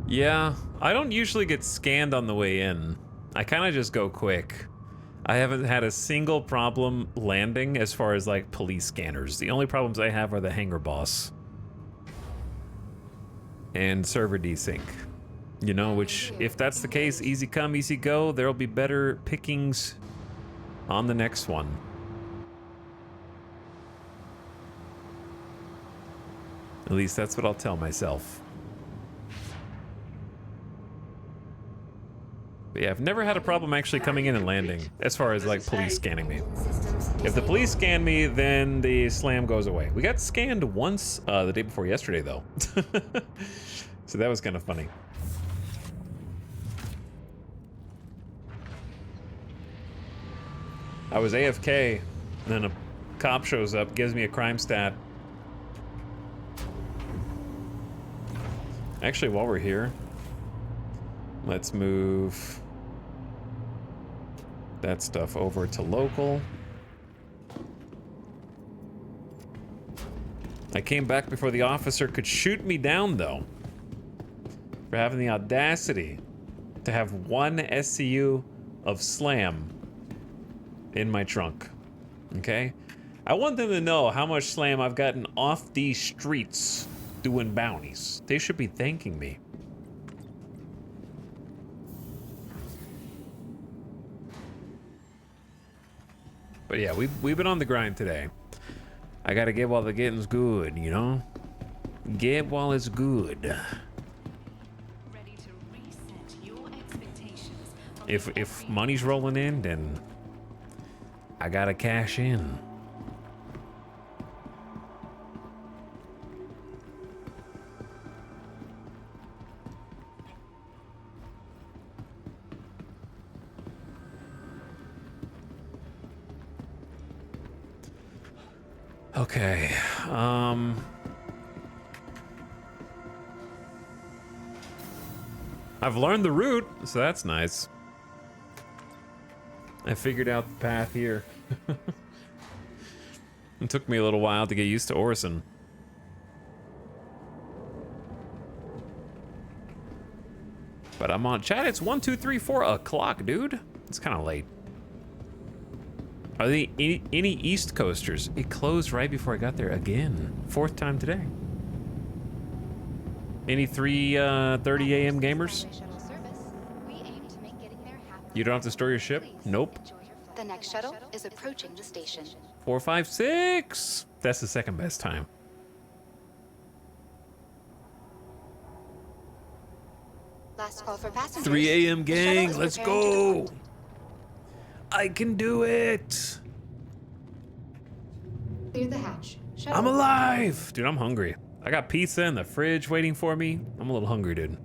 Yeah, I don't usually get scanned on the way in. I kind of just go quick. I haven't had a single problem landing as far as like police scanners. The only problems I have are the hangar boss and server desync. You know, which if that's the case, easy come, easy go. There'll be better pickings on the next one. At least that's what I'll tell myself. But yeah, I've never had a problem actually coming in and landing as far as like police scanning me. If the police scan me, then the slam goes away. We got scanned once the day before yesterday though. So that was kind of funny. I was AFK, and then a cop shows up, gives me a crime stat. Actually, while we're here, let's move that stuff over to local. I came back before the officer could shoot me down, though, for having the audacity to have one SCU of slam in my trunk. Okay? I want them to know how much slam I've gotten off these streets doing bounties. They should be thanking me. But yeah, we've been on the grind today. I gotta get while the getting's good, you know? Get while it's good. Ready to reset your expectations. If money's rolling in, then I gotta cash in. Okay, I've learned the route, so that's nice. I figured out the path here. It took me a little while to get used to Orison. But I'm on chat. It's 1, 2, 3, 4 o'clock, dude. It's kind of late. Are there any East Coasters? It closed right before I got there again. 4th time today. Any 3:30 a.m. gamers? You don't have to store your ship? Nope. The next shuttle is approaching the station. 4, 5, 6. That's the second best time. Last call for passengers. 3 a.m. gang, Shuttle is let's preparing to go. depart. I can do it. Clear the hatch. Shuttle I'm alive. Dude, I'm hungry. I got pizza in the fridge waiting for me. I'm a little hungry, dude.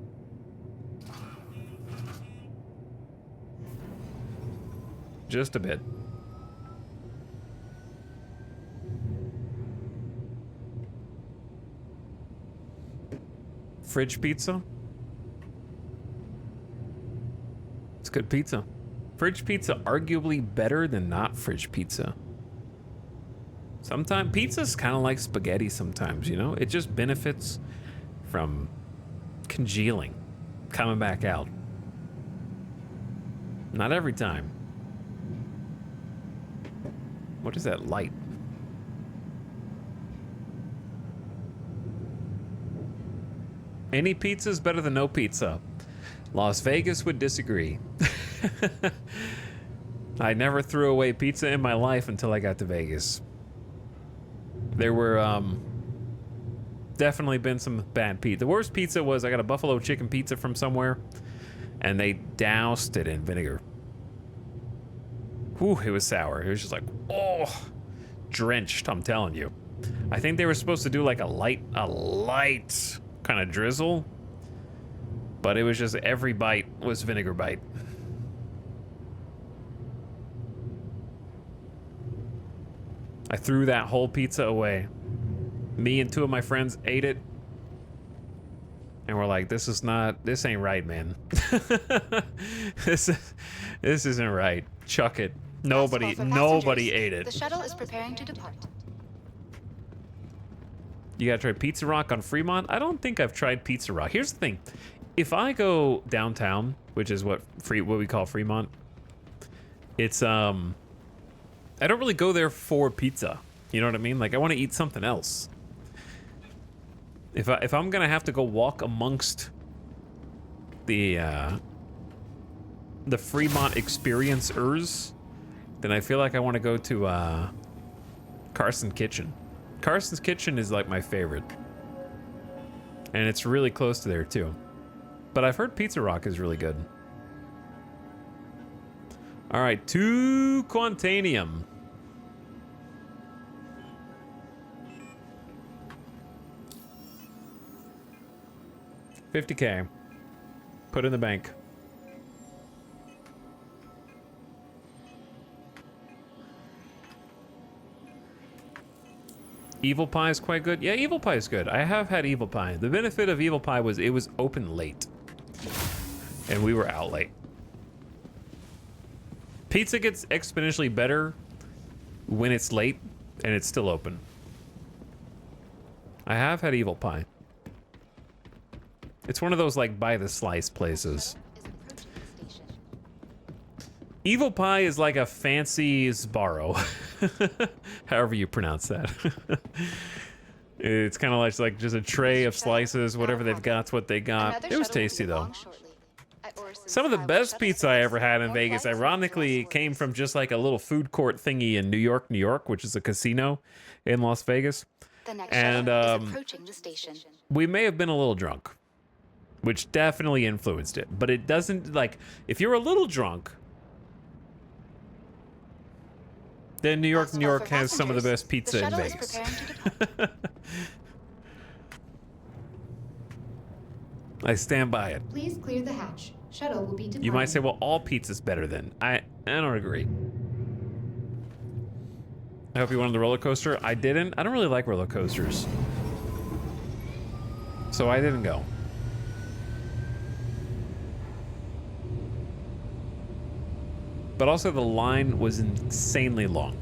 Just a bit. Fridge pizza? It's good pizza. Fridge pizza arguably better than not fridge pizza. Sometimes pizza's kind of like spaghetti sometimes, you know? It just benefits from congealing, coming back out. Not every time. What is that light? Any pizza's better than no pizza. Las Vegas would disagree. I never threw away pizza in my life until I got to Vegas. There were definitely been some bad pizza. The worst pizza was I got a buffalo chicken pizza from somewhere and they doused it in vinegar. Whew, it was sour. It was just like, oh, drenched, I'm telling you. I think they were supposed to do like a light kind of drizzle, but it was just every bite was vinegar bite. I threw that whole pizza away. Me and 2 of my friends ate it. And we're like, this ain't right, man. This isn't right. Chuck it. Nobody ate it. The shuttle is preparing to depart. You gotta try Pizza Rock on Fremont? I don't think I've tried Pizza Rock. Here's the thing. If I go downtown, which is what we call Fremont, It's I don't really go there for pizza. You know what I mean? Like I want to eat something else. If I'm gonna have to go walk amongst the Fremont experiencers, then I feel like I want to go to Carson's Kitchen. Carson's Kitchen is like my favorite, and it's really close to there too. But I've heard Pizza Rock is really good. All right, to Quantanium. $50K. Put in the bank. Evil Pie is quite good. Yeah, Evil Pie is good. I have had Evil Pie. The benefit of Evil Pie was it was open late. And we were out late. Pizza gets exponentially better when it's late and it's still open. I have had Evil Pie. It's one of those like by the slice places. Evil Pie is like a fancy Sbarro. However you pronounce that. It's kind of like just a tray of slices, whatever they've got's what they got. It was tasty though. Some of the best pizza I ever had in Vegas, ironically, came from just like a little food court thingy in New York, which is a casino in Las Vegas. And we may have been a little drunk, which definitely influenced it. But it doesn't, like, if you're a little drunk, then New York has some of the best pizza in Vegas. I stand by it. Please clear the hatch. Shuttle will be departing. You might say, well, all pizza's better then. I don't agree. I hope you went on the roller coaster. I didn't. I don't really like roller coasters. So I didn't go. But also the line was insanely long.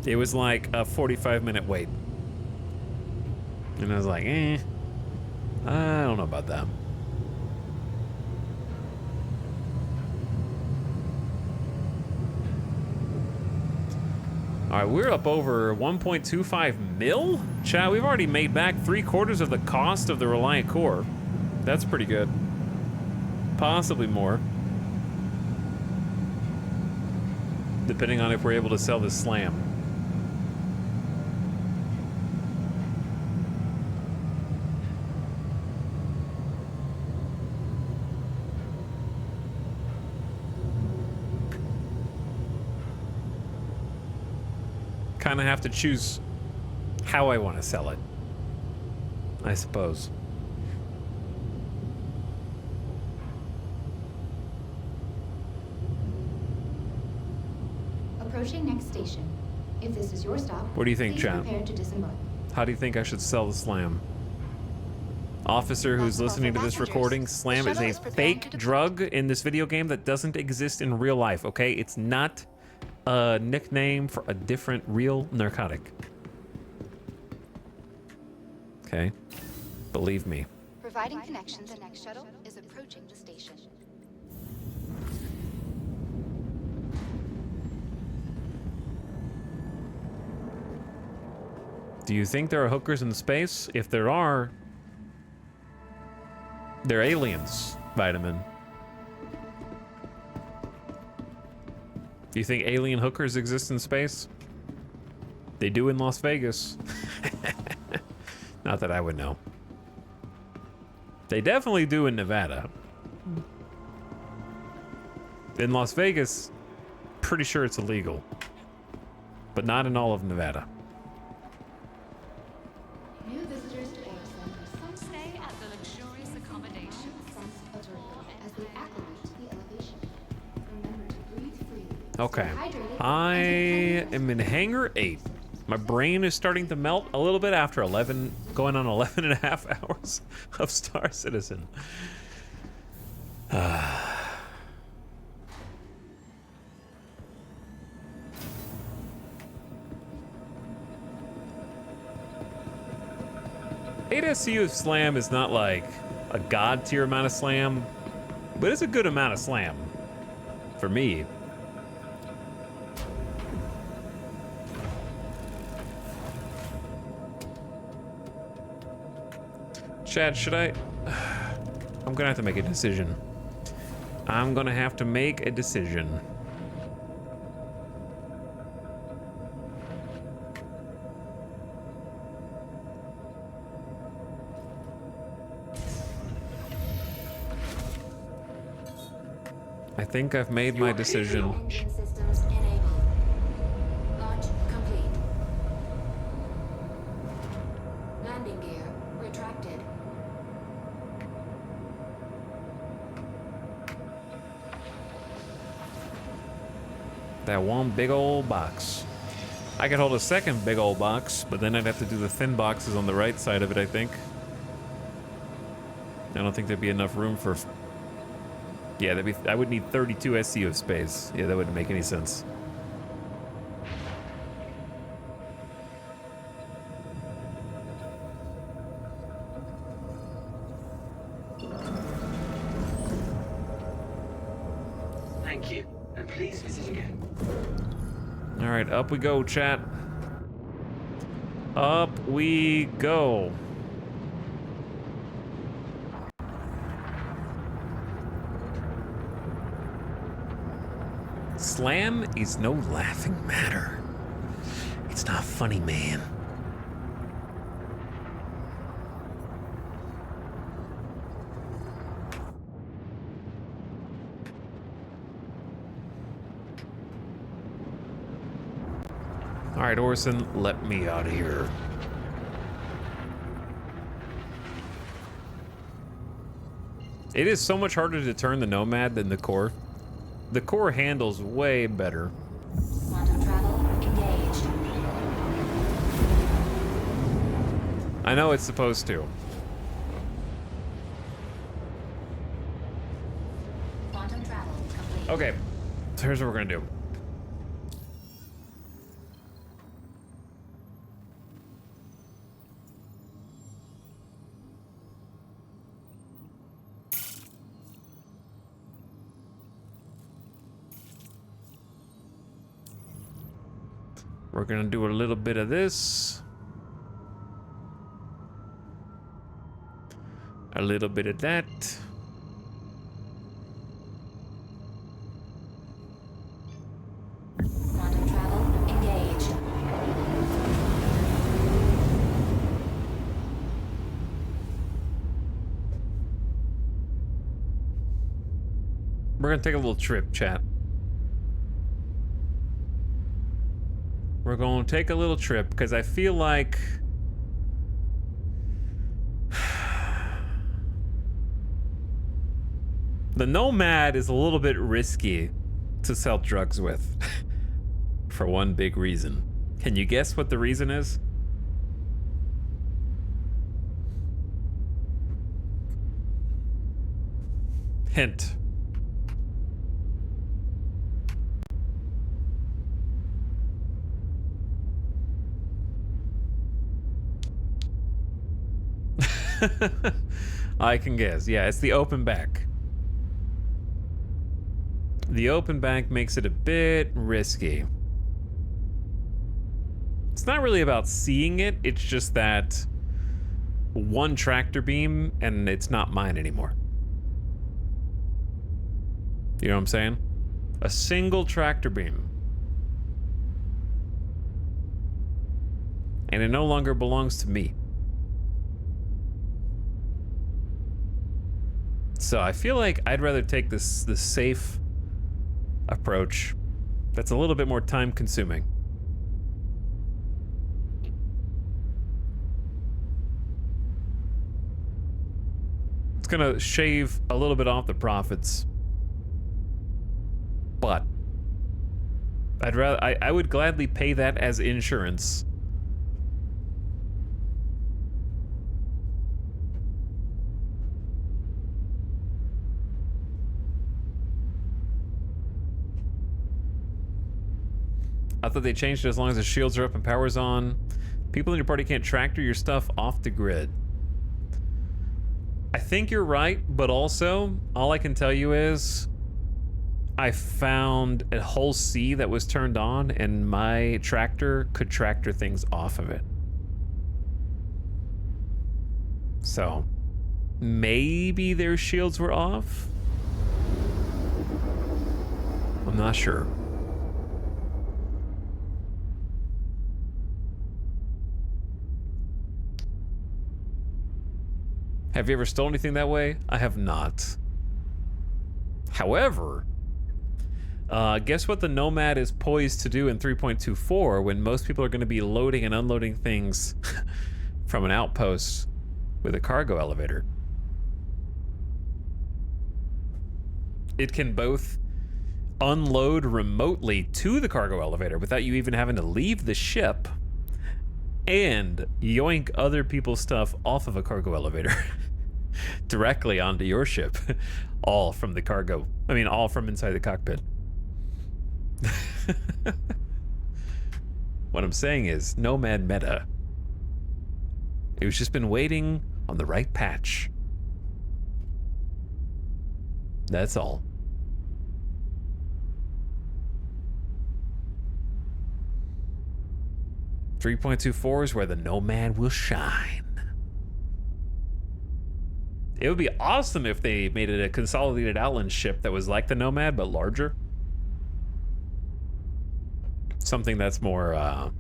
It was like a 45-minute wait. And I was like, I don't know about that. All right, we're up over 1.25 mil? Chat, we've already made back 3/4 of the cost of the Reliant Core. That's pretty good. Possibly more. Depending on if we're able to sell this slam. Kind of have to choose how I want to sell it, I suppose. Approaching next station. If this is your stop, What do you think, please chat? prepare to disembark. How do you think I should sell the slam? Officer who's listening to this recording, slam is a fake drug in this video game that doesn't exist in real life, okay? It's not a nickname for a different real narcotic. Okay? Believe me. Providing connections, the next shuttle is approaching the station. Do you think there are hookers in space? If there are, they're aliens, Vitamin. Do you think alien hookers exist in space? They do in Las Vegas. Not that I would know. They definitely do in Nevada. In Las Vegas, pretty sure it's illegal. But not in all of Nevada. New visitors to Airsen are some Stay at the luxurious accommodation. sense of relief as they acclimate to the elevation. Remember to breathe freely. Okay. Stay hydrated, I and am in hangar 8. My brain is starting to melt a little bit after 11, going on 11 and a half hours of Star Citizen. ASU slam is not like a god tier amount of slam, But it's a good amount of slam. For me. Chad, should I... I'm gonna have to make a decision. I'm gonna have to make a decision. I think I've made my decision. Engine systems enabled. Launch complete. Landing gear retracted. That one big old box. I could hold a second big old box, but then I'd have to do the thin boxes on the right side of it, I think. I don't think there'd be enough room for... Yeah, I would need 32 SCU space. Yeah, that wouldn't make any sense. Thank you, and please visit again. All right, up we go, chat. Up we go. Slam is no laughing matter. It's not funny, man. All right, Orson, let me out of here. It is so much harder to turn the Nomad than the Core. The Core handles way better. Quantum travel engaged. I know it's supposed to. Quantum travel complete. Okay, so here's what we're gonna do. We're gonna do a little bit of this. A little bit of that. Quantum travel engaged. We're gonna take a little trip, chat. We're gonna take a little trip because I feel like the Nomad is a little bit risky to sell drugs with for one big reason. Can you guess what the reason is? Hint. I can guess. Yeah, it's the open back. The open back makes it a bit risky. It's not really about seeing it, it's just that one tractor beam and it's not mine anymore. You know what I'm saying? A single tractor beam. And it no longer belongs to me. So I feel like I'd rather take this safe approach that's a little bit more time consuming. It's gonna shave a little bit off the profits. But I would gladly pay that as insurance. I thought they changed it as long as the shields are up and power's on. People in your party can't tractor your stuff off the grid. I think you're right, but also, all I can tell you is I found a whole sea that was turned on, and my tractor could tractor things off of it. So, maybe their shields were off? I'm not sure. Have you ever stolen anything that way? I have not. However, guess what the Nomad is poised to do in 3.24 when most people are going to be loading and unloading things from an outpost with a cargo elevator? It can both unload remotely to the cargo elevator without you even having to leave the ship and yoink other people's stuff off of a cargo elevator directly onto your ship. All from the cargo. I mean, all from inside the cockpit. What I'm saying is, Nomad meta. It was just been waiting on the right patch. That's all. .24 is where the Nomad will shine. It would be awesome if they made it a consolidated Outland ship that was like the Nomad, but larger. Something that's more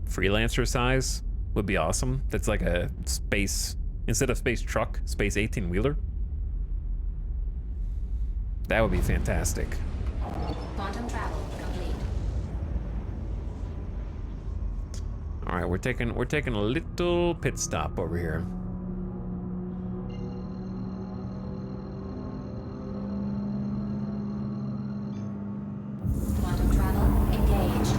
freelancer size would be awesome. That's like a space, instead of space truck, space 18-wheeler. That would be fantastic. Quantum travel complete. All right, we're taking a little pit stop over here. Quantum travel engaged.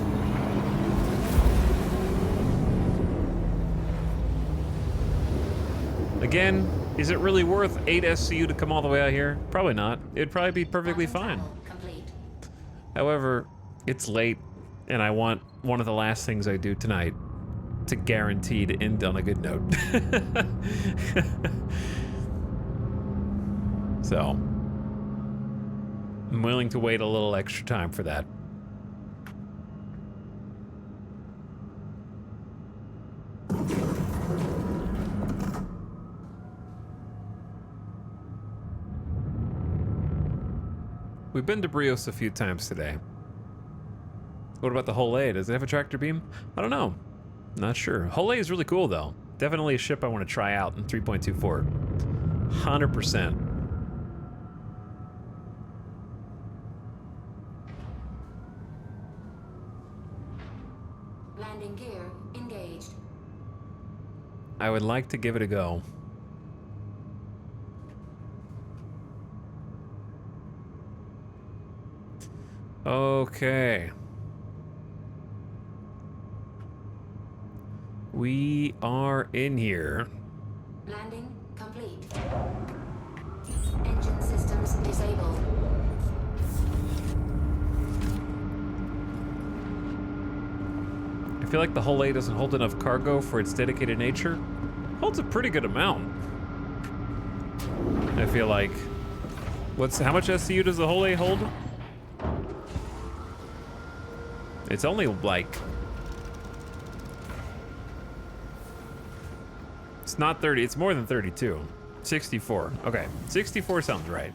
Again, is it really worth 8 SCU to come all the way out here? Probably not. It'd probably be perfectly fine. Travel complete. However, it's late, and I want one of the last things I do tonight to guarantee to end on a good note. So, I'm willing to wait a little extra time for that. We've been to Brios a few times today. What about the Hull A? Does it have a tractor beam? I don't know. Not sure. Hull A is really cool, though. Definitely a ship I want to try out in 3.24. 100%. Landing gear engaged. I would like to give it a go. Okay. We are in here. Landing complete. Engine systems disabled. I feel like the Hull A doesn't hold enough cargo for its dedicated nature. Holds a pretty good amount. I feel like. How much SCU does the Hull A hold? It's only like. It's not 30, it's more than 32. 64. Okay, 64 sounds right.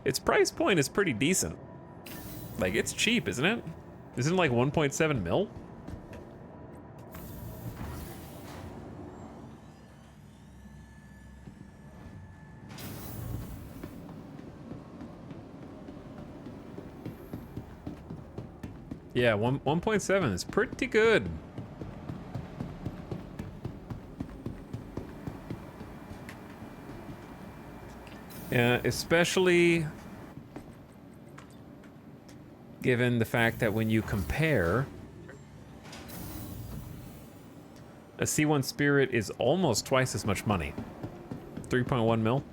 Its price point is pretty decent. Like, it's cheap, isn't it? Isn't it like 1.7 mil? Yeah, 1.7 is pretty good. Yeah, especially given the fact that when you compare, a C1 Spirit is almost twice as much money. 3.1 mil.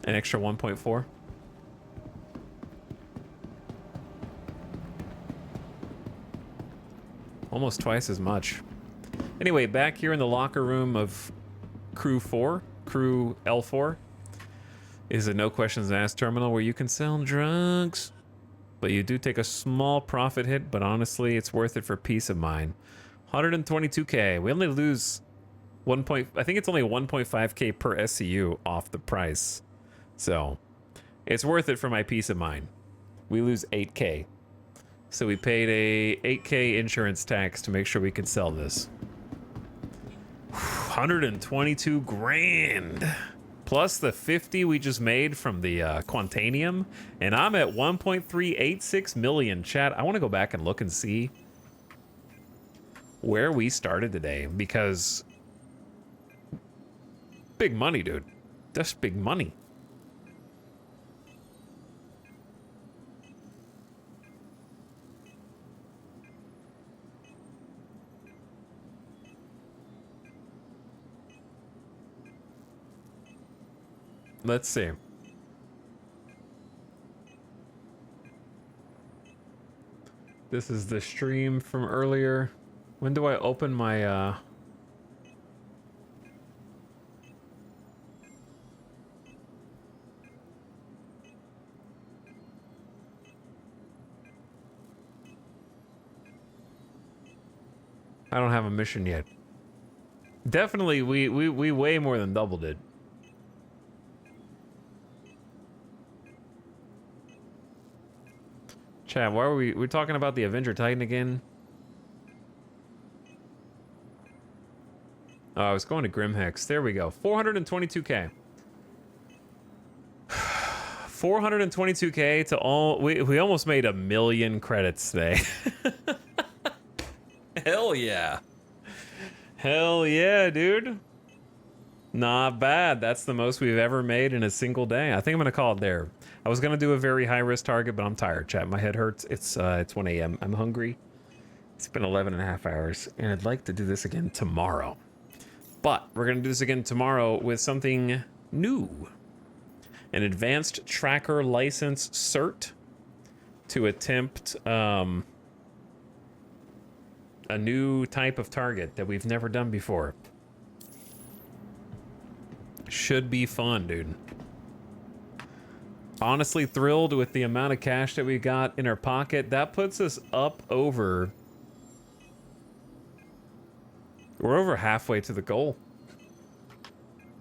An extra 1.4. Almost twice as much. Anyway, back here in the locker room of Crew L4 is a no questions asked terminal where you can sell drugs. But you do take a small profit hit, but honestly, it's worth it for peace of mind. 122K. We only lose I think it's only 1.5K per SCU off the price. So it's worth it for my peace of mind. We lose 8K. So we paid a 8K insurance tax to make sure we could sell this. 122 grand. Plus the 50 we just made from the Quantanium. And I'm at 1.386 million. Chat, I want to go back and look and see where we started today. Because big money, dude. That's big money. Let's see. This is the stream from earlier. When do I open my I don't have a mission yet. Definitely we way more than doubled it. Chat, why are we're talking about the Avenger Titan again? Oh, I was going to Grimhex. There we go. 422K. 422K to all. We almost made 1 million credits today. Hell yeah. Hell yeah, dude. Not bad. That's the most we've ever made in a single day. I think I'm going to call it there. I was going to do a very high risk target, but I'm tired, chat. My head hurts. It's 1 a.m. I'm hungry. It's been 11 and a half hours, and I'd like to do this again tomorrow. But we're going to do this again tomorrow with something new. An advanced tracker license cert to attempt a new type of target that we've never done before. Should be fun, dude. Honestly thrilled with the amount of cash that we got in our pocket. That puts us up over... We're over halfway to the goal.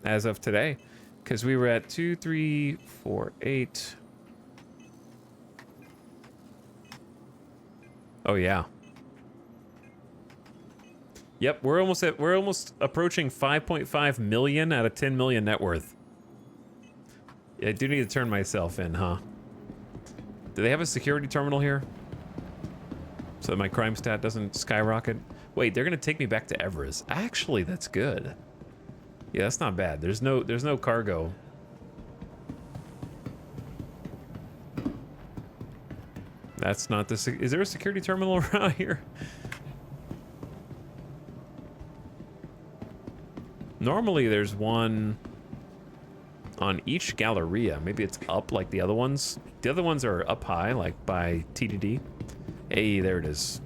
As of today. Because we were at 2, 3, 4, 8. Oh, yeah. Yep, we're almost approaching 5.5 million out of 10 million net worth. I do need to turn myself in, huh? Do they have a security terminal here? So that my crime stat doesn't skyrocket? Wait, they're gonna take me back to Everest. Actually, that's good. Yeah, that's not bad. There's no cargo. That's not the... Is there a security terminal around here? Normally there's one on each Galleria. Maybe it's up like the other ones. The other ones are up high, like by TDD. Hey, there it is.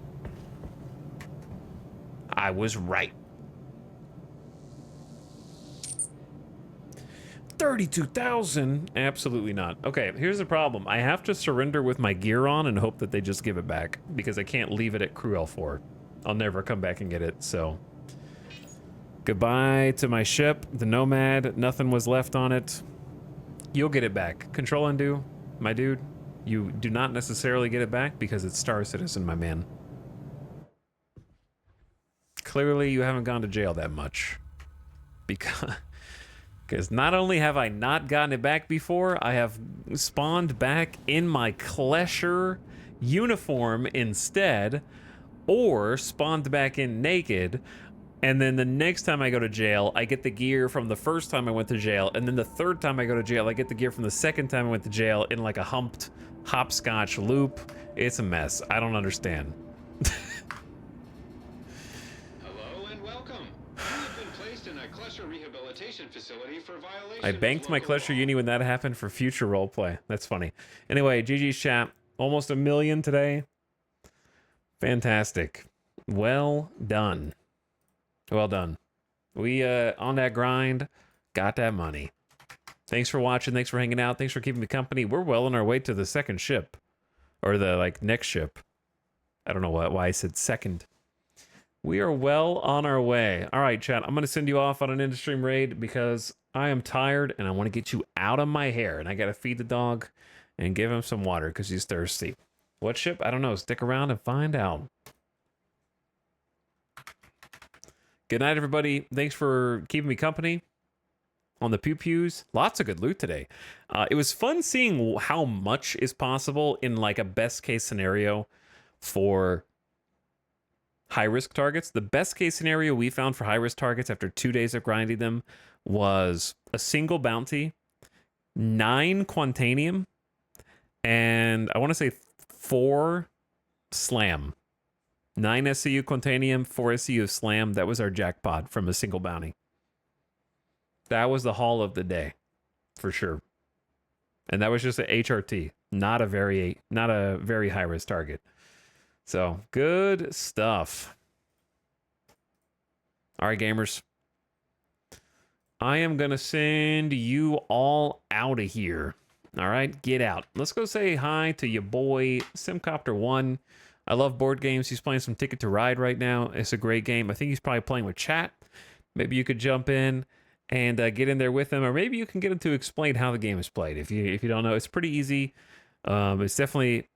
I was right. 32,000? Absolutely not. Okay, here's the problem. I have to surrender with my gear on and hope that they just give it back because I can't leave it at Crew L4. I'll never come back and get it, so... Goodbye to my ship, the Nomad. Nothing was left on it. You'll get it back. Control undo, my dude. You do not necessarily get it back because it's Star Citizen, my man. Clearly, you haven't gone to jail that much. Because not only have I not gotten it back before, I have spawned back in my Klesher uniform instead, or spawned back in naked. And then the next time I go to jail, I get the gear from the first time I went to jail. And then the third time I go to jail, I get the gear from the second time I went to jail in like a humped hopscotch loop. It's a mess. I don't understand. Hello and welcome. You have been placed in a Klesher rehabilitation facility for violation. I banked my Klesher uni when that happened for future roleplay. That's funny. Anyway, GG's chat. Almost 1 million today. Fantastic. Well done. Well done. We on that grind, got that money. Thanks for watching. Thanks for hanging out. Thanks for keeping me company. We're well on our way to the second ship, or the like next ship. I don't know why I said second. We are well on our way. All right, chat. I'm going to send you off on an in-stream raid because I am tired and I want to get you out of my hair. And I got to feed the dog and give him some water because he's thirsty. What ship? I don't know. Stick around and find out. Good night, everybody. Thanks for keeping me company on the pew-pews. Lots of good loot today. It was fun seeing how much is possible in like a best-case scenario for high-risk targets. The best-case scenario we found for high-risk targets after 2 days of grinding them was a single bounty, 9 Quantanium, and I want to say 4 Slam. 9 SCU Quantanium, 4 SCU Slam. That was our jackpot from a single bounty. That was the haul of the day, for sure. And that was just a HRT, not a very high-risk target. So, good stuff. All right, gamers. I am going to send you all out of here. All right, get out. Let's go say hi to your boy, Simcopter1. I love board games. He's playing some Ticket to Ride right now. It's a great game. I think he's probably playing with chat. Maybe you could jump in and get in there with him, or maybe you can get him to explain how the game is played. If you don't know, it's pretty easy. It's definitely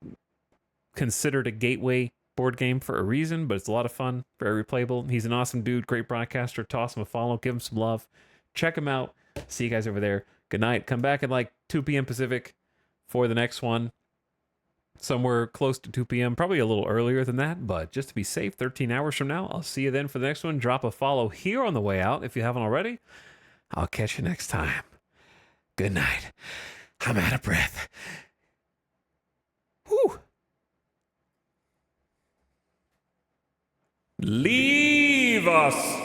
considered a gateway board game for a reason, but it's a lot of fun, very replayable. He's an awesome dude, great broadcaster. Toss him a follow, give him some love. Check him out. See you guys over there. Good night. Come back at like 2 p.m. Pacific for the next one. Somewhere close to 2 p.m., probably a little earlier than that, but just to be safe, 13 hours from now. I'll see you then for the next one. Drop a follow here on the way out if you haven't already. I'll catch you next time. Good night. I'm out of breath. Whew. Leave us.